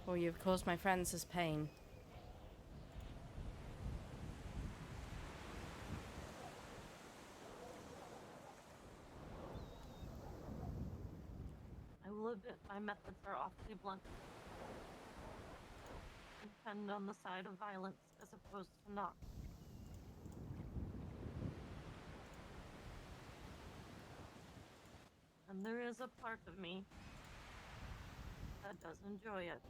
All you have caused my friends is pain. methods are awfully blunt and tend on the side of violence as opposed to not. And there is a part of me that does enjoy it.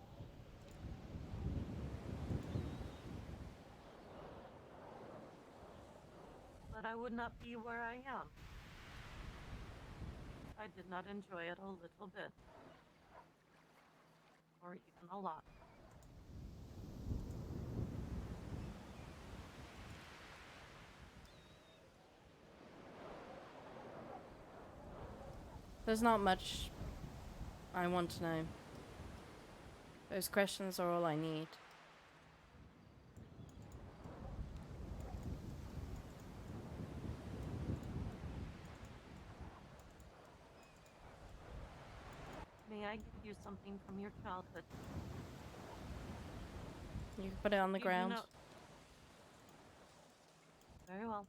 But I would not be where I am if I did not enjoy it a little bit. Or even a lot. There's not much I want to know. Those questions are all I need. May I give you something from your childhood? You can put it on the You do ground. not- Very well.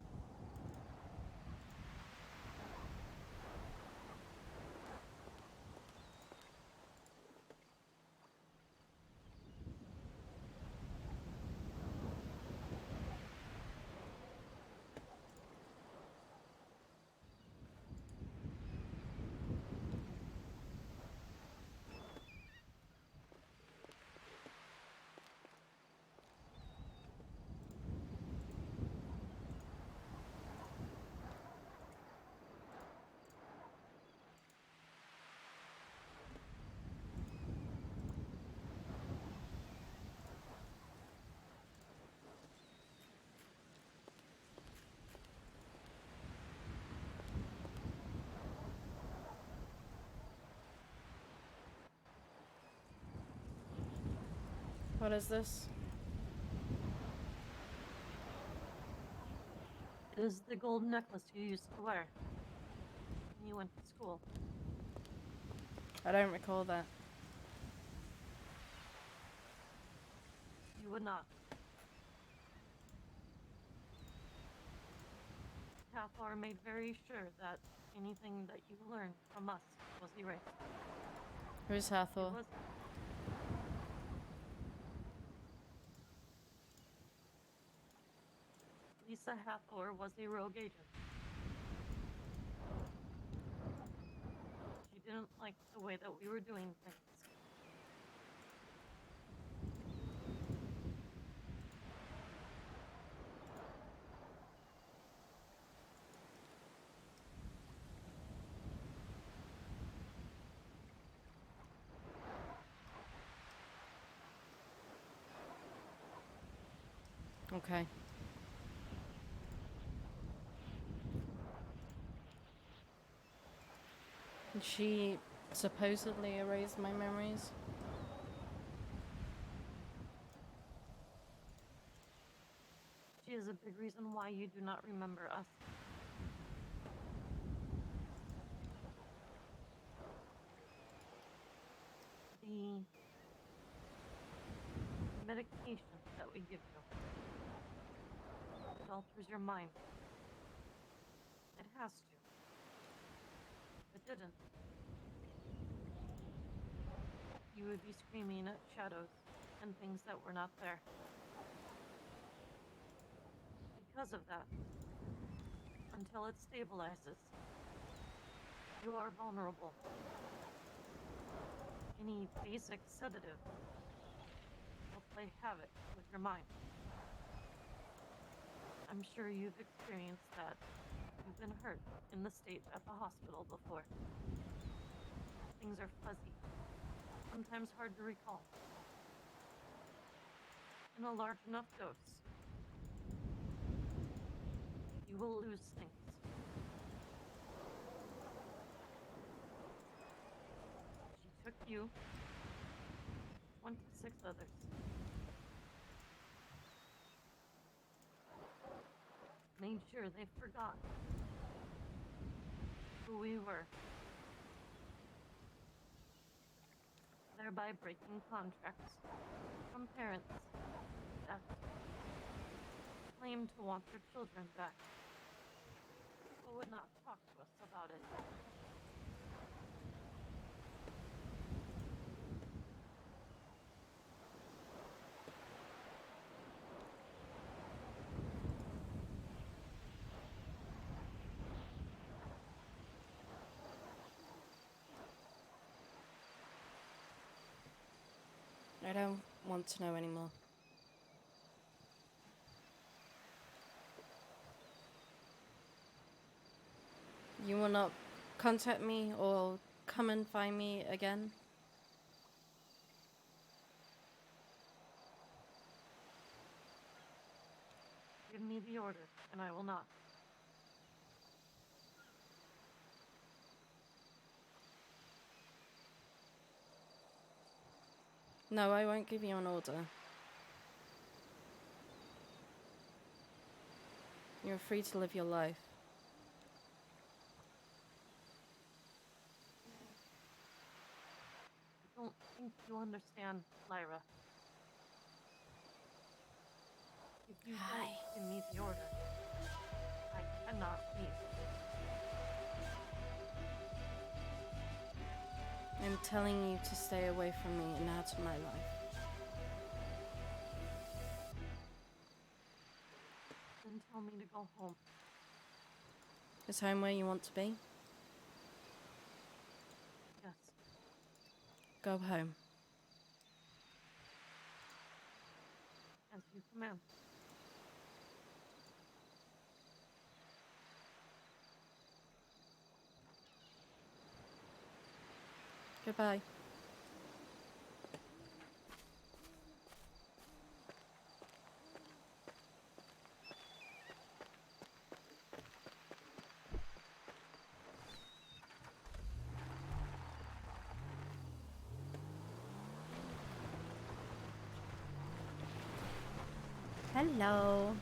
What is this? It is the gold necklace you used to wear when you went to school. I don't recall that. You would not. Hathor made very sure that anything that you learned from us was erased. Who's Hathor? It was- Lisa Hathor was a rogue agent. She didn't like the way that we were doing things. Okay. And she supposedly erased my memories. She is a big reason why you do not remember us. The medication that we give you, it alters your mind. It has to. If it didn't, you would be screaming at shadows and things that were not there. Because of that, until it stabilizes, you are vulnerable. Any basic sedative will play havoc with your mind. I'm sure you've experienced that. You've been hurt in the state at the hospital before. Things are fuzzy, sometimes hard to recall. In a large enough dose, you will lose things. She took you, 26 others. Made sure they forgot who we were, thereby breaking contracts from parents that claimed to want their children back, but would not talk to us about it. I don't want to know anymore. You will not contact me or come and find me again? Give me the order, and I will not. No, I won't give you an order. You're free to live your life. I don't think you understand, Lyra. If you don't give me the order, I cannot leave. I'm telling you to stay away from me and out of my life. Then tell me to go home. Is home where you want to be? Yes. Go home. As you command. Goodbye. Hello.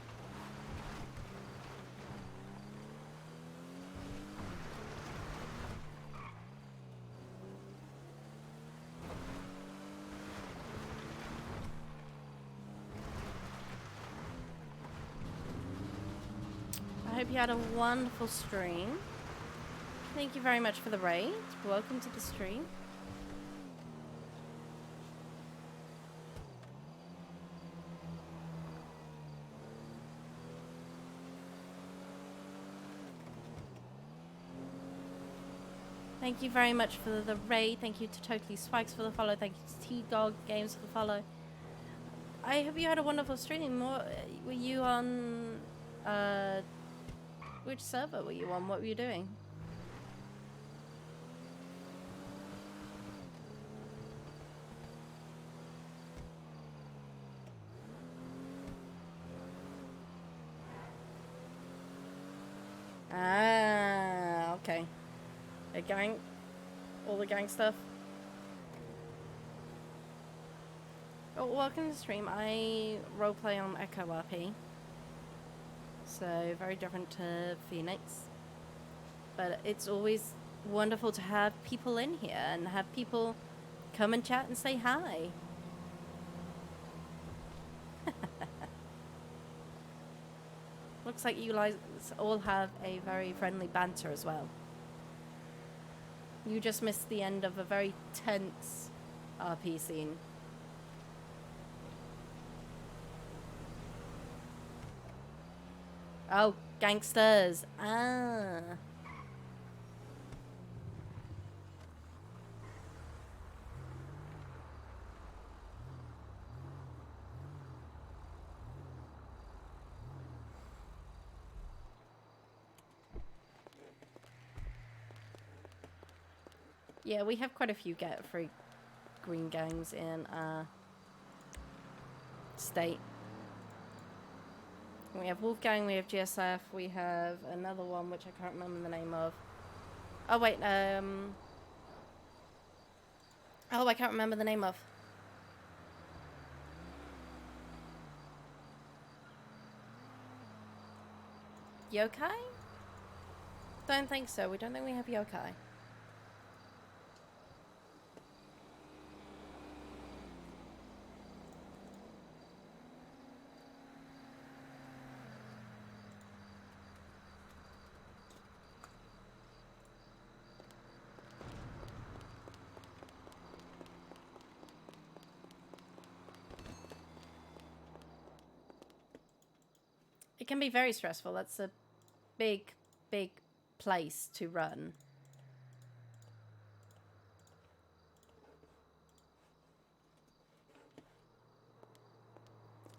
I hope you had a wonderful stream. Thank you very much for the raid. Welcome to the stream. Thank you very much for the raid. Thank you to Totally Swags for the follow. Thank you to T-Dog Games for the follow. I hope you had a wonderful stream. Were you on... which server were you on? What were you doing? Ah, okay. A gang, all the gang stuff. Oh, welcome to the stream. I roleplay on Echo RP. So, very different to Phoenix. But it's always wonderful to have people in here and have people come and chat and say hi. Looks like you guys all have a very friendly banter as well. You just missed the end of a very tense RP scene. Oh, gangsters. Ah. Yeah, we have quite a few free green gangs in our state. We have Wolfgang, we have GSF, we have another one which I can't remember the name of. Oh wait, oh, I can't remember the name of. Yokai? Don't think so. We don't think we have yokai. It can be very stressful. That's a big, big place to run.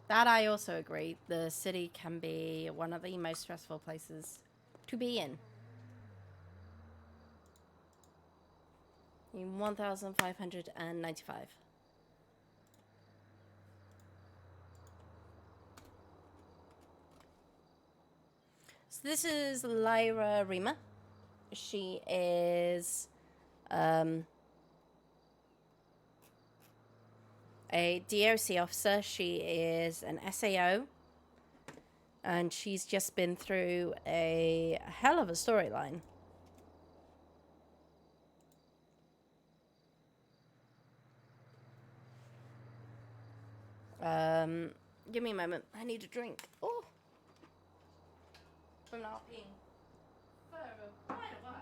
That I also agree. The city can be one of the most stressful places to be in. 1,595. So this is Lyra Rima. She is a DOC officer. She is an SAO. And she's just been through a hell of a storyline. Give me a moment. I need a drink. Oh, from not being for quite a while.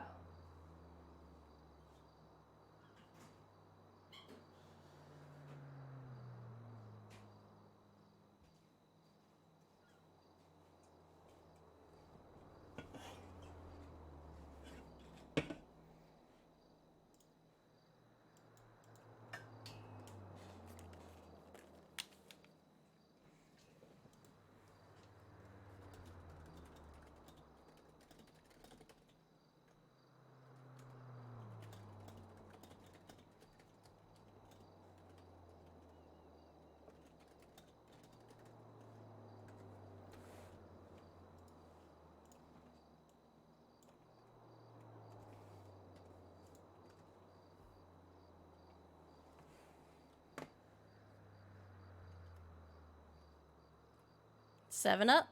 Seven Up?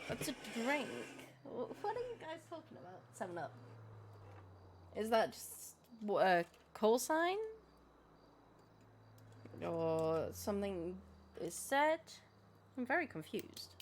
What's a drink? What are you guys talking about? 7 Up. Is that just a call sign? Or something is said? I'm very confused.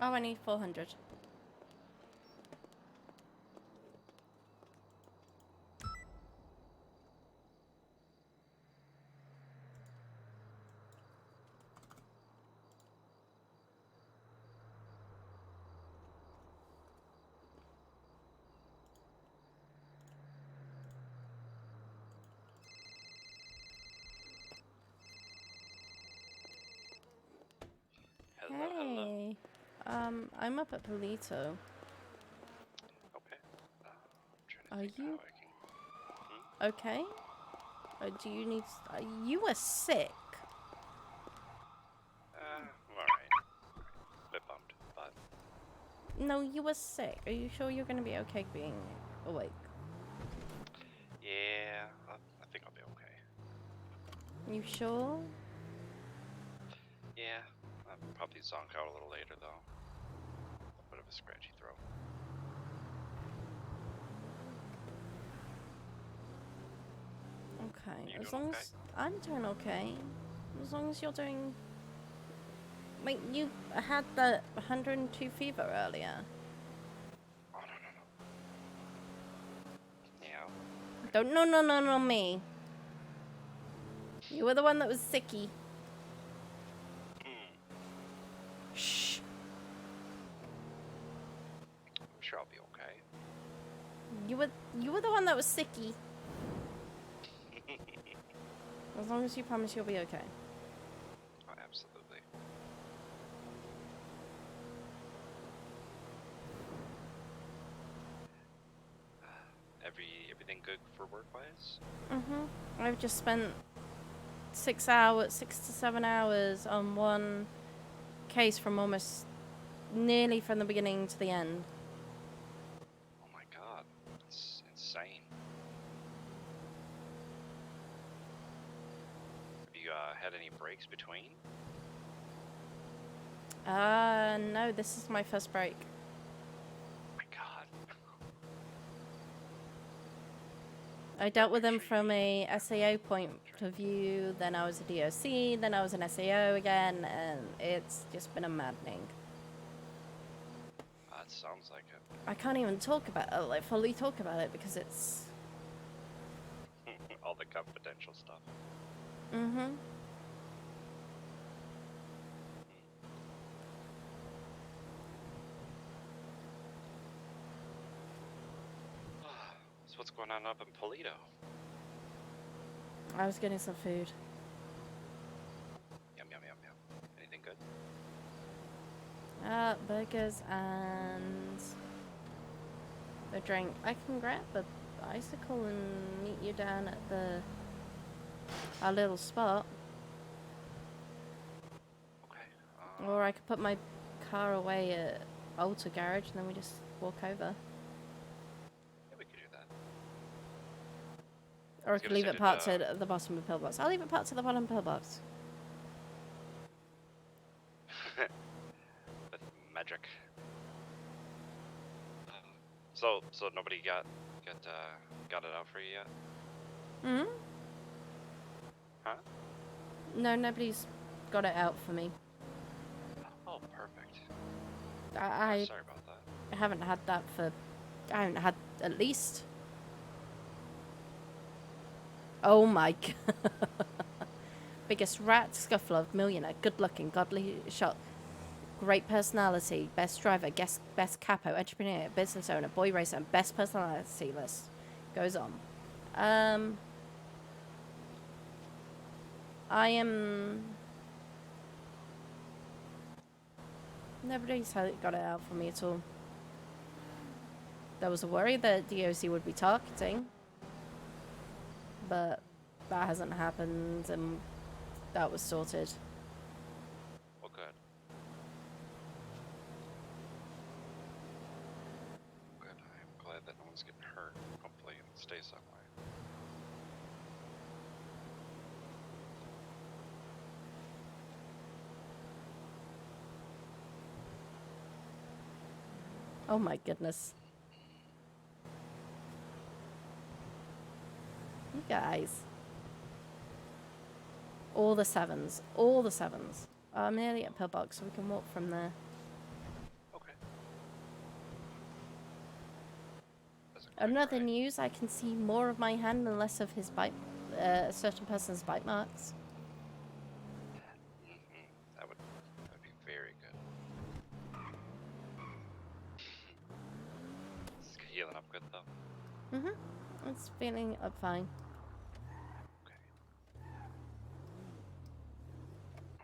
Oh, I need 400. Hey. I'm up at Polito. Okay. Are you okay? Do you need? You were sick. I'm alright. Bit bummed, but No, you were sick. Are you sure you're gonna be okay being awake? yeah, I think I'll be okay. You sure? Yeah, I'll probably zonk out a little later though. A bit of a scratchy throat. Okay. You As doing long okay? as I'm doing okay. As long as you're doing. Wait, you had the 102 fever earlier. Oh no. Yeah. Don't no me. You were the one that was sicky. Shh. I'm sure I'll be okay. You were the one that was sicky. As long as you promise you'll be okay. Oh, absolutely. Everything good for work wise? I've just spent 6 to 7 hours on one case from almost nearly from the beginning to the end. Oh my god, it's insane. Have you had any breaks between? No, this is my first break. Oh my god. I dealt with them from a SAO point of view, then I was a DOC, then I was an SAO again, and it's just been a maddening. That sounds like it. I can't even talk about it, like fully talk about it because it's. All the confidential stuff. Mm-hmm. So what's going on up in Polito? I was getting some food. Yum yum yum yum. Anything good? Burgers and a drink. I can grab a bicycle and meet you down at our little spot. Okay. Or I could put my car away at Alta Garage and then we just walk over. Yeah, we could do that. Or I could leave it parked at the bottom of the pillbox. I'll leave it parked at the bottom of the pillbox. With magic. So nobody got it out for you yet? Hmm? Huh? No, nobody's got it out for me. Oh, perfect. I Sorry about that. I haven't had that for. I haven't had at least. Oh my god. Biggest rat scuffler, millionaire, good looking, godly shot, great personality, best driver, best capo, entrepreneur, business owner, boy racer, and best personality list. Goes on. I am. Nobody's got it out for me at all. There was a worry that DOC would be targeting, but that hasn't happened and that was sorted. Well, good. Good. I'm glad that no one's getting hurt. Hopefully it stays that way. Oh my goodness. You guys. All the sevens. All the sevens. I'm nearly at Pillbox, so we can walk from there. Okay. Another news, I can see more of my hand and less of his bite, a certain person's bite marks. That'd be very good. It's healing up good though. Mm-hmm. It's feeling up fine.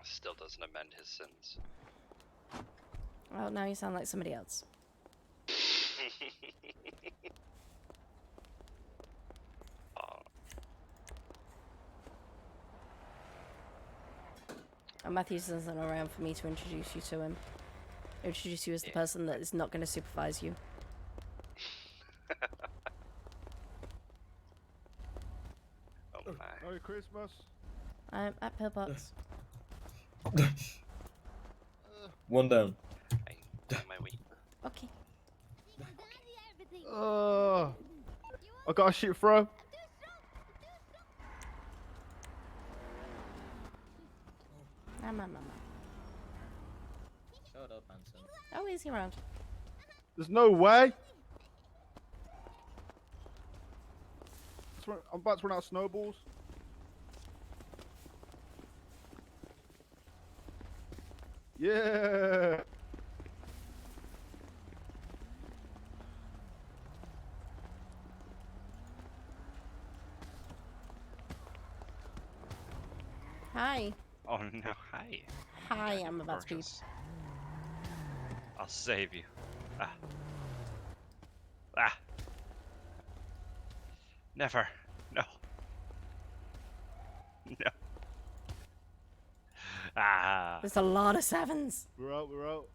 Still doesn't amend his sins. Oh, now you sound like somebody else. And Matthews isn't around for me to introduce you to him. Introduce you as the person that is not going to supervise you. Oh my. Merry Christmas. I'm at Pillbox. One down. My week. Okay. I got a shit throw. Mama. Shut up, Anson. Oh, is he around? There's no way. I'm about to run out of snowballs. Yeah. Hi. Oh no, hi. Hi, I'm about to be. I'll save you. Ah. Ah. Never. No. No. Ah. There's a lot of sevens. We're out.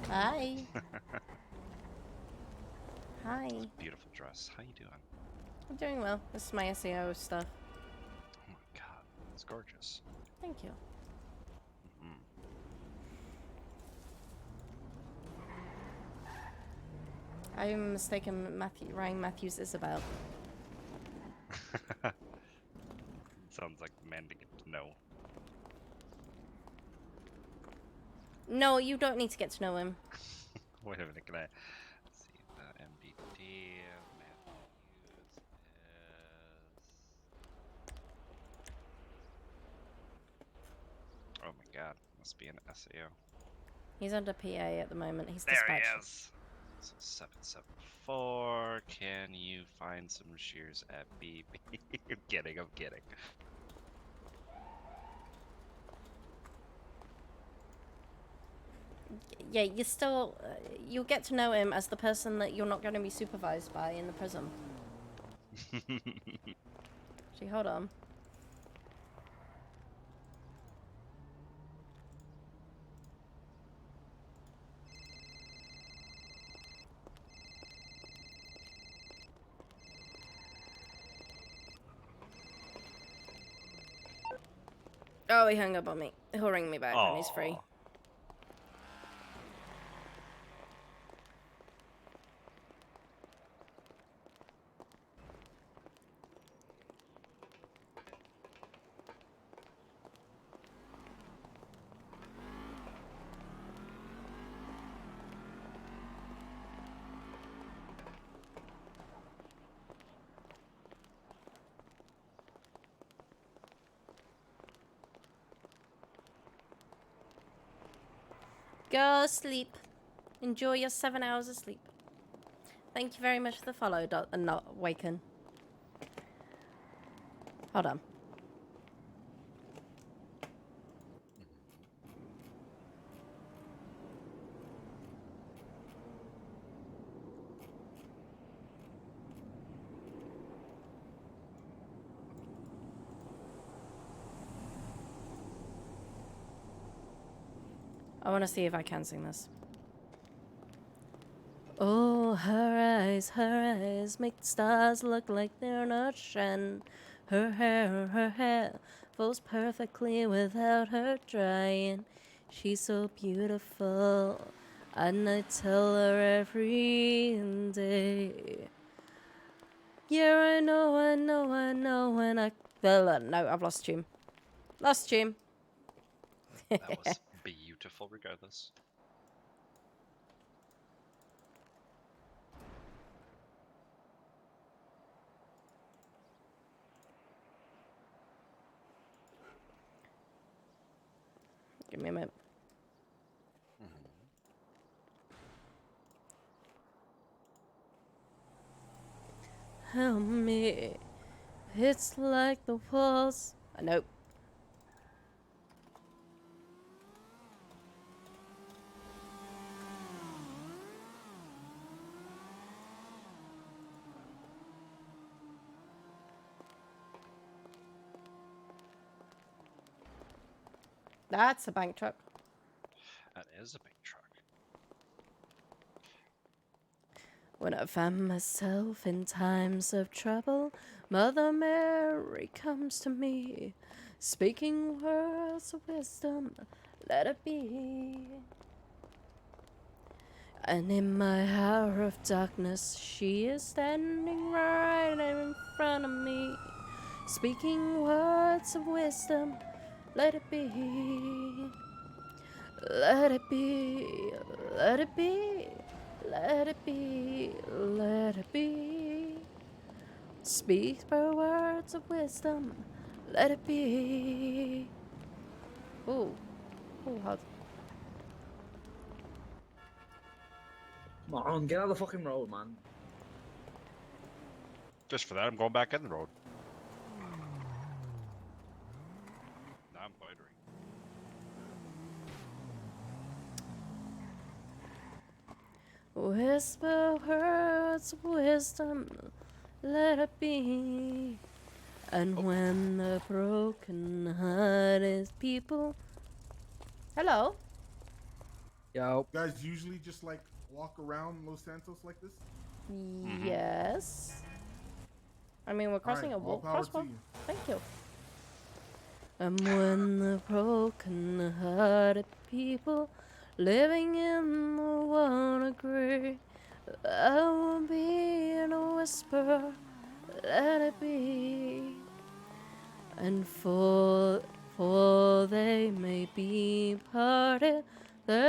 Hi. Hi. Beautiful dress. How you doing? I'm doing well. This is my SEO stuff. Oh my god, it's gorgeous. Thank you. I'm mistaken. Ryan Matthews Isabel. Sounds like the man to get to know. No, you don't need to get to know him. Wait a minute, can I see the MDT? Matthews is. Oh my god, must be an SEO. He's under PA at the moment. He's There dispatched. he is. So 774. Can you find some shears at BB? I'm kidding. I'm kidding. Yeah, you still you'll get to know him as the person that you're not going to be supervised by in the prison. Actually, hold on. Oh, he hung up on me. He'll ring me back when he's free. Go sleep. Enjoy your 7 hours of sleep. Thank you very much for the follow, not Waken. Hold on. I want to see if I can sing this. Oh, her eyes make the stars look like they're not shining. Her hair falls perfectly without her trying. She's so beautiful, and I tell her every day. Yeah, I know, and no, I've lost tune. Lost tune. That was beautiful, regardless. Give me a minute. Help me. It's like the walls. Nope. That's a bank truck. That is a big truck. When I find myself in times of trouble, Mother Mary comes to me, speaking words of wisdom, let it be. And in my hour of darkness, she is standing right in front of me, speaking words of wisdom, let it be. Let it be, let it be, let it be, let it be. Speak her words of wisdom, let it be. Ooh, ooh, hard. Come on, get out of the fucking road, man. Just for that, I'm going back in the road. Now I'm loitering. Whisper words of wisdom, let it be. And when the broken hearted people. Hello? Yo. Guys usually just like walk around Los Santos like this? Yes. I mean, we're crossing a all wall. power to Crosswalk. you. Thank you. And when the broken hearted people living in the one agree, I will be in a whisper, let it be. And for they may be parted, their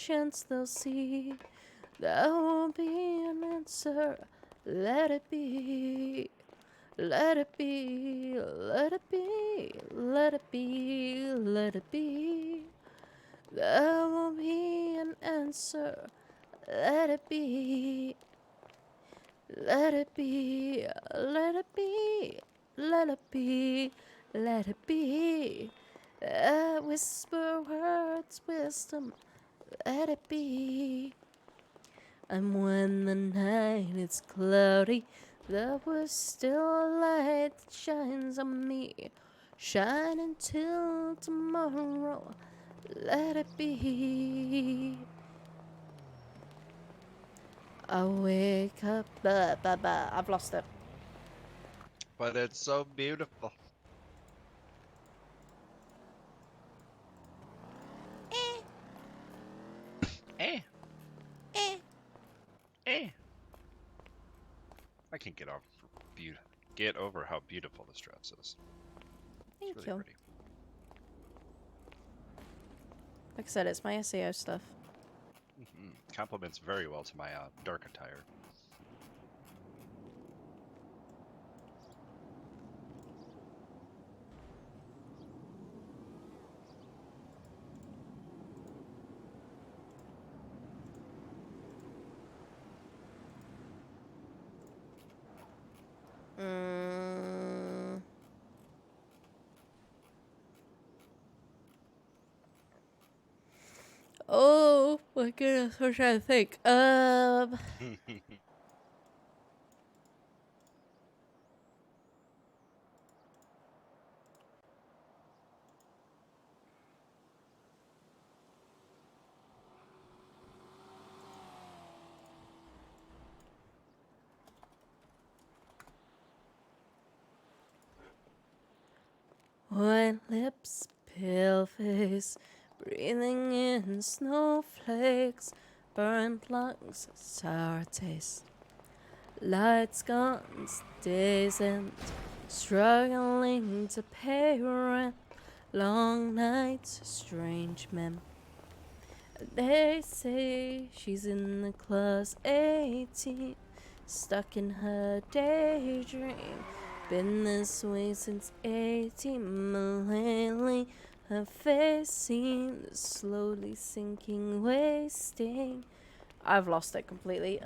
chance they'll see. There won't be an answer. Let it be. Let it be. Let it be. Let it be. Let it be. There won't be an answer. Let it be. Let it be. Let it be. Let it be. Let it be. Whisper words, wisdom. Let it be. And when the night is cloudy, there was still a light that shines on me. Shine until tomorrow. Let it be. I wake up. I've lost it. But it's so beautiful. Eh. Eh. I can get over how beautiful this dress is. Thank It's you. really pretty. Like I said, it's my SEO stuff. Compliments very well to my dark attire. Oh my goodness, I'm trying to think. White lips, pale face, breathing in snowflakes, burnt lungs, sour taste. Lights gone, days end, struggling to pay rent, long nights, strange men. They say she's in the class 18, stuck in her daydream. Been this way since 18, but lately her face seems slowly sinking, wasting. I've lost it completely.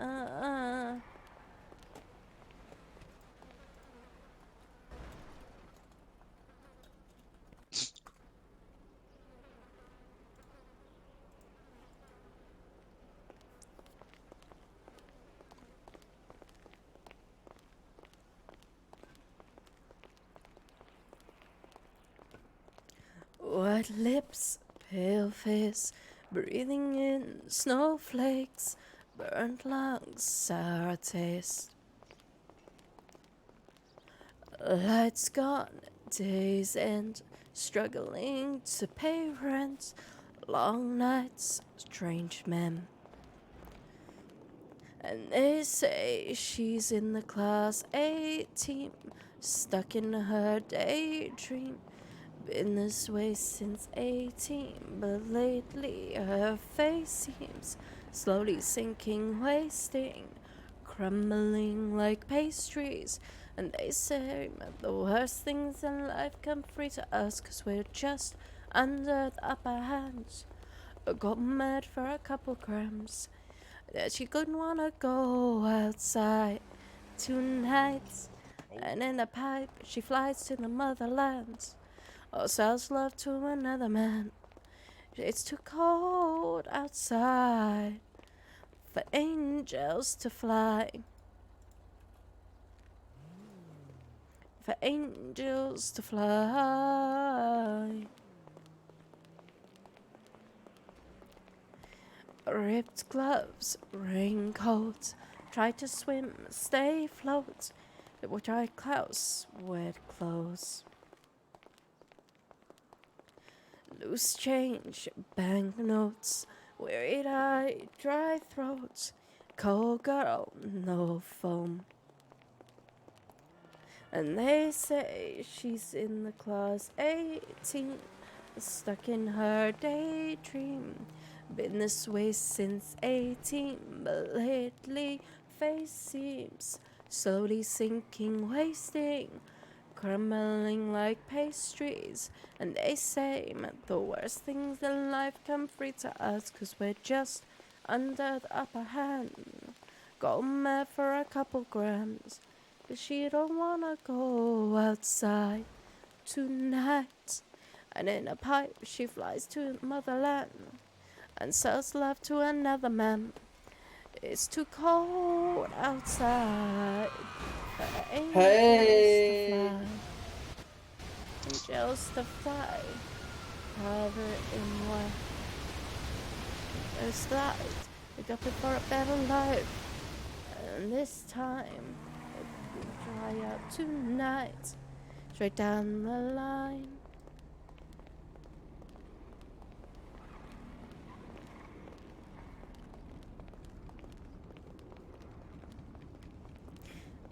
White lips, pale face, breathing in snowflakes, burnt lungs, sour taste. Lights gone, days end, struggling to pay rent, long nights, strange men. And they say she's in the class 18, stuck in her daydream. Been this way since 18, but lately her face seems slowly sinking, wasting, crumbling like pastries. And they say the worst things in life come free to us, 'cause we're just under the upper hands. Got mad for a couple grams, that she couldn't wanna go outside tonight. And in a pipe she flies to the motherland, or sells love to another man. It's too cold outside for angels to fly. For angels to fly. Ripped gloves, raincoat, try to swim, stay afloat. Dry clouds, wet clothes. Loose change, banknotes, weary-eyed, dry throats. Cold girl, no foam. And they say she's in the class 18, stuck in her daydream. Been this way since 18, but lately face seems slowly sinking, wasting, crumbling like pastries. And they say the worst things in life come free to us, 'cause we're just under the upper hand. Got mad for a couple grams, but she don't wanna go outside tonight. And in a pipe she flies to motherland and sells love to another man. It's too cold outside for angels Hey. to fly. Angels to fly, covered in white. It's light, wake up for a better life. And this time, it will dry out tonight, straight down the line.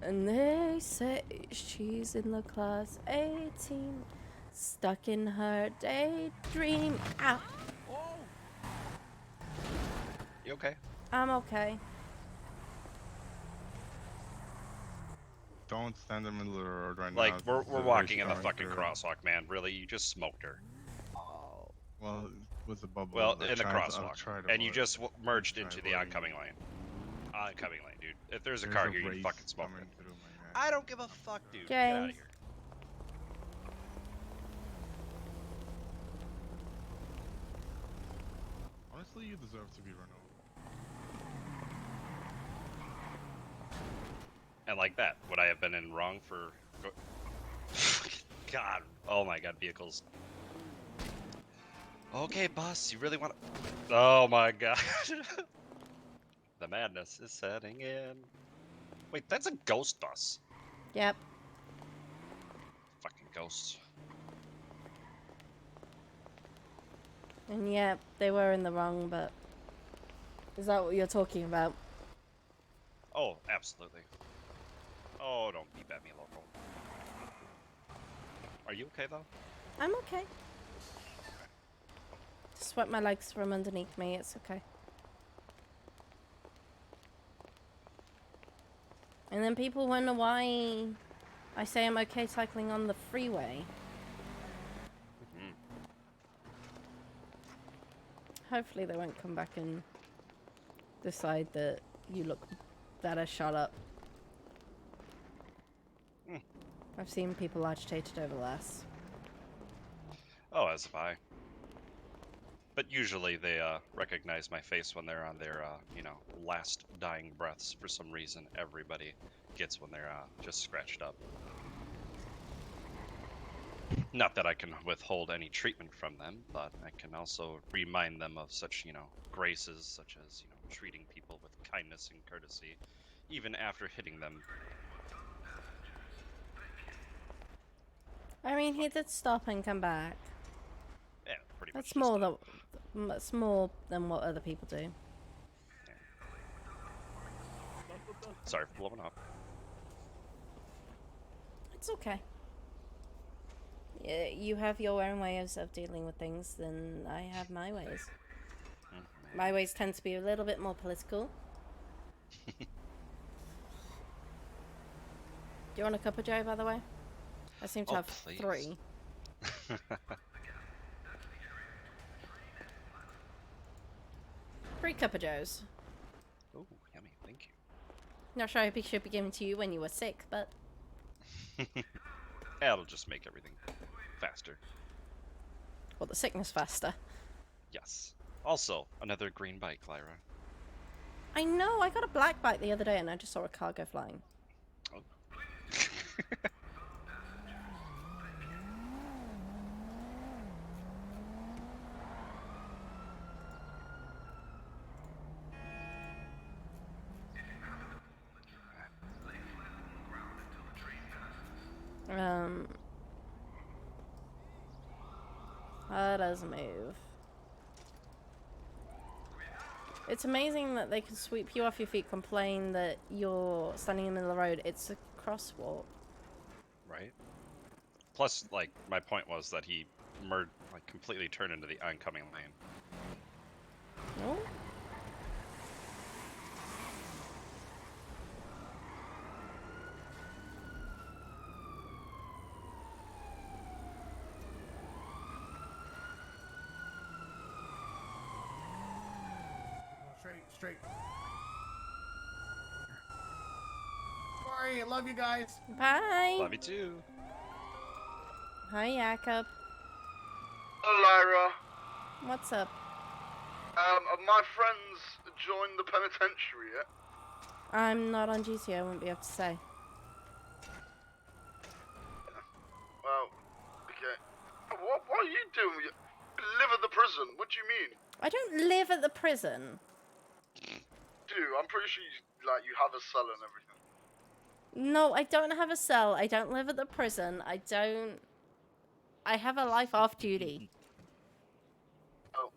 And they say she's in the class 18, stuck in her daydream. Ow. You okay? I'm okay. Don't stand in the middle of the road right Like, now. we're walking in the fucking crosswalk, man. Really? You just smoked her. Well, with the bubble. Well, I in the tried- I'll crosswalk. try to And you avoid just it. merged I'll into try the avoiding oncoming it. lane. Oncoming lane, dude. If there's a There's car a here, you race fucking smoke coming it. through, my man. I don't give a fuck, dude. Get out of James. here. Honestly, you deserve to be run over. And like that, would I have been in wrong for... God. Oh my god, vehicles. Okay, boss, you really want to... Oh my god. The madness is setting in. Wait, that's a ghost bus. Yep. Fucking ghosts. And yeah, they were in the wrong, but... Is that what you're talking about? Oh, absolutely. Oh, don't beep at me, local. Are you okay, though? I'm okay. Swept my legs from underneath me, it's okay. And then people wonder why I say I'm okay cycling on the freeway. Hopefully they won't come back and decide that you look better shut up. I've seen people agitated over less. Oh, as have I. But usually they recognize my face when they're on their, you know, last dying breaths. For some reason, everybody gets when they're just scratched up. Not that I can withhold any treatment from them, but I can also remind them of such, you know, graces, such as, you know, treating people with kindness and courtesy, even after hitting them. I mean, he did stop and come back. Yeah, pretty much. That's more than what other people do. Sorry for blowing up. It's okay. Yeah, you have your own ways of dealing with things, then I have my ways. My ways tend to be a little bit more political. Do you want a cup of Joe, by the way? I seem to have please. 3. Free cup of Joes. Oh, yummy, thank you. Not sure if it should be given to you when you were sick, but... That'll just make everything faster. Well, the sickness faster. Yes. Also, another green bike, Lyra. I know, I got a black bike the other day and I just saw a car go flying. Oh. That does move. It's amazing that they can sweep you off your feet, complain that you're standing in the middle of the road. It's a crosswalk. Right? Plus, like, my point was that he completely turned into the oncoming lane. No? Straight. Sorry, I love you guys. Bye. Love you too. Hi, Jakob. Hello, Lyra. What's up? Have my friends joined the penitentiary yet? I'm not on duty. I wouldn't be able to say. Well, okay. What are you doing? You live at the prison. What do you mean? I don't live at the prison. Dude, I'm pretty sure you have a cell and everything. No, I don't have a cell. I don't live at the prison. I have a life off duty. Oh.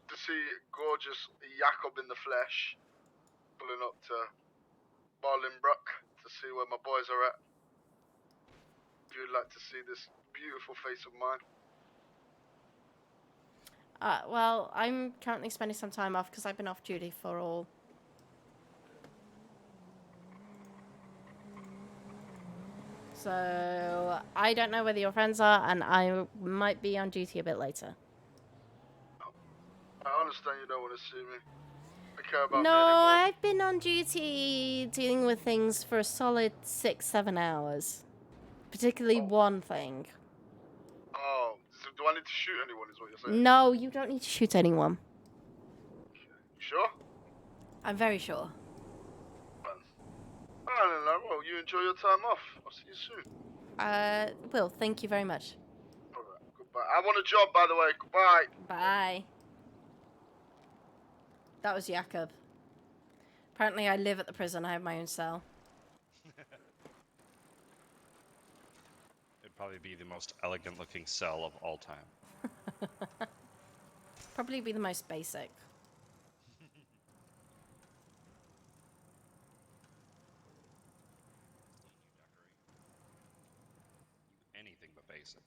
To see gorgeous Jakob in the flesh, pulling up to Bolingbroke to see where my boys are at. If you'd like to see this beautiful face of mine. Well, I'm currently spending some time off because I've been off duty for all. So, I don't know whether your friends are, and I might be on duty a bit later. I understand you don't want to see me. I care about No, me anymore. I've been on duty dealing with things for a solid 6-7 hours. Particularly one thing. Oh, so do I need to shoot anyone is what you're saying? No, you don't need to shoot anyone. You sure? I'm very sure. I don't know. Well, you enjoy your time off. I'll see you soon. Will, thank you very much. Alright, goodbye. I want a job, by the way. Goodbye. Bye. That was Jakob. Apparently I live at the prison. I have my own cell. It'd probably be the most elegant looking cell of all time. Probably be the most basic. Anything but basic.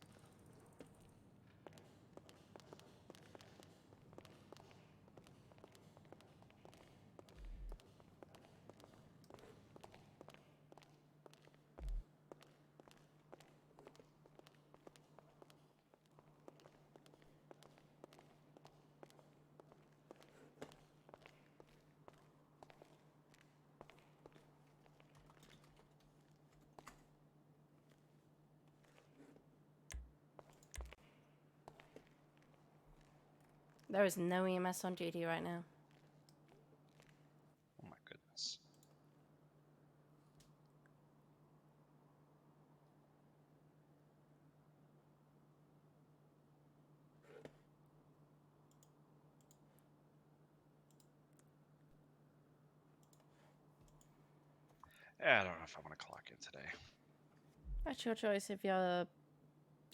There is no EMS on duty right now. Oh my goodness. Yeah, I don't know if I want to clock in today. That's your choice. If you're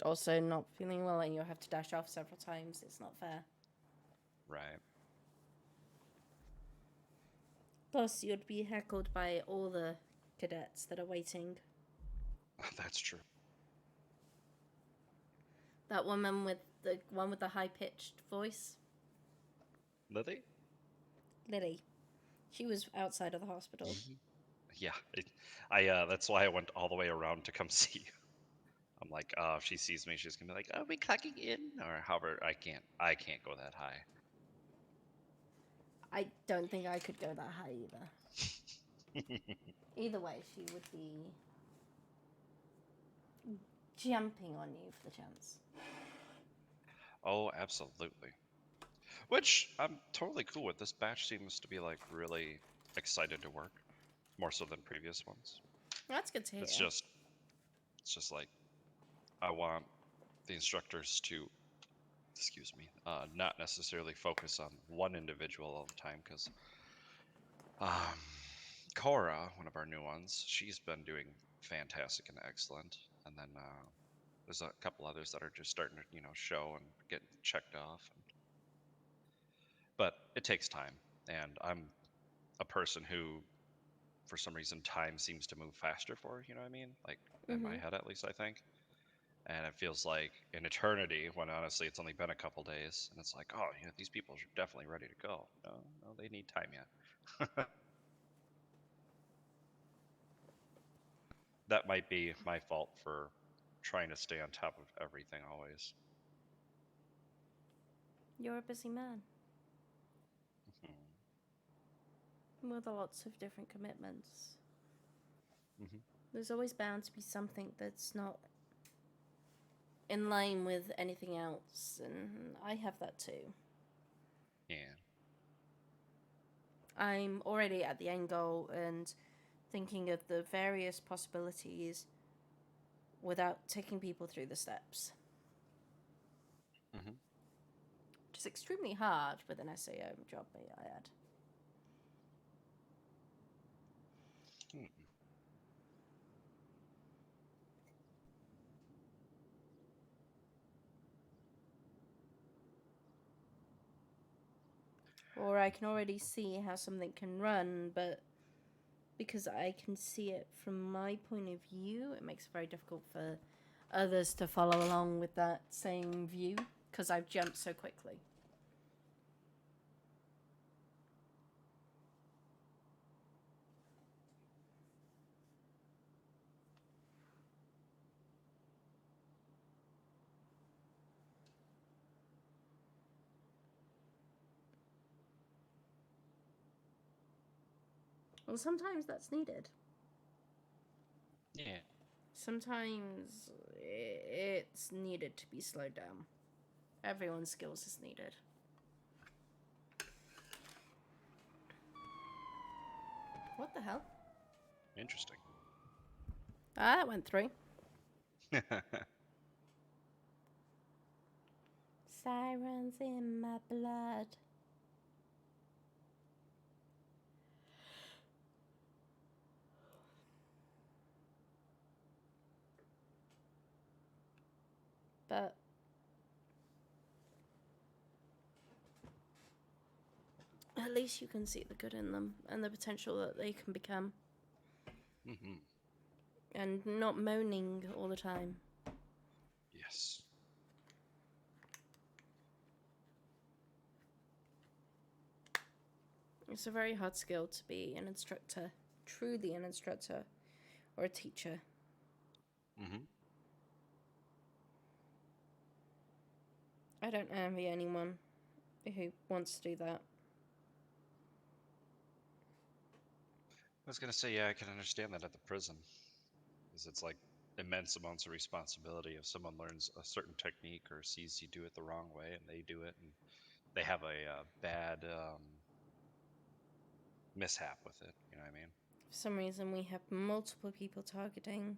also not feeling well and you'll have to dash off several times, it's not fair. Right. Plus, you'd be heckled by all the cadets that are waiting. That's true. That woman with the high-pitched voice. Lily? Lily. She was outside of the hospital. Yeah, that's why I went all the way around to come see you. I'm like, if she sees me, she's gonna be like, "Are we clocking in?" Or however, I can't go that high. I don't think I could go that high either. Either way, she would be jumping on you for the chance. Oh, absolutely. Which I'm totally cool with. This batch seems to be like really excited to work, more so than previous ones. That's good to hear. It's just like I want the instructors to, excuse me, not necessarily focus on one individual all the time, because Cora, one of our new ones, she's been doing fantastic and excellent, and then there's a couple others that are just starting to, show and get checked off. But it takes time, and I'm a person who, for some reason, time seems to move faster for, you know what I mean? Like, in my head, at least, I think. and it feels like an eternity when honestly it's only been a couple days, and it's like, oh, you know, these people are definitely ready to go. No, they need time yet. That might be my fault for trying to stay on top of everything always. You're a busy man with lots of different commitments. There's always bound to be something that's not in line with anything else, and I have that too. Yeah. I'm already at the end goal and thinking of the various possibilities without taking people through the steps. Which is extremely hard with an SAO job, may I add. Or I can already see how something can run, but because I can see it from my point of view, it makes it very difficult for others to follow along with that same view, because I've jumped so quickly. Well, sometimes that's needed. Yeah. Sometimes it's needed to be slowed down. Everyone's skills is needed. What the hell? Interesting. Ah, that went through. Sirens in my blood. But at least you can see the good in them and the potential that they can become. And not moaning all the time. Yes. It's a very hard skill to be an instructor, truly an instructor, or a teacher. I don't envy anyone who wants to do that. I was gonna say, yeah, I can understand that at the prison, because it's like immense amounts of responsibility if someone learns a certain technique or sees you do it the wrong way and they do it and they have a bad mishap with it. You know what I mean? For some reason, we have multiple people targeting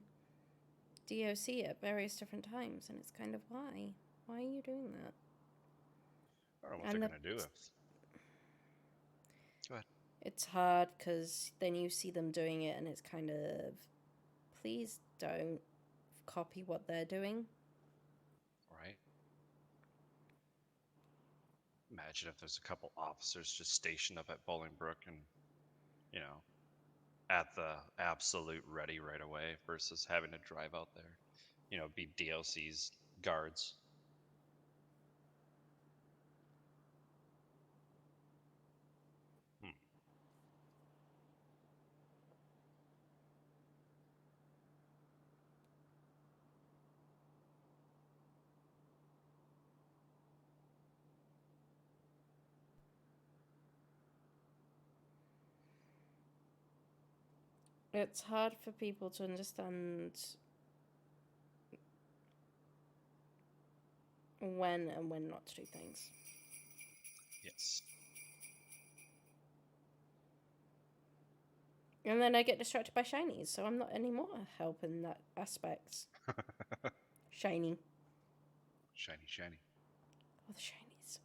DOC at various different times, and it's kind of why? Why are you doing that? I don't know what they're gonna do. Go ahead. It's hard because then you see them doing it, and it's kind of, please don't copy what they're doing. Right. Imagine if there's a couple officers just stationed up at Bolingbrook and, you know, at the absolute ready right away versus having to drive out there, you know, be DLC's guards. It's hard for people to understand when and when not to do things. Yes. And then I get distracted by shinies, so I'm not anymore help in that aspect. Shiny. Shiny. Oh, the shinies.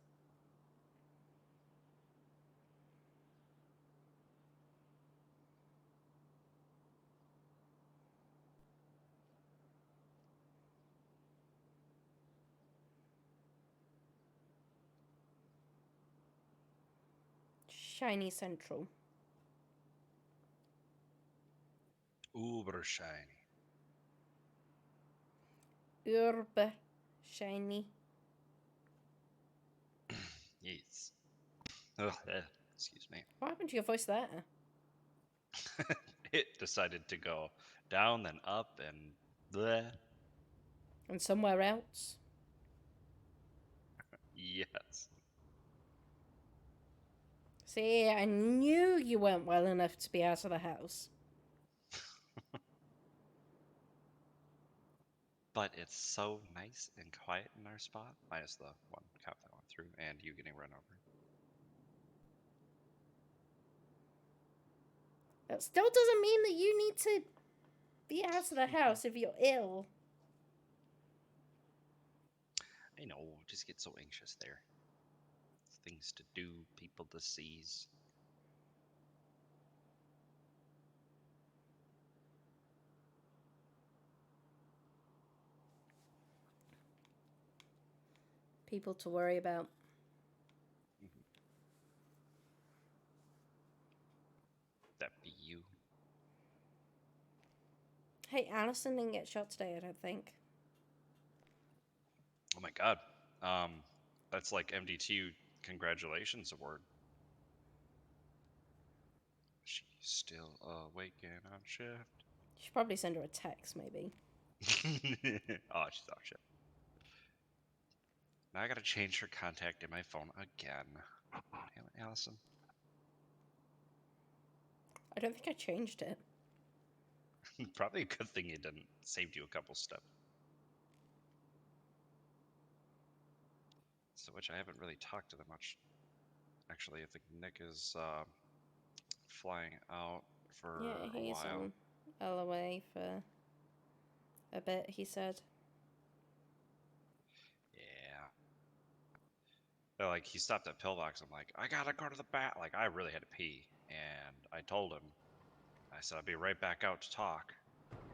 Shiny Central. Uber shiny. Urba. Shiny. Yes. Ugh, excuse me. What happened to your voice there? It decided to go down, then up, and bleh. And somewhere else? Yes. See, I knew you weren't well enough to be out of the house. But it's so nice and quiet in our spot, minus the one cop that went through, and you getting run over. That still doesn't mean that you need to be out of the house if you're ill. I know, just get so anxious there. Things to do, people to seize. People to worry about. That be you. Hey, Allison didn't get shot today, I don't think. Oh my god. That's like MDT congratulations award. She's still awake and on shift. You should probably send her a text, maybe. Oh, she's off shift. Now I gotta change her contact in my phone again. Damn it, Allison. I don't think I changed it. Probably a good thing you didn't. Saved you a couple steps. So, which I haven't really talked to them much. Actually, I think Nick is flying out for Yeah, a he's while. on LOA for a bit, he said. Yeah. They're like, he stopped at Pillbox. I'm like, I gotta go to the bath. Like, I really had to pee. And I told him, I said, I'll be right back out to talk.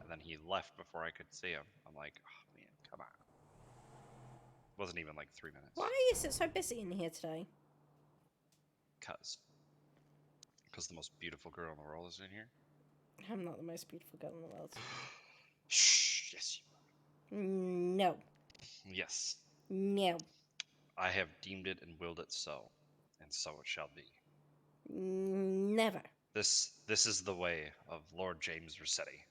And then he left before I could see him. I'm like, oh man, come on. Wasn't even like 3 minutes. Why is it so busy in here today? Because the most beautiful girl in the world is in here. I'm not the most beautiful girl in the world. Shh, yes you No. are. Yes. No. I have deemed it and willed it so. And so it shall be. Never. This is the way of Lord James Rossetti.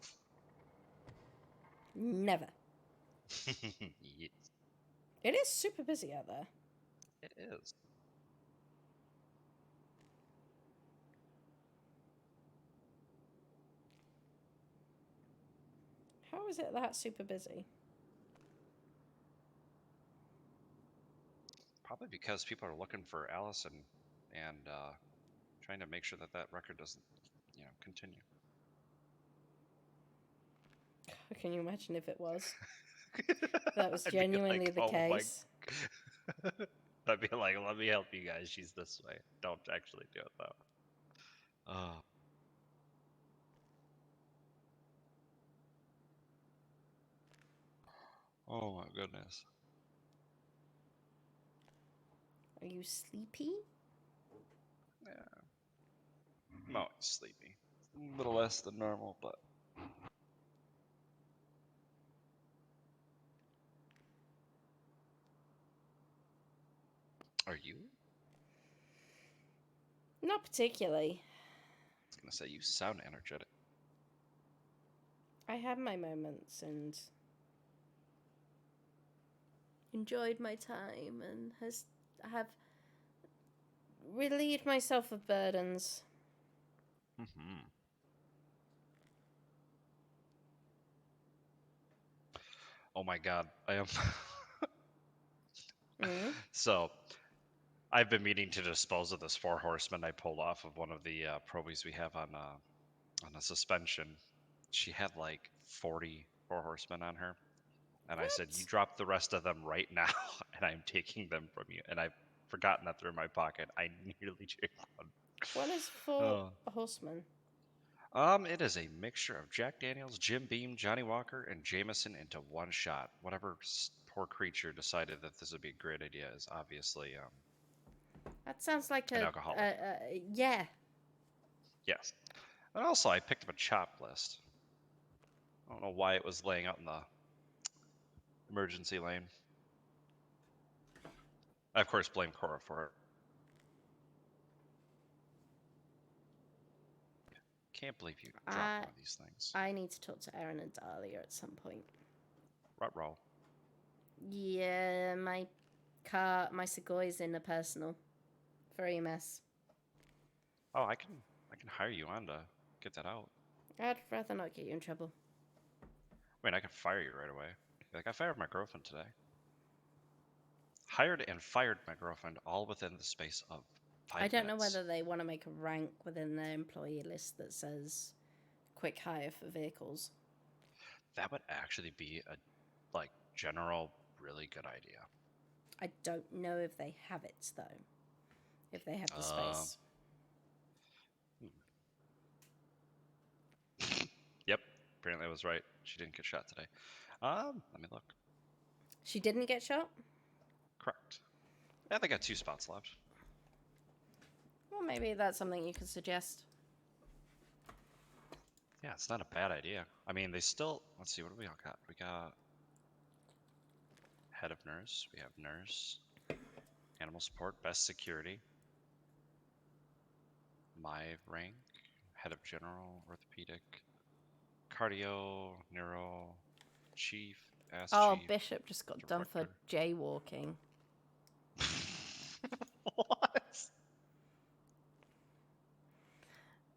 Never. Yes. It is super busy out there. It is. How is it that super busy? Probably because people are looking for Allison and trying to make sure that that record doesn't, continue. Can you imagine if it was? That was genuinely like, the oh case. I'd be like, let me help you guys. She's this way. Don't actually do it though. Oh my goodness. Are you sleepy? Yeah. I'm always sleepy. A little less than normal, but. Are you? Not particularly. I was gonna say you sound energetic. I have my moments and enjoyed my time and have relieved myself of burdens. Mm-hmm. Oh my god, I am. So, I've been meaning to dispose of this 4 horseman I pulled off of one of the probies we have on a suspension. She had like 40 4 horsemen on her, and I said, "You drop the rest of them right now, and I'm taking them from you." And I've forgotten that they're in my pocket. I nearly changed one. What is 4 horsemen? It is a mixture of Jack Daniels, Jim Beam, Johnny Walker, and Jameson into one shot. Whatever poor creature decided that this would be a great idea is obviously That sounds like an alcoholic. Yeah. Yes. And also, I picked up a chop list. I don't know why it was laying out in the emergency lane. I, of course, blame Cora for it. Can't believe you dropped one of these things. I need to talk to Erin and Dahlia at some point. Ruh-roh. Yeah, my Segoy's in a personal for EMS. Oh, I can hire you on to get that out. I'd rather not get you in trouble. I mean, I can fire you right away. Like, I fired my girlfriend today. Hired and fired my girlfriend all within the space of 5 I don't know minutes. whether they want to make a rank within their employee list that says quick hire for vehicles. That would actually be a, like, general really good idea. I don't know if they have it, though. If they have the space. Yep, apparently I was right. She didn't get shot today. Let me look. She didn't get shot? Correct. Yeah, they got 2 spots left. Well, maybe that's something you could suggest. Yeah, it's not a bad idea. I mean, they still... Let's see, what do we all got? We got... Head of nurse. We have nurse. Animal support. Best security. My rank. Head of general. Orthopedic. Cardio. Neuro. Chief. Ass Oh, chief. Bishop just got done for jaywalking. What?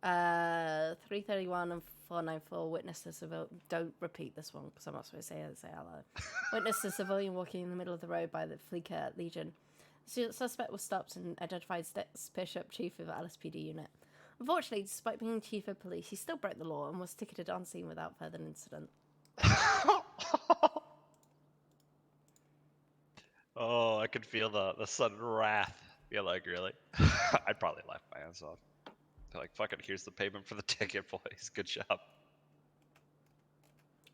331 and 494 witnessed a civilian. Don't repeat this one because I'm not supposed to say out loud. Witnessed a civilian walking in the middle of the road by the Fleeca Legion. The suspect was stopped and identified as Bishop, chief of LSPD unit. Unfortunately, despite being chief of police, he still broke the law and was ticketed on scene without further incident. Oh, I could feel the sudden wrath. Feel like, really? I'd probably laugh my ass off. They're like, fuck it, here's the payment for the ticket, boys. Good job.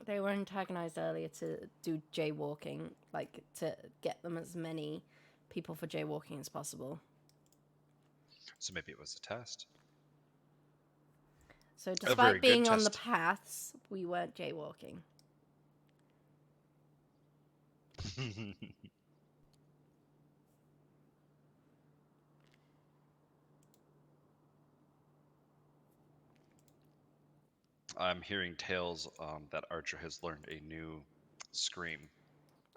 They were antagonized earlier to do jaywalking, like to get them as many people for jaywalking as possible. So maybe it was a test. So despite being on the paths, we weren't jaywalking. I'm hearing tales that Archer has learned a new scream.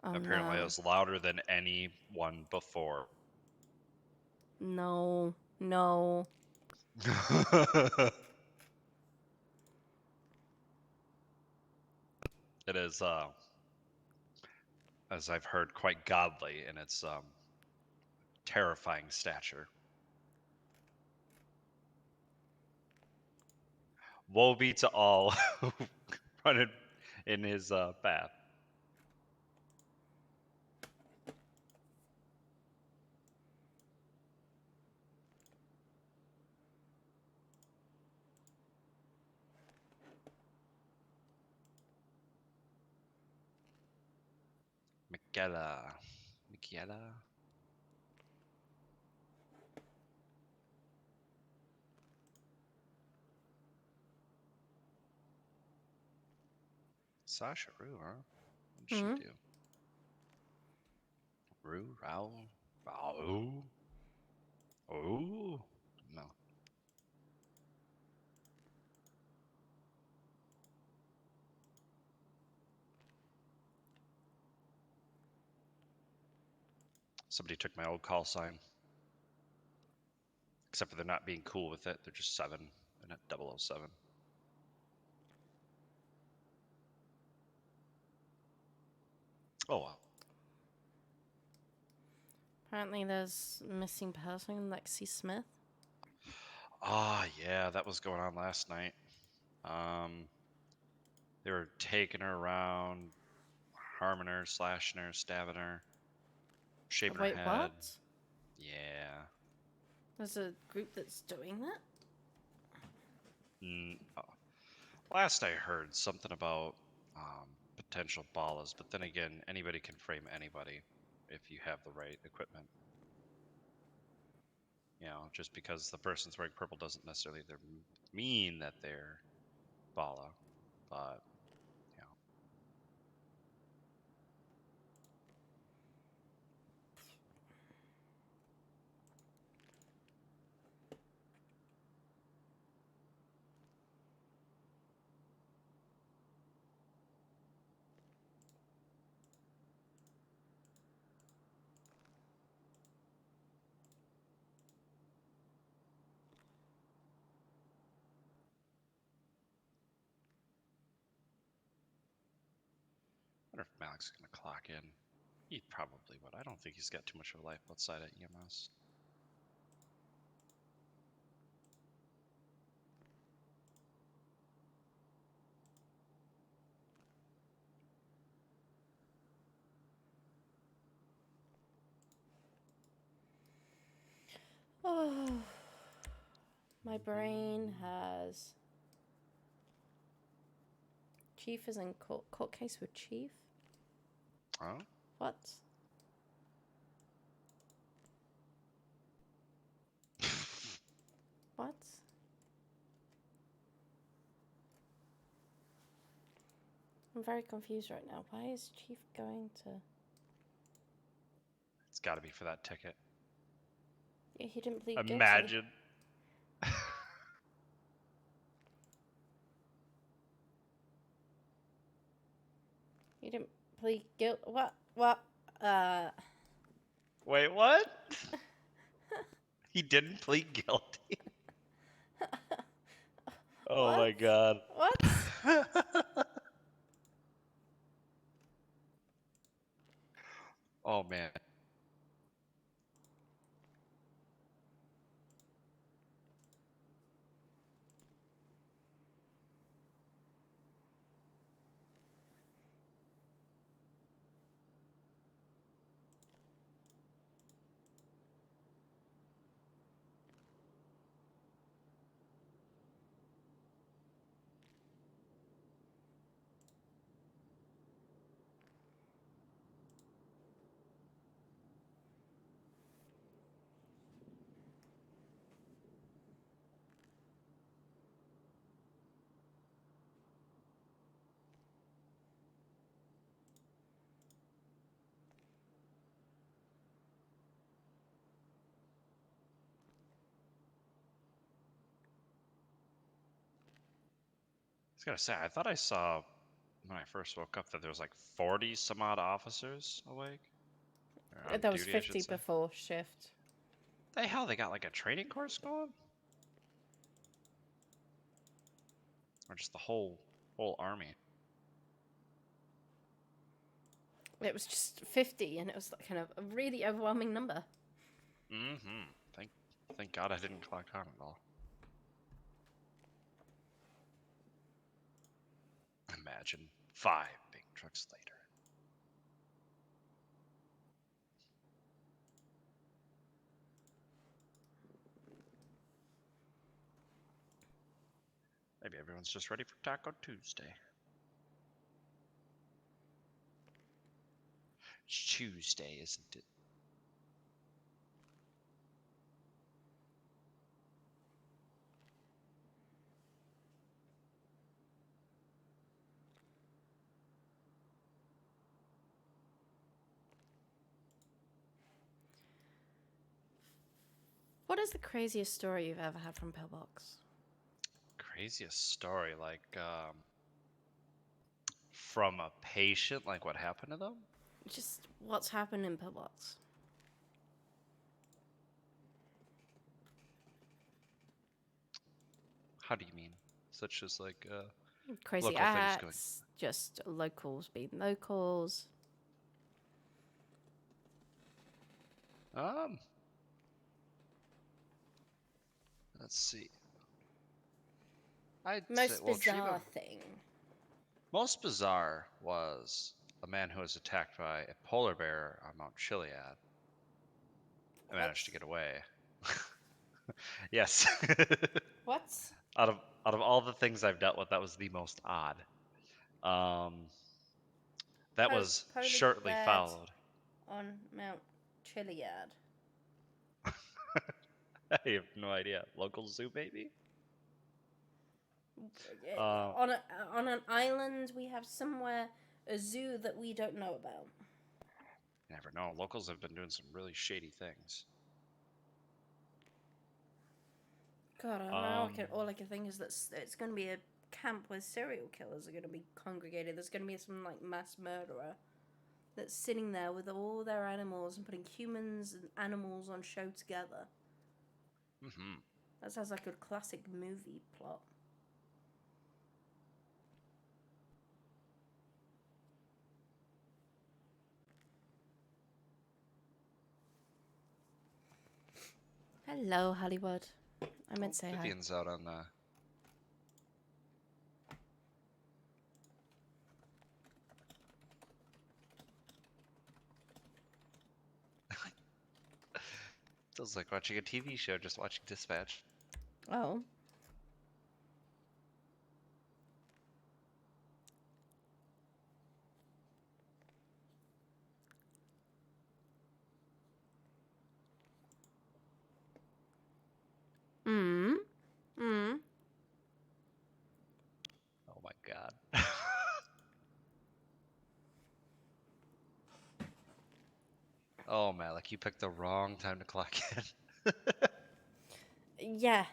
Oh, Apparently no. it was louder than any one before. No, no. It is, as I've heard, quite godly in its terrifying stature. Woe be to all who run in his path. Michaela. Sasha Rue, huh? What did she do? Rue, Rao, Rao. Oh, no. Somebody took my old call sign. Except for they're not being cool with it. They're just 7. They're not 007. Oh, well. Apparently there's missing person, Lexi Smith. Ah, yeah, that was going on last night. They were taking her around, harming her, slashing her, stabbing her, shaving her Wait, head. what? Yeah. There's a group that's doing that? Last I heard something about potential ballas, but then again, anybody can frame anybody if you have the right equipment. You know, just because the person's wearing purple doesn't necessarily mean that they're balla, but you know. wonder if Malik's gonna clock in. He probably would. I don't think he's got too much of a life outside at EMS. Oh, my brain has. Chief is in court case with Chief. Oh. What? What? I'm very confused right now. Why is Chief going to? It's got to be for that ticket. Yeah, he didn't plead guilty. Imagine. He didn't plead guilty. What? Wait, what? He didn't plead guilty. Oh my god. What? Oh man. I was gonna say, I thought I saw when I first woke up that there was like 40 some odd officers awake. Or on There was duty, I should 50 say. before shift. The hell, they got like a training course going? Or just the whole army? It was just 50, and it was kind of a really overwhelming number. Mm-hmm. Thank God I didn't clock on at all. Imagine 5 big trucks later. Maybe everyone's just ready for Taco Tuesday. It's Tuesday, isn't it? What is the craziest story you've ever had from Pillbox? Craziest story, like from a patient, like what happened to them? Just what's happened in Pillbox? How do you mean? Such as like Crazy local things going. acts, just locals being locals. Let's see. I'd Most say, well, bizarre thing. Most bizarre was a man who was attacked by a polar bear on Mount Chiliad. I managed to get away. Yes. What? Out of all the things I've dealt with, that was the most odd. That was Polar shortly bear followed. On Mount Chiliad. I have no idea. Local zoo, maybe? On an island, we have somewhere a zoo that we don't know about. Never know. Locals have been doing some really shady things. God, I don't know. All I can think is that it's going to be a camp where serial killers are going to be congregated. There's going to be some like mass murderer that's sitting there with all their animals and putting humans and animals on show together. Mm-hmm. That sounds like a classic movie plot. Hello, Hollywood. I meant to say hi. Vivian's out on Feels like watching a TV show, just watching Dispatch. Oh. Hmm. Hmm. Oh my god. Oh man, like you picked the wrong time to clock in. Yeah.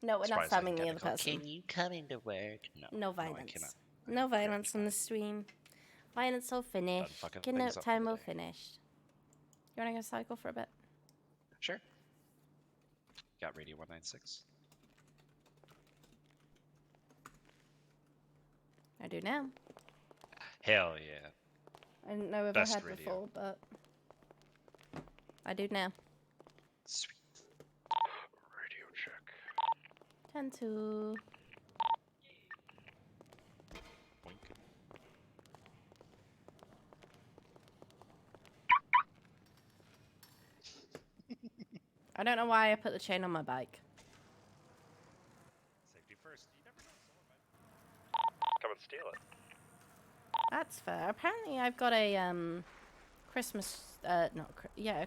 No, we're not Surprised I spamming the didn't other go, person. Can you come into work? No. No I violence. cannot. No violence on the stream. Violence all finished. fucking Good things note up for time the all day. finished. You wanna go cycle for a bit? Sure. Got Radio 196. I do now. Hell yeah. I didn't know if Best I had radio. before, but I do now. Sweet. Radio check. 10-2. Boink. I don't know why I put the chain on my bike. Safety first. You never know, someone might come and steal it. That's fair. Apparently, I've got a Christmas, a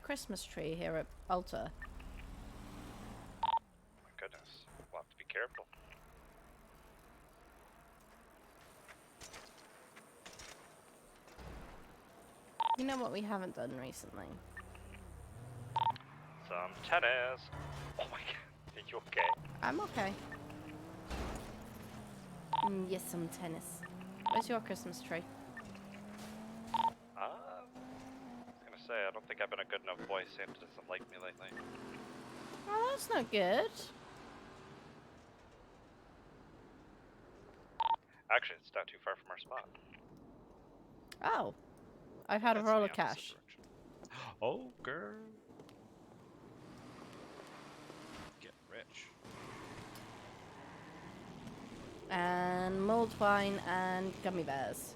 Christmas tree here at Alta. My goodness. We'll have to be careful. You know what we haven't done recently? Some tennis. Oh my god. Are you okay? I'm okay. Yes, some tennis. Where's your Christmas tree? I was gonna say, I don't think I've been a good enough boy. Santa doesn't like me lately. Oh, that's not good. Actually, it's not too far from our spot. Oh. I've had a That's in roll the of opposite cash. direction. Oh, girl. Get rich. And mulled wine and gummy bears.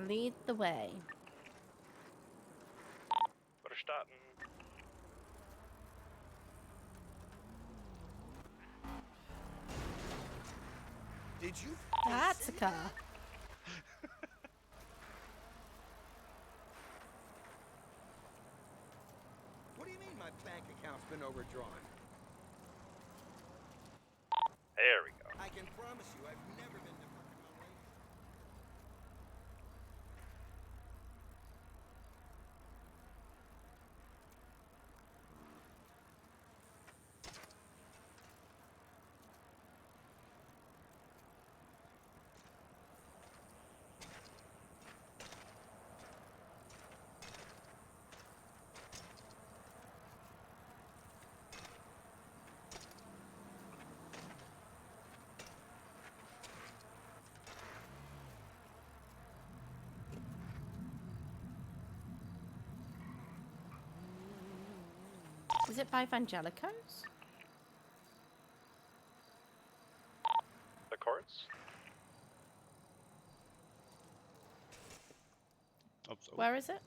Lead the way. We're starting. Did you? That's a car. What do you mean my bank account's been overdrawn? There we go. I can promise you I've never been to Pokemon Lake. Is it by Evangelico's? The courts? Oops, oh. Where is it?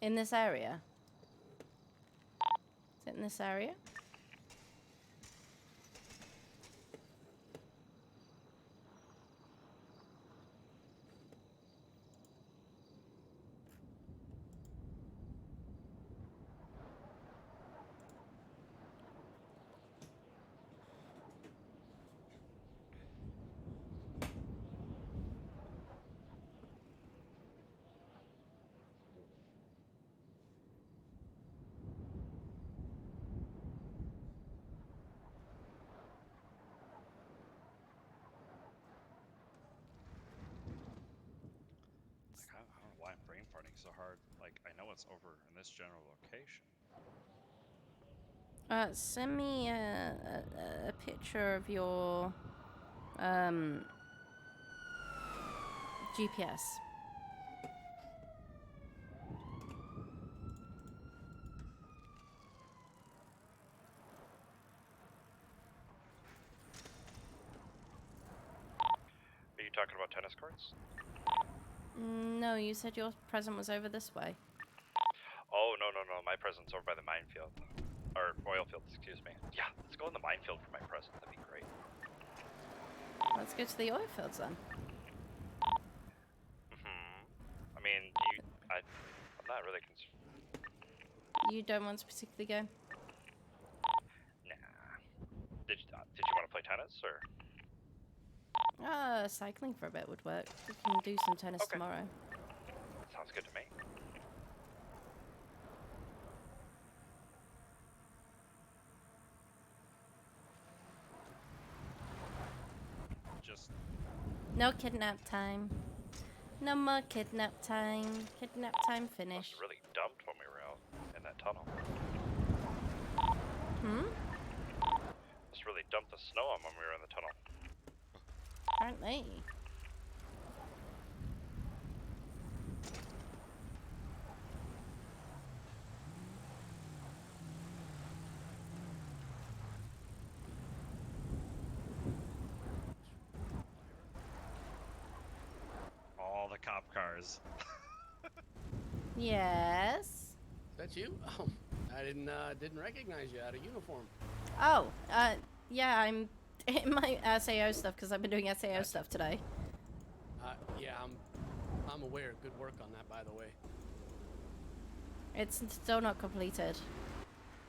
In this area? Is it in this area? Like, I don't know why I'm brain farting so hard. Like, I know it's over in this general location. Send me a picture of your GPS. Are you talking about tennis courts? No, you said your present was over this way. Oh, no. My present's over by the minefield. Or oil field, excuse me. Yeah, let's go in the minefield for my present. That'd be great. Let's go to the oil fields then. I mean, I'm not really concerned. You don't want to particularly go? Nah. Did you want to play tennis, or? Cycling for a bit would work. We can do some tennis tomorrow. Sounds good to me. Just No kidnap time. No more kidnap time. Kidnap time finished. was really dumped when we were out in that tunnel. Just really dumped the snow on when we were in the tunnel. Apparently. All the cop cars. Yes. That's you? Oh, I didn't recognize you out of uniform. Oh, yeah, I'm in my SAO stuff because I've been doing SAO stuff today. Yeah, I'm aware. Good work on that, by the way. It's still not completed.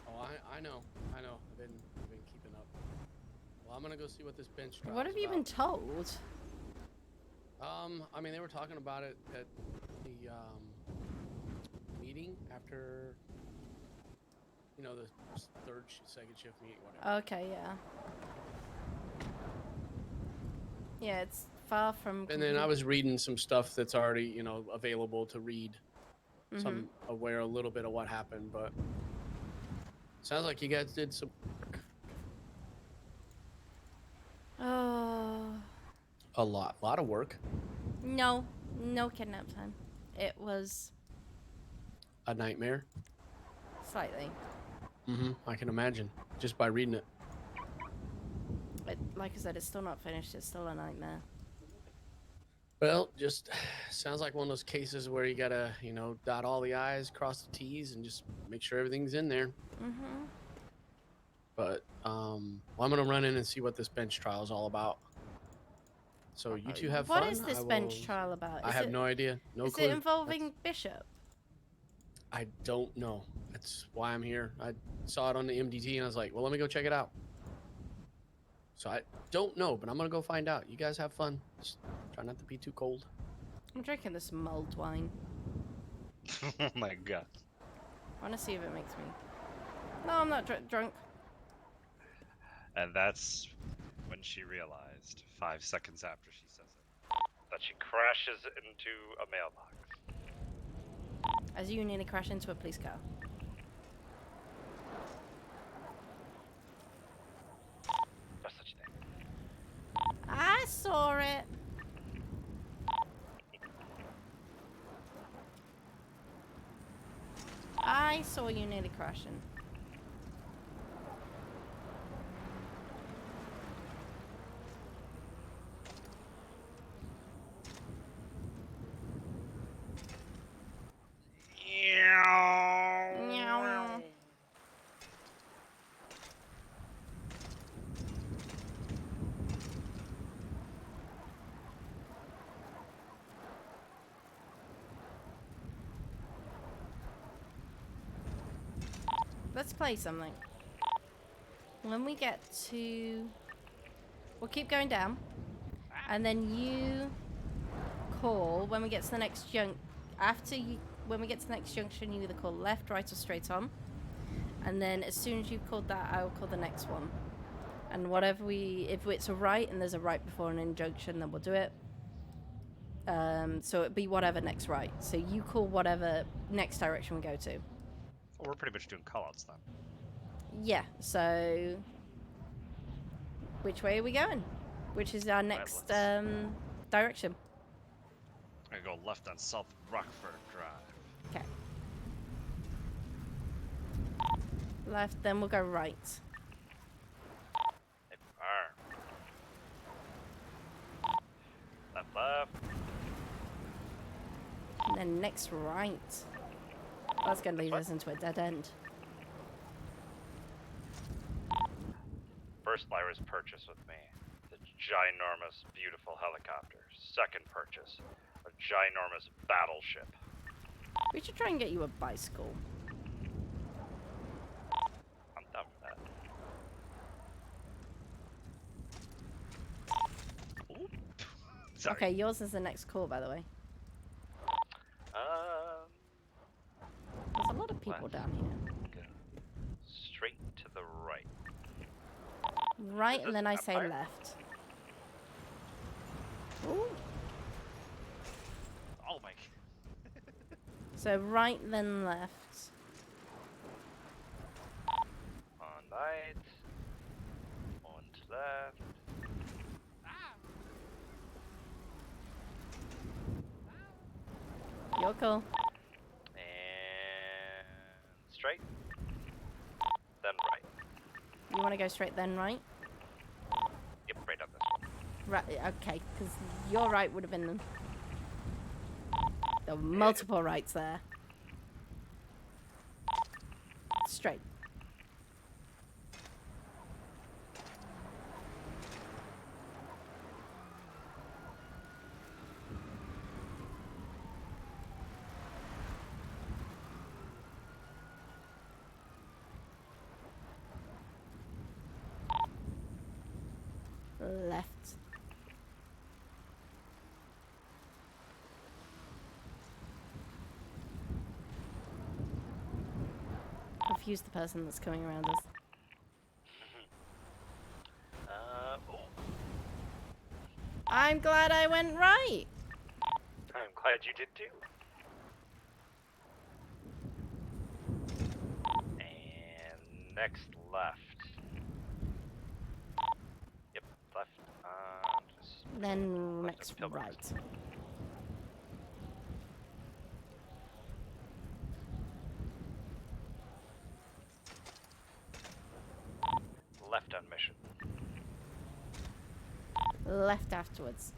Oh, I know. I've been keeping up. Well, I'm gonna go see what this bench trial What have you been told? I mean, they were talking about it at the meeting after, you know, the second shift meeting, whatever. Okay, yeah. Yeah, it's far from. And then I was reading some stuff that's already, you know, available to read. So I'm aware a little bit of what happened, but sounds like you guys did some work. Oh. A lot of work. No kidnap time. It was A nightmare. slightly. I can imagine just by reading it. Like I said, it's still not finished. It's still a nightmare. Well, just sounds like one of those cases where you gotta, you know, dot all the I's, cross the T's, and just make sure everything's in there. But well, I'm gonna run in and see what this bench trial is all about. So you two have fun. What is this bench trial about? I have no idea. No is clue. it involving Bishop? I don't know. That's why I'm here. I saw it on the MDT and I was like, well, let me go check it out. So I don't know, but I'm gonna go find out. You guys have fun. Just try not to be too cold. I'm drinking this mulled wine. Oh my god. I want to see if it makes me. No, I'm not drunk. And that's when she realized, 5 seconds after she says it, that she crashes into a mailbox. As you nearly crash into a police car. No such thing. I saw it. I saw you nearly crashing. Meow. Let's play something. When we get to... We'll keep going down. And then you call when we get to the next when we get to the next junction, you either call left, right, or straight on. And then as soon as you've called that, I'll call the next one. And whatever if it's a right and there's a right before an injunction, then we'll do it. So it'd be whatever next right. So you call whatever next direction we go to. Well, we're pretty much doing callouts then. Yeah, so which way are we going? Which is our next direction? I go left on South Rockford Drive. Okay. Left, then we'll go right. Left. And then next right. That's going to lead us into a dead end. First Lyra's purchase with me. The ginormous, beautiful helicopter. Second purchase. A ginormous battleship. We should try and get you a bicycle. I'm down for that. Ooh. Sorry. Okay, yours is the next call, by the way. There's a lot of people left. down here. Go straight to the right. Right, Is and this then I say Empire? left. Ooh. Oh my. So right, then left. On right. On left. Your call. And straight. Then right. You want to go straight, then right? Yep, right on this one. Right, okay, because your right would have been... There were multiple rights there. Straight. Left. Confuse the person that's coming around us. Oh, I'm glad I went right. I'm glad you did too. And next left. Yep, left. Just Then left next of Pillbox. right. Left on mission. Left afterwards.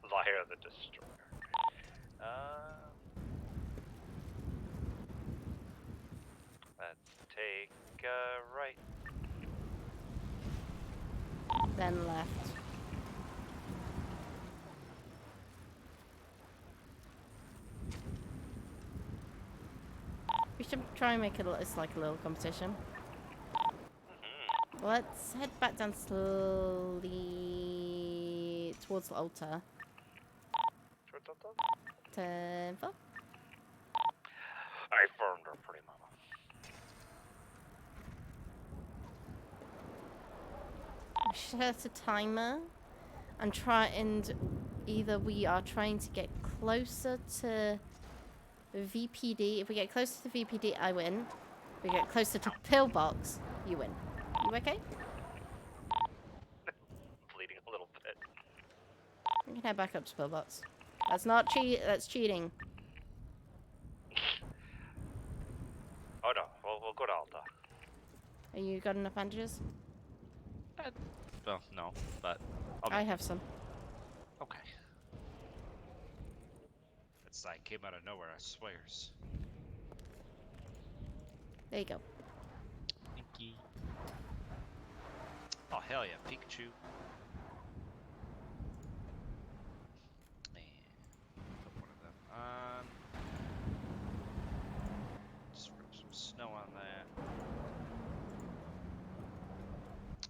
Lyra the Destroyer. Let's take right. Then left. We should try and make it it's like a little competition. Let's head back down slowly towards the altar. Towards the top. Temple. I farmed her pretty mama. Set a timer and try and either we are trying to get closer to VPD. If we get closer to VPD, I win. If we get closer to Pillbox, you win. You okay? Bleeding a little bit. We can head back up to Pillbox. That's not that's cheating. Oh no, we'll go to Alta. Are you got enough bandages? Well, no, but I have some. Okay. It's like came out of nowhere, I swears. There you go. Thank you. Oh hell yeah, Pikachu. And put one of them on. Just rub some snow on that.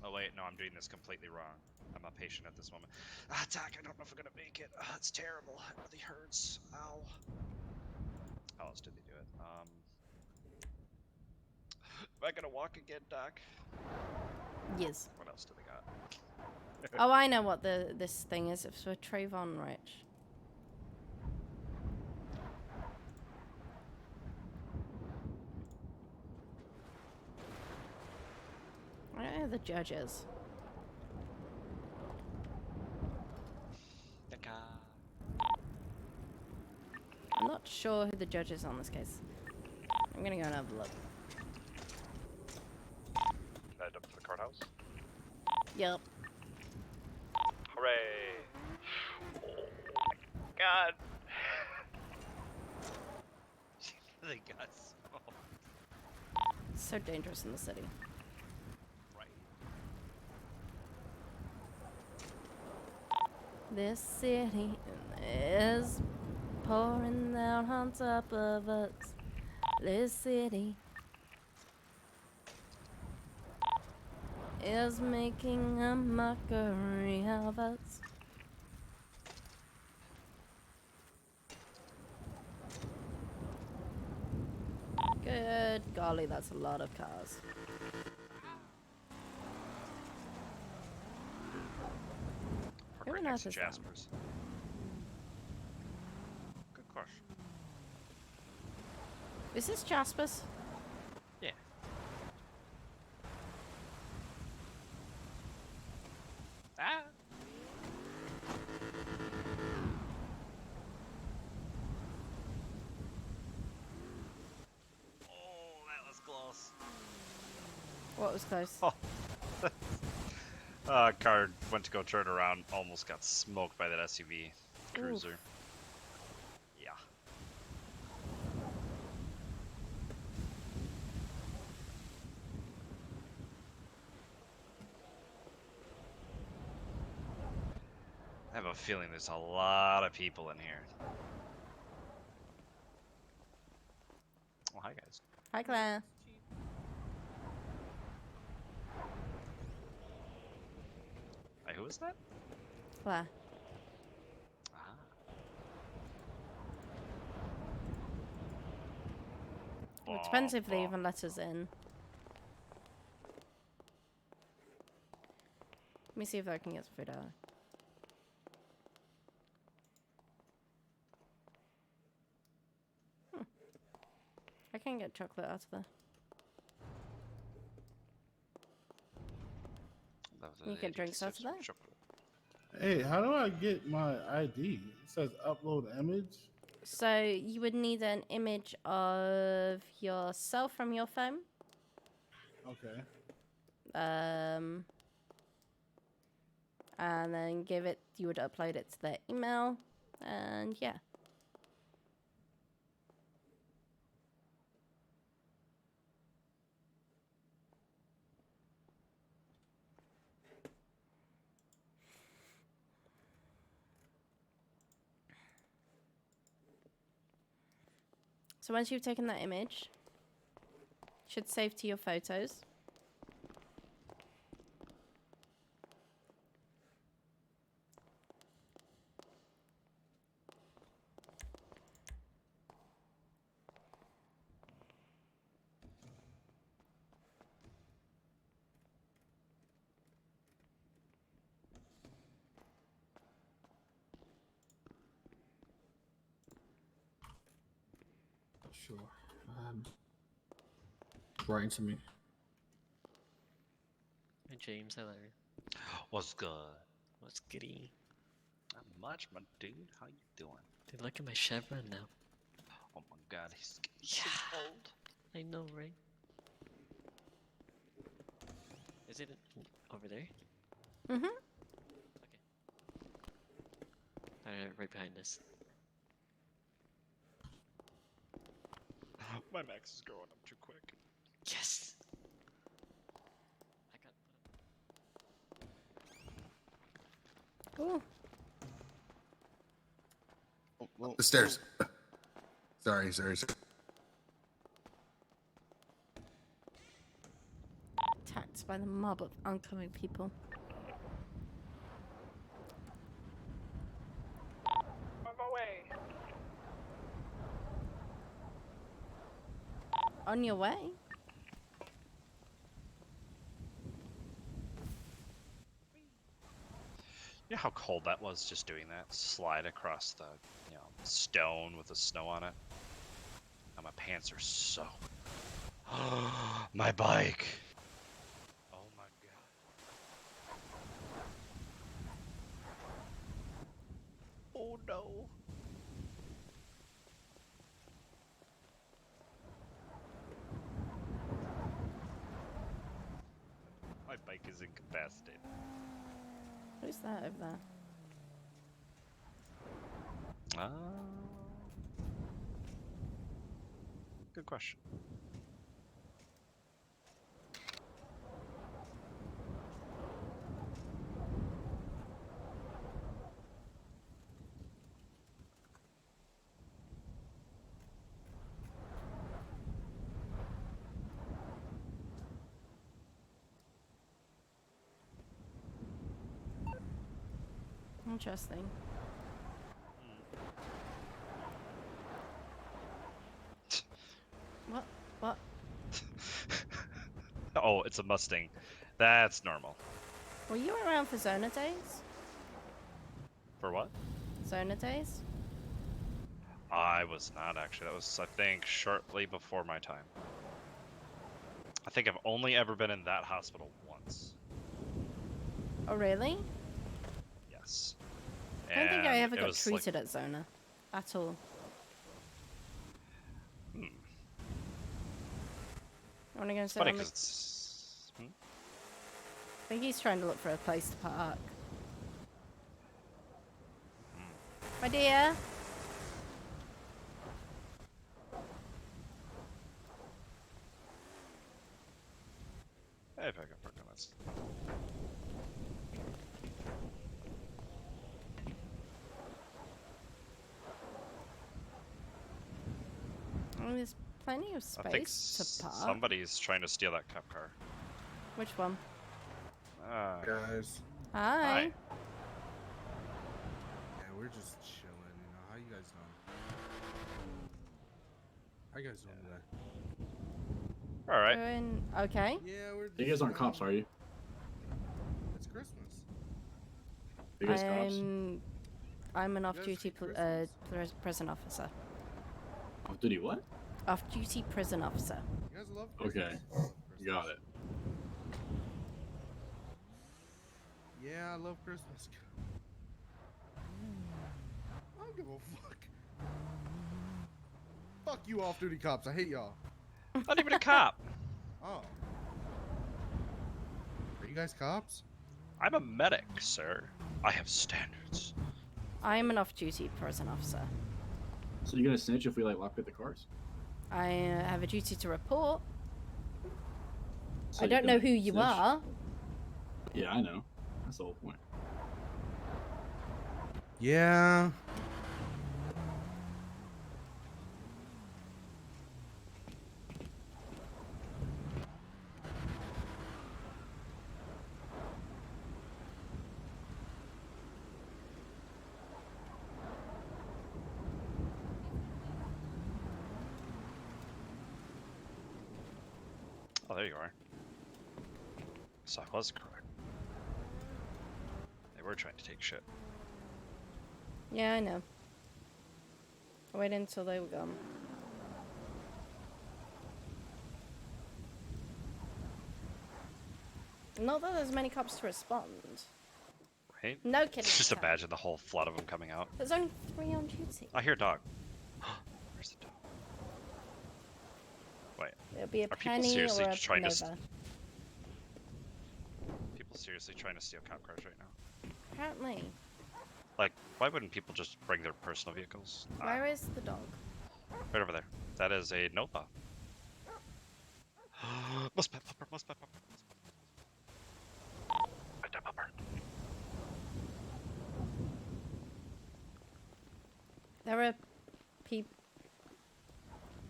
Oh wait, no, I'm doing this completely wrong. I'm a patient at this moment. Ah, Doc, I don't know if I'm gonna make it. Ah, it's terrible. It really hurts. Ow. How else did they do it? Am I gonna walk again, Doc? Yes. What else do they got? Oh, I know what this thing is. It's for Trayvon Rich. the judge is. I'm not sure who the judge is on this case. I'm gonna go and have a look. Head up to the courthouse. Yep. Hooray! Oh my god! They got smoked. So dangerous in the city. Right. This city is pouring down on top of us. This city is making a mockery of us. Good golly, that's a lot of cars. We're Who right on next earth to is that? Jasper's. Good question. Is this Jasper's? Yeah. Ah! Oh, that was close. What was close? Car went to go turn around, almost got smoked by that SUV cruiser. Yeah. I have a feeling there's a lot of people in here. Oh, hi guys. Hi, Claire. Hey, who is that? Claire. Well, it depends if they even let us in. Let me see if I can get some food out. I can get chocolate out of there. You get drinks out of there? Hey, how do I get my ID? It says upload image. So you would need an image of yourself from your phone. Okay. And then you would upload it to their email, and yeah. So once you've taken that image, it should save to your photos. Sure. Writing to me. Hey James, hello. What's good? What's goody? Not much, my dude. How you doing? Dude, look at my chevron now. Oh my god, he's getting so old. I know, right? Is it over there? Mm-hmm. Right behind us. My max is growing up too quick. Yes! Ooh. Up the stairs. Sorry. Attacked by the mob of oncoming people. On my way. On your way? You know how cold that was just doing that? Slide across the, stone with the snow on it. Now my pants are soaked. My bike! Oh my god. incapacitated. Who's that over there? Good question. Interesting. What? What? Oh, it's a Mustang. That's normal. Were you around for Zona days? For what? Zona days? I was not actually. That was, I think, shortly before my time. I think I've only ever been in that hospital once. Oh, really? Yes. I don't think I And ever it got was, like, treated at Zona. At all. Hmm. Want to go and It's sit funny on the... because it's. Hmm? I think he's trying to look for a place to park. My dear. Hey, if I can park on this. Oh, there's plenty of I think space to park. somebody's trying to steal that cop car. Which one? Guys. Hi. Yeah, we're just chilling. You know, how you guys doing? How you guys doing today? All right. Doing okay. Yeah, we're. You guys aren't cops, are you? It's Christmas. You guys cops? I'm an off-duty prison officer. Off-duty what? Off-duty prison officer. You guys love Okay, got it. Yeah, I love Christmas. I don't give a fuck. Fuck you, off-duty cops. I hate y'all. Not even a cop. Oh. Are you guys cops? I'm a medic, sir. I have standards. I'm an off-duty prison officer. So you gonna snitch if we like lockpick the cars? I have a duty to report. So I don't know who you snitch? are. Yeah, I know. That's the whole point. Yeah. Oh, there you are. So I was correct. They were trying to take shit. Yeah, I know. I waited until they were gone. Not that there's many cops to respond. Right? No kidding. Just Sam. imagine the whole flood of them coming out. There's only 3 on duty. I hear a dog. Where's the dog? Wait. It'll be a Are people penny seriously or a trying to? Nova. People seriously trying to steal cop cars right now? Apparently. Like, why wouldn't people just bring their personal vehicles? Where is the dog? Right over there. That is a Nova. Must pet pupper, must pet pupper. Pet that pupper. There are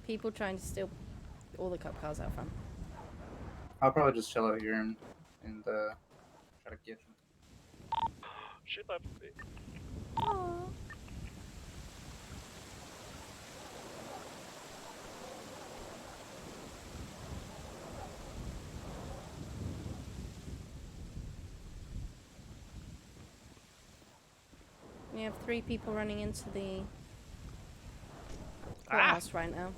people trying to steal all the cop cars out front. I'll probably just chill out here and try to get him. She left me. Aww. We have 3 people running into the courthouse right now.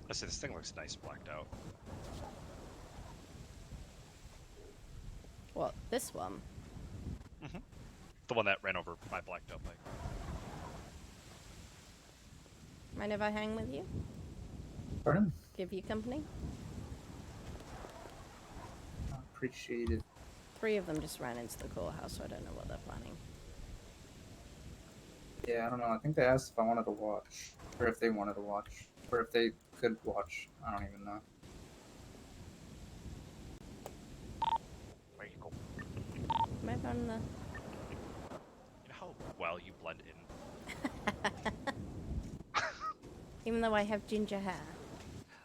Let's see, this thing looks nice blacked out. What? This one? Mm-hmm. The one that ran over my blacked out bike. Mind if I hang with you? Pardon? Give you company? Appreciate it. 3 of them just ran into the courthouse, so I don't know what they're planning. Yeah, I don't know. I think they asked if I wanted to watch, or if they wanted to watch, or if they could watch. I don't even know. Where you go? Maybe on the... You know how well you blend in? Even though I have ginger hair.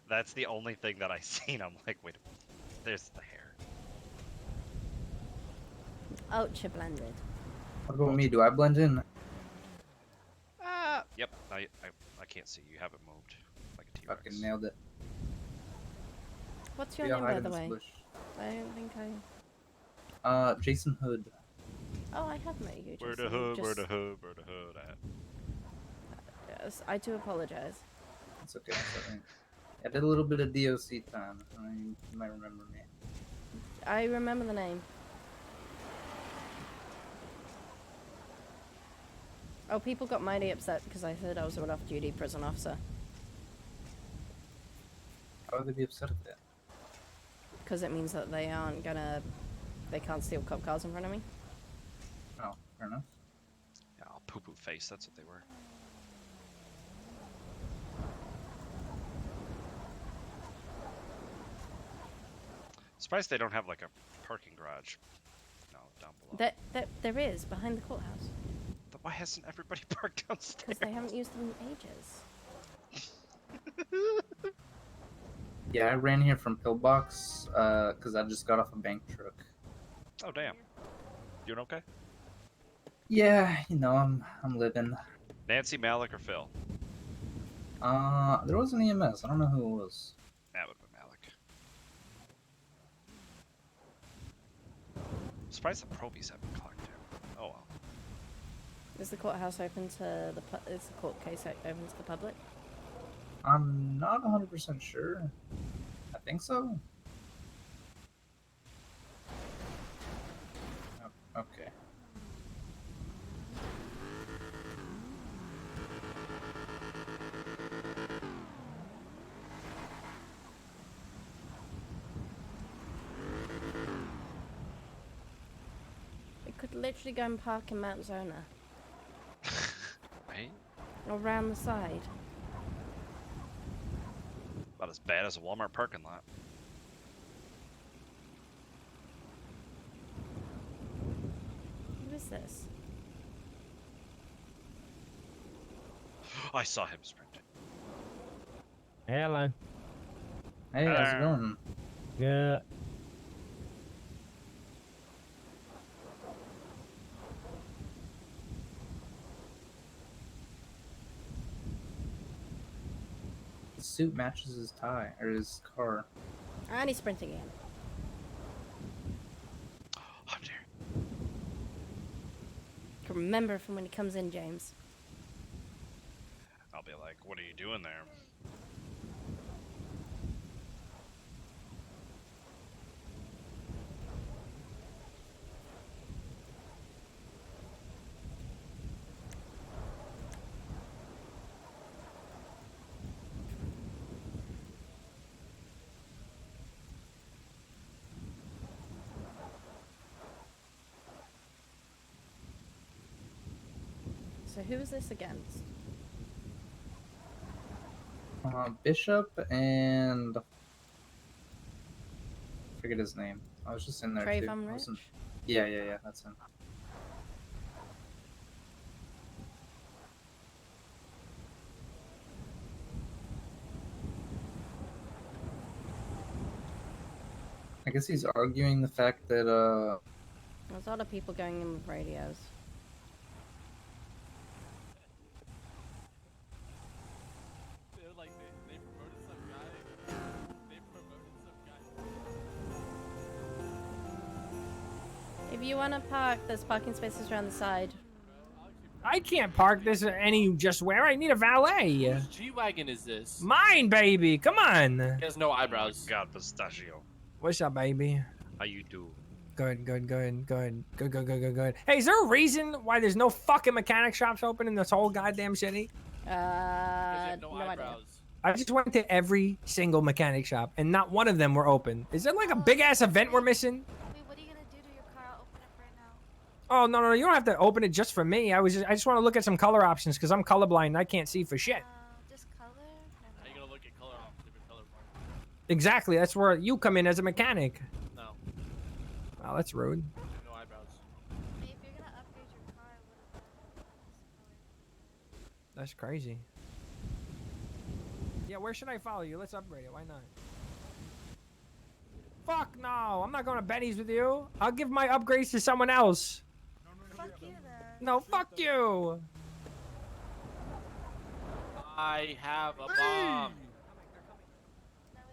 That's the only thing that I seen. I'm like, wait, there's the hair. Ultra blended. What about me? Do I blend in? Yep. I can't see. You haven't moved like a T-Rex. Fucking nailed it. What's your Yeah, name, hide by in the this way? bush. I don't think I... Jason Hood. Oh, I have met you, Where the Jason. hood, where Just- the hood, where the hood at? Yes, I do apologize. It's okay. It's alright. I did a little bit of DOC time. You might remember me. I remember the name. Oh, people got mighty upset because I said I was an off-duty prison officer. How would they be upset at that? Because it means that they aren't gonna... They can't steal cop cars in front of me. Oh, fair enough. Yeah, poo-poo face. That's what they were. Surprised they don't have like a parking garage. No, down below. There is, behind the courthouse. Then why hasn't everybody parked downstairs? Because they haven't used them in ages. Yeah, I ran here from Pillbox because I just got off a bank truck. Oh damn. You doing okay? Yeah, you know, I'm living. Nancy, Malik, or Phil? There was an EMS. I don't know who it was. That would have been Malik. I'm surprised the probies haven't clocked in. Oh well. Is the courthouse open to the... Is the court case open to the public? I'm not 100% sure. I think so. Oh, okay. We could literally go and park in Mount Zona. Right? Or round the side. About as bad as a Walmart parking lot. Who is this? I saw him sprinting. Hello. Hey, how's it going? Good. The suit matches his tie or his car. And he's sprinting in. Hunter. Can remember from when he comes in, James. I'll be like, what are you doing there? So who is this against? Bishop and I forget his name. I was just in there too. Trayvon I Rich? wasn't- Yeah, that's him. I guess he's arguing the fact that There's a lot of people going in with radios. If you want to park, there's parking spaces around the side. I can't park this any just where. I need a valet. Whose G-Wagon is this? Mine, baby. Come on. He has no eyebrows. God, pistachio. What's up, baby? How you do? Good. Hey, is there a reason why there's no fucking mechanic shops open in this whole goddamn city? no no idea. eyebrows. I just went to every single mechanic shop, and not one of them were open. Is there like a big ass event we're missing? Wait, what are you gonna do to your car? I'll open it right now. Oh no, you don't have to open it just for me. I just want to look at some color options because I'm colorblind and I can't see for shit. Just color? How you gonna look at color options if you're colorblind? Exactly, that's where you come in as a mechanic. No. Oh, that's rude. No eyebrows. Hey, if you're gonna upgrade your car, what That's crazy. Yeah, where should I follow you? Let's upgrade it. Why not? Fuck no! I'm not going to Benny's with you. I'll give my upgrades to someone else. Fuck you then. No, fuck you. I have a bomb.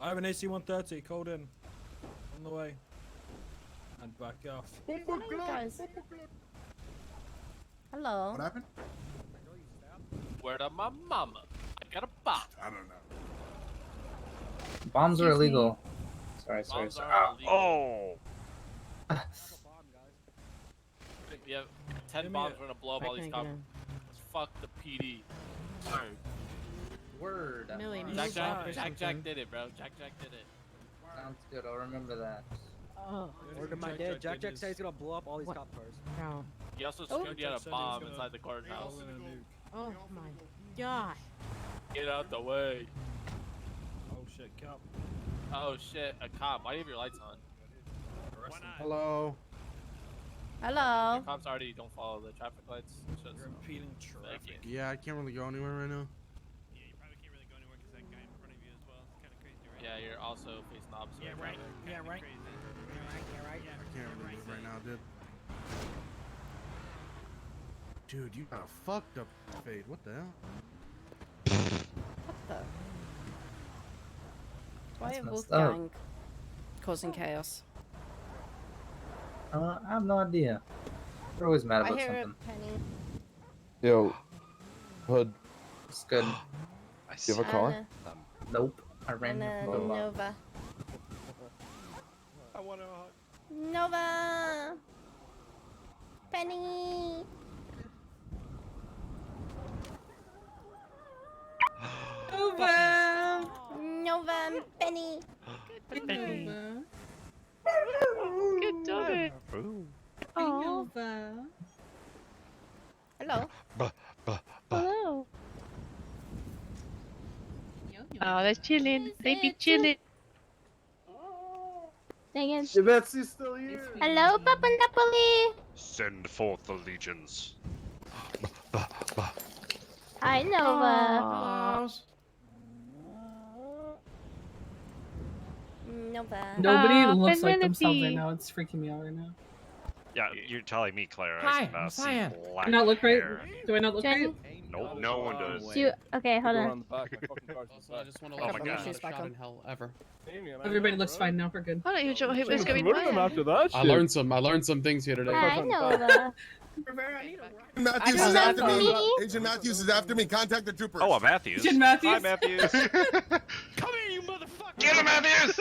I have an AC-130 called in. On the way. And back off. Hello, you guys. Hello. What happened? Where to my mama? I got a bomb. I don't know. Bombs are illegal. Sorry. Bombs are illegal. Oh. We have 10 bombs. We're gonna blow up all these cops. Let's fuck the PD. Sorry. Word. Jack did it, bro. Jack did it. Sounds good. I'll remember that. Oh, Word to my dad. Jack said he's gonna blow up all these cop cars. No. He also screamed he had a bomb inside the courthouse. Oh my god. Get out the way. Oh shit, cop. Oh shit, a cop. Why do you have your lights on? Hello. Hello. Cops already don't follow the traffic lights. You're impeding traffic. Yeah, I can't really go anywhere right now. Yeah, you're also facing the opposite. Yeah, right. Yeah, right. I can't really move right now, dude. Dude, you got a fucked up fade. What the hell? What the? Why That's are messed up. Wolfgang causing chaos? I have no idea. They're always mad I about hear something. a penny. Yo, Hood. It's good. You have a car? Nope. I ran And into the lot. Nova. I want to hug. Nova! Penny! Nova! Nova and Penny! Nova. Good dog. Nova. Hello. Hello. Oh, they're chilling. They be chilling. Dang it. Betsy's still here. Hello, Papa Napoli. Send forth the legions. Hi, Nova. Nova. Nobody looks like themselves right now. It's freaking me out right now. Yeah, you're telling me, Claire. Hi, I I'm see Cyan. black Do I not look right? hair. Do I not look Jenny? right? Nope, no one does. Okay, hold on. Also, I just want to Oh let my you know God. not a shot in hell ever. Everybody looks fine now. We're good. I don't even know who was going that I learned some things here today. Hi, Nova. Matthews I is love after me. me. Agent Matthews is after me. Contact the troopers. Oh, Matthews. Agent Matthews? Hi, Matthews. Come here, you motherfucker! Get him, Matthews!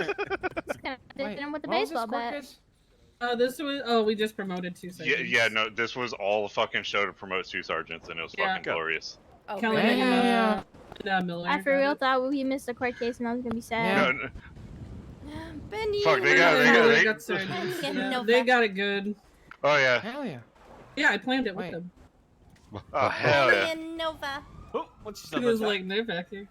Hit him with the What was this baseball court bat. case? This was. Oh, we just promoted 2 seconds. No, this was all a fucking show to promote 2 sergeants, and it was Yeah. fucking glorious. Oh, Kelly really? and Miller. I for real thought we missed the court case and I was gonna be sad. No, Benny. Fuck, they got surgeons. Get Yeah, Nova. they got it good. Oh yeah. Hell yeah. Yeah, I planned it with Wait. them. Oh hell Benny yeah. and Nova. Oh, what's It was like they're back here.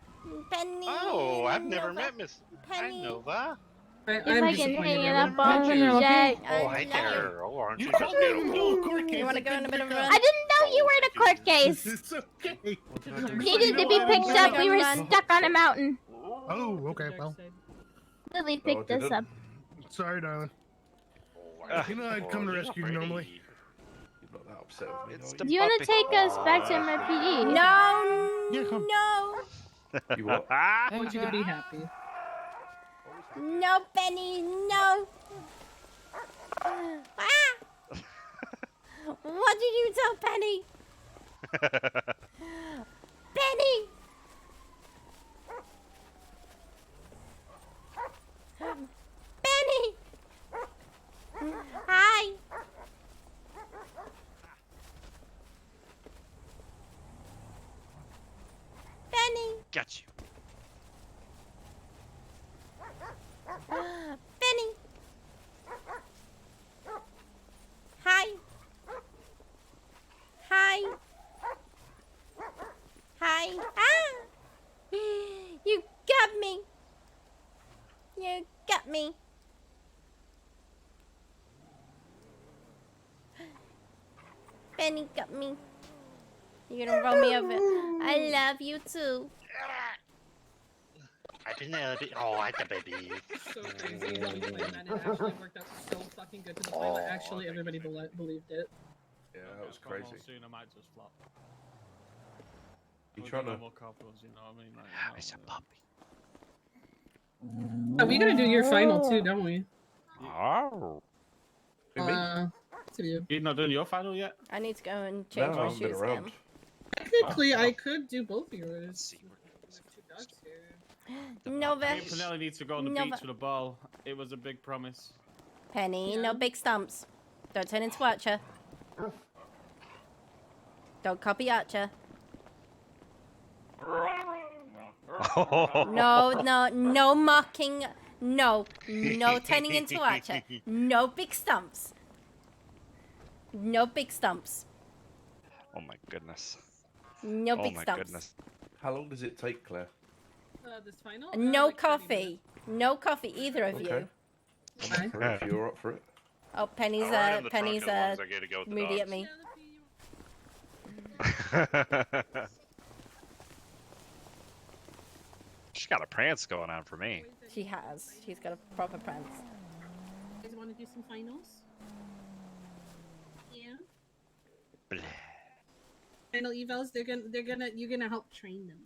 Penny. Oh, I've and never Nova. met Miss. I Penny. know that. If I'm I can disappointed hang in it her. up on you, Jack. Oh, hi there. Oh, aren't you You just told me to beautiful? do a court case. You want to I go in a didn't bit of a pick run? up. I didn't know you were in a court case. It's okay. Needed to be picked up. We were stuck on a mountain. Oh, okay, well. Lily picked us up. Sorry, darling. You know I'd come to rescue you normally. It's Do you want to take us back to MRPD? Yeah, come. No. You what? I want you to be happy. No, Benny. No. Ah! What did you tell Penny? Penny. Benny. Hi. Benny. Got you. Penny. Hi. Hi. Hi. Ah! You got me. You got me. Penny got me. You're gonna roll me over. I love you too. I didn't know it. Oh, I the baby. So crazy how we planned that. It actually worked out so fucking good to the point that actually everybody believed it. Yeah, that was Come on crazy. soon, I might just flop. You We'll trying do to? more couples, you know what I mean? Like, It's a puppy. Oh, we gotta do your final too, don't we? Oh. To you. You're not doing your final yet? I need to go and change No, I my haven't been shoes around. again. Technically, I could do both of yours. Two dogs here. Nova. Me and Pinelli needs to go on the Nova. beach with a ball. It was a big promise. Penny, no big stumps. Don't turn into Archer. Don't copy Archer. No mocking. No turning into Archer. No big stumps. No big stumps. Oh my goodness. No Oh big my stumps. goodness. How long does it take, Claire? This final? No like 30 coffee. No coffee, either of you. Okay. I'm up for it if you're up for it. Oh, Penny's Alright, in the trunk Penny's as long as I get to go with the moody at dogs. me. She's got a prance going on for me. She has. She's got a proper prance. You guys want to do some finals? Yeah. Final evals. You're gonna help train them.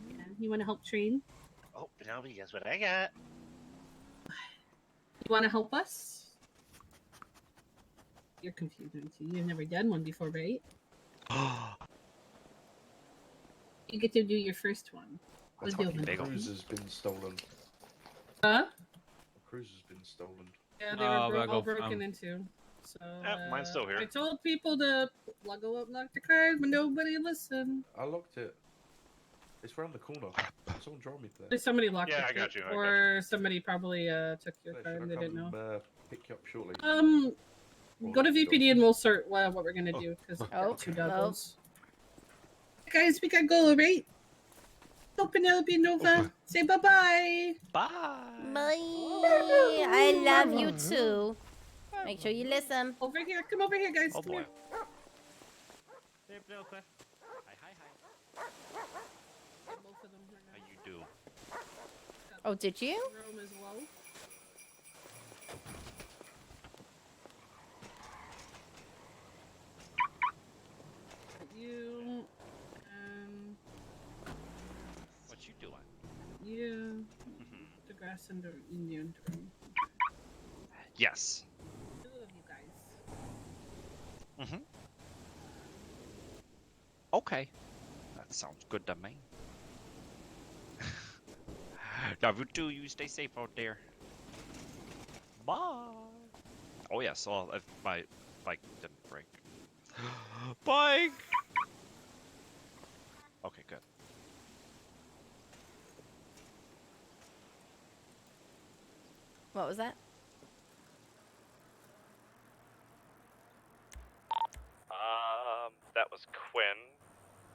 Yeah. You want to help train? Oh, Penelope, guess what I got? You want to help us? You're confused, aren't you? You've never done one before, right? You get to do your first one. Let's do it. The cruise has been stolen. Huh? The cruise has been stolen. Yeah, they were all broken into. So mine's still here. I told people to lock the cars, but nobody listened. I locked it. It's round the corner. Someone drove me there. There's somebody locked Yeah, it, I got you, I got or somebody probably took your Should car I and they come didn't know. and, pick you up shortly? Go to VPD and we'll sort what we're gonna do because two doubles. Guys, we gotta go, right? Go, Penelope Nova. Say bye-bye. Bye. Bye. I love you too. Make sure you listen. Over here. Come over here, guys. Oh Come boy. here. Hey, Penelope. Both of them right now. How you do? Oh, did you? Rome as well. You, What you doing? you, the grass and the Indian drum. Yes. Two of you guys. Okay. That sounds good to me. Now, you two, you stay safe out there. Bye. Oh yes, well, if my bike didn't break. Bike. Okay, good. What was that? That was Quinn.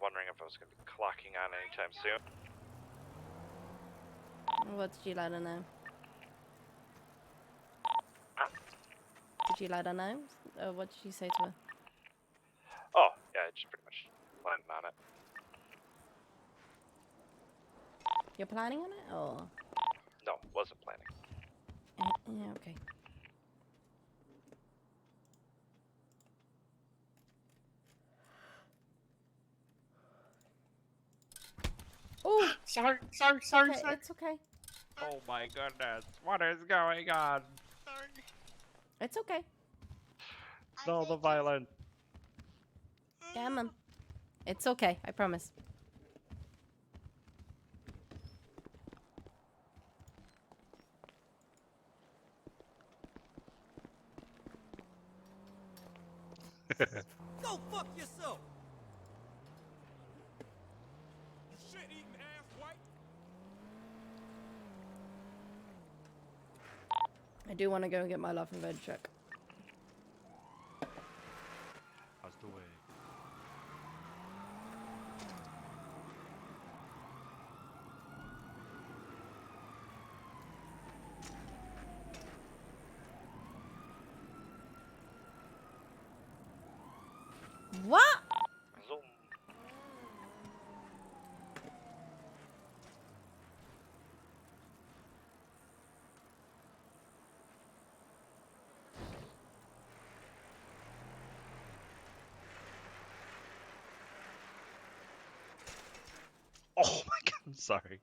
Wondering if I was going to be clocking on anytime soon. What did you let her know? Did you let her know? Or what did you say to her? Oh, yeah, I just pretty much planned on it. You're planning on it, or? No, wasn't planning. Yeah, okay. Oh, Sorry. okay, it's okay. Oh my goodness, what is going on? It's okay. No, the violence. Yeah, Mom. It's okay, I promise. Go fuck yourself. You shit-eating ass white. I do want to go and get my life and veg check. How's the way? What? Zoom. Oh my god, I'm sorry.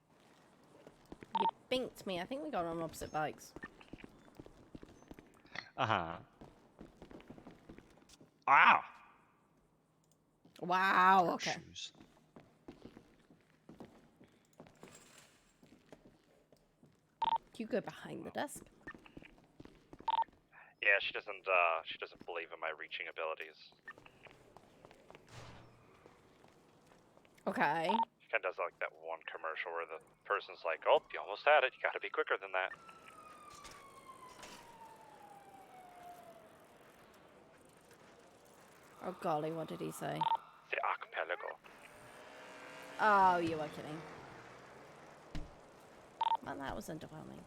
You binked me. I think we got on opposite bikes. Uh-huh. Ah! Wow, okay. Shoes. You go behind the desk. Yeah, she doesn't believe in my reaching abilities. Okay. She kinda does like that one commercial where the person's like, oh, you almost had it, you gotta be quicker than that. Oh golly, what did he say? The archipelago. Oh, you are kidding. Well, that was underwhelming.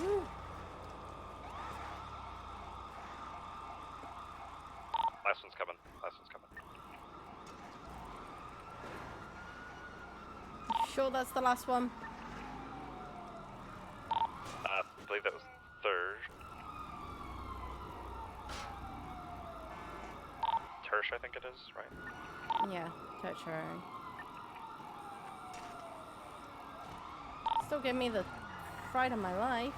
Woo. Last one's coming. Last one's coming. Sure that's the last one? I believe that was third. Tersh, I think it is, right? Yeah, tertiary. Still give me the fright of my life.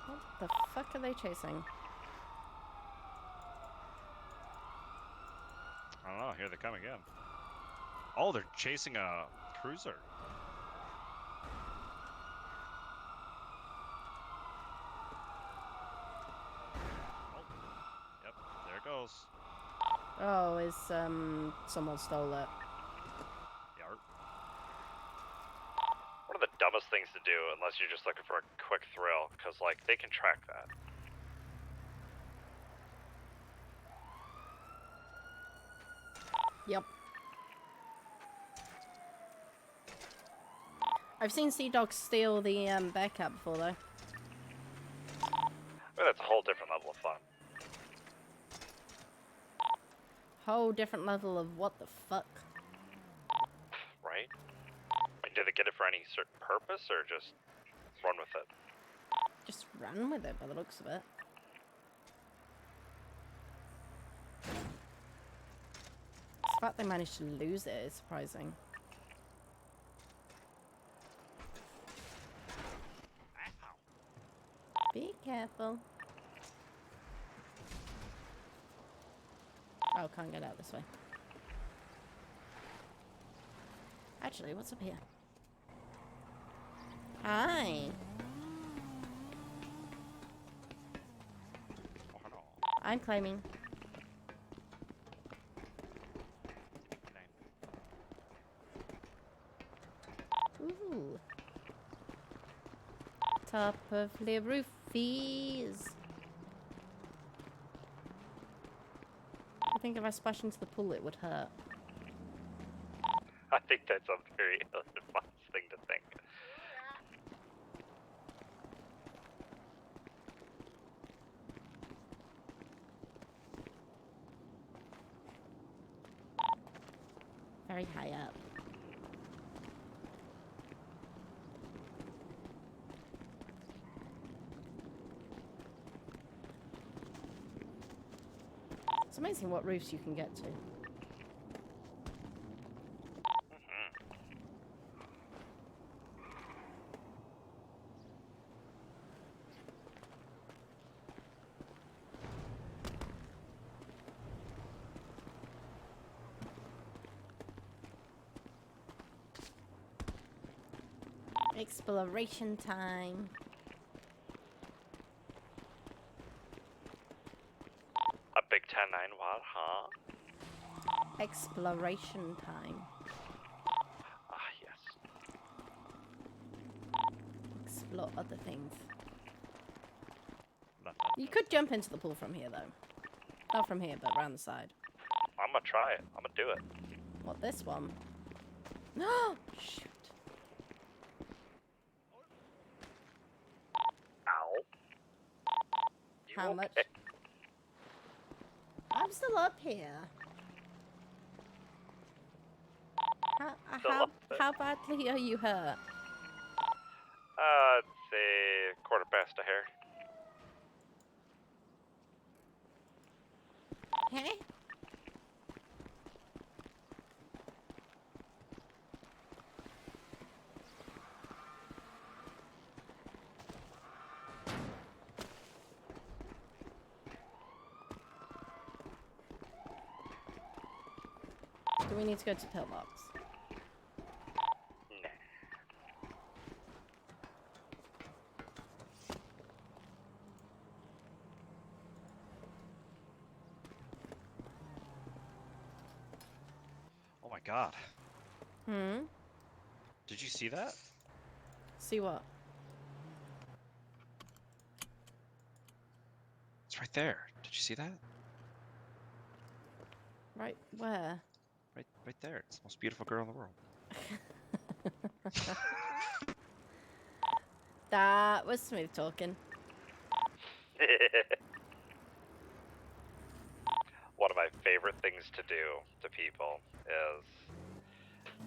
What the fuck are they chasing? I don't know, here they come again. Oh, they're chasing a cruiser. Oh, yep, there it goes. Oh, is someone stole it. Yarp. One of the dumbest things to do, unless you're just looking for a quick thrill, because, like, they can track that. Yep. I've seen Sea Dogs steal the Bearcat before, though. I mean, that's a whole different level of fun. Whole different level of what the fuck. Right? Like, did they get it for any certain purpose, or just run with it? Just run with it by the looks of it. The fact they managed to lose it is surprising. Be careful. Oh, can't get out this way. Actually, what's up here? Hi. I'm climbing. Ooh. Top of the roofies. I think if I splash into the pool, it would hurt. I think that's a very ill-advised thing to think. Very high up. It's amazing what roofs you can get to. Exploration time. A big 10-9 what, huh? Exploration time. Ah, yes. Explore other things. You could jump into the pool from here, though. Not from here, but around the side. I'm gonna try it. I'm gonna do it. What, this one? No! Shoot. Ow. How much? I'm still up here. How badly are you hurt? It's a quarter past a hair. Hey? Do we need to go to pillbox? Oh my god. Hmm? Did you see that? See what? It's right there. Did you see that? Right where? Right there. It's the most beautiful girl in the world. That was smooth talking. One of my favorite things to do to people is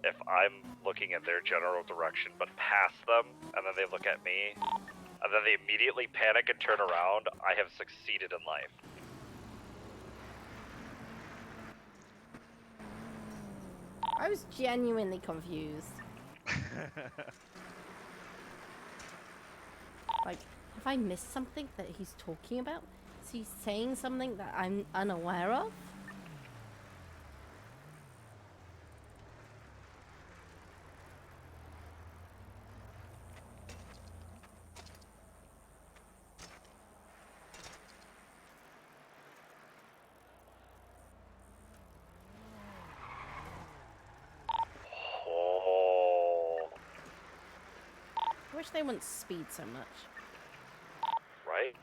if I'm looking in their general direction but past them, and then they look at me, and then they immediately panic and turn around, I have succeeded in life. I was genuinely confused. Like, have I missed something that he's talking about? Is he saying something that I'm unaware of? I wish they wouldn't speed so much. Right?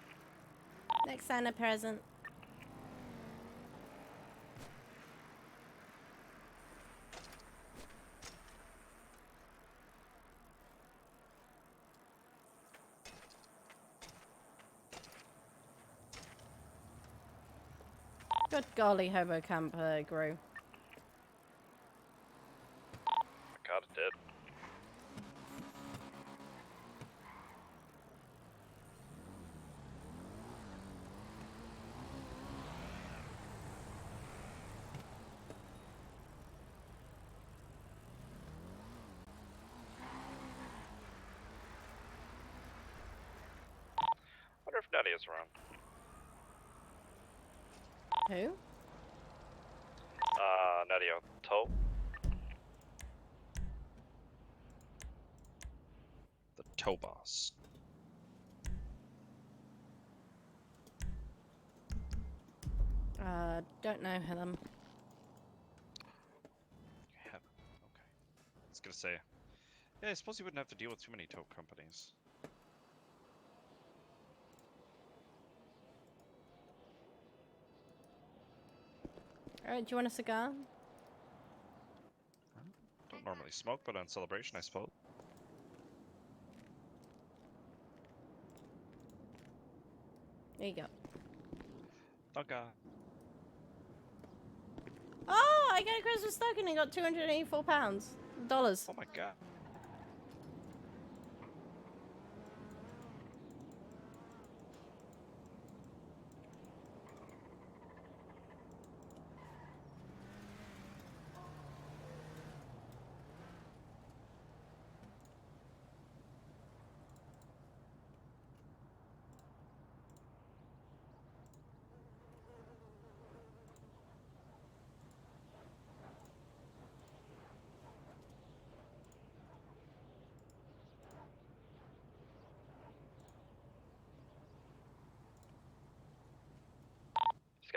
Next Santa present. Good golly, Hobo Camper grew. God, it did. Wonder if Nutty is around. Who? Nutty Toe. The toe boss. Don't know him. Okay. I was gonna say, yeah, I suppose you wouldn't have to deal with too many tow companies. Alright, do you want a cigar? Don't normally smoke, but on Celebration, I suppose. There you go. Dunga. Oh, I got a Christmas stocking and got £284. Dollars. Oh my god.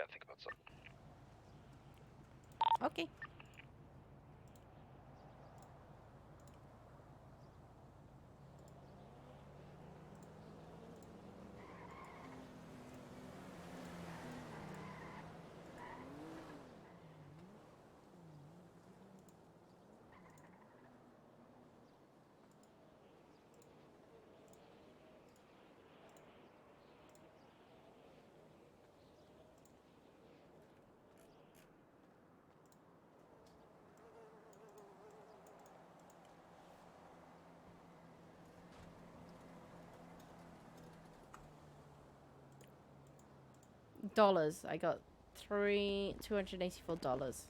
gotta think about something. Okay. Dollars. I got $284.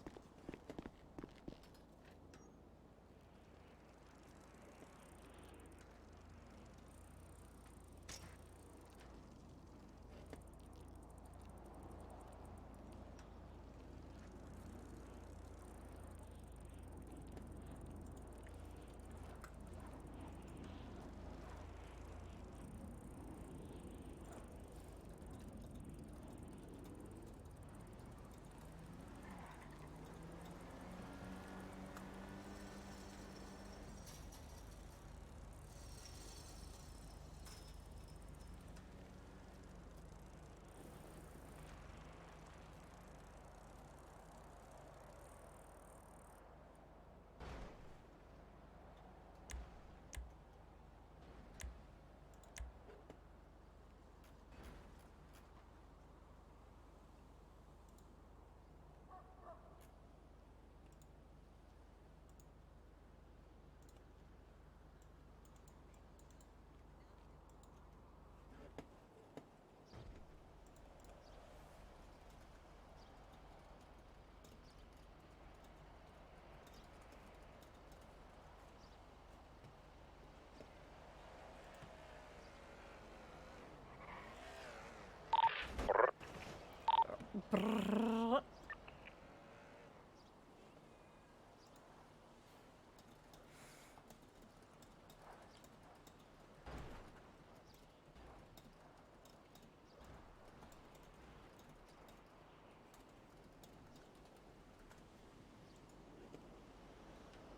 Brrr.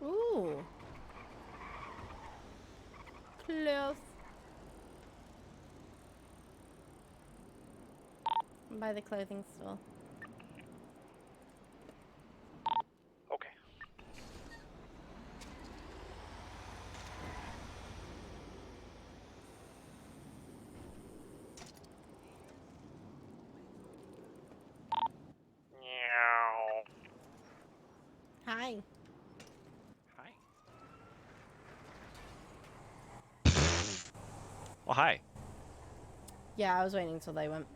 Ooh. Close. By the clothing store. Okay. Meow. Hi. Hi. Well, hi. Yeah, I was waiting until they went.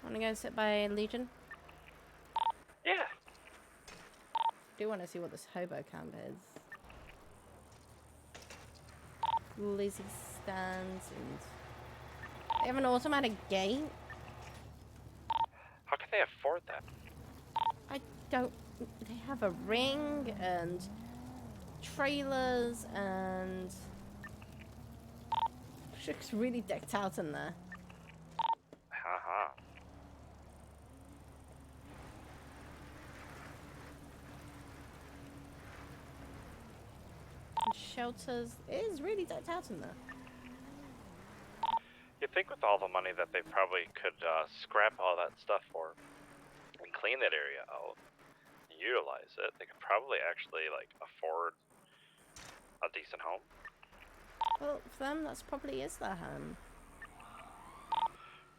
Wanna go sit by Legion? Yeah. Do want to see what this hobo camp is. Lazy stands and they have an automatic gate. How can they afford that? I don't. They have a ring and trailers and looks really decked out in there. Haha. Shelters. It is really decked out in there. You'd think with all the money that they probably could scrap all that stuff for and clean that area out, utilize it, they could probably actually like afford a decent home. Well, for them, that's probably is their home.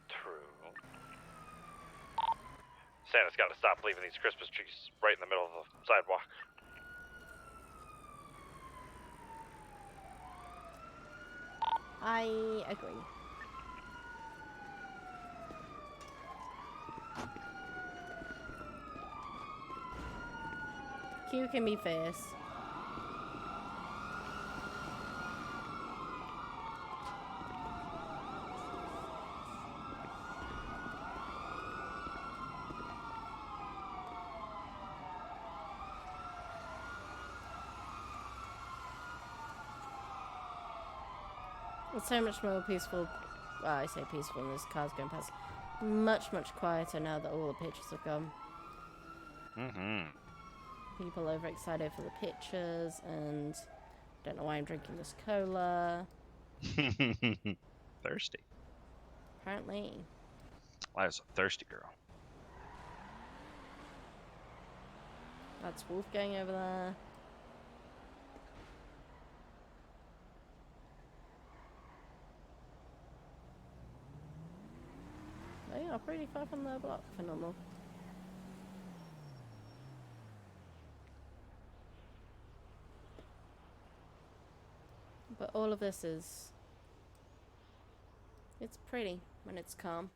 True. Santa's got to stop leaving these Christmas trees right in the middle of the sidewalk. I agree. Q can be fierce. It's so much more peaceful. Well, I say peaceful, and there's cars going past. Much, much quieter now that all the pictures have gone. People overexcited for the pictures, and don't know why I'm drinking this cola. Thirsty. Apparently. I was a thirsty girl. That's Wolfgang over there. They are pretty far from their block for normal. But all of this is... It's pretty when it's calm.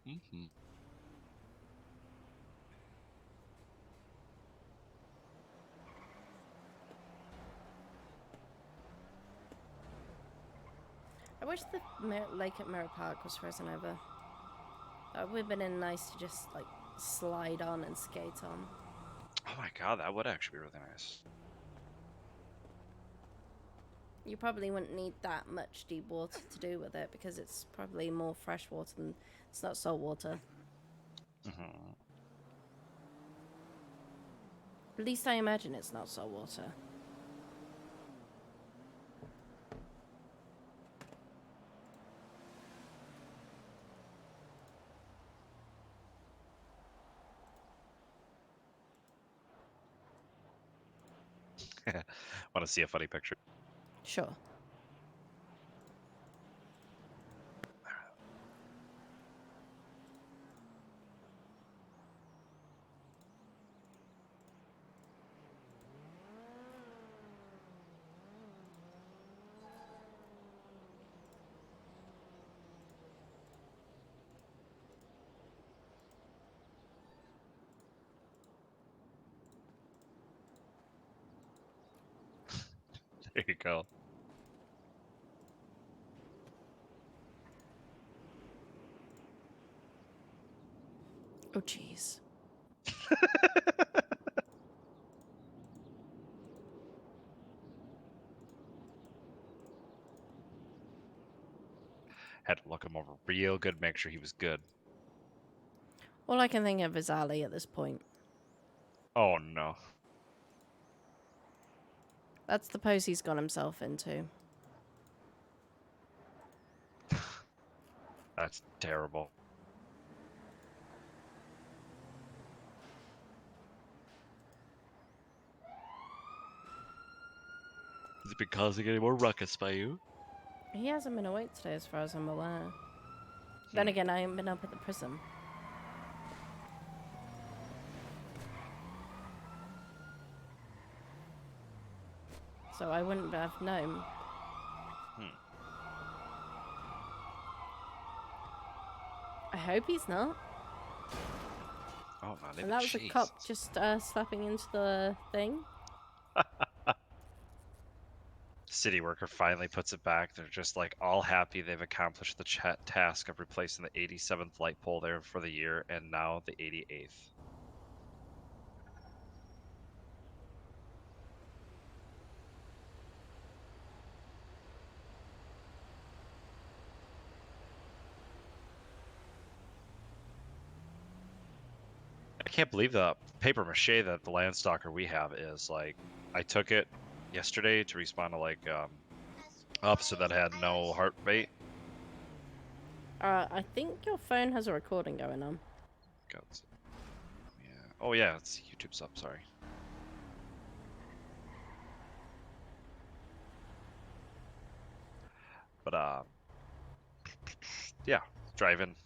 I wish the lake at Mirror Park was frozen over. That would have been nice to just like slide on and skate on. Oh my god, that would actually be really nice. You probably wouldn't need that much deep water to do with it because it's probably more fresh water than it's not salt water. At least I imagine it's not salt water. Want to see a funny picture? Sure. There you go. Oh, jeez. Had to look him over real good, make sure he was good. All I can think of is Ali at this point. Oh no. That's the pose he's got himself into. That's terrible. Has it been causing any more ruckus by you? He hasn't been awake today as far as I'm aware. Then again, I haven't been up at the prison. So I wouldn't have known. I hope he's not. Oh, not even. And that was a cop just slapping into the thing. City worker finally puts it back. They're just like all happy they've accomplished the task of replacing the 87th light pole there for the year, and now the 88th. I can't believe the paper mache that the Landstalker we have is like. I took it yesterday to respawn to like officer that had no heart rate. I think your phone has a recording going on. God. Yeah. Oh yeah, it's YouTube's up. Sorry. But yeah, driving.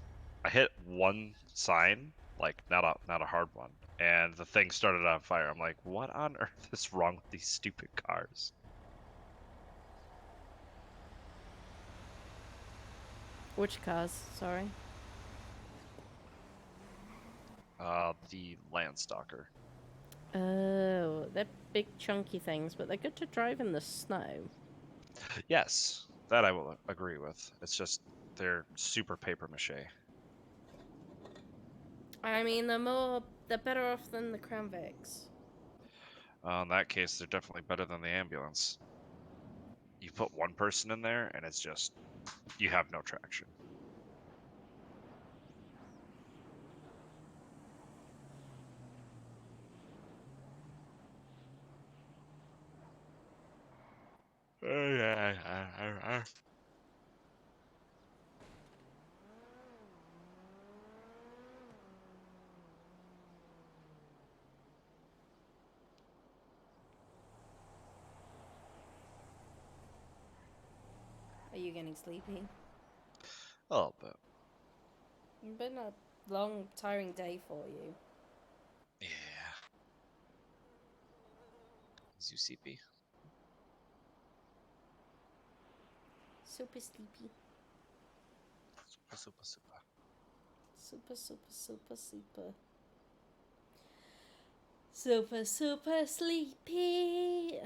I hit one sign, like not a hard one, and the thing started on fire. I'm like, what on earth is wrong with these stupid cars? Which cars? Sorry. The Landstalker. Oh, they're big chunky things, but they're good to drive in the snow. Yes, that I will agree with. It's just they're super paper mache. I mean, they're better off than the Crown Vics. In that case, they're definitely better than the ambulance. you put one person in there, and it's just you have no traction. Are you getting sleepy? A little bit. It's been a long, tiring day for you. Yeah. Zucp. Super sleepy. Super. Super, super, super, super. Super, super sleepy.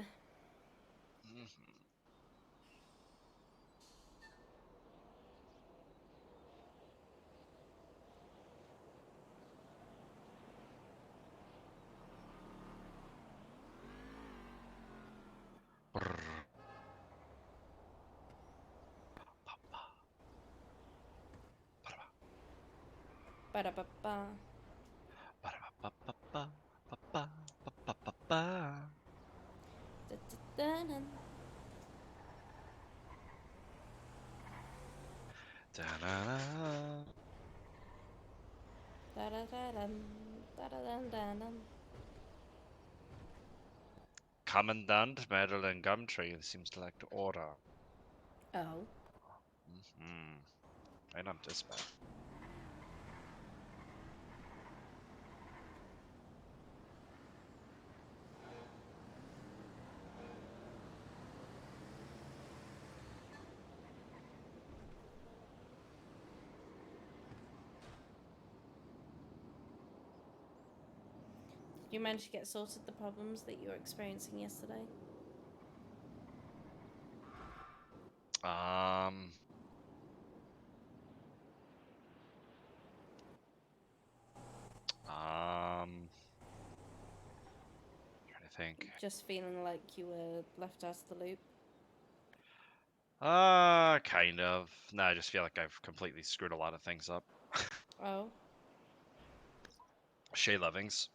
Ba-da-ba-ba. Da-da-da-dum. Da-da-da-dum. Da-da-dum-dum-dum. Commandant Madeline Gumtree seems to like to order. Oh. Right on dispatch. Did you manage to get sorted the problems that you were experiencing yesterday? Trying to think. Just feeling like you were left out of the loop? Kind of. No, I just feel like I've completely screwed a lot of things up. Oh. Shay Lovings.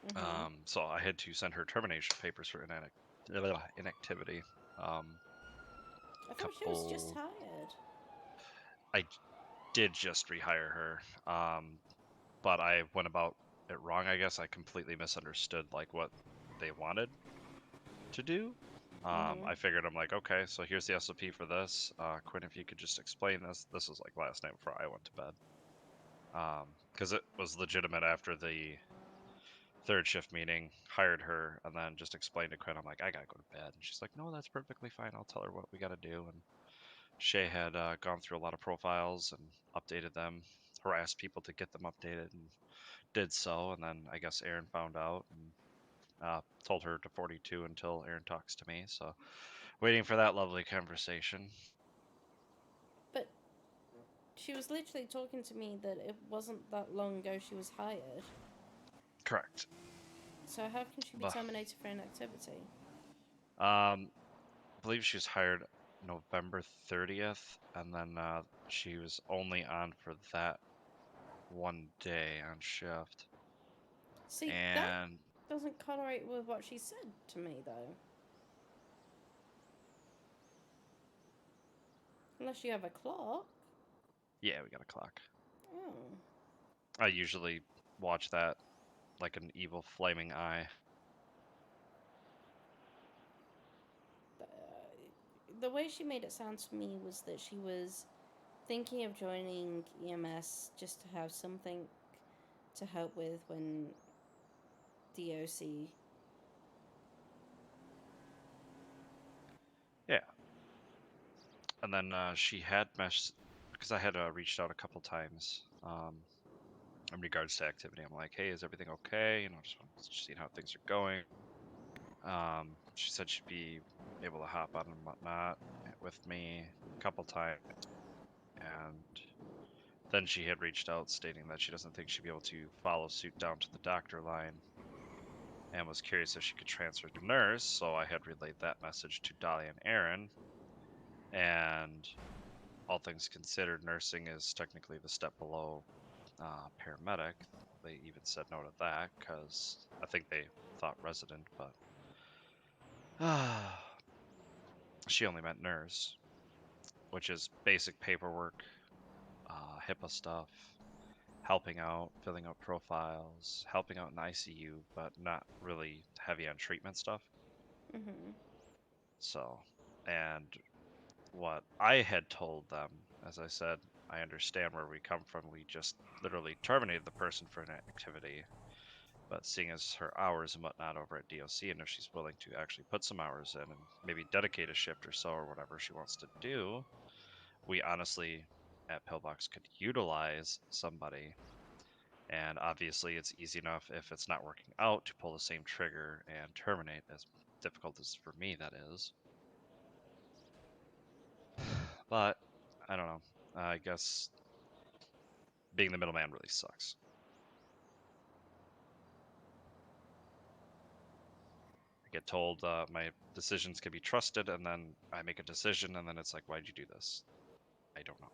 Mhm. So I had to send her termination papers for inactivity. I thought she was just hired. I did just rehire her, but I went about it wrong. I guess I completely misunderstood like what they wanted to do. I figured I'm like, okay, so here's the SOP for this. Quinn, if you could just explain this. This was like last night before I went to bed, because it was legitimate after the third shift meeting. Hired her and then just explained to Quinn, I'm like, I gotta go to bed, and she's like, no, that's perfectly fine. I'll tell her what we gotta do. And Shay had gone through a lot of profiles and updated them, harassed people to get them updated, and did so. And then I guess Aaron found out and told her to 42 until Aaron talks to me. So waiting for that lovely conversation. But she was literally talking to me that it wasn't that long ago she was hired. Correct. So how can she be terminated for inactivity? I believe she was hired November 30th, and then she was only on for that one day on shift. See, that doesn't correlate with what she said to me, though. Unless you have a clock. Yeah, we got a clock. Oh. I usually watch that like an evil flaming eye. The way she made it sound to me was that she was thinking of joining EMS just to have something to help with when DOC. Yeah. And then she had messed, because I had reached out a couple times in regards to activity. I'm like, hey, is everything okay? You know, just want to see how things are going. She said she'd be able to hop on and whatnot with me a couple times. And then she had reached out stating that she doesn't think she'd be able to follow suit down to the doctor line and was curious if she could transfer to nurse. So I had relayed that message to Dahlia and Aaron. And all things considered, nursing is technically the step below paramedic. They even said no to that because I think they thought resident, but she only meant nurse, which is basic paperwork, HIPAA stuff, helping out, filling out profiles, helping out in ICU, but not really heavy on treatment stuff. Mm-hmm. So, and what I had told them, as I said, I understand where we come from. We just literally terminated the person for an activity. But seeing as her hours and whatnot over at DOC, and if she's willing to actually put some hours in and maybe dedicate a shift or so or whatever she wants to do, we honestly at Pillbox could utilize somebody. And obviously it's easy enough if it's not working out to pull the same trigger and terminate, as difficult as for me that is. But I don't know. I guess being the middleman really sucks. I get told my decisions can be trusted, and then I make a decision, and then it's like, why'd you do this? I don't know.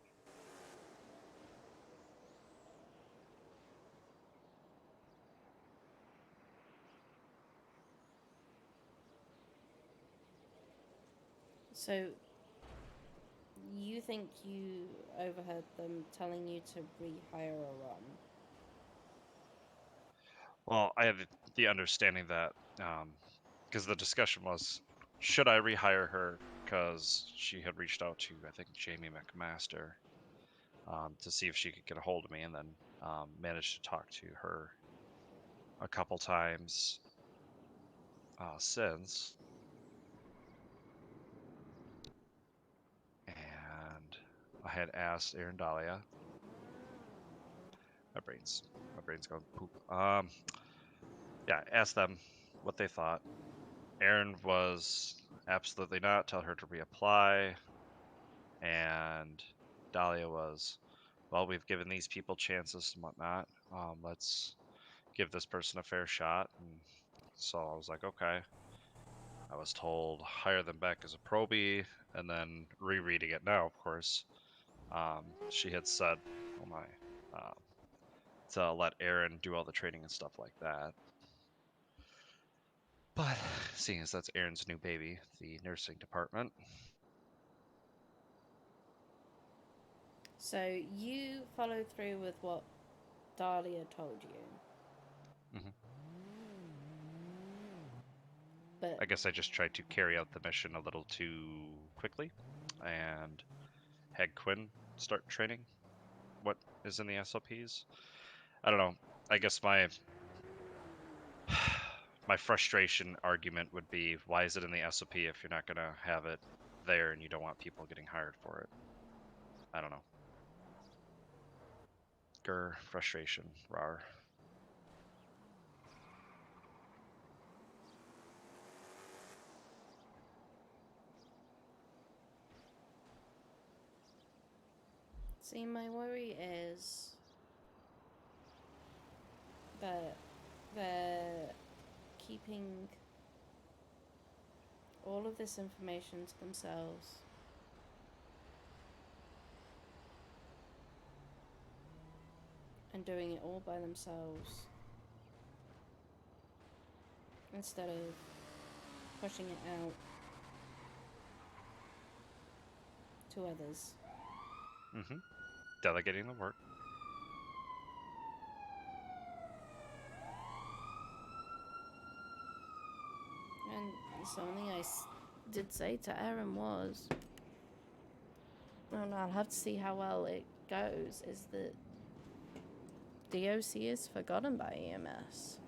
So, you think you overheard them telling you to rehire a run? Well, I have the understanding that, because the discussion was, should I rehire her? Because she had reached out to, I think, Jamie McMaster to see if she could get a hold of me, and then managed to talk to her a couple times since. And I had asked Aaron Dahlia. My brain's going poop. Yeah, asked them what they thought. Aaron was absolutely not. Tell her to reapply. And Dahlia was, well, we've given these people chances and whatnot. Let's give this person a fair shot. And so I was like, okay. I was told hire them back as a probie, and then rereading it now, of course, she had said, oh my, to let Aaron do all the training and stuff like that. But seeing as that's Aaron's new baby, the nursing department. So you followed through with what Dahlia told you. Mm-hmm. But I guess I just tried to carry out the mission a little too quickly and had Quinn start training what is in the SOPs. I don't know. I guess my frustration argument would be, why is it in the SOP if you're not going to have it there and you don't want people getting hired for it? I don't know. Grr, frustration, rar. see, my worry is that they're keeping all of this information to themselves. And doing it all by themselves. Instead of pushing it out to others. Mm-hmm. Delegating the work. And something I did say to Aaron was, and I'll have to see how well it goes, is that DOC is forgotten by EMS.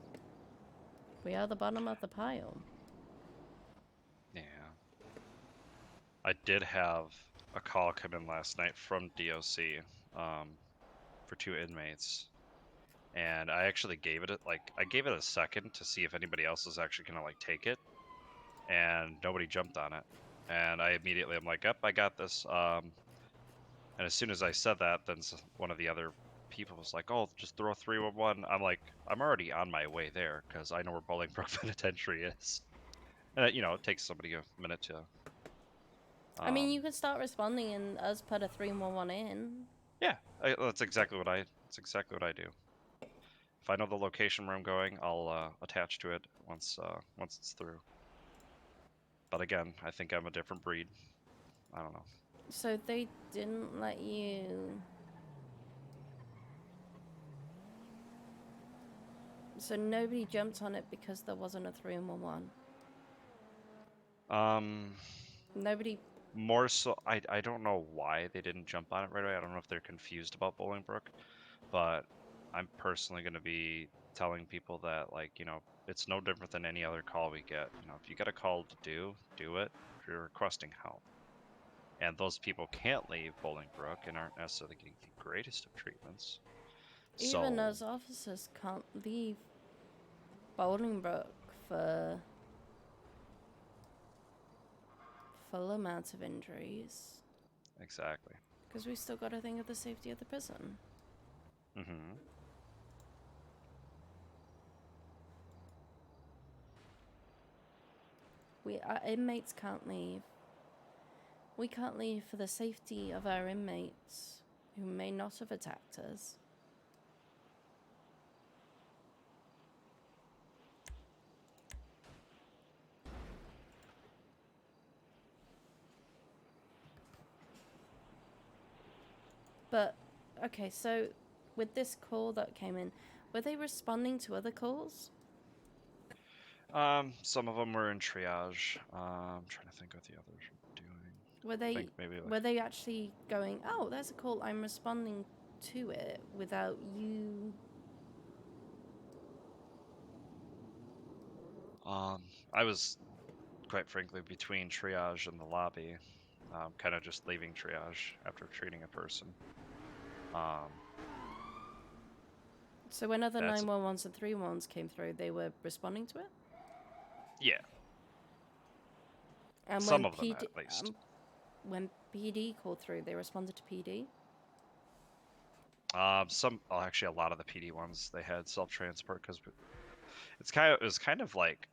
We are the bottom of the pile. Yeah. I did have a call come in last night from DOC for 2 inmates. And I actually gave it a second to see if anybody else was actually gonna take it, and nobody jumped on it. And I immediately I'm like, yep, I got this. And as soon as I said that, then one of the other people was like, oh, just throw 311. I'm like, I'm already on my way there because I know where Bolingbroke Penitentiary is. And it takes somebody a minute to I mean, you could start responding and us put a 311 in. Yeah, that's exactly what I. That's exactly what I do. If I know the location where I'm going, I'll attach to it once it's through. But again, I think I'm a different breed. I don't know. So they didn't let you. So nobody jumped on it because there wasn't a 311. Nobody. More so, I don't know why they didn't jump on it right away. I don't know if they're confused about Bolingbrook, but I'm personally going to be telling people that, like, you know, it's no different than any other call we get. You know, if you get a call to do it. If you're requesting help, and those people can't leave Bolingbrook and aren't necessarily getting the greatest of treatments. Even So, as officers can't leave Bolingbrook for full amounts of injuries. exactly. Because we still got to think of the safety of the prison. Mm-hmm. Our inmates can't leave. We can't leave for the safety of our inmates who may not have attacked us. But, okay, so with this call that came in, were they responding to other calls? Some of them were in triage. I'm trying to think what the others were doing. Were I they think maybe like, were they actually going, oh, there's a call, I'm responding to it without you? I was, quite frankly, between triage and the lobby, kind of just leaving triage after treating a person. So when other That's- 911s and 311s came through, they were responding to it? Yeah. And Some when of them, at least. When PD called through, they responded to PD? Well, actually, a lot of the PD ones, they had self-transport because it was kind of like,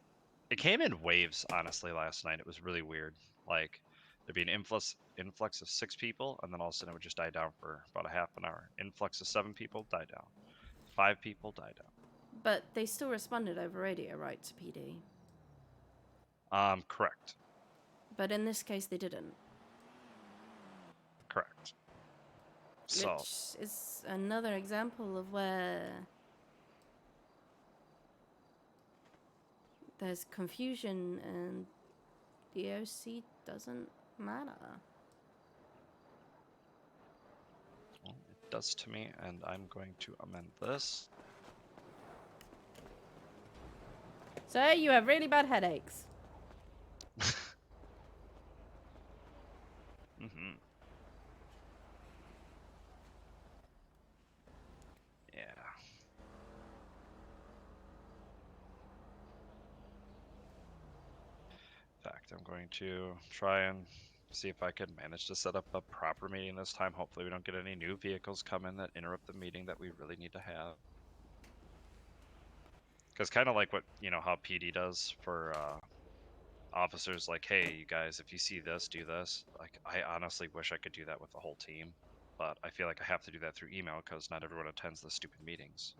it came in waves, honestly, last night. It was really weird. Like, there'd be an influx of 6 people, and then all of a sudden it would just die down for about a half an hour. Influx of 7 people, die down. 5 people, die down. But they still responded over radio, right, to PD? Correct. But in this case, they didn't. Correct. So, Which is another example of where there's confusion and the OC doesn't matter. well, it does to me, and I'm going to amend this. So you have really bad headaches. Mm-hmm. Yeah. In fact, I'm going to try and see if I can manage to set up a proper meeting this time. Hopefully we don't get any new vehicles come in that interrupt the meeting that we really need to have. Because kind of like what, you know, how PD does for officers, like, hey, you guys, if you see this, do this. Like, I honestly wish I could do that with the whole team, but I feel like I have to do that through email because not everyone attends the stupid meetings.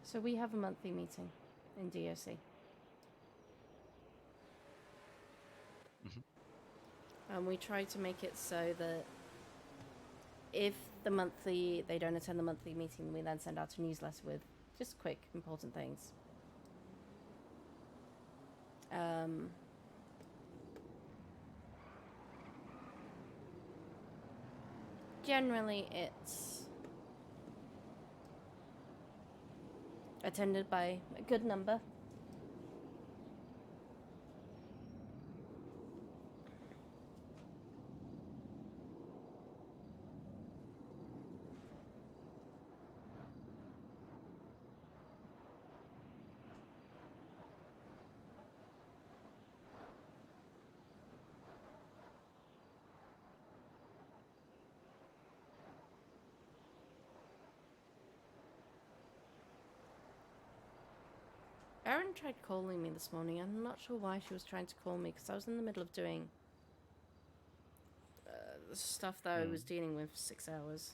So we have a monthly meeting in DOC. And we try to make it so that if they don't attend the monthly meeting, we then send out a newsletter with just quick, important things. Generally, it's attended by a good number. Our friend tried calling me this morning. I'm not sure why she was trying to call me because I was in the middle of doing the stuff that I was dealing with for 6 hours.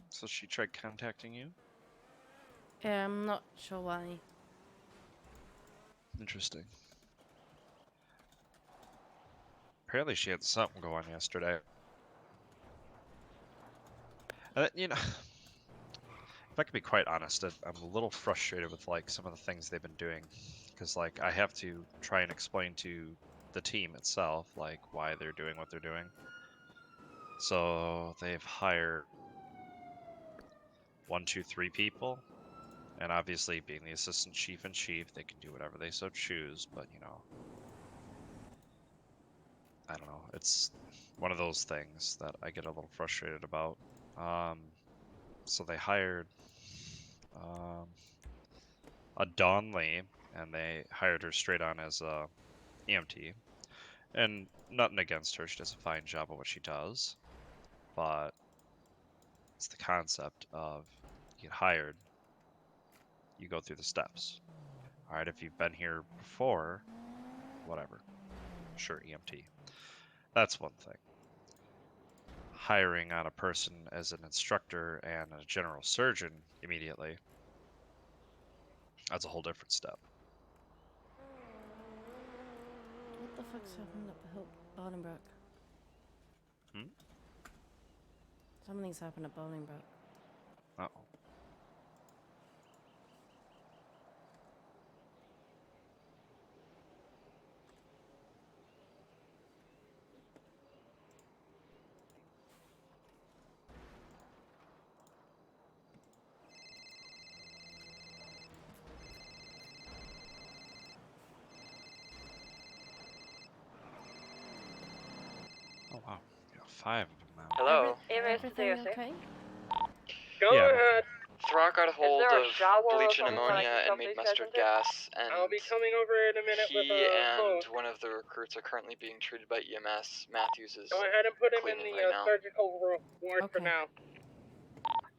So she tried contacting you? Yeah, I'm not sure why. Interesting. Apparently she had something going yesterday. You know, if I can be quite honest, I'm a little frustrated with like some of the things they've been doing, because like I have to try and explain to the team itself like why they're doing what they're doing. So they've hired 1, 2, 3 people, and obviously being the assistant chief in chief, they can do whatever they so choose. But you know, I don't know. It's one of those things that I get a little frustrated about. So they hired a Dawn Lee, and they hired her straight on as a EMT. And nothing against her, she does a fine job of what she does. But it's the concept of you get hired, you go through the steps. Alright, if you've been here before, whatever. Sure, EMT. That's one thing. Hiring on a person as an instructor and a general surgeon immediately, that's a whole different step. What the fuck's happened up at Bolingbroke? Something's happened at Bolingbroke. Uh-oh. Oh wow, you got 5 of them now. Hello. Everything okay? Go Yeah. Throck got a hold there a of shower or bleach and something ammonia I can and stop made these guys mustard into? gas, and I'll be coming over in a minute he with a and hose. one of the recruits are currently being treated by EMS. Matthews is Go ahead and put him in cleaning the right now. surgical ward for Okay. now.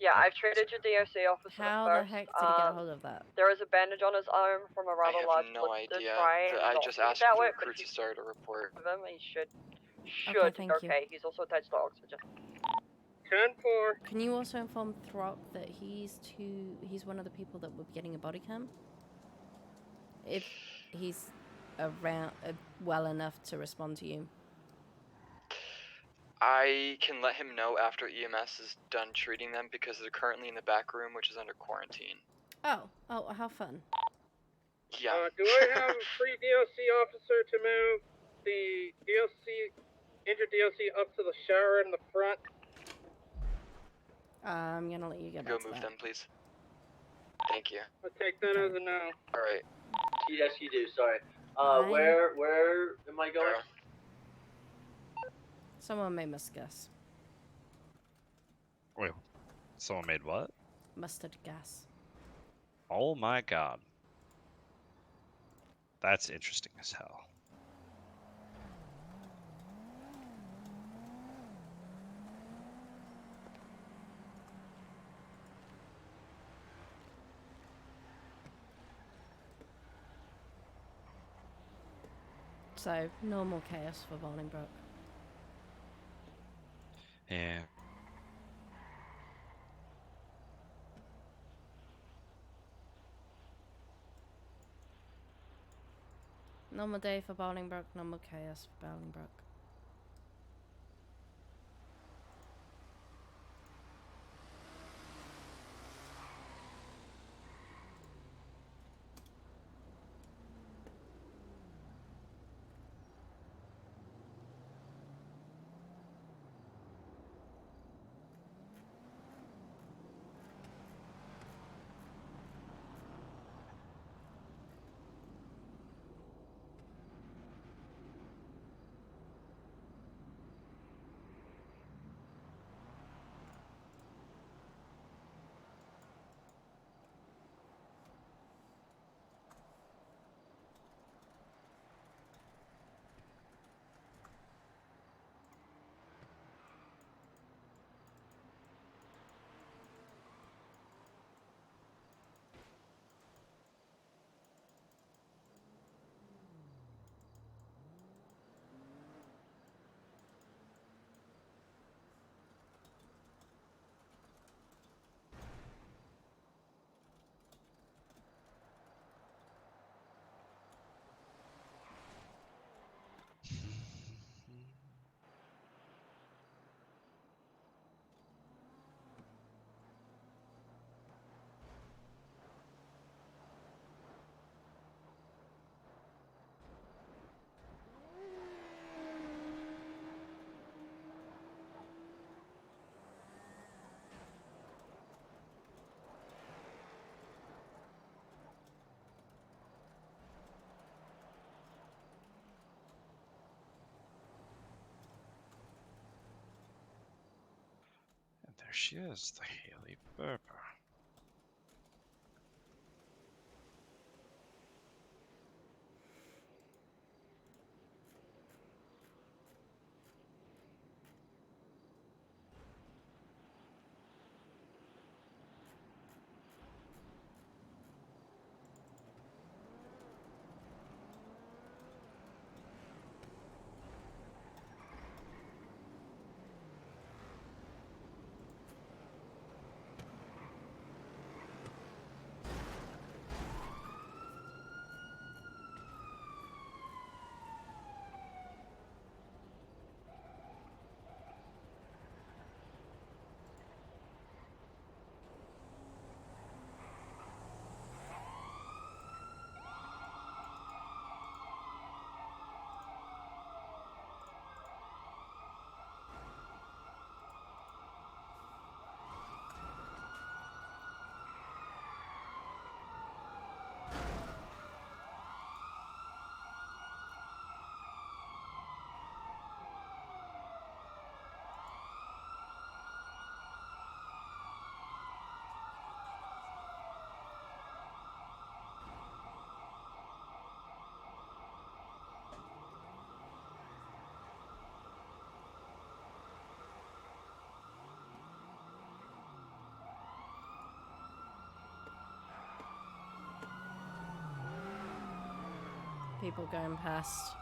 Yeah, I've treated your DOC officer How first. the heck did he get a hold of that? There is a bandage on his arm from a rather I have large no blood to idea. try and I not just leave asked that the way, but recruits if to start a report. you him, he should. thank you. Okay, he's also attached to oxygen. 10-4. Can you also inform Throck that he's one of the people that will be getting a body cam? If he's around well enough to respond to you. I can let him know after EMS is done treating them because they're currently in the back room, which is under quarantine. Oh, how fun. Yeah. Do I have a free DOC officer to move the injured DOC up to the shower in the front? I'm gonna let you get Go back to move that. them, please. Thank you. I'll take that as a no. Alright. Yes, you do. Sorry. Fine. Where am I going? Someone made mustard gas. Wait, someone made what? Mustard gas. Oh my god. That's interesting as hell. So, normal chaos for Bolingbroke. Yeah. Normal day for Bolingbroke, normal chaos for Bolingbroke. she is, the Haley Berber. People going past.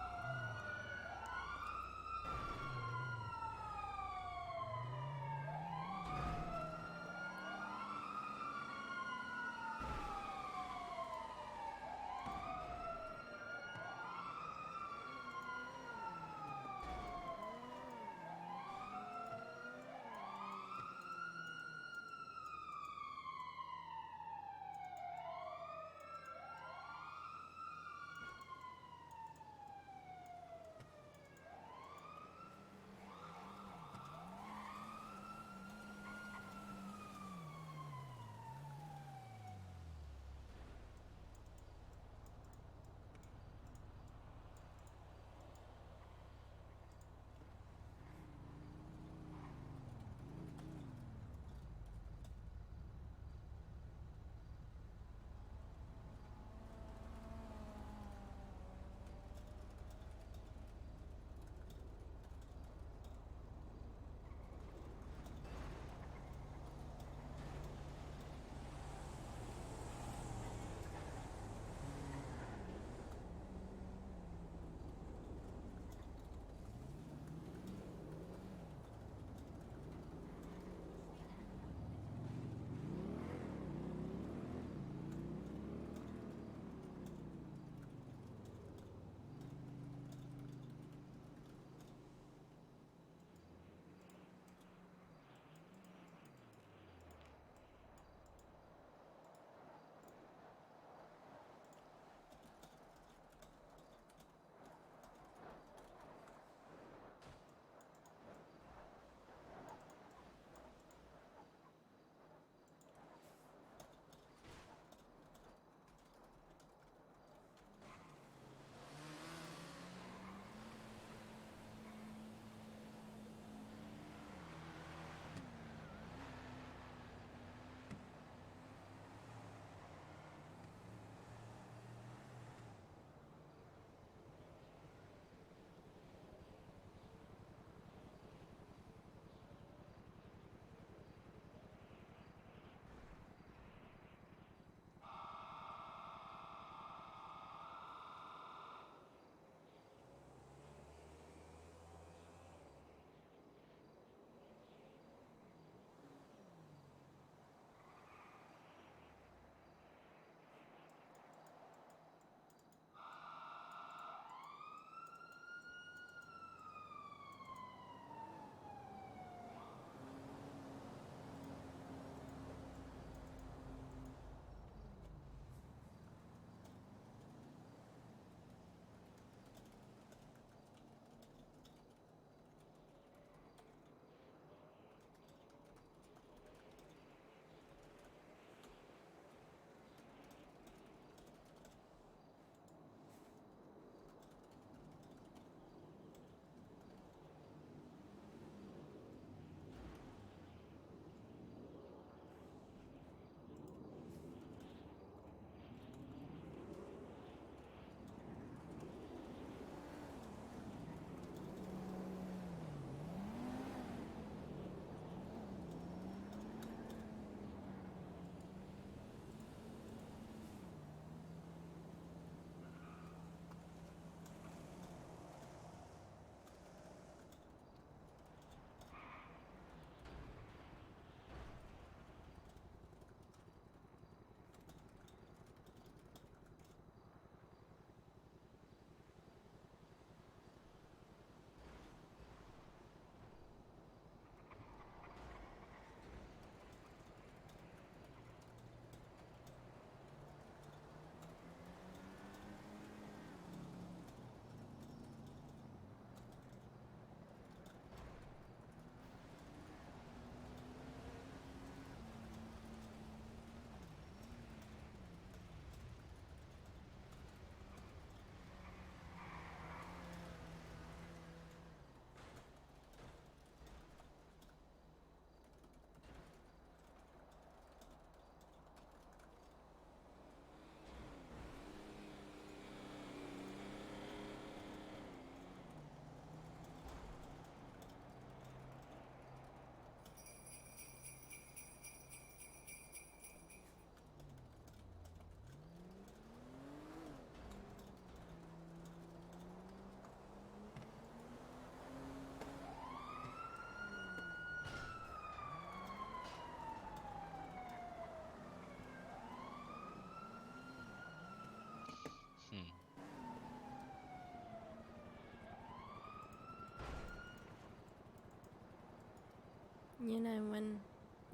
You know, when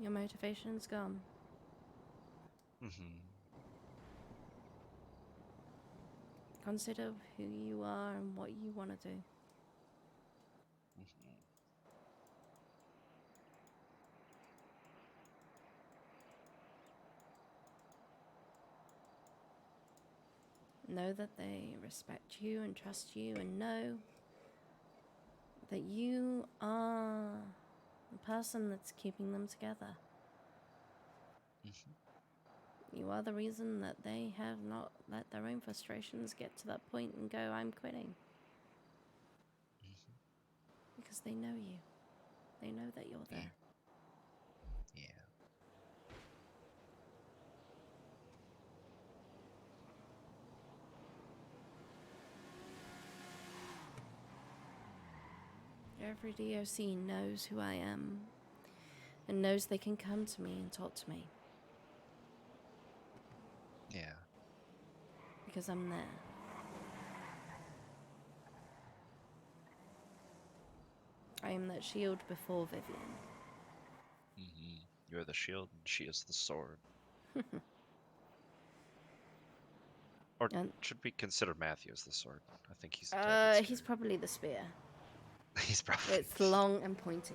your motivation's gone. Consider who you are and what you want to do. Know that they respect you and trust you, and know that you are the person that's keeping them together. You are the reason that they have not let their own frustrations get to that point and go, I'm quitting. Because they know you. They know that you're there. Every DOC knows who I am and knows they can come to me and talk to me. Yeah. Because I'm there. I am that shield before Vivian. You're the shield, and she is the sword. Or should we consider Matthew as the sword? I think he's. He's probably the spear. He's probably. It's long and pointy.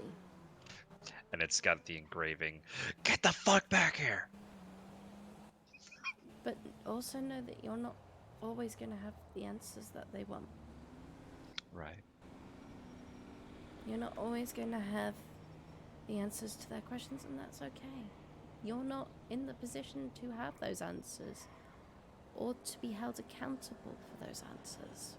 And it's got the engraving. Get the fuck back here! But also know that you're not always going to have the answers that they want. Right. You're not always going to have the answers to their questions, and that's okay. You're not in the position to have those answers or to be held accountable for those answers.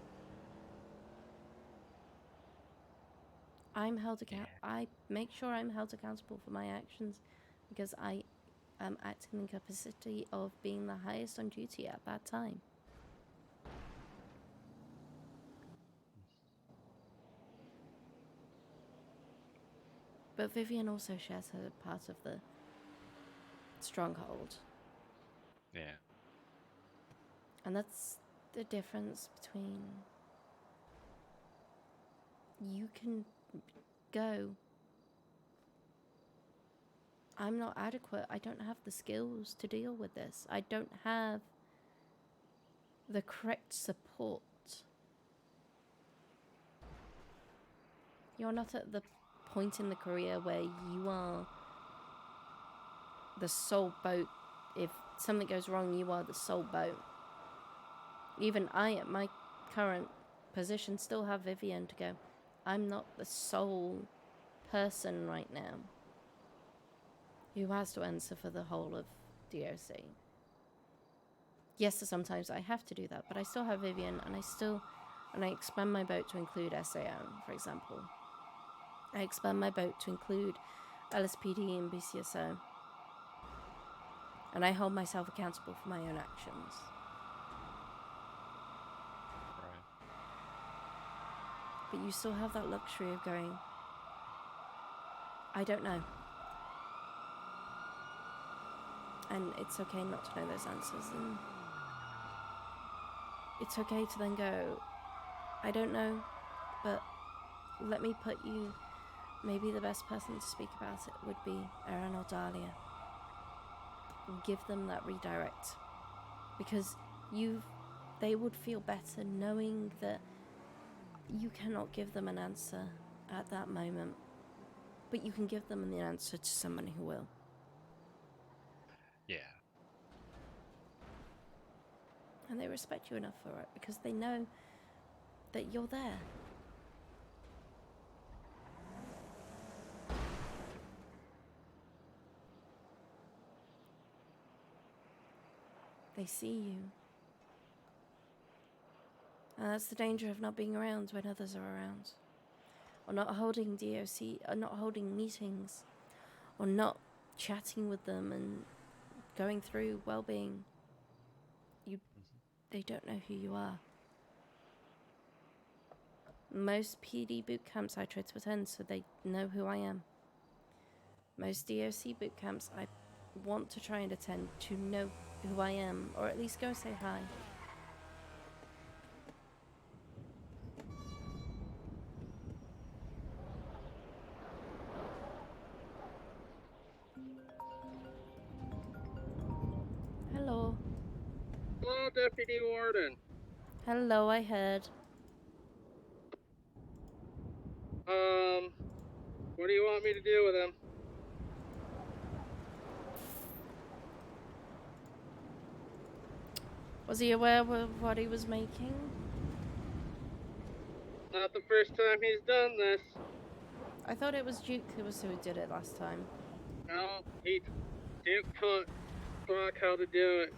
I make sure I'm held accountable for my actions because I am acting in the capacity of being the highest on duty at that time. But Vivian also shares her part of the stronghold. Yeah. And that's the difference between you can go, I'm not adequate, I don't have the skills to deal with this, I don't have the correct support. You're not at the point in the career where you are the sole boat. If something goes wrong, you are the sole boat. Even I, at my current position, still have Vivian to go, I'm not the sole person right now who has to answer for the whole of DOC. Yes, sometimes I have to do that, but I still have Vivian, and I expand my boat to include SAO, for example. I expand my boat to include LSPD and BCSO. And I hold myself accountable for my own actions. But you still have that luxury of going, I don't know. And it's okay not to know those answers. And it's okay to then go, I don't know, but let me put you, maybe the best person to speak about it would be Erin or Dahlia. Give them that redirect. Because they would feel better knowing that you cannot give them an answer at that moment, but you can give them the answer to someone who will. Yeah. And they respect you enough for it because they know that you're there. They see you. And that's the danger of not being around when others are around. Or not holding DOC, or not holding meetings, or not chatting with them and going through well-being. They don't know who you are. Most PD boot camps I try to attend so they know who I am. Most DOC boot camps I want to try and attend to know who I am, or at least go say hi. Deputy Warden. Hello, I heard. What do you want me to do with him? Was he aware of what he was making? Not the first time he's done this. I thought it was Duke who did it last time. No, Duke taught Brock how to do it.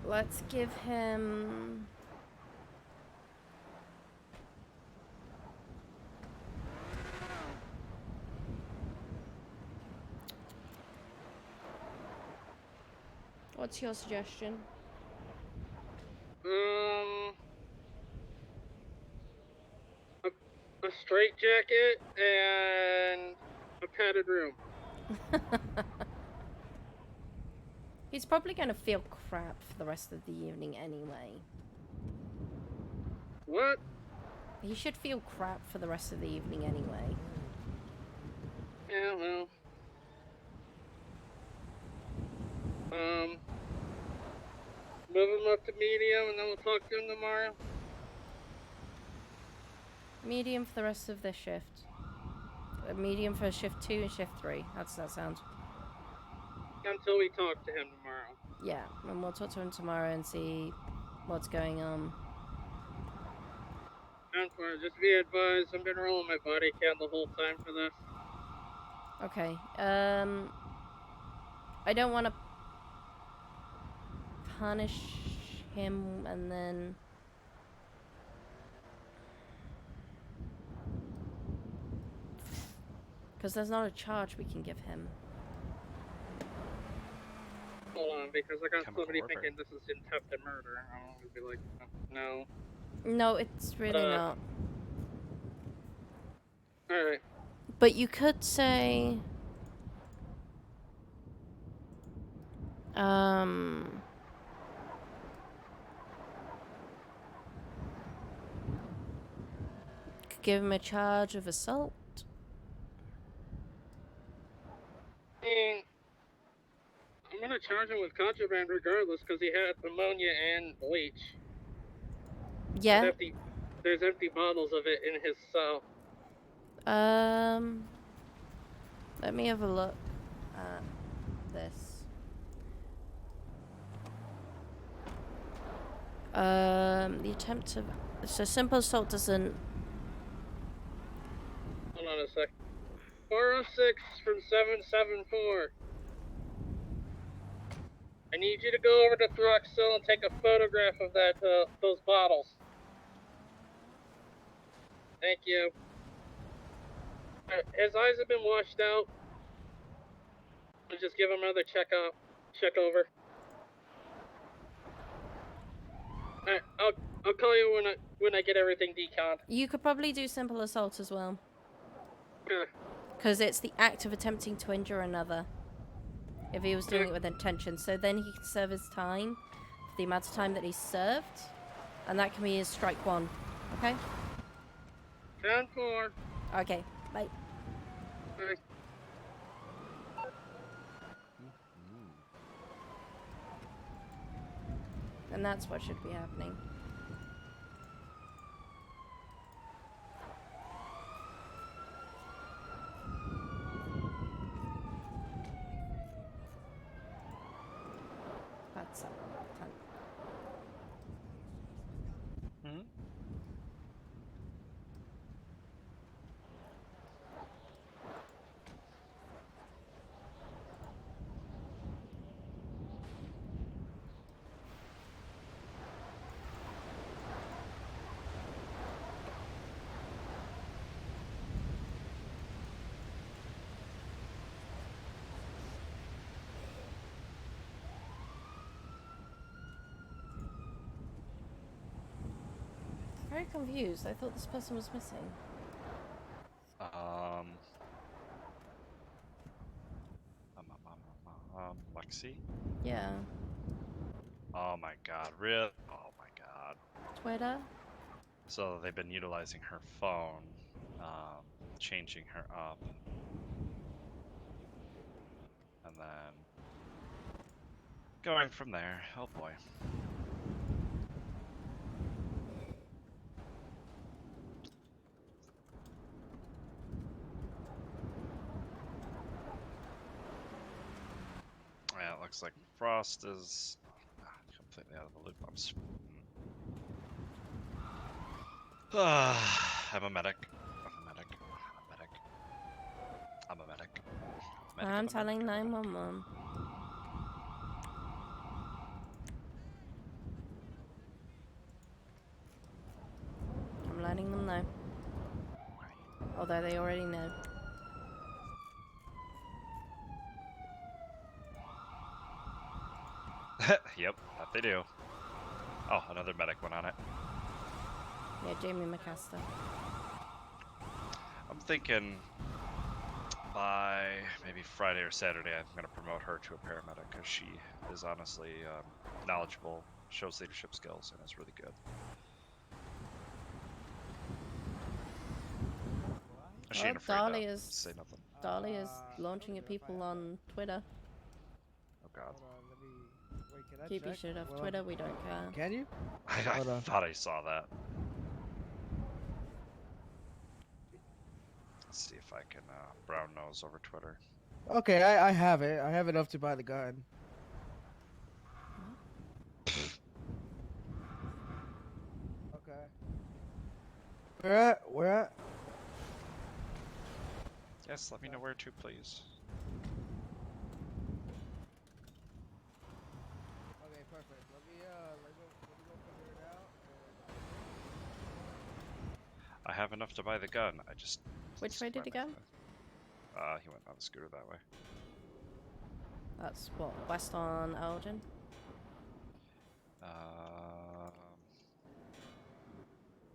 Let's give him... What's your suggestion? A straight jacket and a padded room. He's probably going to feel crap for the rest of the evening anyway. What? He should feel crap for the rest of the evening anyway. Yeah, well. Move him up to medium and then we'll talk to him tomorrow. Medium for the rest of this shift. Medium for shift 2 and shift 3. How does that sound? Until we talk to him tomorrow. Yeah, and we'll talk to him tomorrow and see what's going on. Just be advised, I've been rolling my body cam the whole time for this. Okay, I don't want to punish him and then... Because there's not a charge we can give him. Hold on, because I got somebody thinking this is attempted murder. I'm gonna be like, no. No, it's really not. Alright. But you could say... Could give him a charge of assault. I'm gonna charge him with contraband regardless because he had ammonia and bleach. Yeah. There's empty bottles of it in his cell. Let me have a look at this. The attempt of... So simple assault doesn't... Hold on a sec. 406 from 774. I need you to go over to Throxell and take a photograph of that, those bottles. Thank you. His eyes have been washed out. I'll just give him another check over. Alright, I'll call you when I get everything deconned. You could probably do simple assault as well. Yeah. Because it's the act of attempting to injure another. If he was doing it with intention. So then he can serve his time for the amount of time that he's served. And that can be his strike 1. Okay? 10-4. Okay, bye. Bye. And that's what should be happening. That's up. Very confused. I thought this person was missing. Lexi? Yeah. Oh my god, really? Oh my god. Twitter? So they've been utilizing her phone changing her up, and then going from there. Oh boy. Yeah, it looks like Frost is completely out of the loop. I'm a medic. I'm telling 911. I'm letting them know. Although they already know. Yep, that they do. Oh, another medic went on it. Yeah, Jamie McCaster. I'm thinking by maybe Friday or Saturday, I'm going to promote her to a paramedic because she is honestly knowledgeable, shows leadership skills, and is really good. She ain't afraid to say nothing. Dolly is launching at people on Twitter. Oh God. Keep your shit off Twitter, we don't care. Can you? I thought I saw that. Let's see if I can brown nose over Twitter. Okay, I have it. I have enough to buy the gun. Okay. Where at? Yes, let me know where to, please. Okay, perfect. Let me go figure it out. I have enough to buy the gun. I just. Which way did he go? He went on the scooter that way. That's what, west on Elgin?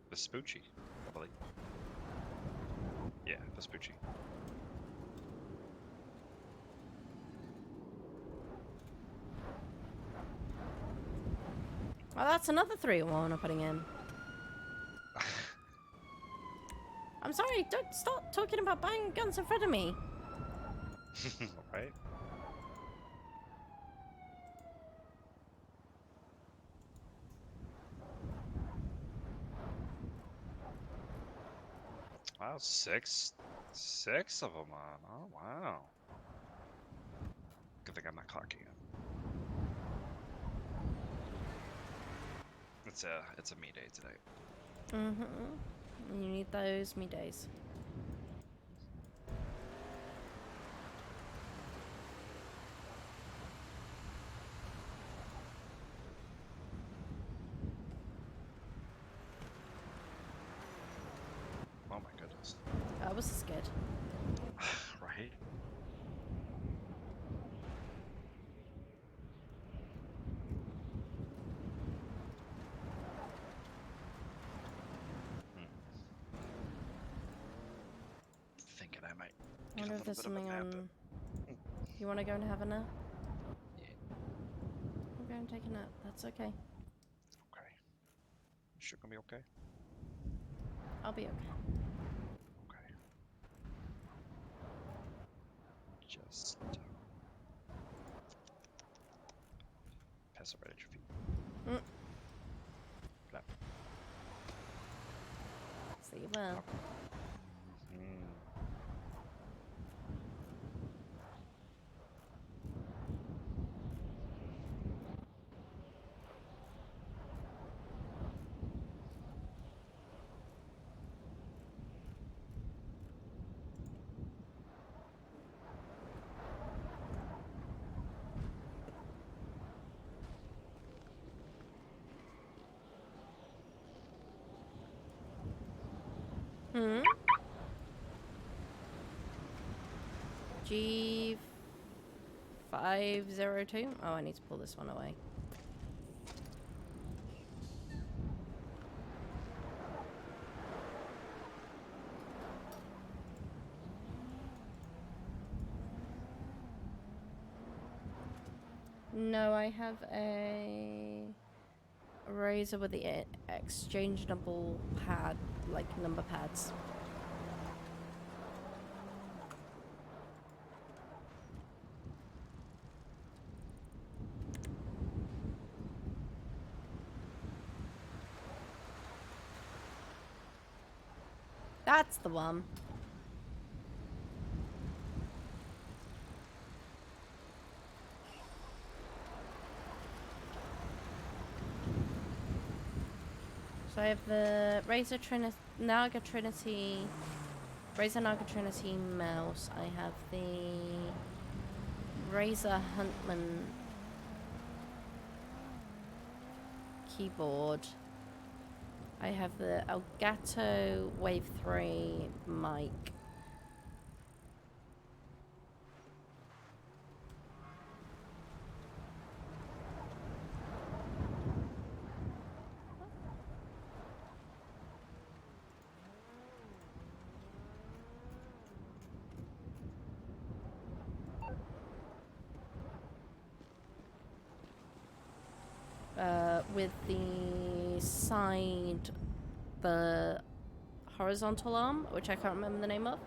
Vespucci, I believe. Yeah, Vespucci. Oh, that's another 3-1 I'm putting in. I'm sorry, don't stop talking about buying guns in front of me. Right? Wow, six of them on. Oh wow. Good thing I'm not clocking it. It's a me day today. You need those me days. Oh my goodness. I was scared. Right? Thinking I might. I wonder if there's something on. You want to go and have a nap? Yeah. We'll go and take a nap. That's okay. Okay. You sure gonna be okay? I'll be okay. Okay. Just pass it right at your feet. Clap. See you well. G502? Oh, I need to pull this one away. No, I have a razor with the exchangeable pad, like number pads. That's the one. So I have the Razor Trinity, Naga Trinity, Razor Naga Trinity mouse. I have the Razor Huntman keyboard. I have the Elgato Wave 3 mic. With the side, the horizontal arm, which I can't remember the name of.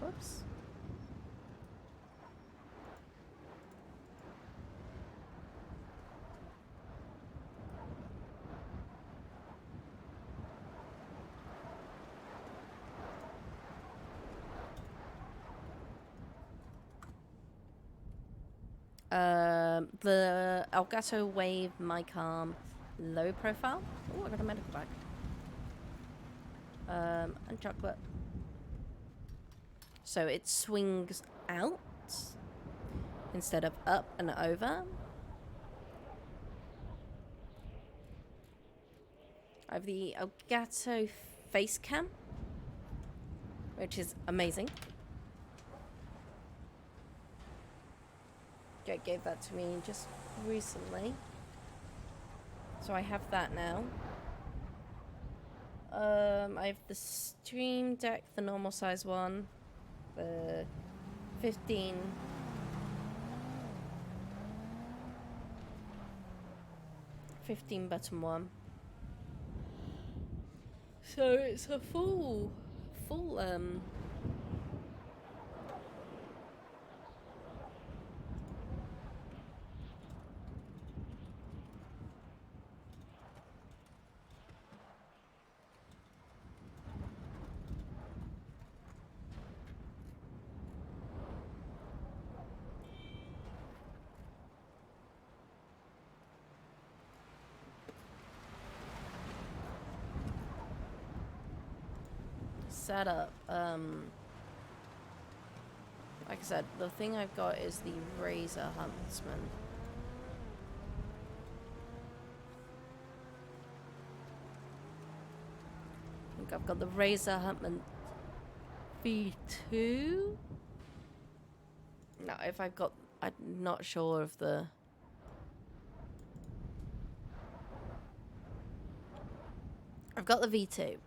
Whoops. The Elgato Wave mic arm, low profile. Oh, I got a medical bag. And chocolate. So it swings out instead of up and over. I have the Elgato face cam, which is amazing. Jake gave that to me just recently, so I have that now. I have the Stream Deck, the normal size one, the 15 button one. So it's a full setup. Like I said, the thing I've got is the Razor Huntsman. I think I've got the Razor Huntsman V2. No, if I've got, I'm not sure of the. I've got the V2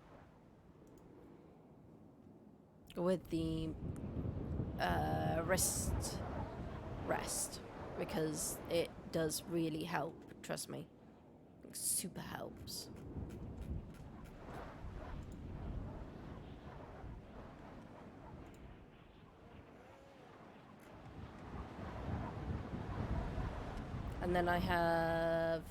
with the wrist rest, because it does really help, trust me. It super helps. And then I have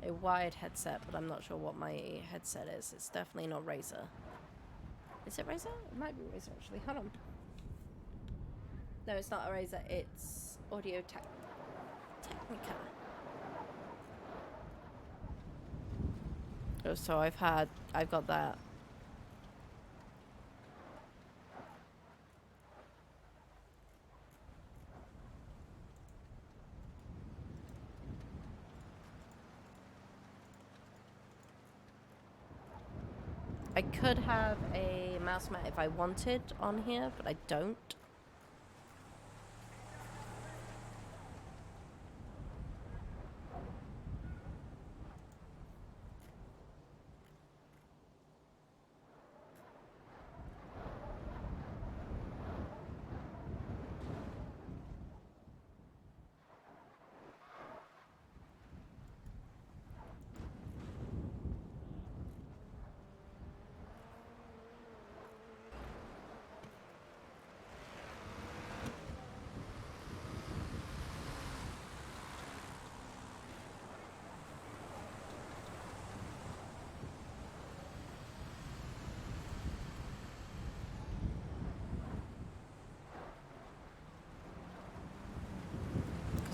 a wired headset, but I'm not sure what my headset is. It's definitely not Razer. Is it Razer? It might be Razer, actually. Hold on. No, it's not a Razer. It's Audio Technica. Oh, so I've got that. I could have a mouse mat if I wanted on here, but I don't.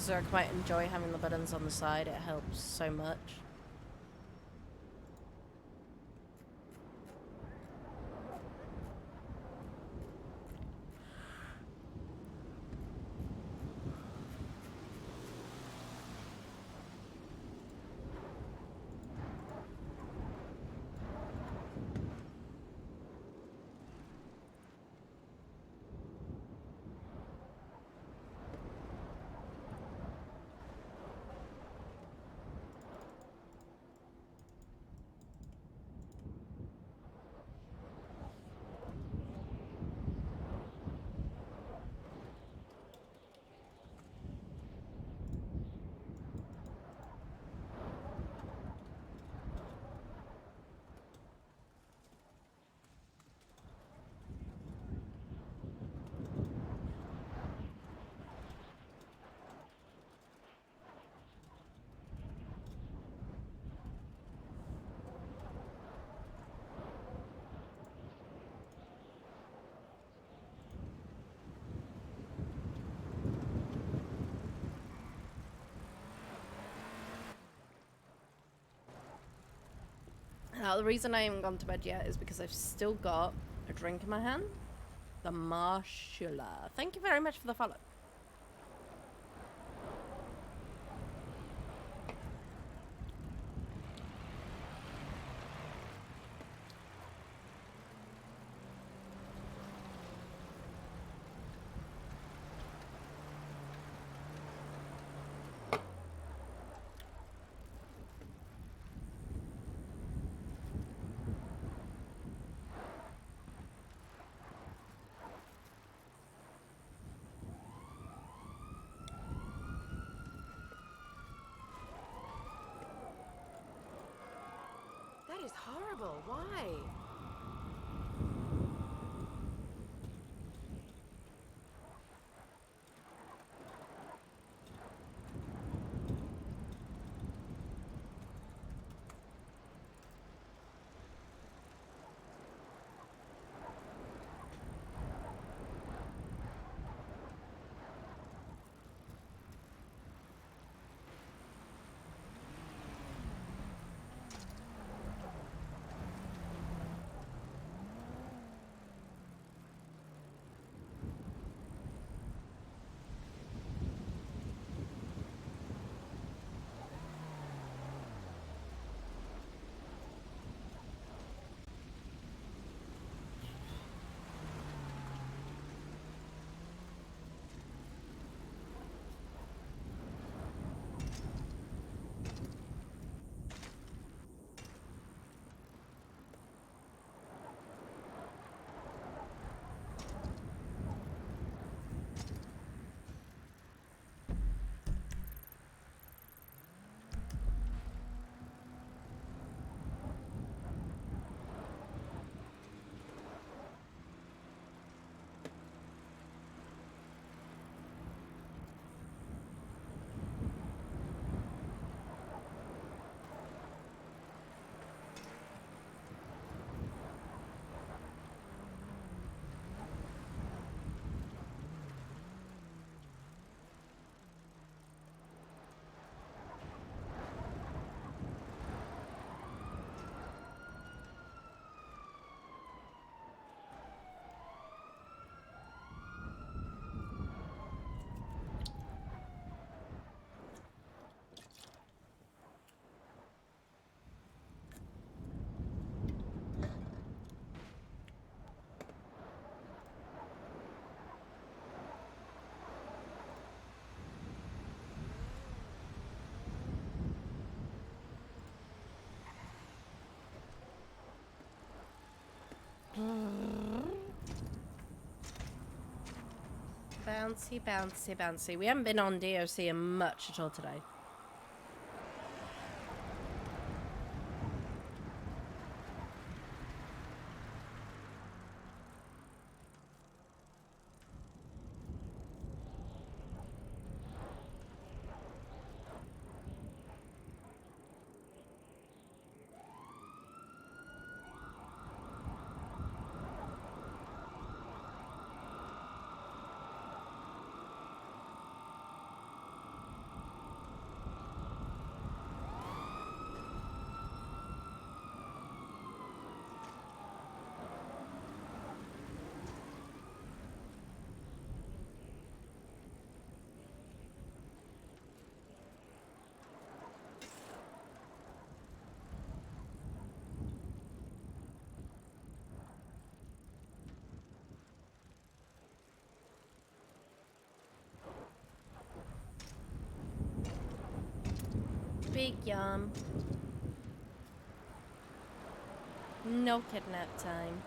Zerk might enjoy having the buttons on the side. It helps so much. Now, the reason I haven't gone to bed yet is because I've still got a drink in my hand. The Marshula. Thank you very much for the follow. That is horrible. Why? Bouncy, bouncy, bouncy. We haven't been on DOC in much at all today. yum. No kidnap time.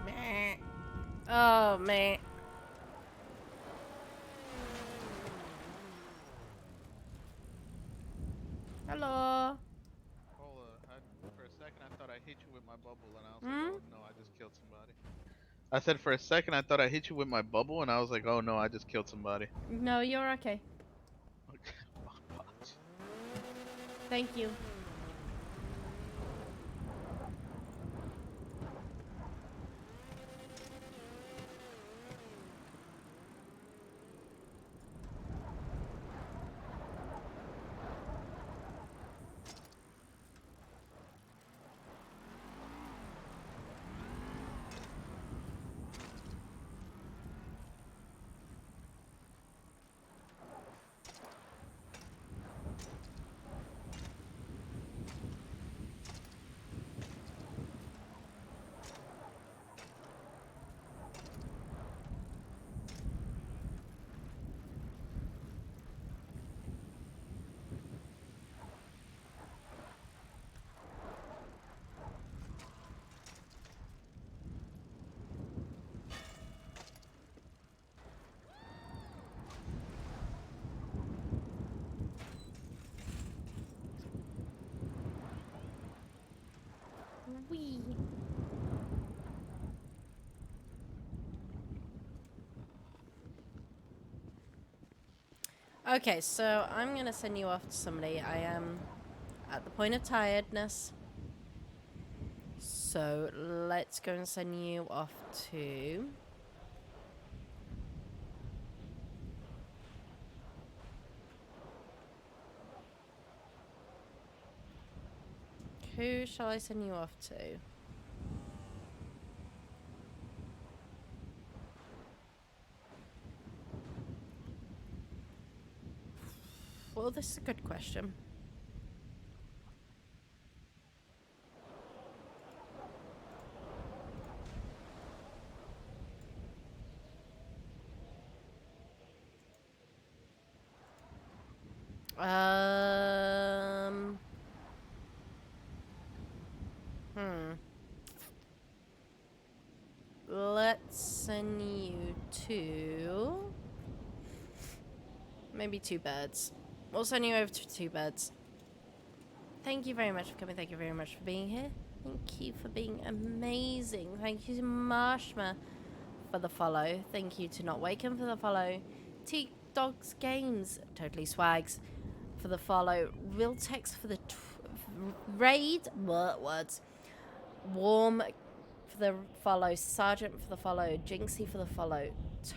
Meh. Oh, man. Hello. Hold on. For a second, I thought I hit you with my bubble, and I was like, oh no, I just killed somebody. I said for a second, I thought I hit you with my bubble, and I was like, oh no, I just killed somebody. No, you're okay. Thank you. Wee. Okay, so I'm gonna send you off to somebody. I am at the point of tiredness. So let's go and send you off to... Who shall I send you off to? Well, this is a good question. Let's send you to... maybe Two Birds. We'll send you over to Two Birds. Thank you very much for coming. Thank you very much for being here. Thank you for being amazing. Thank you to Marshma for the follow. Thank you to Not Waken for the follow. T-Dogs Games, Totally Swags for the follow. Real Text for the raid. What words? Warm for the follow. Sergeant for the follow. Jinxie for the follow.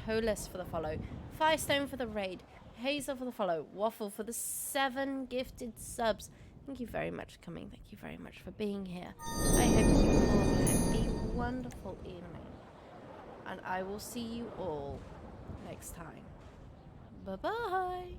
Tolis for the follow. Firestone for the raid. Hazel for the follow. Waffle for the 7 gifted subs. Thank you very much for coming. Thank you very much for being here. I hope you all have a wonderful evening. And I will see you all next time. Bye-bye.